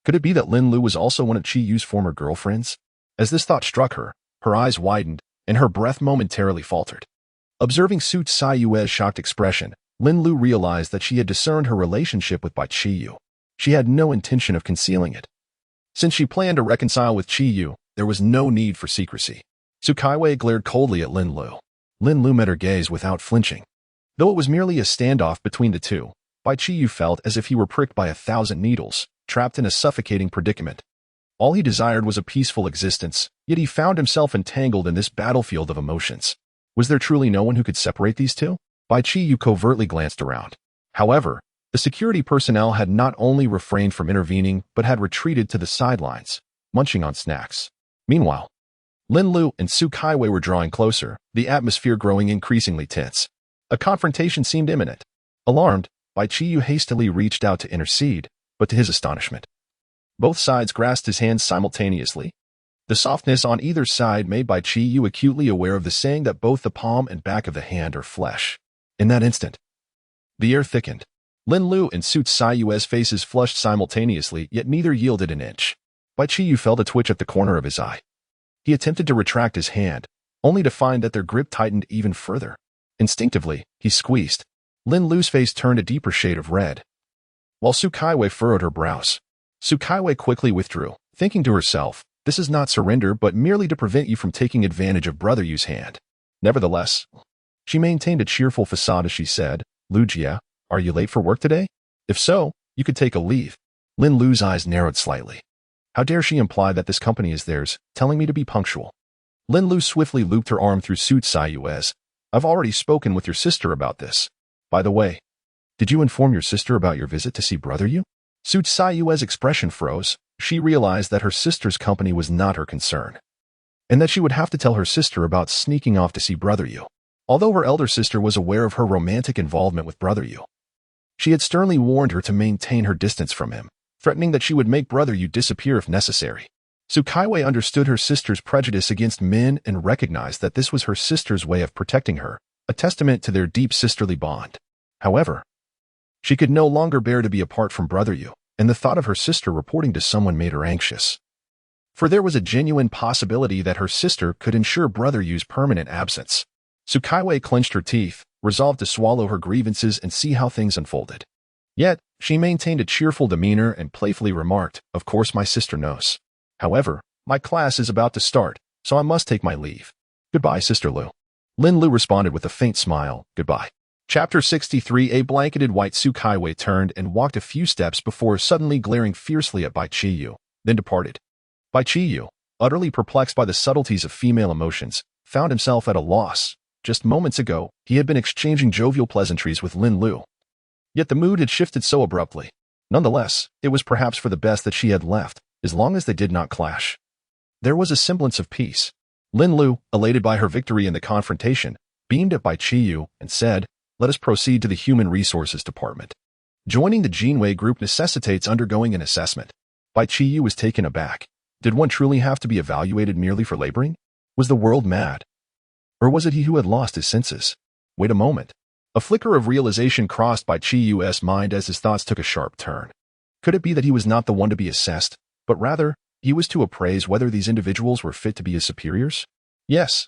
Could it be that Lin Lu was also one of Qiyu's former girlfriends? As this thought struck her, her eyes widened, and her breath momentarily faltered. Observing Su Saiyue's shocked expression, Lin Lu realized that she had discerned her relationship with Bai Qiyu. She had no intention of concealing it. Since she planned to reconcile with Qiyu, there was no need for secrecy. Su Kaiwei glared coldly at Lin Lu. Lin Lu met her gaze without flinching. Though it was merely a standoff between the two, Bai Qiyu felt as if he were pricked by 1,000 needles, trapped in a suffocating predicament. All he desired was a peaceful existence, yet he found himself entangled in this battlefield of emotions. Was there truly no one who could separate these two? Bai Qiyu covertly glanced around. However, the security personnel had not only refrained from intervening, but had retreated to the sidelines, munching on snacks. Meanwhile, Lin Lu and Su Kaiwei were drawing closer, the atmosphere growing increasingly tense. A confrontation seemed imminent. Alarmed, Bai Qiyu hastily reached out to intercede, but to his astonishment, both sides grasped his hands simultaneously. The softness on either side made Bai Qiyu acutely aware of the saying that both the palm and back of the hand are flesh. In that instant, the air thickened. Lin Lu and Su Saiyue's faces flushed simultaneously, yet neither yielded an inch. Bai Qiyu felt a twitch at the corner of his eye. He attempted to retract his hand, only to find that their grip tightened even further. Instinctively, he squeezed. Lin Lu's face turned a deeper shade of red, while Su Kaiwei furrowed her brows. Su Kaiwei quickly withdrew, thinking to herself, this is not surrender but merely to prevent you from taking advantage of Brother Yu's hand. Nevertheless, she maintained a cheerful facade as she said, Lu Jie, are you late for work today? If so, you could take a leave. Lin Lu's eyes narrowed slightly. How dare she imply that this company is theirs, telling me to be punctual? Lin Lu swiftly looped her arm through Su Saiyue's. I've already spoken with your sister about this. By the way, did you inform your sister about your visit to see Brother Yu? Su Saiyue's expression froze, she realized that her sister's company was not her concern, and that she would have to tell her sister about sneaking off to see Brother Yu. Although her elder sister was aware of her romantic involvement with Brother Yu, she had sternly warned her to maintain her distance from him, threatening that she would make Brother Yu disappear if necessary. Sukaiwei understood her sister's prejudice against men and recognized that this was her sister's way of protecting her, a testament to their deep sisterly bond. However, she could no longer bear to be apart from Brother Yu, and the thought of her sister reporting to someone made her anxious. For there was a genuine possibility that her sister could ensure Brother Yu's permanent absence. Sukaiwei clenched her teeth, resolved to swallow her grievances and see how things unfolded. Yet, she maintained a cheerful demeanor and playfully remarked, "Of course my sister knows. However, my class is about to start, so I must take my leave. Goodbye, Sister Lu." Lin Lu responded with a faint smile, "Goodbye." Chapter 63. A blanketed white Sukaiwei turned and walked a few steps before suddenly glaring fiercely at Bai Qiyu, then departed. Bai Qiyu, utterly perplexed by the subtleties of female emotions, found himself at a loss. Just moments ago, he had been exchanging jovial pleasantries with Lin Lu. Yet the mood had shifted so abruptly. Nonetheless, it was perhaps for the best that she had left, as long as they did not clash. There was a semblance of peace. Lin Lu, elated by her victory in the confrontation, beamed at Bai Qiyu and said, "Let us proceed to the Human Resources Department. Joining the Jinwei group necessitates undergoing an assessment." Bai Qiyu was taken aback. Did one truly have to be evaluated merely for laboring? Was the world mad? Or was it he who had lost his senses? Wait a moment. A flicker of realization crossed Bai Qiyu's mind as his thoughts took a sharp turn. Could it be that he was not the one to be assessed, but rather, he was to appraise whether these individuals were fit to be his superiors? Yes,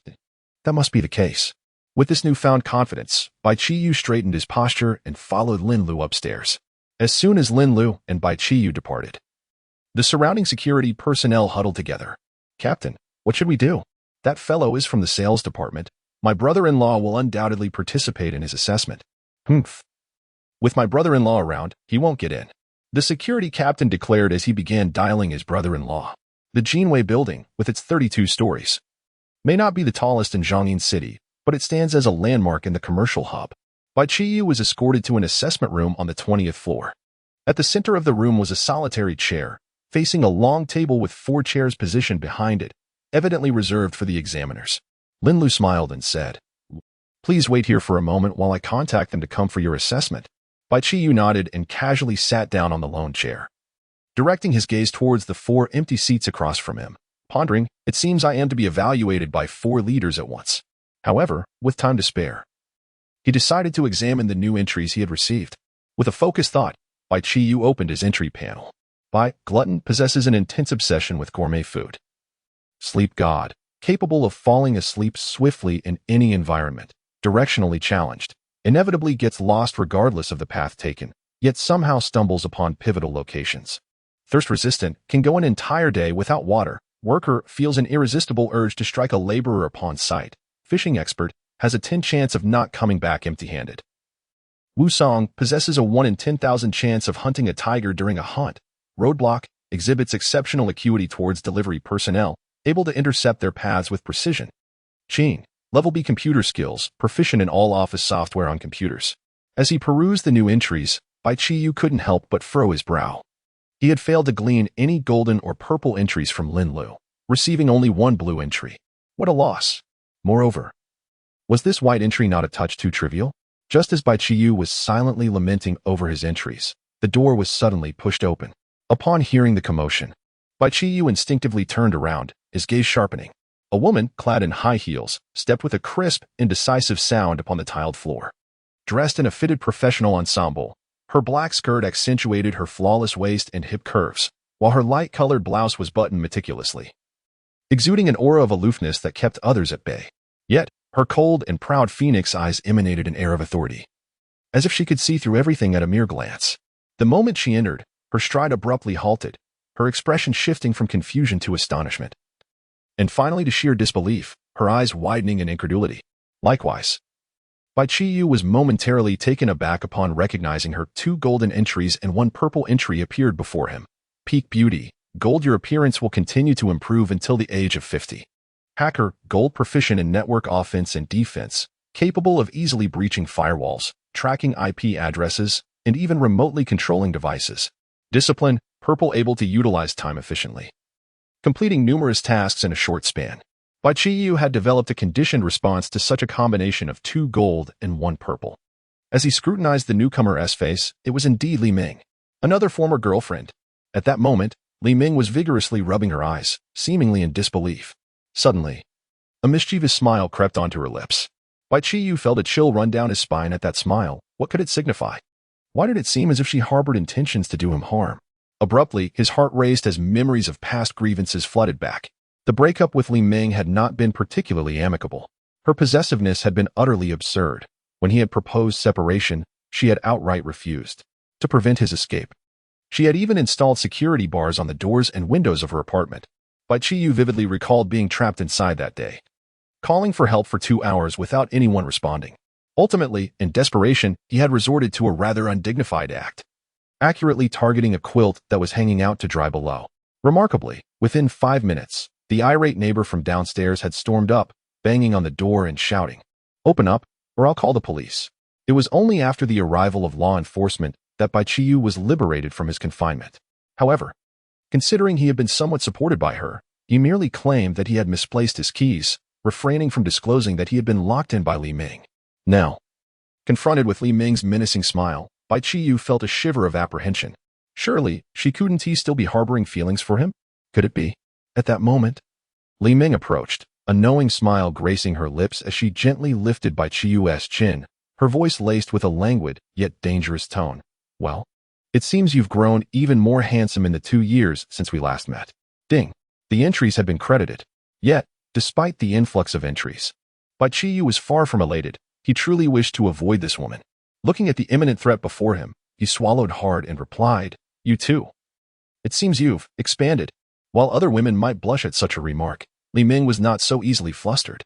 that must be the case. With this newfound confidence, Bai Qiyu straightened his posture and followed Lin Lu upstairs. As soon as Lin Lu and Bai Qiyu departed, the surrounding security personnel huddled together. "Captain, what should we do? That fellow is from the sales department. My brother-in-law will undoubtedly participate in his assessment." "Humph. With my brother-in-law around, he won't get in," the security captain declared as he began dialing his brother-in-law. The Jinwei building, with its 32 stories, may not be the tallest in Zhongyin City, but it stands as a landmark in the commercial hub. Bai Qiyu was escorted to an assessment room on the 20th floor. At the center of the room was a solitary chair, facing a long table with 4 chairs positioned behind it, evidently reserved for the examiners. Lin Lu smiled and said, "Please wait here for a moment while I contact them to come for your assessment." Bai Qiyu nodded and casually sat down on the lone chair, directing his gaze towards the 4 empty seats across from him, pondering, "It seems I am to be evaluated by 4 leaders at once." However, with time to spare, he decided to examine the new entries he had received. With a focused thought, Bai Qiyu opened his entry panel. Bai, glutton, possesses an intense obsession with gourmet food. Sleep god, capable of falling asleep swiftly in any environment, directionally challenged, inevitably gets lost regardless of the path taken, yet somehow stumbles upon pivotal locations. Thirst-resistant, can go an entire day without water. Worker, feels an irresistible urge to strike a laborer upon sight. Fishing expert, has a 10 chance of not coming back empty-handed. Wusong, possesses a 1 in 10,000 chance of hunting a tiger during a hunt. Roadblock, exhibits exceptional acuity towards delivery personnel, able to intercept their paths with precision. Qing, level B computer skills, proficient in all office software on computers. As he perused the new entries, Bai Qiyu couldn't help but furrow his brow. He had failed to glean any golden or purple entries from Lin Lu, receiving only 1 blue entry. What a loss. Moreover, was this white entry not a touch too trivial? Just as Bai Qiyu was silently lamenting over his entries, the door was suddenly pushed open. Upon hearing the commotion, Bai Qiyu instinctively turned around, his gaze sharpening. A woman, clad in high heels, stepped with a crisp, indecisive sound upon the tiled floor. Dressed in a fitted professional ensemble, her black skirt accentuated her flawless waist and hip curves, while her light-colored blouse was buttoned meticulously, exuding an aura of aloofness that kept others at bay. Yet, her cold and proud phoenix eyes emanated an air of authority, as if she could see through everything at a mere glance. The moment she entered, her stride abruptly halted, her expression shifting from confusion to astonishment, and finally to sheer disbelief, her eyes widening in incredulity. Likewise, Bai Qiyu was momentarily taken aback upon recognizing her. 2 golden entries and 1 purple entry appeared before him. Peak beauty, gold. Your appearance will continue to improve until the age of 50. Hacker, gold, proficient in network offense and defense, capable of easily breaching firewalls, tracking IP addresses, and even remotely controlling devices. Discipline, Purple able to utilize time efficiently, completing numerous tasks in a short span. Bai Qiyu had developed a conditioned response to such a combination of 2 gold and 1 purple. As he scrutinized the newcomer's face, it was indeed Li Ming, another former girlfriend. At that moment, Li Ming was vigorously rubbing her eyes, seemingly in disbelief. Suddenly, a mischievous smile crept onto her lips. Bai Qiyu felt a chill run down his spine at that smile. What could it signify? Why did it seem as if she harbored intentions to do him harm? Abruptly, his heart raced as memories of past grievances flooded back. The breakup with Li Ming had not been particularly amicable. Her possessiveness had been utterly absurd. When he had proposed separation, she had outright refused. To prevent his escape, she had even installed security bars on the doors and windows of her apartment. Bai Qiyu vividly recalled being trapped inside that day, calling for help for 2 hours without anyone responding. Ultimately, in desperation, he had resorted to a rather undignified act, accurately targeting a quilt that was hanging out to dry below. Remarkably, within 5 minutes, the irate neighbor from downstairs had stormed up, banging on the door and shouting, "Open up, or I'll call the police." It was only after the arrival of law enforcement that Bai Qiyu was liberated from his confinement. However, considering he had been somewhat supported by her, he merely claimed that he had misplaced his keys, refraining from disclosing that he had been locked in by Li Ming. Now, confronted with Li Ming's menacing smile, Bai Qiyu felt a shiver of apprehension. Surely, couldn't he still be harboring feelings for him? Could it be? At that moment, Li Ming approached, a knowing smile gracing her lips as she gently lifted Bai Qiyu's chin, her voice laced with a languid yet dangerous tone. "Well, it seems you've grown even more handsome in the 2 years since we last met." Ding. The entries had been credited. Yet, despite the influx of entries, Bai Qiyu was far from elated. He truly wished to avoid this woman. Looking at the imminent threat before him, he swallowed hard and replied, "You too. It seems you've expanded." While other women might blush at such a remark, Li Ming was not so easily flustered.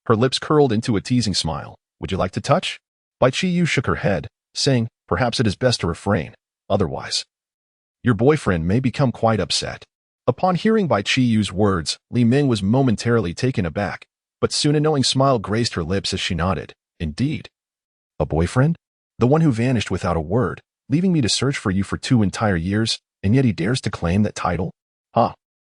Her lips curled into a teasing smile. "Would you like to touch?" Bai Qiyu shook her head, saying, "Perhaps it is best to refrain. Otherwise, your boyfriend may become quite upset." Upon hearing Bai Qiyu's words, Li Ming was momentarily taken aback, but soon a knowing smile graced her lips as she nodded. "Indeed. A boyfriend? The one who vanished without a word, leaving me to search for you for 2 entire years, and yet he dares to claim that title? Huh.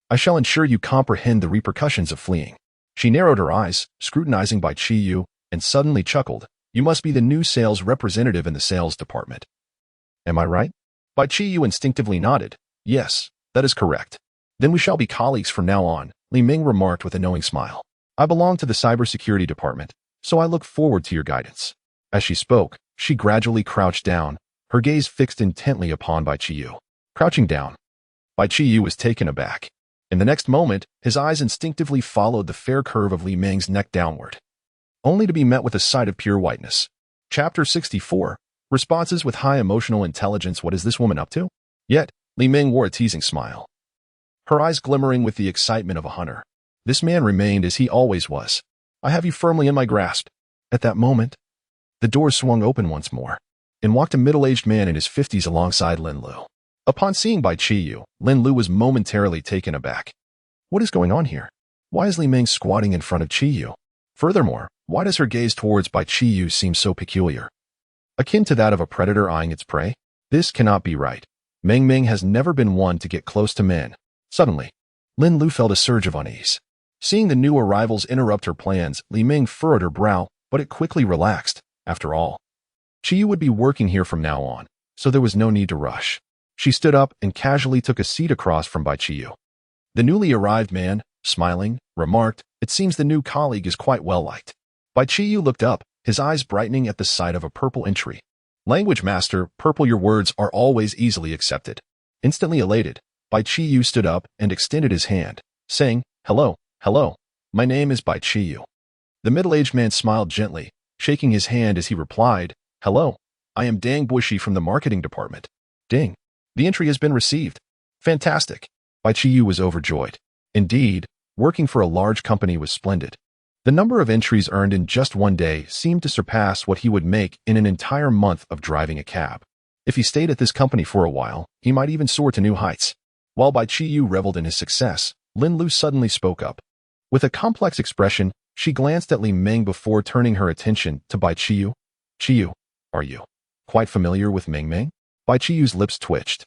I shall ensure you comprehend the repercussions of fleeing." She narrowed her eyes, scrutinizing Bai Qiyu, and suddenly chuckled. "You must be the new sales representative in the sales department. Am I right?" Bai Qiyu instinctively nodded. "Yes, that is correct." "Then we shall be colleagues from now on," Li Ming remarked with a knowing smile. "I belong to the cybersecurity department, so I look forward to your guidance." As she spoke, she gradually crouched down, her gaze fixed intently upon Bai Qiyu. Crouching down, Bai Qiyu was taken aback. In the next moment, his eyes instinctively followed the fair curve of Li Ming's neck downward, only to be met with a sight of pure whiteness. Chapter 64. Responses with high emotional intelligence. What is this woman up to? Yet, Li Ming wore a teasing smile, her eyes glimmering with the excitement of a hunter. This man remained as he always was. "I have you firmly in my grasp." At that moment, the door swung open once more, and walked a middle-aged man in his 50s alongside Lin Lu. Upon seeing Bai Qiyu, Lin Lu was momentarily taken aback. What is going on here? Why is Li Ming squatting in front of Qiyu? Furthermore, why does her gaze towards Bai Qiyu seem so peculiar? Akin to that of a predator eyeing its prey? This cannot be right. Meng Ming has never been one to get close to men. Suddenly, Lin Lu felt a surge of unease. Seeing the new arrivals interrupt her plans, Li Ming furrowed her brow, but it quickly relaxed. After all, Qiyu would be working here from now on, so there was no need to rush. She stood up and casually took a seat across from Bai Qiyu. The newly arrived man, smiling, remarked, "It seems the new colleague is quite well liked." Bai Qiyu looked up, his eyes brightening at the sight of a purple entry. "Language master, purple, your words are always easily accepted." Instantly elated, Bai Qiyu stood up and extended his hand, saying, "Hello, hello, my name is Bai Qiyu." The middle-aged man smiled gently, shaking his hand as he replied, "Hello, I am Dang Bushi from the marketing department." Ding. The entry has been received. Fantastic. Bai Qiyu was overjoyed. Indeed, working for a large company was splendid. The number of entries earned in just 1 day seemed to surpass what he would make in an entire month of driving a cab. If he stayed at this company for a while, he might even soar to new heights. While Bai Qiyu reveled in his success, Lin Lu suddenly spoke up. With a complex expression, she glanced at Li Ming before turning her attention to Bai Qiyu. "Qiyu, are you quite familiar with Meng Meng?" Bai Qiyu's lips twitched.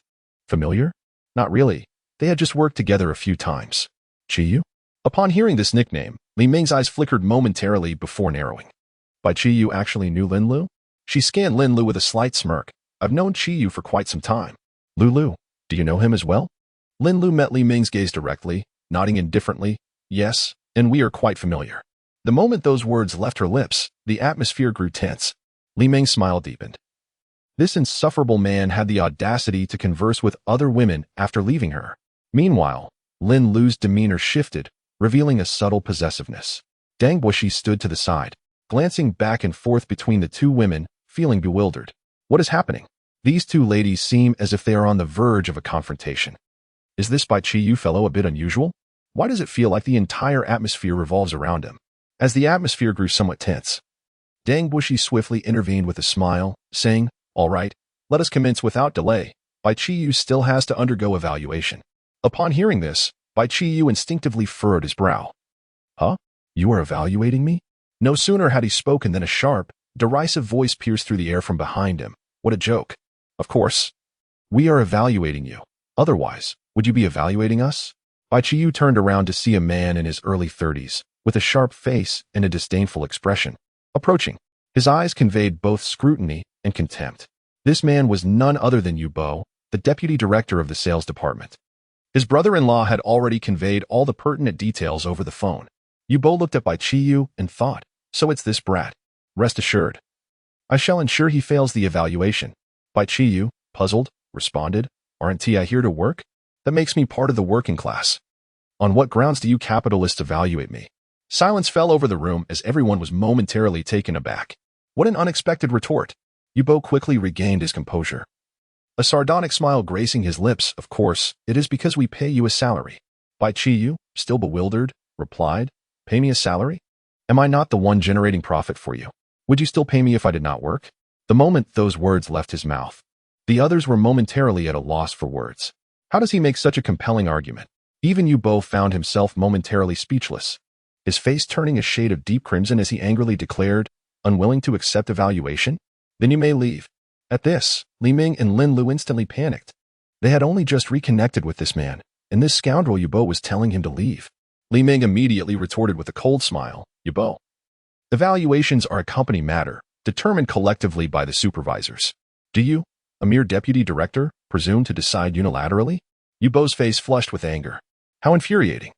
"Familiar? Not really. They had just worked together a few times. Qiyu? Upon hearing this nickname, Li Ming's eyes flickered momentarily before narrowing. Bai Qiyu actually knew Lin Lu? She scanned Lin Lu with a slight smirk. I've known Qiyu for quite some time. Lu, do you know him as well? Lin Lu met Li Ming's gaze directly, nodding indifferently. Yes, and we are quite familiar. The moment those words left her lips, the atmosphere grew tense. Li Ming's smile deepened. This insufferable man had the audacity to converse with other women after leaving her. Meanwhile, Lin Lu's demeanor shifted, revealing a subtle possessiveness. Dang Bushi stood to the side, glancing back and forth between the two women, feeling bewildered. What is happening? These two ladies seem as if they are on the verge of a confrontation. Is this Bai Qiyu fellow a bit unusual? Why does it feel like the entire atmosphere revolves around him? As the atmosphere grew somewhat tense, Dang Bushi swiftly intervened with a smile, saying, All right, let us commence without delay. Bai Qiyu still has to undergo evaluation. Upon hearing this, Bai Qiyu instinctively furrowed his brow. Huh? You are evaluating me? No sooner had he spoken than a sharp, derisive voice pierced through the air from behind him. What a joke. Of course. We are evaluating you. Otherwise, would you be evaluating us? Bai Qiyu turned around to see a man in his early 30s, with a sharp face and a disdainful expression. Approaching, his eyes conveyed both scrutiny and contempt. This man was none other than Yu Bo, the deputy director of the sales department. His brother-in-law had already conveyed all the pertinent details over the phone. Yu Bo looked at Bai Qiyu and thought, so it's this brat. Rest assured. I shall ensure he fails the evaluation. Bai Qiyu, puzzled, responded, Aren't I here to work? That makes me part of the working class. On what grounds do you capitalists evaluate me? Silence fell over the room as everyone was momentarily taken aback. What an unexpected retort. Yu Bo quickly regained his composure. A sardonic smile gracing his lips. Of course, it is because we pay you a salary. Bai Qiyu, still bewildered, replied, Pay me a salary? Am I not the one generating profit for you? Would you still pay me if I did not work? The moment those words left his mouth, the others were momentarily at a loss for words. How does he make such a compelling argument? Even Yu Bo found himself momentarily speechless, his face turning a shade of deep crimson as he angrily declared, unwilling to accept evaluation? Then you may leave. At this, Li Ming and Lin Lu instantly panicked. They had only just reconnected with this man, and this scoundrel Yu Bo was telling him to leave. Li Ming immediately retorted with a cold smile, Yu Bo. Evaluations are a company matter, determined collectively by the supervisors. Do you, a mere deputy director, presume to decide unilaterally? Yu Bo's face flushed with anger. How infuriating.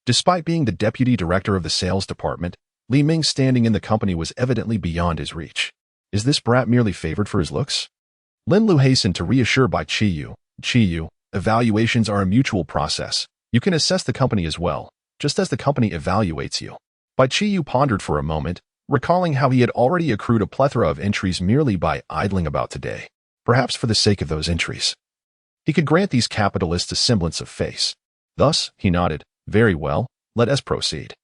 Despite being the deputy director of the sales department, Li Ming's standing in the company was evidently beyond his reach. Is this brat merely favored for his looks? Lin Lu hastened to reassure Bai Qiyu. Qiyu, evaluations are a mutual process. You can assess the company as well, just as the company evaluates you. Bai Qiyu pondered for a moment, recalling how he had already accrued a plethora of entries merely by idling about today. Perhaps for the sake of those entries, he could grant these capitalists a semblance of face. Thus, he nodded, Very well, let us proceed.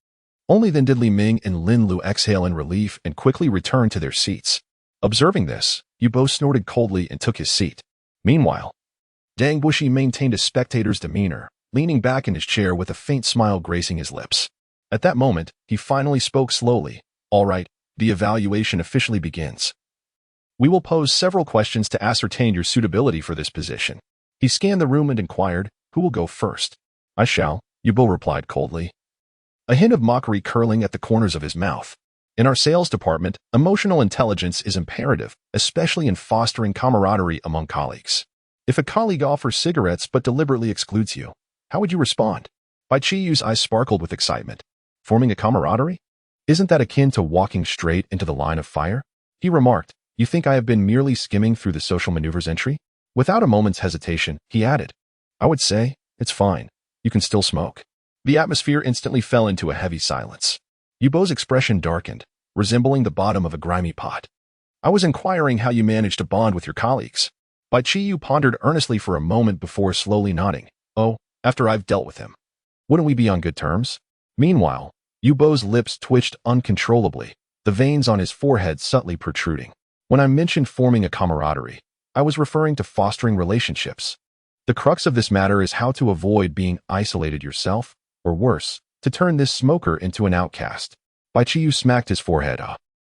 Only then did Li Ming and Lin Lu exhale in relief and quickly return to their seats. Observing this, Yu Bo snorted coldly and took his seat. Meanwhile, Dang Bushi maintained a spectator's demeanor, leaning back in his chair with a faint smile gracing his lips. At that moment, he finally spoke slowly. All right, the evaluation officially begins. We will pose several questions to ascertain your suitability for this position. He scanned the room and inquired, Who will go first? I shall, Yu Bo replied coldly, a hint of mockery curling at the corners of his mouth. In our sales department, emotional intelligence is imperative, especially in fostering camaraderie among colleagues. If a colleague offers cigarettes but deliberately excludes you, how would you respond? Bai Qiyu's eyes sparkled with excitement. Forming a camaraderie? Isn't that akin to walking straight into the line of fire? He remarked, You think I have been merely skimming through the social maneuvers entry? Without a moment's hesitation, he added, I would say, it's fine. You can still smoke. The atmosphere instantly fell into a heavy silence. Yu Bo's expression darkened, resembling the bottom of a grimy pot. I was inquiring how you managed to bond with your colleagues. Bai Qiyu pondered earnestly for a moment before slowly nodding. Oh, after I've dealt with him. Wouldn't we be on good terms? Meanwhile, Yu Bo's lips twitched uncontrollably, the veins on his forehead subtly protruding. When I mentioned forming a camaraderie, I was referring to fostering relationships. The crux of this matter is how to avoid being isolated yourself, or worse, to turn this smoker into an outcast. Bai Qiyu smacked his forehead.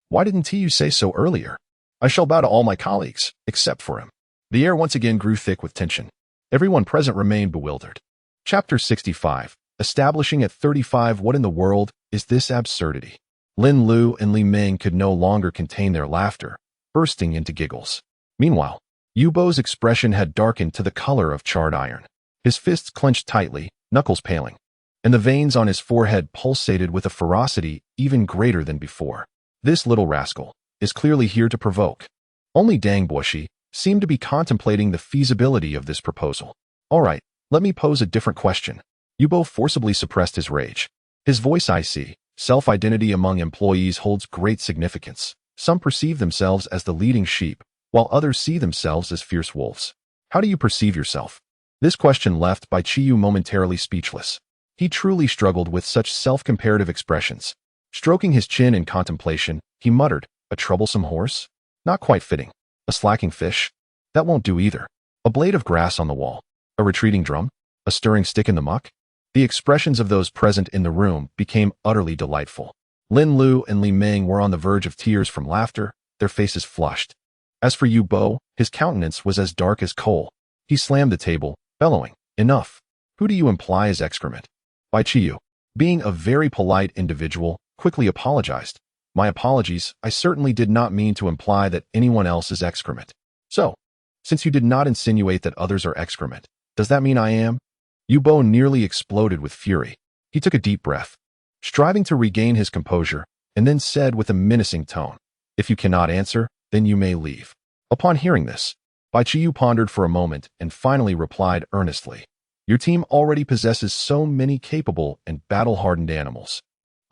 Why didn't you say so earlier? I shall bow to all my colleagues, except for him. The air once again grew thick with tension. Everyone present remained bewildered. Chapter 65. Establishing at 35. What in the world is this absurdity? Lin Lu and Li Ming could no longer contain their laughter, bursting into giggles. Meanwhile, Yu Bo's expression had darkened to the color of charred iron. His fists clenched tightly, knuckles paling, and the veins on his forehead pulsated with a ferocity even greater than before. This little rascal is clearly here to provoke. Only Dang Buoshi seemed to be contemplating the feasibility of this proposal. All right, let me pose a different question. Yu Bo forcibly suppressed his rage. His voice icy. Self-identity among employees holds great significance. Some perceive themselves as the leading sheep, while others see themselves as fierce wolves. How do you perceive yourself? This question left Bai Qiyu momentarily speechless. He truly struggled with such self-comparative expressions. Stroking his chin in contemplation, he muttered, "A troublesome horse? Not quite fitting. A slacking fish? That won't do either. A blade of grass on the wall? A retreating drum? A stirring stick in the muck?" The expressions of those present in the room became utterly delightful. Lin Lu and Li Ming were on the verge of tears from laughter, their faces flushed. As for Yu Bo, his countenance was as dark as coal. He slammed the table, bellowing, "Enough! Who do you imply as excrement?" Bai Qiyu, being a very polite individual, quickly apologized. "My apologies, I certainly did not mean to imply that anyone else is excrement. So, since you did not insinuate that others are excrement, does that mean I am?" Yu Bo nearly exploded with fury. He took a deep breath, striving to regain his composure, and then said with a menacing tone, "If you cannot answer, then you may leave." Upon hearing this, Bai Qiyu pondered for a moment and finally replied earnestly, "Your team already possesses so many capable and battle-hardened animals.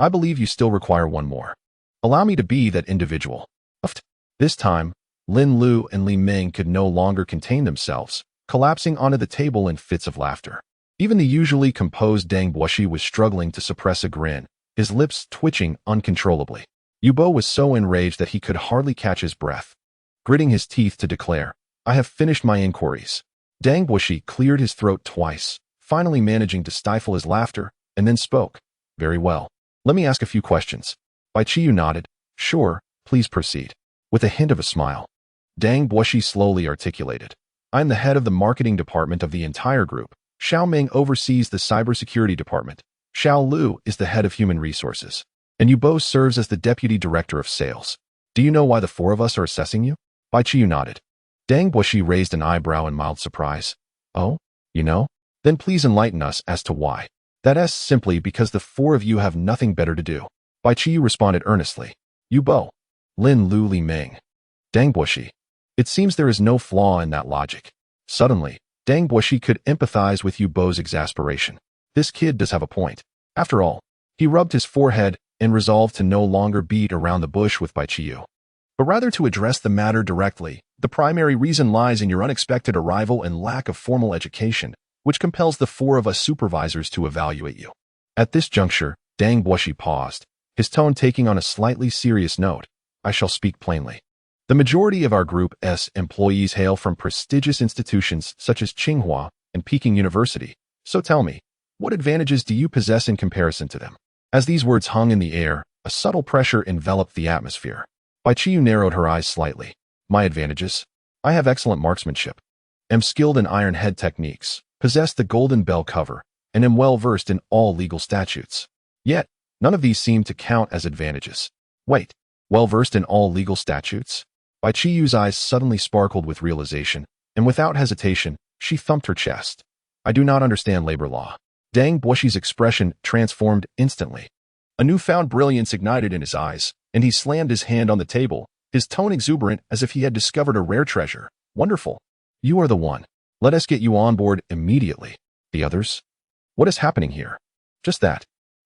I believe you still require one more. Allow me to be that individual." This time, Lin Lu and Li Ming could no longer contain themselves, collapsing onto the table in fits of laughter. Even the usually composed Dang Buoshi was struggling to suppress a grin, his lips twitching uncontrollably. Yu Bo was so enraged that he could hardly catch his breath, gritting his teeth to declare, "I have finished my inquiries." Dang Buoshi cleared his throat twice, finally managing to stifle his laughter, and then spoke, "Very well. Let me ask a few questions." Bai Qiyu nodded, "Sure, please proceed." With a hint of a smile, Dang Buoshi slowly articulated, "I am the head of the marketing department of the entire group. Xiao Ming oversees the cybersecurity department. Xiao Lu is the head of human resources. And Yu Bo serves as the deputy director of sales. Do you know why the four of us are assessing you?" Bai Qiyu nodded. Dang Buoshi raised an eyebrow in mild surprise. "Oh, you know? Then please enlighten us as to why." "That's simply because the four of you have nothing better to do." Bai Qiyu responded earnestly. "Yu Bo, Lin Lu, Li Ming, Dang Buoshi. It seems there is no flaw in that logic." Suddenly, Dang Buoshi could empathize with Yu Bo's exasperation. This kid does have a point. After all, he rubbed his forehead and resolved to no longer beat around the bush with Bai Qiyu, but rather to address the matter directly. "The primary reason lies in your unexpected arrival and lack of formal education, which compels the four of us supervisors to evaluate you." At this juncture, Dang Buoshi paused, his tone taking on a slightly serious note. "I shall speak plainly. The majority of our group's employees hail from prestigious institutions such as Tsinghua and Peking University. So tell me, what advantages do you possess in comparison to them?" As these words hung in the air, a subtle pressure enveloped the atmosphere. Bai Qiyu narrowed her eyes slightly. "My advantages? I have excellent marksmanship, am skilled in iron head techniques, possess the golden bell cover, and am well versed in all legal statutes. Yet, none of these seem to count as advantages." "Wait, well versed in all legal statutes?" Bai Qiyu's eyes suddenly sparkled with realization, and without hesitation, she thumped her chest. "I do not understand labor law." Dang Buoshi's expression transformed instantly. A newfound brilliance ignited in his eyes, and he slammed his hand on the table, his tone exuberant as if he had discovered a rare treasure. "Wonderful. You are the one. Let us get you on board immediately. The others? What is happening here?" Just that.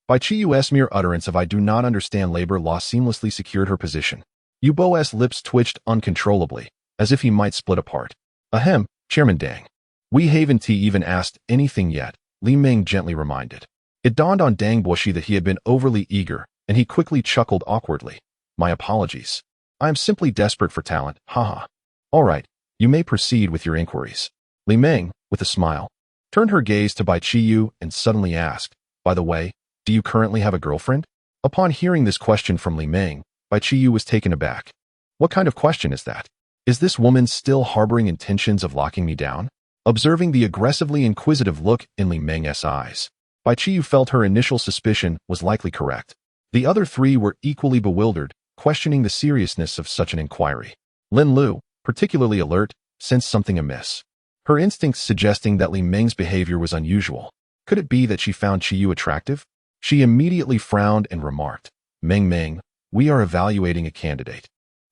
Bai Qiyu's mere utterance of "I do not understand labor law" seamlessly secured her position. Yu Bo's lips twitched uncontrollably, as if he might split apart. "Ahem, Chairman Dang. We haven't even asked anything yet," Li Ming gently reminded. It dawned on Dang Buoshi that he had been overly eager, and he quickly chuckled awkwardly. "My apologies. I am simply desperate for talent, haha. All right, you may proceed with your inquiries." Li Ming, with a smile, turned her gaze to Bai Qiyu and suddenly asked, "By the way, do you currently have a girlfriend?" Upon hearing this question from Li Ming, Bai Qiyu was taken aback. What kind of question is that? Is this woman still harboring intentions of locking me down? Observing the aggressively inquisitive look in Li Meng's eyes, Bai Qiyu felt her initial suspicion was likely correct. The other three were equally bewildered, questioning the seriousness of such an inquiry. Lin Lu, particularly alert, sensed something amiss. Her instincts suggesting that Li Meng's behavior was unusual. Could it be that she found Qiyu attractive? She immediately frowned and remarked, Meng, we are evaluating a candidate.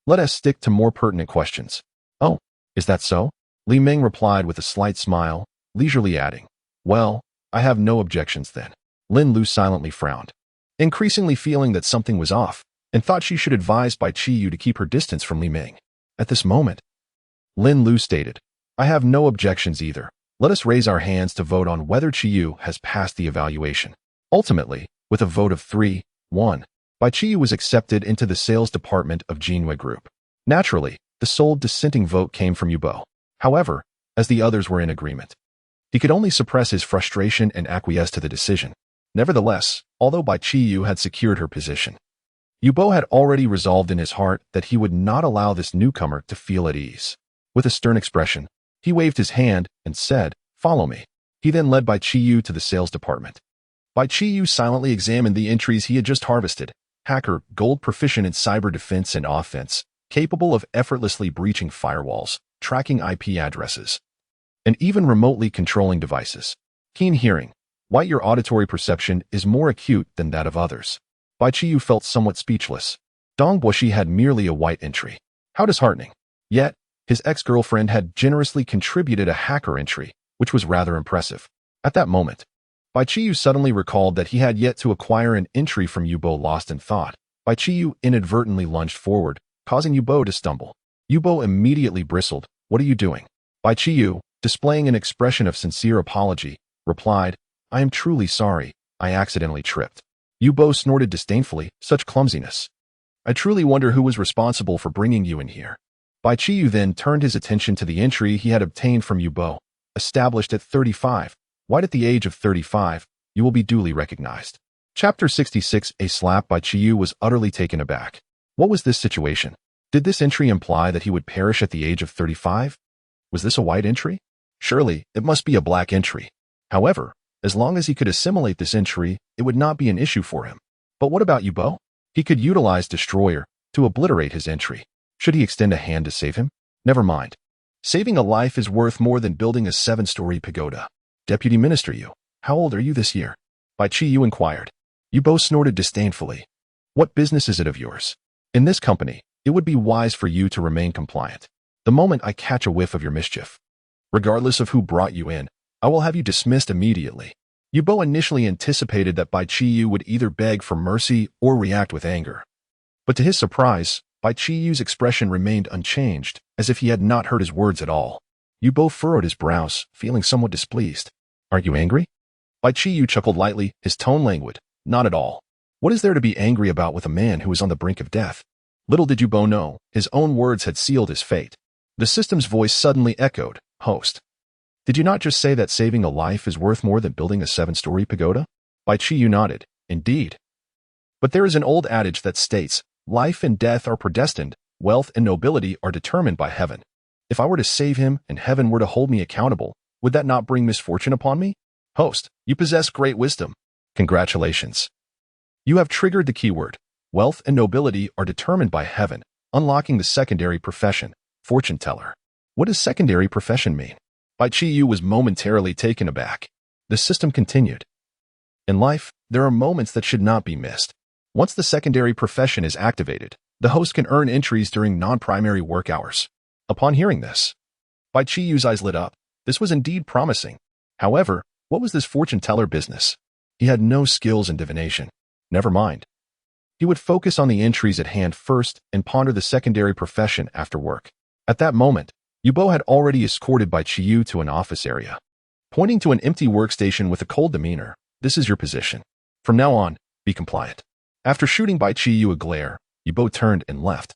Let us stick to more pertinent questions. Oh, is that so? Li Meng replied with a slight smile, leisurely adding, well, I have no objections then. Lin Lu silently frowned, increasingly feeling that something was off, and thought she should advise Bai Qiyu to keep her distance from Li Meng. At this moment, Lin Lu stated, I have no objections either. Let us raise our hands to vote on whether Qiyu has passed the evaluation. Ultimately, with a vote of 3-1, Bai Qiyu was accepted into the sales department of Jinwei Group. Naturally, the sole dissenting vote came from Yubo. However, as the others were in agreement, he could only suppress his frustration and acquiesce to the decision. Nevertheless, although Bai Qiyu had secured her position, Yubo had already resolved in his heart that he would not allow this newcomer to feel at ease. With a stern expression, he waved his hand and said, follow me. He then led Bai Qiyu to the sales department. Bai Qiyu silently examined the entries he had just harvested. Hacker, gold proficient in cyber defense and offense, capable of effortlessly breaching firewalls, tracking IP addresses, and even remotely controlling devices. Keen hearing. White, your auditory perception is more acute than that of others. Bai Qiyu felt somewhat speechless. Dong Buoshi had merely a white entry. How disheartening. Yet, his ex-girlfriend had generously contributed a hacker entry, which was rather impressive. At that moment, Bai Qiyu suddenly recalled that he had yet to acquire an entry from Yubo. Lost in thought, Bai Qiyu inadvertently lunged forward, causing Yubo to stumble. Yubo immediately bristled. What are you doing? Bai Qiyu, displaying an expression of sincere apology, replied, I am truly sorry, I accidentally tripped. Yubo snorted disdainfully, such clumsiness. I truly wonder who was responsible for bringing you in here. Bai Qiyu then turned his attention to the entry he had obtained from Yubo, established at 35. White, at the age of 35, you will be duly recognized. Chapter 66. A slap. Bai Qiyu was utterly taken aback. What was this situation? Did this entry imply that he would perish at the age of 35? Was this a white entry? Surely, it must be a black entry. However, as long as he could assimilate this entry, it would not be an issue for him. But what about Yubo? He could utilize Destroyer to obliterate his entry. Should he extend a hand to save him? Never mind. Saving a life is worth more than building a 7-story pagoda. Deputy Minister Yu, how old are you this year? Bai Qiyu inquired. Yubo snorted disdainfully. What business is it of yours? In this company, it would be wise for you to remain compliant. The moment I catch a whiff of your mischief, regardless of who brought you in, I will have you dismissed immediately. Yubo initially anticipated that Bai Qiyu would either beg for mercy or react with anger. But to his surprise, Bai Qiyu's expression remained unchanged, as if he had not heard his words at all. Yubo furrowed his brows, feeling somewhat displeased. Are you angry? Bai Qiyu chuckled lightly, his tone languid. Not at all. What is there to be angry about with a man who is on the brink of death? Little did Yubo know, his own words had sealed his fate. The system's voice suddenly echoed, Host. Did you not just say that saving a life is worth more than building a 7-story pagoda? Bai Qiyu nodded. Indeed. But there is an old adage that states, life and death are predestined, wealth and nobility are determined by heaven. If I were to save him and heaven were to hold me accountable, would that not bring misfortune upon me? Host, you possess great wisdom. Congratulations. You have triggered the keyword. Wealth and nobility are determined by heaven, unlocking the secondary profession, fortune teller. What does secondary profession mean? Bai Qiyu was momentarily taken aback. The system continued. In life, there are moments that should not be missed. Once the secondary profession is activated, the host can earn entries during non-primary work hours. Upon hearing this, Bai Qiyu's eyes lit up. This was indeed promising. However, what was this fortune teller business? He had no skills in divination. Never mind. He would focus on the entries at hand first and ponder the secondary profession after work. At that moment, Yubo had already escorted Bai Qiyu to an office area. Pointing to an empty workstation with a cold demeanor, this is your position. From now on, be compliant. After shooting Bai Qiyu a glare, Yubo turned and left.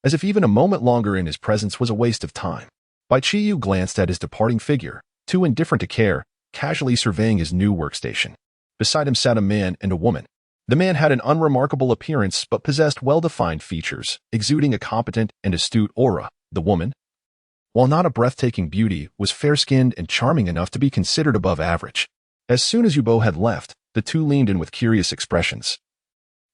As if even a moment longer in his presence was a waste of time. Bai Qiyu glanced at his departing figure, too indifferent to care, casually surveying his new workstation. Beside him sat a man and a woman. The man had an unremarkable appearance but possessed well-defined features, exuding a competent and astute aura. The woman, while not a breathtaking beauty, was fair-skinned and charming enough to be considered above average. As soon as Yubo had left, the two leaned in with curious expressions,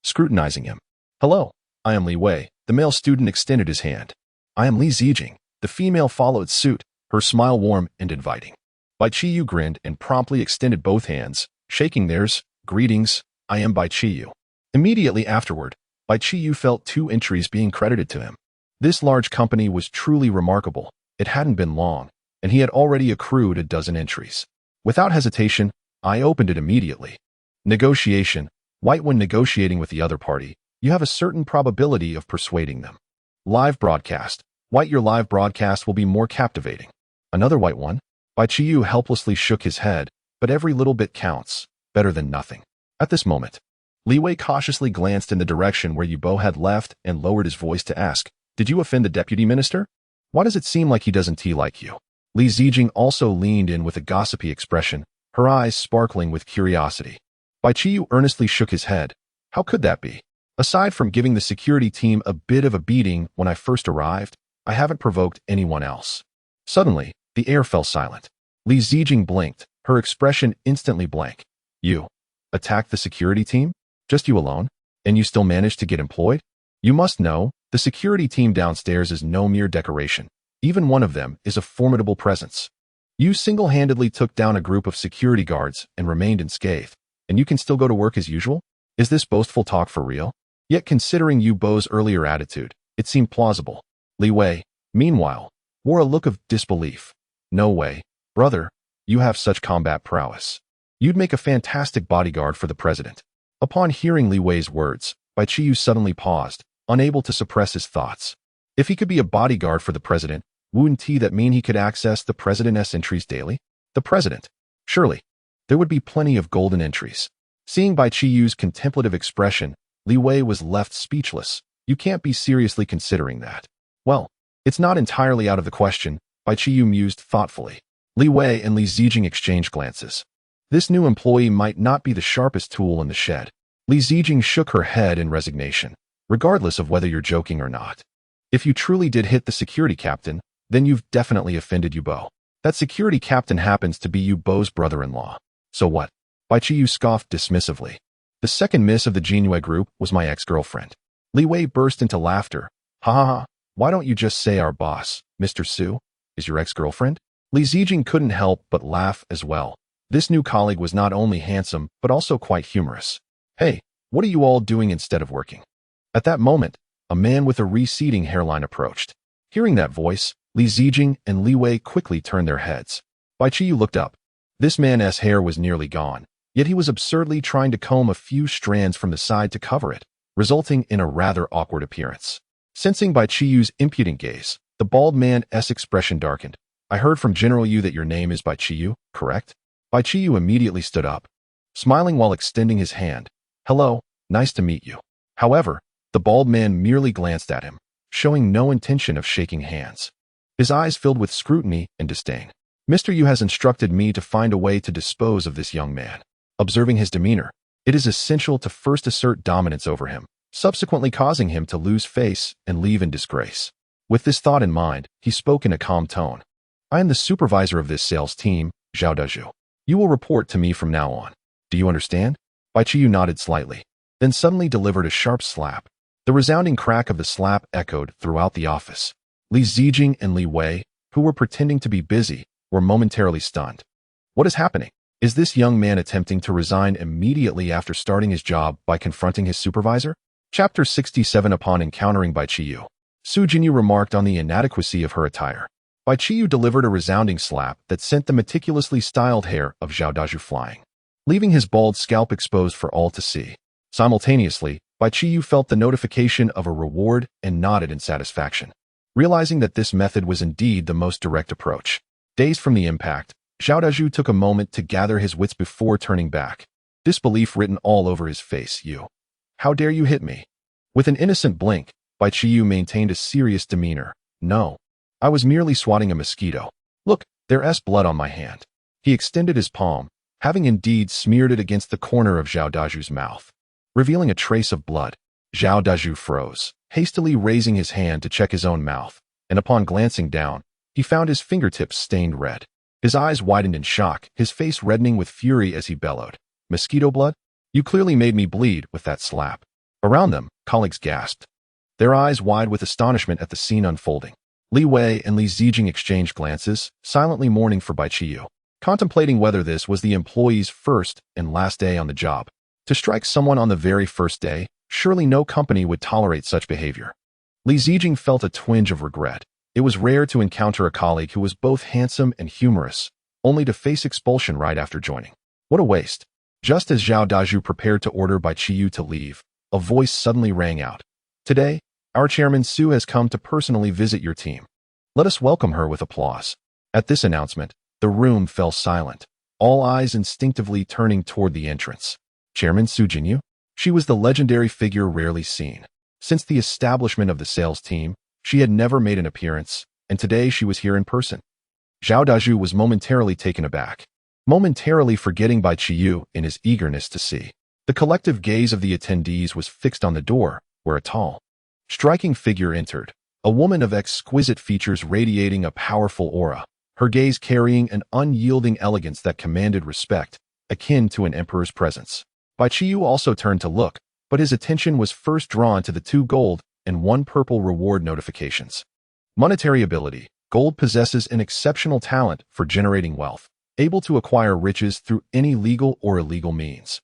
scrutinizing him. "Hello, I am Li Wei." The male student extended his hand. "I am Li Zijing." The female followed suit, her smile warm and inviting. Bai Qiyu grinned and promptly extended both hands, shaking theirs. "Greetings, I am Bai Qiyu." Immediately afterward, Bai Qiyu felt 2 entries being credited to him. This large company was truly remarkable. It hadn't been long, and he had already accrued a dozen entries. Without hesitation, I opened it immediately. Negotiation. White. When negotiating with the other party, you have a certain probability of persuading them. Live broadcast. White. Your live broadcast will be more captivating. Another white one. Bai Qiyu helplessly shook his head, but every little bit counts. Better than nothing. At this moment, Li Wei cautiously glanced in the direction where Yubo had left and lowered his voice to ask, "Did you offend the deputy minister? Why does it seem like he doesn't like you?" Li Zijing also leaned in with a gossipy expression, her eyes sparkling with curiosity. Bai Qiyu earnestly shook his head. "How could that be? Aside from giving the security team a bit of a beating when I first arrived, I haven't provoked anyone else." Suddenly, the air fell silent. Li Zijing blinked, her expression instantly blank. "You attacked the security team? Just you alone? And you still managed to get employed? You must know, the security team downstairs is no mere decoration. Even one of them is a formidable presence. You single-handedly took down a group of security guards and remained unscathed, and you can still go to work as usual? Is this boastful talk for real?" Yet considering Yubo's earlier attitude, it seemed plausible. Li Wei, meanwhile, wore a look of disbelief. "No way, brother, you have such combat prowess. You'd make a fantastic bodyguard for the president." Upon hearing Li Wei's words, Bai Qiyu suddenly paused, unable to suppress his thoughts. If he could be a bodyguard for the president, wouldn't that mean he could access the president's entries daily? The president? Surely, there would be plenty of golden entries. Seeing Bai Qiyu's contemplative expression, Li Wei was left speechless. "You can't be seriously considering that." "Well, it's not entirely out of the question," Bai Qiyu mused thoughtfully. Li Wei and Li Zijing exchanged glances. This new employee might not be the sharpest tool in the shed. Li Zijing shook her head in resignation. "Regardless of whether you're joking or not, if you truly did hit the security captain, then you've definitely offended Yubo. That security captain happens to be Yubo's brother-in-law. So what?" Bai Qiyu scoffed dismissively. "The second miss of the Jinue group was my ex-girlfriend." Li Wei burst into laughter. "Ha ha ha, why don't you just say our boss, Mr. Su, is your ex-girlfriend?" Li Zijing couldn't help but laugh as well. This new colleague was not only handsome, but also quite humorous. "Hey, what are you all doing instead of working?" At that moment, a man with a receding hairline approached. Hearing that voice, Li Zijing and Li Wei quickly turned their heads. Bai Qiyu looked up. This man's hair was nearly gone, yet he was absurdly trying to comb a few strands from the side to cover it, resulting in a rather awkward appearance. Sensing Bai Qiyu's impudent gaze, the bald man's expression darkened. "I heard from General Yu that your name is Bai Qiyu, correct?" Bai Qiyu immediately stood up, smiling while extending his hand. "Hello, nice to meet you." However, the bald man merely glanced at him, showing no intention of shaking hands. His eyes filled with scrutiny and disdain. "Mr. Yu has instructed me to find a way to dispose of this young man. Observing his demeanor, it is essential to first assert dominance over him, subsequently causing him to lose face and leave in disgrace." With this thought in mind, he spoke in a calm tone. "I am the supervisor of this sales team, Zhao Dazhu. You will report to me from now on. Do you understand?" Bai Qiyu nodded slightly, then suddenly delivered a sharp slap. The resounding crack of the slap echoed throughout the office. Li Zijing and Li Wei, who were pretending to be busy, were momentarily stunned. What is happening? Is this young man attempting to resign immediately after starting his job by confronting his supervisor? Chapter 67. Upon encountering Bai Qiyu, Su Jinyu remarked on the inadequacy of her attire. Bai Qiyu delivered a resounding slap that sent the meticulously styled hair of Zhao Dazhu flying, leaving his bald scalp exposed for all to see. Simultaneously, Bai Qiyu felt the notification of a reward and nodded in satisfaction, realizing that this method was indeed the most direct approach. Dazed from the impact, Zhao Dazhu took a moment to gather his wits before turning back, disbelief written all over his face. "You! How dare you hit me?" With an innocent blink, Bai Qiyu maintained a serious demeanor. "No, I was merely swatting a mosquito. Look, there's blood on my hand." He extended his palm, having indeed smeared it against the corner of Zhao Dazhu's mouth. Revealing a trace of blood, Zhao Dazhu froze, hastily raising his hand to check his own mouth, and upon glancing down, He found his fingertips stained red. His eyes widened in shock, his face reddening with fury as he bellowed. Mosquito blood? You clearly made me bleed with that slap. Around them, colleagues gasped, their eyes wide with astonishment at the scene unfolding. Li Wei and Li Zijing exchanged glances, silently mourning for Bai Qiyu, contemplating whether this was the employee's first and last day on the job. To strike someone on the very first day, surely no company would tolerate such behavior. Li Zijing felt a twinge of regret. It was rare to encounter a colleague who was both handsome and humorous, only to face expulsion right after joining. What a waste. Just as Zhao Dazhu prepared to order Bai Qiyu to leave, a voice suddenly rang out. Today, our chairman Su has come to personally visit your team. Let us welcome her with applause. At this announcement, the room fell silent, all eyes instinctively turning toward the entrance. Chairman Su Jinyu? She was the legendary figure rarely seen. Since the establishment of the sales team, she had never made an appearance, and today she was here in person. Zhao Dazhu was momentarily taken aback, momentarily forgetting Bai Qiyu in his eagerness to see. The collective gaze of the attendees was fixed on the door, where a tall, striking figure entered, a woman of exquisite features radiating a powerful aura, her gaze carrying an unyielding elegance that commanded respect, akin to an emperor's presence. Bai Qiyu also turned to look, but his attention was first drawn to the 2 gold and 1 purple reward notifications. Monetary ability. Gold possesses an exceptional talent for generating wealth, able to acquire riches through any legal or illegal means.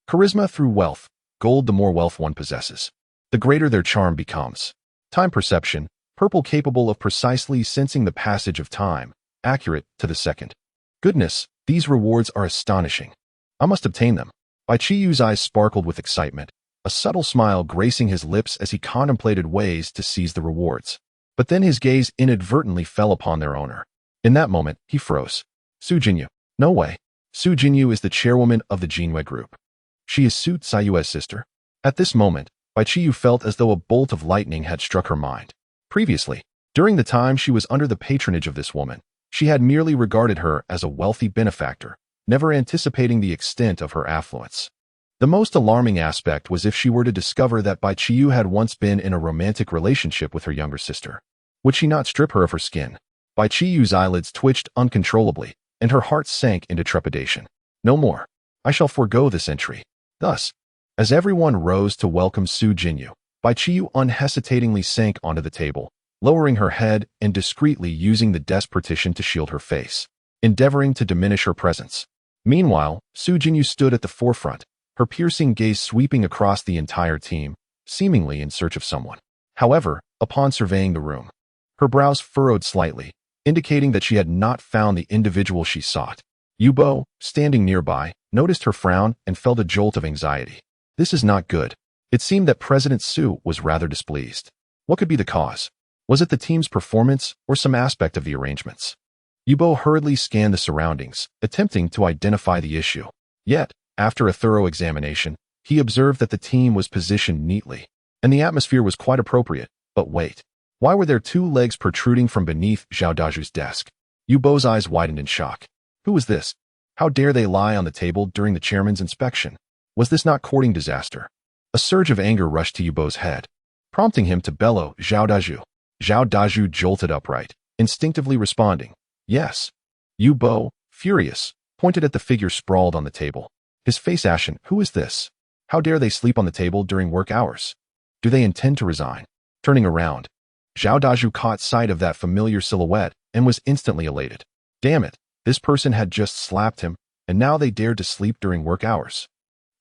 Charisma through wealth. Gold, the more wealth one possesses, the greater their charm becomes. Time perception. Purple, capable of precisely sensing the passage of time, accurate to the second. Goodness, these rewards are astonishing. I must obtain them. Bai Qiyu's eyes sparkled with excitement, a subtle smile gracing his lips as he contemplated ways to seize the rewards. But then his gaze inadvertently fell upon their owner. In that moment, he froze. Su Jinyu. No way. Su Jinyu is the chairwoman of the Jinwei Group. She is Su Caiyue's sister. At this moment, Bai Qiyu felt as though a bolt of lightning had struck her mind. Previously, during the time she was under the patronage of this woman, she had merely regarded her as a wealthy benefactor, never anticipating the extent of her affluence. The most alarming aspect was if she were to discover that Bai Qiyu had once been in a romantic relationship with her younger sister. Would she not strip her of her skin? Bai Qiyu's eyelids twitched uncontrollably, and her heart sank into trepidation. No more. I shall forego this entry. Thus, as everyone rose to welcome Su Jinyu, Bai Qiyu unhesitatingly sank onto the table, lowering her head and discreetly using the desk partition to shield her face, endeavoring to diminish her presence. Meanwhile, Su Jinyu stood at the forefront, her piercing gaze sweeping across the entire team, seemingly in search of someone. However, upon surveying the room, her brows furrowed slightly, indicating that she had not found the individual she sought. Yubo, standing nearby, noticed her frown and felt a jolt of anxiety. This is not good. It seemed that President Su was rather displeased. What could be the cause? Was it the team's performance or some aspect of the arrangements? Yubo hurriedly scanned the surroundings, attempting to identify the issue. Yet, after a thorough examination, he observed that the team was positioned neatly, and the atmosphere was quite appropriate. But wait, why were there 2 legs protruding from beneath Zhao Dazhu's desk? Yubo's eyes widened in shock. Who was this? How dare they lie on the table during the chairman's inspection? Was this not courting disaster? A surge of anger rushed to Yubo's head, prompting him to bellow, Zhao Dazhu. Zhao Dazhu jolted upright, instinctively responding, yes. Yubo, furious, pointed at the figure sprawled on the table. His face ashen. Who is this? How dare they sleep on the table during work hours? Do they intend to resign? Turning around, Zhao Dazhu caught sight of that familiar silhouette and was instantly elated. Damn it, this person had just slapped him, and now they dared to sleep during work hours.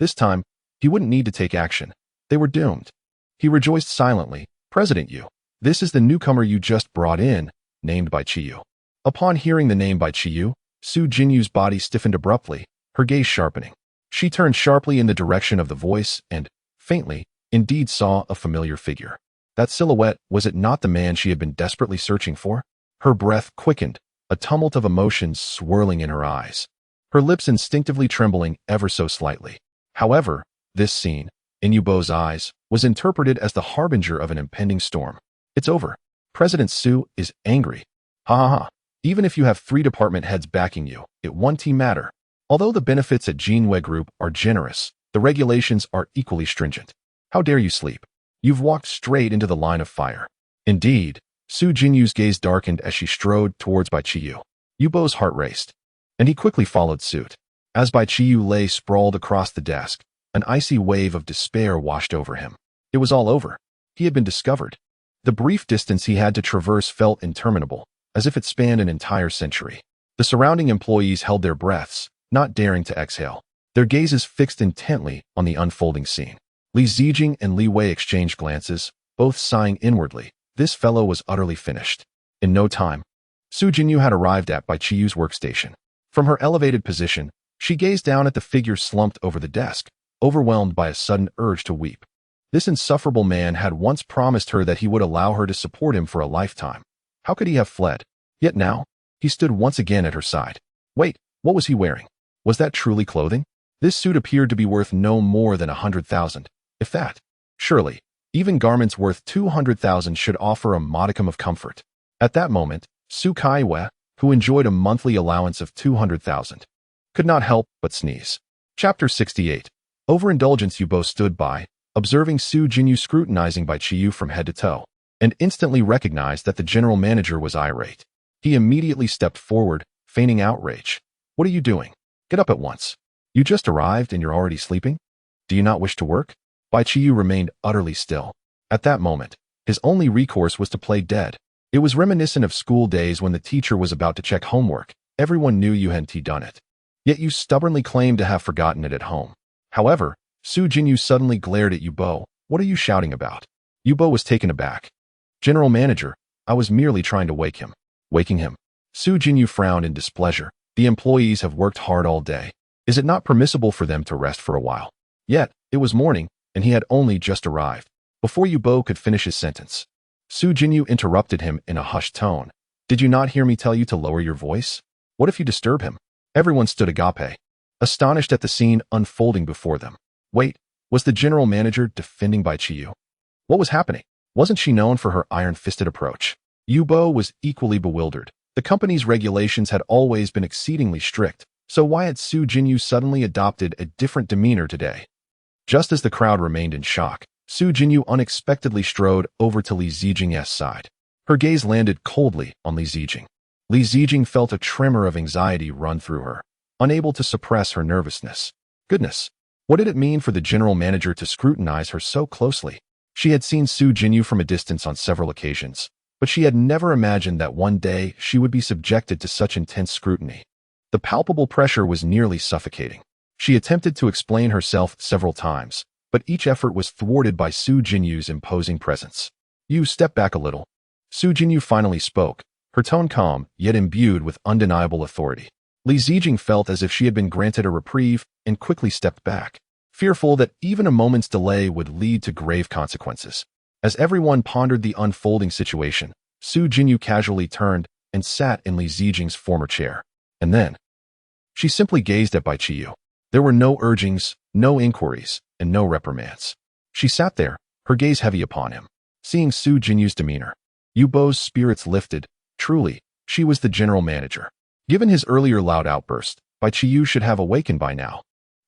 This time, he wouldn't need to take action. They were doomed. He rejoiced silently. President Yu, this is the newcomer you just brought in, named Bai Qiyu. Upon hearing the name Bai Qiyu, Su Jinyu's body stiffened abruptly, her gaze sharpening. She turned sharply in the direction of the voice and, faintly, indeed saw a familiar figure. That silhouette, was it not the man she had been desperately searching for? Her breath quickened, a tumult of emotions swirling in her eyes, her lips instinctively trembling ever so slightly. However, this scene, in Yubo's eyes, was interpreted as the harbinger of an impending storm. It's over. President Su is angry. Ha ha ha. Even if you have 3 department heads backing you, it won't matter. Although the benefits at Jinwei Group are generous, the regulations are equally stringent. How dare you sleep? You've walked straight into the line of fire. Indeed, Su Jinyu's gaze darkened as she strode towards Bai Qiyu. Yubo's heart raced, and he quickly followed suit. As Bai Qiyu lay sprawled across the desk, an icy wave of despair washed over him. It was all over. He had been discovered. The brief distance he had to traverse felt interminable, as if it spanned an entire century. The surrounding employees held their breaths, not daring to exhale, their gazes fixed intently on the unfolding scene. Li Zijing and Li Wei exchanged glances, both sighing inwardly. This fellow was utterly finished. In no time, Su Jinyu had arrived at Bai Qiyu's workstation. From her elevated position, she gazed down at the figure slumped over the desk, overwhelmed by a sudden urge to weep. This insufferable man had once promised her that he would allow her to support him for a lifetime. How could he have fled? Yet now, he stood once again at her side. Wait, what was he wearing? Was that truly clothing? This suit appeared to be worth no more than 100,000, if that. Surely, even garments worth 200,000 should offer a modicum of comfort. At that moment, Su Kaiwe, who enjoyed a monthly allowance of 200,000, could not help but sneeze. Chapter 68. Overindulgence. Yubo stood by, observing Su Jinyu scrutinizing Bai Qiyu from head to toe, and instantly recognized that the general manager was irate. He immediately stepped forward, feigning outrage. What are you doing? Get up at once. You just arrived and you're already sleeping? Do you not wish to work? Bai Qiyu remained utterly still. At that moment, his only recourse was to play dead. It was reminiscent of school days when the teacher was about to check homework. Everyone knew you hadn't done it. Yet you stubbornly claimed to have forgotten it at home. However, Su Jinyu suddenly glared at Yubo. What are you shouting about? Yubo was taken aback. General manager, I was merely trying to wake him. Waking him? Su Jinyu frowned in displeasure. The employees have worked hard all day. Is it not permissible for them to rest for a while? Yet, it was morning, and he had only just arrived. Before Yubo could finish his sentence, Su Jinyu interrupted him in a hushed tone. Did you not hear me tell you to lower your voice? What if you disturb him? Everyone stood agape, astonished at the scene unfolding before them. Wait, was the general manager defending Bai Qiyu? What was happening? Wasn't she known for her iron-fisted approach? Yubo was equally bewildered. The company's regulations had always been exceedingly strict, so why had Su Jinyu suddenly adopted a different demeanor today? Just as the crowd remained in shock, Su Jinyu unexpectedly strode over to Li Zijing's side. Her gaze landed coldly on Li Zijing. Li Zijing felt a tremor of anxiety run through her, unable to suppress her nervousness. Goodness, what did it mean for the general manager to scrutinize her so closely? She had seen Su Jinyu from a distance on several occasions, but she had never imagined that one day she would be subjected to such intense scrutiny. The palpable pressure was nearly suffocating. She attempted to explain herself several times, but each effort was thwarted by Su Jinyu's imposing presence. You step back a little. Su Jinyu finally spoke, her tone calm, yet imbued with undeniable authority. Li Zijing felt as if she had been granted a reprieve and quickly stepped back, fearful that even a moment's delay would lead to grave consequences. As everyone pondered the unfolding situation, Su Jinyu casually turned and sat in Li Zijing's former chair. And then, she simply gazed at Bai Qiyu. There were no urgings, no inquiries, and no reprimands. She sat there, her gaze heavy upon him. Seeing Su Jinyu's demeanor, Yubo's spirits lifted. Truly, she was the general manager. Given his earlier loud outburst, Bai Qiyu should have awakened by now.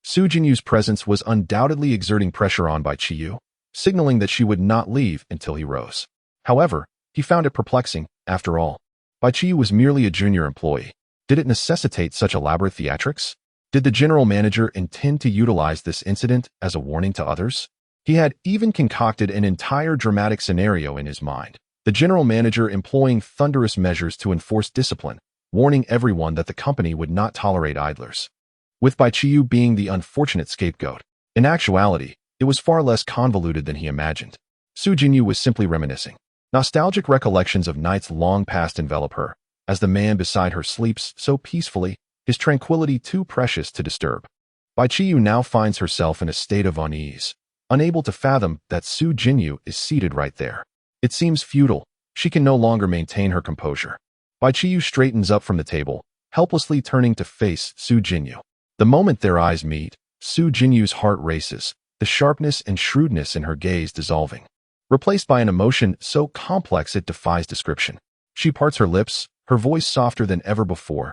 Su Jinyu's presence was undoubtedly exerting pressure on Bai Qiyu, signaling that she would not leave until he rose. However, he found it perplexing. After all, Bai Qiyu was merely a junior employee. Did it necessitate such elaborate theatrics? Did the general manager intend to utilize this incident as a warning to others? He had even concocted an entire dramatic scenario in his mind. The general manager employing thunderous measures to enforce discipline, warning everyone that the company would not tolerate idlers. With Bai Qiyu being the unfortunate scapegoat, in actuality, it was far less convoluted than he imagined. Su Jinyu was simply reminiscing. Nostalgic recollections of nights long past envelop her, as the man beside her sleeps so peacefully, his tranquility too precious to disturb. Bai Qiyu now finds herself in a state of unease, unable to fathom that Su Jinyu is seated right there. It seems futile. She can no longer maintain her composure. Bai Qiyu straightens up from the table, helplessly turning to face Su Jinyu. The moment their eyes meet, Su Jinyu's heart races, the sharpness and shrewdness in her gaze dissolving, replaced by an emotion so complex it defies description. She parts her lips, her voice softer than ever before.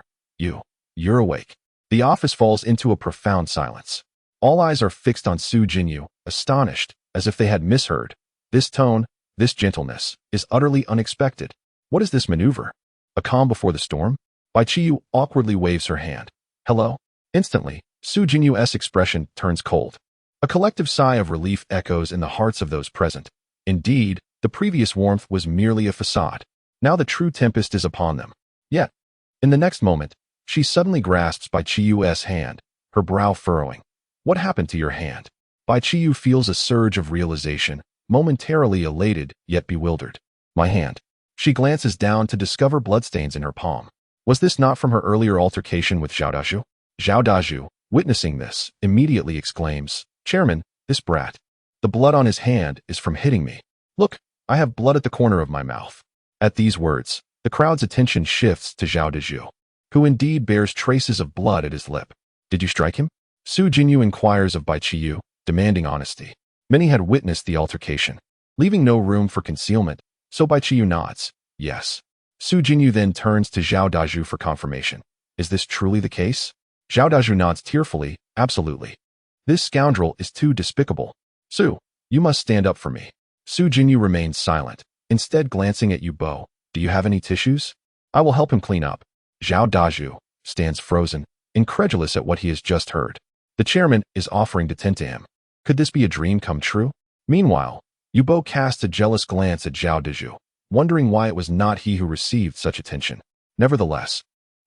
You're awake. The office falls into a profound silence. All eyes are fixed on Su Jinyu, astonished, as if they had misheard. This tone, this gentleness, is utterly unexpected. What is this maneuver? A calm before the storm? Bai Qiyu awkwardly waves her hand. Hello? Instantly, Su Jinyu's expression turns cold. A collective sigh of relief echoes in the hearts of those present. Indeed, the previous warmth was merely a facade. Now the true tempest is upon them. Yet, in the next moment, she suddenly grasps Bai Qiyu's hand, her brow furrowing. What happened to your hand? Bai Qiyu feels a surge of realization, momentarily elated yet bewildered. My hand. She glances down to discover bloodstains in her palm. Was this not from her earlier altercation with Zhao Dazhu? Zhao Dazhu, witnessing this, immediately exclaims, Chairman, this brat. The blood on his hand is from hitting me. Look, I have blood at the corner of my mouth. At these words, the crowd's attention shifts to Zhao Dazhu, who indeed bears traces of blood at his lip. Did you strike him? Su Jinyu inquires of Bai Qiyu, demanding honesty. Many had witnessed the altercation, leaving no room for concealment, so Bai Qiyu nods. Yes. Su Jinyu then turns to Zhao Dazhu for confirmation. Is this truly the case? Zhao Dazhu nods tearfully. Absolutely. This scoundrel is too despicable. Su, you must stand up for me. Su Jinyu remains silent, instead glancing at Yu Bo. Do you have any tissues? I will help him clean up. Zhao Dazhu stands frozen, incredulous at what he has just heard. The chairman is offering to tend to him. Could this be a dream come true? Meanwhile, Yu Bo casts a jealous glance at Zhao Dazhu, wondering why it was not he who received such attention. Nevertheless,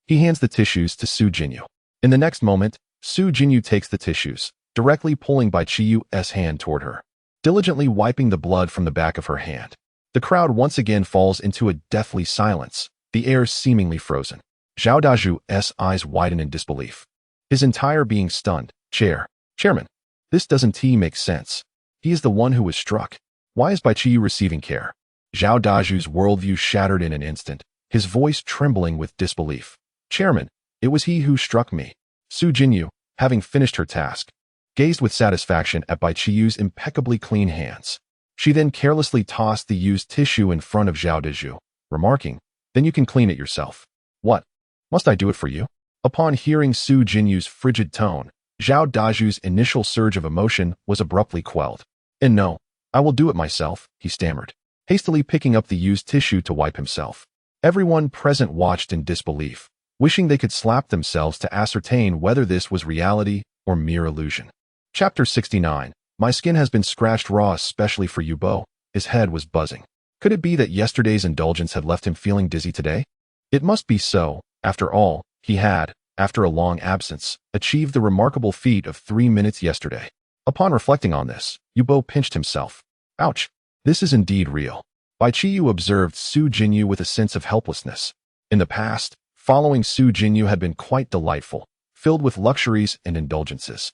he hands the tissues to Su Jinyu. In the next moment, Su Jinyu takes the tissues, directly pulling Bai Qiyu's hand toward her, diligently wiping the blood from the back of her hand. The crowd once again falls into a deathly silence, the air seemingly frozen. Zhao Dazhu's eyes widen in disbelief, his entire being stunned. Chairman, this doesn't make sense. He is the one who was struck. Why is Bai Qiyu receiving care? Zhao Dazhu's worldview shattered in an instant, his voice trembling with disbelief. Chairman, it was he who struck me. Su Jinyu, having finished her task, gazed with satisfaction at Bai Qiyu's impeccably clean hands. She then carelessly tossed the used tissue in front of Zhao Dazhu, remarking, Then you can clean it yourself. What? Must I do it for you? Upon hearing Su Jinyu's frigid tone, Zhao Dazhu's initial surge of emotion was abruptly quelled. And no, I will do it myself, he stammered, hastily picking up the used tissue to wipe himself. Everyone present watched in disbelief, wishing they could slap themselves to ascertain whether this was reality or mere illusion. Chapter 69. My skin has been scratched raw especially for Yu Bo. His head was buzzing. Could it be that yesterday's indulgence had left him feeling dizzy today? It must be so. After all, he had, after a long absence, achieved the remarkable feat of 3 minutes yesterday. Upon reflecting on this, Yu Bo pinched himself. Ouch! This is indeed real. Bai Qiyu observed Su Jinyu with a sense of helplessness. In the past, following Su Jinyu had been quite delightful, filled with luxuries and indulgences.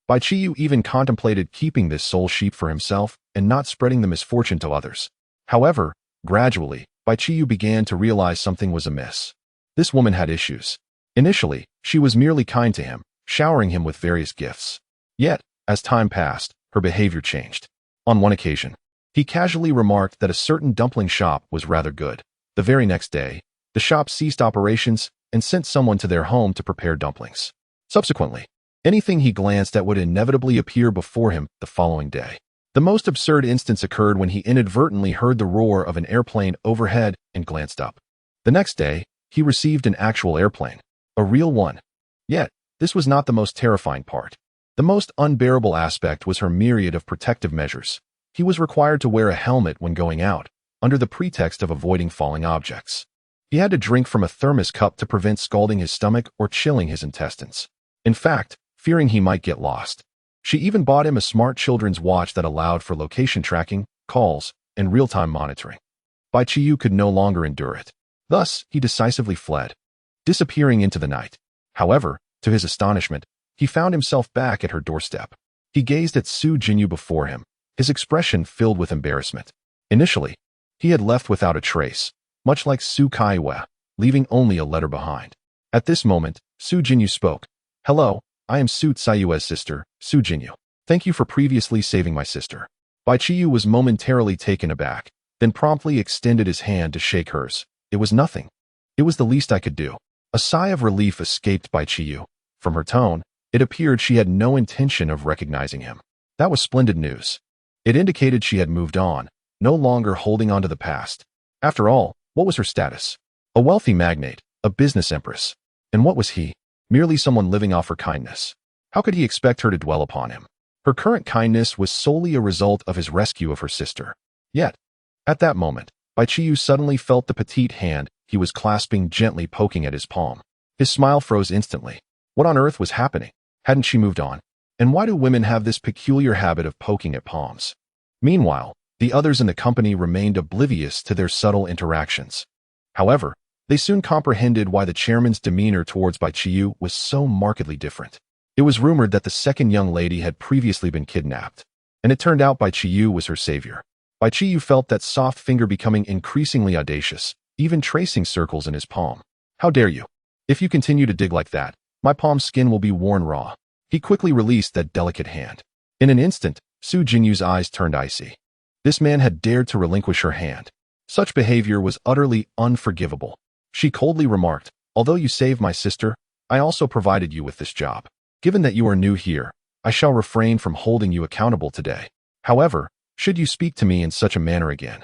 Bai Qiyu even contemplated keeping this soul sheep for himself and not spreading the misfortune to others. However, gradually, Bai Qiyu began to realize something was amiss. This woman had issues. Initially, she was merely kind to him, showering him with various gifts. Yet, as time passed, her behavior changed. On one occasion, he casually remarked that a certain dumpling shop was rather good. The very next day, the shop ceased operations and sent someone to their home to prepare dumplings. Subsequently, anything he glanced at would inevitably appear before him the following day. The most absurd instance occurred when he inadvertently heard the roar of an airplane overhead and glanced up. The next day, he received an actual airplane, a real one. Yet, this was not the most terrifying part. The most unbearable aspect was her myriad of protective measures. He was required to wear a helmet when going out, under the pretext of avoiding falling objects. He had to drink from a thermos cup to prevent scalding his stomach or chilling his intestines. In fact, fearing he might get lost, she even bought him a smart children's watch that allowed for location tracking, calls, and real-time monitoring. Bai Qiyu could no longer endure it. Thus, he decisively fled, disappearing into the night. However, to his astonishment, he found himself back at her doorstep. He gazed at Su Jinyu before him, his expression filled with embarrassment. Initially, he had left without a trace, much like Su Kaiwa, leaving only a letter behind. At this moment, Su Jinyu spoke. Hello, I am Su Tsayue's sister, Su Jinyu. Thank you for previously saving my sister. Bai Qiyu was momentarily taken aback, then promptly extended his hand to shake hers. It was nothing. It was the least I could do. A sigh of relief escaped Bai Qiyu. From her tone, it appeared she had no intention of recognizing him. That was splendid news. It indicated she had moved on, no longer holding on to the past. After all, what What was her status? A wealthy magnate, a business empress. And what was he? Merely someone living off her kindness. How could he expect her to dwell upon him? Her current kindness was solely a result of his rescue of her sister. Yet, at that moment, Bai Qiyu suddenly felt the petite hand he was clasping gently poking at his palm. His smile froze instantly. What on earth was happening? Hadn't she moved on? And why do women have this peculiar habit of poking at palms? Meanwhile, the others in the company remained oblivious to their subtle interactions. However, they soon comprehended why the chairman's demeanor towards Bai Qiyu was so markedly different. It was rumored that the second young lady had previously been kidnapped, and it turned out Bai Qiyu was her savior. Bai Qiyu felt that soft finger becoming increasingly audacious, even tracing circles in his palm. How dare you? If you continue to dig like that, my palm skin will be worn raw. He quickly released that delicate hand. In an instant, Su Jinyu's eyes turned icy. This man had dared to relinquish her hand. Such behavior was utterly unforgivable. She coldly remarked, although you saved my sister, I also provided you with this job. Given that you are new here, I shall refrain from holding you accountable today. However, should you speak to me in such a manner again,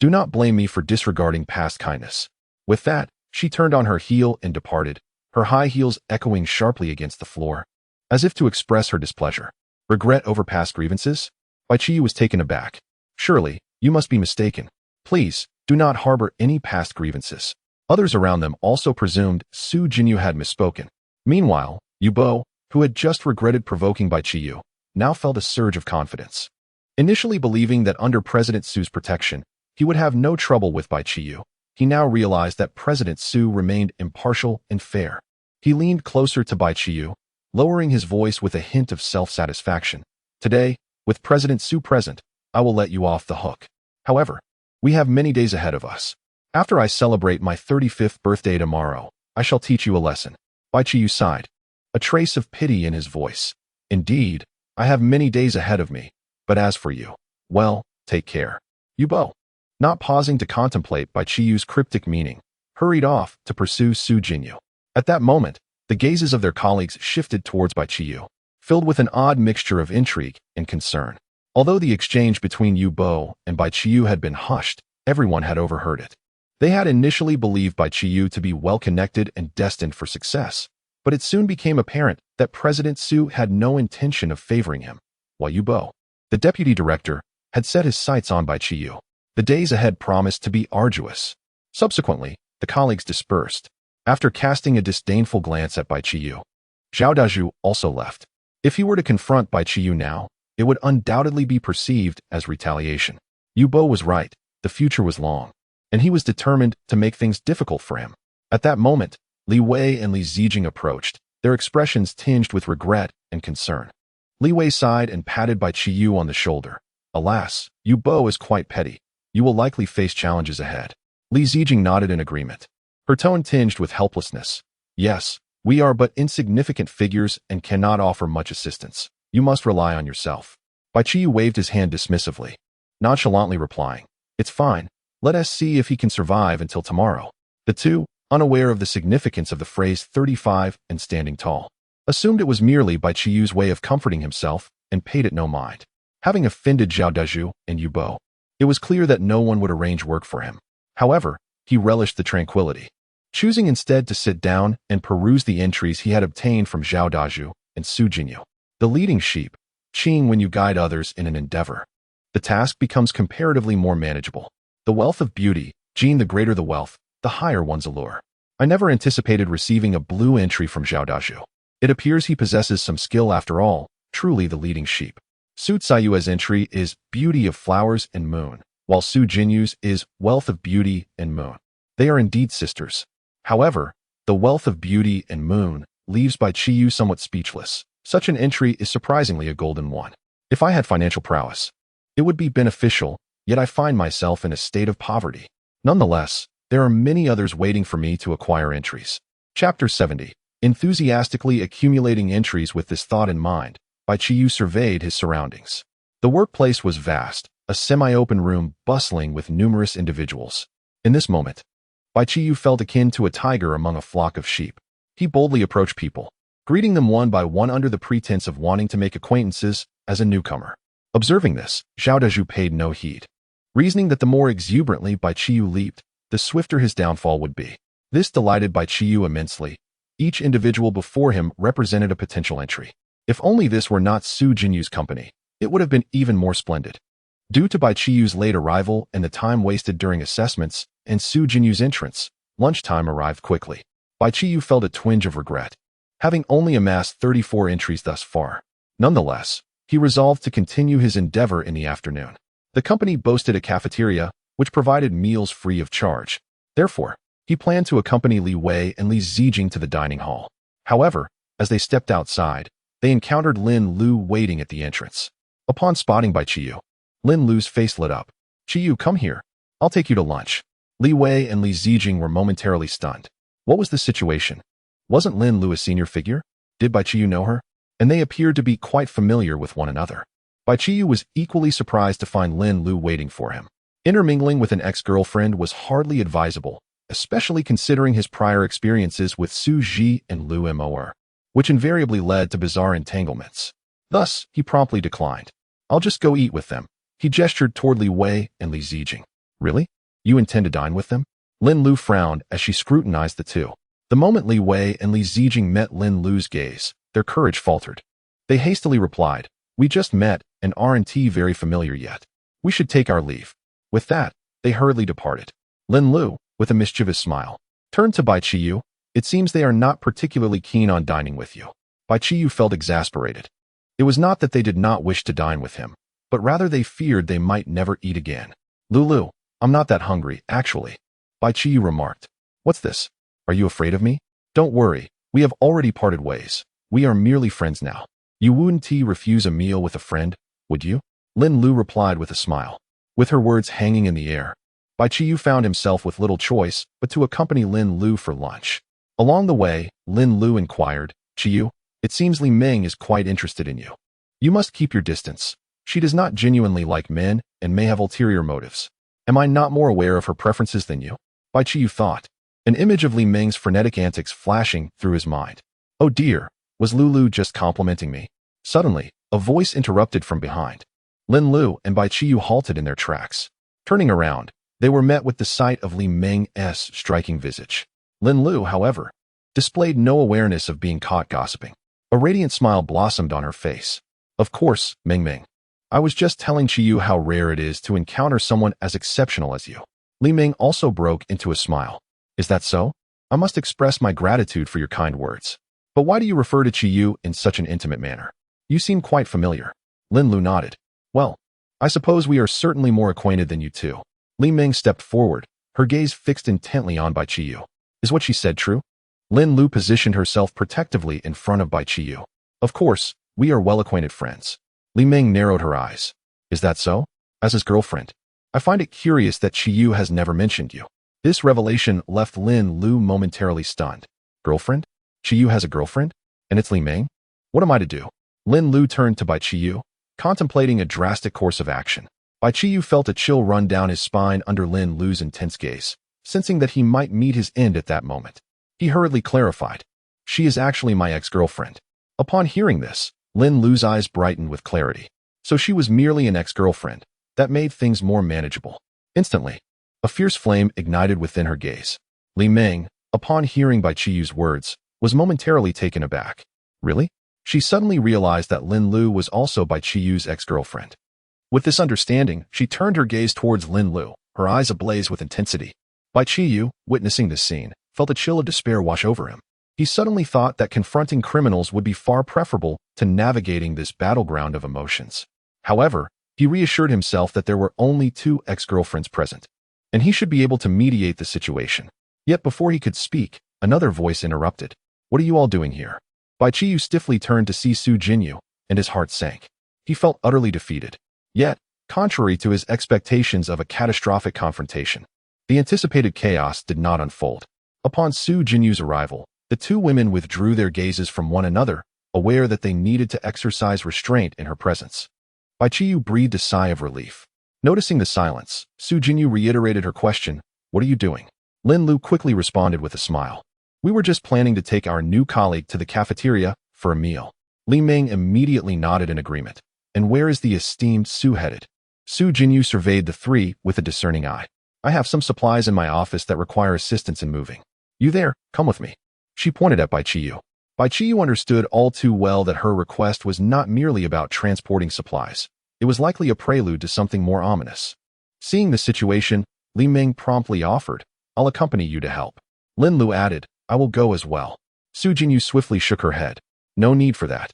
do not blame me for disregarding past kindness. With that, she turned on her heel and departed, her high heels echoing sharply against the floor, as if to express her displeasure. Regret over past grievances? Bai Qiyu was taken aback. Surely, you must be mistaken. Please, do not harbor any past grievances. Others around them also presumed Su Jinyu had misspoken. Meanwhile, Yu Bo, who had just regretted provoking Bai Qiyu, now felt a surge of confidence. Initially believing that under President Su's protection, he would have no trouble with Bai Qiyu, he now realized that President Su remained impartial and fair. He leaned closer to Bai Qiyu, lowering his voice with a hint of self-satisfaction. Today, with President Su present, I will let you off the hook. However, we have many days ahead of us. After I celebrate my 35th birthday tomorrow, I shall teach you a lesson. Bai Qiyu sighed, a trace of pity in his voice. Indeed, I have many days ahead of me, but as for you, well, take care. Yu Bo, not pausing to contemplate Bai Qiyu's cryptic meaning, hurried off to pursue Su Jinyu. At that moment, the gazes of their colleagues shifted towards Bai Qiyu, filled with an odd mixture of intrigue and concern. Although the exchange between Yu Bo and Bai Qiyu had been hushed, everyone had overheard it. They had initially believed Bai Qiyu to be well-connected and destined for success, but it soon became apparent that President Su had no intention of favoring him, while Yu Bo, the deputy director, had set his sights on Bai Qiyu. The days ahead promised to be arduous. Subsequently, the colleagues dispersed. After casting a disdainful glance at Bai Qiyu, Zhao Dazhu also left. If he were to confront Bai Qiyu now, it would undoubtedly be perceived as retaliation. Yu Bo was right, the future was long, and he was determined to make things difficult for him. At that moment, Li Wei and Li Zijing approached, their expressions tinged with regret and concern. Li Wei sighed and patted Bai Qiyu on the shoulder. Alas, Yu Bo is quite petty. You will likely face challenges ahead. Li Zijing nodded in agreement, her tone tinged with helplessness. Yes, we are but insignificant figures and cannot offer much assistance. You must rely on yourself. Bai Qiyu waved his hand dismissively, nonchalantly replying, It's fine. Let us see if he can survive until tomorrow. The two, unaware of the significance of the phrase 35 and standing tall, assumed it was merely Bai Qiyu's way of comforting himself and paid it no mind. Having offended Zhao Dazhu and Yu Bo, it was clear that no one would arrange work for him. However, he relished the tranquility, choosing instead to sit down and peruse the entries he had obtained from Zhao Dazhu and Su Jinyu. The leading sheep, Qing when you guide others in an endeavor. The task becomes comparatively more manageable. The wealth of beauty, Jin, the greater the wealth, the higher one's allure. I never anticipated receiving a blue entry from Zhao Dazhu. It appears he possesses some skill after all, truly the leading sheep. Su Tsayue's entry is Beauty of Flowers and Moon, while Su Jinyu's is Wealth of Beauty and Moon. They are indeed sisters. However, the Wealth of Beauty and Moon leaves Bai Qiyu somewhat speechless. Such an entry is surprisingly a golden one. If I had financial prowess, it would be beneficial, yet I find myself in a state of poverty. Nonetheless, there are many others waiting for me to acquire entries. Chapter 70. Enthusiastically accumulating entries with this thought in mind, Bai Qiyu surveyed his surroundings. The workplace was vast, a semi-open room bustling with numerous individuals. In this moment, Bai Qiyu felt akin to a tiger among a flock of sheep. He boldly approached people, greeting them one by one under the pretense of wanting to make acquaintances as a newcomer. Observing this, Zhao Dazhu paid no heed. Reasoning that the more exuberantly Bai Qiyu leaped, the swifter his downfall would be. This delighted Bai Qiyu immensely. Each individual before him represented a potential entry. If only this were not Su Jinyu's company, it would have been even more splendid. Due to Bai Qiyu's late arrival and the time wasted during assessments and Su Jinyu's entrance, lunchtime arrived quickly. Bai Qiyu felt a twinge of regret, having only amassed 34 entries thus far. Nonetheless, he resolved to continue his endeavor in the afternoon. The company boasted a cafeteria, which provided meals free of charge. Therefore, he planned to accompany Li Wei and Li Zijing to the dining hall. However, as they stepped outside, they encountered Lin Lu waiting at the entrance. Upon spotting Bai Qiyu, Lin Lu's face lit up. "Qiyu, come here. I'll take you to lunch." Li Wei and Li Zijing were momentarily stunned. What was the situation? Wasn't Lin Lu a senior figure? Did Bai Qiyu know her? And they appeared to be quite familiar with one another. Bai Qiyu was equally surprised to find Lin Lu waiting for him. Intermingling with an ex-girlfriend was hardly advisable, especially considering his prior experiences with Su Ji and Lu Moer, which invariably led to bizarre entanglements. Thus, he promptly declined. "I'll just go eat with them." He gestured toward Li Wei and Li Zijing. "Really? You intend to dine with them?" Lin Lu frowned as she scrutinized the two. The moment Li Wei and Li Zijing met Lin Lu's gaze, their courage faltered. They hastily replied, "We just met and aren't very familiar yet. We should take our leave." With that, they hurriedly departed. Lin Lu, with a mischievous smile, turned to Bai Qiyu. "It seems they are not particularly keen on dining with you." Bai Qiyu felt exasperated. It was not that they did not wish to dine with him, but rather they feared they might never eat again. "Lulu, I'm not that hungry, actually," Bai Qiyu remarked. "What's this? Are you afraid of me?" "Don't worry, we have already parted ways. We are merely friends now. You wouldn't refuse a meal with a friend, would you?" Lin Lu replied with a smile. With her words hanging in the air, Bai Qiyu found himself with little choice but to accompany Lin Lu for lunch. Along the way, Lin Lu inquired, "Qiyu, it seems Li Ming is quite interested in you. You must keep your distance. She does not genuinely like men and may have ulterior motives. Am I not more aware of her preferences than you?" Bai Qiyu thought, an image of Li Ming's frenetic antics flashing through his mind. "Oh dear, was Lulu just complimenting me?" Suddenly, a voice interrupted from behind. Lin Lu and Bai Qiyu halted in their tracks. Turning around, they were met with the sight of Li Ming's striking visage. Lin Lu, however, displayed no awareness of being caught gossiping. A radiant smile blossomed on her face. "Of course, Ming. I was just telling Qiyu how rare it is to encounter someone as exceptional as you." Li Ming also broke into a smile. "Is that so? I must express my gratitude for your kind words. But why do you refer to Qiyu in such an intimate manner? You seem quite familiar." Lin Lu nodded. "Well, I suppose we are certainly more acquainted than you two." Li Ming stepped forward, her gaze fixed intently on Bai Qiyu. "Is what she said true?" Lin Lu positioned herself protectively in front of Bai Qiyu. "Of course, we are well-acquainted friends." Li Ming narrowed her eyes. "Is that so? As his girlfriend? I find it curious that Qiyu has never mentioned you." This revelation left Lin Lu momentarily stunned. "Girlfriend? Qiyu has a girlfriend? And it's Li Ming? What am I to do?" Lin Lu turned to Bai Qiyu, contemplating a drastic course of action. Bai Qiyu felt a chill run down his spine under Lin Lu's intense gaze, sensing that he might meet his end at that moment. He hurriedly clarified, "She is actually my ex-girlfriend." Upon hearing this, Lin Lu's eyes brightened with clarity. So she was merely an ex-girlfriend. That made things more manageable. Instantly, a fierce flame ignited within her gaze. Li Ming, upon hearing Bai Qiyu's words, was momentarily taken aback. Really? She suddenly realized that Lin Lu was also Bai Qiyu's ex-girlfriend. With this understanding, she turned her gaze towards Lin Lu, her eyes ablaze with intensity. Bai Qiyu, witnessing this scene, felt a chill of despair wash over him. He suddenly thought that confronting criminals would be far preferable to navigating this battleground of emotions. However, he reassured himself that there were only two ex-girlfriends present, and he should be able to mediate the situation. Yet before he could speak, another voice interrupted. "What are you all doing here?" Bai Qiyu stiffly turned to see Su Jinyu, and his heart sank. He felt utterly defeated. Yet, contrary to his expectations of a catastrophic confrontation, the anticipated chaos did not unfold. Upon Su Jinyu's arrival, the two women withdrew their gazes from one another, aware that they needed to exercise restraint in her presence. Bai Qiyu breathed a sigh of relief. Noticing the silence, Su Jinyu reiterated her question, "What are you doing?" Lin Lu quickly responded with a smile. "We were just planning to take our new colleague to the cafeteria for a meal." Li Ming immediately nodded in agreement. "And where is the esteemed Su headed?" Su Jinyu surveyed the three with a discerning eye. I have some supplies in my office that require assistance in moving. You there? Come with me. She pointed at Bai Qiyu. Bai Qiyu understood all too well that her request was not merely about transporting supplies. It was likely a prelude to something more ominous. Seeing the situation, Li Ming promptly offered, I'll accompany you to help. Lin Lu added, I will go as well. Su Jinyu swiftly shook her head. No need for that.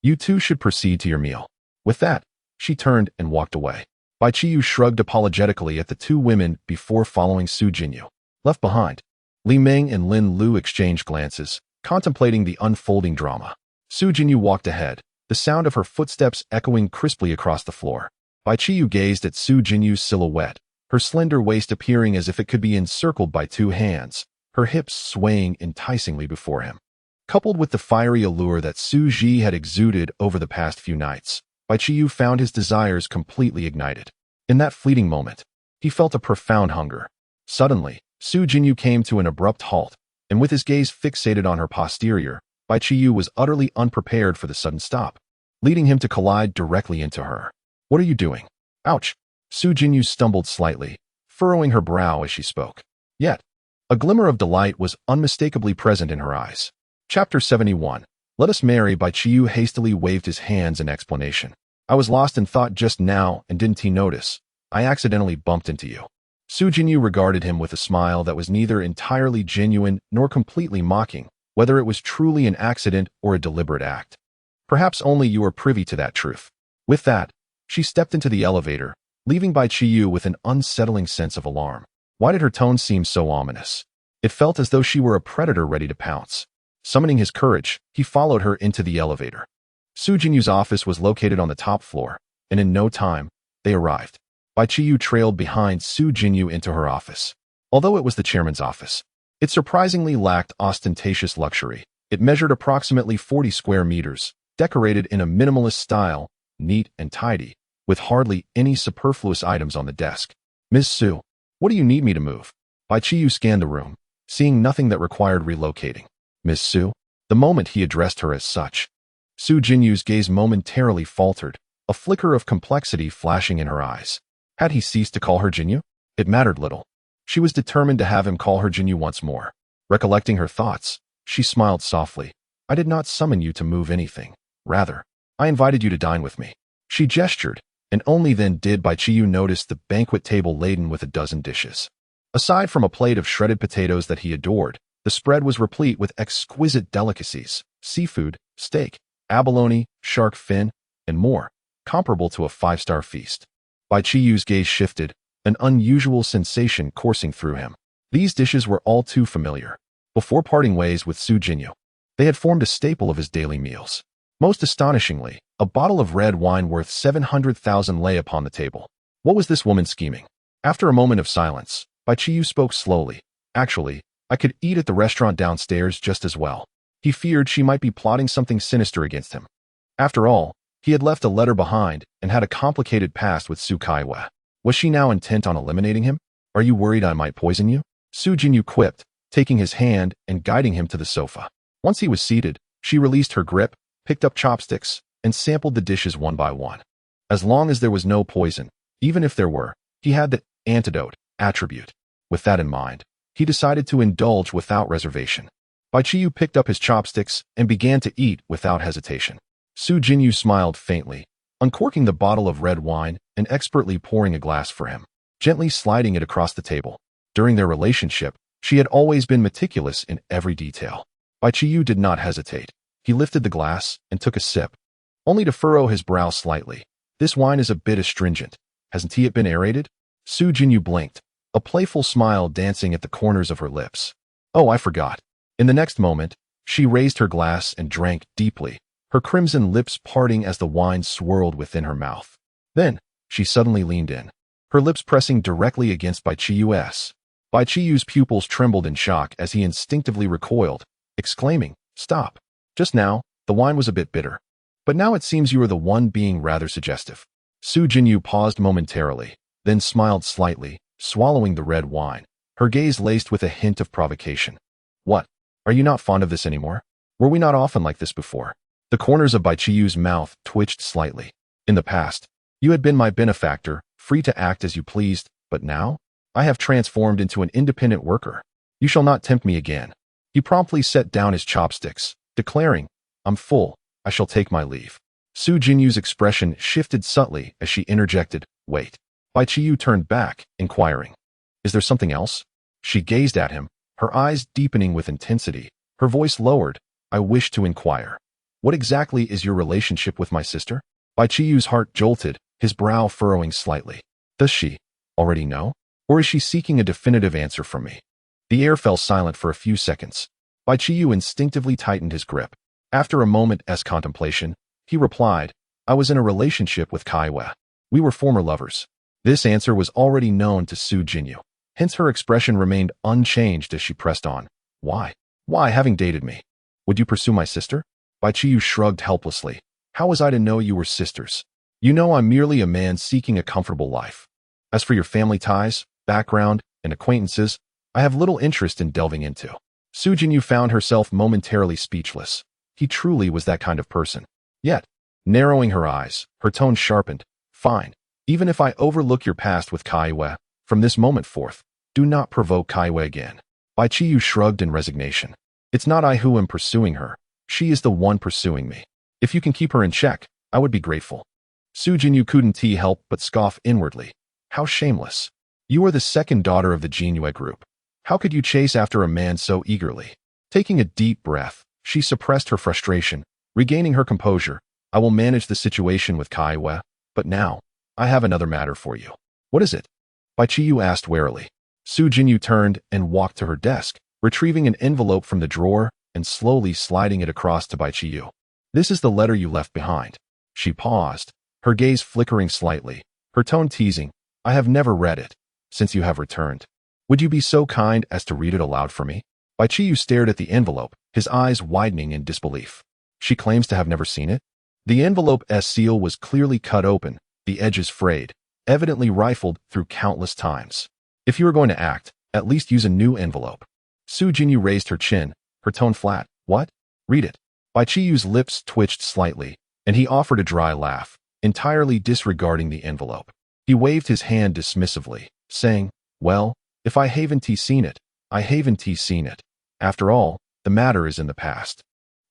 You two should proceed to your meal. With that, she turned and walked away. Bai Qiyu shrugged apologetically at the two women before following Su Jinyu. Left behind, Li Ming and Lin Lu exchanged glances, contemplating the unfolding drama. Su Jinyu walked ahead, the sound of her footsteps echoing crisply across the floor. Bai Qiyu gazed at Su Jinyu's silhouette, her slender waist appearing as if it could be encircled by two hands, her hips swaying enticingly before him. Coupled with the fiery allure that Su Ji had exuded over the past few nights, Bai Qiyu found his desires completely ignited. In that fleeting moment, he felt a profound hunger. Suddenly, Su Jinyu came to an abrupt halt, and with his gaze fixated on her posterior, Bai Qiyu was utterly unprepared for the sudden stop, leading him to collide directly into her. What are you doing? Ouch! Su Jinyu stumbled slightly, furrowing her brow as she spoke. Yet, a glimmer of delight was unmistakably present in her eyes. Chapter 71. Let us marry. Bai Qiyu hastily waved his hands in explanation. I was lost in thought just now, and didn't he notice? I accidentally bumped into you. Su Jinyu regarded him with a smile that was neither entirely genuine nor completely mocking, whether it was truly an accident or a deliberate act. Perhaps only you are privy to that truth. With that, she stepped into the elevator, leaving Bai Qiyu with an unsettling sense of alarm. Why did her tone seem so ominous? It felt as though she were a predator ready to pounce. Summoning his courage, he followed her into the elevator. Su Jinyu's office was located on the top floor, and in no time, they arrived. Bai Qiyu trailed behind Su Jinyu into her office. Although it was the chairman's office, it surprisingly lacked ostentatious luxury. It measured approximately 40 square meters, decorated in a minimalist style, neat and tidy, with hardly any superfluous items on the desk. Ms. Su, what do you need me to move? Bai Qiyu scanned the room, seeing nothing that required relocating. Ms. Su? The moment he addressed her as such, Su Jinyu's gaze momentarily faltered, a flicker of complexity flashing in her eyes. Had he ceased to call her Jinyu? It mattered little. She was determined to have him call her Jinyu once more. Recollecting her thoughts, she smiled softly. I did not summon you to move anything. Rather, I invited you to dine with me. She gestured, and only then did Bai Qiyu notice the banquet table laden with a dozen dishes. Aside from a plate of shredded potatoes that he adored, the spread was replete with exquisite delicacies, seafood, steak, abalone, shark fin, and more, comparable to a five-star feast. Bai Qiyu's gaze shifted, an unusual sensation coursing through him. These dishes were all too familiar. Before parting ways with Su Jinyu, they had formed a staple of his daily meals. Most astonishingly, a bottle of red wine worth 700,000 lay upon the table. What was this woman scheming? After a moment of silence, Bai Qiyu spoke slowly. Actually, I could eat at the restaurant downstairs just as well. He feared she might be plotting something sinister against him. After all, he had left a letter behind and had a complicated past with Su Kaiwa. Was she now intent on eliminating him? Are you worried I might poison you? Su Jinyu quipped, taking his hand and guiding him to the sofa. Once he was seated, she released her grip, picked up chopsticks, and sampled the dishes one by one. As long as there was no poison, even if there were, he had the antidote attribute. With that in mind, he decided to indulge without reservation. Bai Qiyu picked up his chopsticks and began to eat without hesitation. Su Jinyu smiled faintly, uncorking the bottle of red wine and expertly pouring a glass for him, gently sliding it across the table. During their relationship, she had always been meticulous in every detail. Bai Qiyu did not hesitate. He lifted the glass and took a sip, only to furrow his brow slightly. This wine is a bit astringent. Hasn't it been aerated? Su Jinyu blinked, a playful smile dancing at the corners of her lips. Oh, I forgot. In the next moment, she raised her glass and drank deeply, her crimson lips parting as the wine swirled within her mouth. Then, she suddenly leaned in, her lips pressing directly against Bai Qiyu's. Bai Qiyu's pupils trembled in shock as he instinctively recoiled, exclaiming, Stop. Just now, the wine was a bit bitter. But now it seems you are the one being rather suggestive. Su Jinyu paused momentarily, then smiled slightly, swallowing the red wine, her gaze laced with a hint of provocation. What? Are you not fond of this anymore? Were we not often like this before? The corners of Bai Qiyu's mouth twitched slightly. In the past, you had been my benefactor, free to act as you pleased, but now? I have transformed into an independent worker. You shall not tempt me again. He promptly set down his chopsticks, declaring, I'm full, I shall take my leave. Su Jinyu's expression shifted subtly as she interjected, wait. Bai Qiyu turned back, inquiring, is there something else? She gazed at him, her eyes deepening with intensity, her voice lowered, I wish to inquire. What exactly is your relationship with my sister? Bai Qiyu's heart jolted, his brow furrowing slightly. Does she already know? Or is she seeking a definitive answer from me? The air fell silent for a few seconds. Bai Qiyu instinctively tightened his grip. After a moment's contemplation, he replied, I was in a relationship with Kaiwe. We were former lovers. This answer was already known to Su Jinyu. Hence her expression remained unchanged as she pressed on. Why? Why, having dated me? Would you pursue my sister? Bai Qiyu shrugged helplessly. How was I to know you were sisters? You know I'm merely a man seeking a comfortable life. As for your family ties, background, and acquaintances, I have little interest in delving into. Su Jinyu found herself momentarily speechless. He truly was that kind of person. Yet, narrowing her eyes, her tone sharpened. Fine. Even if I overlook your past with Kaiwe, from this moment forth, do not provoke Kaiwe again. Bai Qiyu shrugged in resignation. It's not I who am pursuing her. She is the one pursuing me. If you can keep her in check, I would be grateful. Su Jinyu couldn't help but scoff inwardly. How shameless. You are the second daughter of the Jinyue group. How could you chase after a man so eagerly? Taking a deep breath, she suppressed her frustration, regaining her composure. I will manage the situation with Kaiwe, but now, I have another matter for you. What is it? Bai Qiyu asked warily. Su Jinyu turned and walked to her desk, retrieving an envelope from the drawer and slowly sliding it across to Bai Qiyu. This is the letter you left behind. She paused, her gaze flickering slightly, her tone teasing. I have never read it, since you have returned. Would you be so kind as to read it aloud for me? Bai Qiyu stared at the envelope, his eyes widening in disbelief. She claims to have never seen it? The envelope's seal was clearly cut open, the edges frayed, evidently rifled through countless times. If you are going to act, at least use a new envelope. Su Jinyu raised her chin, her tone flat. What? Read it. Bai Qiyu's lips twitched slightly, and he offered a dry laugh, entirely disregarding the envelope. He waved his hand dismissively, saying, well, if I haven't seen it, I haven't seen it. After all, the matter is in the past.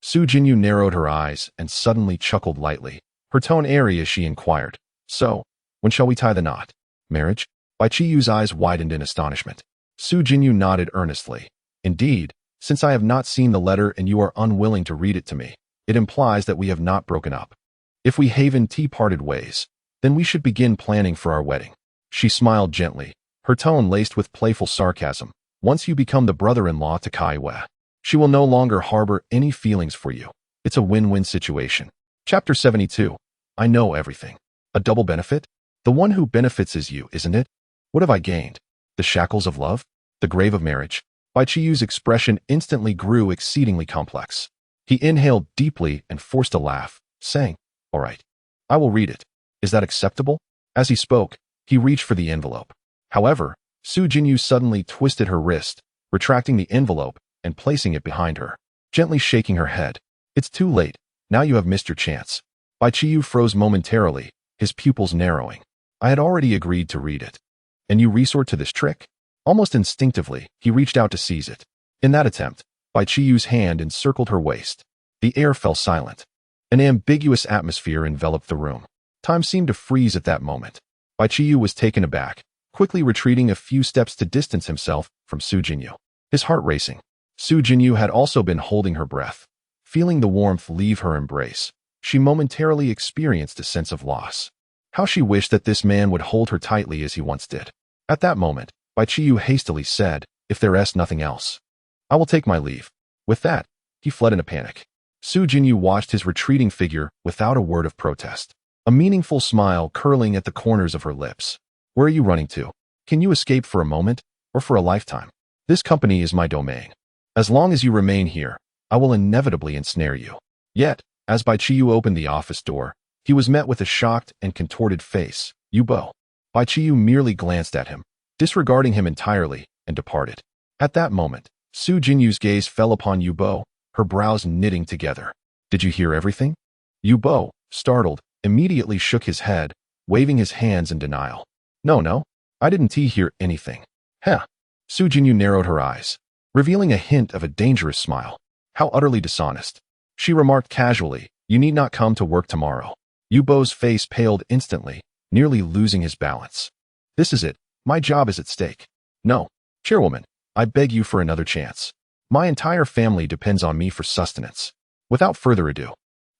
Su Jinyu narrowed her eyes and suddenly chuckled lightly, her tone airy as she inquired, so, when shall we tie the knot? Marriage? Bai Qiyu's eyes widened in astonishment. Su Jinyu nodded earnestly. Indeed, since I have not seen the letter and you are unwilling to read it to me, it implies that we have not broken up. If we haven't parted ways, then we should begin planning for our wedding. She smiled gently, her tone laced with playful sarcasm. Once you become the brother-in-law to Kaiwe, she will no longer harbor any feelings for you. It's a win-win situation. Chapter 72. I know everything. A double benefit? The one who benefits is you, isn't it? What have I gained? The shackles of love? The grave of marriage? Bai Qiyu's expression instantly grew exceedingly complex. He inhaled deeply and forced a laugh, saying, all right, I will read it. Is that acceptable? As he spoke, he reached for the envelope. However, Su Jinyu suddenly twisted her wrist, retracting the envelope and placing it behind her, gently shaking her head. It's too late. Now you have missed your chance. Bai Qiyu froze momentarily, his pupils narrowing. I had already agreed to read it. And you resort to this trick? Almost instinctively, he reached out to seize it. In that attempt, Bai Qiyu's hand encircled her waist. The air fell silent. An ambiguous atmosphere enveloped the room. Time seemed to freeze at that moment. Bai Qiyu was taken aback, quickly retreating a few steps to distance himself from Su Jinyu. His heart racing. Su Jinyu had also been holding her breath. Feeling the warmth leave her embrace, she momentarily experienced a sense of loss. How she wished that this man would hold her tightly as he once did. At that moment, Bai Qiyu hastily said, if there's nothing else, I will take my leave. With that, he fled in a panic. Su Jinyu watched his retreating figure without a word of protest, a meaningful smile curling at the corners of her lips. Where are you running to? Can you escape for a moment, or for a lifetime? This company is my domain. As long as you remain here, I will inevitably ensnare you. Yet, as Bai Qiyu opened the office door, he was met with a shocked and contorted face. Yubo. Bai Qiyu merely glanced at him, disregarding him entirely, and departed. At that moment, Su Jinyu's gaze fell upon Yubo, her brows knitting together. Did you hear everything? Yubo, startled, immediately shook his head, waving his hands in denial. No. I didn't hear anything. Huh. Su Jinyu narrowed her eyes, revealing a hint of a dangerous smile. How utterly dishonest. She remarked casually, you need not come to work tomorrow. Yubo's face paled instantly, nearly losing his balance. This is it. My job is at stake. No, chairwoman, I beg you for another chance. My entire family depends on me for sustenance. Without further ado,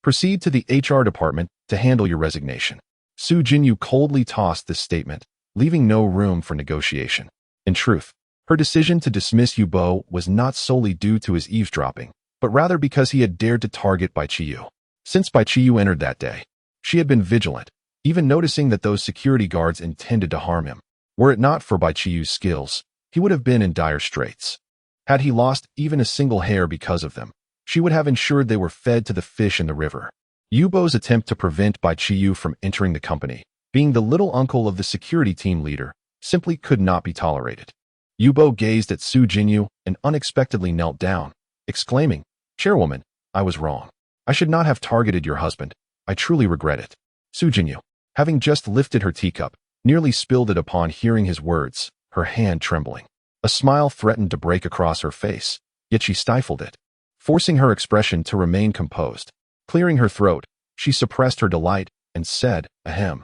proceed to the HR department to handle your resignation. Su Jinyu coldly tossed this statement, leaving no room for negotiation. In truth, her decision to dismiss Yubo was not solely due to his eavesdropping, but rather because he had dared to target Bai Qiyu. Since Bai Qiyu entered that day, she had been vigilant, even noticing that those security guards intended to harm him. Were it not for Bai Qiyu's skills, he would have been in dire straits. Had he lost even a single hair because of them, she would have ensured they were fed to the fish in the river. Yubo's attempt to prevent Bai Qiyu from entering the company, being the little uncle of the security team leader, simply could not be tolerated. Yubo gazed at Su Jinyu and unexpectedly knelt down, exclaiming, Chairwoman, I was wrong. I should not have targeted your husband. I truly regret it. Su Jinyu, having just lifted her teacup, nearly spilled it upon hearing his words, her hand trembling. A smile threatened to break across her face, yet she stifled it, forcing her expression to remain composed. Clearing her throat, she suppressed her delight and said, Ahem.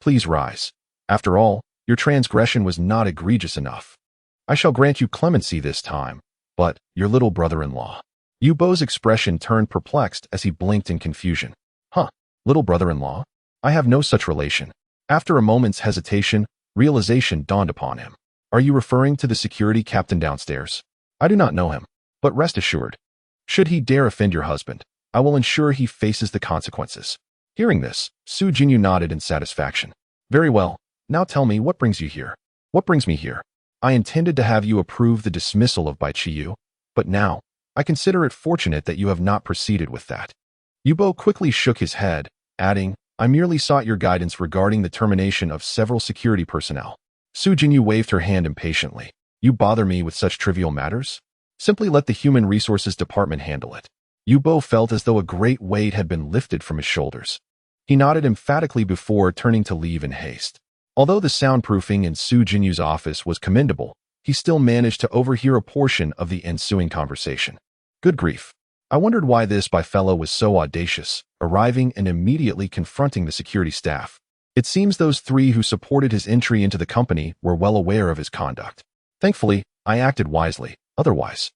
Please rise. After all, your transgression was not egregious enough. I shall grant you clemency this time, but your little brother-in-law. Yubo's expression turned perplexed as he blinked in confusion. Huh, little brother-in-law? I have no such relation. After a moment's hesitation, realization dawned upon him. Are you referring to the security captain downstairs? I do not know him, but rest assured, should he dare offend your husband, I will ensure he faces the consequences. Hearing this, Su Jinyu nodded in satisfaction. Very well, now tell me what brings you here. What brings me here? I intended to have you approve the dismissal of Bai Qiyu, but now, I consider it fortunate that you have not proceeded with that. Yubo quickly shook his head, adding, I merely sought your guidance regarding the termination of several security personnel. Su Jinyu waved her hand impatiently. You bother me with such trivial matters? Simply let the Human Resources Department handle it. Yubo felt as though a great weight had been lifted from his shoulders. He nodded emphatically before turning to leave in haste. Although the soundproofing in Su Jinyu's office was commendable, he still managed to overhear a portion of the ensuing conversation. Good grief. I wondered why this fellow was so audacious, arriving and immediately confronting the security staff. It seems those three who supported his entry into the company were well aware of his conduct. Thankfully, I acted wisely, otherwise,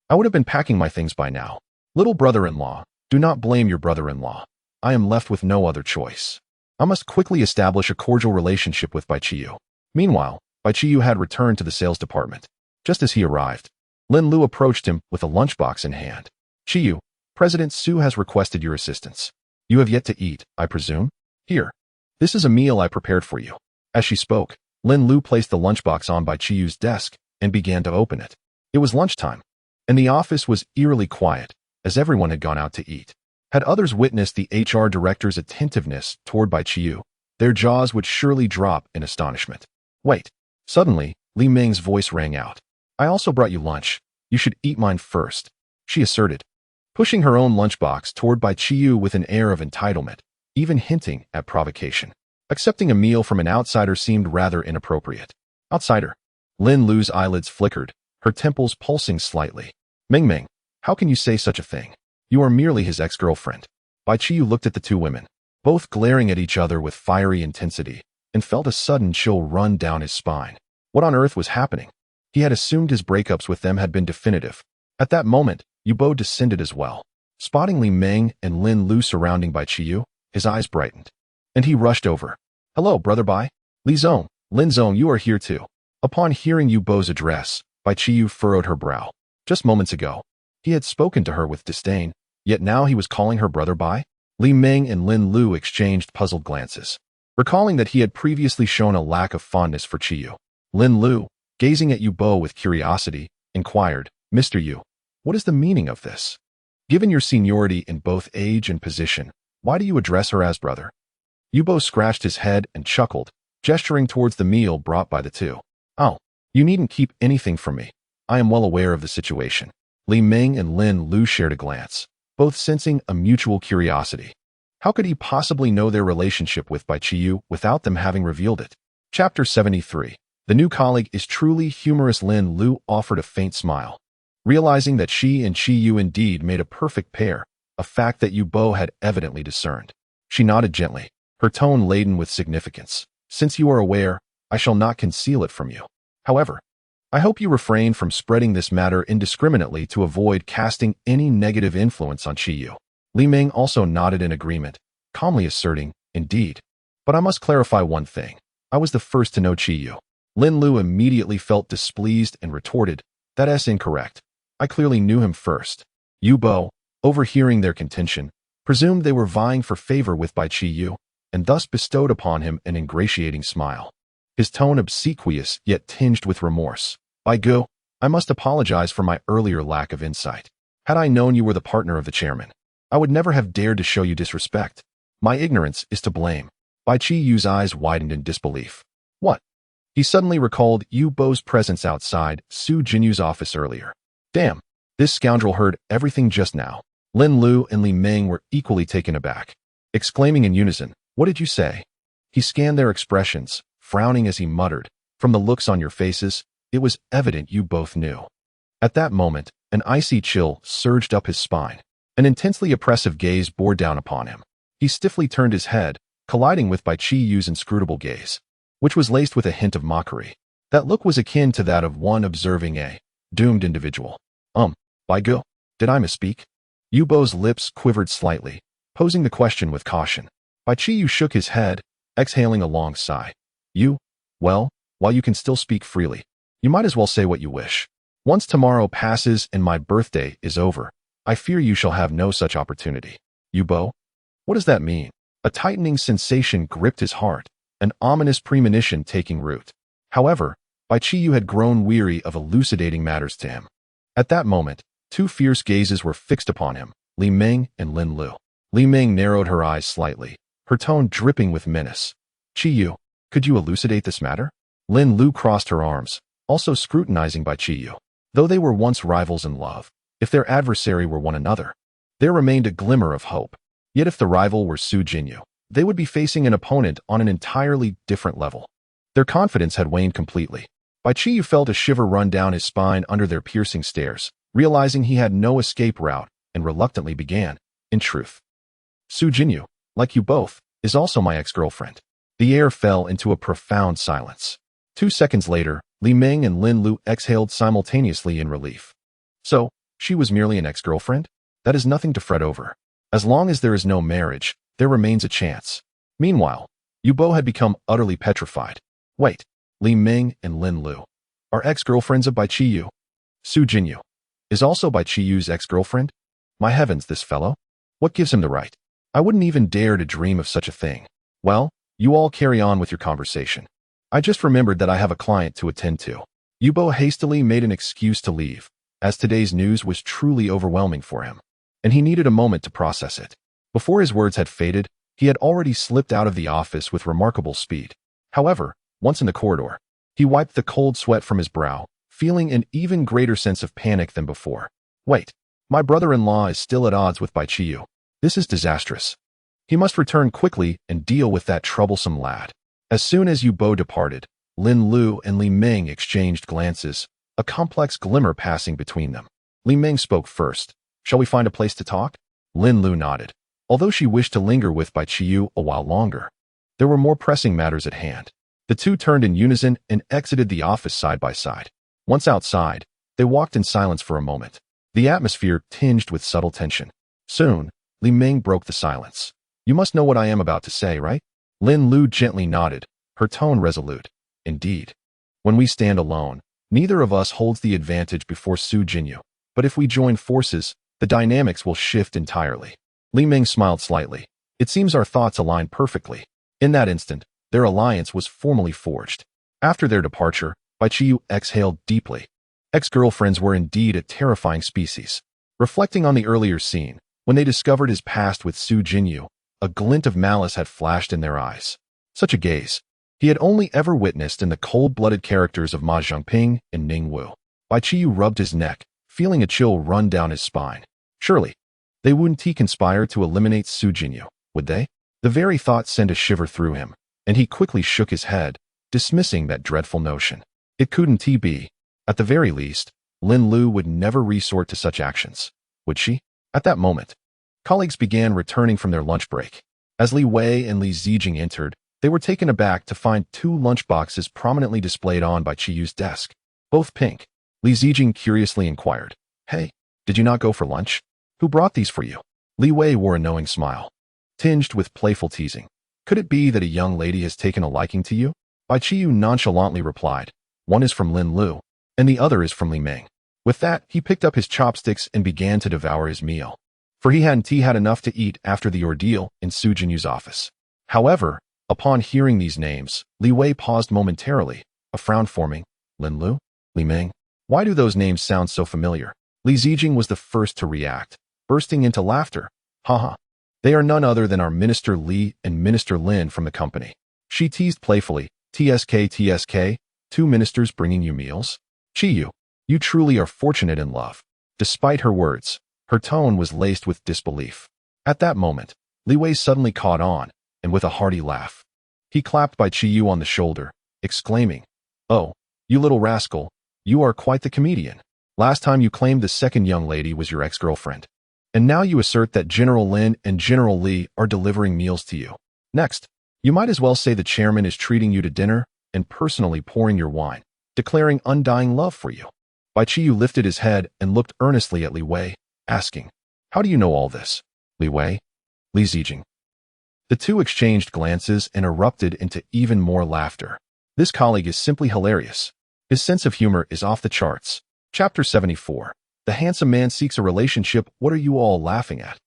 I would have been packing my things by now. Little brother-in-law, do not blame your brother-in-law. I am left with no other choice. I must quickly establish a cordial relationship with Bai Qiyu. Meanwhile, Bai Qiyu had returned to the sales department. Just as he arrived, Lin Lu approached him with a lunchbox in hand. Qiyu, President Su has requested your assistance. You have yet to eat, I presume? Here. This is a meal I prepared for you. As she spoke, Lin Lu placed the lunchbox on Bai Qiyu's desk and began to open it. It was lunchtime, and the office was eerily quiet, as everyone had gone out to eat. Had others witnessed the HR director's attentiveness toward Bai Qiyu, their jaws would surely drop in astonishment. Wait. Suddenly, Li Ming's voice rang out. I also brought you lunch. You should eat mine first, she asserted, pushing her own lunchbox toward Bai Qiyu with an air of entitlement, even hinting at provocation. Accepting a meal from an outsider seemed rather inappropriate. Outsider. Lin Lu's eyelids flickered, her temples pulsing slightly. Ming, how can you say such a thing? You are merely his ex-girlfriend. Bai Qiyu looked at the two women, both glaring at each other with fiery intensity, and felt a sudden chill run down his spine. What on earth was happening? He had assumed his breakups with them had been definitive. At that moment, Yubo descended as well. Spotting Li Ming and Lin Lu surrounding Bai Qiyu, his eyes brightened, and he rushed over. Hello, brother Bai. Li Zong, Lin Zong, you are here too. Upon hearing Yubo's address, Bai Qiyu furrowed her brow. Just moments ago, he had spoken to her with disdain, yet now he was calling her brother Bai? Li Ming and Lin Lu exchanged puzzled glances, recalling that he had previously shown a lack of fondness for Qiyu. Lin Lu, gazing at Yubo with curiosity, inquired, Mr. Yu, what is the meaning of this? Given your seniority in both age and position, why do you address her as brother? Yubo scratched his head and chuckled, gesturing towards the meal brought by the two. Oh, you needn't keep anything from me. I am well aware of the situation. Li Ming and Lin Lu shared a glance, both sensing a mutual curiosity. How could he possibly know their relationship with Bai Qiyu without them having revealed it? Chapter 73. The new colleague is truly humorous. Lin Lu offered a faint smile, realizing that she and Qiyu indeed made a perfect pair, a fact that Yu Bo had evidently discerned. She nodded gently, her tone laden with significance. Since you are aware, I shall not conceal it from you. However, I hope you refrain from spreading this matter indiscriminately to avoid casting any negative influence on Qiyu. Li Ming also nodded in agreement, calmly asserting, indeed. But I must clarify one thing. I was the first to know Qiyu. Lin Lu immediately felt displeased and retorted, that's incorrect. I clearly knew him first. Yu Bo, overhearing their contention, presumed they were vying for favor with Bai Qiyu, and thus bestowed upon him an ingratiating smile. His tone obsequious yet tinged with remorse. Bai Qiyu, I must apologize for my earlier lack of insight. Had I known you were the partner of the chairman, I would never have dared to show you disrespect. My ignorance is to blame. Bai Qiyu's eyes widened in disbelief. What? He suddenly recalled Yu Bo's presence outside Su Jinyu's office earlier. Damn, this scoundrel heard everything just now. Lin Lu and Li Ming were equally taken aback, exclaiming in unison, what did you say? He scanned their expressions, frowning as he muttered, from the looks on your faces, it was evident you both knew. At that moment, an icy chill surged up his spine. An intensely oppressive gaze bore down upon him. He stiffly turned his head, colliding with Bai Qiyu's inscrutable gaze, which was laced with a hint of mockery. That look was akin to that of one observing a doomed individual. Bai Qiyu, did I misspeak? Yu Bo's lips quivered slightly, posing the question with caution. Bai Qiyu shook his head, exhaling a long sigh. Well, while you can still speak freely, you might as well say what you wish. Once tomorrow passes and my birthday is over, I fear you shall have no such opportunity. Yu Bo? What does that mean? A tightening sensation gripped his heart, an ominous premonition taking root. However, Bai Qiyu had grown weary of elucidating matters to him. At that moment, two fierce gazes were fixed upon him, Li Ming and Lin Lu. Li Ming narrowed her eyes slightly, her tone dripping with menace. Qiyu, could you elucidate this matter? Lin Lu crossed her arms, also scrutinizing Bai Qiyu. Though they were once rivals in love, if their adversary were one another, there remained a glimmer of hope. Yet if the rival were Su Jinyu, they would be facing an opponent on an entirely different level. Their confidence had waned completely. Bai Qiyu felt a shiver run down his spine under their piercing stares, realizing he had no escape route, and reluctantly began, in truth. Su Jinyu, like you both, is also my ex-girlfriend. The air fell into a profound silence. 2 seconds later, Li Ming and Lin Lu exhaled simultaneously in relief. So, she was merely an ex-girlfriend? That is nothing to fret over. As long as there is no marriage, there remains a chance. Meanwhile, Yu Bo had become utterly petrified. Wait, Li Ming and Lin Lu are ex-girlfriends of Bai Qiyu? Su Jinyu is also Bai Qiyu's ex-girlfriend? My heavens, this fellow? What gives him the right? I wouldn't even dare to dream of such a thing. Well, you all carry on with your conversation. I just remembered that I have a client to attend to. Yu Bo hastily made an excuse to leave, as today's news was truly overwhelming for him, and he needed a moment to process it. Before his words had faded, he had already slipped out of the office with remarkable speed. However, once in the corridor, he wiped the cold sweat from his brow, feeling an even greater sense of panic than before. Wait, my brother-in-law is still at odds with Bai Qiyu. This is disastrous. He must return quickly and deal with that troublesome lad. As soon as Yu Bo departed, Lin Lu and Li Ming exchanged glances, a complex glimmer passing between them. Li Ming spoke first. Shall we find a place to talk? Lin Lu nodded. Although she wished to linger with Bai Qiyu a while longer, there were more pressing matters at hand. The two turned in unison and exited the office side by side. Once outside, they walked in silence for a moment, the atmosphere tinged with subtle tension. Soon, Li Ming broke the silence. You must know what I am about to say, right? Lin Lu gently nodded, her tone resolute. Indeed. When we stand alone, neither of us holds the advantage before Su Jinyu, but if we join forces, the dynamics will shift entirely. Li Ming smiled slightly. It seems our thoughts align perfectly. In that instant, their alliance was formally forged. After their departure, Bai Qiyu exhaled deeply. Ex-girlfriends were indeed a terrifying species. Reflecting on the earlier scene, when they discovered his past with Su Jinyu, a glint of malice had flashed in their eyes. Such a gaze he had only ever witnessed in the cold-blooded characters of Ma Zhongping and Ning Wu. Bai Qiyu rubbed his neck, feeling a chill run down his spine. Surely, they wouldn't conspire to eliminate Su Jinyu, would they? The very thought sent a shiver through him, and he quickly shook his head, dismissing that dreadful notion. It couldn't be. At the very least, Lin Lu would never resort to such actions, would she? At that moment, colleagues began returning from their lunch break. As Li Wei and Li Zijing entered, they were taken aback to find two lunchboxes prominently displayed on Bai Qiyu's desk, both pink. Li Zijing curiously inquired, "Hey, did you not go for lunch? Who brought these for you?" Li Wei wore a knowing smile, tinged with playful teasing. "Could it be that a young lady has taken a liking to you?" Bai Qiyu nonchalantly replied, "One is from Lin Lu, and the other is from Li Ming." With that, he picked up his chopsticks and began to devour his meal, for he hadn't had enough to eat after the ordeal in Su Jinyu's office. However, upon hearing these names, Li Wei paused momentarily, a frown forming. Lin Lu? Li Ming? Why do those names sound so familiar? Li Zijing was the first to react, bursting into laughter. Haha. They are none other than our Minister Li and Minister Lin from the company. She teased playfully. TSK, two ministers bringing you meals? Qiyu, you truly are fortunate in love. Despite her words, her tone was laced with disbelief. At that moment, Li Wei suddenly caught on, and with a hearty laugh, he clapped Bai Qiyu on the shoulder, exclaiming, "Oh, you little rascal, you are quite the comedian. Last time you claimed the second young lady was your ex-girlfriend, and now you assert that General Lin and General Li are delivering meals to you. Next, you might as well say the chairman is treating you to dinner and personally pouring your wine, declaring undying love for you." Bai Qiyu lifted his head and looked earnestly at Li Wei, asking, "How do you know all this?" Li Wei? Li Zijing. The two exchanged glances and erupted into even more laughter. This colleague is simply hilarious. His sense of humor is off the charts. Chapter 74. The handsome man seeks a relationship. What are you all laughing at?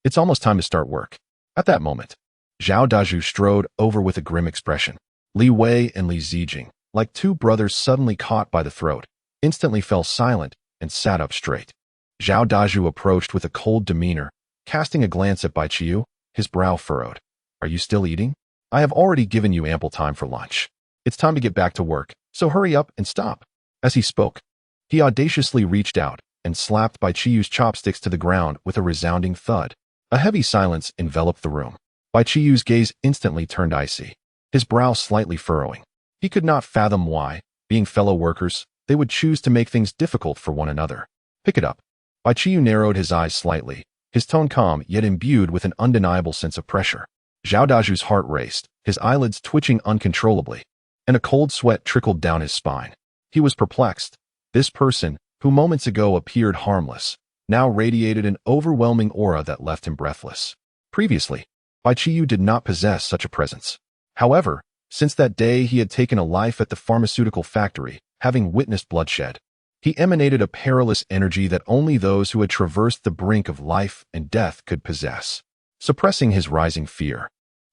It's almost time to start work. At that moment, Zhao Dazhu strode over with a grim expression. Li Wei and Li Zijing, like two brothers suddenly caught by the throat, instantly fell silent and sat up straight. Zhao Dazhu approached with a cold demeanor, casting a glance at Bai Qiyu, his brow furrowed. "Are you still eating? I have already given you ample time for lunch. It's time to get back to work, so hurry up and stop." As he spoke, he audaciously reached out and slapped Bai Qiyu's chopsticks to the ground with a resounding thud. A heavy silence enveloped the room. Bai Qiyu's gaze instantly turned icy, his brow slightly furrowing. He could not fathom why, being fellow workers, they would choose to make things difficult for one another. "Pick it up." Bai Qiyu narrowed his eyes slightly, his tone calm yet imbued with an undeniable sense of pressure. Zhao Dazhu's heart raced, his eyelids twitching uncontrollably, and a cold sweat trickled down his spine. He was perplexed. This person, who moments ago appeared harmless, now radiated an overwhelming aura that left him breathless. Previously, Bai Qiyu did not possess such a presence. However, since that day he had taken a life at the pharmaceutical factory, having witnessed bloodshed. He emanated a perilous energy that only those who had traversed the brink of life and death could possess. Suppressing his rising fear,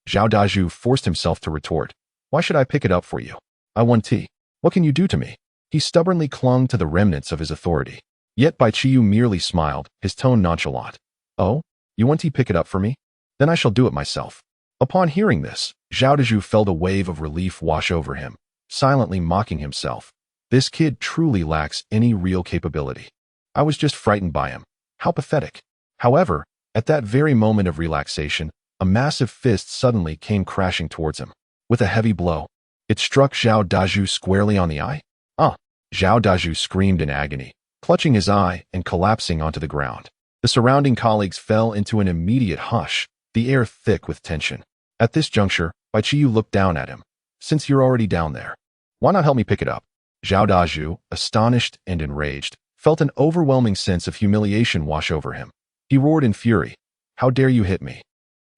Zhao Dazhu forced himself to retort, "Why should I pick it up for you? I want tea. What can you do to me?" He stubbornly clung to the remnants of his authority. Yet Bai Qiyu merely smiled, his tone nonchalant. "Oh, you want tea? Pick it up for me? Then I shall do it myself." Upon hearing this, Zhao Dazhu felt a wave of relief wash over him, silently mocking himself. This kid truly lacks any real capability. I was just frightened by him. How pathetic. However, at that very moment of relaxation, a massive fist suddenly came crashing towards him. With a heavy blow, it struck Zhao Dazhu squarely on the eye. "Ah!" Zhao Dazhu screamed in agony, clutching his eye and collapsing onto the ground. The surrounding colleagues fell into an immediate hush, the air thick with tension. At this juncture, Bai Qiyu looked down at him. "Since you're already down there, why not help me pick it up?" Zhao Dazhu, astonished and enraged, felt an overwhelming sense of humiliation wash over him. He roared in fury, "How dare you hit me?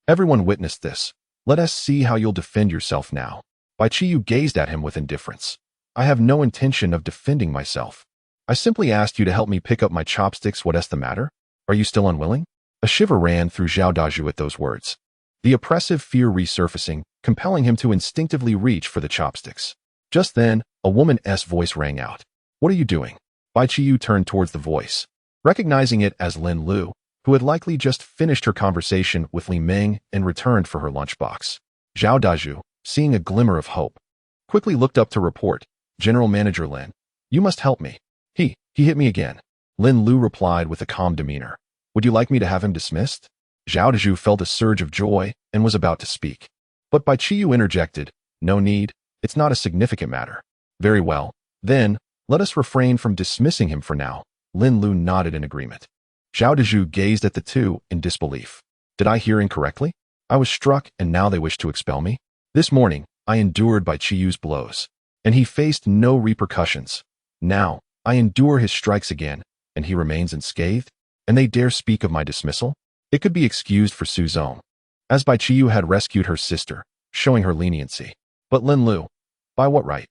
Everyone witnessed this. Let us see how you'll defend yourself now." Bai Qiyu gazed at him with indifference. "I have no intention of defending myself. I simply asked you to help me pick up my chopsticks. What's the matter? Are you still unwilling?" A shiver ran through Zhao Dazhu at those words, the oppressive fear resurfacing, compelling him to instinctively reach for the chopsticks. Just then, a woman's voice rang out. "What are you doing?" Bai Qiyu turned towards the voice, recognizing it as Lin Lu, who had likely just finished her conversation with Li Ming and returned for her lunchbox. Zhao Dazhu, seeing a glimmer of hope, quickly looked up to report, "General Manager Lin, you must help me. He hit me again." Lin Lu replied with a calm demeanor. "Would you like me to have him dismissed?" Zhao Dazhu felt a surge of joy and was about to speak. But Bai Qiyu interjected, "No need. It's not a significant matter. Very well. Then, let us refrain from dismissing him for now. Lin Lu nodded in agreement. Zhao Dezhu gazed at the two in disbelief. Did I hear incorrectly? I was struck and now they wish to expel me? This morning, I endured Bai Qiyu's blows, and he faced no repercussions. Now, I endure his strikes again, and he remains unscathed? And they dare speak of my dismissal? It could be excused for Su Zong, as Bai Qiyu had rescued her sister, showing her leniency. But Lin Lu, by what right?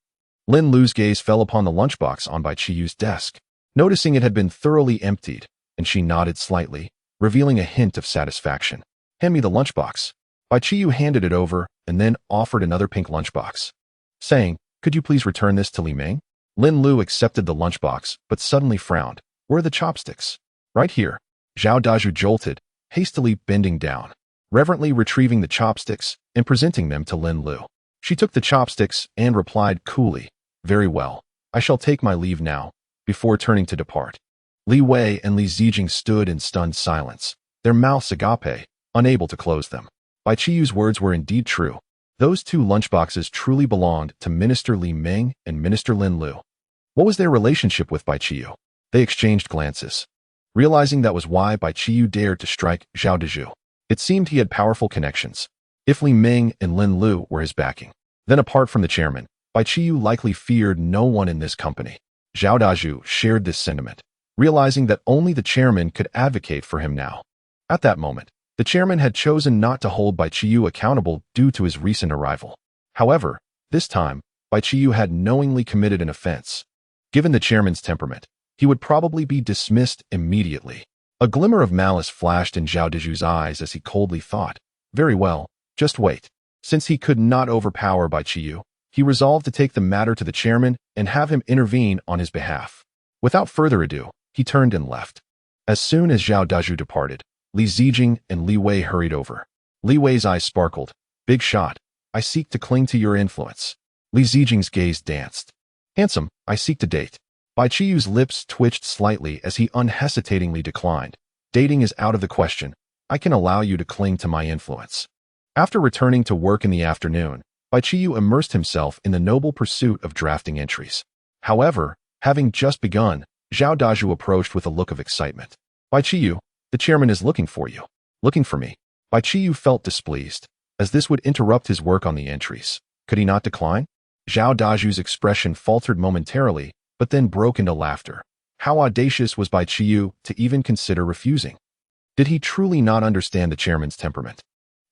Lin Lu's gaze fell upon the lunchbox on Bai Qiyu's desk, noticing it had been thoroughly emptied, and she nodded slightly, revealing a hint of satisfaction. Hand me the lunchbox. Bai Qiyu handed it over and then offered another pink lunchbox, saying, could you please return this to Li Ming? Lin Lu accepted the lunchbox, but suddenly frowned. Where are the chopsticks? Right here. Zhao Dazhu jolted, hastily bending down, reverently retrieving the chopsticks and presenting them to Lin Lu. She took the chopsticks and replied coolly, very well, I shall take my leave now, before turning to depart. Li Wei and Li Zijing stood in stunned silence, their mouths agape, unable to close them. Bai Qiyu's words were indeed true. Those two lunchboxes truly belonged to Minister Li Ming and Minister Lin Lu. What was their relationship with Bai Qiyu? They exchanged glances, realizing that was why Bai Qiyu dared to strike Zhao Dezhu. It seemed he had powerful connections. If Li Ming and Lin Lu were his backing, then apart from the chairman, Bai Qiyu likely feared no one in this company. Zhao Dazhu shared this sentiment, realizing that only the chairman could advocate for him now. At that moment, the chairman had chosen not to hold Bai Qiyu accountable due to his recent arrival. However, this time, Bai Qiyu had knowingly committed an offense. Given the chairman's temperament, he would probably be dismissed immediately. A glimmer of malice flashed in Zhao Dezhu's eyes as he coldly thought, very well, just wait. Since he could not overpower Bai Qiyu, he resolved to take the matter to the chairman and have him intervene on his behalf. Without further ado, he turned and left. As soon as Zhao Dazhu departed, Li Zijing and Li Wei hurried over. Li Wei's eyes sparkled. Big shot. I seek to cling to your influence. Li Zijing's gaze danced. Handsome, I seek to date. Bai Qiyu's lips twitched slightly as he unhesitatingly declined. Dating is out of the question. I can allow you to cling to my influence. After returning to work in the afternoon, Bai Qiyu immersed himself in the noble pursuit of drafting entries. However, having just begun, Zhao Dazhu approached with a look of excitement. Bai Qiyu, the chairman is looking for you. Looking for me. Bai Qiyu felt displeased, as this would interrupt his work on the entries. Could he not decline? Zhao Dazhu's expression faltered momentarily, but then broke into laughter. How audacious was Bai Qiyu to even consider refusing? Did he truly not understand the chairman's temperament?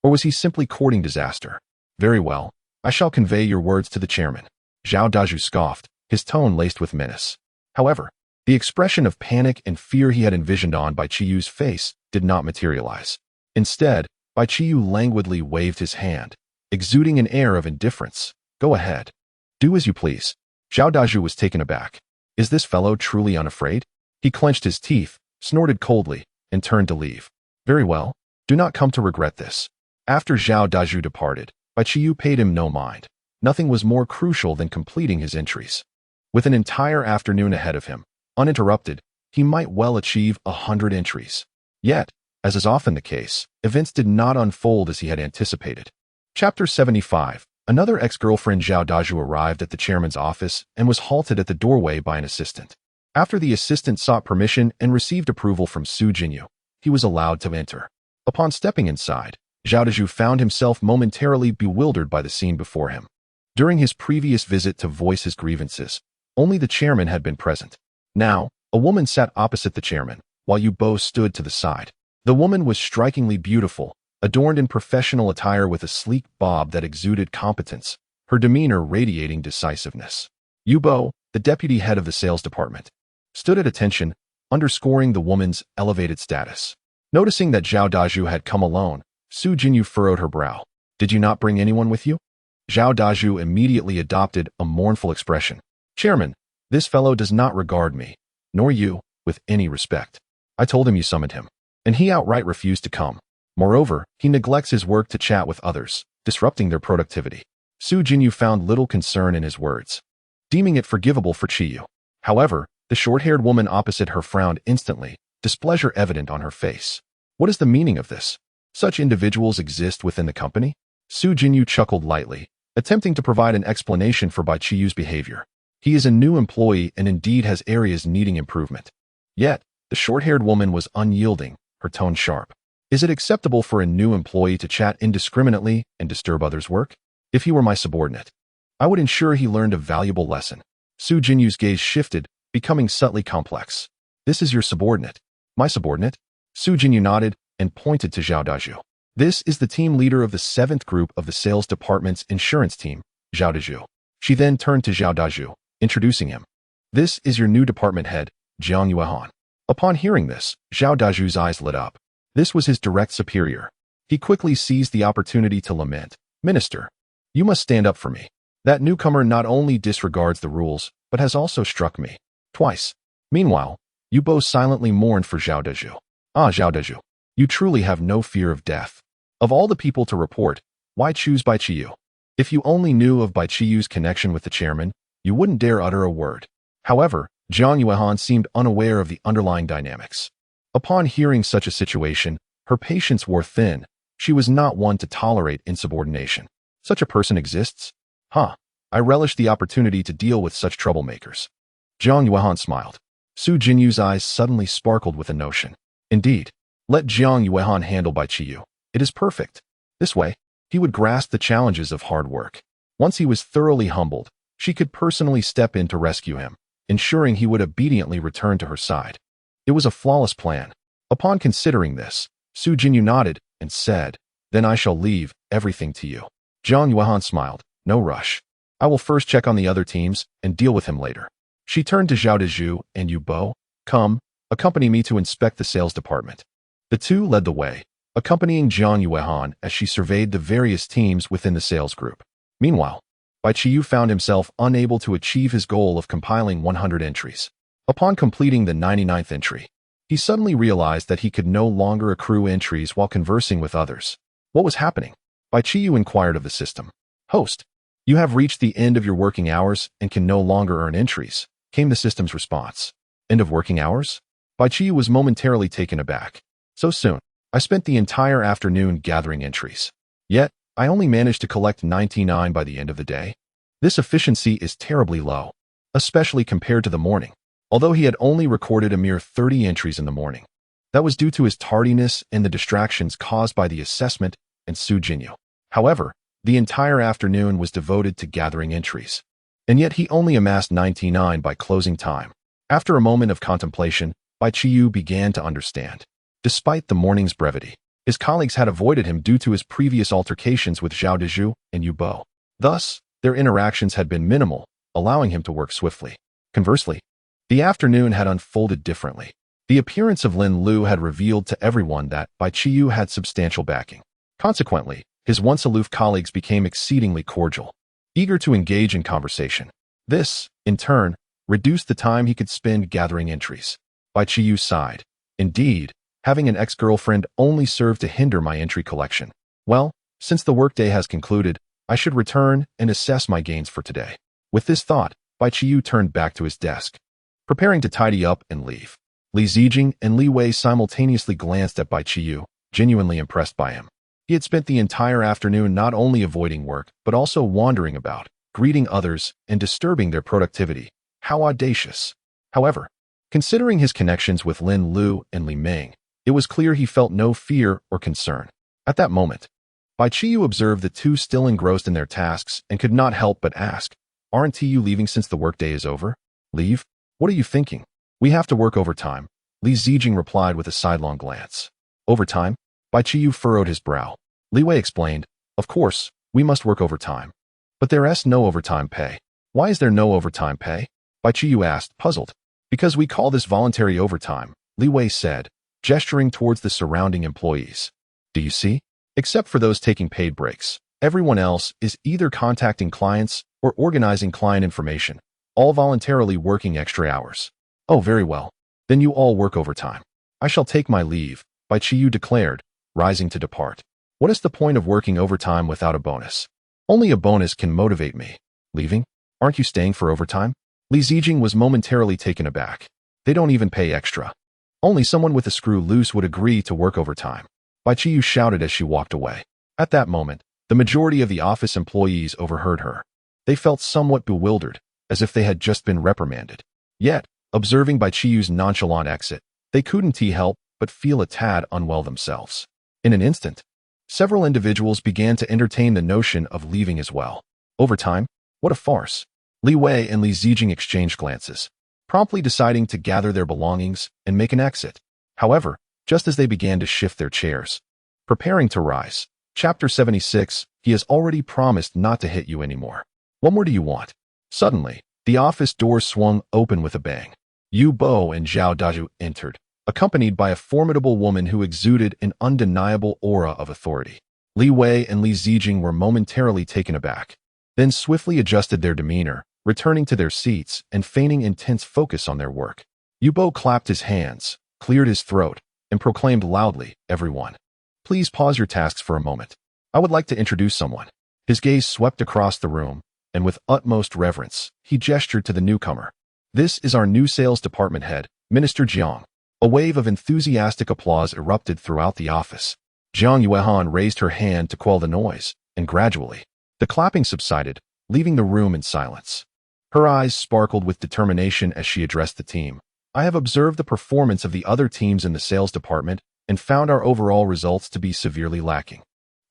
Or was he simply courting disaster? Very well, I shall convey your words to the chairman. Zhao Dazhu scoffed, his tone laced with menace. However, the expression of panic and fear he had envisioned on Bai Qiyu's face did not materialize. Instead, Bai Qiyu languidly waved his hand, exuding an air of indifference. Go ahead. Do as you please. Zhao Dazhu was taken aback. Is this fellow truly unafraid? He clenched his teeth, snorted coldly, and turned to leave. Very well. Do not come to regret this. After Zhao Dazhu departed, Bai Qiyu paid him no mind. Nothing was more crucial than completing his entries. With an entire afternoon ahead of him, uninterrupted, he might well achieve 100 entries. Yet, as is often the case, events did not unfold as he had anticipated. Chapter 75. Another ex-girlfriend Zhao Dazhu arrived at the chairman's office and was halted at the doorway by an assistant. After the assistant sought permission and received approval from Su Jinyu, he was allowed to enter. Upon stepping inside, Zhao Dazhu found himself momentarily bewildered by the scene before him. During his previous visit to voice his grievances, only the chairman had been present. Now, a woman sat opposite the chairman, while Yu Bo stood to the side. The woman was strikingly beautiful, adorned in professional attire with a sleek bob that exuded competence, her demeanor radiating decisiveness. Yu Bo, the deputy head of the sales department, stood at attention, underscoring the woman's elevated status. Noticing that Zhao Dazhu had come alone, Su Jinyu furrowed her brow. Did you not bring anyone with you? Zhao Dazhu immediately adopted a mournful expression. Chairman, this fellow does not regard me, nor you, with any respect. I told him you summoned him, and he outright refused to come. Moreover, he neglects his work to chat with others, disrupting their productivity. Su Jinyu found little concern in his words, deeming it forgivable for Qiyu. However, the short-haired woman opposite her frowned instantly, displeasure evident on her face. What is the meaning of this? Such individuals exist within the company? Su Jinyu chuckled lightly, attempting to provide an explanation for Bai Qiyu's behavior. He is a new employee and indeed has areas needing improvement. Yet, the short-haired woman was unyielding, her tone sharp. Is it acceptable for a new employee to chat indiscriminately and disturb others' work? If he were my subordinate, I would ensure he learned a valuable lesson. Su Jinyu's gaze shifted, becoming subtly complex. This is your subordinate. My subordinate? Su Jinyu nodded and pointed to Zhao Dazhu. This is the team leader of the 7th group of the sales department's insurance team, Zhao Dazhu. She then turned to Zhao Dazhu, introducing him. This is your new department head, Jiang Yuehan. Upon hearing this, Zhao Dazhu's eyes lit up. This was his direct superior. He quickly seized the opportunity to lament. Minister, you must stand up for me. That newcomer not only disregards the rules, but has also struck me twice. Meanwhile, Yu Bo silently mourned for Zhao Dazhu. Ah, Zhao Dazhu, you truly have no fear of death. Of all the people to report, why choose Bai Qiyu? If you only knew of Bai Qiyu's connection with the chairman, you wouldn't dare utter a word. However, Jiang Yuehan seemed unaware of the underlying dynamics. Upon hearing such a situation, her patience wore thin. She was not one to tolerate insubordination. Such a person exists? Huh. I relish the opportunity to deal with such troublemakers. Jiang Yuehan smiled. Su Jinyu's eyes suddenly sparkled with a notion. Indeed, let Jiang Yuehan handle Bai Qiyu. It is perfect. This way, he would grasp the challenges of hard work. Once he was thoroughly humbled, she could personally step in to rescue him, ensuring he would obediently return to her side. It was a flawless plan. Upon considering this, Su Jinyu nodded and said, then I shall leave everything to you. Jiang Yuehan smiled. No rush. I will first check on the other teams and deal with him later. She turned to Zhao Dazhu and Yu Bo. Come, accompany me to inspect the sales department. The two led the way, accompanying Jiang Yuehan as she surveyed the various teams within the sales group. Meanwhile, Bai Qiyu found himself unable to achieve his goal of compiling 100 entries. Upon completing the 99th entry, he suddenly realized that he could no longer accrue entries while conversing with others. What was happening? Bai Qiyu inquired of the system. Host, you have reached the end of your working hours and can no longer earn entries, came the system's response. End of working hours? Bai Qiyu was momentarily taken aback. So soon? I spent the entire afternoon gathering entries. Yet, I only managed to collect 99 by the end of the day. This efficiency is terribly low, especially compared to the morning. Although he had only recorded a mere 30 entries in the morning. That was due to his tardiness and the distractions caused by the assessment and Su Jinyu. However, the entire afternoon was devoted to gathering entries. And yet he only amassed 99 by closing time. After a moment of contemplation, Bai Qiyu began to understand. Despite the morning's brevity, his colleagues had avoided him due to his previous altercations with Zhao Dazhu and Yu Bo. Thus, their interactions had been minimal, allowing him to work swiftly. Conversely, the afternoon had unfolded differently. The appearance of Lin Lu had revealed to everyone that Bai Qiyu had substantial backing. Consequently, his once aloof colleagues became exceedingly cordial, eager to engage in conversation. This, in turn, reduced the time he could spend gathering entries. Bai Qiyu sighed. Indeed, having an ex-girlfriend only served to hinder my entry collection. Well, since the workday has concluded, I should return and assess my gains for today. With this thought, Bai Qiyu turned back to his desk, preparing to tidy up and leave. Li Zijing and Li Wei simultaneously glanced at Bai Qiyu, genuinely impressed by him. He had spent the entire afternoon not only avoiding work, but also wandering about, greeting others, and disturbing their productivity. How audacious. However, considering his connections with Lin Lu and Li Ming, it was clear he felt no fear or concern. At that moment, Bai Qiyu observed the two still engrossed in their tasks and could not help but ask, aren't you leaving since the workday is over? Leave? What are you thinking? We have to work overtime, Li Zijing replied with a sidelong glance. Overtime? Bai Qiyu furrowed his brow. Li Wei explained, of course, we must work overtime. But there's no overtime pay. Why is there no overtime pay? Bai Qiyu asked, puzzled. Because we call this voluntary overtime, Li Wei said, gesturing towards the surrounding employees. Do you see? Except for those taking paid breaks, everyone else is either contacting clients or organizing client information, all voluntarily working extra hours. Oh, very well. Then you all work overtime. I shall take my leave, Bai Qiyu declared, rising to depart. What is the point of working overtime without a bonus? Only a bonus can motivate me. Leaving? Aren't you staying for overtime? Li Zijing was momentarily taken aback. They don't even pay extra. Only someone with a screw loose would agree to work overtime. Bai Qiyu shouted as she walked away. At that moment, The majority of the office employees overheard her. They felt somewhat bewildered, as if they had just been reprimanded. Yet, observing Bai Qiyu's nonchalant exit, they couldn't help but feel a tad unwell themselves. In an instant, several individuals began to entertain the notion of leaving as well. Over time, what a farce. Li Wei and Li Zijing exchanged glances, promptly deciding to gather their belongings and make an exit. However, just as they began to shift their chairs, preparing to rise, Chapter 76, he has already promised not to hit you anymore. What more do you want? Suddenly, the office door swung open with a bang. Yu Bo and Zhao Daju entered, accompanied by a formidable woman who exuded an undeniable aura of authority. Li Wei and Li Zijing were momentarily taken aback, then swiftly adjusted their demeanor, returning to their seats and feigning intense focus on their work. Yu Bo clapped his hands, cleared his throat, and proclaimed loudly, "Everyone, please pause your tasks for a moment. I would like to introduce someone." His gaze swept across the room, and with utmost reverence, he gestured to the newcomer. "This is our new sales department head, Minister Jiang." A wave of enthusiastic applause erupted throughout the office. Jiang Yuehan raised her hand to quell the noise, and gradually, the clapping subsided, leaving the room in silence. Her eyes sparkled with determination as she addressed the team. "I have observed the performance of the other teams in the sales department and found our overall results to be severely lacking.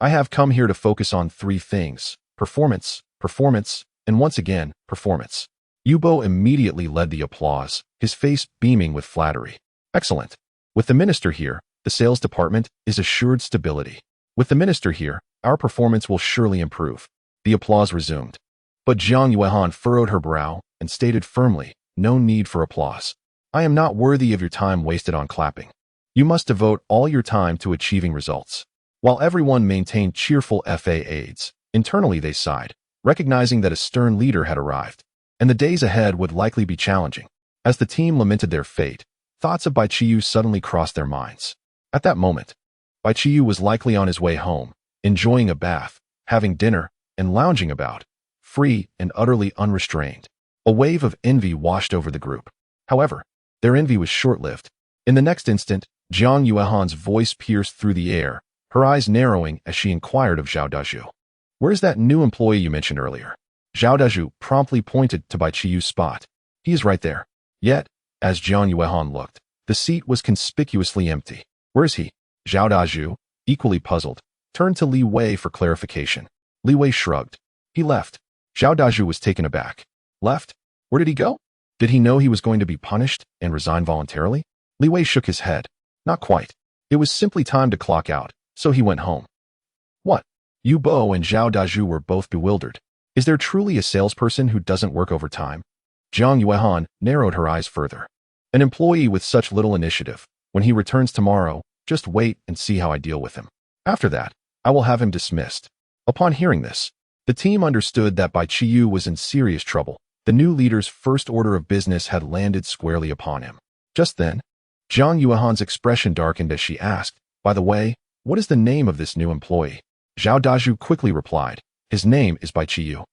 I have come here to focus on 3 things: performance, performance, and once again, performance." Yu Bo immediately led the applause, his face beaming with flattery. "Excellent. With the minister here, the sales department is assured stability. With the minister here, our performance will surely improve." The applause resumed. But Jiang Yuehan furrowed her brow and stated firmly, "No need for applause. I am not worthy of your time wasted on clapping. You must devote all your time to achieving results." While everyone maintained cheerful FA-aids, internally they sighed, recognizing that a stern leader had arrived, and the days ahead would likely be challenging. As the team lamented their fate, thoughts of Bai Qiyu suddenly crossed their minds. At that moment, Bai Qiyu was likely on his way home, enjoying a bath, having dinner, and lounging about, free and utterly unrestrained. A wave of envy washed over the group. However, their envy was short-lived. In the next instant, Jiang Yuehan's voice pierced through the air, her eyes narrowing as she inquired of Zhao Daju. "Where's that new employee you mentioned earlier?" Zhao Daju promptly pointed to Bai Qiyu's spot. "He is right there." Yet, as Jiang Yuehan looked, the seat was conspicuously empty. "Where is he?" Zhao Daju, equally puzzled, turned to Li Wei for clarification. Li Wei shrugged. "He left." Zhao Daju was taken aback. "Left? Where did he go? Did he know he was going to be punished and resign voluntarily?" Li Wei shook his head. "Not quite. It was simply time to clock out, so he went home." "What?" Yu Bo and Zhao Daju were both bewildered. Is there truly a salesperson who doesn't work overtime? Jiang Yuehan narrowed her eyes further. "An employee with such little initiative. When he returns tomorrow, just wait and see how I deal with him. After that, I will have him dismissed." Upon hearing this, the team understood that Bai Qiyu was in serious trouble. The new leader's first order of business had landed squarely upon him. Just then, Jiang Yuehan's expression darkened as she asked, "By the way, what is the name of this new employee?" Zhao Daju quickly replied, "His name is Bai Qiyu."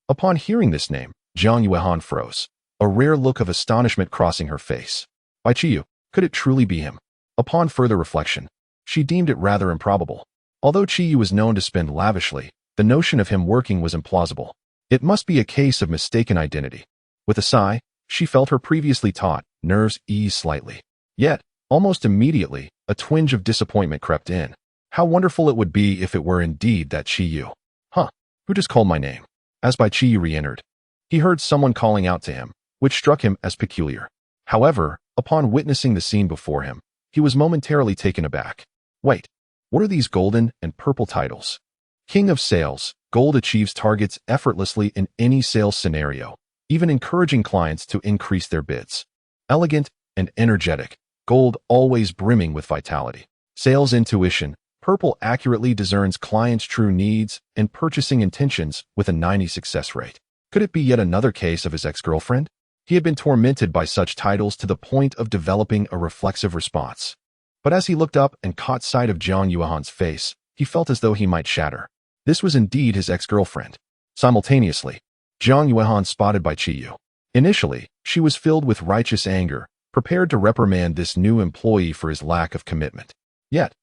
Upon hearing this name, Jiang Yuehan froze, a rare look of astonishment crossing her face. Bai Qiyu, could it truly be him? Upon further reflection, she deemed it rather improbable. Although Qiyu was known to spend lavishly, the notion of him working was implausible. It must be a case of mistaken identity. With a sigh, she felt her previously taut nerves ease slightly. Yet, almost immediately, a twinge of disappointment crept in. How wonderful it would be if it were indeed that Qiyu. "Huh, who just called my name?" As Bai Qiyu re-entered, he heard someone calling out to him, which struck him as peculiar. However, upon witnessing the scene before him, he was momentarily taken aback. Wait, what are these golden and purple titles? King of Sales, Gold achieves targets effortlessly in any sales scenario, even encouraging clients to increase their bids. Elegant and energetic, Gold always brimming with vitality. Sales Intuition, Purple accurately discerns clients' true needs and purchasing intentions with a 90 success rate. Could it be yet another case of his ex-girlfriend? He had been tormented by such titles to the point of developing a reflexive response. But as he looked up and caught sight of Jiang Yuehan's face, he felt as though he might shatter. This was indeed his ex-girlfriend. Simultaneously, Jiang Yuehan spotted Bai Qiyu. Initially, she was filled with righteous anger, prepared to reprimand this new employee for his lack of commitment. Yet,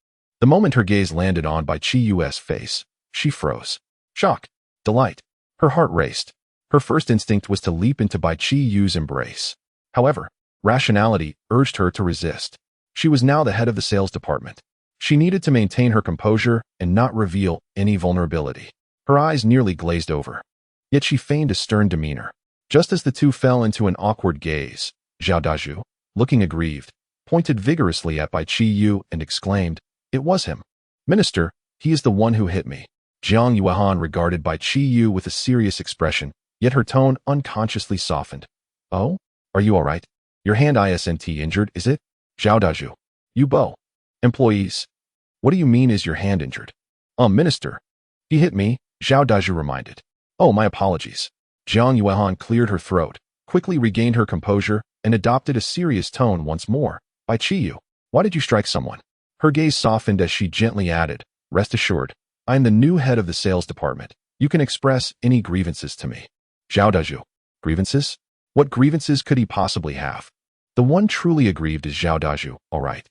the moment her gaze landed on Bai Qiyu's face, She froze. Shock. Delight. Her heart raced. Her first instinct was to leap into Bai Qiyu's embrace. However, rationality urged her to resist. She was now the head of the sales department. She needed to maintain her composure and not reveal any vulnerability. Her eyes nearly glazed over. Yet she feigned a stern demeanor. Just as the two fell into an awkward gaze, Zhao Dazhu, looking aggrieved, pointed vigorously at Bai Qiyu and exclaimed, "It was him. Minister, he is the one who hit me." Jiang Yuehan regarded Bai Qiyu with a serious expression, yet her tone unconsciously softened. "Oh? Are you all right? Your hand isn't injured, is it?" Zhao Dazhu. "You Bo. Employees. What do you mean is your hand injured?" Minister. He hit me," Zhao Dazhu reminded. "Oh, my apologies." Jiang Yuehan cleared her throat, quickly regained her composure, and adopted a serious tone once more. "Bai Qiyu, why did you strike someone?" Her gaze softened as she gently added, "Rest assured, I am the new head of the sales department. You can express any grievances to me." Zhao Dazhu. Grievances? What grievances could he possibly have? The one truly aggrieved is Zhao Dazhu, all right.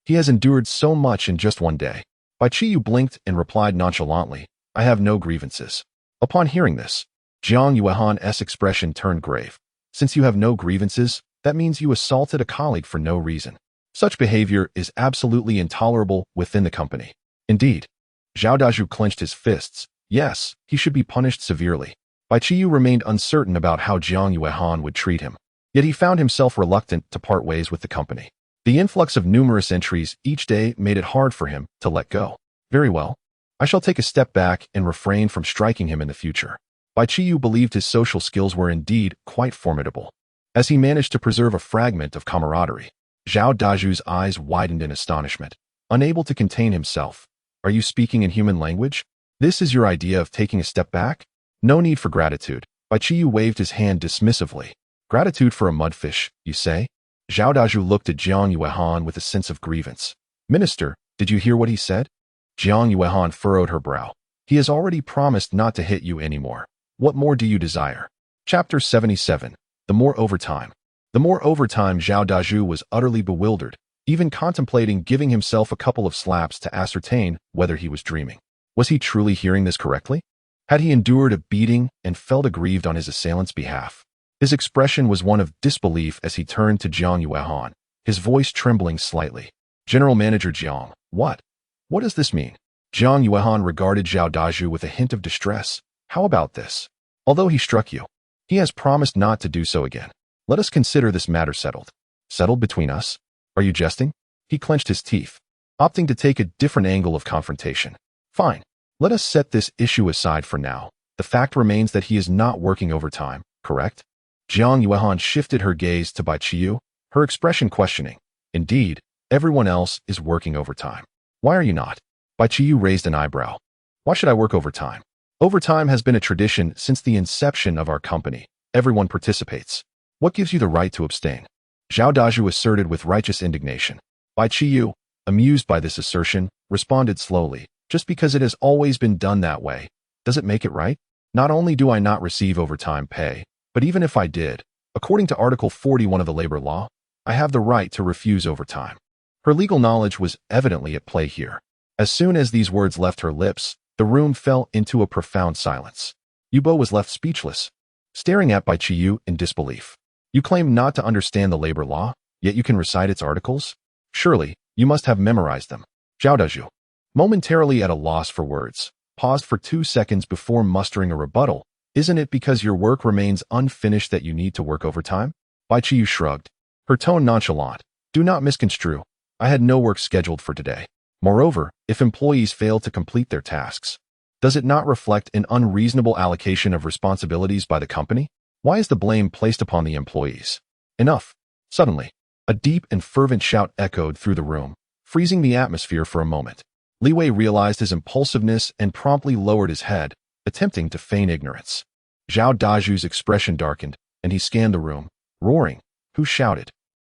He has endured so much in just one day. Bai Qiyu blinked and replied nonchalantly, "I have no grievances." Upon hearing this, Jiang Yuehan's expression turned grave. "Since you have no grievances, that means you assaulted a colleague for no reason. Such behavior is absolutely intolerable within the company." Indeed, Zhao Dazhu clenched his fists. Yes, he should be punished severely. Bai Qiyu remained uncertain about how Jiang Yuehan would treat him. Yet he found himself reluctant to part ways with the company. The influx of numerous entries each day made it hard for him to let go. "Very well. I shall take a step back and refrain from striking him in the future." Bai Qiyu believed his social skills were indeed quite formidable. As he managed to preserve a fragment of camaraderie, Zhao Dazhu's eyes widened in astonishment, unable to contain himself. "Are you speaking in human language? This is your idea of taking a step back? No need for gratitude." Bai Qiyu waved his hand dismissively. "Gratitude for a mudfish, you say?" Zhao Dazhu looked at Jiang Yuehan with a sense of grievance. "Minister, did you hear what he said?" Jiang Yuehan furrowed her brow. "He has already promised not to hit you anymore. What more do you desire?" Chapter 77. The More Overtime. The more overtime. Zhao Dazhu was utterly bewildered, even contemplating giving himself a couple of slaps to ascertain whether he was dreaming. Was he truly hearing this correctly? Had he endured a beating and felt aggrieved on his assailant's behalf? His expression was one of disbelief as he turned to Jiang Yuehan, his voice trembling slightly. "General Manager Jiang, what? What does this mean?" Jiang Yuehan regarded Zhao Dazhu with a hint of distress. "How about this? Although he struck you, he has promised not to do so again. Let us consider this matter settled." "Settled between us? Are you jesting?" He clenched his teeth, opting to take a different angle of confrontation. "Fine. Let us set this issue aside for now. The fact remains that he is not working overtime, correct?" Jiang Yuehan shifted her gaze to Bai Qiyu, her expression questioning. "Indeed, everyone else is working overtime. Why are you not?" Bai Qiyu raised an eyebrow. "Why should I work overtime? Overtime has been a tradition since the inception of our company. Everyone participates. What gives you the right to abstain?" Zhao Dazhu asserted with righteous indignation. Bai Qiyu, amused by this assertion, responded slowly, "Just because it has always been done that way, does it make it right? Not only do I not receive overtime pay, but even if I did, according to Article 41 of the Labor Law, I have the right to refuse overtime." Her legal knowledge was evidently at play here. As soon as these words left her lips, the room fell into a profound silence. Yubo was left speechless, staring at Bai Qiyu in disbelief. "You claim not to understand the labor law, yet you can recite its articles? Surely, you must have memorized them." Zhao Dazhu, momentarily at a loss for words, paused for 2 seconds before mustering a rebuttal. "Isn't it because your work remains unfinished that you need to work overtime?" Bai Qiyu shrugged, her tone nonchalant. "Do not misconstrue. I had no work scheduled for today. Moreover, if employees fail to complete their tasks, does it not reflect an unreasonable allocation of responsibilities by the company? Why is the blame placed upon the employees?" "Enough." Suddenly, a deep and fervent shout echoed through the room, freezing the atmosphere for a moment. Li Wei realized his impulsiveness and promptly lowered his head, attempting to feign ignorance. Zhao Dazhu's expression darkened, and he scanned the room, roaring. "Who shouted?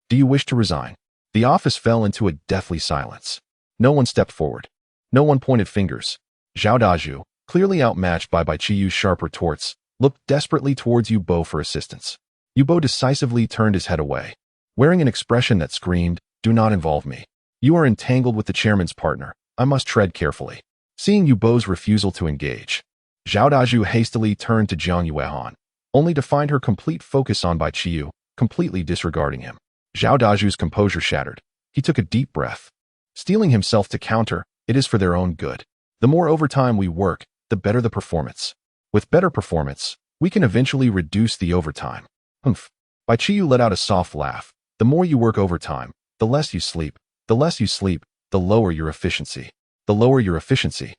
Do you wish to resign?" The office fell into a deathly silence. No one stepped forward. No one pointed fingers. Zhao Dazhu, clearly outmatched by Bai Qiyu's sharp retorts, looked desperately towards Yubo for assistance. Yubo decisively turned his head away, wearing an expression that screamed, "Do not involve me. You are entangled with the chairman's partner. I must tread carefully." Seeing Yu Bo's refusal to engage, Zhao Dazhu hastily turned to Jiang Yuehan, only to find her complete focus on Bai Qiyu, completely disregarding him. Zhao Dazhu's composure shattered. He took a deep breath. Steeling himself to counter, it is for their own good. The more overtime we work, the better the performance. With better performance, we can eventually reduce the overtime. Humph. Bai Qiyu let out a soft laugh. The more you work overtime, the less you sleep. The less you sleep, the lower your efficiency. The lower your efficiency,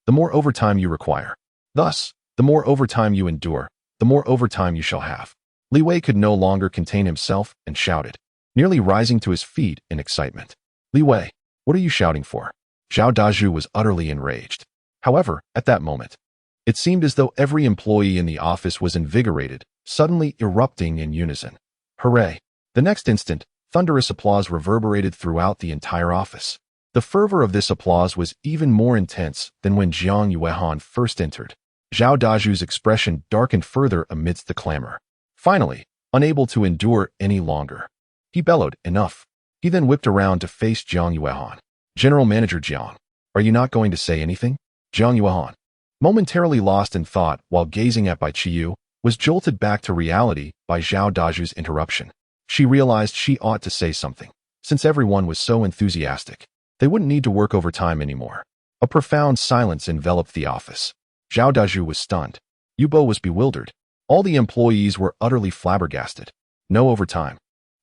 the more overtime you require. Thus, the more overtime you endure, the more overtime you shall have. Li Wei could no longer contain himself and shouted, nearly rising to his feet in excitement. Li Wei, what are you shouting for? Zhao Dazhu was utterly enraged. However, at that moment, it seemed as though every employee in the office was invigorated, suddenly erupting in unison. Hooray! The next instant, thunderous applause reverberated throughout the entire office. The fervor of this applause was even more intense than when Jiang Yuehan first entered. Zhao Dazhu's expression darkened further amidst the clamor. Finally, unable to endure any longer, he bellowed, enough. He then whipped around to face Jiang Yuehan. General Manager Jiang, are you not going to say anything? Jiang Yuehan, momentarily lost in thought while gazing at Bai Qiyu, was jolted back to reality by Zhao Dazhu's interruption. She realized she ought to say something. Since everyone was so enthusiastic, they wouldn't need to work overtime anymore. A profound silence enveloped the office. Zhao Dazhu was stunned. Yu Bo was bewildered. All the employees were utterly flabbergasted. No overtime.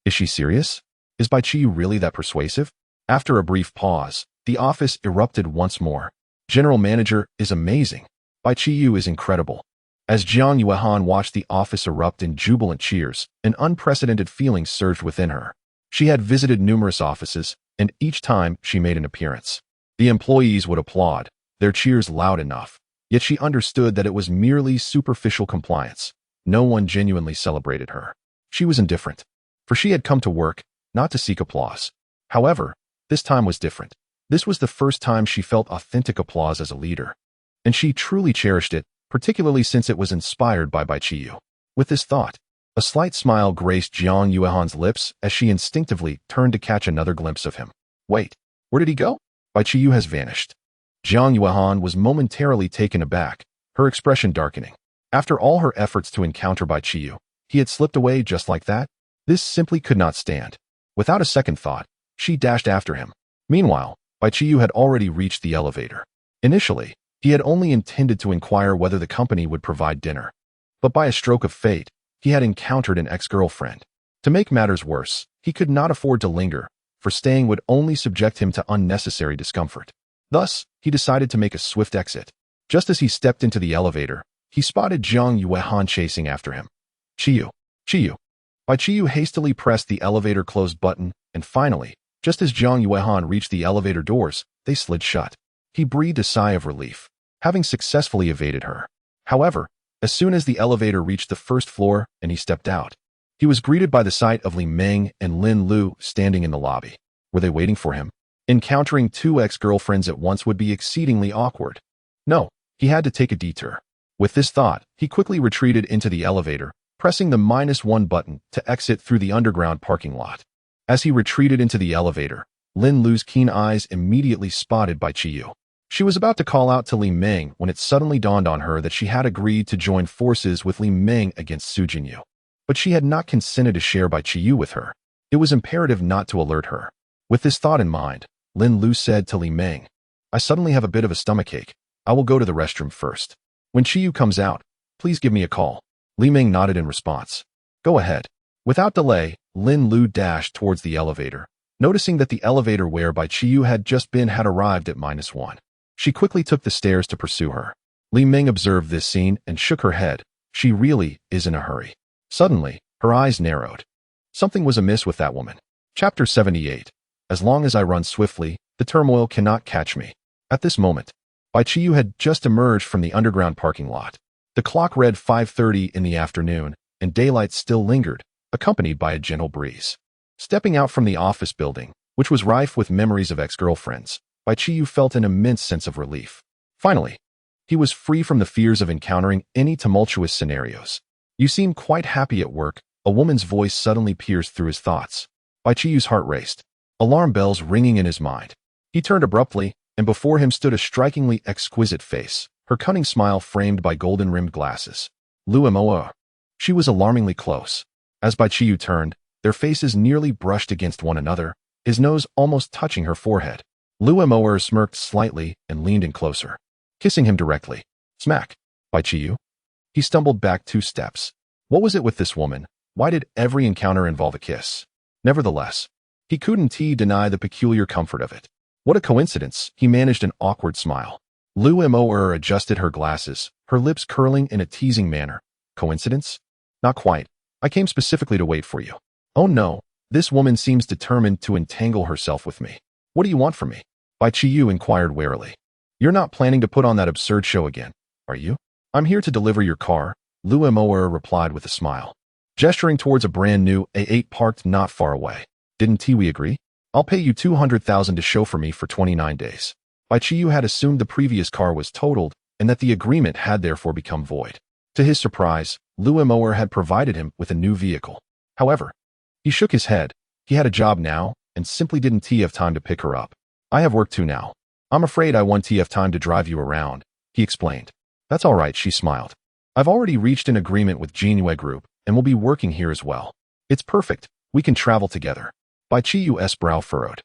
Is she serious? Is Bai Qiyu really that persuasive? After a brief pause, the office erupted once more. General Manager is amazing. Bai Qiyu is incredible. As Jiang Yuehan watched the office erupt in jubilant cheers, an unprecedented feeling surged within her. She had visited numerous offices, and each time she made an appearance, the employees would applaud, their cheers loud enough. Yet she understood that it was merely superficial compliance. No one genuinely celebrated her. She was indifferent, for she had come to work, not to seek applause. However, this time was different. This was the first time she felt authentic applause as a leader, and she truly cherished it, particularly since it was inspired by Bai Qiyu. With this thought, a slight smile graced Jiang Yuehan's lips as she instinctively turned to catch another glimpse of him. Wait, where did he go? Bai Qiyu has vanished. Jiang Yuehan was momentarily taken aback, her expression darkening. After all her efforts to encounter Bai Qiyu, he had slipped away just like that? This simply could not stand. Without a second thought, she dashed after him. Meanwhile, Bai Qiyu had already reached the elevator. Initially, he had only intended to inquire whether the company would provide dinner. But by a stroke of fate, he had encountered an ex-girlfriend. To make matters worse, he could not afford to linger, for staying would only subject him to unnecessary discomfort. Thus, he decided to make a swift exit. Just as he stepped into the elevator, he spotted Jiang Yuehan chasing after him. Qiyu, Qiyu. Bai Qiyu hastily pressed the elevator close button, and finally, just as Jiang Yuehan reached the elevator doors, they slid shut. He breathed a sigh of relief, having successfully evaded her. However, as soon as the elevator reached the first floor and he stepped out, he was greeted by the sight of Li Meng and Lin Lu standing in the lobby. Were they waiting for him? Encountering two ex-girlfriends at once would be exceedingly awkward. No, he had to take a detour. With this thought, he quickly retreated into the elevator, pressing the -1 button to exit through the underground parking lot. As he retreated into the elevator, Lin Lu's keen eyes immediately spotted Bai Qiyu. She was about to call out to Li Meng when it suddenly dawned on her that she had agreed to join forces with Li Meng against Su Jinyu. But she had not consented to share Bai Qiyu with her. It was imperative not to alert her. With this thought in mind, Lin Lu said to Li Meng, I suddenly have a bit of a stomachache. I will go to the restroom first. When Qiyu comes out, please give me a call. Li Meng nodded in response. Go ahead. Without delay, Lin Lu dashed towards the elevator, noticing that the elevator where Bai Qiyu had just been had arrived at -1. She quickly took the stairs to pursue her. Li Meng observed this scene and shook her head. She really is in a hurry. Suddenly, her eyes narrowed. Something was amiss with that woman. Chapter 78. As long as I run swiftly, the turmoil cannot catch me. At this moment, Bai Qiyu had just emerged from the underground parking lot. The clock read 5:30 in the afternoon, and daylight still lingered, accompanied by a gentle breeze. Stepping out from the office building, which was rife with memories of ex-girlfriends, Bai Qiyu felt an immense sense of relief. Finally, he was free from the fears of encountering any tumultuous scenarios. You seem quite happy at work, a woman's voice suddenly pierced through his thoughts. Bai Qiyu's heart raced, alarm bells ringing in his mind. He turned abruptly and before him stood a strikingly exquisite face, her cunning smile framed by golden-rimmed glasses. Lu Mo. She was alarmingly close. As Bai Qiyu turned, their faces nearly brushed against one another, his nose almost touching her forehead. Lu Mo smirked slightly and leaned in closer, kissing him directly. Smack. Bai Qiyu. He stumbled back 2 steps. What was it with this woman? Why did every encounter involve a kiss? Nevertheless, he couldn't deny the peculiar comfort of it. What a coincidence, he managed an awkward smile. Lu Mo adjusted her glasses, her lips curling in a teasing manner. Coincidence? Not quite. I came specifically to wait for you. Oh no, this woman seems determined to entangle herself with me. What do you want from me? Bai Qiyu inquired warily. You're not planning to put on that absurd show again, are you? I'm here to deliver your car, Lu Mo replied with a smile, gesturing towards a brand new A8 parked not far away. Didn't we agree? I'll pay you 200,000 to chauffeur me for 29 days. Bai Qiyu had assumed the previous car was totaled and that the agreement had therefore become void. To his surprise, Lu Mo had provided him with a new vehicle. However, he shook his head. He had a job now and simply didn't have time to pick her up. I have work too now. I'm afraid I won't have time to drive you around, he explained. That's all right, she smiled. I've already reached an agreement with Jinwei Group and will be working here as well. It's perfect. We can travel together. Bai Qiyu's brow furrowed.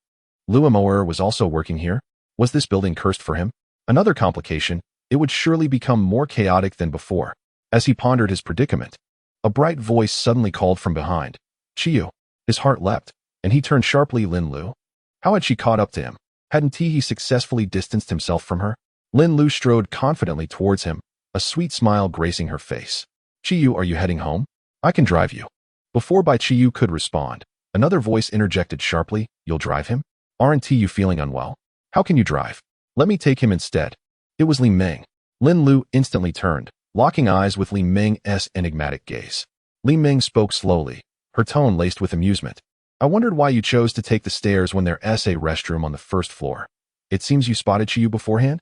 Lu Mo was also working here? Was this building cursed for him? Another complication, it would surely become more chaotic than before. As he pondered his predicament, a bright voice suddenly called from behind. Qiyu. His heart leapt, and he turned sharply. Lin Lu? How had she caught up to him? Hadn't he successfully distanced himself from her? Lin Lu strode confidently towards him, a sweet smile gracing her face. Qiyu, are you heading home? I can drive you. Before Bai Qiyu could respond, another voice interjected sharply. You'll drive him? Aren't you feeling unwell? How can you drive? Let me take him instead. It was Li Meng. Lin Lu instantly turned, locking eyes with Li Meng's enigmatic gaze. Li Meng spoke slowly, her tone laced with amusement. I wondered why you chose to take the stairs when there's a restroom on the first floor. It seems you spotted Qiyu beforehand?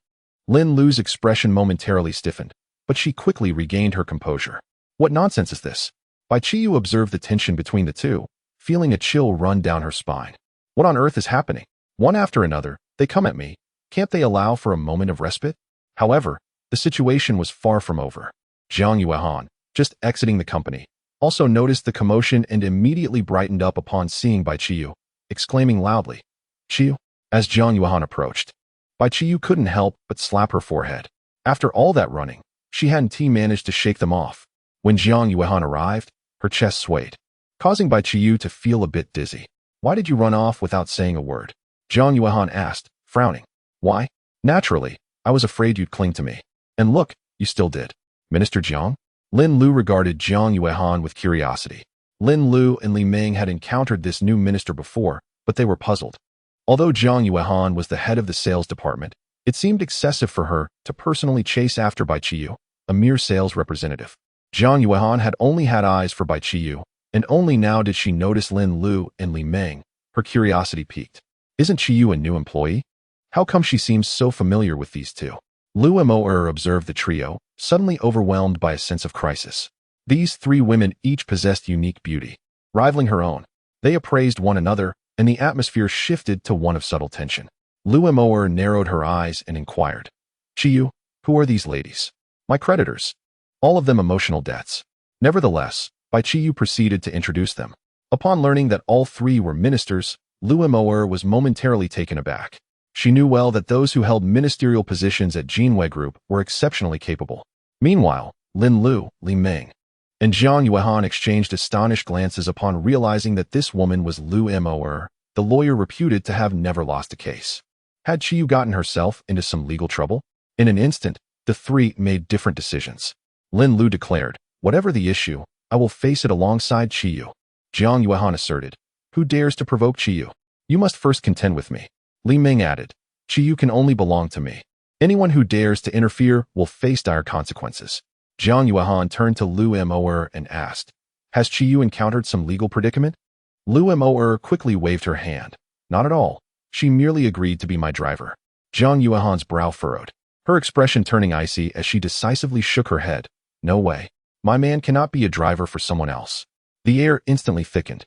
Lin Lu's expression momentarily stiffened, but she quickly regained her composure. What nonsense is this? Bai Qiyu observed the tension between the two, feeling a chill run down her spine. What on earth is happening? One after another, they come at me. Can't they allow for a moment of respite? However, the situation was far from over. Jiang Yuehan, just exiting the company, also noticed the commotion and immediately brightened up upon seeing Bai Qiyu, exclaiming loudly, Qiyu? As Jiang Yuehan approached, Bai Qiyu couldn't help but slap her forehead. After all that running, she hadn't managed to shake them off. When Jiang Yuehan arrived, her chest swayed, causing Bai Qiyu to feel a bit dizzy. Why did you run off without saying a word? Jiang Yuehan asked, frowning. Why? Naturally, I was afraid you'd cling to me. And look, you still did. Minister Jiang? Lin Lu regarded Jiang Yuehan with curiosity. Lin Lu and Li Meng had encountered this new minister before, but they were puzzled. Although Jiang Yuehan was the head of the sales department, it seemed excessive for her to personally chase after Bai Qiyu, a mere sales representative. Jiang Yuehan had only had eyes for Bai Qiyu, and only now did she notice Lin Lu and Li Meng. Her curiosity piqued. Isn't Qiyu a new employee? How come she seems so familiar with these two? Lu Mo observed the trio, suddenly overwhelmed by a sense of crisis. These 3 women each possessed unique beauty, rivaling her own. They appraised one another, and the atmosphere shifted to one of subtle tension. Lu Mo narrowed her eyes and inquired, Qiyu, who are these ladies? My creditors. All of them emotional debts. Nevertheless, Bai Qiyu proceeded to introduce them. Upon learning that all 3 were ministers, Lu Mo was momentarily taken aback. She knew well that those who held ministerial positions at Jinwei Group were exceptionally capable. Meanwhile, Lin Lu, Li Meng, and Jiang Yuehan exchanged astonished glances upon realizing that this woman was Lu Mo, the lawyer reputed to have never lost a case. Had Qiyu gotten herself into some legal trouble? In an instant, the 3 made different decisions. Lin Lu declared, whatever the issue, I will face it alongside Qiyu. Jiang Yuehan asserted, who dares to provoke Qiyu? You must first contend with me. Li Meng added, Qiyu can only belong to me. Anyone who dares to interfere will face dire consequences. Jiang Yuehan turned to Lu Mo and asked, has Qiyu encountered some legal predicament? Lu Mo quickly waved her hand. Not at all. She merely agreed to be my driver. Jiang Yuehan's brow furrowed, her expression turning icy as she decisively shook her head. No way. My man cannot be a driver for someone else. The air instantly thickened.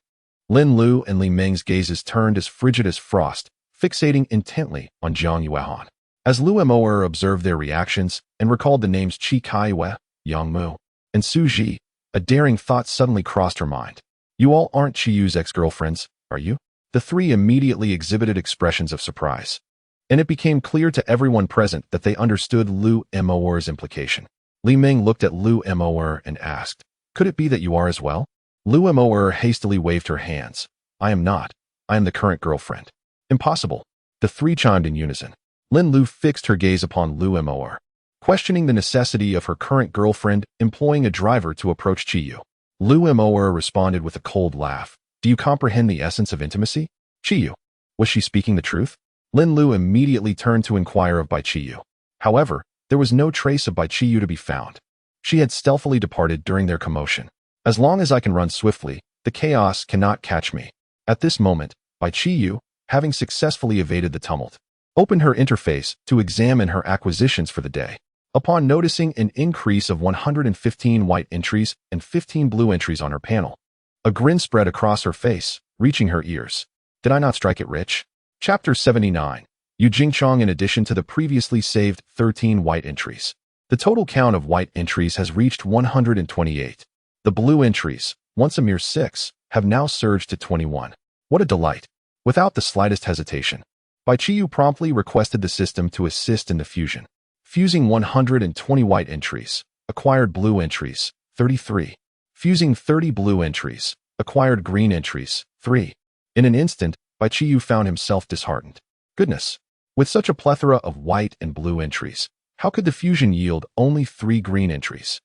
Lin Lu and Li Meng's gazes turned as frigid as frost, fixating intently on Jiang Yuehan. As Lu Moer observed their reactions and recalled the names Chi Kaiwe, Yang Mu, and Su Ji, a daring thought suddenly crossed her mind. You all aren't Qiyu's ex-girlfriends, are you? The three immediately exhibited expressions of surprise. And it became clear to everyone present that they understood Lu Moer's implication. Li Ming looked at Lu Moer and asked, "Could it be that you are as well?" Lu Moer hastily waved her hands. "I am not. I am the current girlfriend." "Impossible." The three chimed in unison. Lin Lu fixed her gaze upon Lu Moer, questioning the necessity of her current girlfriend employing a driver to approach Qiyu. Lu Moer responded with a cold laugh. "Do you comprehend the essence of intimacy?" "Qiyu, was she speaking the truth?" Lin Lu immediately turned to inquire of Bai Qiyu. However, there was no trace of Bai Qiyu to be found. She had stealthily departed during their commotion. As long as I can run swiftly, the chaos cannot catch me. At this moment, Bai Qiyu, having successfully evaded the tumult, opened her interface to examine her acquisitions for the day. Upon noticing an increase of 115 white entries and 15 blue entries on her panel, a grin spread across her face, reaching her ears. Did I not strike it rich? Chapter 79. Yu Jingchong. In addition to the previously saved 13 white entries, the total count of white entries has reached 128. The blue entries, once a mere 6, have now surged to 21. What a delight! Without the slightest hesitation, Bai Qiyu promptly requested the system to assist in the fusion. Fusing 120 white entries, acquired blue entries, 33. Fusing 30 blue entries, acquired green entries, 3. In an instant, Bai Qiyu found himself disheartened. Goodness! With such a plethora of white and blue entries, how could the fusion yield only 3 green entries?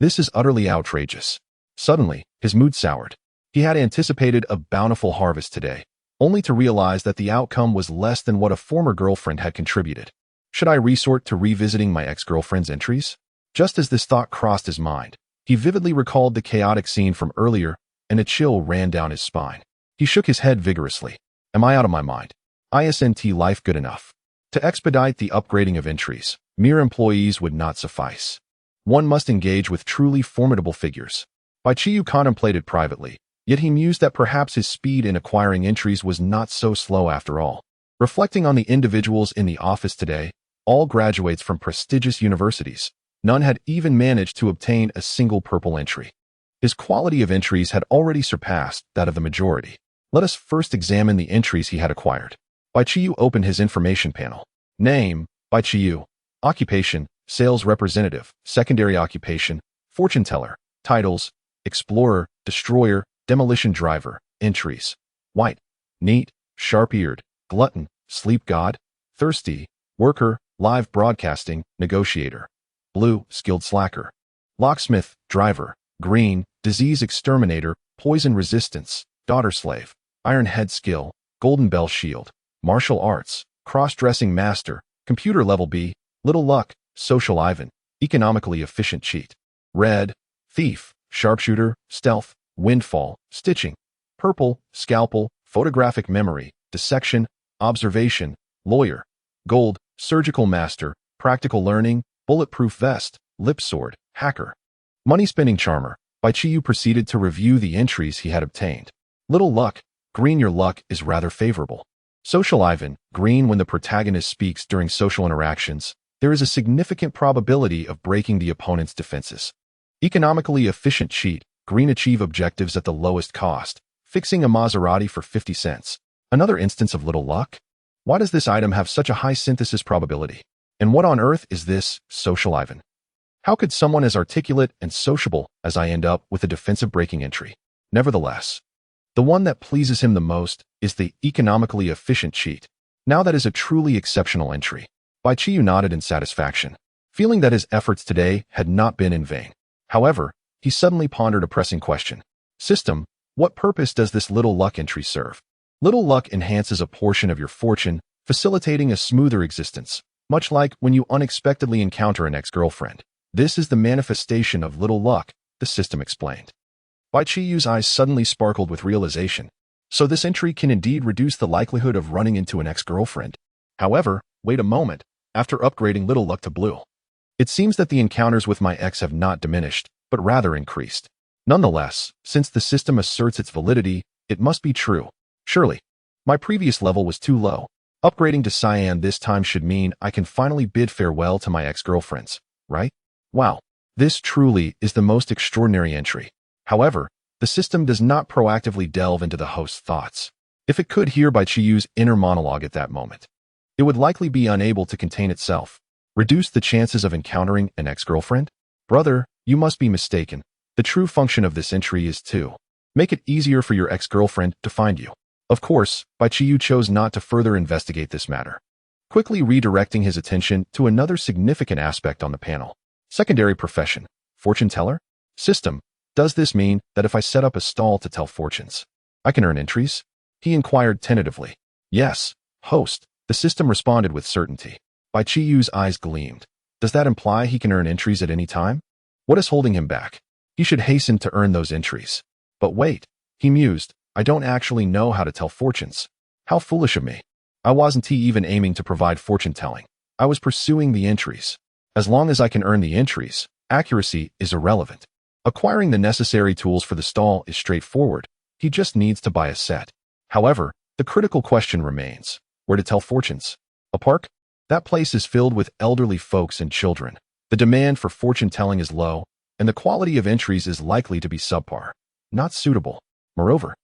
This is utterly outrageous. Suddenly, his mood soured. He had anticipated a bountiful harvest today, only to realize that the outcome was less than what a former girlfriend had contributed. Should I resort to revisiting my ex-girlfriend's entries? Just as this thought crossed his mind, he vividly recalled the chaotic scene from earlier, and a chill ran down his spine. He shook his head vigorously. Am I out of my mind? Isn't life good enough? To expedite the upgrading of entries, mere employees would not suffice. One must engage with truly formidable figures. Bai Qiyu contemplated privately, yet he mused that perhaps his speed in acquiring entries was not so slow after all. Reflecting on the individuals in the office today, all graduates from prestigious universities, none had even managed to obtain a single purple entry. His quality of entries had already surpassed that of the majority. Let us first examine the entries he had acquired. Bai Qiyu opened his information panel. Name, Bai Qiyu. Occupation, sales representative. Secondary occupation, fortune teller. Titles, explorer, destroyer, demolition driver. Entries: white, neat, sharp-eared, glutton, sleep god, thirsty, worker, live broadcasting, negotiator. Blue, skilled slacker. Locksmith, driver. Green, disease exterminator, poison resistance, daughter slave. Iron head skill, golden bell shield. Martial arts, cross-dressing master, computer level B. Little luck, social Ivan, economically efficient cheat. Red, thief, sharpshooter, stealth, windfall, stitching. Purple, scalpel, photographic memory, dissection, observation, lawyer. Gold, surgical master, practical learning, bulletproof vest, lip sword, hacker. Money-spending charmer. Bai Qiyu proceeded to review the entries he had obtained. Little luck, green. Your luck is rather favorable. Social Ivan, green. When the protagonist speaks during social interactions, there is a significant probability of breaking the opponent's defenses. Economically efficient cheat, green. Achieve objectives at the lowest cost, fixing a Maserati for 50 cents. Another instance of little luck? Why does this item have such a high synthesis probability? And what on earth is this, Social Ivan? How could someone as articulate and sociable as I end up with a defensive breaking entry? Nevertheless, the one that pleases him the most is the economically efficient cheat. Now that is a truly exceptional entry. Bai Qiyu nodded in satisfaction, feeling that his efforts today had not been in vain. However, he suddenly pondered a pressing question. System, what purpose does this little luck entry serve? Little luck enhances a portion of your fortune, facilitating a smoother existence, much like when you unexpectedly encounter an ex-girlfriend. This is the manifestation of little luck, the system explained. Bai Qiyu's eyes suddenly sparkled with realization. So this entry can indeed reduce the likelihood of running into an ex-girlfriend. However, wait a moment, after upgrading little luck to blue, it seems that the encounters with my ex have not diminished, but rather increased. Nonetheless, since the system asserts its validity, it must be true. Surely, my previous level was too low. Upgrading to cyan this time should mean I can finally bid farewell to my ex-girlfriends, right? Wow, this truly is the most extraordinary entry. However, the system does not proactively delve into the host's thoughts. If it could hear Bai Qiyu's inner monologue at that moment, it would likely be unable to contain itself. Reduce the chances of encountering an ex-girlfriend? Brother, you must be mistaken. The true function of this entry is to make it easier for your ex-girlfriend to find you. Of course, Bai Qiyu chose not to further investigate this matter, quickly redirecting his attention to another significant aspect on the panel. Secondary profession, fortune teller? System, does this mean that if I set up a stall to tell fortunes, I can earn entries? He inquired tentatively. Yes, host, the system responded with certainty. Bai Qiyu's eyes gleamed. Does that imply he can earn entries at any time? What is holding him back? He should hasten to earn those entries. But wait, he mused, I don't actually know how to tell fortunes. How foolish of me. I wasn't even aiming to provide fortune telling. I was pursuing the entries. As long as I can earn the entries, accuracy is irrelevant. Acquiring the necessary tools for the stall is straightforward. He just needs to buy a set. However, the critical question remains, where to tell fortunes? A park? That place is filled with elderly folks and children. The demand for fortune telling is low, and the quality of entries is likely to be subpar. Not suitable. Moreover,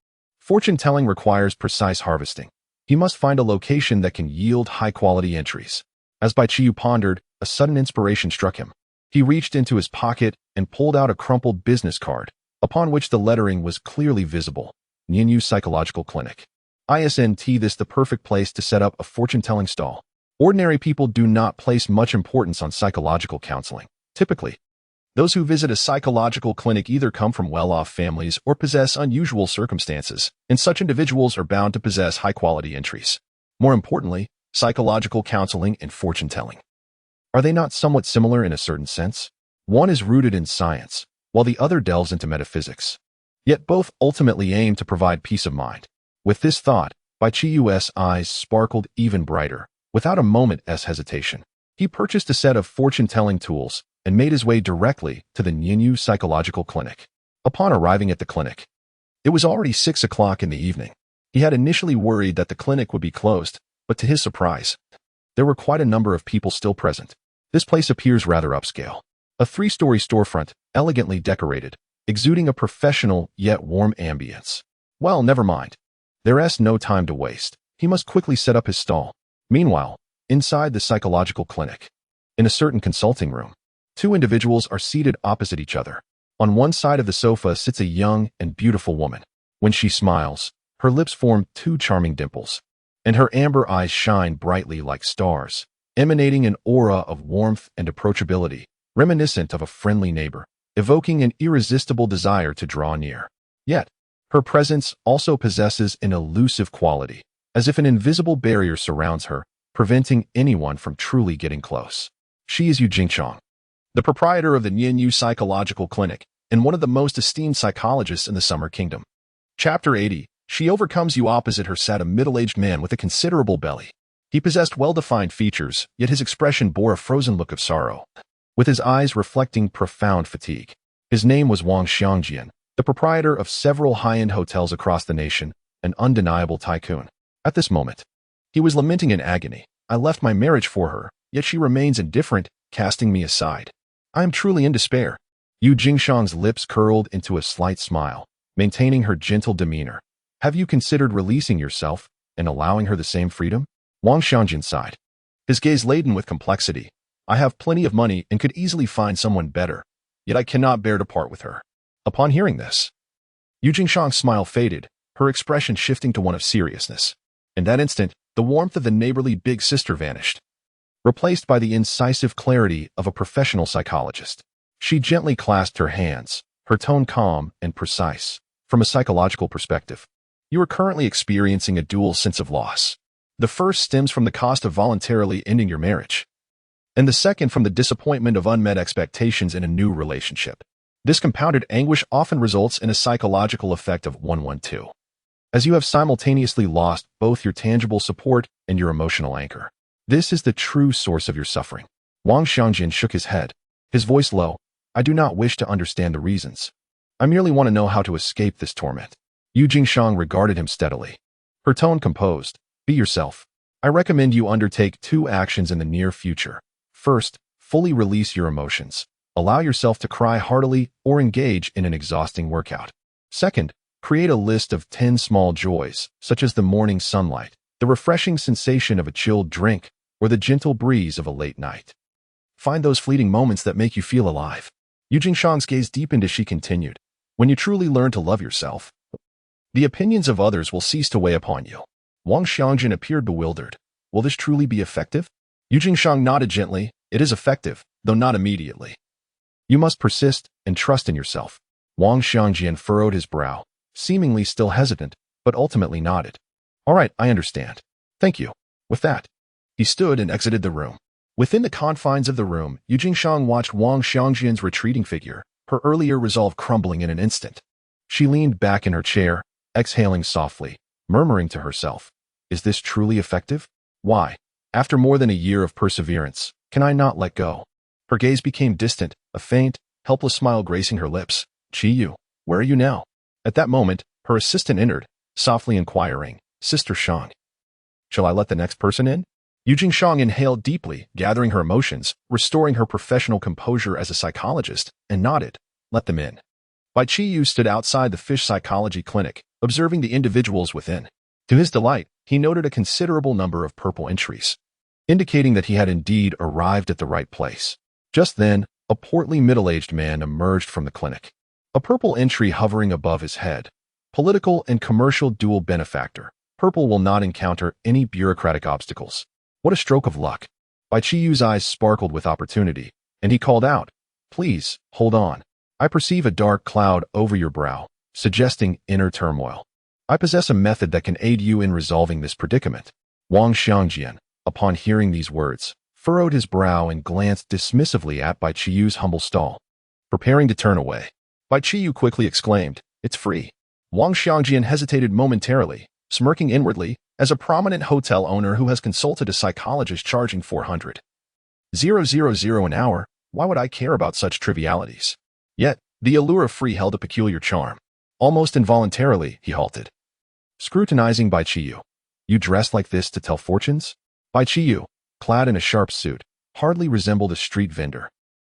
fortune telling requires precise harvesting. He must find a location that can yield high-quality entries. As Bai Qiyu pondered, a sudden inspiration struck him. He reached into his pocket and pulled out a crumpled business card, upon which the lettering was clearly visible. Nianyu Psychological Clinic. Isn't this the perfect place to set up a fortune-telling stall? Ordinary people do not place much importance on psychological counseling. Typically, those who visit a psychological clinic either come from well-off families or possess unusual circumstances, and such individuals are bound to possess high-quality entries. More importantly, psychological counseling and fortune-telling. Are they not somewhat similar in a certain sense? One is rooted in science, while the other delves into metaphysics. Yet both ultimately aim to provide peace of mind. With this thought, Bai Qiyu's eyes sparkled even brighter. Without a moment's hesitation, he purchased a set of fortune-telling tools and made his way directly to the Nianyu Psychological Clinic. Upon arriving at the clinic, it was already 6 o'clock in the evening. He had initially worried that the clinic would be closed, but to his surprise, there were quite a number of people still present. This place appears rather upscale. A 3-story storefront, elegantly decorated, exuding a professional yet warm ambience. Well, never mind. There's no time to waste. He must quickly set up his stall. Meanwhile, inside the psychological clinic, in a certain consulting room, 2 individuals are seated opposite each other. On one side of the sofa sits a young and beautiful woman. When she smiles, her lips form 2 charming dimples, and her amber eyes shine brightly like stars, emanating an aura of warmth and approachability, reminiscent of a friendly neighbor, evoking an irresistible desire to draw near. Yet, her presence also possesses an elusive quality, as if an invisible barrier surrounds her, preventing anyone from truly getting close. She is Yu Jingchong, the proprietor of the Nianyu Psychological Clinic and one of the most esteemed psychologists in the Summer Kingdom. Chapter 80. She overcomes you. Opposite her sat a middle-aged man with a considerable belly. He possessed well-defined features, yet his expression bore a frozen look of sorrow, with his eyes reflecting profound fatigue. His name was Wang Xiangjian, the proprietor of several high-end hotels across the nation, an undeniable tycoon. At this moment, he was lamenting in agony. I left my marriage for her, yet she remains indifferent, casting me aside. I am truly in despair. Yu Jingshang's lips curled into a slight smile, maintaining her gentle demeanor. Have you considered releasing yourself and allowing her the same freedom? Wang Xiangjian sighed, his gaze laden with complexity. I have plenty of money and could easily find someone better, yet I cannot bear to part with her. Upon hearing this, Yu Jingshang's smile faded, her expression shifting to one of seriousness. In that instant, the warmth of the neighborly big sister vanished, replaced by the incisive clarity of a professional psychologist. She gently clasped her hands, her tone calm and precise. From a psychological perspective, you are currently experiencing a dual sense of loss. The first stems from the cost of voluntarily ending your marriage, and the second from the disappointment of unmet expectations in a new relationship. This compounded anguish often results in a psychological effect of 112, as you have simultaneously lost both your tangible support and your emotional anchor. This is the true source of your suffering. Wang Xiangjian shook his head, his voice low. I do not wish to understand the reasons. I merely want to know how to escape this torment. Yu Jingshang regarded him steadily, her tone composed. Be yourself. I recommend you undertake 2 actions in the near future. First, fully release your emotions. Allow yourself to cry heartily or engage in an exhausting workout. Second, create a list of 10 small joys, such as the morning sunlight, the refreshing sensation of a chilled drink, or the gentle breeze of a late night. Find those fleeting moments that make you feel alive. Yu Jingshang's gaze deepened as she continued. When you truly learn to love yourself, the opinions of others will cease to weigh upon you. Wang Xiangjin appeared bewildered. Will this truly be effective? Yu Jingshang nodded gently. It is effective, though not immediately. You must persist and trust in yourself. Wang Xiangjin furrowed his brow, seemingly still hesitant, but ultimately nodded. All right, I understand. Thank you. With that, he stood and exited the room. Within the confines of the room, Yu Jingshang watched Wang Xiangjin's retreating figure, her earlier resolve crumbling in an instant. She leaned back in her chair, exhaling softly, murmuring to herself, "Is this truly effective? Why, after more than a year of perseverance, can I not let go?" Her gaze became distant, a faint, helpless smile gracing her lips. "Qiyu, where are you now?" At that moment, her assistant entered, softly inquiring, "Sister Shang, shall I let the next person in?" Yu Jingshang inhaled deeply, gathering her emotions, restoring her professional composure as a psychologist, and nodded. "Let them in." Bai Qiyu stood outside the fish psychology clinic, observing the individuals within. To his delight, he noted a considerable number of purple entries, indicating that he had indeed arrived at the right place. Just then, a portly middle-aged man emerged from the clinic, a purple entry hovering above his head. Political and commercial dual benefactor. Purple will not encounter any bureaucratic obstacles. What a stroke of luck. Bai Qiyu's eyes sparkled with opportunity, and he called out, "Please, hold on. I perceive a dark cloud over your brow, suggesting inner turmoil. I possess a method that can aid you in resolving this predicament." Wang Xiangjian, upon hearing these words, furrowed his brow and glanced dismissively at Bai Qiyu's humble stall. Preparing to turn away, Bai Qiyu quickly exclaimed, "It's free." Wang Xiangjian hesitated momentarily, smirking inwardly, as a prominent hotel owner who has consulted a psychologist charging 400,000 an hour, why would I care about such trivialities? Yet, the allure of free held a peculiar charm. Almost involuntarily, he halted, scrutinizing Bai Qiyu. "You dressed like this to tell fortunes?" Bai Qiyu, clad in a sharp suit, hardly resembled a street vendor,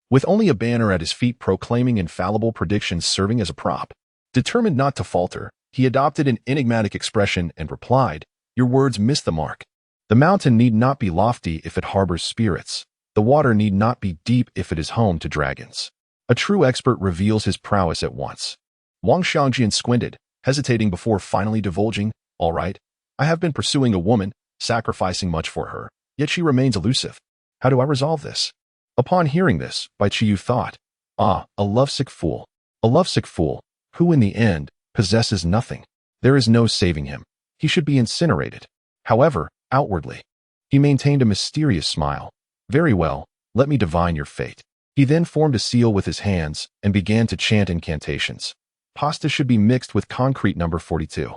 with only a banner at his feet proclaiming infallible predictions serving as a prop. Determined not to falter, he adopted an enigmatic expression and replied, "Your words miss the mark. The mountain need not be lofty if it harbors spirits. The water need not be deep if it is home to dragons." A true expert reveals his prowess at once. Wang Xiangjian squinted, hesitating before finally divulging, "All right, I have been pursuing a woman, sacrificing much for her, yet she remains elusive. How do I resolve this?" Upon hearing this, Bai Qiyu thought, "Ah, a lovesick fool. A lovesick fool, who in the end possesses nothing. There is no saving him. He should be incinerated." However, outwardly, he maintained a mysterious smile. "Very well, let me divine your fate." He then formed a seal with his hands and began to chant incantations. Pasta should be mixed with concrete number 42.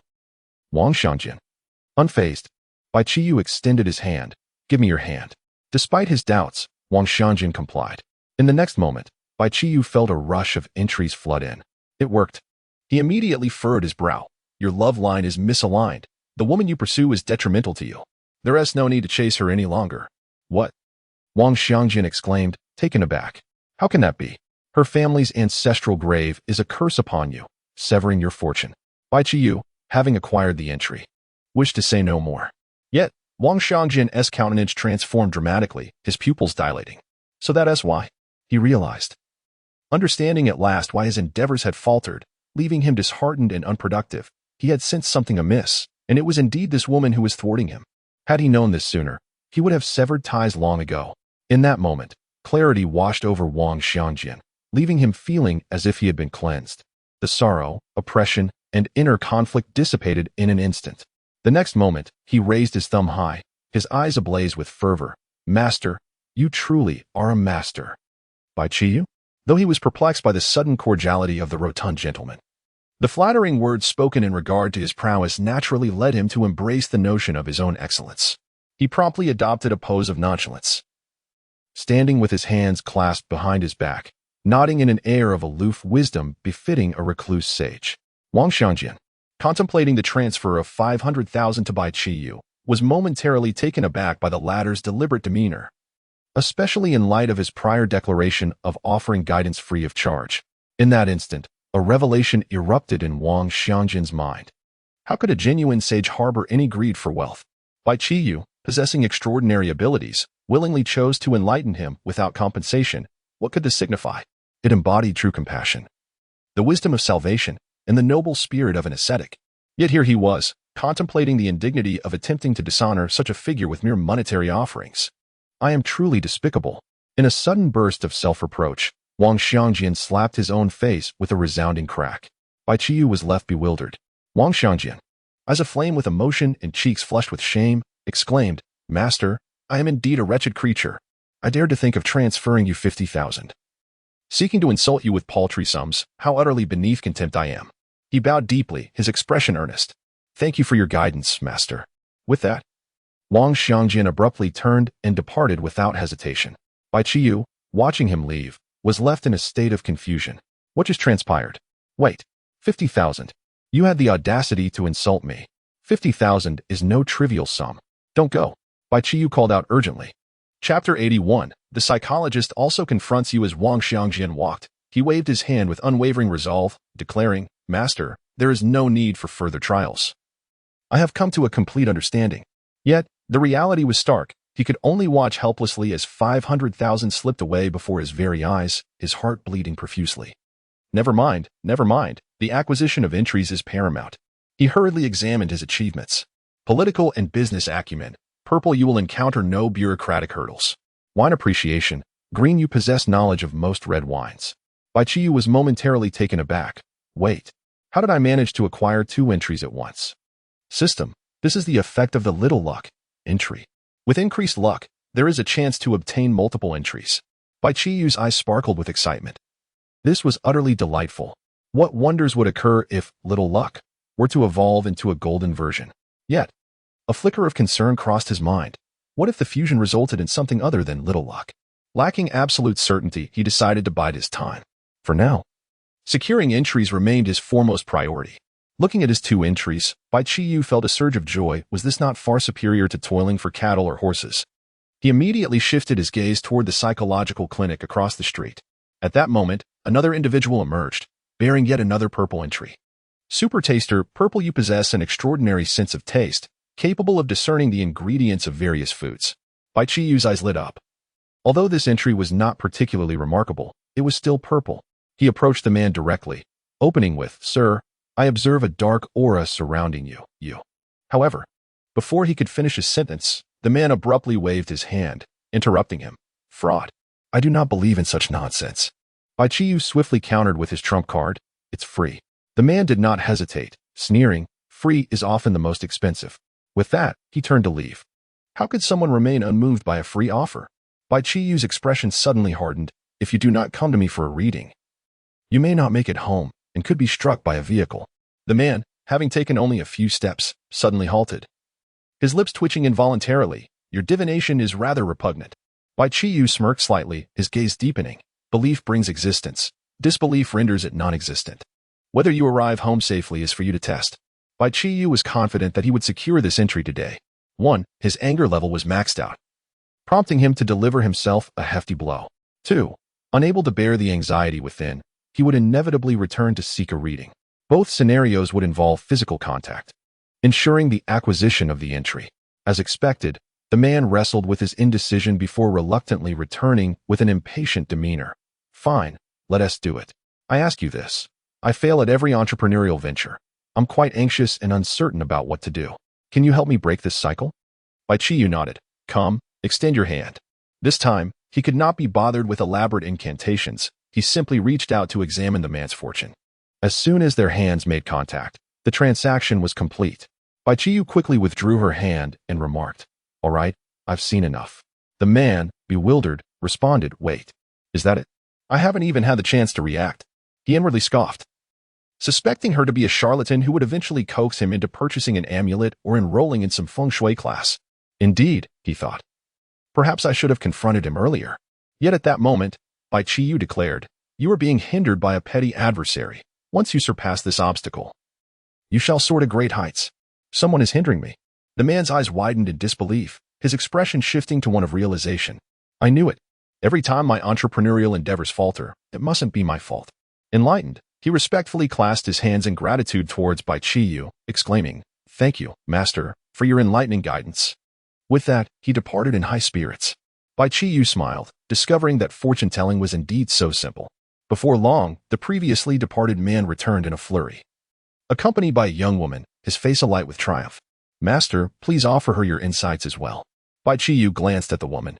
Wang Xiangjian, unfazed, Bai Qiyu extended his hand. "Give me your hand." Despite his doubts, Wang Xiangjian complied. In the next moment, Bai Qiyu felt a rush of entries flood in. It worked. He immediately furrowed his brow. "Your love line is misaligned. The woman you pursue is detrimental to you. There is no need to chase her any longer." "What?" Wang Xiangjian exclaimed, taken aback. "How can that be? Her family's ancestral grave is a curse upon you, severing your fortune." Bai Qiyu, having acquired the entry, wished to say no more. Yet, Wang Xiangjian's countenance transformed dramatically, his pupils dilating. So that is why, he realized. Understanding at last why his endeavors had faltered, leaving him disheartened and unproductive, he had sensed something amiss, and it was indeed this woman who was thwarting him. Had he known this sooner, he would have severed ties long ago. In that moment, clarity washed over Wang Xiangjian, leaving him feeling as if he had been cleansed. The sorrow, oppression, and inner conflict dissipated in an instant. The next moment, he raised his thumb high, his eyes ablaze with fervor. "Master, you truly are a master." Bai Qiyu? Though he was perplexed by the sudden cordiality of the rotund gentleman, the flattering words spoken in regard to his prowess naturally led him to embrace the notion of his own excellence. He promptly adopted a pose of nonchalance, standing with his hands clasped behind his back, nodding in an air of aloof wisdom befitting a recluse sage. Wang Xiangjian, contemplating the transfer of 500,000 to Bai Qiyu, was momentarily taken aback by the latter's deliberate demeanor, especially in light of his prior declaration of offering guidance free of charge. In that instant, a revelation erupted in Wang Xiangjian's mind. How could a genuine sage harbor any greed for wealth? Bai Qiyu, possessing extraordinary abilities, willingly chose to enlighten him without compensation. What could this signify? It embodied true compassion, the wisdom of salvation, and the noble spirit of an ascetic. Yet here he was, contemplating the indignity of attempting to dishonor such a figure with mere monetary offerings. I am truly despicable. In a sudden burst of self-reproach, Wang Xiangjian slapped his own face with a resounding crack. Bai Qiyu was left bewildered. Wang Xiangjian, eyes aflame with emotion and cheeks flushed with shame, exclaimed, "Master, I am indeed a wretched creature. I dared to think of transferring you 50,000. Seeking to insult you with paltry sums, how utterly beneath contempt I am." He bowed deeply, his expression earnest. "Thank you for your guidance, master." With that, Wang Xiangjian abruptly turned and departed without hesitation. Bai Qiyu, watching him leave, was left in a state of confusion. What just transpired? Wait, 50,000. You had the audacity to insult me. 50,000 is no trivial sum. Don't go. Bai Qiyu called out urgently. Chapter 81. The psychologist also confronts you. As Wang Xiangjian walked, he waved his hand with unwavering resolve, declaring, "Master, there is no need for further trials. I have come to a complete understanding." Yet, the reality was stark. He could only watch helplessly as 500,000 slipped away before his very eyes, his heart bleeding profusely. Never mind. The acquisition of entries is paramount. He hurriedly examined his achievements. Political and business acumen. Purple, you will encounter no bureaucratic hurdles. Wine appreciation. Green, you possess knowledge of most red wines. Bai Qiyu was momentarily taken aback. Wait, how did I manage to acquire 2 entries at once? System, this is the effect of the little luck. Entry. With increased luck, there is a chance to obtain multiple entries. Bai Qiyu's eyes sparkled with excitement. This was utterly delightful. What wonders would occur if little luck were to evolve into a golden version? Yet, a flicker of concern crossed his mind. What if the fusion resulted in something other than little luck? Lacking absolute certainty, he decided to bide his time. For now, securing entries remained his foremost priority. Looking at his 2 entries, Bai Qiyu felt a surge of joy. Was this not far superior to toiling for cattle or horses? He immediately shifted his gaze toward the psychological clinic across the street. At that moment, another individual emerged, bearing yet another purple entry. Super Taster, Purple, you possess an extraordinary sense of taste, capable of discerning the ingredients of various foods. Bai Qiyu's eyes lit up. Although this entry was not particularly remarkable, it was still purple. He approached the man directly, opening with, "Sir, I observe a dark aura surrounding you." However, before he could finish his sentence, the man abruptly waved his hand, interrupting him. "Fraud. I do not believe in such nonsense." Bai Qiyu swiftly countered with his trump card. "It's free." The man did not hesitate, sneering, "Free is often the most expensive." With that, he turned to leave. How could someone remain unmoved by a free offer? Bai Qiyu's expression suddenly hardened. "If you do not come to me for a reading, you may not make it home and could be struck by a vehicle." The man, having taken only a few steps, suddenly halted, his lips twitching involuntarily. "Your divination is rather repugnant." Bai Qiyu smirked slightly, his gaze deepening. "Belief brings existence. Disbelief renders it non-existent. Whether you arrive home safely is for you to test." Bai Qiyu was confident that he would secure this entry today. 1. His anger level was maxed out, prompting him to deliver himself a hefty blow. 2. Unable to bear the anxiety within, he would inevitably return to seek a reading. Both scenarios would involve physical contact, ensuring the acquisition of the entry. As expected, the man wrestled with his indecision before reluctantly returning with an impatient demeanor. "Fine, let us do it. I ask you this. I fail at every entrepreneurial venture. I'm quite anxious and uncertain about what to do. Can you help me break this cycle?" Bai Qiyu nodded. "Come, extend your hand." This time, he could not be bothered with elaborate incantations. He simply reached out to examine the man's fortune. As soon as their hands made contact, the transaction was complete. Bai Qiyu quickly withdrew her hand and remarked, "All right, I've seen enough." The man, bewildered, responded, "Wait, is that it? I haven't even had the chance to react." He inwardly scoffed, suspecting her to be a charlatan who would eventually coax him into purchasing an amulet or enrolling in some feng shui class. Indeed, he thought. Perhaps I should have confronted him earlier. Yet at that moment, Bai Qiyu declared, "You are being hindered by a petty adversary. Once you surpass this obstacle, you shall soar to great heights." "Someone is hindering me." The man's eyes widened in disbelief, his expression shifting to one of realization. I knew it. Every time my entrepreneurial endeavors falter, it mustn't be my fault. Enlightened, he respectfully clasped his hands in gratitude towards Bai Qiyu, exclaiming, Thank you, Master, for your enlightening guidance. With that, he departed in high spirits. Bai Qiyu smiled, discovering that fortune-telling was indeed so simple. Before long, the previously departed man returned in a flurry. Accompanied by a young woman, his face alight with triumph. Master, please offer her your insights as well. Bai Qiyu glanced at the woman.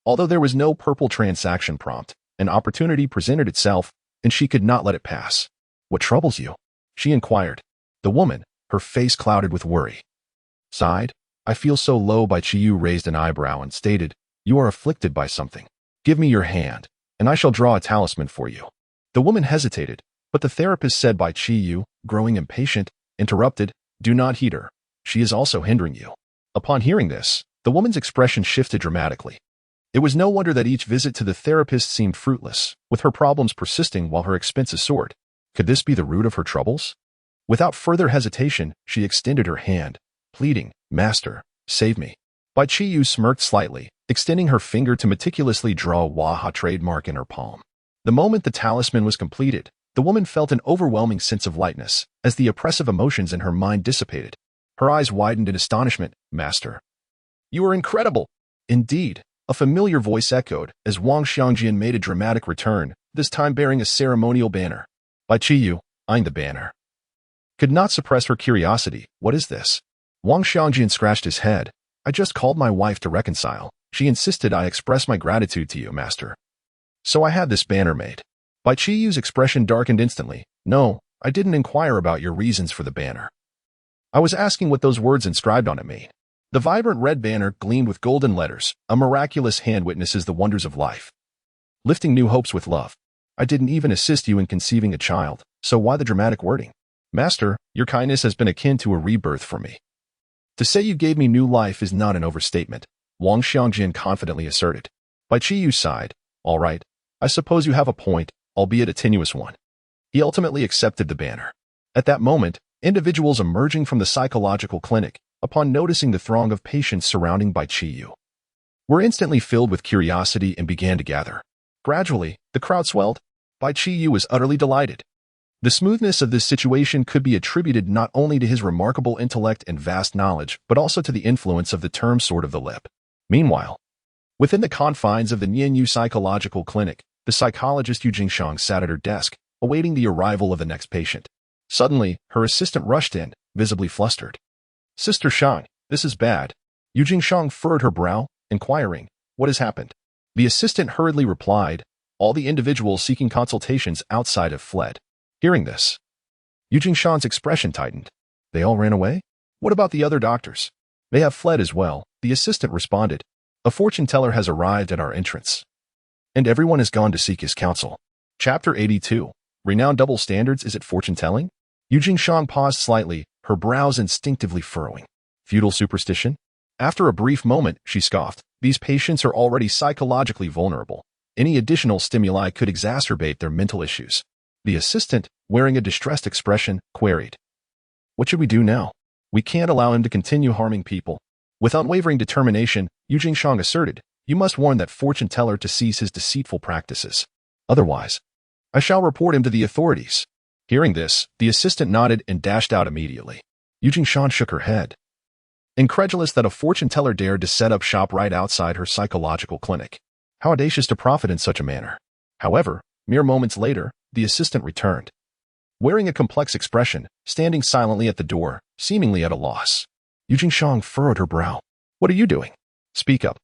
Although there was no purple transaction prompt, an opportunity presented itself, and she could not let it pass. What troubles you? She inquired. The woman, her face clouded with worry, sighed. I feel so low. Bai Qiyu raised an eyebrow and stated, You are afflicted by something. Give me your hand, and I shall draw a talisman for you. The woman hesitated, but the therapist said. Bai Qiyu, growing impatient, interrupted, Do not heed her. She is also hindering you. Upon hearing this, the woman's expression shifted dramatically. It was no wonder that each visit to the therapist seemed fruitless, with her problems persisting while her expenses soared. Could this be the root of her troubles? Without further hesitation, she extended her hand, pleading, Master, save me. Bai Qiyu smirked slightly, extending her finger to meticulously draw a Waha trademark in her palm. The moment the talisman was completed, the woman felt an overwhelming sense of lightness, as the oppressive emotions in her mind dissipated. Her eyes widened in astonishment. Master, you are incredible. Indeed, a familiar voice echoed as Wang Xiangjian made a dramatic return, this time bearing a ceremonial banner. Bai Qiyu, eyeing the banner, could not suppress her curiosity. What is this? Wang Xiangjian scratched his head. I just called my wife to reconcile. She insisted I express my gratitude to you, Master. So I had this banner made. Bai Qiyu's expression darkened instantly. No, I didn't inquire about your reasons for the banner. I was asking what those words inscribed on it mean. The vibrant red banner gleamed with golden letters. A miraculous hand witnesses the wonders of life, lifting new hopes with love. I didn't even assist you in conceiving a child, so why the dramatic wording? Master, your kindness has been akin to a rebirth for me. To say you gave me new life is not an overstatement, Wang Xiangjian confidently asserted. Bai Qiyu sighed. All right, I suppose you have a point, albeit a tenuous one. He ultimately accepted the banner. At that moment, individuals emerging from the psychological clinic, upon noticing the throng of patients surrounding Bai Qiyu, were instantly filled with curiosity and began to gather. Gradually, the crowd swelled. Bai Qiyu was utterly delighted. The smoothness of this situation could be attributed not only to his remarkable intellect and vast knowledge, but also to the influence of the term sword of the lip. Meanwhile, within the confines of the Nianyu Psychological Clinic, the psychologist Yu Jingshang sat at her desk, awaiting the arrival of the next patient. Suddenly, her assistant rushed in, visibly flustered. Sister Shang, this is bad. Yu Jingshang furrowed her brow, inquiring, What has happened? The assistant hurriedly replied, All the individuals seeking consultations outside have fled. Hearing this, Yu Jingshang's expression tightened. They all ran away? What about the other doctors? They have fled as well, the assistant responded. A fortune teller has arrived at our entrance, and everyone has gone to seek his counsel. Chapter 82. Renowned double standards, is it fortune telling? Yu Jingshang paused slightly, her brows instinctively furrowing. Feudal superstition? After a brief moment, she scoffed. These patients are already psychologically vulnerable. Any additional stimuli could exacerbate their mental issues. The assistant, wearing a distressed expression, queried. What should we do now? We can't allow him to continue harming people. With unwavering determination, Yu Jingshang asserted, You must warn that fortune teller to cease his deceitful practices. Otherwise, I shall report him to the authorities. Hearing this, the assistant nodded and dashed out immediately. Yu Jingshang shook her head, incredulous that a fortune teller dared to set up shop right outside her psychological clinic. How audacious to profit in such a manner. However, mere moments later, the assistant returned, wearing a complex expression, standing silently at the door, seemingly at a loss. Yu Jingshang furrowed her brow. What are you doing? Speak up.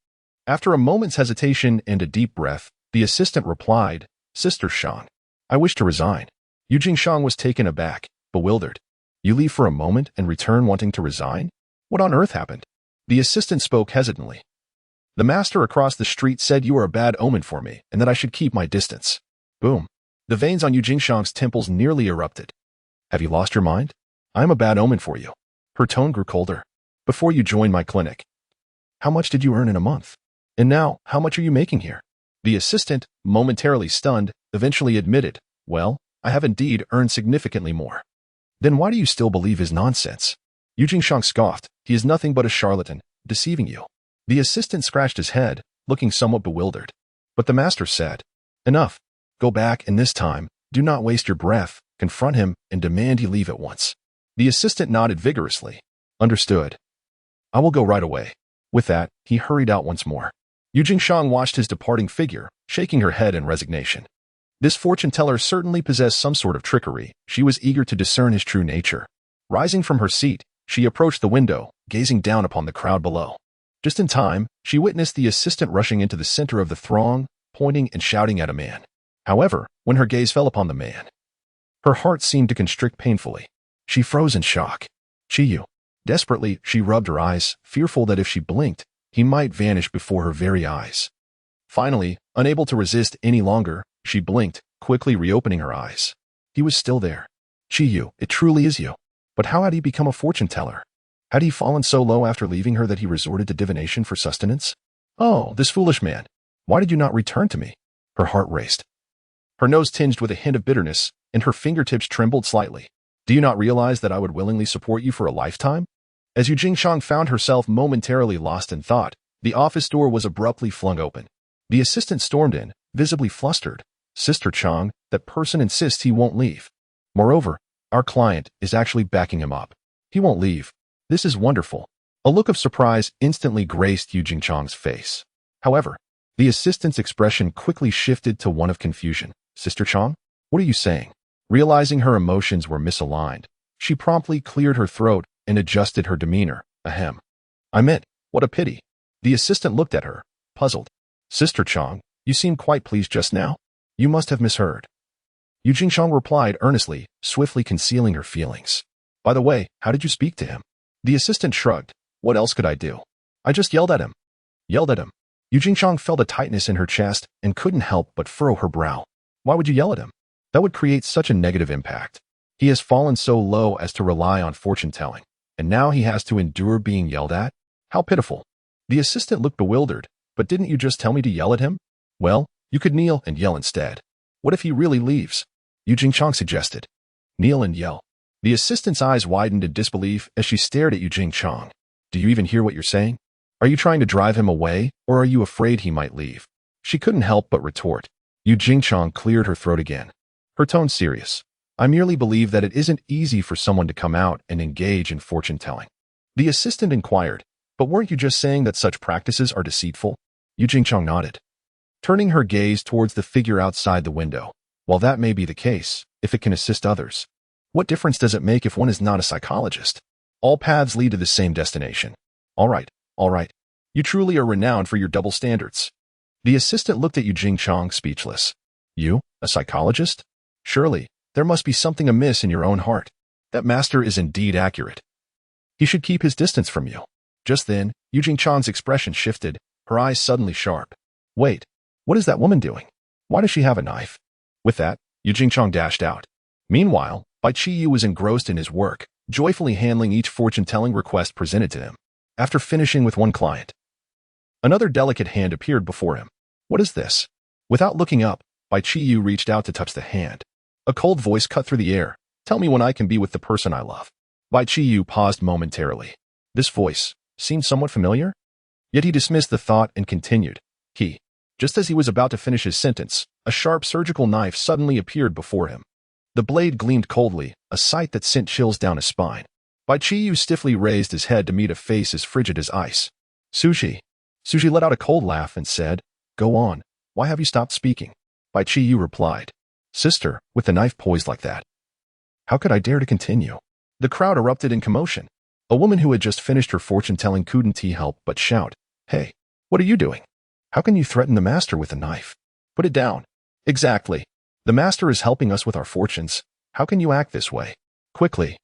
After a moment's hesitation and a deep breath, the assistant replied, Sister Shang, I wish to resign. Yu Jingshang was taken aback, bewildered. You leave for a moment and return wanting to resign? What on earth happened? The assistant spoke hesitantly. The master across the street said you are a bad omen for me and that I should keep my distance. Boom. The veins on Yu Jingshang's temples nearly erupted. Have you lost your mind? I am a bad omen for you. Her tone grew colder. Before you joined my clinic, how much did you earn in a month? And now, how much are you making here? The assistant, momentarily stunned, eventually admitted, Well, I have indeed earned significantly more. Then why do you still believe his nonsense? Yu Jingshang scoffed. He is nothing but a charlatan, deceiving you. The assistant scratched his head, looking somewhat bewildered. But the master said, enough. Go back, and this time, do not waste your breath, confront him, and demand he leave at once. The assistant nodded vigorously. Understood. I will go right away. With that, he hurried out once more. Yu Jingshang watched his departing figure, shaking her head in resignation. This fortune-teller certainly possessed some sort of trickery. She was eager to discern his true nature. Rising from her seat, she approached the window, gazing down upon the crowd below. Just in time, she witnessed the assistant rushing into the center of the throng, pointing and shouting at a man. However, when her gaze fell upon the man, her heart seemed to constrict painfully. She froze in shock. Qiyu. Desperately, she rubbed her eyes, fearful that if she blinked, he might vanish before her very eyes. Finally, unable to resist any longer, she blinked, quickly reopening her eyes. He was still there. Qiyu, it truly is you. But how had he become a fortune-teller? Had he fallen so low after leaving her that he resorted to divination for sustenance? Oh, this foolish man. Why did you not return to me? Her heart raced. Her nose tinged with a hint of bitterness, and her fingertips trembled slightly. Do you not realize that I would willingly support you for a lifetime? As Yu Jingshang found herself momentarily lost in thought, the office door was abruptly flung open. The assistant stormed in, visibly flustered. Sister Chang, that person insists he won't leave. Moreover, our client is actually backing him up. He won't leave. This is wonderful. A look of surprise instantly graced Yu Jingchang's face. However, the assistant's expression quickly shifted to one of confusion. Sister Chang? What are you saying? Realizing her emotions were misaligned, she promptly cleared her throat and adjusted her demeanor. Ahem. I meant, what a pity. The assistant looked at her, puzzled. Sister Chang, you seemed quite pleased just now. You must have misheard. Yu Jingshang replied earnestly, swiftly concealing her feelings. By the way, how did you speak to him? The assistant shrugged. What else could I do? I just yelled at him. Yelled at him. Yu Jingshang felt a tightness in her chest and couldn't help but furrow her brow. Why would you yell at him? That would create such a negative impact. He has fallen so low as to rely on fortune-telling, and now he has to endure being yelled at? How pitiful. The assistant looked bewildered. But didn't you just tell me to yell at him? Well, you could kneel and yell instead. What if he really leaves? Yu Jingchang suggested. Kneel and yell. The assistant's eyes widened in disbelief as she stared at Yu Jingchang. Do you even hear what you're saying? Are you trying to drive him away, or are you afraid he might leave? She couldn't help but retort. Yu Jingchang cleared her throat again. Her tone serious. I merely believe that it isn't easy for someone to come out and engage in fortune-telling. The assistant inquired, but weren't you just saying that such practices are deceitful? Yu Jingchang nodded, turning her gaze towards the figure outside the window. While that may be the case, if it can assist others, what difference does it make if one is not a psychologist? All paths lead to the same destination. All right. You truly are renowned for your double standards. The assistant looked at Yu Jingchang, speechless. You, a psychologist? Surely, there must be something amiss in your own heart. That master is indeed accurate. He should keep his distance from you. Just then, Yu Jingchang's expression shifted, her eyes suddenly sharp. Wait, what is that woman doing? Why does she have a knife? With that, Yu Jingchang dashed out. Meanwhile, Bai Qiyu was engrossed in his work, joyfully handling each fortune-telling request presented to him. After finishing with one client, another delicate hand appeared before him. What is this? Without looking up, Bai Qiyu reached out to touch the hand. A cold voice cut through the air. Tell me when I can be with the person I love. Bai Qiyu paused momentarily. This voice seemed somewhat familiar, yet he dismissed the thought and continued. Just as he was about to finish his sentence, a sharp surgical knife suddenly appeared before him. The blade gleamed coldly, a sight that sent chills down his spine. Bai Qiyu stiffly raised his head to meet a face as frigid as ice. Sushi let out a cold laugh and said, Go on, why have you stopped speaking? Bai Qiyu replied, Sister, with the knife poised like that. How could I dare to continue? The crowd erupted in commotion. A woman who had just finished her fortune-telling couldn't help but shout, Hey, what are you doing? How can you threaten the master with a knife? Put it down. Exactly. The master is helping us with our fortunes. How can you act this way? Quickly.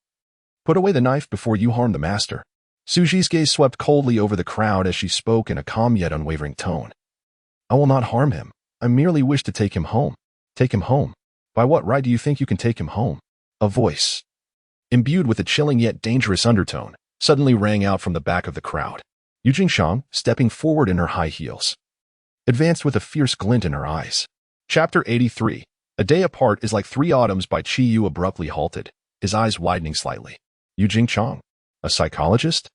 Put away the knife before you harm the master. Sushi's gaze swept coldly over the crowd as she spoke in a calm yet unwavering tone. I will not harm him. I merely wish to take him home. Take him home. By what right do you think you can take him home? A voice, imbued with a chilling yet dangerous undertone, suddenly rang out from the back of the crowd. Yu Jingshang, stepping forward in her high heels, advanced with a fierce glint in her eyes. Chapter 83. A day apart is like 3 autumns. Bai Qiyu abruptly halted, his eyes widening slightly. Yu Jingchang. A psychologist?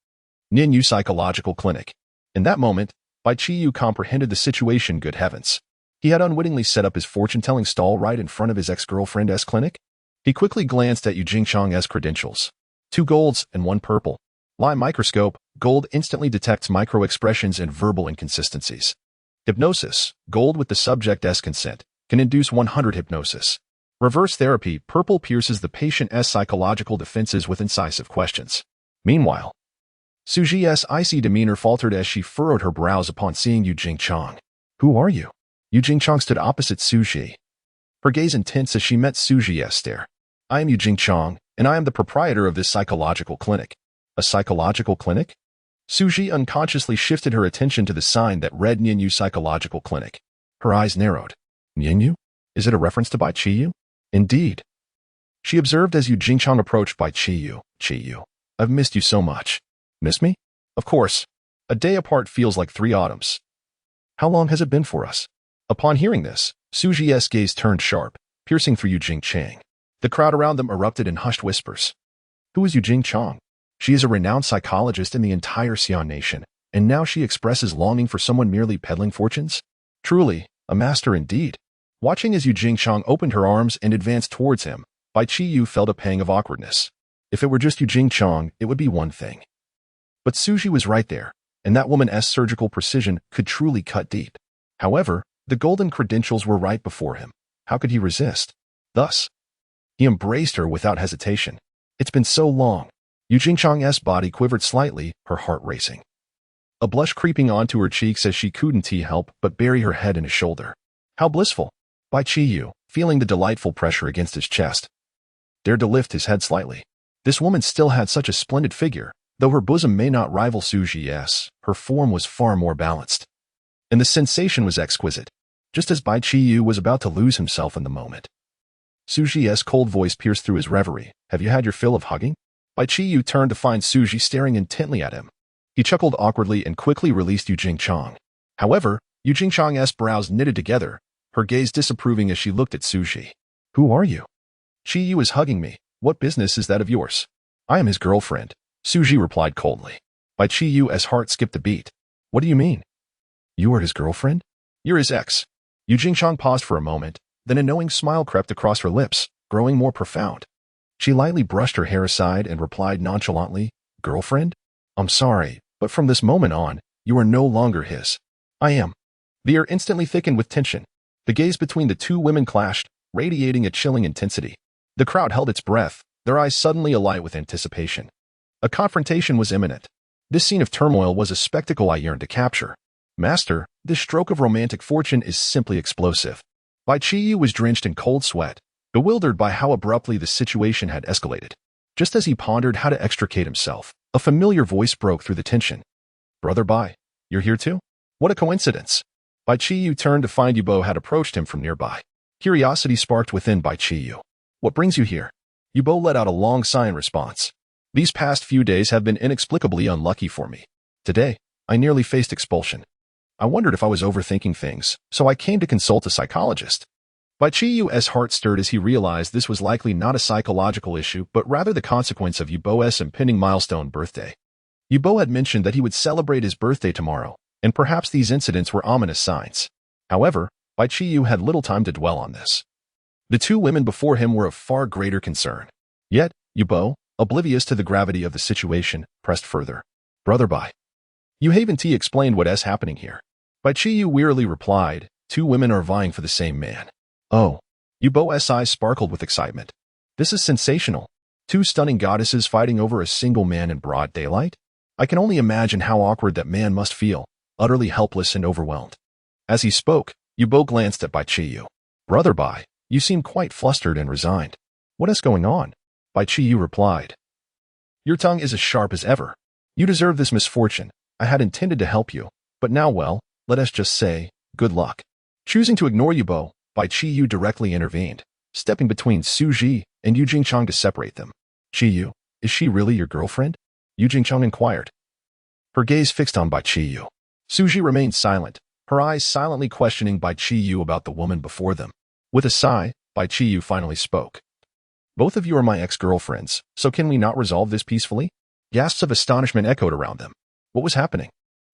Ninyu Psychological Clinic. In that moment, Bai Qiyu comprehended the situation. Good heavens. He had unwittingly set up his fortune-telling stall right in front of his ex-girlfriend's clinic. He quickly glanced at Yu Jingchang's credentials. 2 golds and 1 purple. Lie microscope. Gold instantly detects micro-expressions and verbal inconsistencies. Hypnosis. Gold with the subject's consent can induce 100 hypnosis. Reverse therapy. Purple pierces the patient's psychological defenses with incisive questions. Meanwhile, Suji's icy demeanor faltered as she furrowed her brows upon seeing Yu Jingchang. Who are you? Yu Jingchang stood opposite Suji. Her gaze intense as she met Suji's stare. I am Yu Jingchang, and I am the proprietor of this psychological clinic. A psychological clinic? Suji unconsciously shifted her attention to the sign that read Ninyu Psychological Clinic. Her eyes narrowed. Ninyu? Is it a reference to Bai Qiyu? Indeed. She observed as Yu Jingchang approached Bai Qiyu. Qiyu, I've missed you so much. Miss me? Of course. A day apart feels like 3 autumns. How long has it been for us? Upon hearing this, Suji's gaze turned sharp, piercing through Yu Jingchang. The crowd around them erupted in hushed whispers. Who is Yu Jingchang? She is a renowned psychologist in the entire Xi'an nation, and now she expresses longing for someone merely peddling fortunes? Truly, a master indeed. Watching as Yu Jingchang opened her arms and advanced towards him, Bai Qiyu felt a pang of awkwardness. If it were just Yu Jingchang, it would be one thing. But Suji was right there, and that woman's surgical precision could truly cut deep. However, the golden credentials were right before him. How could he resist? Thus, he embraced her without hesitation. It's been so long. Yu Jingchang's body quivered slightly, her heart racing. A blush creeping onto her cheeks as she couldn't help but bury her head in his shoulder. How blissful! Bai Qiyu, feeling the delightful pressure against his chest, dared to lift his head slightly. This woman still had such a splendid figure, though her bosom may not rival Suji's, her form was far more balanced. And the sensation was exquisite, just as Bai Qiyu was about to lose himself in the moment. Suji's cold voice pierced through his reverie. Have you had your fill of hugging? Bai Qiyu turned to find Suji staring intently at him. He chuckled awkwardly and quickly released Yu Jingchang. However, Yu Jingchang's brows knitted together, her gaze disapproving as she looked at Suji. Who are you? Qiyu is hugging me. What business is that of yours? I am his girlfriend, Suji replied coldly. Bai Qiyu's heart skipped a beat. What do you mean? You are his girlfriend? You're his ex. Yu Jingchang paused for a moment, then a knowing smile crept across her lips, growing more profound. She lightly brushed her hair aside and replied nonchalantly, Girlfriend? I'm sorry, but from this moment on, you are no longer his. I am. The air instantly thickened with tension. The gaze between the 2 women clashed, radiating a chilling intensity. The crowd held its breath, their eyes suddenly alight with anticipation. A confrontation was imminent. This scene of turmoil was a spectacle I yearned to capture. Master, this stroke of romantic fortune is simply explosive. Bai Qiyu was drenched in cold sweat, bewildered by how abruptly the situation had escalated. Just as he pondered how to extricate himself, a familiar voice broke through the tension. Brother Bai, you're here too? What a coincidence. Bai Qiyu turned to find Yubo had approached him from nearby. Curiosity sparked within Bai Qiyu. What brings you here? Yubo let out a long sigh in response. These past few days have been inexplicably unlucky for me. Today, I nearly faced expulsion. I wondered if I was overthinking things, so I came to consult a psychologist. Bai Qiyu's heart stirred as he realized this was likely not a psychological issue, but rather the consequence of Yubo's impending milestone birthday. Yubo had mentioned that he would celebrate his birthday tomorrow, and perhaps these incidents were ominous signs. However, Bai Qiyu had little time to dwell on this. The 2 women before him were of far greater concern. Yet, Yubo, oblivious to the gravity of the situation, pressed further. Brother Bai. You haven't explained what is happening here. Bai Qiyu wearily replied, 2 women are vying for the same man. Oh. Yubo's eyes sparkled with excitement. This is sensational. 2 stunning goddesses fighting over a single man in broad daylight? I can only imagine how awkward that man must feel, utterly helpless and overwhelmed. As he spoke, Yubo glanced at Bai Qiyu. Brother Bai, you seem quite flustered and resigned. What is going on? Bai Qiyu replied. Your tongue is as sharp as ever. You deserve this misfortune. I had intended to help you, but now well, let us just say, good luck. Choosing to ignore Yubo, Bai Qiyu directly intervened, stepping between Suji and Yu Jingchang to separate them. Qiyu, is she really your girlfriend? Yu Jingchang inquired. Her gaze fixed on Bai Qiyu. Suji remained silent, her eyes silently questioning Bai Qiyu about the woman before them. With a sigh, Bai Qiyu finally spoke. Both of you are my ex-girlfriends, so can we not resolve this peacefully? Gasps of astonishment echoed around them. What was happening?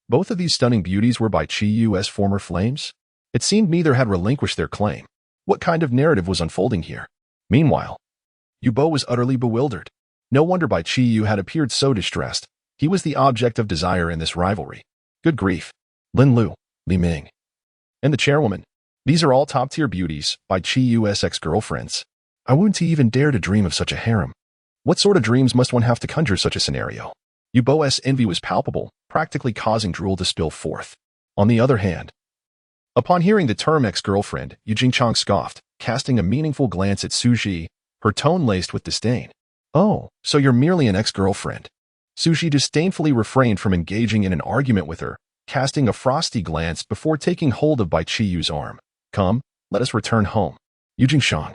Both of these stunning beauties were Bai Qiyu's former flames? It seemed neither had relinquished their claim. What kind of narrative was unfolding here? Meanwhile, Yu Bo was utterly bewildered. No wonder Bai Qiyu had appeared so distressed. He was the object of desire in this rivalry. Good grief. Lin Lu, Li Ming, and the chairwoman. These are all top-tier beauties, Bai Qiyu's ex-girlfriends. I wouldn't even dare to dream of such a harem. What sort of dreams must one have to conjure such a scenario? Yu Bo's envy was palpable, practically causing drool to spill forth. On the other hand, upon hearing the term ex-girlfriend, Yu Jingchang scoffed, casting a meaningful glance at Su Ji, her tone laced with disdain. Oh, so you're merely an ex-girlfriend. Su Ji disdainfully refrained from engaging in an argument with her, casting a frosty glance before taking hold of Bai Qiyu's arm. Come, let us return home. Yu Jingchang,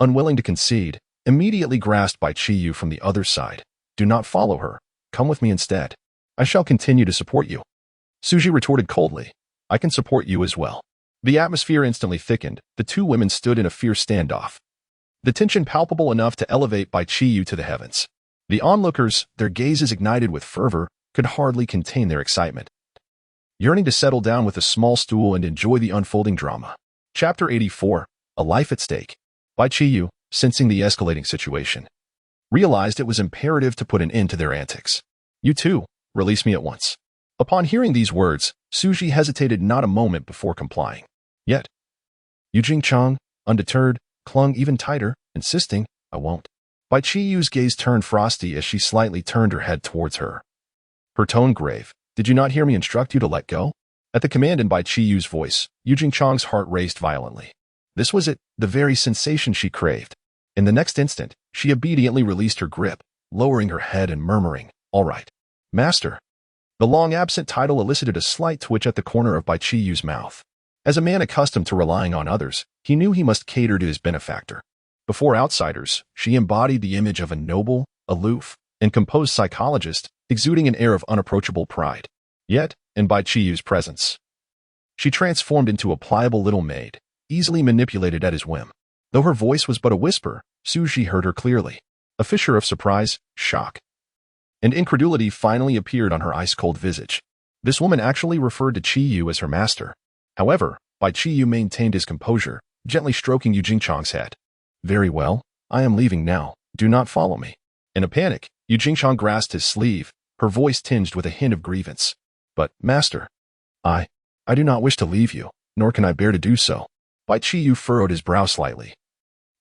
unwilling to concede, immediately grasped Bai Qiyu from the other side. Do not follow her. Come with me instead. I shall continue to support you. Su Ji retorted coldly. I can support you as well. The atmosphere instantly thickened. The two women stood in a fierce standoff. The tension palpable enough to elevate Bai Qiyu to the heavens. The onlookers, their gazes ignited with fervor, could hardly contain their excitement, yearning to settle down with a small stool and enjoy the unfolding drama. Chapter 84, A Life at Stake. Bai Qiyu, sensing the escalating situation, realized it was imperative to put an end to their antics. You too, release me at once. Upon hearing these words, Su Ji hesitated not a moment before complying. Yet, Yu Jingchang, undeterred, clung even tighter, insisting, I won't. Bai Qiyu's gaze turned frosty as she slightly turned her head towards her. Her tone grave. Did you not hear me instruct you to let go? At the command in Bai Qiyu's voice, Yu Jingchang's heart raced violently. This was it, the very sensation she craved. In the next instant, she obediently released her grip, lowering her head and murmuring, All right, master. The long-absent title elicited a slight twitch at the corner of Bai Qiyu's mouth. As a man accustomed to relying on others, he knew he must cater to his benefactor. Before outsiders, she embodied the image of a noble, aloof, and composed psychologist, exuding an air of unapproachable pride. Yet, in Bai Qiyu's presence, she transformed into a pliable little maid, easily manipulated at his whim. Though her voice was but a whisper, Su Ji heard her clearly. A fissure of surprise, shock, and incredulity finally appeared on her ice-cold visage. This woman actually referred to Qiyu as her master. However, Bai Qiyu maintained his composure, gently stroking Yu Jingchang's head. Very well, I am leaving now. Do not follow me. In a panic, Yu Jingchang grasped his sleeve, her voice tinged with a hint of grievance. But, master, I do not wish to leave you, nor can I bear to do so. Bai Qiyu furrowed his brow slightly,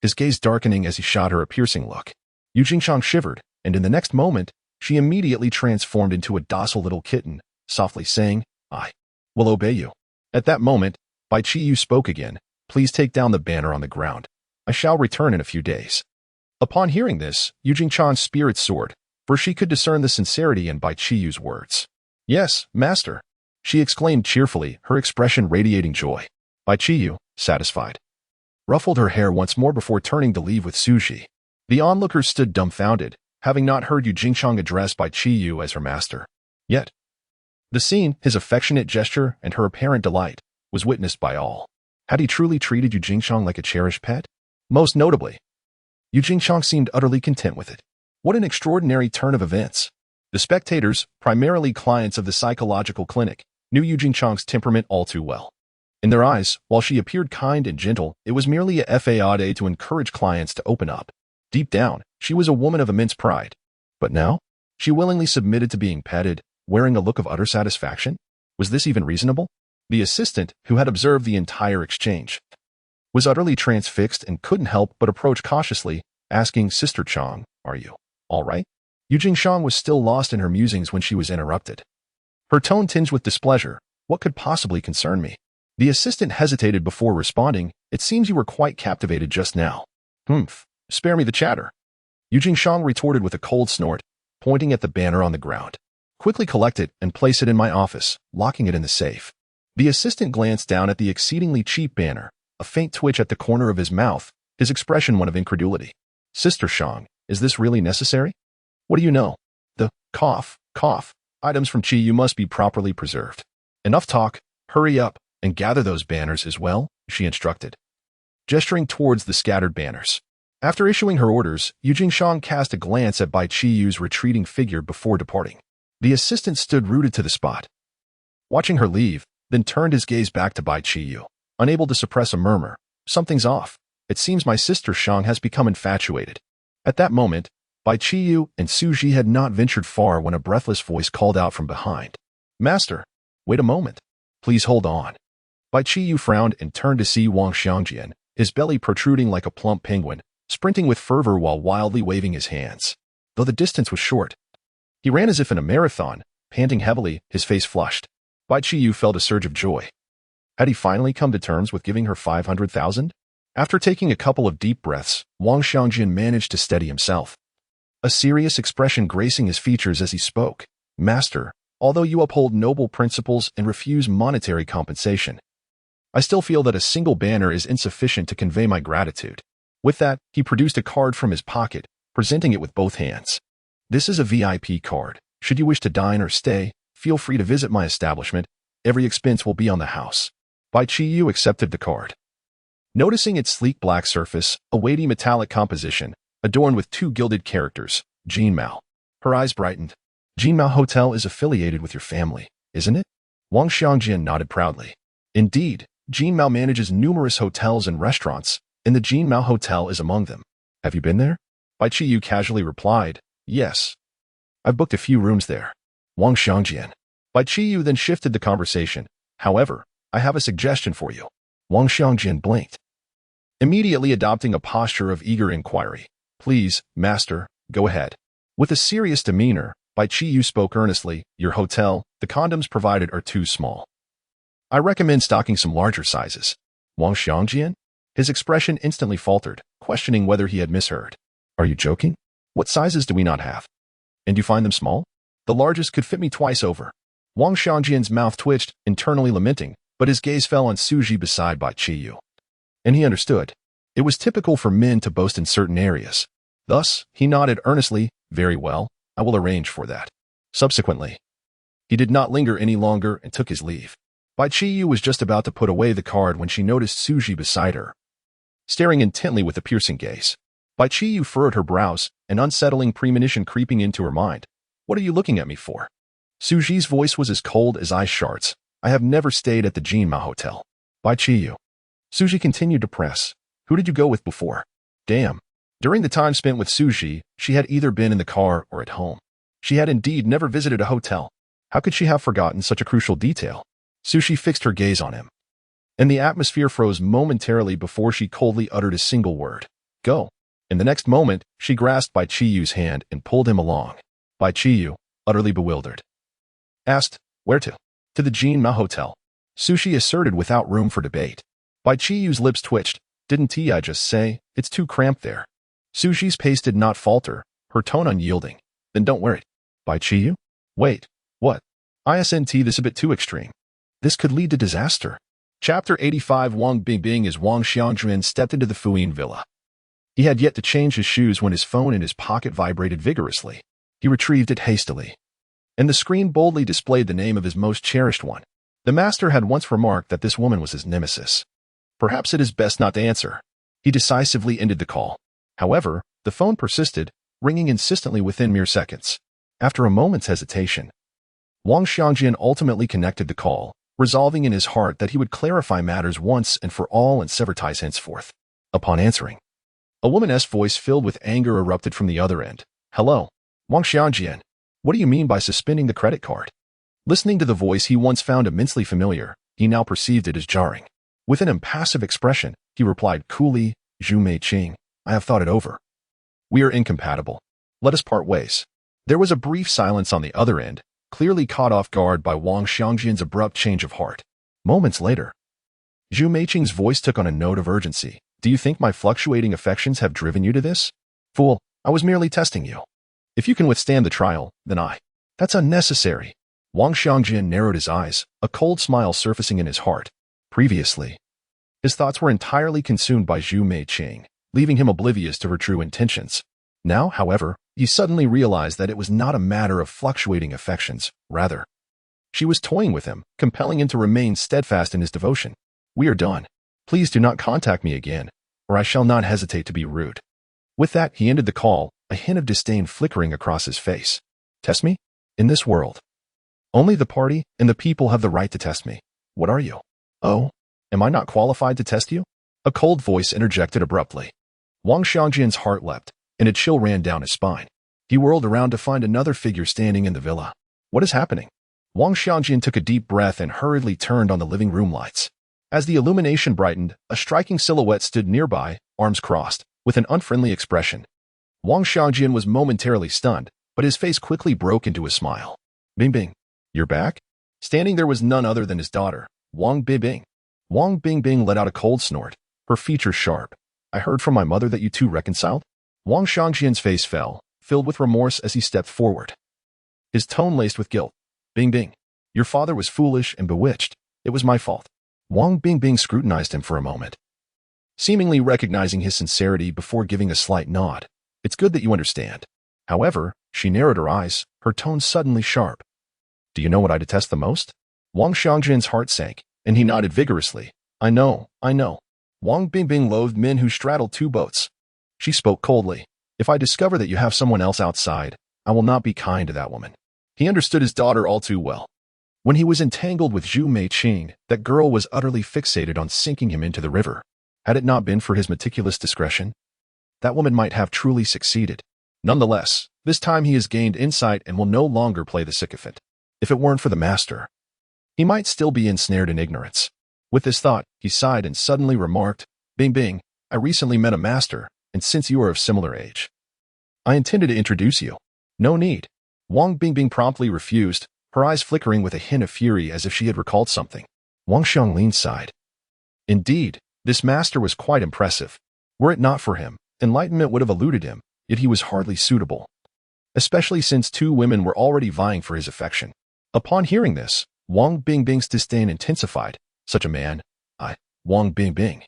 his gaze darkening as he shot her a piercing look. Yu Jingchang shivered, and in the next moment, she immediately transformed into a docile little kitten, softly saying, I will obey you. At that moment, Bai Qiyu spoke again. Please take down the banner on the ground. I shall return in a few days. Upon hearing this, Yu Jingchang's spirits soared, for she could discern the sincerity in Bai Qiyu's words. Yes, master, she exclaimed cheerfully, her expression radiating joy. Bai Qiyu, satisfied, ruffled her hair once more before turning to leave with Su Ji. The onlookers stood dumbfounded, having not heard Yu Jingchang address Bai Qiyu as her master. Yet, the scene, his affectionate gesture, and her apparent delight, was witnessed by all. Had he truly treated Yu Jingchang like a cherished pet? Most notably, Yu Jingchang seemed utterly content with it. What an extraordinary turn of events. The spectators, primarily clients of the psychological clinic, knew Yu Jingchang's temperament all too well. In their eyes, while she appeared kind and gentle, it was merely a fade to encourage clients to open up. Deep down, she was a woman of immense pride. But now, she willingly submitted to being petted, wearing a look of utter satisfaction? Was this even reasonable? The assistant, who had observed the entire exchange, was utterly transfixed and couldn't help but approach cautiously, asking, Sister Chang, are you all right? Yu Jingchang was still lost in her musings when she was interrupted. Her tone tinged with displeasure. What could possibly concern me? The assistant hesitated before responding. It seems you were quite captivated just now. Humph. Spare me the chatter. Yu Jingchang retorted with a cold snort, pointing at the banner on the ground. Quickly collect it and place it in my office, locking it in the safe. The assistant glanced down at the exceedingly cheap banner, a faint twitch at the corner of his mouth, his expression one of incredulity. Sister Shang, is this really necessary? What do you know? The cough items from Qiyu must be properly preserved. Enough talk, hurry up, and gather those banners as well, she instructed, gesturing towards the scattered banners. After issuing her orders, Yu Jingshang cast a glance at Bai Qiyu's retreating figure before departing. The assistant stood rooted to the spot, watching her leave, then turned his gaze back to Bai Qiyu, unable to suppress a murmur. Something's off. It seems my sister Shang has become infatuated. At that moment, Bai Qiyu and Suji had not ventured far when a breathless voice called out from behind. Master, wait a moment. Please hold on. Bai Qiyu frowned and turned to see Wang Xiangjian, his belly protruding like a plump penguin, sprinting with fervor while wildly waving his hands. Though the distance was short, he ran as if in a marathon, panting heavily, his face flushed. Bai Qiyu felt a surge of joy. Had he finally come to terms with giving her 500,000? After taking a couple of deep breaths, Wang Xiangjian managed to steady himself, a serious expression gracing his features as he spoke. Master, although you uphold noble principles and refuse monetary compensation, I still feel that a single banner is insufficient to convey my gratitude. With that, he produced a card from his pocket, presenting it with both hands. This is a VIP card. Should you wish to dine or stay, feel free to visit my establishment. Every expense will be on the house. Bai Qiyu accepted the card. Noticing its sleek black surface, a weighty metallic composition, adorned with 2 gilded characters, Jinmao. Her eyes brightened. Jinmao Hotel is affiliated with your family, isn't it? Wang Xiangjian nodded proudly. Indeed, Jinmao manages numerous hotels and restaurants, and the Jinmao Hotel is among them. Have you been there? Bai Qiyu casually replied, yes. I've booked a few rooms there. Wang Xiangjian. Bai Qiyu then shifted the conversation. However, I have a suggestion for you. Wang Xiangjian blinked, immediately adopting a posture of eager inquiry. Please, master, go ahead. With a serious demeanor, Bai Qiyu spoke earnestly. Your hotel, the condoms provided are too small. I recommend stocking some larger sizes. Wang Xiangjian? His expression instantly faltered, questioning whether he had misheard. Are you joking? What sizes do we not have? And you find them small? The largest could fit me twice over. Wang Xiangjian's mouth twitched, internally lamenting, but his gaze fell on Suji beside Bai Qiyu. And he understood. It was typical for men to boast in certain areas. Thus, he nodded earnestly. Very well, I will arrange for that. Subsequently, he did not linger any longer and took his leave. Bai Qiyu was just about to put away the card when she noticed Suji beside her, staring intently with a piercing gaze. Bai Qiyu furrowed her brows, an unsettling premonition creeping into her mind. What are you looking at me for? Suji's voice was as cold as ice shards. I have never stayed at the Jinmao Hotel. Bai Qiyu. Suji continued to press. Who did you go with before? Damn. During the time spent with Suji, she had either been in the car or at home. She had indeed never visited a hotel. How could she have forgotten such a crucial detail? Suji fixed her gaze on him, and the atmosphere froze momentarily before she coldly uttered a single word. Go. In the next moment, she grasped Bai Qiyu's hand and pulled him along. Bai Qiyu, utterly bewildered, asked, where to? To the Jinmao Hotel. Suji asserted without room for debate. Bai Qiyu's lips twitched. Didn't I just say, it's too cramped there? Suji's pace did not falter, her tone unyielding. Then don't wear it. Bai Qiyu? Wait, what? Isn't this a bit too extreme? This could lead to disaster. Chapter 85 Wang Bingbing as Wang Xiangjian stepped into the Fuyin villa. He had yet to change his shoes when his phone in his pocket vibrated vigorously. He retrieved it hastily, and the screen boldly displayed the name of his most cherished one. The master had once remarked that this woman was his nemesis. Perhaps it is best not to answer. He decisively ended the call. However, the phone persisted, ringing insistently within mere seconds. After a moment's hesitation, Wang Xiangjian ultimately connected the call, resolving in his heart that he would clarify matters once and for all and sever ties henceforth. Upon answering, a woman's voice filled with anger erupted from the other end. Hello, Wang Xiangjian. What do you mean by suspending the credit card? Listening to the voice he once found immensely familiar, he now perceived it as jarring. With an impassive expression, he replied coolly, Zhu Meiqing, I have thought it over. We are incompatible. Let us part ways. There was a brief silence on the other end, clearly caught off guard by Wang Xiangjian's abrupt change of heart. Moments later, Zhu Meiqing's voice took on a note of urgency. Do you think my fluctuating affections have driven you to this? Fool, I was merely testing you. If you can withstand the trial, then That's unnecessary. Wang Xiangjian narrowed his eyes, a cold smile surfacing in his heart. Previously, his thoughts were entirely consumed by Zhu Meiqing, leaving him oblivious to her true intentions. Now, however, he suddenly realized that it was not a matter of fluctuating affections, rather, she was toying with him, compelling him to remain steadfast in his devotion. We are done. Please do not contact me again, or I shall not hesitate to be rude. With that, he ended the call, a hint of disdain flickering across his face. Test me? In this world, only the party and the people have the right to test me. What are you? Oh, am I not qualified to test you? A cold voice interjected abruptly. Wang Xiangjian's heart leapt, and a chill ran down his spine. He whirled around to find another figure standing in the villa. What is happening? Wang Xiangjian took a deep breath and hurriedly turned on the living room lights. As the illumination brightened, a striking silhouette stood nearby, arms crossed, with an unfriendly expression. Wang Xiangjian was momentarily stunned, but his face quickly broke into a smile. Bingbing, you're back? Standing there was none other than his daughter, Wang Bingbing. Wang Bingbing let out a cold snort, her features sharp. I heard from my mother that you two reconciled? Wang Xiangjian's face fell, filled with remorse as he stepped forward. His tone laced with guilt. Bingbing, your father was foolish and bewitched. It was my fault. Wang Bingbing scrutinized him for a moment, seemingly recognizing his sincerity before giving a slight nod. It's good that you understand. However, she narrowed her eyes, her tone suddenly sharp. Do you know what I detest the most? Wang Xiangjian's heart sank, and he nodded vigorously. I know. Wang Bingbing loathed men who straddled two boats. She spoke coldly. If I discover that you have someone else outside, I will not be kind to that woman. He understood his daughter all too well. When he was entangled with Zhu Meiqing, that girl was utterly fixated on sinking him into the river. Had it not been for his meticulous discretion, that woman might have truly succeeded. Nonetheless, this time he has gained insight and will no longer play the sycophant. If it weren't for the master, he might still be ensnared in ignorance. With this thought, he sighed and suddenly remarked, Bingbing, I recently met a master, and since you are of similar age, I intended to introduce you. No need. Wang Bingbing promptly refused, her eyes flickering with a hint of fury as if she had recalled something. Wang Xianglin sighed. Indeed, this master was quite impressive. Were it not for him, enlightenment would have eluded him, yet he was hardly suitable, especially since two women were already vying for his affection. Upon hearing this, Wang Bingbing's disdain intensified. Such a man, Wang Bingbing,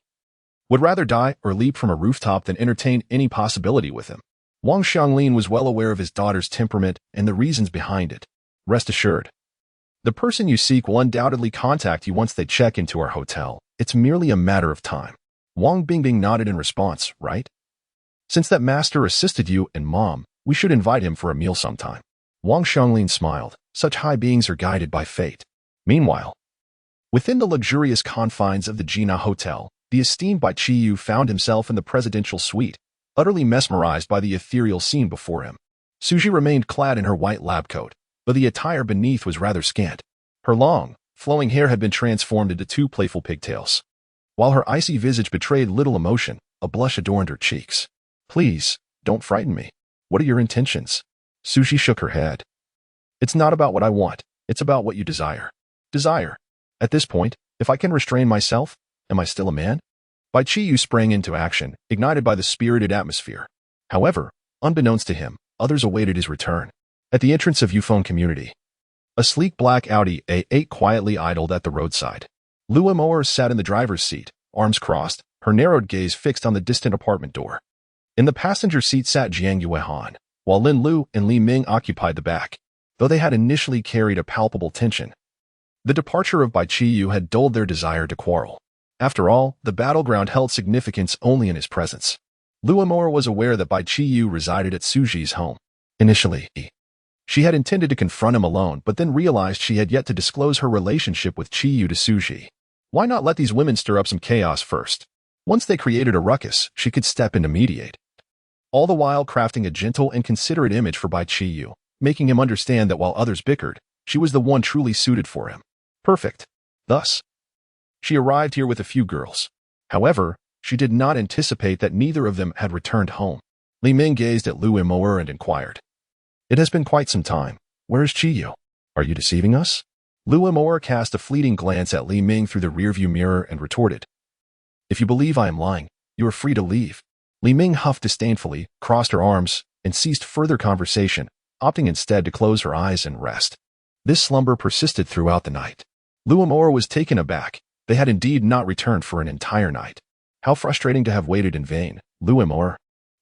would rather die or leap from a rooftop than entertain any possibility with him. Wang Xianglin was well aware of his daughter's temperament and the reasons behind it. Rest assured, the person you seek will undoubtedly contact you once they check into our hotel. It's merely a matter of time. Wang Bingbing nodded in response, right? Since that master assisted you and Mom, we should invite him for a meal sometime. Wang Xianglin smiled. Such high beings are guided by fate. Meanwhile, within the luxurious confines of the Jina Hotel, the esteemed Bai Qiyu found himself in the presidential suite, utterly mesmerized by the ethereal scene before him. Suji remained clad in her white lab coat, but the attire beneath was rather scant. Her long, flowing hair had been transformed into two playful pigtails. While her icy visage betrayed little emotion, a blush adorned her cheeks. Please, don't frighten me. What are your intentions? Suji shook her head. It's not about what I want, it's about what you desire. Desire. At this point, if I can restrain myself, am I still a man? Bai Qiyu sprang into action, ignited by the spirited atmosphere. However, unbeknownst to him, others awaited his return. At the entrance of Yufeng Community, a sleek black Audi A8 quietly idled at the roadside. Lu Amour sat in the driver's seat, arms crossed, her narrowed gaze fixed on the distant apartment door. In the passenger seat sat Jiang Yuehan, while Lin Lu and Li Ming occupied the back. Though they had initially carried a palpable tension, the departure of Bai Qiyu had dulled their desire to quarrel. After all, the battleground held significance only in his presence. Lu Amour was aware that Bai Qiyu resided at Suji's home. Initially, she had intended to confront him alone, but then realized she had yet to disclose her relationship with Qiyu to Suji. Why not let these women stir up some chaos first? Once they created a ruckus, she could step in to mediate. All the while crafting a gentle and considerate image for Bai Qiyu, making him understand that while others bickered, she was the one truly suited for him. Perfect. Thus, she arrived here with a few girls. However, she did not anticipate that neither of them had returned home. Li Ming gazed at Lu Amour and inquired. It has been quite some time. Where is Qiyu? Are you deceiving us? Lu Amour cast a fleeting glance at Li Ming through the rearview mirror and retorted. If you believe I am lying, you are free to leave. Li Ming huffed disdainfully, crossed her arms, and ceased further conversation, opting instead to close her eyes and rest. This slumber persisted throughout the night. Lu Amour was taken aback. They had indeed not returned for an entire night. How frustrating to have waited in vain. Lu Amour,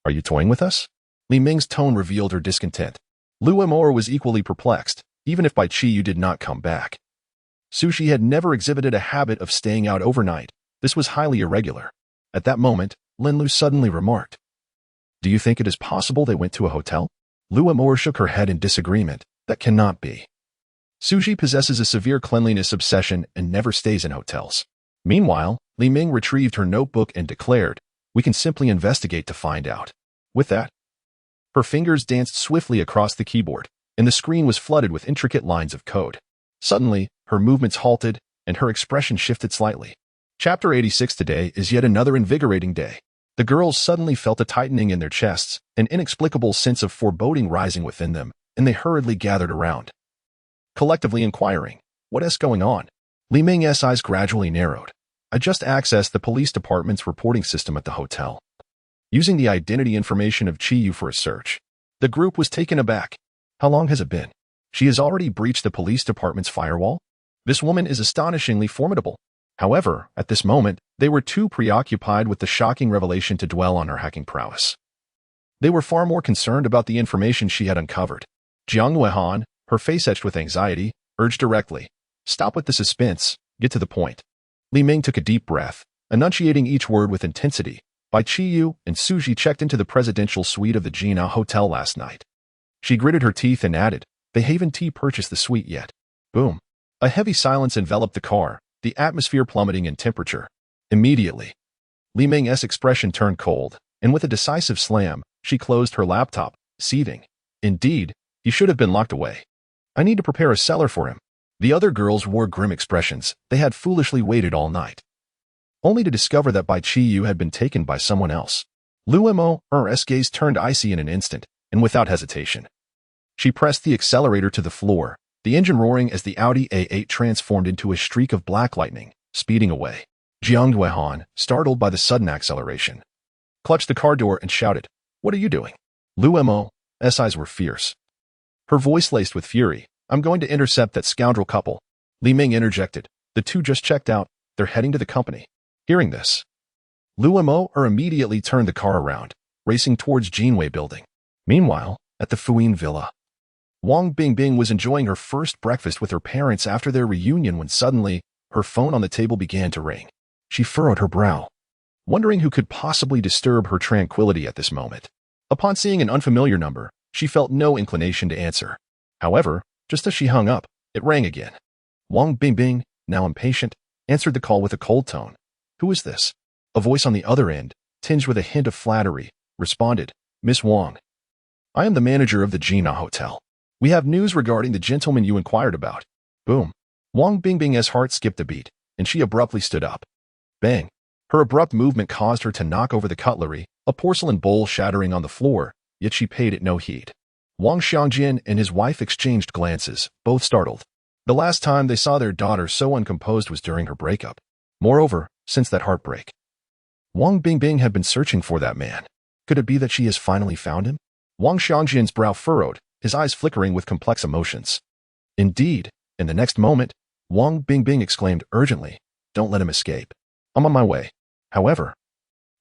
are you toying with us? Li Ming's tone revealed her discontent. Lu Amour was equally perplexed, even if Bai Qiyu did not come back. Sushi had never exhibited a habit of staying out overnight. This was highly irregular. At that moment, Lin Lu suddenly remarked. Do you think it is possible they went to a hotel? Lu Amor shook her head in disagreement. That cannot be. Suji possesses a severe cleanliness obsession and never stays in hotels. Meanwhile, Li Ming retrieved her notebook and declared, "We can simply investigate to find out." With that, her fingers danced swiftly across the keyboard, and the screen was flooded with intricate lines of code. Suddenly, her movements halted, and her expression shifted slightly. Chapter 86 today is yet another invigorating day. The girls suddenly felt a tightening in their chests, an inexplicable sense of foreboding rising within them, and they hurriedly gathered around, collectively inquiring, "What is going on?" Li Ming's eyes gradually narrowed. "I just accessed the police department's reporting system at the hotel, using the identity information of Qiyu for a search." The group was taken aback. How long has it been? She has already breached the police department's firewall? This woman is astonishingly formidable. However, at this moment, they were too preoccupied with the shocking revelation to dwell on her hacking prowess. They were far more concerned about the information she had uncovered. Jiang Wehan, her face etched with anxiety, urged directly, "Stop with the suspense, get to the point." Li Ming took a deep breath, enunciating each word with intensity. Bai Qiyu and Suji checked into the presidential suite of the Jina Hotel last night. She gritted her teeth and added, "They haven't purchased the suite yet." Boom. A heavy silence enveloped the car, the atmosphere plummeting in temperature. Immediately, Li Ming's expression turned cold, and with a decisive slam, she closed her laptop, seething. "Indeed, he should have been locked away. I need to prepare a cellar for him." The other girls wore grim expressions. They had foolishly waited all night, only to discover that Bai Qiyu had been taken by someone else. Lu Mo's gaze turned icy in an instant, and without hesitation, she pressed the accelerator to the floor, the engine roaring as the Audi A8 transformed into a streak of black lightning, speeding away. Jiang Wehan, startled by the sudden acceleration, clutched the car door and shouted, "What are you doing?" Lu Mo's eyes were fierce, her voice laced with fury. "I'm going to intercept that scoundrel couple." Li Ming interjected, "The two just checked out. They're heading to the company." Hearing this, Lu Mo immediately turned the car around, racing towards Jinwei building. Meanwhile, at the Fuyin villa, Wang Bingbing was enjoying her first breakfast with her parents after their reunion when suddenly, her phone on the table began to ring. She furrowed her brow, wondering who could possibly disturb her tranquility at this moment. Upon seeing an unfamiliar number, she felt no inclination to answer. However, just as she hung up, it rang again. Wang Bingbing, now impatient, answered the call with a cold tone. "Who is this?" A voice on the other end, tinged with a hint of flattery, responded, "Miss Wang. I am the manager of the Jina Hotel. We have news regarding the gentleman you inquired about." Boom. Wang Bingbing's heart skipped a beat, and she abruptly stood up. Bang. Her abrupt movement caused her to knock over the cutlery, a porcelain bowl shattering on the floor, yet she paid it no heed. Wang Xiangjin and his wife exchanged glances, both startled. The last time they saw their daughter so uncomposed was during her breakup. Moreover, since that heartbreak, Wang Bingbing had been searching for that man. Could it be that she has finally found him? Wang Xiangjin's brow furrowed, his eyes flickering with complex emotions. Indeed, in the next moment, Wang Bingbing exclaimed urgently, "Don't let him escape. I'm on my way." However,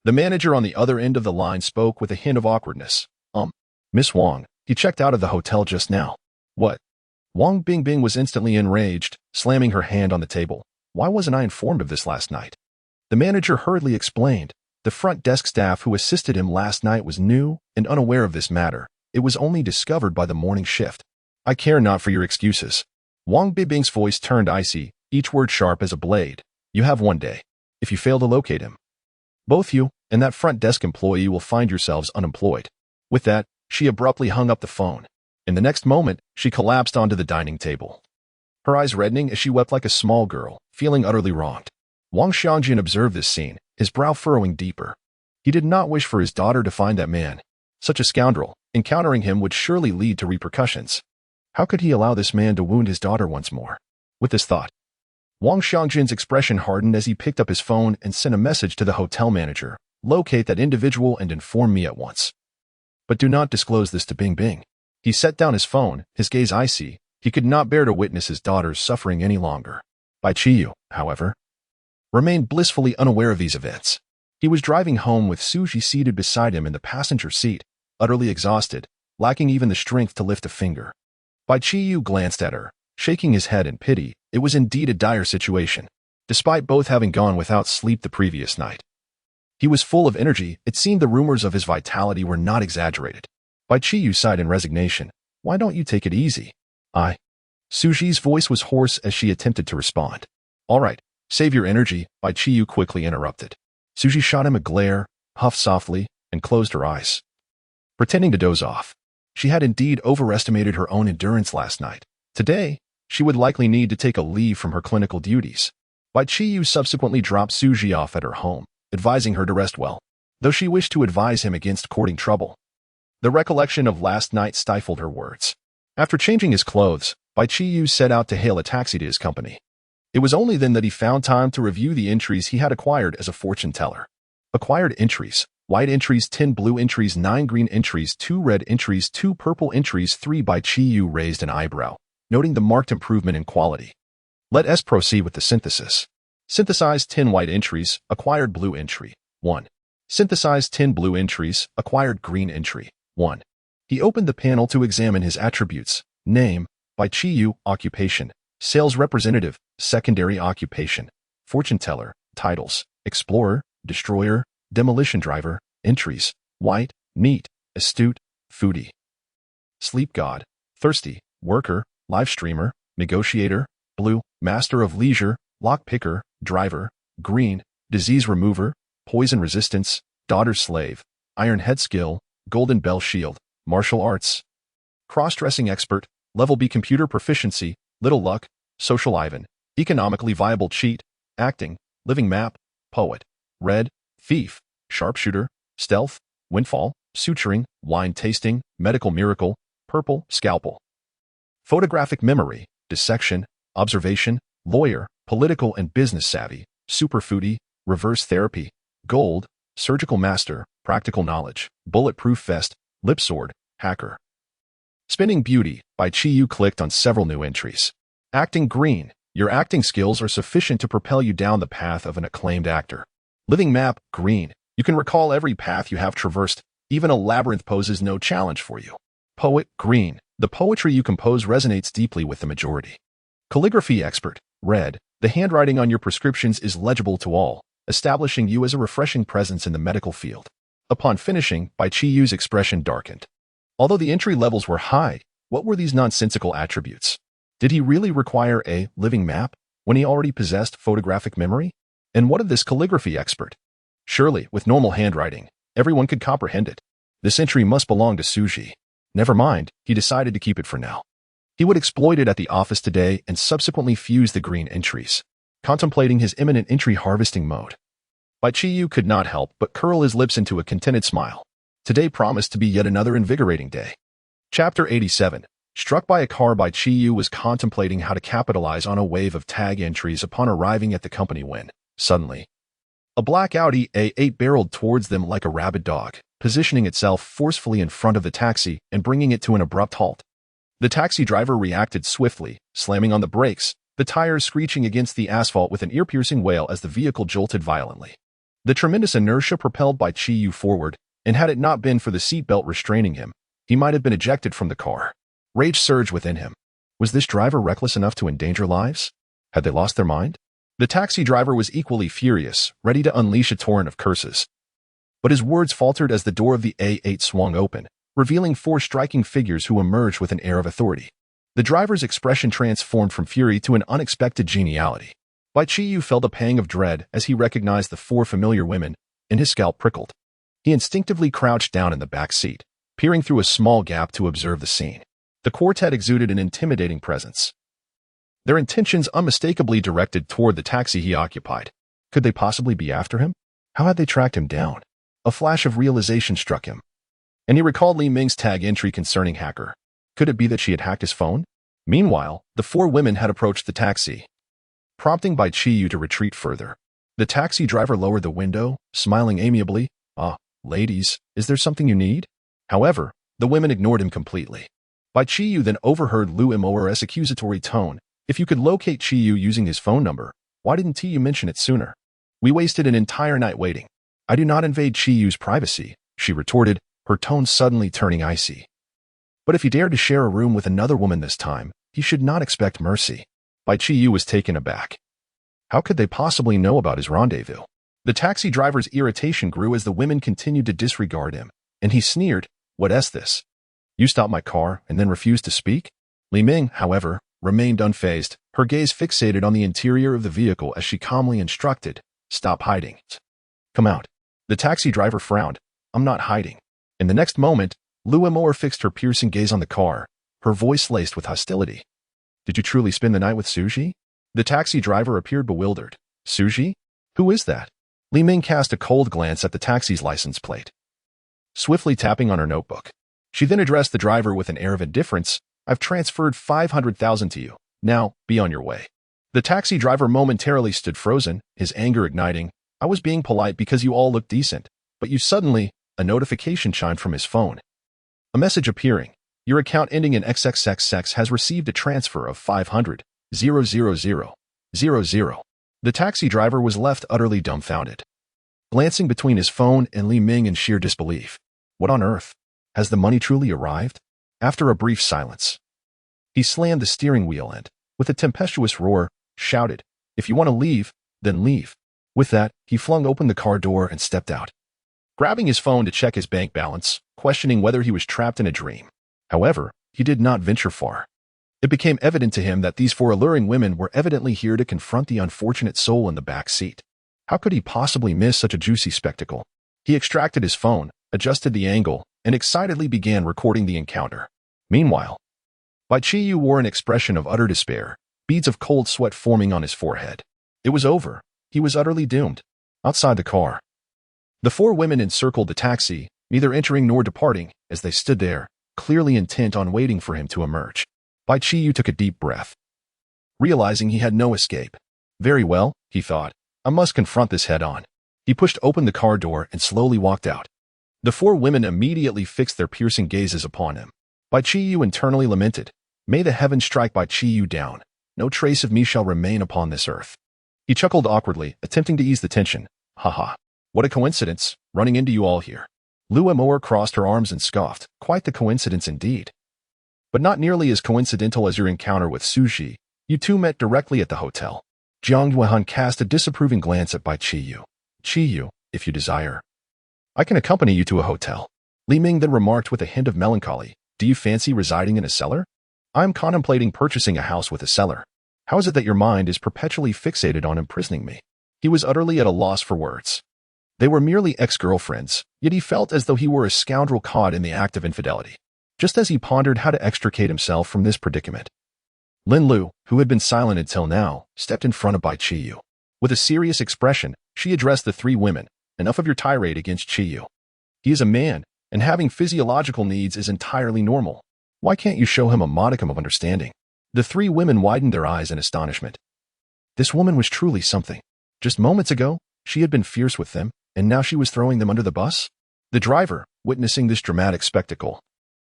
the manager on the other end of the line spoke with a hint of awkwardness. Miss Wang, he checked out of the hotel just now." "What?" Wang Bingbing was instantly enraged, slamming her hand on the table. "Why wasn't I informed of this last night?" The manager hurriedly explained. The front desk staff who assisted him last night was new and unaware of this matter. It was only discovered by the morning shift. "I care not for your excuses." Wang Bingbing's voice turned icy, each word sharp as a blade. "You have one day. If you fail to locate him, both you and that front desk employee will find yourselves unemployed." With that, she abruptly hung up the phone. In the next moment, she collapsed onto the dining table, her eyes reddening as she wept like a small girl, feeling utterly wronged. Wang Xiangjin observed this scene, his brow furrowing deeper. He did not wish for his daughter to find that man. Such a scoundrel, encountering him would surely lead to repercussions. How could he allow this man to wound his daughter once more? With this thought, Wang Xiangjin's expression hardened as he picked up his phone and sent a message to the hotel manager. "Locate that individual and inform me at once. But do not disclose this to Bingbing." He set down his phone, his gaze icy. He could not bear to witness his daughter's suffering any longer. Bai Qiyu, however, remained blissfully unaware of these events. He was driving home with Suji seated beside him in the passenger seat, utterly exhausted, lacking even the strength to lift a finger. Bai Qiyu glanced at her, shaking his head in pity. It was indeed a dire situation, despite both having gone without sleep the previous night. He was full of energy. It seemed the rumors of his vitality were not exaggerated. Bai Qiyu sighed in resignation. Why don't you take it easy? Suji's voice was hoarse as she attempted to respond. All right, save your energy, Bai Qiyu quickly interrupted. Suji shot him a glare, puffed softly, and closed her eyes, pretending to doze off. She had indeed overestimated her own endurance last night. Today, she would likely need to take a leave from her clinical duties. Bai Qiyu subsequently dropped Suji off at her home, advising her to rest well, though she wished to advise him against courting trouble. The recollection of last night stifled her words. After changing his clothes, Bai Qiyu set out to hail a taxi to his company. It was only then that he found time to review the entries he had acquired as a fortune teller. Acquired entries: white entries 10, blue entries 9, green entries 2, red entries 2, purple entries 3. Bai Qiyu raised an eyebrow, noting the marked improvement in quality. Let us proceed with the synthesis. Synthesized 10 white entries, acquired blue entry 1. Synthesized 10 blue entries, acquired green entry 1. He opened the panel to examine his attributes. Name: Bai Qiyu. Occupation: sales representative, secondary occupation, fortune teller. Titles: explorer, destroyer, demolition driver. Entries: white, neat, astute, foodie. Sleep god: thirsty, worker, live streamer, negotiator. Blue: master of leisure, lock picker, driver. Green: disease remover, poison resistance, daughter's slave, iron head skill, golden bell shield, martial arts. Cross-dressing expert, level B computer proficiency, little luck, social Ivan, economically viable cheat, acting, living map, poet. Red: thief, sharpshooter, stealth, windfall, suturing, wine tasting, medical miracle. Purple: scalpel. Photographic memory, dissection, observation, lawyer, political and business savvy, super foodie, reverse therapy. Gold: surgical master, practical knowledge, bulletproof vest, lip sword, hacker. Spinning beauty. Bai Qiyu clicked on several new entries. Acting: green. Your acting skills are sufficient to propel you down the path of an acclaimed actor. Living map: green. You can recall every path you have traversed. Even a labyrinth poses no challenge for you. Poet: green. The poetry you compose resonates deeply with the majority. Calligraphy expert: red. The handwriting on your prescriptions is legible to all, establishing you as a refreshing presence in the medical field. Upon finishing, Bai Qiyu's expression darkened. Although the entry levels were high, what were these nonsensical attributes? Did he really require a living map when he already possessed photographic memory? And what of this calligraphy expert? Surely, with normal handwriting, everyone could comprehend it. This entry must belong to Suji. Never mind, he decided to keep it for now. He would exploit it at the office today and subsequently fuse the green entries, contemplating his imminent entry harvesting mode. Bai Qiyu could not help but curl his lips into a contented smile. Today promised to be yet another invigorating day. Chapter 87. Struck by a car. Bai Qiyu was contemplating how to capitalize on a wave of tag entries upon arriving at the company when, suddenly, a black Audi A8 barreled towards them like a rabid dog, positioning itself forcefully in front of the taxi and bringing it to an abrupt halt. The taxi driver reacted swiftly, slamming on the brakes, the tires screeching against the asphalt with an ear-piercing wail as the vehicle jolted violently. The tremendous inertia propelled Bai Qiyu forward, and had it not been for the seatbelt restraining him, he might have been ejected from the car. Rage surged within him. Was this driver reckless enough to endanger lives? Had they lost their mind? The taxi driver was equally furious, ready to unleash a torrent of curses. But his words faltered as the door of the A8 swung open, revealing 4 striking figures who emerged with an air of authority. The driver's expression transformed from fury to an unexpected geniality. Bai Qiyu felt a pang of dread as he recognized the 4 familiar women, and his scalp prickled. He instinctively crouched down in the back seat, peering through a small gap to observe the scene. The quartet exuded an intimidating presence, their intentions unmistakably directed toward the taxi he occupied. Could they possibly be after him? How had they tracked him down? A flash of realization struck him, and he recalled Li Ming's tag entry concerning hacker. Could it be that she had hacked his phone? Meanwhile, the 4 women had approached the taxi, prompting Bai Qiyu to retreat further. The taxi driver lowered the window, smiling amiably. Ladies, is there something you need? However, the women ignored him completely. Bai Qiyu then overheard Lu Moer's accusatory tone. If you could locate Qiyu using his phone number, why didn't you mention it sooner? We wasted an entire night waiting. I do not invade Qiyu's privacy, she retorted, her tone suddenly turning icy. But if he dared to share a room with another woman this time, he should not expect mercy. Bai Qiyu was taken aback. How could they possibly know about his rendezvous? The taxi driver's irritation grew as the women continued to disregard him, and he sneered, "What's this? You stopped my car and then refused to speak?" Li Ming, however, remained unfazed, her gaze fixated on the interior of the vehicle as she calmly instructed, "Stop hiding. Come out." The taxi driver frowned. "I'm not hiding." In the next moment, Lu Amour fixed her piercing gaze on the car, her voice laced with hostility. "Did you truly spend the night with Suji?" The taxi driver appeared bewildered. "Suji? Who is that?" Li Ming cast a cold glance at the taxi's license plate, swiftly tapping on her notebook. She then addressed the driver with an air of indifference. "I've transferred 500,000 to you. Now, be on your way." The taxi driver momentarily stood frozen, his anger igniting. "I was being polite because you all look decent, but you suddenly..." A notification chimed from his phone. A message appearing. "Your account ending in XXXX has received a transfer of 500,000. The taxi driver was left utterly dumbfounded, glancing between his phone and Li Ming in sheer disbelief. What on earth? Has the money truly arrived? After a brief silence, he slammed the steering wheel and, with a tempestuous roar, shouted, "If you want to leave, then leave." With that, he flung open the car door and stepped out, grabbing his phone to check his bank balance, questioning whether he was trapped in a dream. However, he did not venture far. It became evident to him that these four alluring women were evidently here to confront the unfortunate soul in the back seat. How could he possibly miss such a juicy spectacle? He extracted his phone, adjusted the angle, and excitedly began recording the encounter. Meanwhile, Bai Qiyu wore an expression of utter despair, beads of cold sweat forming on his forehead. It was over. He was utterly doomed. Outside the car, the four women encircled the taxi, neither entering nor departing, as they stood there, clearly intent on waiting for him to emerge. Bai Qiyu took a deep breath, realizing he had no escape. Very well, he thought, I must confront this head-on. He pushed open the car door and slowly walked out. The four women immediately fixed their piercing gazes upon him. Bai Qiyu internally lamented, "May the heavens strike Bai Qiyu down. No trace of me shall remain upon this earth." He chuckled awkwardly, attempting to ease the tension. "Haha. What a coincidence, running into you all here." Lu Amour crossed her arms and scoffed. "Quite the coincidence indeed. But not nearly as coincidental as your encounter with Suji. You two met directly at the hotel." Jiang Yuan cast a disapproving glance at Bai Qiyu. "Qiyu, if you desire, I can accompany you to a hotel." Li Ming then remarked with a hint of melancholy, "Do you fancy residing in a cellar? I am contemplating purchasing a house with a cellar. How is it that your mind is perpetually fixated on imprisoning me?" He was utterly at a loss for words. They were merely ex-girlfriends, yet he felt as though he were a scoundrel caught in the act of infidelity. Just as he pondered how to extricate himself from this predicament, Lin Lu, who had been silent until now, stepped in front of Bai Qiyu. With a serious expression, she addressed the three women. "Enough of your tirade against Qiyu. He is a man, and having physiological needs is entirely normal. Why can't you show him a modicum of understanding?" The three women widened their eyes in astonishment. This woman was truly something. Just moments ago, she had been fierce with them, and now she was throwing them under the bus? The driver, witnessing this dramatic spectacle,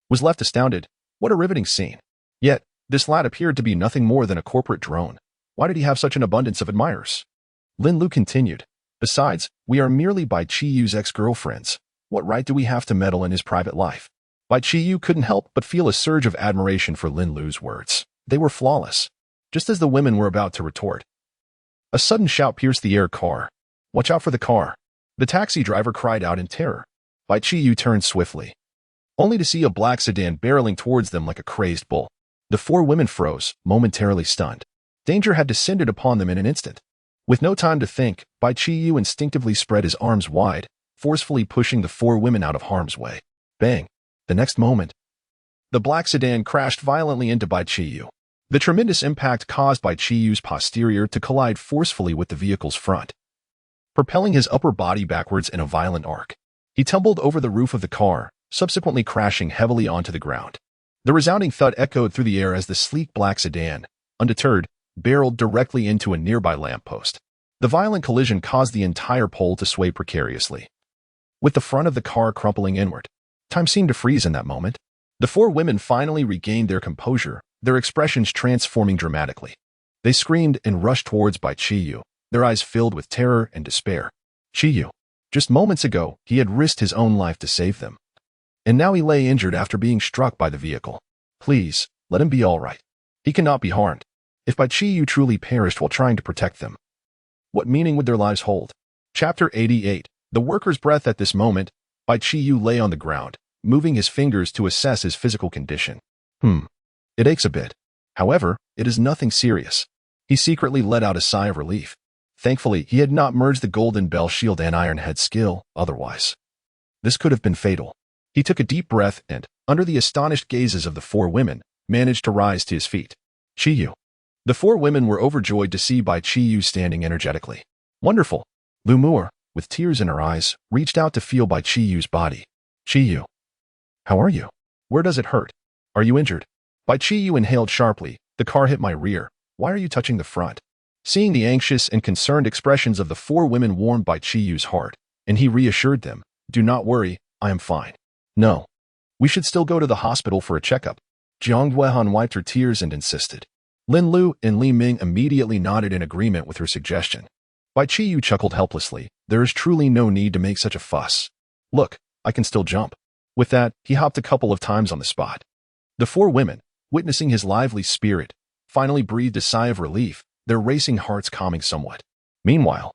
was left astounded. What a riveting scene. Yet, this lad appeared to be nothing more than a corporate drone. Why did he have such an abundance of admirers? Lin Lu continued. "Besides, we are merely Bai Qiyu's ex-girlfriends. What right do we have to meddle in his private life?" Bai Qiyu couldn't help but feel a surge of admiration for Lin Lu's words. They were flawless. Just as the women were about to retort, a sudden shout pierced the air. "Car! Watch out for the car!" The taxi driver cried out in terror. Bai Qiyu turned swiftly, only to see a black sedan barreling towards them like a crazed bull. The four women froze, momentarily stunned. Danger had descended upon them in an instant. With no time to think, Bai Qiyu instinctively spread his arms wide, forcefully pushing the four women out of harm's way. Bang! The next moment, the black sedan crashed violently into Bai Qiyu. The tremendous impact caused Bai Qiyu's posterior to collide forcefully with the vehicle's front, propelling his upper body backwards in a violent arc. He tumbled over the roof of the car, subsequently crashing heavily onto the ground. The resounding thud echoed through the air as the sleek black sedan, undeterred, barreled directly into a nearby lamppost. The violent collision caused the entire pole to sway precariously, with the front of the car crumpling inward. Time seemed to freeze in that moment. The four women finally regained their composure, their expressions transforming dramatically. They screamed and rushed towards Bai Qiyu, their eyes filled with terror and despair. Qiyu. Just moments ago, he had risked his own life to save them. And now he lay injured after being struck by the vehicle. Please, let him be all right. He cannot be harmed. If Bai Qiyu truly perished while trying to protect them, what meaning would their lives hold? Chapter 88. The Worker's Breath. At this moment, Bai Qiyu lay on the ground, moving his fingers to assess his physical condition. It aches a bit. However, it is nothing serious. He secretly let out a sigh of relief. Thankfully, he had not merged the golden bell shield and iron head skill, otherwise this could have been fatal. He took a deep breath and, under the astonished gazes of the four women, managed to rise to his feet. Qiyu. The four women were overjoyed to see Bai Qiyu standing energetically. Wonderful. Lu Mu'er, with tears in her eyes, reached out to feel Bai Qiyu's body. Qiyu. How are you? Where does it hurt? Are you injured? Bai Qiyu inhaled sharply. The car hit my rear. Why are you touching the front? Seeing the anxious and concerned expressions of the four women warmed Bai Qiyu's heart, and he reassured them, do not worry, I am fine. No. We should still go to the hospital for a checkup. Jiang Guihan wiped her tears and insisted. Lin Lu and Li Ming immediately nodded in agreement with her suggestion. Bai Qiyu chuckled helplessly. There is truly no need to make such a fuss. Look, I can still jump. With that, he hopped a couple of times on the spot. The four women, witnessing his lively spirit, finally breathed a sigh of relief, their racing hearts calming somewhat. Meanwhile,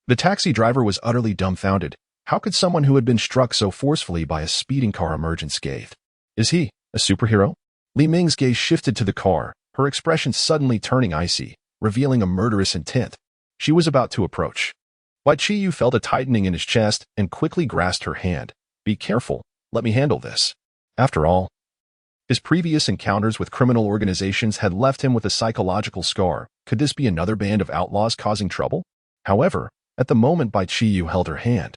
the taxi driver was utterly dumbfounded. How could someone who had been struck so forcefully by a speeding car emerge unscathed? Is he a superhero? Li Ming's gaze shifted to the car, her expression suddenly turning icy, revealing a murderous intent. She was about to approach. Bai Qiyu felt a tightening in his chest and quickly grasped her hand. Be careful, let me handle this. After all, his previous encounters with criminal organizations had left him with a psychological scar. Could this be another band of outlaws causing trouble? However, at the moment Bai Qiyu held her hand,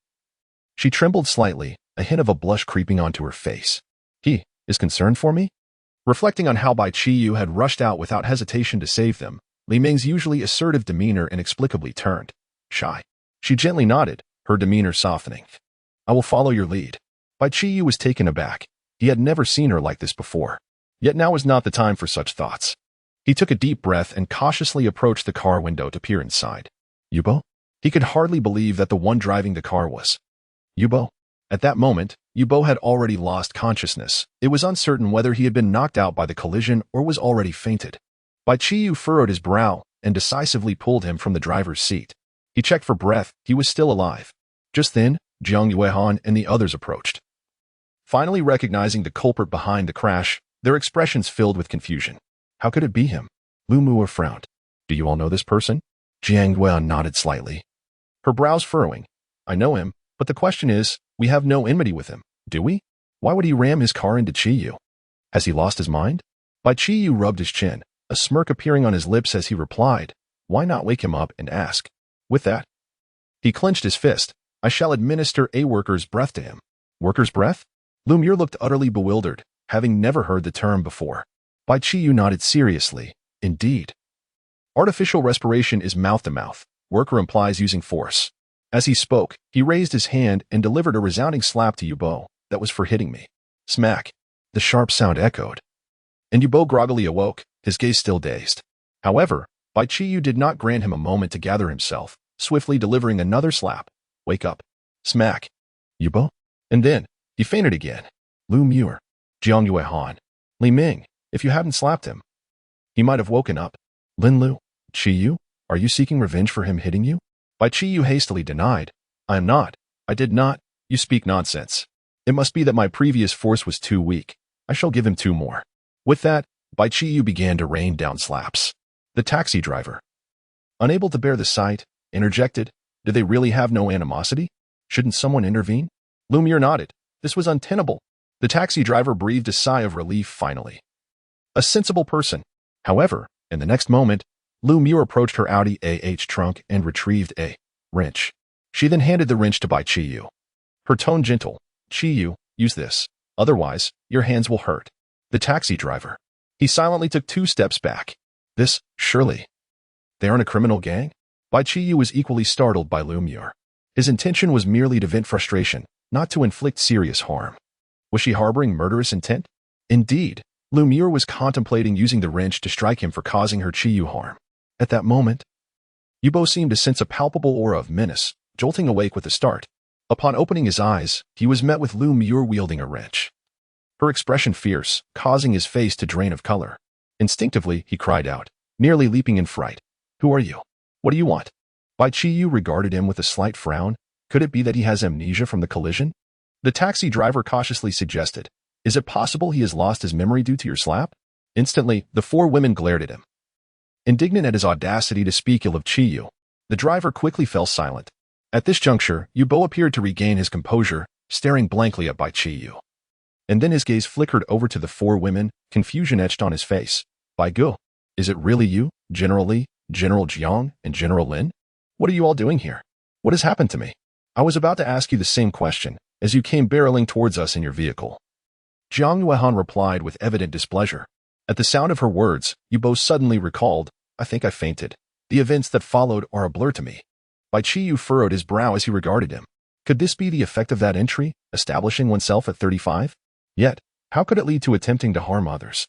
she trembled slightly, a hint of a blush creeping onto her face. He is concerned for me? Reflecting on how Bai Qiyu had rushed out without hesitation to save them, Li Ming's usually assertive demeanor inexplicably turned shy. She gently nodded, her demeanor softening. I will follow your lead. Bai Qiyu was taken aback. He had never seen her like this before. Yet now was not the time for such thoughts. He took a deep breath and cautiously approached the car window to peer inside. Yubo? He could hardly believe that the one driving the car was Yubo. At that moment, Yubo had already lost consciousness. It was uncertain whether he had been knocked out by the collision or was already fainted. Bai Qiyu furrowed his brow and decisively pulled him from the driver's seat. He checked for breath. He was still alive. Just then, Jiang Guihan and the others approached. Finally recognizing the culprit behind the crash, their expressions filled with confusion. How could it be him? Lu Mu'er frowned. Do you all know this person? Jiang Guihan nodded slightly, her brows furrowing. I know him, but the question is, we have no enmity with him, do we? Why would he ram his car into Qiyu? Has he lost his mind? Bai Qiyu rubbed his chin, a smirk appearing on his lips as he replied, why not wake him up and ask? With that, he clenched his fist. I shall administer a worker's breath to him. Worker's breath? Lu Mu'er looked utterly bewildered, having never heard the term before. Bai Qiyu nodded seriously. Indeed. Artificial respiration is mouth-to-mouth. Worker implies using force. As he spoke, he raised his hand and delivered a resounding slap to Yubo. That was for hitting me. Smack. The sharp sound echoed. And Yubo groggily awoke, his gaze still dazed. However, Bai Qiyu did not grant him a moment to gather himself, swiftly delivering another slap. Wake up. Smack. Yubo? And then, he fainted again. Lu Mu'er. Jiang Guihan. Li Ming, if you hadn't slapped him, he might have woken up. Lin Lu. Qiyu, are you seeking revenge for him hitting you? Bai Qiyu hastily denied. I am not. I did not. You speak nonsense. It must be that my previous force was too weak. I shall give him 2 more. With that, Bai Qiyu began to rain down slaps. The taxi driver, unable to bear the sight, interjected. Did they really have no animosity? Shouldn't someone intervene? Lu Mu'er nodded. This was untenable. The taxi driver breathed a sigh of relief finally. A sensible person. However, in the next moment, Lu Mu'er approached her Audi AH trunk and retrieved a wrench. She then handed the wrench to Bai Qiyu. Her tone gentle. Qiyu, use this. Otherwise, your hands will hurt. The taxi driver. He silently took 2 steps back. This, surely. They aren't a criminal gang? Bai Qiyu was equally startled by Lu Mu'er. His intention was merely to vent frustration, not to inflict serious harm. Was she harboring murderous intent? Indeed, Lu Mu'er was contemplating using the wrench to strike him for causing her Qiyu harm. At that moment, Yubo seemed to sense a palpable aura of menace, jolting awake with a start. Upon opening his eyes, he was met with Lu Mu'er wielding a wrench. Her expression fierce, causing his face to drain of color. Instinctively, he cried out, nearly leaping in fright. Who are you? What do you want? Bai Qiyu regarded him with a slight frown. Could it be that he has amnesia from the collision? The taxi driver cautiously suggested, is it possible he has lost his memory due to your slap? Instantly, the four women glared at him. Indignant at his audacity to speak ill of Qiyu, the driver quickly fell silent. At this juncture, Yubo appeared to regain his composure, staring blankly at Bai Qiyu. And then his gaze flickered over to the four women, confusion etched on his face. Bai Gu, is it really you, General Li, General Jiang, and General Lin? What are you all doing here? What has happened to me? I was about to ask you the same question, as you came barreling towards us in your vehicle. Jiang Yuehan replied with evident displeasure. At the sound of her words, Yubo suddenly recalled, I think I fainted. The events that followed are a blur to me. Bai Qiyu furrowed his brow as he regarded him. Could this be the effect of that entry, establishing oneself at 35? Yet, how could it lead to attempting to harm others?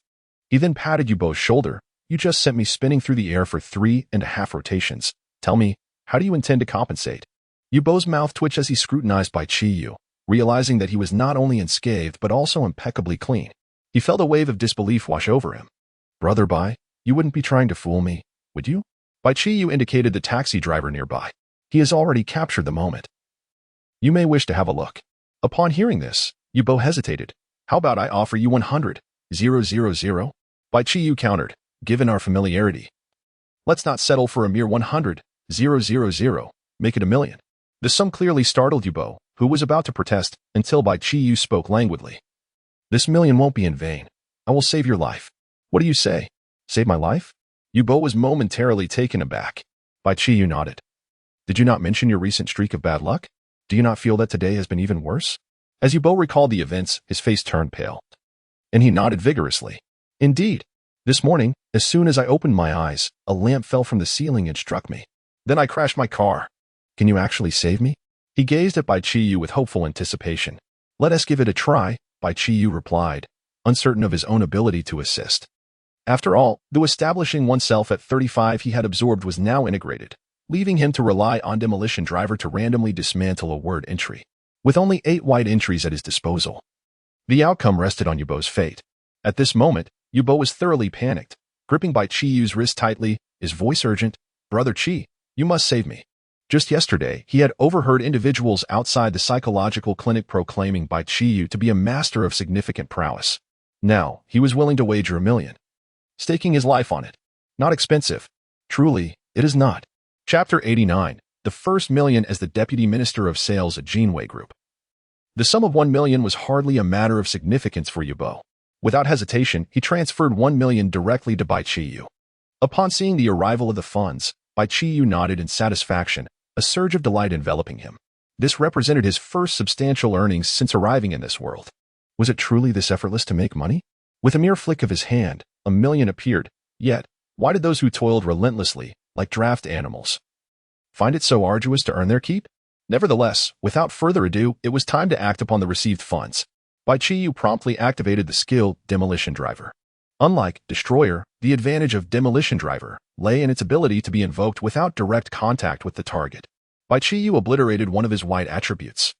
He then patted Yubo's shoulder. You just sent me spinning through the air for 3.5 rotations. Tell me, how do you intend to compensate? Yubo's mouth twitched as he scrutinized Bai Qiyu, realizing that he was not only unscathed but also impeccably clean. He felt a wave of disbelief wash over him. Brother Bai, you wouldn't be trying to fool me, would you? Bai Qiyu indicated the taxi driver nearby. He has already captured the moment. You may wish to have a look. Upon hearing this, Yubo hesitated. How about I offer you 100,000? Bai Qiyu countered, given our familiarity. Let's not settle for a mere 100,000. Make it 1,000,000. The sum clearly startled Yubo, who was about to protest, until Bai Qiyu spoke languidly. This 1,000,000 won't be in vain. I will save your life. What do you say? Save my life? Yubo was momentarily taken aback. Bai Qiyu nodded. Did you not mention your recent streak of bad luck? Do you not feel that today has been even worse? As Yubo recalled the events, his face turned pale. And he nodded vigorously. Indeed. This morning, as soon as I opened my eyes, a lamp fell from the ceiling and struck me. Then I crashed my car. Can you actually save me? He gazed at Bai Qiyu with hopeful anticipation. Let us give it a try, Bai Qiyu replied, uncertain of his own ability to assist. After all, though establishing oneself at 35 he had absorbed was now integrated, leaving him to rely on demolition driver to randomly dismantle a word entry, with only 8 white entries at his disposal. The outcome rested on Yubo's fate. At this moment, Yubo was thoroughly panicked, gripping Bai Qiyu's wrist tightly, his voice urgent, Brother Qi, you must save me. Just yesterday, he had overheard individuals outside the psychological clinic proclaiming Bai Qiyu to be a master of significant prowess. Now, he was willing to wager 1,000,000, staking his life on it. Not expensive. Truly, it is not. Chapter 89, the first 1,000,000 as the Deputy Minister of Sales at Jinwei Group. The sum of 1,000,000 was hardly a matter of significance for Yubo. Without hesitation, he transferred 1,000,000 directly to Bai Qiyu. Upon seeing the arrival of the funds, Bai Qiyu nodded in satisfaction, a surge of delight enveloping him. This represented his first substantial earnings since arriving in this world. Was it truly this effortless to make money? With a mere flick of his hand, 1,000,000 appeared. Yet, why did those who toiled relentlessly, like draft animals, find it so arduous to earn their keep? Nevertheless, without further ado, it was time to act upon the received funds. Bai Qiyu promptly activated the skill Demolition Driver. Unlike Destroyer, the advantage of Demolition Driver lay in its ability to be invoked without direct contact with the target. Bai Qiyu obliterated one of his white attributes.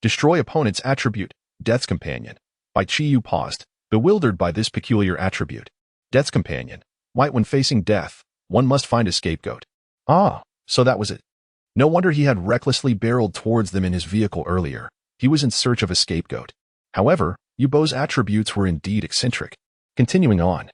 Destroy opponent's attribute, Death's Companion. Bai Qiyu paused, bewildered by this peculiar attribute. Death's Companion. White when facing death, one must find a scapegoat. Ah, so that was it. No wonder he had recklessly barreled towards them in his vehicle earlier. He was in search of a scapegoat. However, Yubo's attributes were indeed eccentric. Continuing on.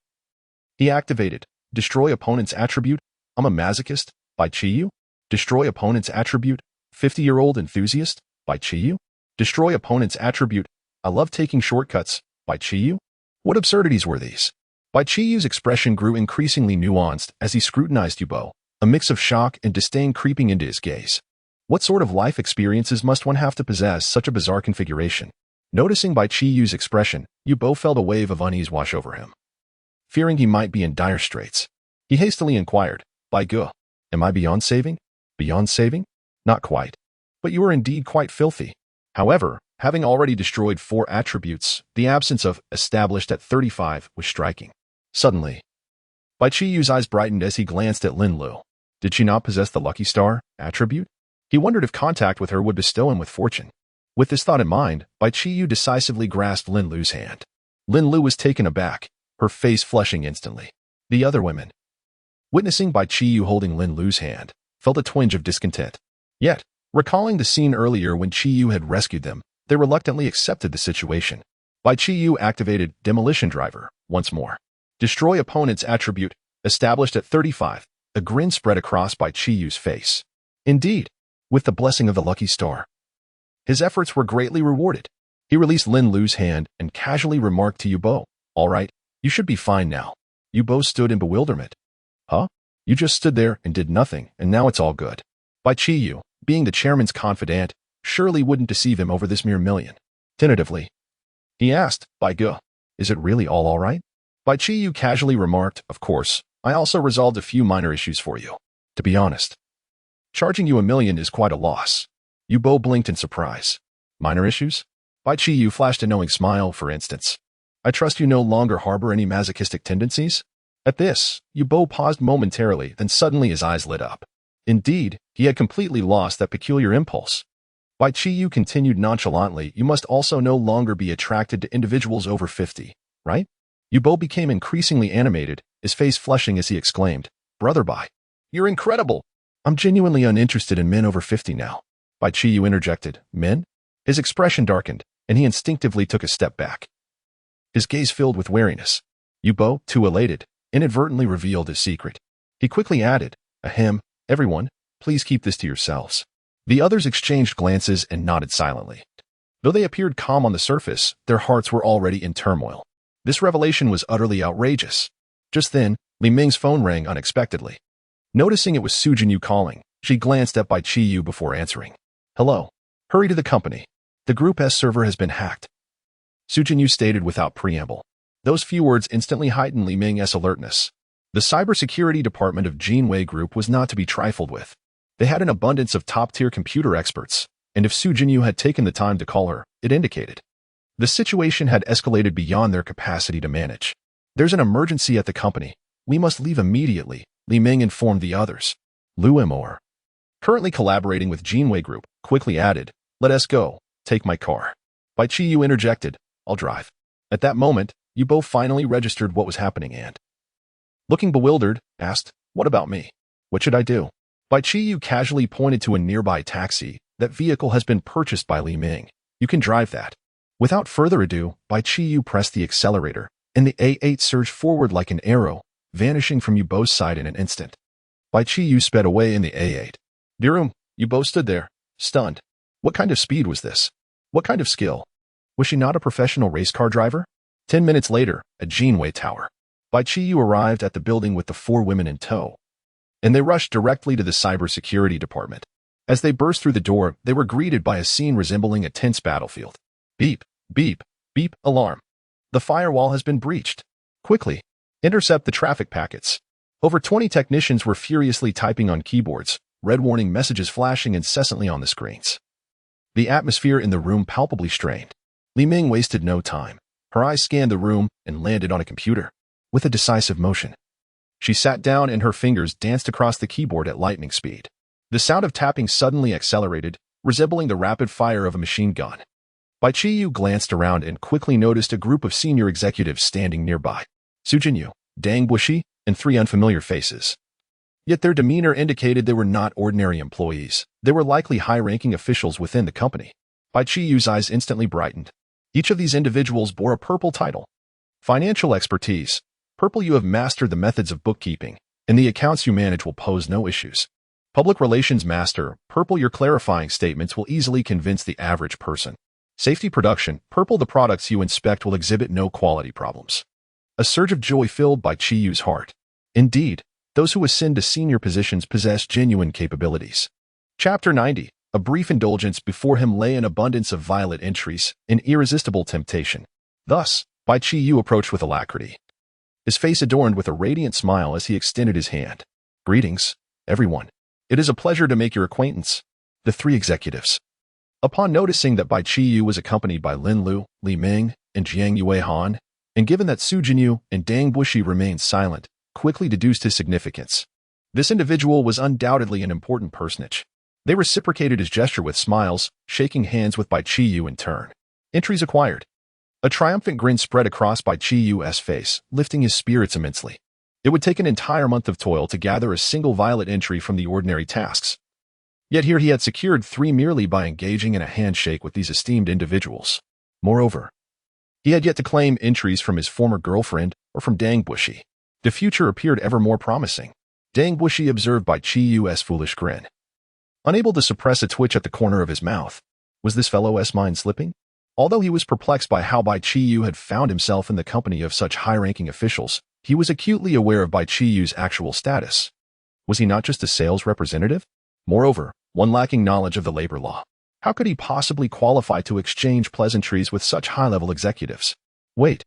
He activated, Destroy opponent's attribute, I'm a masochist, Bai Qiyu. Destroy opponent's attribute, 50-year-old enthusiast, Bai Qiyu. Destroy opponent's attribute, I love taking shortcuts, Bai Qiyu. What absurdities were these? Bai Qiyu's expression grew increasingly nuanced as he scrutinized Yubo, a mix of shock and disdain creeping into his gaze. What sort of life experiences must one have to possess such a bizarre configuration? Noticing Bai Qiyu's expression, Yubo felt a wave of unease wash over him. Fearing he might be in dire straits, he hastily inquired, Bai Gu, am I beyond saving? Beyond saving? Not quite. But you are indeed quite filthy. However, having already destroyed 4 attributes, the absence of established at 35 was striking. Suddenly, Bai Qiyu's eyes brightened as he glanced at Lin Lu. Did she not possess the Lucky Star attribute? He wondered if contact with her would bestow him with fortune. With this thought in mind, Bai Qiyu decisively grasped Lin Lu's hand. Lin Lu was taken aback, her face flushing instantly. The other women, witnessing Bai Qiyu holding Lin Lu's hand, felt a twinge of discontent. Yet, recalling the scene earlier when Qiyu had rescued them, they reluctantly accepted the situation. Bai Qiyu activated Demolition Driver once more. Destroy opponent's attribute, established at 35. A grin spread across Bai Qiyu's face. Indeed, with the blessing of the lucky star, his efforts were greatly rewarded. He released Lin Lu's hand and casually remarked to Yubo, "All right, you should be fine now." Yubo stood in bewilderment. "Huh? You just stood there and did nothing, and now it's all good." Bai Qiyu, being the chairman's confidant, surely wouldn't deceive him over this mere million. Tentatively, he asked, "Bai Gu, is it really all right?" Bai Qiyu casually remarked, "Of course, I also resolved a few minor issues for you. To be honest, charging you $1 million is quite a loss." Yubo blinked in surprise. "Minor issues?" Bai Qiyu flashed a knowing smile, "For instance, I trust you no longer harbor any masochistic tendencies?" At this, Yubo paused momentarily, then suddenly his eyes lit up. Indeed, he had completely lost that peculiar impulse. Bai Qiyu continued nonchalantly, "You must also no longer be attracted to individuals over 50, right?" Yubo became increasingly animated, his face flushing as he exclaimed, "Brother Bai, you're incredible! I'm genuinely uninterested in men over 50 now." Bai Qiyu interjected, "Men?" His expression darkened, and he instinctively took a step back. His gaze filled with wariness. Yubo, too elated, inadvertently revealed his secret. He quickly added, "Ahem, everyone, please keep this to yourselves." The others exchanged glances and nodded silently. Though they appeared calm on the surface, their hearts were already in turmoil. This revelation was utterly outrageous. Just then, Li Ming's phone rang unexpectedly. Noticing it was Su Jinyu calling, she glanced at Bai Qiyu before answering. "Hello. Hurry to the company. The Group S server has been hacked." Su Jinyu stated without preamble. Those few words instantly heightened Li Ming's alertness. The cybersecurity department of Jinwei Group was not to be trifled with. They had an abundance of top-tier computer experts, and if Su Jinyu had taken the time to call her, it indicated the situation had escalated beyond their capacity to manage. "There's an emergency at the company. We must leave immediately," Li Ming informed the others. Lu Emor, currently collaborating with Jinwei Group, quickly added, "Let us go. Take my car." Bai Qiyu interjected, "I'll drive." At that moment, Yubo finally registered what was happening and, looking bewildered, asked, "What about me? What should I do?" Bai Qiyu casually pointed to a nearby taxi. "That vehicle has been purchased by Li Ming. You can drive that." Without further ado, Bai Qiyu pressed the accelerator, and the A8 surged forward like an arrow, vanishing from Yubo's side in an instant. Bai Qiyu sped away in the A8. Dirum, Yubo stood there, stunned. What kind of speed was this? What kind of skill? Was she not a professional race car driver? 10 minutes later, at Jinwei Tower, Bai Qiyu arrived at the building with the 4 women in tow, and they rushed directly to the cybersecurity department. As they burst through the door, they were greeted by a scene resembling a tense battlefield. Beep, beep, beep, alarm. The firewall has been breached. Quickly, intercept the traffic packets. Over 20 technicians were furiously typing on keyboards, red warning messages flashing incessantly on the screens. The atmosphere in the room palpably strained. Li Ming wasted no time. Her eyes scanned the room and landed on a computer. With a decisive motion, she sat down and her fingers danced across the keyboard at lightning speed. The sound of tapping suddenly accelerated, resembling the rapid fire of a machine gun. Bai Qiyu glanced around and quickly noticed a group of senior executives standing nearby. Su Jinyu, Dang Bushi, and 3 unfamiliar faces. Yet their demeanor indicated they were not ordinary employees. They were likely high-ranking officials within the company. Bai Qiyu's eyes instantly brightened. Each of these individuals bore a purple title. Financial expertise. Purple, you have mastered the methods of bookkeeping, and the accounts you manage will pose no issues. Public relations master. Purple, your clarifying statements will easily convince the average person. Safety production. Purple, the products you inspect will exhibit no quality problems. A surge of joy filled Bai Qiyu's heart. Indeed, those who ascend to senior positions possess genuine capabilities. Chapter 90. A brief indulgence. Before him lay an abundance of violet entries, an irresistible temptation. Thus, Bai Qiyu approached with alacrity, his face adorned with a radiant smile as he extended his hand. "Greetings, everyone. It is a pleasure to make your acquaintance." The 3 executives, upon noticing that Bai Qiyu was accompanied by Lin Lu, Li Ming, and Jiang Yuehan, and given that Su Jinyu and Dang Bushi remained silent, quickly deduced his significance. This individual was undoubtedly an important personage. They reciprocated his gesture with smiles, shaking hands with Bai Qiyu in turn. Entries acquired. A triumphant grin spread across Bai Qiyu's face, lifting his spirits immensely. It would take an entire month of toil to gather a single violet entry from the ordinary tasks. Yet here he had secured 3 merely by engaging in a handshake with these esteemed individuals. Moreover, he had yet to claim entries from his former girlfriend or from Dang Bushi. The future appeared ever more promising. Dang Bushi observed Bai Qiyu's foolish grin. Unable to suppress a twitch at the corner of his mouth, was this fellow's mind slipping? Although he was perplexed by how Bai Qiyu had found himself in the company of such high-ranking officials, he was acutely aware of Bai Qiyu's actual status. Was he not just a sales representative? Moreover, one lacking knowledge of the labor law. How could he possibly qualify to exchange pleasantries with such high-level executives? Wait.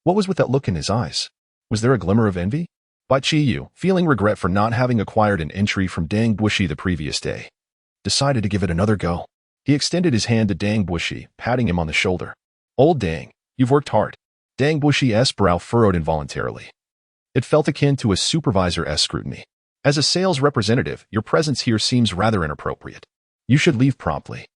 What was with that look in his eyes? Was there a glimmer of envy? Bai Qiyu, feeling regret for not having acquired an entry from Dang Bushi the previous day, decided to give it another go. He extended his hand to Dang Bushi, patting him on the shoulder. Old Dang, you've worked hard. Dang Bushi's brow furrowed involuntarily. It felt akin to a supervisor's scrutiny. As a sales representative, your presence here seems rather inappropriate. You should leave promptly.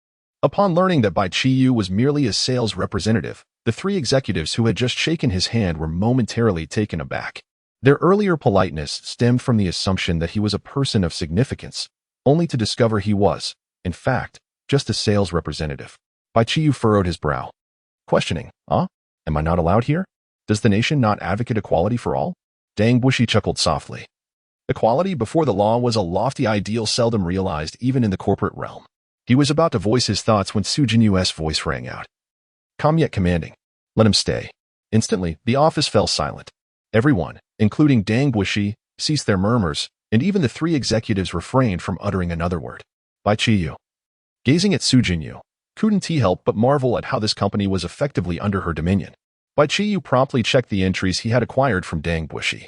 Upon learning that Bai Qiyu was merely a sales representative, the 3 executives who had just shaken his hand were momentarily taken aback. Their earlier politeness stemmed from the assumption that he was a person of significance, only to discover he was, in fact, just a sales representative. Bai Qiyu furrowed his brow. Questioning, Am I not allowed here? Does the nation not advocate equality for all? Dang Bushi chuckled softly. Equality before the law was a lofty ideal seldom realized even in the corporate realm. He was about to voice his thoughts when Su Jinyu's voice rang out. Calm yet commanding. Let him stay. Instantly, the office fell silent. Everyone, including Dang Bushi, ceased their murmurs, and even the 3 executives refrained from uttering another word. Bai Qiyu. Gazing at Su Jinyu, couldn't he help but marvel at how this company was effectively under her dominion. Bai Qiyu promptly checked the entries he had acquired from Dang Bushi.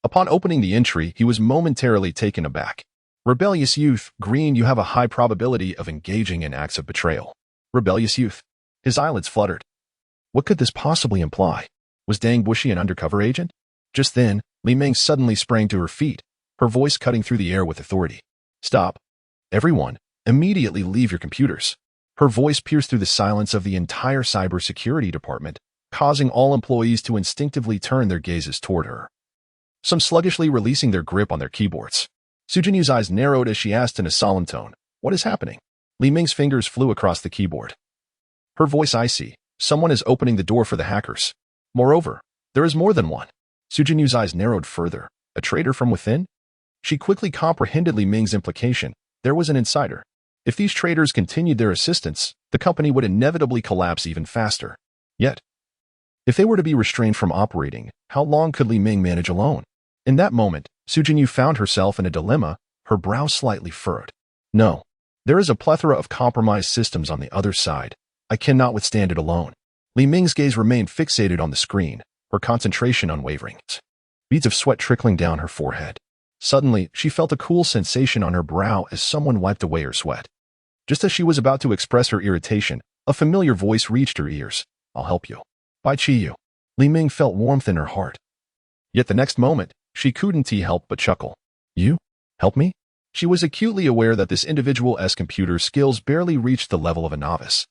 Upon opening the entry, he was momentarily taken aback. Rebellious youth, Green, you have a high probability of engaging in acts of betrayal. Rebellious youth. His eyelids fluttered. What could this possibly imply? Was Dang Bushi an undercover agent? Just then, Li Ming suddenly sprang to her feet, her voice cutting through the air with authority. Stop. Everyone, immediately leave your computers. Her voice pierced through the silence of the entire cybersecurity department, causing all employees to instinctively turn their gazes toward her. Some sluggishly releasing their grip on their keyboards. Su Jinyu's eyes narrowed as she asked in a solemn tone, What is happening? Li Ming's fingers flew across the keyboard. Her voice icy. Someone is opening the door for the hackers. Moreover, there is more than one. Su Jinyu's eyes narrowed further. A traitor from within? She quickly comprehended Li Ming's implication. There was an insider. If these traitors continued their assistance, the company would inevitably collapse even faster. Yet, if they were to be restrained from operating, how long could Li Ming manage alone? In that moment, Su Jinyu found herself in a dilemma, her brow slightly furrowed. No. There is a plethora of compromised systems on the other side. I cannot withstand it alone. Li Ming's gaze remained fixated on the screen, her concentration unwavering. Beads of sweat trickling down her forehead. Suddenly, she felt a cool sensation on her brow as someone wiped away her sweat. Just as she was about to express her irritation, a familiar voice reached her ears. I'll help you. Bai Qiyu. Li Ming felt warmth in her heart. Yet the next moment, she couldn't help but chuckle. You? Help me? She was acutely aware that this individual's computer skills barely reached the level of a novice.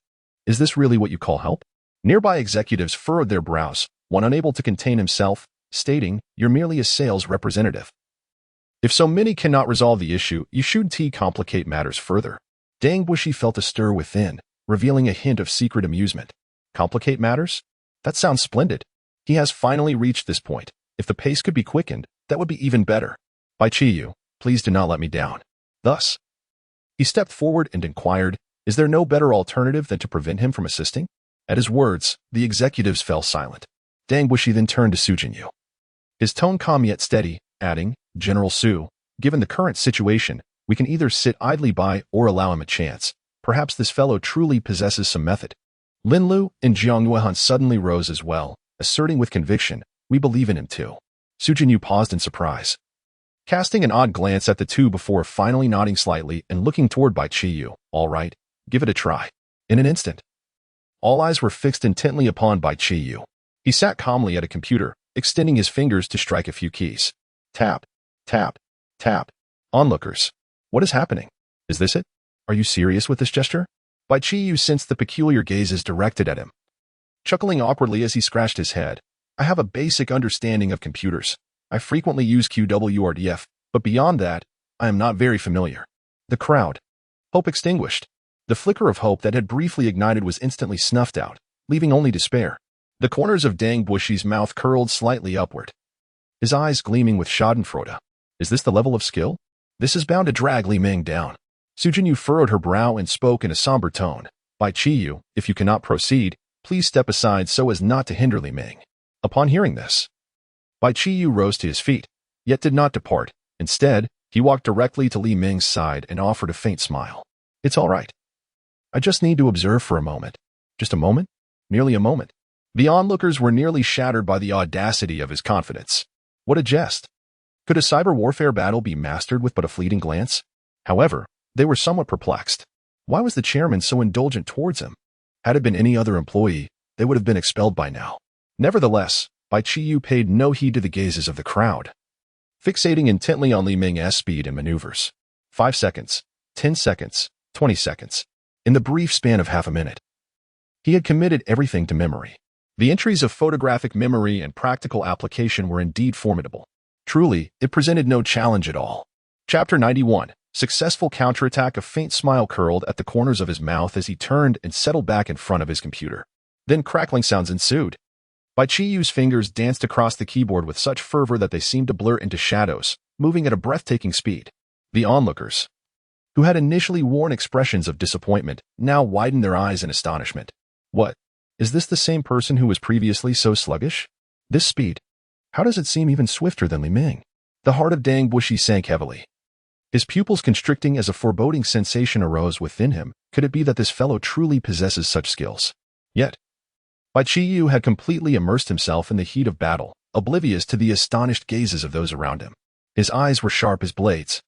Is this really what you call help? Nearby executives furrowed their brows, one unable to contain himself, stating, You're merely a sales representative. If so many cannot resolve the issue, you shouldn't complicate matters further. Dang Bushi felt a stir within, revealing a hint of secret amusement. Complicate matters? That sounds splendid. He has finally reached this point. If the pace could be quickened, that would be even better. Bai Qiyu, please do not let me down. Thus, he stepped forward and inquired, Is there no better alternative than to prevent him from assisting? At his words, the executives fell silent. Dang Bushi then turned to Su Jinyu. His tone calm yet steady, adding, General Su, given the current situation, we can either sit idly by or allow him a chance. Perhaps this fellow truly possesses some method. Lin Lu and Jiang Yuehan suddenly rose as well, asserting with conviction, We believe in him too. Su Jinyu paused in surprise, casting an odd glance at the two before finally nodding slightly and looking toward Bai Qiyu. All right, give it a try. In an instant, all eyes were fixed intently upon Bai Qiyu. He sat calmly at a computer, extending his fingers to strike a few keys. Tap, tap, tap. Onlookers. What is happening? Is this it? Are you serious with this gesture? Bai Qiyu sensed the peculiar gazes directed at him. Chuckling awkwardly as he scratched his head, I have a basic understanding of computers. I frequently use QWRDF, but beyond that, I am not very familiar. The crowd. Hope extinguished. The flicker of hope that had briefly ignited was instantly snuffed out, leaving only despair. The corners of Dang Bushi's mouth curled slightly upward, his eyes gleaming with schadenfreude. Is this the level of skill? This is bound to drag Li Ming down. Su Jinyu furrowed her brow and spoke in a somber tone. Bai Qiyu, if you cannot proceed, please step aside so as not to hinder Li Ming. Upon hearing this, Bai Qiyu rose to his feet, yet did not depart. Instead, he walked directly to Li Ming's side and offered a faint smile. It's all right. I just need to observe for a moment. Just a moment? Merely a moment. The onlookers were nearly shattered by the audacity of his confidence. What a jest. Could a cyber warfare battle be mastered with but a fleeting glance? However, they were somewhat perplexed. Why was the chairman so indulgent towards him? Had it been any other employee, they would have been expelled by now. Nevertheless, Bai Qiyu paid no heed to the gazes of the crowd, fixating intently on Li Ming's speed and maneuvers. 5 seconds, 10 seconds, 20 seconds. In the brief span of half a minute, he had committed everything to memory. The entries of photographic memory and practical application were indeed formidable. Truly, it presented no challenge at all. Chapter 91. Successful counterattack. A faint smile curled at the corners of his mouth as he turned and settled back in front of his computer. Then crackling sounds ensued. Bai Qiyu's fingers danced across the keyboard with such fervor that they seemed to blur into shadows, moving at a breathtaking speed. The onlookers, who had initially worn expressions of disappointment, now widened their eyes in astonishment. What? Is this the same person who was previously so sluggish? This speed? How does it seem even swifter than Li Ming? The heart of Dang Bushi sank heavily, his pupils constricting as a foreboding sensation arose within him. Could it be that this fellow truly possesses such skills? Yet, Bai Qiyu had completely immersed himself in the heat of battle, oblivious to the astonished gazes of those around him. His eyes were sharp as blades,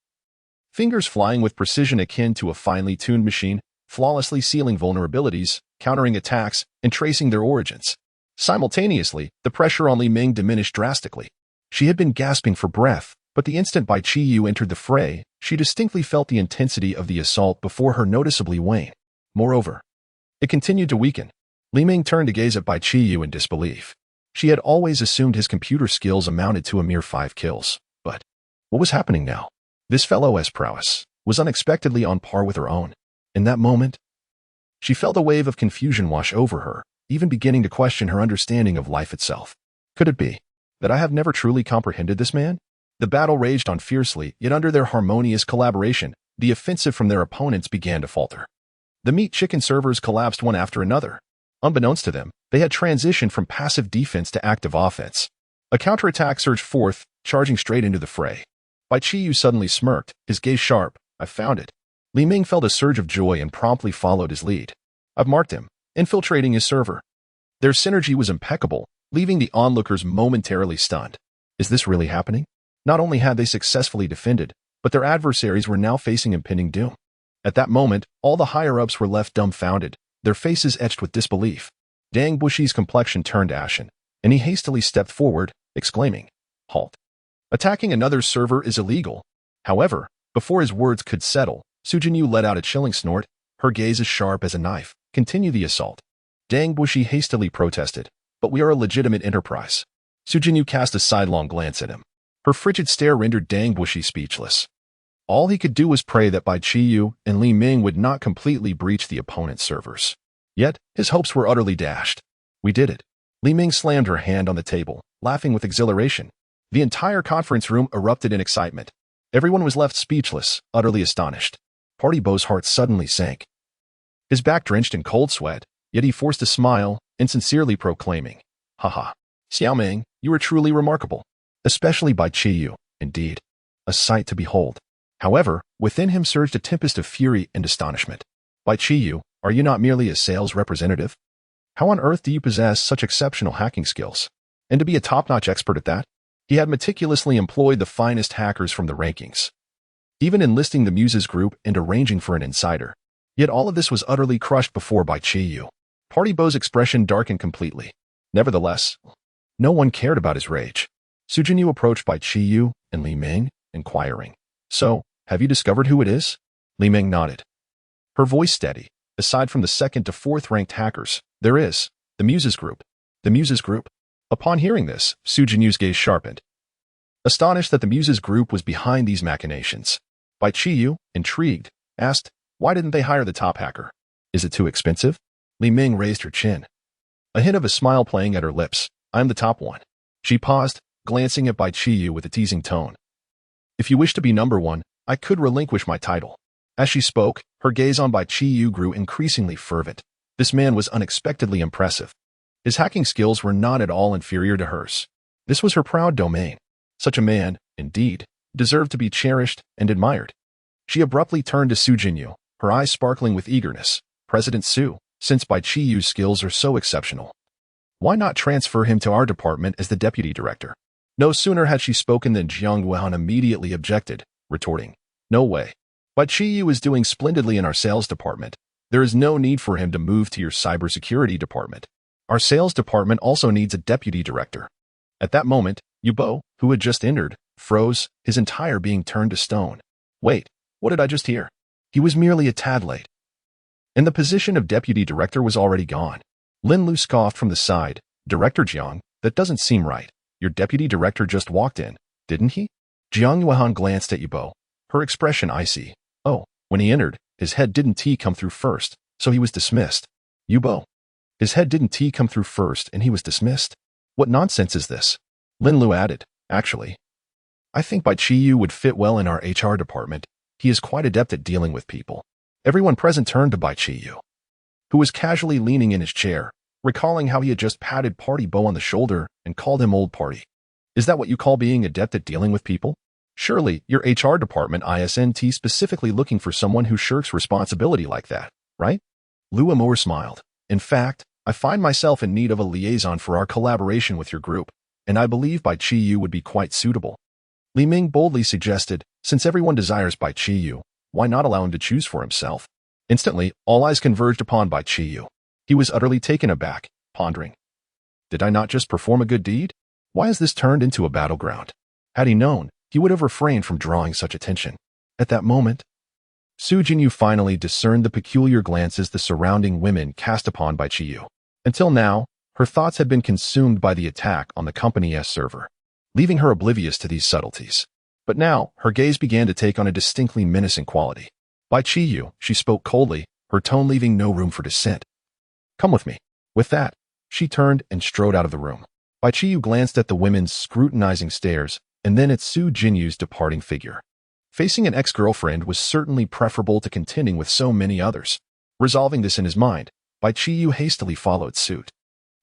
fingers flying with precision akin to a finely tuned machine, flawlessly sealing vulnerabilities, countering attacks, and tracing their origins. Simultaneously, the pressure on Li Ming diminished drastically. She had been gasping for breath, but the instant Bai Qiyu entered the fray, she distinctly felt the intensity of the assault before her noticeably wane. Moreover, it continued to weaken. Li Ming turned to gaze at Bai Qiyu in disbelief. She had always assumed his computer skills amounted to a mere 5 kills. But what was happening now? This fellow's prowess was unexpectedly on par with her own. In that moment, she felt a wave of confusion wash over her, even beginning to question her understanding of life itself. Could it be that I have never truly comprehended this man? The battle raged on fiercely, yet under their harmonious collaboration, the offensive from their opponents began to falter. The meat chicken servers collapsed one after another. Unbeknownst to them, they had transitioned from passive defense to active offense. A counterattack surged forth, charging straight into the fray. Bai Qiyu suddenly smirked, his gaze sharp. I found it. Li Ming felt a surge of joy and promptly followed his lead. I've marked him, infiltrating his server. Their synergy was impeccable, leaving the onlookers momentarily stunned. Is this really happening? Not only had they successfully defended, but their adversaries were now facing impending doom. At that moment, all the higher-ups were left dumbfounded, their faces etched with disbelief. Dang Bushi's complexion turned ashen, and he hastily stepped forward, exclaiming, "Halt. Attacking another's server is illegal." However, before his words could settle, Su Jinyu let out a chilling snort, her gaze as sharp as a knife. Continue the assault. Dang Bushi hastily protested, but we are a legitimate enterprise. Su Jinyu cast a sidelong glance at him. Her frigid stare rendered Dang Bushi speechless. All he could do was pray that Bai Qiyu and Li Ming would not completely breach the opponent's servers. Yet, his hopes were utterly dashed. We did it. Li Ming slammed her hand on the table, laughing with exhilaration. The entire conference room erupted in excitement. Everyone was left speechless, utterly astonished. Party Beau's heart suddenly sank. His back drenched in cold sweat, yet he forced a smile, insincerely proclaiming, "Haha, Xiao Ming, you are truly remarkable. Especially Bai Qiyu, indeed. A sight to behold." However, within him surged a tempest of fury and astonishment. Bai Qiyu, are you not merely a sales representative? How on earth do you possess such exceptional hacking skills? And to be a top-notch expert at that? He had meticulously employed the finest hackers from the rankings, even enlisting the Muses group and arranging for an insider. Yet all of this was utterly crushed before Bai Qiyu. Party Beau's expression darkened completely. Nevertheless, no one cared about his rage. Su Jinyu approached Bai Qiyu and Li Ming, inquiring, "So, have you discovered who it is?" Li Ming nodded, her voice steady. "Aside from the 2nd to 4th ranked hackers, there is the Muses group." The Muses group? Upon hearing this, Su Jinyu's gaze sharpened. astonished that the Muses group was behind these machinations. Bai Qiyu, intrigued, asked, why didn't they hire the top hacker? Is it too expensive? Li Ming raised her chin, a hint of a smile playing at her lips. I'm the top one. She paused, glancing at Bai Qiyu with a teasing tone. If you wish to be number one, I could relinquish my title. As she spoke, her gaze on Bai Qiyu grew increasingly fervent. This man was unexpectedly impressive. His hacking skills were not at all inferior to hers. This was her proud domain. Such a man, indeed, deserved to be cherished and admired. She abruptly turned to Su Jinyu, her eyes sparkling with eagerness. President Su, since Bai Qiyu's skills are so exceptional, why not transfer him to our department as the deputy director? No sooner had she spoken than Jiang Yuan immediately objected, retorting, no way. Bai Qiyu is doing splendidly in our sales department. There is no need for him to move to your cybersecurity department. Our sales department also needs a deputy director. At that moment, Yubo, who had just entered, froze, his entire being turned to stone. Wait, what did I just hear? He was merely a tad late. And the position of deputy director was already gone. Lin Lu scoffed from the side. Director Jiang, that doesn't seem right. Your deputy director just walked in, didn't he? Jiang Yuan glanced at Yubo, her expression icy. Oh, when he entered, his head didn't come through first, so he was dismissed. Yubo. His head didn't come through first and he was dismissed? What nonsense is this? Lin Lu added, actually, I think Bai Qiyu would fit well in our HR department. He is quite adept at dealing with people. Everyone present turned to Bai Qiyu, who was casually leaning in his chair, recalling how he had just patted Party Bo on the shoulder and called him old party. Is that what you call being adept at dealing with people? Surely, your HR department isn't specifically looking for someone who shirks responsibility like that, right? Lu Amour smiled. In fact, I find myself in need of a liaison for our collaboration with your group, and I believe Bai Qiyu would be quite suitable. Li Ming boldly suggested, since everyone desires Bai Qiyu, why not allow him to choose for himself? Instantly, all eyes converged upon Bai Qiyu. He was utterly taken aback, pondering. Did I not just perform a good deed? Why has this turned into a battleground? Had he known, he would have refrained from drawing such attention. At that moment, Su Jinyu finally discerned the peculiar glances the surrounding women cast upon Bai Qiyu. Until now, her thoughts had been consumed by the attack on the company's server, leaving her oblivious to these subtleties. But now, her gaze began to take on a distinctly menacing quality. Bai Qiyu, she spoke coldly, her tone leaving no room for dissent. Come with me. With that, she turned and strode out of the room. Bai Qiyu glanced at the women's scrutinizing stares, and then at Su Jinyu's departing figure. Facing an ex-girlfriend was certainly preferable to contending with so many others. Resolving this in his mind, Bai Qiyu hastily followed suit.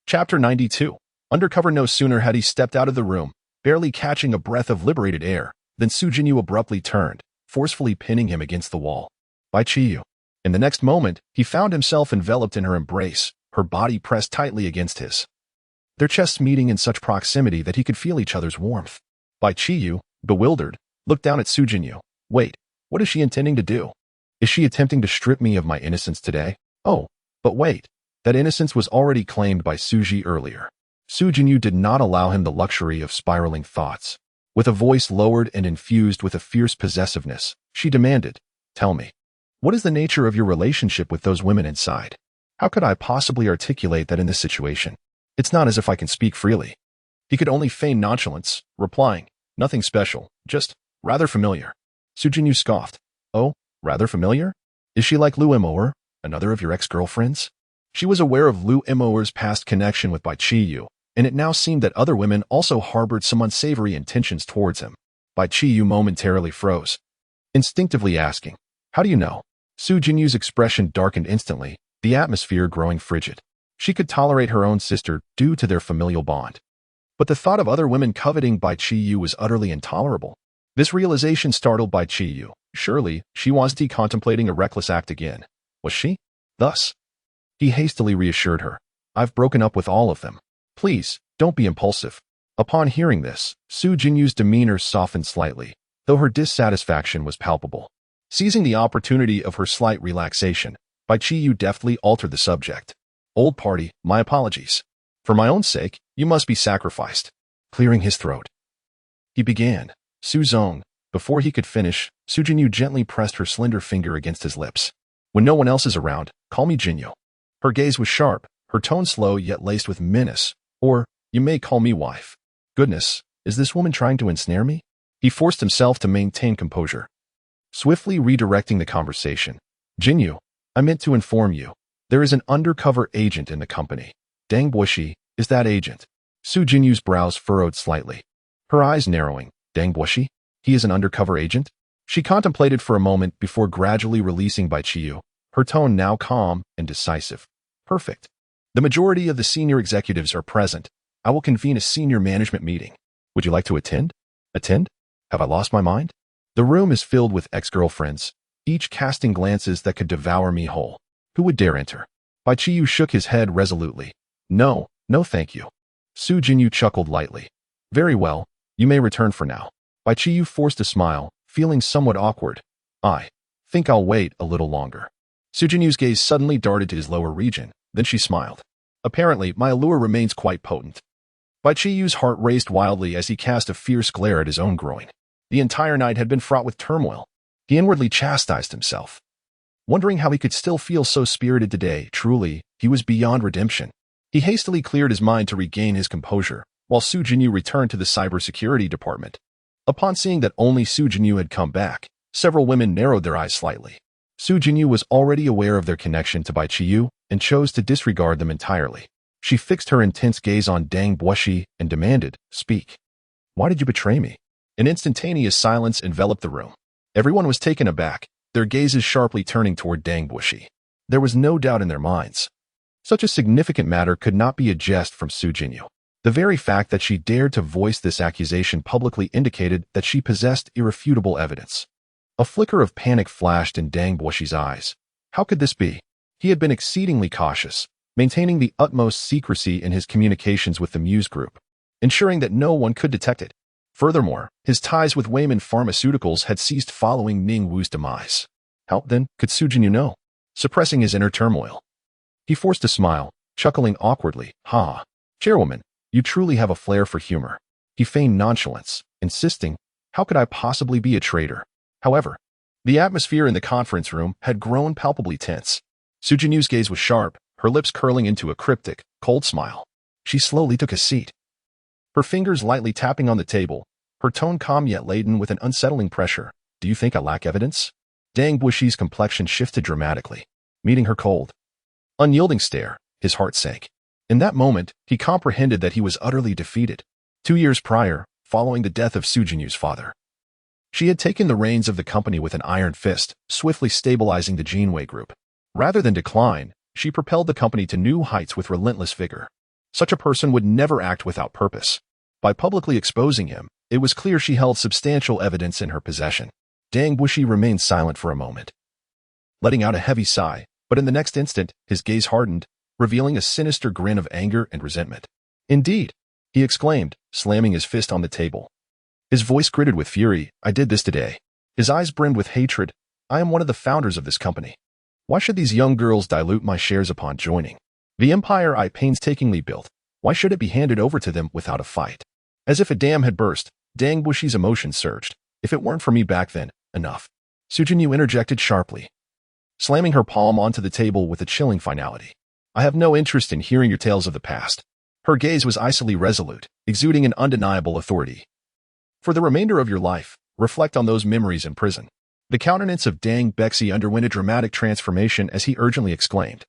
Chapter 92. Undercover. No sooner had he stepped out of the room, barely catching a breath of liberated air, than Su Jinyu abruptly turned, forcefully pinning him against the wall. Bai Qiyu. In the next moment, he found himself enveloped in her embrace, her body pressed tightly against his. Their chests meeting in such proximity that he could feel each other's warmth. Bai Qiyu, bewildered, looked down at Su Jinyu. Wait, what is she intending to do? Is she attempting to strip me of my innocence today? Oh, but wait, that innocence was already claimed by Suji earlier. Su Jinyu did not allow him the luxury of spiraling thoughts. With a voice lowered and infused with a fierce possessiveness, she demanded, tell me, what is the nature of your relationship with those women inside? How could I possibly articulate that in this situation? It's not as if I can speak freely. He could only feign nonchalance, replying, nothing special, just rather familiar. Su Jinyu scoffed. Oh, rather familiar? Is she like Lu Amour, another of your ex-girlfriends? She was aware of Lu Amour's past connection with Bai Qiyu, and it now seemed that other women also harbored some unsavory intentions towards him. Bai Qiyu momentarily froze, instinctively asking, how do you know? Su Jinyu's expression darkened instantly, the atmosphere growing frigid. She could tolerate her own sister due to their familial bond. But the thought of other women coveting Bai Qiyu was utterly intolerable. This realization startled Bai Qiyu. Surely, she wasn't contemplating a reckless act again, was she? Thus, he hastily reassured her. I've broken up with all of them. Please, don't be impulsive. Upon hearing this, Su Jinyu's demeanor softened slightly, though her dissatisfaction was palpable. Seizing the opportunity of her slight relaxation, Bai Qiyu deftly altered the subject. Old party, my apologies. For my own sake, you must be sacrificed. Clearing his throat, he began. Su Zong. Before he could finish, Su Jinyu gently pressed her slender finger against his lips. When no one else is around, call me Jinyu. Her gaze was sharp, her tone slow yet laced with menace, or, you may call me wife. Goodness, Is this woman trying to ensnare me? He forced himself to maintain composure. Swiftly redirecting the conversation. Jinyu, I meant to inform you. There is an undercover agent in the company. Dang Bushi is that agent. Su Jinyu's brows furrowed slightly. Her eyes narrowing. Dang Bushi? He is an undercover agent? She contemplated for a moment before gradually releasing Bai Qiyu, her tone now calm and decisive. Perfect. The majority of the senior executives are present. I will convene a senior management meeting. Would you like to attend? Attend? Have I lost my mind? The room is filled with ex-girlfriends, each casting glances that could devour me whole. Who would dare enter? Bai Qiyu shook his head resolutely. No, no thank you. Su Jinyu chuckled lightly. Very well, you may return for now. Bai Qiyu forced a smile, feeling somewhat awkward. I think I'll wait a little longer. Su Jinyu's gaze suddenly darted to his lower region, then she smiled. Apparently, my allure remains quite potent. Bai Qiyu's heart raced wildly as he cast a fierce glare at his own groin. The entire night had been fraught with turmoil. He inwardly chastised himself. Wondering how he could still feel so spirited today, truly, he was beyond redemption. He hastily cleared his mind to regain his composure, while Su Jinyu returned to the cybersecurity department. Upon seeing that only Su Jinyu had come back, several women narrowed their eyes slightly. Su Jinyu was already aware of their connection to Bai Qiyu and chose to disregard them entirely. She fixed her intense gaze on Dang Bushi and demanded, Speak. Why did you betray me? An instantaneous silence enveloped the room. Everyone was taken aback, their gazes sharply turning toward Dang Bushi. There was no doubt in their minds. Such a significant matter could not be a jest from Su Jinyu. The very fact that she dared to voice this accusation publicly indicated that she possessed irrefutable evidence. A flicker of panic flashed in Dang Bushi's eyes. How could this be? He had been exceedingly cautious, maintaining the utmost secrecy in his communications with the Muse Group, ensuring that no one could detect it. Furthermore, his ties with Wayman Pharmaceuticals had ceased following Ning Wu's demise. How, then, could Su Jinyu know? Suppressing his inner turmoil, he forced a smile, chuckling awkwardly. Ha! Chairwoman, you truly have a flair for humor. He feigned nonchalance, insisting, How could I possibly be a traitor? However, the atmosphere in the conference room had grown palpably tense. Su Jinyu's gaze was sharp, her lips curling into a cryptic, cold smile. She slowly took a seat. Her fingers lightly tapping on the table, her tone calm yet laden with an unsettling pressure. Do you think I lack evidence? Dang Bushi's complexion shifted dramatically, meeting her cold, unyielding stare. His heart sank. In that moment, he comprehended that he was utterly defeated. 2 years prior, following the death of Su Jinyu's father, she had taken the reins of the company with an iron fist, swiftly stabilizing the Jinwei Group. Rather than decline, she propelled the company to new heights with relentless vigor. Such a person would never act without purpose. By publicly exposing him, it was clear she held substantial evidence in her possession. Dang Bushi remained silent for a moment, letting out a heavy sigh, but in the next instant, his gaze hardened, revealing a sinister grin of anger and resentment. Indeed, he exclaimed, slamming his fist on the table. His voice gritted with fury. I did this today. His eyes brimmed with hatred. I am one of the founders of this company. Why should these young girls dilute my shares upon joining? The empire I painstakingly built, why should it be handed over to them without a fight? As if a dam had burst, Dang Bushi's emotions surged. If it weren't for me back then, enough. Su Jinyu interjected sharply, slamming her palm onto the table with a chilling finality. I have no interest in hearing your tales of the past. Her gaze was icily resolute, exuding an undeniable authority. For the remainder of your life, reflect on those memories in prison. The countenance of Dang Bexi underwent a dramatic transformation as he urgently exclaimed,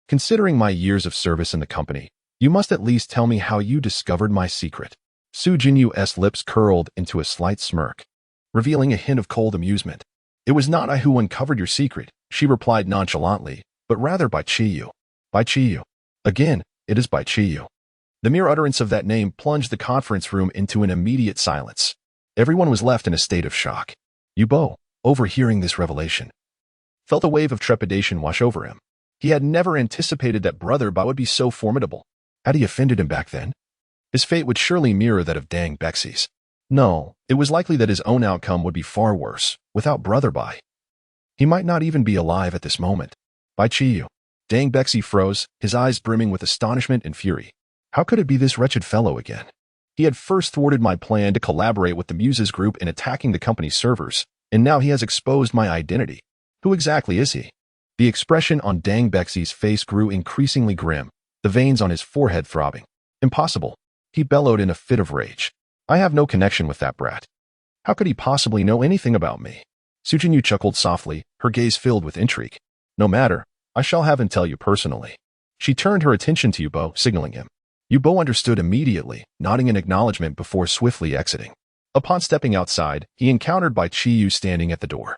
Considering my years of service in the company, you must at least tell me how you discovered my secret. Su Jinyu's lips curled into a slight smirk, revealing a hint of cold amusement. It was not I who uncovered your secret, she replied nonchalantly, but rather Bai Qiyu. Bai Qiyu. Again, it is Bai Qiyu. The mere utterance of that name plunged the conference room into an immediate silence. Everyone was left in a state of shock. Yubo, overhearing this revelation, felt a wave of trepidation wash over him. He had never anticipated that Brother Bai would be so formidable. Had he offended him back then? His fate would surely mirror that of Dang Bexi's. No, it was likely that his own outcome would be far worse, without Brother Bai. He might not even be alive at this moment. Bai Qiyu. Dang Bexi froze, his eyes brimming with astonishment and fury. How could it be this wretched fellow again? He had first thwarted my plan to collaborate with the Muses Group in attacking the company's servers, and now he has exposed my identity. Who exactly is he? The expression on Dang Bexi's face grew increasingly grim, the veins on his forehead throbbing. Impossible. He bellowed in a fit of rage. I have no connection with that brat. How could he possibly know anything about me? Su Jinyu chuckled softly, her gaze filled with intrigue. No matter, I shall have him tell you personally. She turned her attention to Yubo, signaling him. Yubo understood immediately, nodding in acknowledgement before swiftly exiting. Upon stepping outside, he encountered Bai Qiyu standing at the door.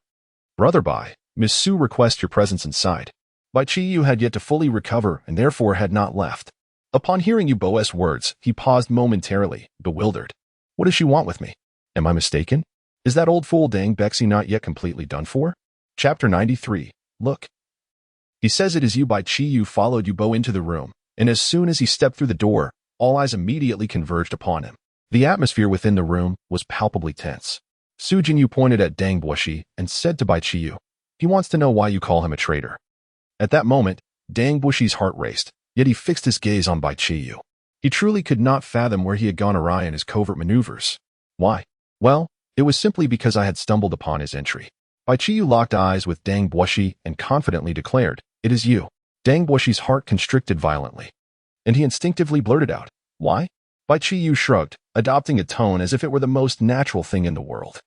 Brother Bai, Miss Su requests your presence inside. Bai Qiyu had yet to fully recover and therefore had not left. Upon hearing Yubo's words, he paused momentarily, bewildered. What does she want with me? Am I mistaken? Is that old fool Dang Bexi not yet completely done for? Chapter 93. Look. He says it is you. Bai Qiyu followed Yubo into the room, and as soon as he stepped through the door, all eyes immediately converged upon him. The atmosphere within the room was palpably tense. Su Jinyu pointed at Dang Buoshi and said to Bai Qiyu, he wants to know why you call him a traitor. At that moment, Dang Buoshi's heart raced, yet he fixed his gaze on Bai Qiyu. He truly could not fathom where he had gone awry in his covert maneuvers. Why? Well, it was simply because I had stumbled upon his entry. Bai Qiyu locked eyes with Dang Buoshi and confidently declared, it is you. Dang Buoshi's heart constricted violently, and he instinctively blurted out, why? Bai Qiyu shrugged, adopting a tone as if it were the most natural thing in the world.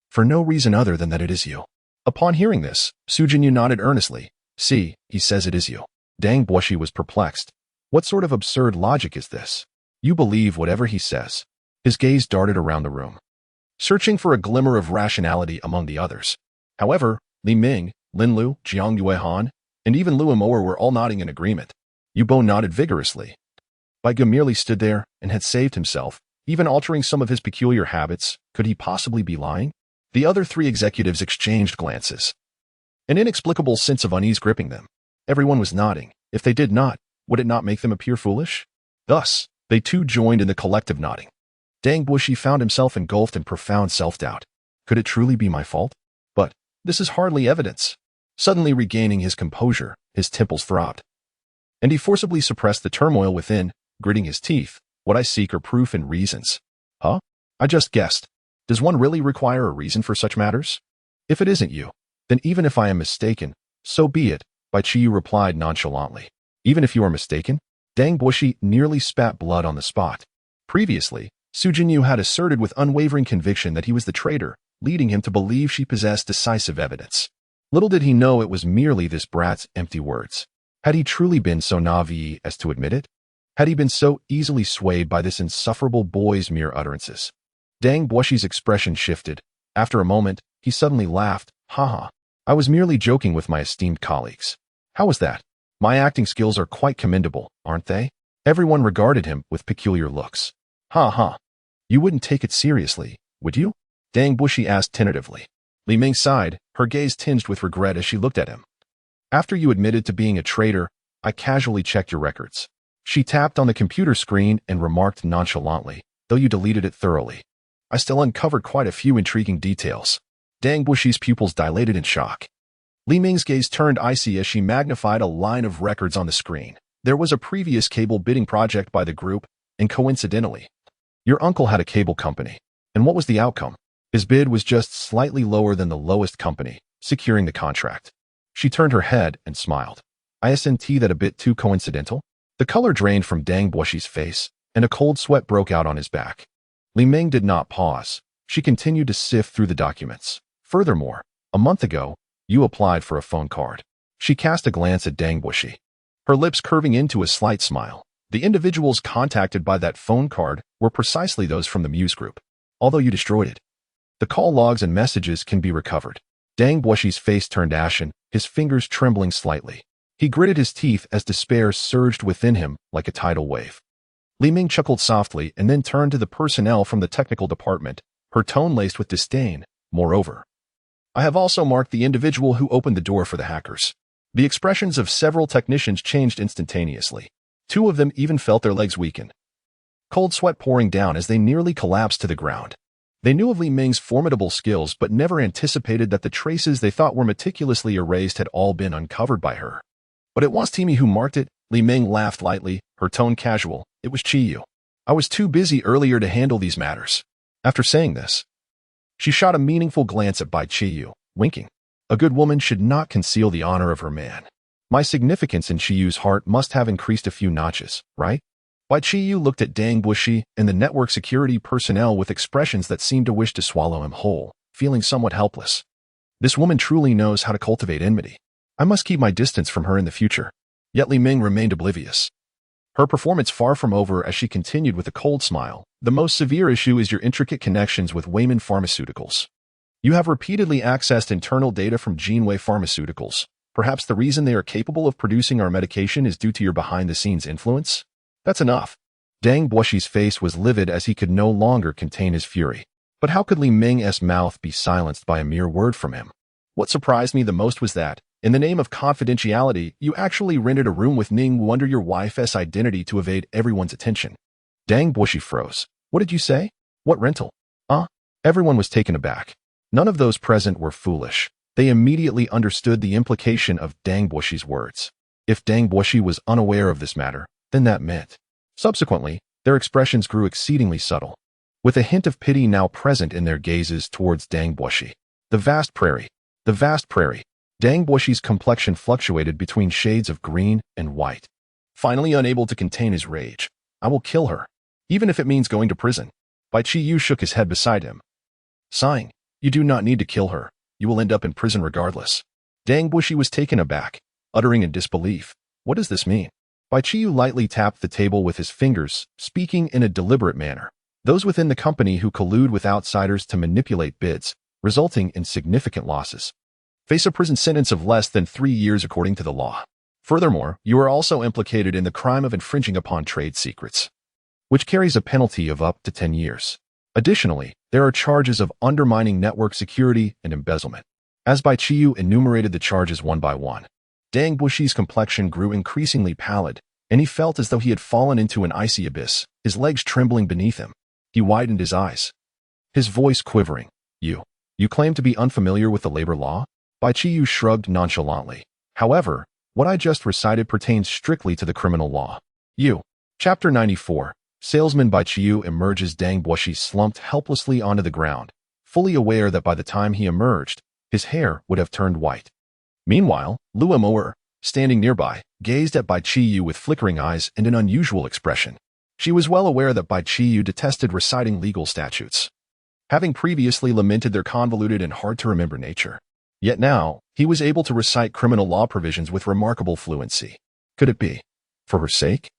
For no reason other than that it is you. Upon hearing this, Su Jinyu nodded earnestly. See, he says it is you. Dang Buoshi was perplexed. What sort of absurd logic is this? You believe whatever he says. His gaze darted around the room, searching for a glimmer of rationality among the others. However, Li Ming, Lin Lu, Jiang Yuehan, and even Lu Amoer were all nodding in agreement. Yubo nodded vigorously. Bai Qiyu merely stood there and had saved himself, even altering some of his peculiar habits. Could he possibly be lying? The other three executives exchanged glances, an inexplicable sense of unease gripping them. Everyone was nodding. If they did not, would it not make them appear foolish? Thus, they too joined in the collective nodding. Dang Buoshi found himself engulfed in profound self-doubt. Could it truly be my fault? But this is hardly evidence. Suddenly regaining his composure, his temples throbbed, and he forcibly suppressed the turmoil within, gritting his teeth. What I seek are proof and reasons. Huh? I just guessed. Does one really require a reason for such matters? If it isn't you, then even if I am mistaken, so be it, Bai Qiyu replied nonchalantly. Even if you are mistaken? Dang Buoshi nearly spat blood on the spot. Previously, Su Jinyu had asserted with unwavering conviction that he was the traitor, leading him to believe she possessed decisive evidence. Little did he know it was merely this brat's empty words. Had he truly been so naive as to admit it? Had he been so easily swayed by this insufferable boy's mere utterances? Dang Buoshi's expression shifted. After a moment, he suddenly laughed. Haha. I was merely joking with my esteemed colleagues. How was that? My acting skills are quite commendable, aren't they? Everyone regarded him with peculiar looks. Ha ha. You wouldn't take it seriously, would you? Dang Buoshi asked tentatively. Li Ming sighed, her gaze tinged with regret as she looked at him. After you admitted to being a traitor, I casually checked your records. She tapped on the computer screen and remarked nonchalantly, though you deleted it thoroughly. I still uncovered quite a few intriguing details. Dang Buoshi's pupils dilated in shock. Li Ming's gaze turned icy as she magnified a line of records on the screen. There was a previous cable bidding project by the group, and coincidentally, your uncle had a cable company. And what was the outcome? His bid was just slightly lower than the lowest company, securing the contract. She turned her head and smiled. Isn't that a bit too coincidental? The color drained from Dang Buoshi's face, and a cold sweat broke out on his back. Li Ming did not pause. She continued to sift through the documents. Furthermore, a month ago, you applied for a phone card. She cast a glance at Dang Buoshi, her lips curving into a slight smile. The individuals contacted by that phone card were precisely those from the Muse Group. Although you destroyed it, the call logs and messages can be recovered. Dang Buoshi's face turned ashen, his fingers trembling slightly. He gritted his teeth as despair surged within him like a tidal wave. Li Ming chuckled softly and then turned to the personnel from the technical department, her tone laced with disdain. Moreover, I have also marked the individual who opened the door for the hackers. The expressions of several technicians changed instantaneously. Two of them even felt their legs weaken, cold sweat pouring down as they nearly collapsed to the ground. They knew of Li Ming's formidable skills but never anticipated that the traces they thought were meticulously erased had all been uncovered by her. But it was Timmy who marked it. Li Ming laughed lightly, her tone casual. It was Qiyu. I was too busy earlier to handle these matters. After saying this, she shot a meaningful glance at Bai Qiyu, winking. A good woman should not conceal the honor of her man. My significance in Qiyu's heart must have increased a few notches, right? Bai Qiyu looked at Dang Bushi and the network security personnel with expressions that seemed to wish to swallow him whole, feeling somewhat helpless. This woman truly knows how to cultivate enmity. I must keep my distance from her in the future. Yet Li Ming remained oblivious. Her performance far from over as she continued with a cold smile. The most severe issue is your intricate connections with Wayman Pharmaceuticals. You have repeatedly accessed internal data from Genway Pharmaceuticals. Perhaps the reason they are capable of producing our medication is due to your behind-the-scenes influence? That's enough. Dang Bushi's face was livid as he could no longer contain his fury. But how could Li Ming's mouth be silenced by a mere word from him? What surprised me the most was that, in the name of confidentiality, you actually rented a room with Ning Wu under your wife's identity to evade everyone's attention. Dang Bushi froze. What did you say? What rental? Everyone was taken aback. None of those present were foolish. They immediately understood the implication of Dang Bushi's words. If Dang Bushi was unaware of this matter, then that meant. Subsequently, their expressions grew exceedingly subtle, with a hint of pity now present in their gazes towards Dang Bushi. The vast prairie. Dang Bushi's complexion fluctuated between shades of green and white. Finally unable to contain his rage, I will kill her, even if it means going to prison. Bai Qiyu shook his head beside him, sighing, you do not need to kill her. You will end up in prison regardless. Dang Bushi was taken aback, uttering in disbelief. What does this mean? Bai Qiyu lightly tapped the table with his fingers, speaking in a deliberate manner. Those within the company who collude with outsiders to manipulate bids, resulting in significant losses, face a prison sentence of less than 3 years according to the law. Furthermore, you are also implicated in the crime of infringing upon trade secrets, which carries a penalty of up to 10 years. Additionally, there are charges of undermining network security and embezzlement. As Bai Qiyu enumerated the charges one by one, Dang Bushi's complexion grew increasingly pallid, and he felt as though he had fallen into an icy abyss, his legs trembling beneath him. He widened his eyes, his voice quivering. You claim to be unfamiliar with the labor law? Bai Qiyu shrugged nonchalantly. However, what I just recited pertains strictly to the criminal law. Chapter 94. Salesman Bai Qiyu emerges. Dang Bushi slumped helplessly onto the ground, fully aware that by the time he emerged, his hair would have turned white. Meanwhile, Lu Moer, standing nearby, gazed at Bai Qiyu with flickering eyes and an unusual expression. She was well aware that Bai Qiyu detested reciting legal statutes, having previously lamented their convoluted and hard-to-remember nature. Yet now, he was able to recite criminal law provisions with remarkable fluency. Could it be for her sake?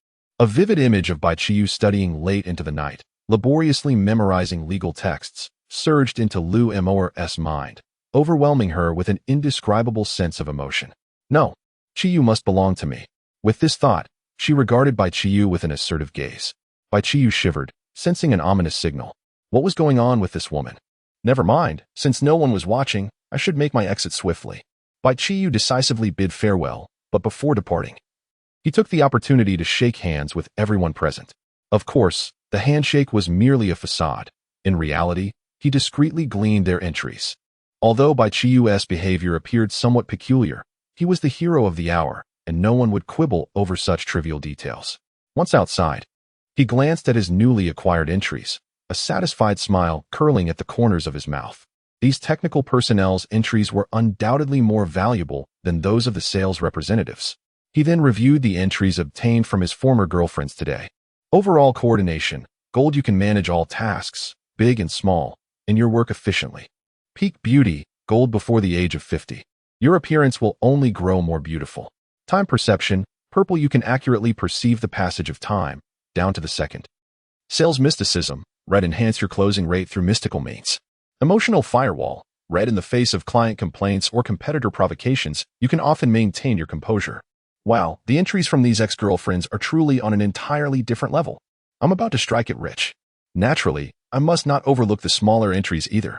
A vivid image of Bai Qiyu studying late into the night, laboriously memorizing legal texts, surged into Lu Moer's mind, overwhelming her with an indescribable sense of emotion. No, Qiyu must belong to me. With this thought, she regarded Bai Qiyu with an assertive gaze. Bai Qiyu shivered, sensing an ominous signal. What was going on with this woman? Never mind, since no one was watching, I should make my exit swiftly. Bai Qiyu decisively bid farewell, but before departing, he took the opportunity to shake hands with everyone present. Of course, the handshake was merely a facade. In reality, he discreetly gleaned their entries. Although Bai Qiyu's behavior appeared somewhat peculiar, he was the hero of the hour, and no one would quibble over such trivial details. Once outside, he glanced at his newly acquired entries, a satisfied smile curling at the corners of his mouth. These technical personnel's entries were undoubtedly more valuable than those of the sales representatives. He then reviewed the entries obtained from his former girlfriends today. Overall coordination, gold. You can manage all tasks, big and small, in your work efficiently. Peak beauty, gold before the age of 50. Your appearance will only grow more beautiful. Time perception, purple. You can accurately perceive the passage of time, down to the second. Sales mysticism, red. Enhance your closing rate through mystical means. Emotional firewall, red. In the face of client complaints or competitor provocations, you can often maintain your composure. Wow, the entries from these ex-girlfriends are truly on an entirely different level. I'm about to strike it rich. Naturally, I must not overlook the smaller entries either.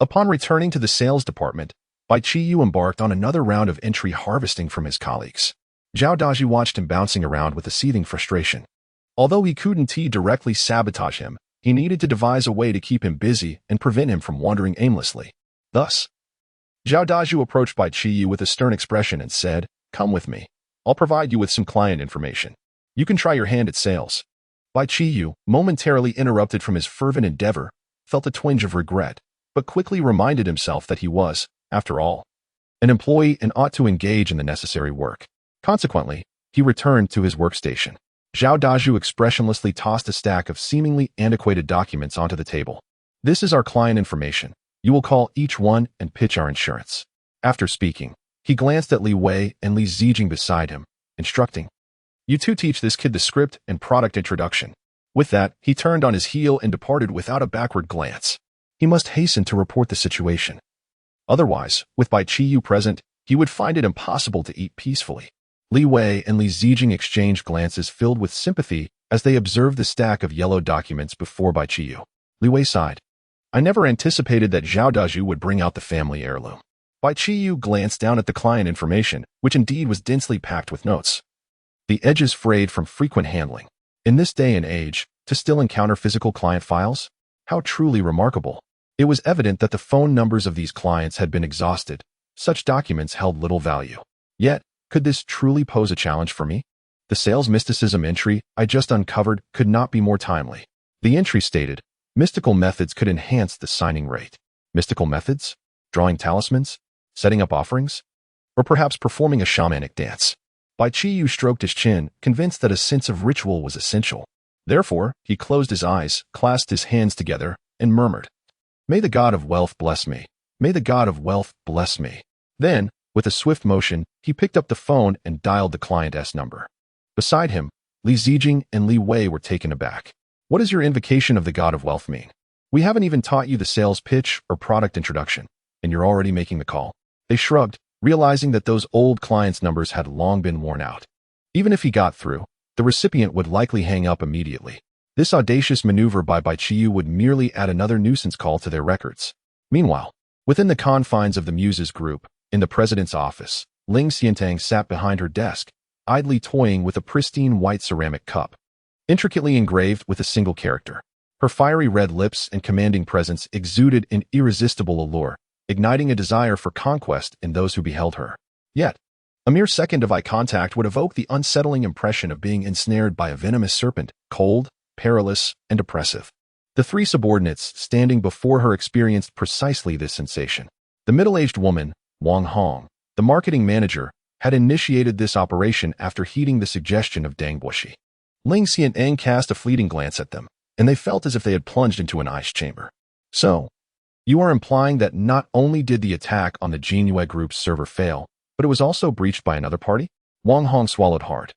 Upon returning to the sales department, Bai Qiyu embarked on another round of entry harvesting from his colleagues. Zhao Daji watched him bouncing around with a seething frustration. Although he couldn't directly sabotage him, he needed to devise a way to keep him busy and prevent him from wandering aimlessly. Thus, Zhao Daju approached Bai Qiyu with a stern expression and said, "Come with me. I'll provide you with some client information. You can try your hand at sales." Bai Qiyu, momentarily interrupted from his fervent endeavor, felt a twinge of regret, but quickly reminded himself that he was, after all, an employee and ought to engage in the necessary work. Consequently, he returned to his workstation. Zhao Dazhu expressionlessly tossed a stack of seemingly antiquated documents onto the table. This is our client information. You will call each one and pitch our insurance. After speaking, he glanced at Li Wei and Li Zijing beside him, instructing, "You two teach this kid the script and product introduction." With that, he turned on his heel and departed without a backward glance. He must hasten to report the situation. Otherwise, with Bai Qiyu present, he would find it impossible to eat peacefully. Li Wei and Li Zijing exchanged glances filled with sympathy as they observed the stack of yellow documents before Bai Qiyu. Li Wei sighed. "I never anticipated that Zhao Dazhu would bring out the family heirloom." Bai Qiyu glanced down at the client information, which indeed was densely packed with notes. The edges frayed from frequent handling. In this day and age, to still encounter physical client files? How truly remarkable. It was evident that the phone numbers of these clients had been exhausted. Such documents held little value. Yet, could this truly pose a challenge for me? The sales mysticism entry I just uncovered could not be more timely. The entry stated, mystical methods could enhance the signing rate. Mystical methods? Drawing talismans? Setting up offerings? Or perhaps performing a shamanic dance? Bai Qiyu stroked his chin, convinced that a sense of ritual was essential. Therefore, he closed his eyes, clasped his hands together, and murmured, "May the god of wealth bless me. May the god of wealth bless me." Then, with a swift motion, he picked up the phone and dialed the client's number. Beside him, Li Zijing and Li Wei were taken aback. "What does your invocation of the god of wealth mean? We haven't even taught you the sales pitch or product introduction, and you're already making the call." They shrugged, realizing that those old clients' numbers had long been worn out. Even if he got through, the recipient would likely hang up immediately. This audacious maneuver by Bai Qiyu would merely add another nuisance call to their records. Meanwhile, within the confines of the Muses group, in the president's office, Ling Xiantang sat behind her desk, idly toying with a pristine white ceramic cup, intricately engraved with a single character. Her fiery red lips and commanding presence exuded an irresistible allure, igniting a desire for conquest in those who beheld her. Yet, a mere second of eye contact would evoke the unsettling impression of being ensnared by a venomous serpent, cold, perilous, and oppressive. The three subordinates standing before her experienced precisely this sensation. The middle-aged woman, Wang Hong, the marketing manager, had initiated this operation after heeding the suggestion of Deng Buoxi. Ling Xiantang cast a fleeting glance at them, and they felt as if they had plunged into an ice chamber. "So, you are implying that not only did the attack on the Jingyue Group's server fail, but it was also breached by another party?" Wang Hong swallowed hard,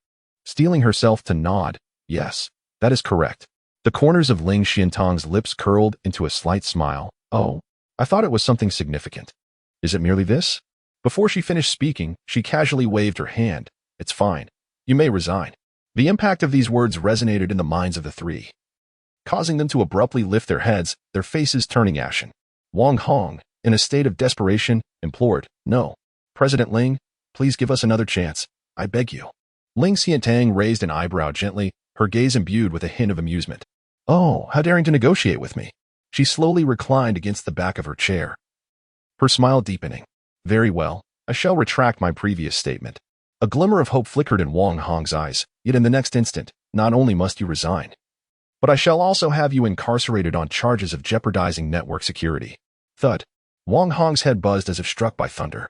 steeling herself to nod. "Yes, that is correct." The corners of Ling Xiantang's lips curled into a slight smile. "Oh, I thought it was something significant. Is it merely this?" Before she finished speaking, she casually waved her hand. "It's fine. You may resign." The impact of these words resonated in the minds of the three, causing them to abruptly lift their heads, their faces turning ashen. Wang Hong, in a state of desperation, implored, "No. President Ling, please give us another chance. I beg you." Ling Xiantang raised an eyebrow gently, her gaze imbued with a hint of amusement. "Oh, how daring to negotiate with me." She slowly reclined against the back of her chair, her smile deepening. "Very well, I shall retract my previous statement." A glimmer of hope flickered in Wang Hong's eyes, yet in the next instant, "Not only must you resign, but I shall also have you incarcerated on charges of jeopardizing network security." Thud. Wang Hong's head buzzed as if struck by thunder,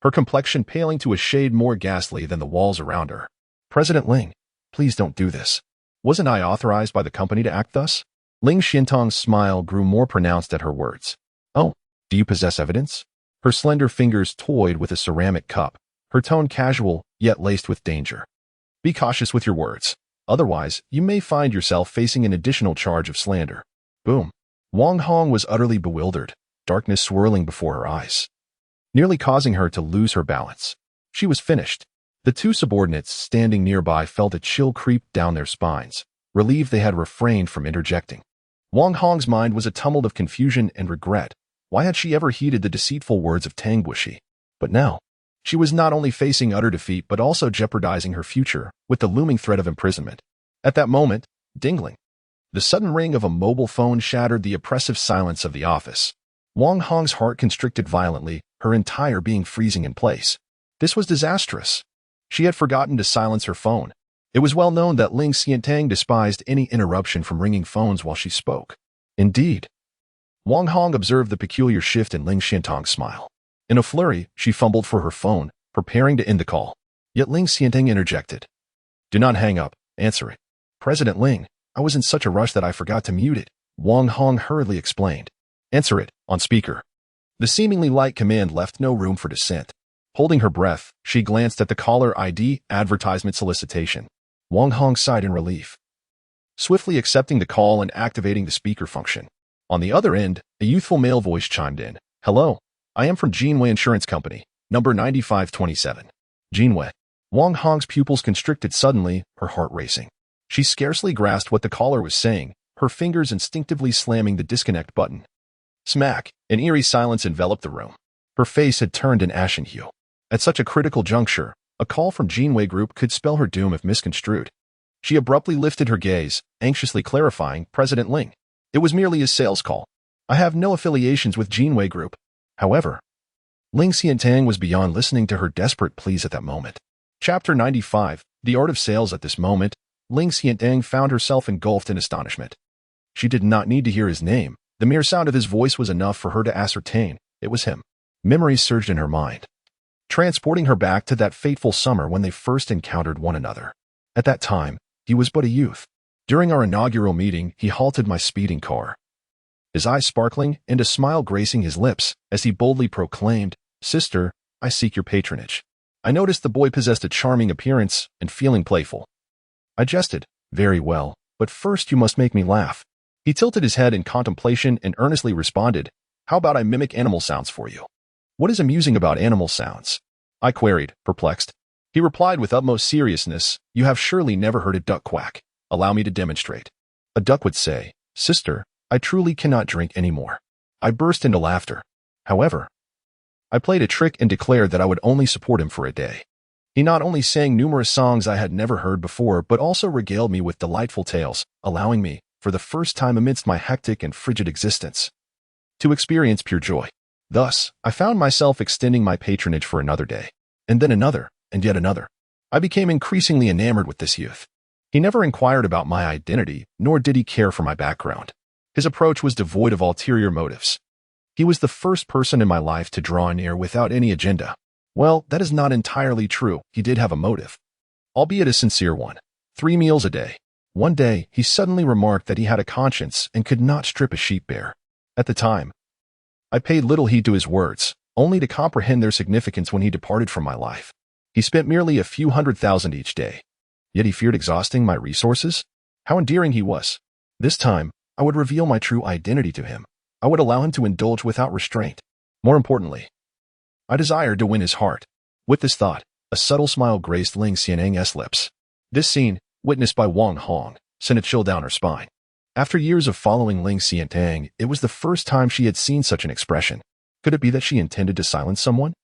her complexion paling to a shade more ghastly than the walls around her. "President Ling, please don't do this. Wasn't I authorized by the company to act thus?" Ling Xiantang's smile grew more pronounced at her words. "Oh, do you possess evidence?" Her slender fingers toyed with a ceramic cup, her tone casual, yet laced with danger. "Be cautious with your words. Otherwise, you may find yourself facing an additional charge of slander." Boom. Wang Hong was utterly bewildered, darkness swirling before her eyes, nearly causing her to lose her balance. She was finished. The two subordinates standing nearby felt a chill creep down their spines, relieved they had refrained from interjecting. Wang Hong's mind was a tumult of confusion and regret. Why had she ever heeded the deceitful words of Tang Buoxi? But now, she was not only facing utter defeat but also jeopardizing her future with the looming threat of imprisonment. At that moment, dingling, the sudden ring of a mobile phone shattered the oppressive silence of the office. Wang Hong's heart constricted violently, her entire being freezing in place. This was disastrous. She had forgotten to silence her phone. It was well known that Ling Xiantang despised any interruption from ringing phones while she spoke. Indeed, Wang Hong observed the peculiar shift in Ling Xiantang's smile. In a flurry, she fumbled for her phone, preparing to end the call. Yet Ling Xiantang interjected, "Do not hang up. Answer it. President Ling, I was in such a rush that I forgot to mute it, Wang Hong hurriedly explained. Answer it, on speaker. The seemingly light command left no room for dissent. Holding her breath, she glanced at the caller ID advertisement solicitation. Wang Hong sighed in relief, swiftly accepting the call and activating the speaker function. On the other end, a youthful male voice chimed in. Hello, I am from Jinwei Insurance Company, number 9527. Jinwei. Wang Hong's pupils constricted suddenly, her heart racing. She scarcely grasped what the caller was saying, her fingers instinctively slamming the disconnect button. Smack, an eerie silence enveloped the room. Her face had turned an ashen hue. At such a critical juncture, a call from Jinwei Group could spell her doom if misconstrued. She abruptly lifted her gaze, anxiously clarifying, President Ling. It was merely a sales call. I have no affiliations with Jinwei Group. However, Ling Xiantang was beyond listening to her desperate pleas at that moment. Chapter 95, The Art of Sales. At this moment, Ling Xiantang found herself engulfed in astonishment. She did not need to hear his name. The mere sound of his voice was enough for her to ascertain it was him. Memories surged in her mind, transporting her back to that fateful summer when they first encountered one another. At that time, he was but a youth. During our inaugural meeting, he halted my speeding car, his eyes sparkling and a smile gracing his lips as he boldly proclaimed, Sister, I seek your patronage. I noticed the boy possessed a charming appearance and feeling playful. I jested, Very well, but first you must make me laugh. He tilted his head in contemplation and earnestly responded, How about I mimic animal sounds for you? What is amusing about animal sounds? I queried, perplexed. He replied with utmost seriousness, You have surely never heard a duck quack. Allow me to demonstrate. A duck would say, Sister, I truly cannot drink any more. I burst into laughter. However, I played a trick and declared that I would only support him for a day. He not only sang numerous songs I had never heard before, but also regaled me with delightful tales, allowing me, for the first time amidst my hectic and frigid existence, to experience pure joy. Thus, I found myself extending my patronage for another day, and then another, and yet another. I became increasingly enamored with this youth. He never inquired about my identity, nor did he care for my background. His approach was devoid of ulterior motives. He was the first person in my life to draw near without any agenda. Well, that is not entirely true. He did have a motive, albeit a sincere one. 3 meals a day. One day, he suddenly remarked that he had a conscience and could not strip a sheep bare. At the time, I paid little heed to his words, only to comprehend their significance when he departed from my life. He spent merely a few $100,000 each day. Yet he feared exhausting my resources? How endearing he was. This time, I would reveal my true identity to him. I would allow him to indulge without restraint. More importantly, I desired to win his heart. With this thought, a subtle smile graced Ling Xiantang's lips. This scene, witnessed by Wang Hong, sent a chill down her spine. After years of following Ling Xiantang, it was the first time she had seen such an expression. Could it be that she intended to silence someone?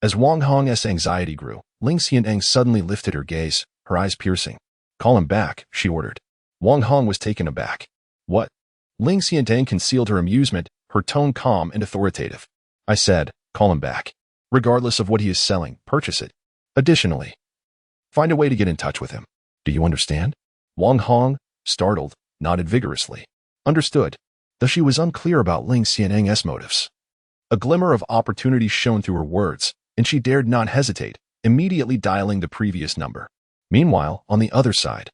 As Wang Hong's anxiety grew, Ling Xiantang suddenly lifted her gaze, her eyes piercing. Call him back, she ordered. Wang Hong was taken aback. What? Ling Xiantang concealed her amusement, her tone calm and authoritative. I said, call him back. Regardless of what he is selling, purchase it. Additionally, find a way to get in touch with him. Do you understand? Wang Hong, startled, nodded vigorously. Understood, though she was unclear about Ling Xiantang's motives. A glimmer of opportunity shone through her words, and she dared not hesitate, immediately dialing the previous number. Meanwhile, on the other side,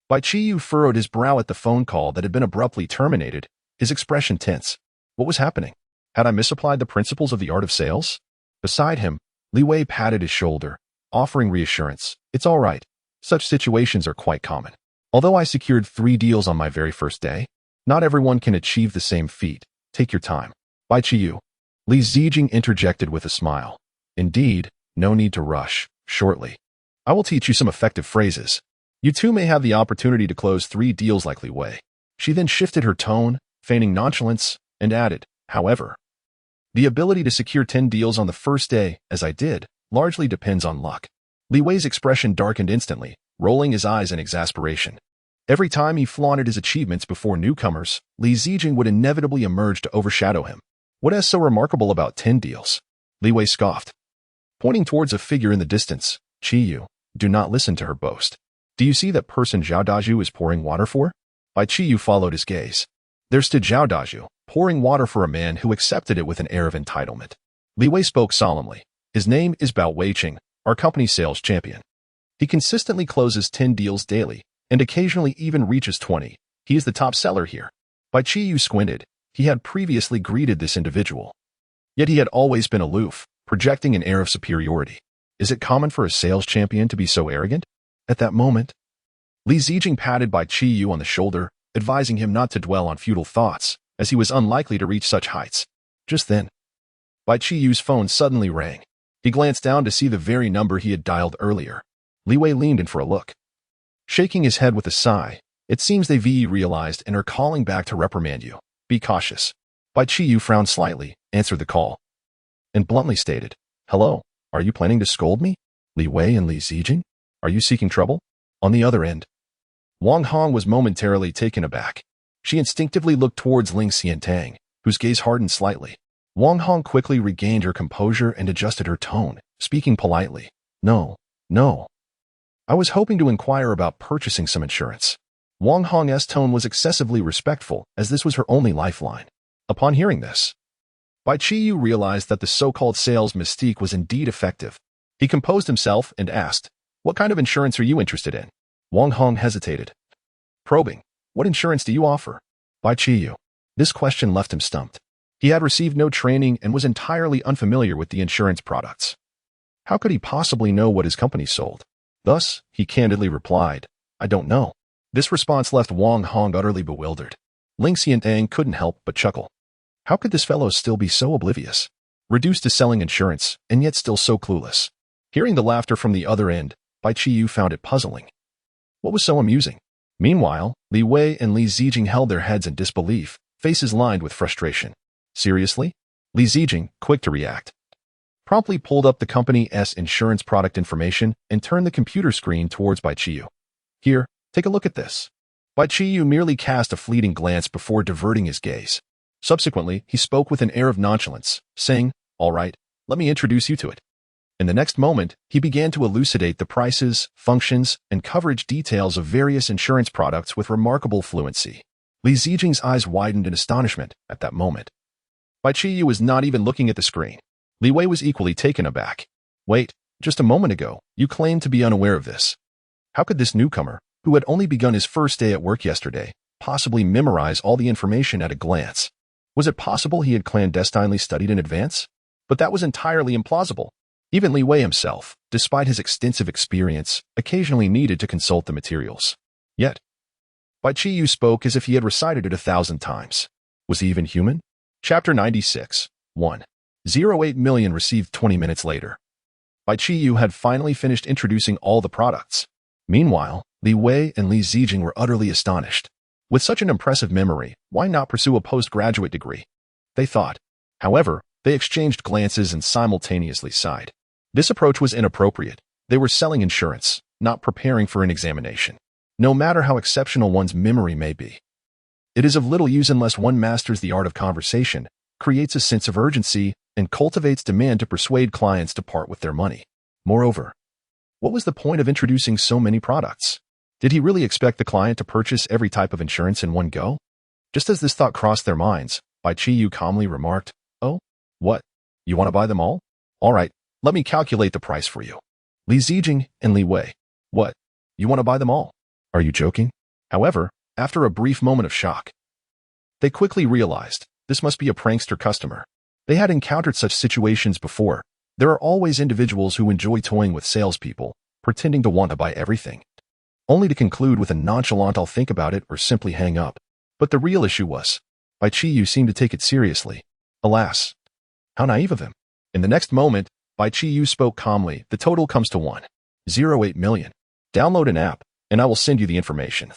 Bai Qiyu furrowed his brow at the phone call that had been abruptly terminated, his expression tense. What was happening? Had I misapplied the principles of the art of sales? Beside him, Li Wei patted his shoulder, offering reassurance. It's all right. Such situations are quite common. Although I secured 3 deals on my very first day, not everyone can achieve the same feat. Take your time. Bai Qiyu. Li Zijing interjected with a smile. Indeed, no need to rush. Shortly, I will teach you some effective phrases. You too may have the opportunity to close 3 deals like Li Wei. She then shifted her tone, feigning nonchalance, and added, however, the ability to secure 10 deals on the first day, as I did, largely depends on luck. Li Wei's expression darkened instantly, rolling his eyes in exasperation. Every time he flaunted his achievements before newcomers, Li Zijing would inevitably emerge to overshadow him. What is so remarkable about 10 deals? Li Wei scoffed, pointing towards a figure in the distance. Qiyu, do not listen to her boast. Do you see that person Zhao Daju is pouring water for? Bai Qiyu followed his gaze. There stood Zhao Daju, pouring water for a man who accepted it with an air of entitlement. Li Wei spoke solemnly. His name is Bao Weiqing, our company's sales champion. He consistently closes 10 deals daily, and occasionally even reaches 20. He is the top seller here. Bai Qiyu squinted. He had previously greeted this individual. Yet he had always been aloof, projecting an air of superiority. Is it common for a sales champion to be so arrogant? At that moment, Li Zijing patted Bai Qiyu on the shoulder, advising him not to dwell on futile thoughts, as he was unlikely to reach such heights. Just then, Bai Qiyu's phone suddenly rang. He glanced down to see the very number he had dialed earlier. Li Wei leaned in for a look. Shaking his head with a sigh, it seems they realized and are calling back to reprimand you. Be cautious. Bai Qiyu frowned slightly, answered the call, and bluntly stated, Hello, are you planning to scold me? Li Wei and Li Zijing? Are you seeking trouble? On the other end, Wang Hong was momentarily taken aback. She instinctively looked towards Ling Xiantang, whose gaze hardened slightly. Wang Hong quickly regained her composure and adjusted her tone, speaking politely. No. I was hoping to inquire about purchasing some insurance. Wang Hong's tone was excessively respectful, as this was her only lifeline. Upon hearing this, Bai Qiyu realized that the so-called sales mystique was indeed effective. He composed himself and asked, What kind of insurance are you interested in? Wang Hong hesitated. Probing, What insurance do you offer? Bai Qiyu. This question left him stumped. He had received no training and was entirely unfamiliar with the insurance products. How could he possibly know what his company sold? Thus, he candidly replied, I don't know. This response left Wang Hong utterly bewildered. Ling Xiantang couldn't help but chuckle. How could this fellow still be so oblivious? Reduced to selling insurance, and yet still so clueless. Hearing the laughter from the other end, Bai Qiyu found it puzzling. What was so amusing? Meanwhile, Li Wei and Li Zijing held their heads in disbelief, faces lined with frustration. Seriously? Li Zijing, quick to react, promptly pulled up the company's insurance product information and turned the computer screen towards Bai Qiyu. Here, take a look at this. Bai Qiyu merely cast a fleeting glance before diverting his gaze. Subsequently, he spoke with an air of nonchalance, saying, All right, let me introduce you to it. In the next moment, he began to elucidate the prices, functions, and coverage details of various insurance products with remarkable fluency. Li Zijing's eyes widened in astonishment at that moment. Bai Qiyu was not even looking at the screen. Li Wei was equally taken aback. Wait, just a moment ago, you claimed to be unaware of this. How could this newcomer, who had only begun his first day at work yesterday, possibly memorize all the information at a glance? Was it possible he had clandestinely studied in advance? But that was entirely implausible. Even Li Wei himself, despite his extensive experience, occasionally needed to consult the materials. Yet, Bai Qiyu spoke as if he had recited it 1,000 times. Was he even human? Chapter 96, 1. 08 million received 20 minutes later. Bai Qiyu had finally finished introducing all the products. Meanwhile, Li Wei and Li Zijing were utterly astonished. With such an impressive memory, why not pursue a postgraduate degree? They thought. However, they exchanged glances and simultaneously sighed. This approach was inappropriate. They were selling insurance, not preparing for an examination. No matter how exceptional one's memory may be, it is of little use unless one masters the art of conversation, creates a sense of urgency, and cultivates demand to persuade clients to part with their money. Moreover, what was the point of introducing so many products? Did he really expect the client to purchase every type of insurance in one go? Just as this thought crossed their minds, Bai Qiyu calmly remarked, Oh, what? You want to buy them all? All right, let me calculate the price for you. Li Zijing and Li Wei. What? You want to buy them all? Are you joking? However, after a brief moment of shock, they quickly realized this must be a prankster customer. They had encountered such situations before. There are always individuals who enjoy toying with salespeople, pretending to want to buy everything, only to conclude with a nonchalant I'll think about it or simply hang up. But the real issue was, Bai Qiyu seemed to take it seriously. Alas, how naive of him. In the next moment, Bai Qiyu spoke calmly. The total comes to 1.08 million. Download an app, and I will send you the information.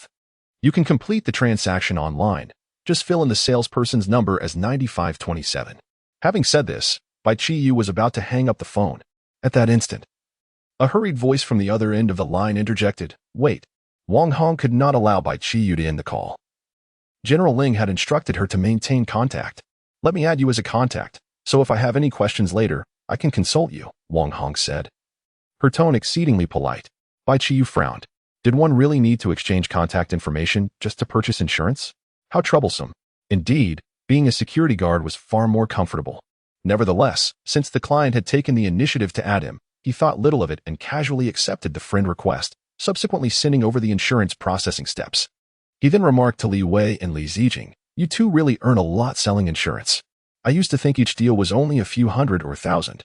You can complete the transaction online. Just fill in the salesperson's number as 9527. Having said this, Bai Qiyu was about to hang up the phone. At that instant, a hurried voice from the other end of the line interjected, Wait. Wang Hong could not allow Bai Qiyu to end the call. General Ling had instructed her to maintain contact. Let me add you as a contact, so if I have any questions later, I can consult you, Wang Hong said. Her tone exceedingly polite. Bai Qiyu frowned. Did one really need to exchange contact information just to purchase insurance? How troublesome. Indeed, being a security guard was far more comfortable. Nevertheless, since the client had taken the initiative to add him, he thought little of it and casually accepted the friend request, subsequently sending over the insurance processing steps. He then remarked to Li Wei and Li Zijing, "You two really earn a lot selling insurance. I used to think each deal was only a few hundred or thousand.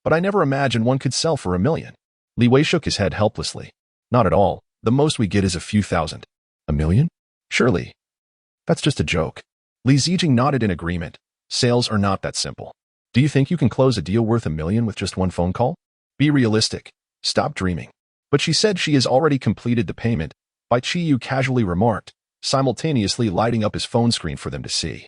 But I never imagined one could sell for 1,000,000. Li Wei shook his head helplessly. "Not at all. The most we get is a few thousand." "1,000,000? Surely. That's just a joke." Li Zijing nodded in agreement. "Sales are not that simple. Do you think you can close a deal worth 1,000,000 with just one phone call? Be realistic. Stop dreaming." "But she said she has already completed the payment," Bai Qiyu casually remarked, simultaneously lighting up his phone screen for them to see.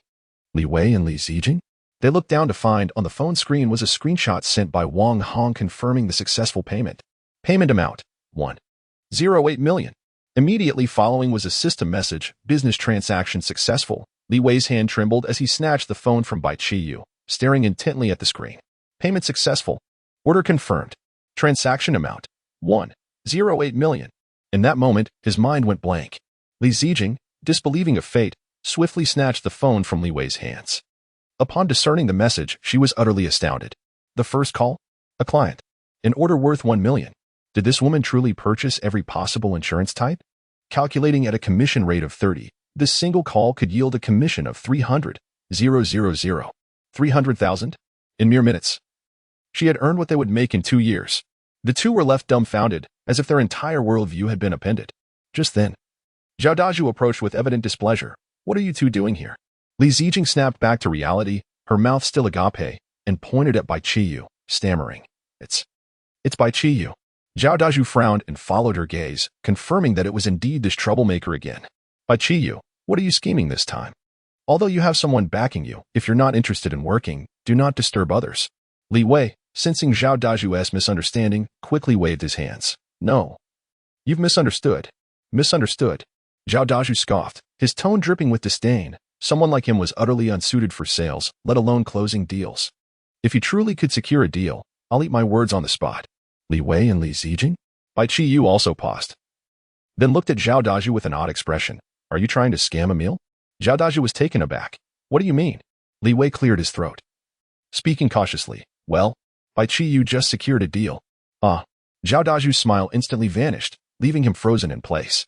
Li Wei and Li Zijing? They looked down to find on the phone screen was a screenshot sent by Wang Hong confirming the successful payment. Payment amount, 1.08 million. Immediately following was a system message, business transaction successful. Li Wei's hand trembled as he snatched the phone from Bai Qiyu, staring intently at the screen. Payment successful. Order confirmed. Transaction amount, 1.08 million. In that moment, his mind went blank. Li Zijing, disbelieving of fate, swiftly snatched the phone from Li Wei's hands. Upon discerning the message, she was utterly astounded. The first call? A client. An order worth 1 million. Did this woman truly purchase every possible insurance type? Calculating at a commission rate of 30, this single call could yield a commission of 300,000 in mere minutes. She had earned what they would make in 2 years. The two were left dumbfounded, as if their entire worldview had been upended. Just then, Zhao Daju approached with evident displeasure. "What are you two doing here?" Li Zijing snapped back to reality, her mouth still agape, and pointed at Bai Qiyu, stammering. It's Bai Qiyu." Zhao Daju frowned and followed her gaze, confirming that it was indeed this troublemaker again. "Bai Qiyu, what are you scheming this time? Although you have someone backing you, if you're not interested in working, do not disturb others." Li Wei, sensing Zhao Daju's misunderstanding, quickly waved his hands. "No. You've misunderstood." "Misunderstood?" Zhao Daju scoffed, his tone dripping with disdain. Someone like him was utterly unsuited for sales, let alone closing deals. "If he truly could secure a deal, I'll eat my words on the spot." Li Wei and Li Zijing? Bai Qiyu also paused, then looked at Zhao Daju with an odd expression. "Are you trying to scam Emil?" Zhao Daju was taken aback. "What do you mean?" Li Wei cleared his throat, speaking cautiously. "Well, Bai Qiyu just secured a deal." "Ah." Zhao Daju's smile instantly vanished, leaving him frozen in place.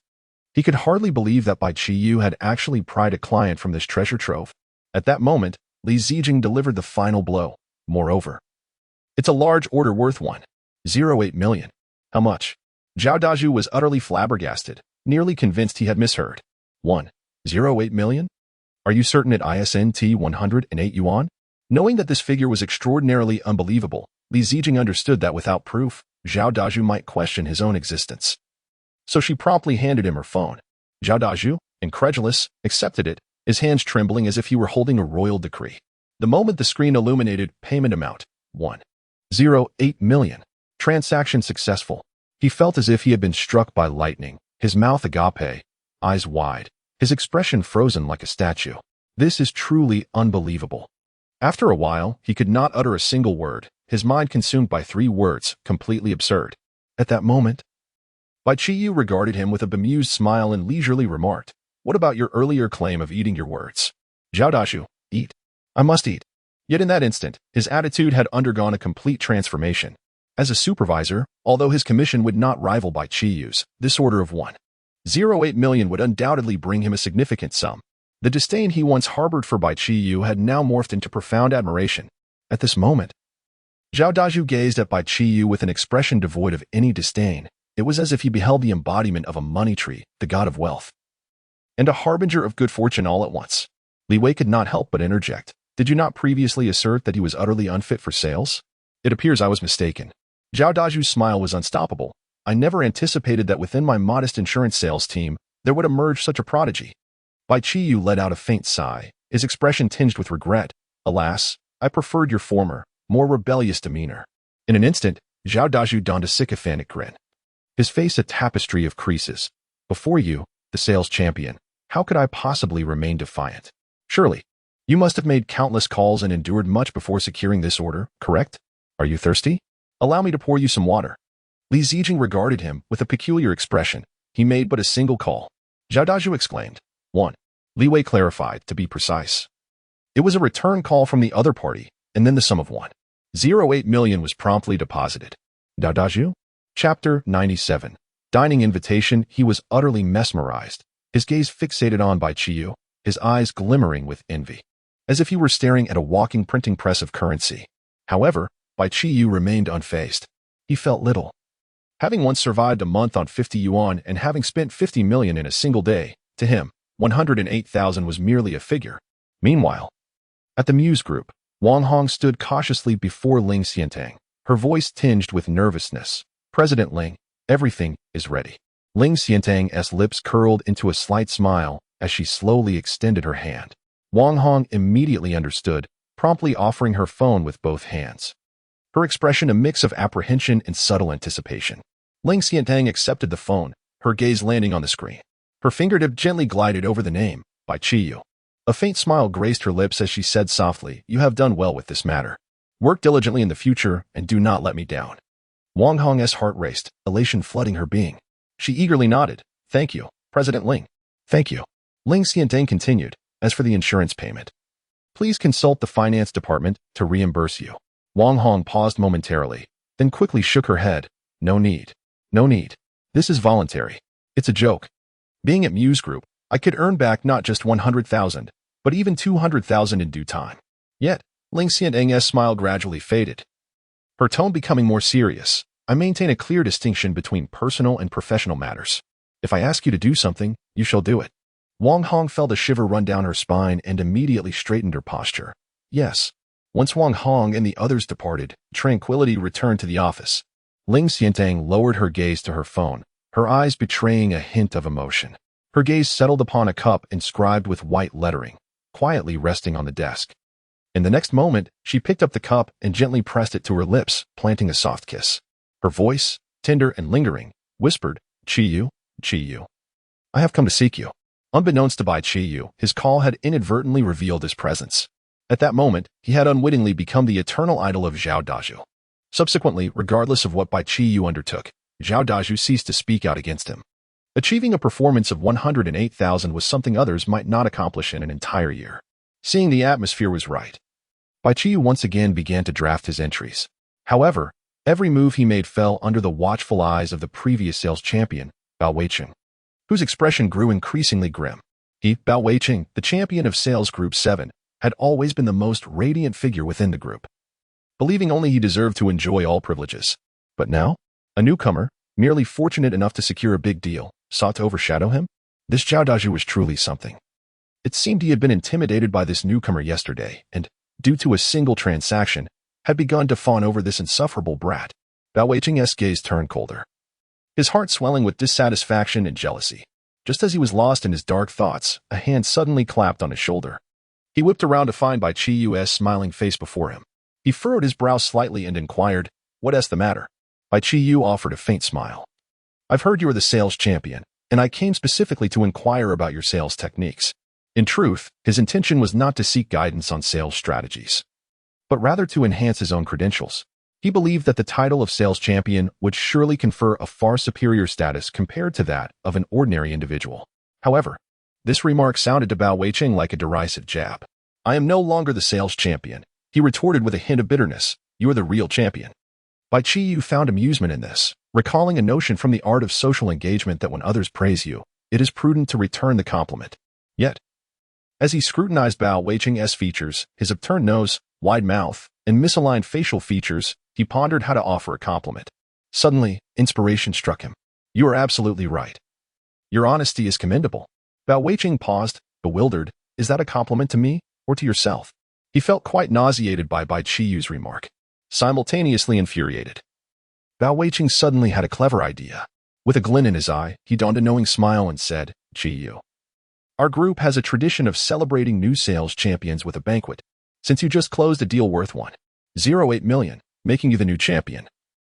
He could hardly believe that Bai Qiyu had actually pried a client from this treasure trove. At that moment, Li Zijing delivered the final blow. "Moreover, it's a large order worth 1.08 million. How much?" Zhao Daju was utterly flabbergasted, nearly convinced he had misheard. 1.08 million? Are you certain it isn't 108 yuan? Knowing that this figure was extraordinarily unbelievable, Li Zijing understood that without proof, Zhao Daju might question his own existence. So she promptly handed him her phone. Zhao Daju, incredulous, accepted it, his hands trembling as if he were holding a royal decree. The moment the screen illuminated, payment amount, 1.08 million. Transaction successful. He felt as if he had been struck by lightning, his mouth agape, eyes wide, his expression frozen like a statue. This is truly unbelievable. After a while, he could not utter a single word, his mind consumed by 3 words, completely absurd. At that moment, Bai Qiyu regarded him with a bemused smile and leisurely remarked, "What about your earlier claim of eating your words?" Zhao Daju, "Eat. I must eat." Yet in that instant, his attitude had undergone a complete transformation. As a supervisor, although his commission would not rival Bai Qiyu's, this order of 1.08 million would undoubtedly bring him a significant sum. The disdain he once harbored for Bai Qiyu had now morphed into profound admiration. At this moment, Zhao Daju gazed at Bai Qiyu with an expression devoid of any disdain. It was as if he beheld the embodiment of a money tree, the god of wealth, and a harbinger of good fortune all at once. Li Wei could not help but interject. "Did you not previously assert that he was utterly unfit for sales?" "It appears I was mistaken." Zhao Daju's smile was unstoppable. "I never anticipated that within my modest insurance sales team, there would emerge such a prodigy." Bai Qiyu let out a faint sigh, his expression tinged with regret. "Alas, I preferred your former, more rebellious demeanor." In an instant, Zhao Daju donned a sycophantic grin, his face a tapestry of creases. "Before you, the sales champion, how could I possibly remain defiant? Surely, you must have made countless calls and endured much before securing this order, correct? Are you thirsty? Allow me to pour you some water." Li Zijing regarded him with a peculiar expression. He made but a single call. Zhao Daju exclaimed. 1. Li Wei clarified, to be precise. It was a return call from the other party, and then the sum of 1.08 million was promptly deposited. Zhao Daju? Chapter 97. dining invitation, he was utterly mesmerized, his gaze fixated on Bai Qiyu, his eyes glimmering with envy, as if he were staring at a walking printing press of currency. However, Bai Qiyu remained unfazed. He felt little. Having once survived a month on 50 yuan and having spent 50 million in a single day, to him, 108,000 was merely a figure. Meanwhile, at the Muse Group, Wang Hong stood cautiously before Ling Xiantang, her voice tinged with nervousness. President Ling, everything is ready. Ling Xiantang's lips curled into a slight smile as she slowly extended her hand. Wang Hong immediately understood, promptly offering her phone with both hands. Her expression a mix of apprehension and subtle anticipation. Ling Xiantang accepted the phone, her gaze landing on the screen. Her fingertip gently glided over the name, Bai Qiyu. A faint smile graced her lips as she said softly, "You have done well with this matter. Work diligently in the future and do not let me down." Wang Hong's heart raced, elation flooding her being. She eagerly nodded, "Thank you, President Ling." "Thank you." Ling Xiantang continued, "As for the insurance payment, please consult the finance department to reimburse you." Wang Hong paused momentarily, then quickly shook her head. "No need. No need. This is voluntary. It's a joke. Being at Muse Group, I could earn back not just 100,000, but even 200,000 in due time." Yet, Ling Xiantang's smile gradually faded, her tone becoming more serious. "I maintain a clear distinction between personal and professional matters. If I ask you to do something, you shall do it." Wang Hong felt a shiver run down her spine and immediately straightened her posture. Yes. Once Wang Hong and the others departed, tranquility returned to the office. Ling Xiantang lowered her gaze to her phone, her eyes betraying a hint of emotion. Her gaze settled upon a cup inscribed with white lettering, quietly resting on the desk. In the next moment, she picked up the cup and gently pressed it to her lips, planting a soft kiss. Her voice, tender and lingering, whispered, "Qiyu, Qiyu, I have come to seek you." Unbeknownst to Bai Qiyu, his call had inadvertently revealed his presence. At that moment, he had unwittingly become the eternal idol of Zhao Dazhu. Subsequently, regardless of what Bai Qiyu undertook, Zhao Dazhu ceased to speak out against him. Achieving a performance of 108,000 was something others might not accomplish in an entire year. Seeing the atmosphere was right, Bai Qiyu once again began to draft his entries. However, every move he made fell under the watchful eyes of the previous sales champion, Bao Weiqing, whose expression grew increasingly grim. Bao Weiqing, the champion of Sales Group 7, had always been the most radiant figure within the group, believing only he deserved to enjoy all privileges. But now, a newcomer, merely fortunate enough to secure a big deal, sought to overshadow him? This Zhao Dazhu was truly something. It seemed he had been intimidated by this newcomer yesterday, and, due to a single transaction, had begun to fawn over this insufferable brat. Bao Weiqing's gaze turned colder, his heart swelling with dissatisfaction and jealousy. Just as he was lost in his dark thoughts, a hand suddenly clapped on his shoulder. He whipped around to find Bai Qiyu's smiling face before him. He furrowed his brow slightly and inquired, "What's the matter?" Bai Qiyu offered a faint smile. "I've heard you are the sales champion, and I came specifically to inquire about your sales techniques." In truth, his intention was not to seek guidance on sales strategies, but rather to enhance his own credentials. He believed that the title of sales champion would surely confer a far superior status compared to that of an ordinary individual. However, this remark sounded to Bao Weiqing like a derisive jab. "I am no longer the sales champion," he retorted with a hint of bitterness. "You are the real champion." Bai Qiyu found amusement in this, recalling a notion from the art of social engagement that when others praise you, it is prudent to return the compliment. Yet, as he scrutinized Bao Weiqing's features, his upturned nose, wide mouth, and misaligned facial features, he pondered how to offer a compliment. Suddenly, inspiration struck him. "You are absolutely right. Your honesty is commendable." Bao Weiqing paused, bewildered. "Is that a compliment to me, or to yourself?" He felt quite nauseated by Bai Qiyu's remark, simultaneously infuriated. Bao Weiqing suddenly had a clever idea. With a glint in his eye, he donned a knowing smile and said, "Qiyu, our group has a tradition of celebrating new sales champions with a banquet. Since you just closed a deal worth 1.08 million, making you the new champion,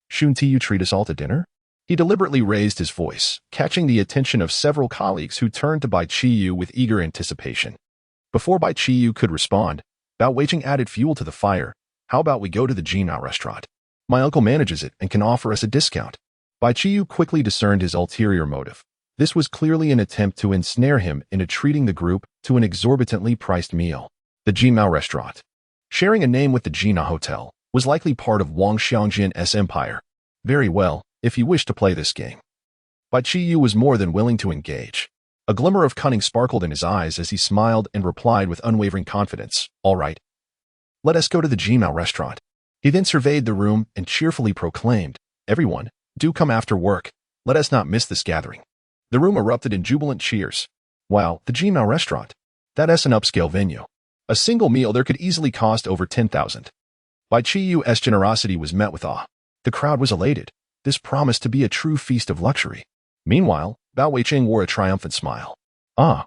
shouldn't you treat us all to dinner?" He deliberately raised his voice, catching the attention of several colleagues who turned to Bai Qiyu with eager anticipation. Before Bai Qiyu could respond, Bao Weiqing added fuel to the fire. "How about we go to the Jina restaurant? My uncle manages it and can offer us a discount." Bai Qiyu quickly discerned his ulterior motive. This was clearly an attempt to ensnare him into treating the group to an exorbitantly priced meal. The Jina restaurant, sharing a name with the Jina Hotel, was likely part of Wang Xiangjian's empire. Very well, if he wished to play this game. Bai Qiyu was more than willing to engage. A glimmer of cunning sparkled in his eyes as he smiled and replied with unwavering confidence, "All right. Let us go to the Jimao restaurant." He then surveyed the room and cheerfully proclaimed, "Everyone, do come after work. Let us not miss this gathering." The room erupted in jubilant cheers. Wow, the Jimao restaurant. That's an upscale venue. A single meal there could easily cost over 10,000. Bai Qiyu's generosity was met with awe. The crowd was elated. This promised to be a true feast of luxury. Meanwhile, Bao Weiqing wore a triumphant smile. "Ah,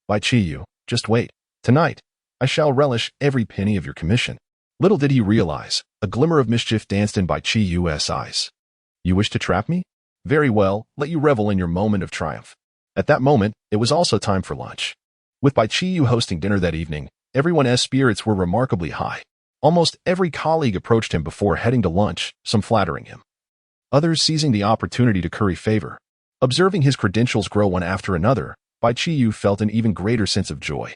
Bai Qiyu, just wait. Tonight, I shall relish every penny of your commission." Little did he realize, a glimmer of mischief danced in Bai Qiyu's eyes. "You wish to trap me? Very well, let you revel in your moment of triumph." At that moment, it was also time for lunch. With Bai Qiyu hosting dinner that evening, everyone's spirits were remarkably high. Almost every colleague approached him before heading to lunch, some flattering him, others seizing the opportunity to curry favor. Observing his credentials grow one after another, Bai Qiyu felt an even greater sense of joy.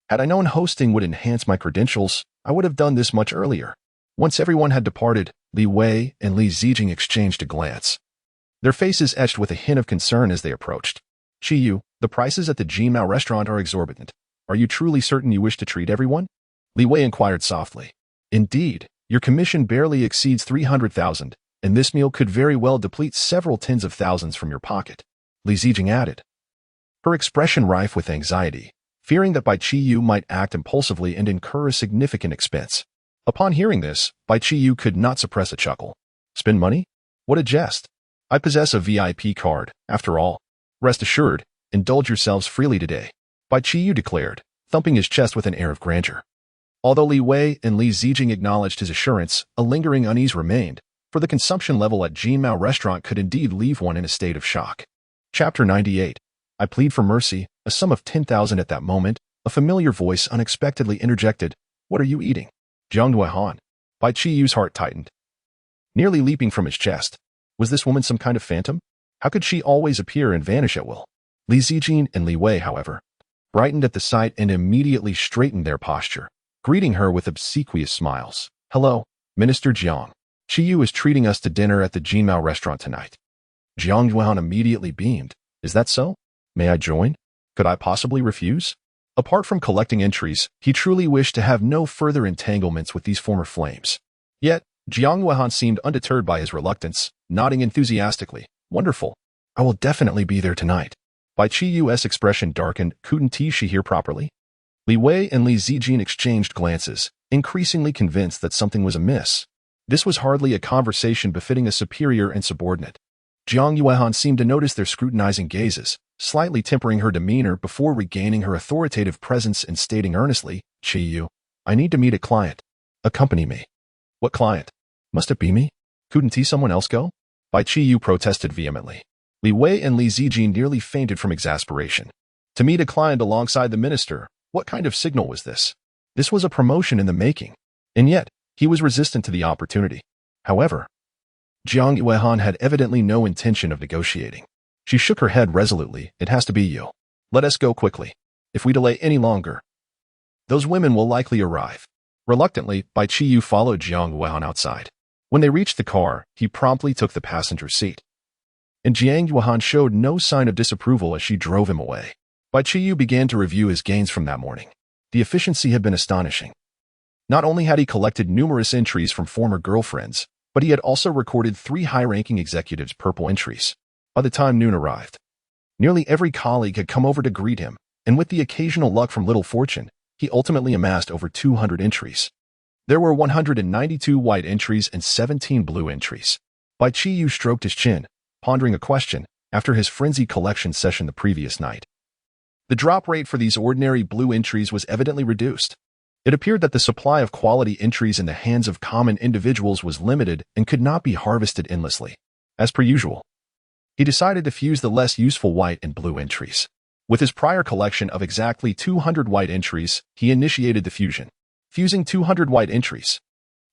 Had I known hosting would enhance my credentials, I would have done this much earlier. Once everyone had departed, Li Wei and Li Zijing exchanged a glance. Their faces etched with a hint of concern as they approached. "Qiyu, the prices at the Jimao restaurant are exorbitant. Are you truly certain you wish to treat everyone?" Li Wei inquired softly. "Indeed, your commission barely exceeds 300,000, and this meal could very well deplete several tens of thousands from your pocket," Li Zijing added, her expression rife with anxiety, fearing that Bai Qiyu might act impulsively and incur a significant expense. Upon hearing this, Bai Qiyu could not suppress a chuckle. "Spend money? What a jest! I possess a VIP card, after all. Rest assured, indulge yourselves freely today," Bai Qiyu declared, thumping his chest with an air of grandeur. Although Li Wei and Li Zijing acknowledged his assurance, a lingering unease remained, for the consumption level at Jimao restaurant could indeed leave one in a state of shock. Chapter 98. I plead for mercy, a sum of 10,000 at that moment, a familiar voice unexpectedly interjected, "What are you eating?" Jiang Duihan. Bai Qiyu's heart tightened, nearly leaping from his chest. Was this woman some kind of phantom? How could she always appear and vanish at will? Li Zijing and Li Wei, however, brightened at the sight and immediately straightened their posture, greeting her with obsequious smiles. "Hello, Minister Jiang. Qiyu is treating us to dinner at the Jimao restaurant tonight." Jiang Duihan immediately beamed. "Is that so? May I join? Could I possibly refuse?" Apart from collecting entries, he truly wished to have no further entanglements with these former flames. Yet, Jiang Duihan seemed undeterred by his reluctance, nodding enthusiastically. "Wonderful. I will definitely be there tonight." Bai Qiyu's expression darkened. Couldn't she hear properly? Li Wei and Li Zijing exchanged glances, increasingly convinced that something was amiss. This was hardly a conversation befitting a superior and subordinate. Jiang Duihan seemed to notice their scrutinizing gazes, slightly tempering her demeanor before regaining her authoritative presence and stating earnestly, "Qiyu, I need to meet a client. Accompany me." "What client? Must it be me? Couldn't someone else go?" Bai Qiyu protested vehemently. Li Wei and Li Zijing nearly fainted from exasperation. To meet a client alongside the minister, what kind of signal was this? This was a promotion in the making, and yet he was resistant to the opportunity. However, Jiang Duihan had evidently no intention of negotiating. She shook her head resolutely. "It has to be you. Let us go quickly. If we delay any longer, those women will likely arrive." Reluctantly, Bai Qiyu followed Jiang Duihan outside. When they reached the car, he promptly took the passenger seat. And Jiang Duihan showed no sign of disapproval as she drove him away. Bai Qiyu began to review his gains from that morning. The efficiency had been astonishing. Not only had he collected numerous entries from former girlfriends, but he had also recorded 3 high-ranking executives' purple entries. By the time noon arrived, nearly every colleague had come over to greet him, and with the occasional luck from Little Fortune, he ultimately amassed over 200 entries. There were 192 white entries and 17 blue entries. Bai Qiyu stroked his chin, pondering a question after his frenzied collection session the previous night. The drop rate for these ordinary blue entries was evidently reduced. It appeared that the supply of quality entries in the hands of common individuals was limited and could not be harvested endlessly. As per usual, he decided to fuse the less useful white and blue entries. With his prior collection of exactly 200 white entries, he initiated the fusion, fusing 200 white entries.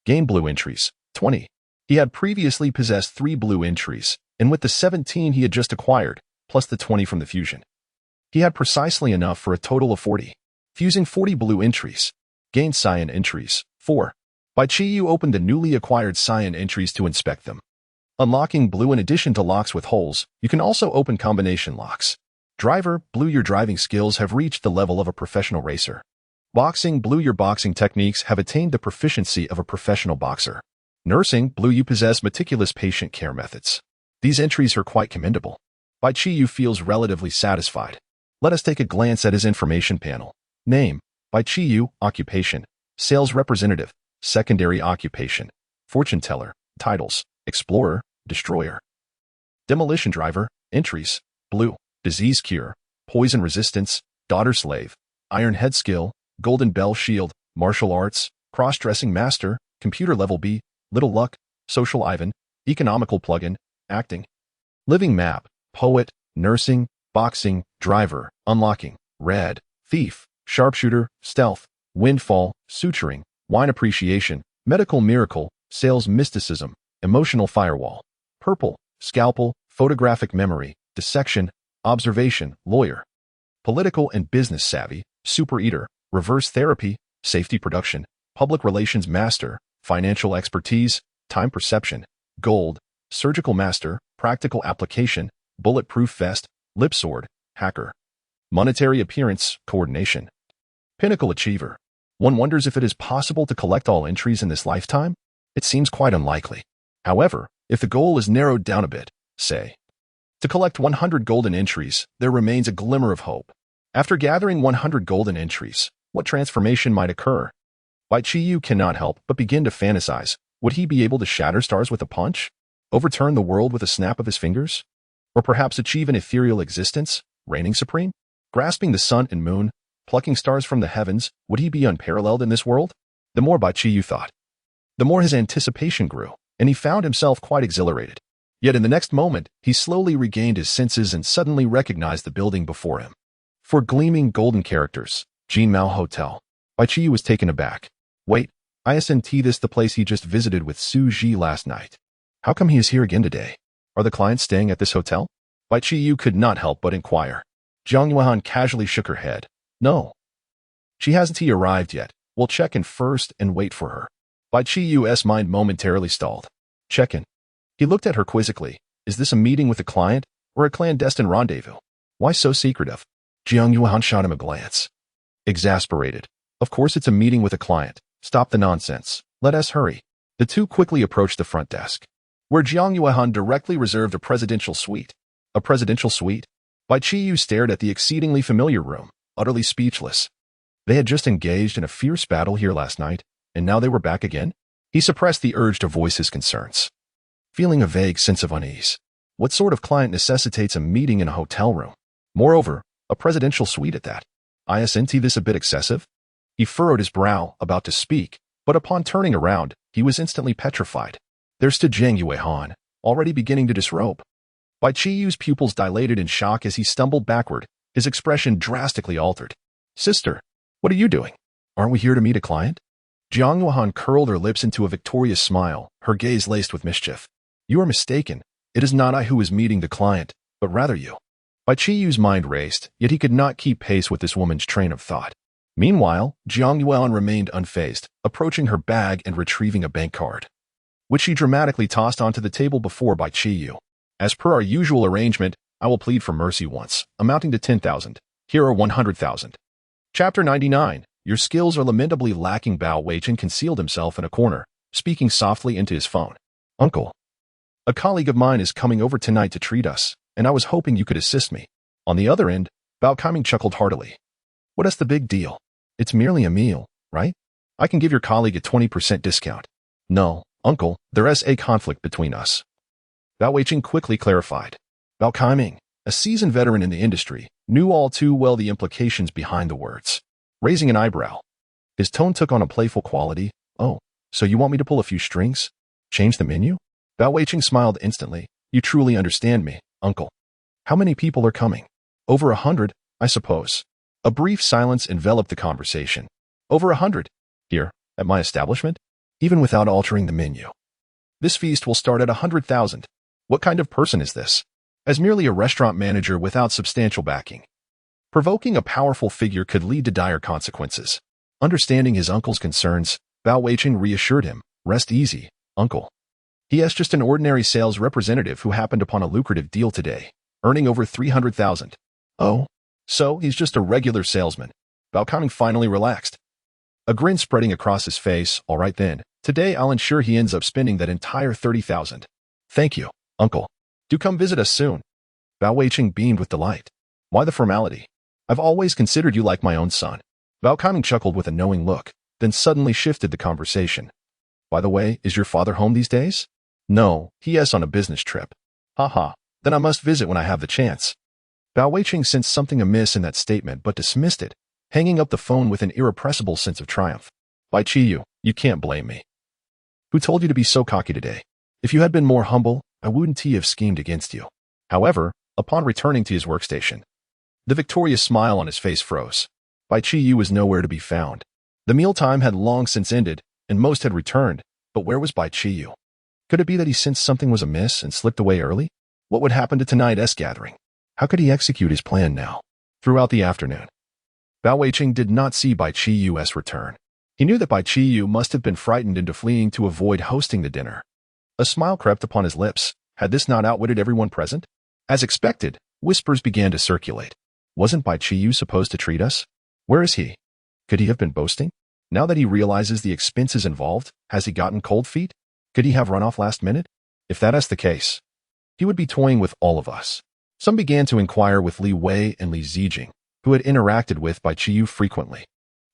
Gain blue entries, 20. He had previously possessed 3 blue entries, and with the 17 he had just acquired, plus the 20 from the fusion, he had precisely enough for a total of 40. Fusing 40 blue entries, gained cyan entries, 4. Bai Qiyu opened the newly acquired cyan entries to inspect them. Unlocking Blue. In addition to locks with holes, you can also open combination locks. Driver Blue. Your driving skills have reached the level of a professional racer. Boxing Blue. Your boxing techniques have attained the proficiency of a professional boxer. Nursing Blue. You possess meticulous patient care methods. These entries are quite commendable. Bai Qiyu feels relatively satisfied. Let us take a glance at his information panel. Name: Bai Qiyu. Occupation: sales representative. Secondary occupation: fortune teller. Titles: explorer, destroyer. Demolition driver. Entries: Blue: disease cure, poison resistance, daughter slave, iron head skill, golden bell shield, martial arts, cross-dressing master, computer level B, little luck, social Ivan, economical plugin, acting. Living map: poet, nursing, boxing, driver, unlocking, red, thief, sharpshooter, stealth, windfall, suturing, wine appreciation, medical miracle, sales mysticism, emotional firewall. Purple: scalpel, photographic memory, dissection, observation, lawyer. Political and business savvy, super eater, reverse therapy, safety production, public relations master, financial expertise, time perception, gold, surgical master, practical application, bulletproof vest, lip sword, hacker. Monetary appearance, coordination. Pinnacle achiever. One wonders if it is possible to collect all entries in this lifetime? It seems quite unlikely. However, if the goal is narrowed down a bit, say, to collect 100 golden entries, there remains a glimmer of hope. After gathering 100 golden entries, what transformation might occur? Bai Qiyu cannot help but begin to fantasize. Would he be able to shatter stars with a punch? Overturn the world with a snap of his fingers? Or perhaps achieve an ethereal existence, reigning supreme? Grasping the sun and moon, plucking stars from the heavens, would he be unparalleled in this world? The more Bai Qiyu thought, the more his anticipation grew, and he found himself quite exhilarated. Yet in the next moment, he slowly regained his senses and suddenly recognized the building before him. For gleaming golden characters, Jinmao Hotel. Bai Qiyu was taken aback. Wait, isn't this the place he just visited with Su Ji last night? How come he is here again today? Are the clients staying at this hotel? Bai Qiyu could not help but inquire. Jiang Yuan casually shook her head. No. She hasn't arrived yet. We'll check in first and wait for her. Bai Qiyu's mind momentarily stalled. Check in. He looked at her quizzically. Is this a meeting with a client or a clandestine rendezvous? Why so secretive? Jiang Yuan shot him a glance. Exasperated. Of course it's a meeting with a client. Stop the nonsense. Let us hurry. The two quickly approached the front desk, where Jiang Yuan directly reserved a presidential suite. A presidential suite? Bai Qiyu stared at the exceedingly familiar room, utterly speechless. They had just engaged in a fierce battle here last night, and now they were back again? He suppressed the urge to voice his concerns, feeling a vague sense of unease. What sort of client necessitates a meeting in a hotel room? Moreover, a presidential suite at that. Isn't this a bit excessive? He furrowed his brow, about to speak, but upon turning around, he was instantly petrified. There stood Jiang Yuan, already beginning to disrobe. Bai Qiyu's pupils dilated in shock as he stumbled backward, his expression drastically altered. Sister, what are you doing? Aren't we here to meet a client? Jiang Yuan curled her lips into a victorious smile, her gaze laced with mischief. You are mistaken. It is not I who is meeting the client, but rather you. Bai Qiyu's mind raced, yet he could not keep pace with this woman's train of thought. Meanwhile, Jiang Yuan remained unfazed, approaching her bag and retrieving a bank card, which she dramatically tossed onto the table before Bai Qiyu. As per our usual arrangement, I will plead for mercy once, amounting to 10,000. Here are 100,000. Chapter 99. Your skills are lamentably lacking. Bao Weichen concealed himself in a corner, speaking softly into his phone. Uncle, a colleague of mine is coming over tonight to treat us, and I was hoping you could assist me. On the other end, Bao Kaiming chuckled heartily. What is the big deal? It's merely a meal, right? I can give your colleague a 20% discount. No, uncle, there is a conflict between us. Bao Weichen quickly clarified. Bao Kaiming, a seasoned veteran in the industry, knew all too well the implications behind the words. Raising an eyebrow, his tone took on a playful quality. Oh, so you want me to pull a few strings? Change the menu? Bao Weichen smiled instantly. You truly understand me, uncle. How many people are coming? Over 100, I suppose. A brief silence enveloped the conversation. Over 100? Here, at my establishment? Even without altering the menu. This feast will start at 100,000. What kind of person is this? As merely a restaurant manager without substantial backing. Provoking a powerful figure could lead to dire consequences. Understanding his uncle's concerns, Bao Weichen reassured him, rest easy, uncle. He is just an ordinary sales representative who happened upon a lucrative deal today, earning over 300,000. Oh, so he's just a regular salesman. Bao Qiyu finally relaxed. A grin spreading across his face. All right then, today I'll ensure he ends up spending that entire 30,000. Thank you, uncle. Do come visit us soon. Bao Weiqing beamed with delight. Why the formality? I've always considered you like my own son. Bao Qiyu chuckled with a knowing look, then suddenly shifted the conversation. By the way, is your father home these days? No, he is on a business trip. Haha, then I must visit when I have the chance. Bao Weiqing sensed something amiss in that statement but dismissed it, hanging up the phone with an irrepressible sense of triumph. Bai Qiyu, you can't blame me. Who told you to be so cocky today? If you had been more humble, I wouldn't have schemed against you. However, upon returning to his workstation, the victorious smile on his face froze. Bai Qiyu was nowhere to be found. The mealtime had long since ended, and most had returned, but where was Bai Qiyu? Could it be that he sensed something was amiss and slipped away early? What would happen to tonight's gathering? How could he execute his plan now? Throughout the afternoon, Bao Weiqing did not see Bai Qiyu's return. He knew that Bai Qiyu must have been frightened into fleeing to avoid hosting the dinner. A smile crept upon his lips. Had this not outwitted everyone present? As expected, whispers began to circulate. Wasn't Bai Qiyu supposed to treat us? Where is he? Could he have been boasting? Now that he realizes the expenses involved, has he gotten cold feet? Could he have run off last minute? If that is the case, he would be toying with all of us. Some began to inquire with Li Wei and Li Zijing, who had interacted with Bai Qiyu frequently.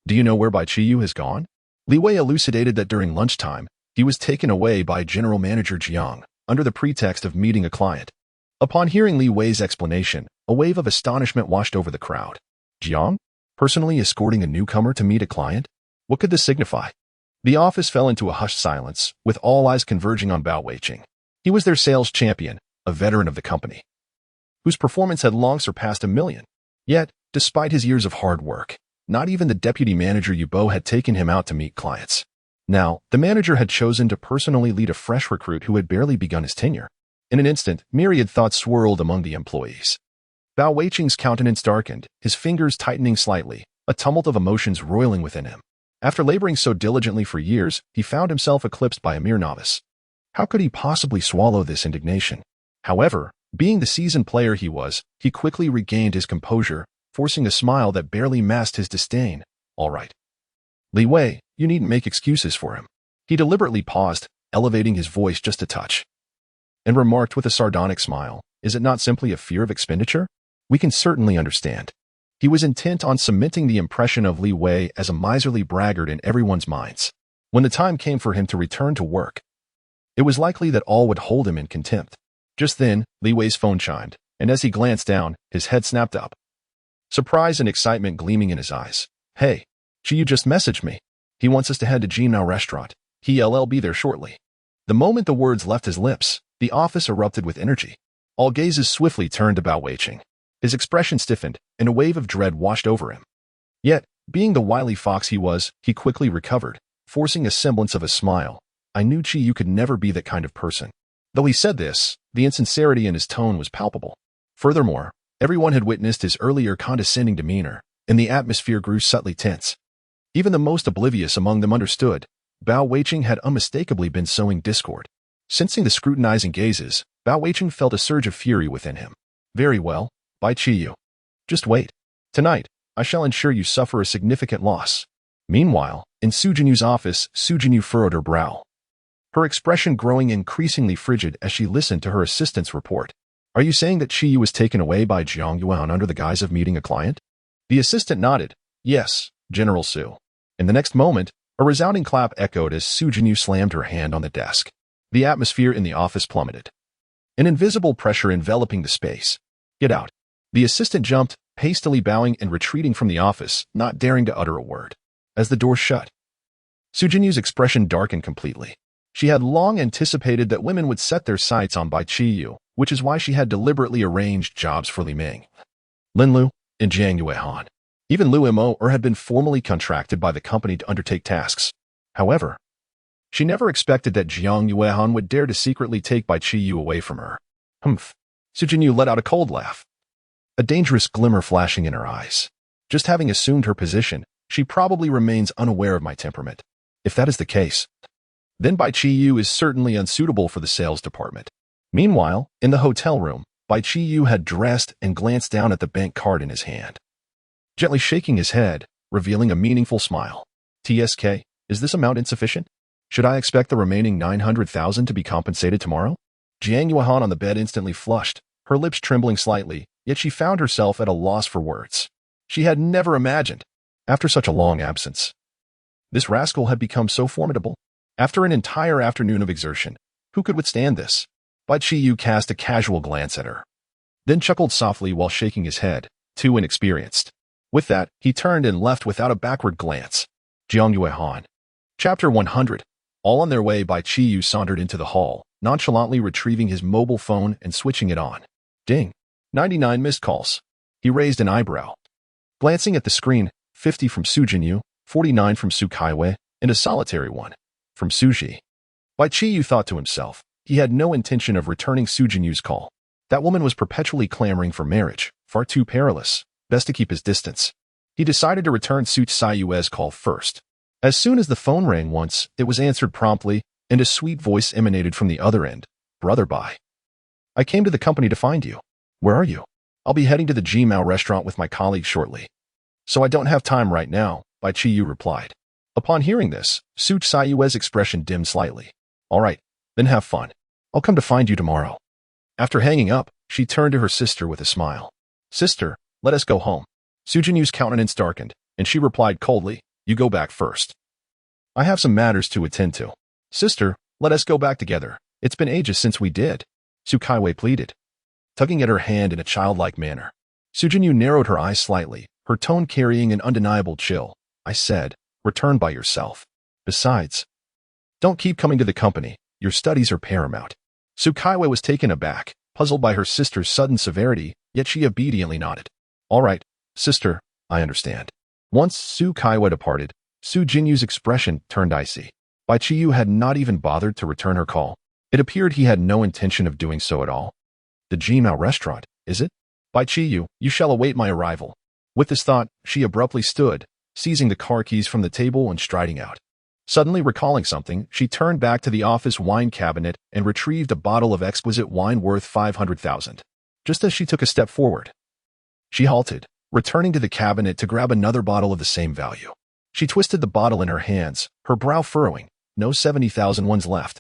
Do you know where Bai Qiyu has gone? Li Wei elucidated that during lunchtime, he was taken away by General Manager Jiang, under the pretext of meeting a client. Upon hearing Li Wei's explanation, a wave of astonishment washed over the crowd. Jiang? Personally escorting a newcomer to meet a client? What could this signify? The office fell into a hushed silence, with all eyes converging on Bao Weiqing. He was their sales champion, a veteran of the company, whose performance had long surpassed 1 million. Yet, despite his years of hard work, not even the deputy manager Yubo had taken him out to meet clients. Now, the manager had chosen to personally lead a fresh recruit who had barely begun his tenure. In an instant, myriad thoughts swirled among the employees. Bao Weiqing's countenance darkened, his fingers tightening slightly, a tumult of emotions roiling within him. After laboring so diligently for years, he found himself eclipsed by a mere novice. How could he possibly swallow this indignation? However, being the seasoned player he was, he quickly regained his composure, forcing a smile that barely masked his disdain. All right. Li Wei, you needn't make excuses for him. He deliberately paused, elevating his voice just a touch, and remarked with a sardonic smile, is it not simply a fear of expenditure? We can certainly understand. He was intent on cementing the impression of Li Wei as a miserly braggart in everyone's minds. When the time came for him to return to work, it was likely that all would hold him in contempt. Just then, Li Wei's phone chimed, and as he glanced down, his head snapped up, surprise and excitement gleaming in his eyes. Hey, Qiyu just messaged me. He wants us to head to Jinao restaurant. He'll be there shortly. The moment the words left his lips, the office erupted with energy. All gazes swiftly turned to Bao Weiqing. His expression stiffened, and a wave of dread washed over him. Yet, being the wily fox he was, he quickly recovered, forcing a semblance of a smile. I knew Qiyu could never be that kind of person. Though he said this, the insincerity in his tone was palpable. Furthermore, everyone had witnessed his earlier condescending demeanor, and the atmosphere grew subtly tense. Even the most oblivious among them understood. Bao Weiqing had unmistakably been sowing discord. Sensing the scrutinizing gazes, Bao Weiqing felt a surge of fury within him. Very well, Bai Qiyu. Just wait. Tonight, I shall ensure you suffer a significant loss. Meanwhile, in Su Jinyu's office, Su Jinyu furrowed her brow, her expression growing increasingly frigid as she listened to her assistant's report. Are you saying that Qiyu was taken away by Jiang Yuan under the guise of meeting a client? The assistant nodded. Yes, General Su. In the next moment, a resounding clap echoed as Su Jinyu slammed her hand on the desk. The atmosphere in the office plummeted, an invisible pressure enveloping the space. Get out. The assistant jumped, hastily bowing and retreating from the office, not daring to utter a word. As the door shut, Su Jinyu's expression darkened completely. She had long anticipated that women would set their sights on Bai Qiyu, which is why she had deliberately arranged jobs for Li Ming, Lin Lu, and Jiang Yuehan. Even Lu Mo had been formally contracted by the company to undertake tasks. However, she never expected that Jiang Yuehan would dare to secretly take Bai Qiyu away from her. Humph. Su Jinyu let out a cold laugh, a dangerous glimmer flashing in her eyes. Just having assumed her position, she probably remains unaware of my temperament. If that is the case, then Bai Qiyu is certainly unsuitable for the sales department. Meanwhile, in the hotel room, Bai Qiyu had dressed and glanced down at the bank card in his hand, gently shaking his head, revealing a meaningful smile. TSK, is this amount insufficient? Should I expect the remaining 900,000 to be compensated tomorrow? Jiang Yuehan on the bed instantly flushed, her lips trembling slightly, yet she found herself at a loss for words. She had never imagined, after such a long absence, this rascal had become so formidable. After an entire afternoon of exertion, who could withstand this? Bai Qiyu cast a casual glance at her, then chuckled softly while shaking his head, too inexperienced. With that, he turned and left without a backward glance. Jiang Yuehan. Chapter 100. All on their way, Bai Qiyu sauntered into the hall, nonchalantly retrieving his mobile phone and switching it on. Ding. 99 missed calls. He raised an eyebrow. Glancing at the screen, 50 from Su Jinyu, 49 from Su Kaiwei, and a solitary one from Su Ji. Bai Qiyu thought to himself, he had no intention of returning Su Jinyu's call. That woman was perpetually clamoring for marriage, far too perilous, best to keep his distance. He decided to return Su Saiyue's call first. As soon as the phone rang once, it was answered promptly, and a sweet voice emanated from the other end. Brother Bai. I came to the company to find you. Where are you? I'll be heading to the Jimao restaurant with my colleagues shortly. So I don't have time right now, Bai Qiyu replied. Upon hearing this, Su Saiyue's expression dimmed slightly. All right, then have fun. I'll come to find you tomorrow. After hanging up, she turned to her sister with a smile. Sister, let us go home. Su Jinyu's countenance darkened, and she replied coldly, you go back first. I have some matters to attend to. Sister, let us go back together. It's been ages since we did. Su Kaiwei pleaded, tugging at her hand in a childlike manner. Su Jinyu narrowed her eyes slightly, her tone carrying an undeniable chill. I said, return by yourself. Besides, don't keep coming to the company. Your studies are paramount. Su Kaiwei was taken aback, puzzled by her sister's sudden severity, yet she obediently nodded. All right, sister, I understand. Once Su Kaiwei departed, Su Jinyu's expression turned icy. Bai Qiyu had not even bothered to return her call. It appeared he had no intention of doing so at all. The Jimao restaurant, is it? Bai Qiyu, you shall await my arrival. With this thought, she abruptly stood, seizing the car keys from the table and striding out. Suddenly recalling something, she turned back to the office wine cabinet and retrieved a bottle of exquisite wine worth 500,000. Just as she took a step forward, she halted, returning to the cabinet to grab another bottle of the same value. She twisted the bottle in her hands, her brow furrowing. No 70,000 ones left.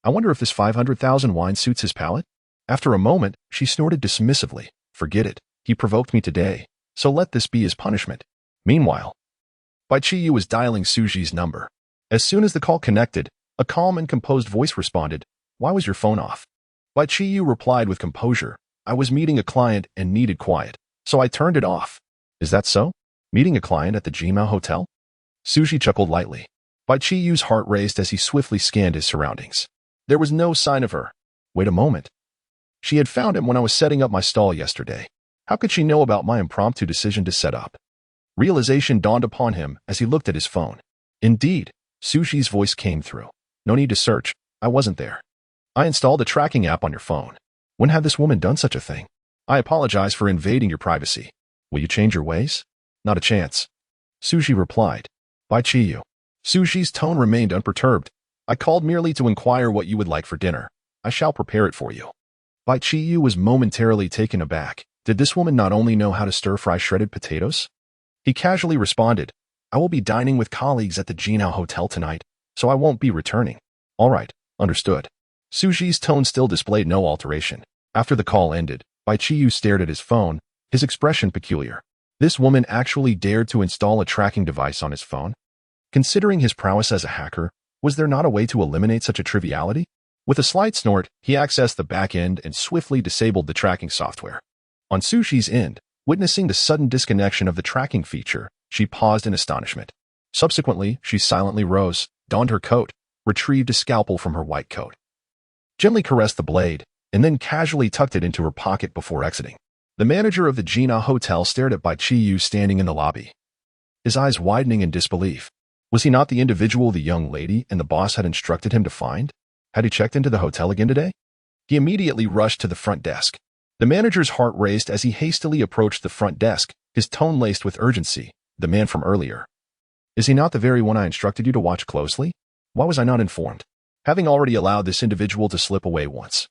I wonder if this 500,000 wine suits his palate? After a moment, she snorted dismissively. Forget it. He provoked me today, so let this be his punishment. Meanwhile, Bai Qiyu was dialing Suji's number. As soon as the call connected, a calm and composed voice responded, why was your phone off? Bai Qiyu replied with composure, I was meeting a client and needed quiet, so I turned it off. Is that so? Meeting a client at the Jimao hotel? Suji chuckled lightly. Bai Qiyu's heart raced as he swiftly scanned his surroundings. There was no sign of her. Wait a moment. She had found him when I was setting up my stall yesterday. How could she know about my impromptu decision to set up? Realization dawned upon him as he looked at his phone. Indeed, Suji's voice came through. No need to search. I wasn't there. I installed a tracking app on your phone. When had this woman done such a thing? I apologize for invading your privacy. Will you change your ways? Not a chance. Suji replied. Bai Qiyu. Suji's tone remained unperturbed. I called merely to inquire what you would like for dinner. I shall prepare it for you. Bai Qiyu was momentarily taken aback. Did this woman not only know how to stir-fry shredded potatoes? He casually responded, I will be dining with colleagues at the Jimao Hotel tonight, so I won't be returning. All right, understood. Suji's tone still displayed no alteration. After the call ended, Bai Qiyu stared at his phone, his expression peculiar. This woman actually dared to install a tracking device on his phone? Considering his prowess as a hacker, was there not a way to eliminate such a triviality? With a slight snort, he accessed the back end and swiftly disabled the tracking software. On Sushi's end, witnessing the sudden disconnection of the tracking feature, she paused in astonishment. Subsequently, she silently rose, donned her coat, retrieved a scalpel from her white coat, gently caressed the blade, and then casually tucked it into her pocket before exiting. The manager of the Jimao Hotel stared at Bai Qiyu standing in the lobby, his eyes widening in disbelief. Was he not the individual the young lady and the boss had instructed him to find? Had he checked into the hotel again today? He immediately rushed to the front desk. The manager's heart raced as he hastily approached the front desk, his tone laced with urgency. The man from earlier. Is he not the very one I instructed you to watch closely? Why was I not informed? Having already allowed this individual to slip away once.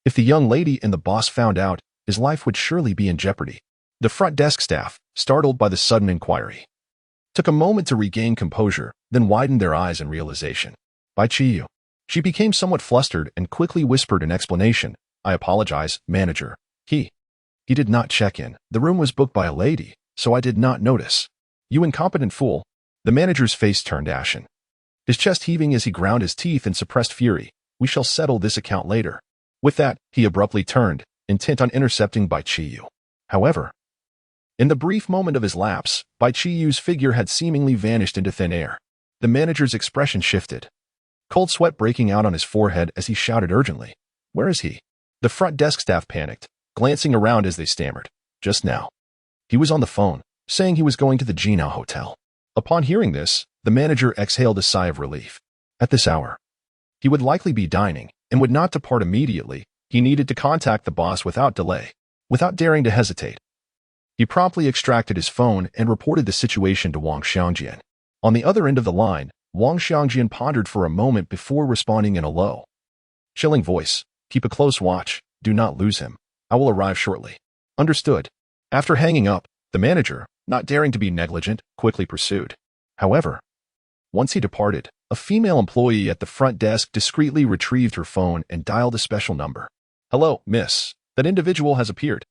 If the young lady and the boss found out, his life would surely be in jeopardy. The front desk staff, startled by the sudden inquiry, took a moment to regain composure, then widened their eyes in realization. Bai Qiyu. She became somewhat flustered and quickly whispered an explanation. I apologize, manager. He did not check in. The room was booked by a lady, so I did not notice. You incompetent fool. The manager's face turned ashen, his chest heaving as he ground his teeth in suppressed fury. We shall settle this account later. With that, he abruptly turned, intent on intercepting Bai Qiyu. However, in the brief moment of his lapse, Bai Qiyu's figure had seemingly vanished into thin air. The manager's expression shifted, cold sweat breaking out on his forehead as he shouted urgently, "Where is he?" The front desk staff panicked, glancing around as they stammered. Just now. He was on the phone, saying he was going to the Jinao Hotel. Upon hearing this, the manager exhaled a sigh of relief. At this hour, he would likely be dining and would not depart immediately. He needed to contact the boss without delay. Without daring to hesitate, he promptly extracted his phone and reported the situation to Wang Xiangjian. On the other end of the line, Wang Xiangjian pondered for a moment before responding in a low, chilling voice. Keep a close watch. Do not lose him. I will arrive shortly. Understood. After hanging up, the manager, not daring to be negligent, quickly pursued. However, once he departed, a female employee at the front desk discreetly retrieved her phone and dialed a special number. Hello, miss. That individual has appeared.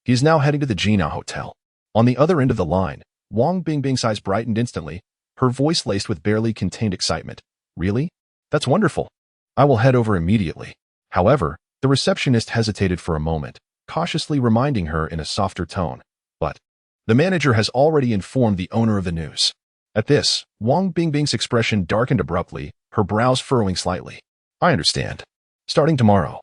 He is now heading to the Jinao Hotel. On the other end of the line, Wang Bingbing's eyes brightened instantly, her voice laced with barely contained excitement. Really? That's wonderful. I will head over immediately. However, the receptionist hesitated for a moment, cautiously reminding her in a softer tone. But the manager has already informed the owner of the news. At this, Wang Bingbing's expression darkened abruptly, her brows furrowing slightly. I understand. Starting tomorrow,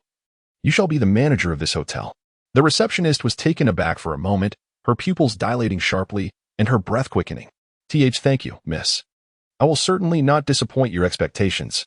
you shall be the manager of this hotel. The receptionist was taken aback for a moment, her pupils dilating sharply and her breath quickening. Thank you, miss. I will certainly not disappoint your expectations.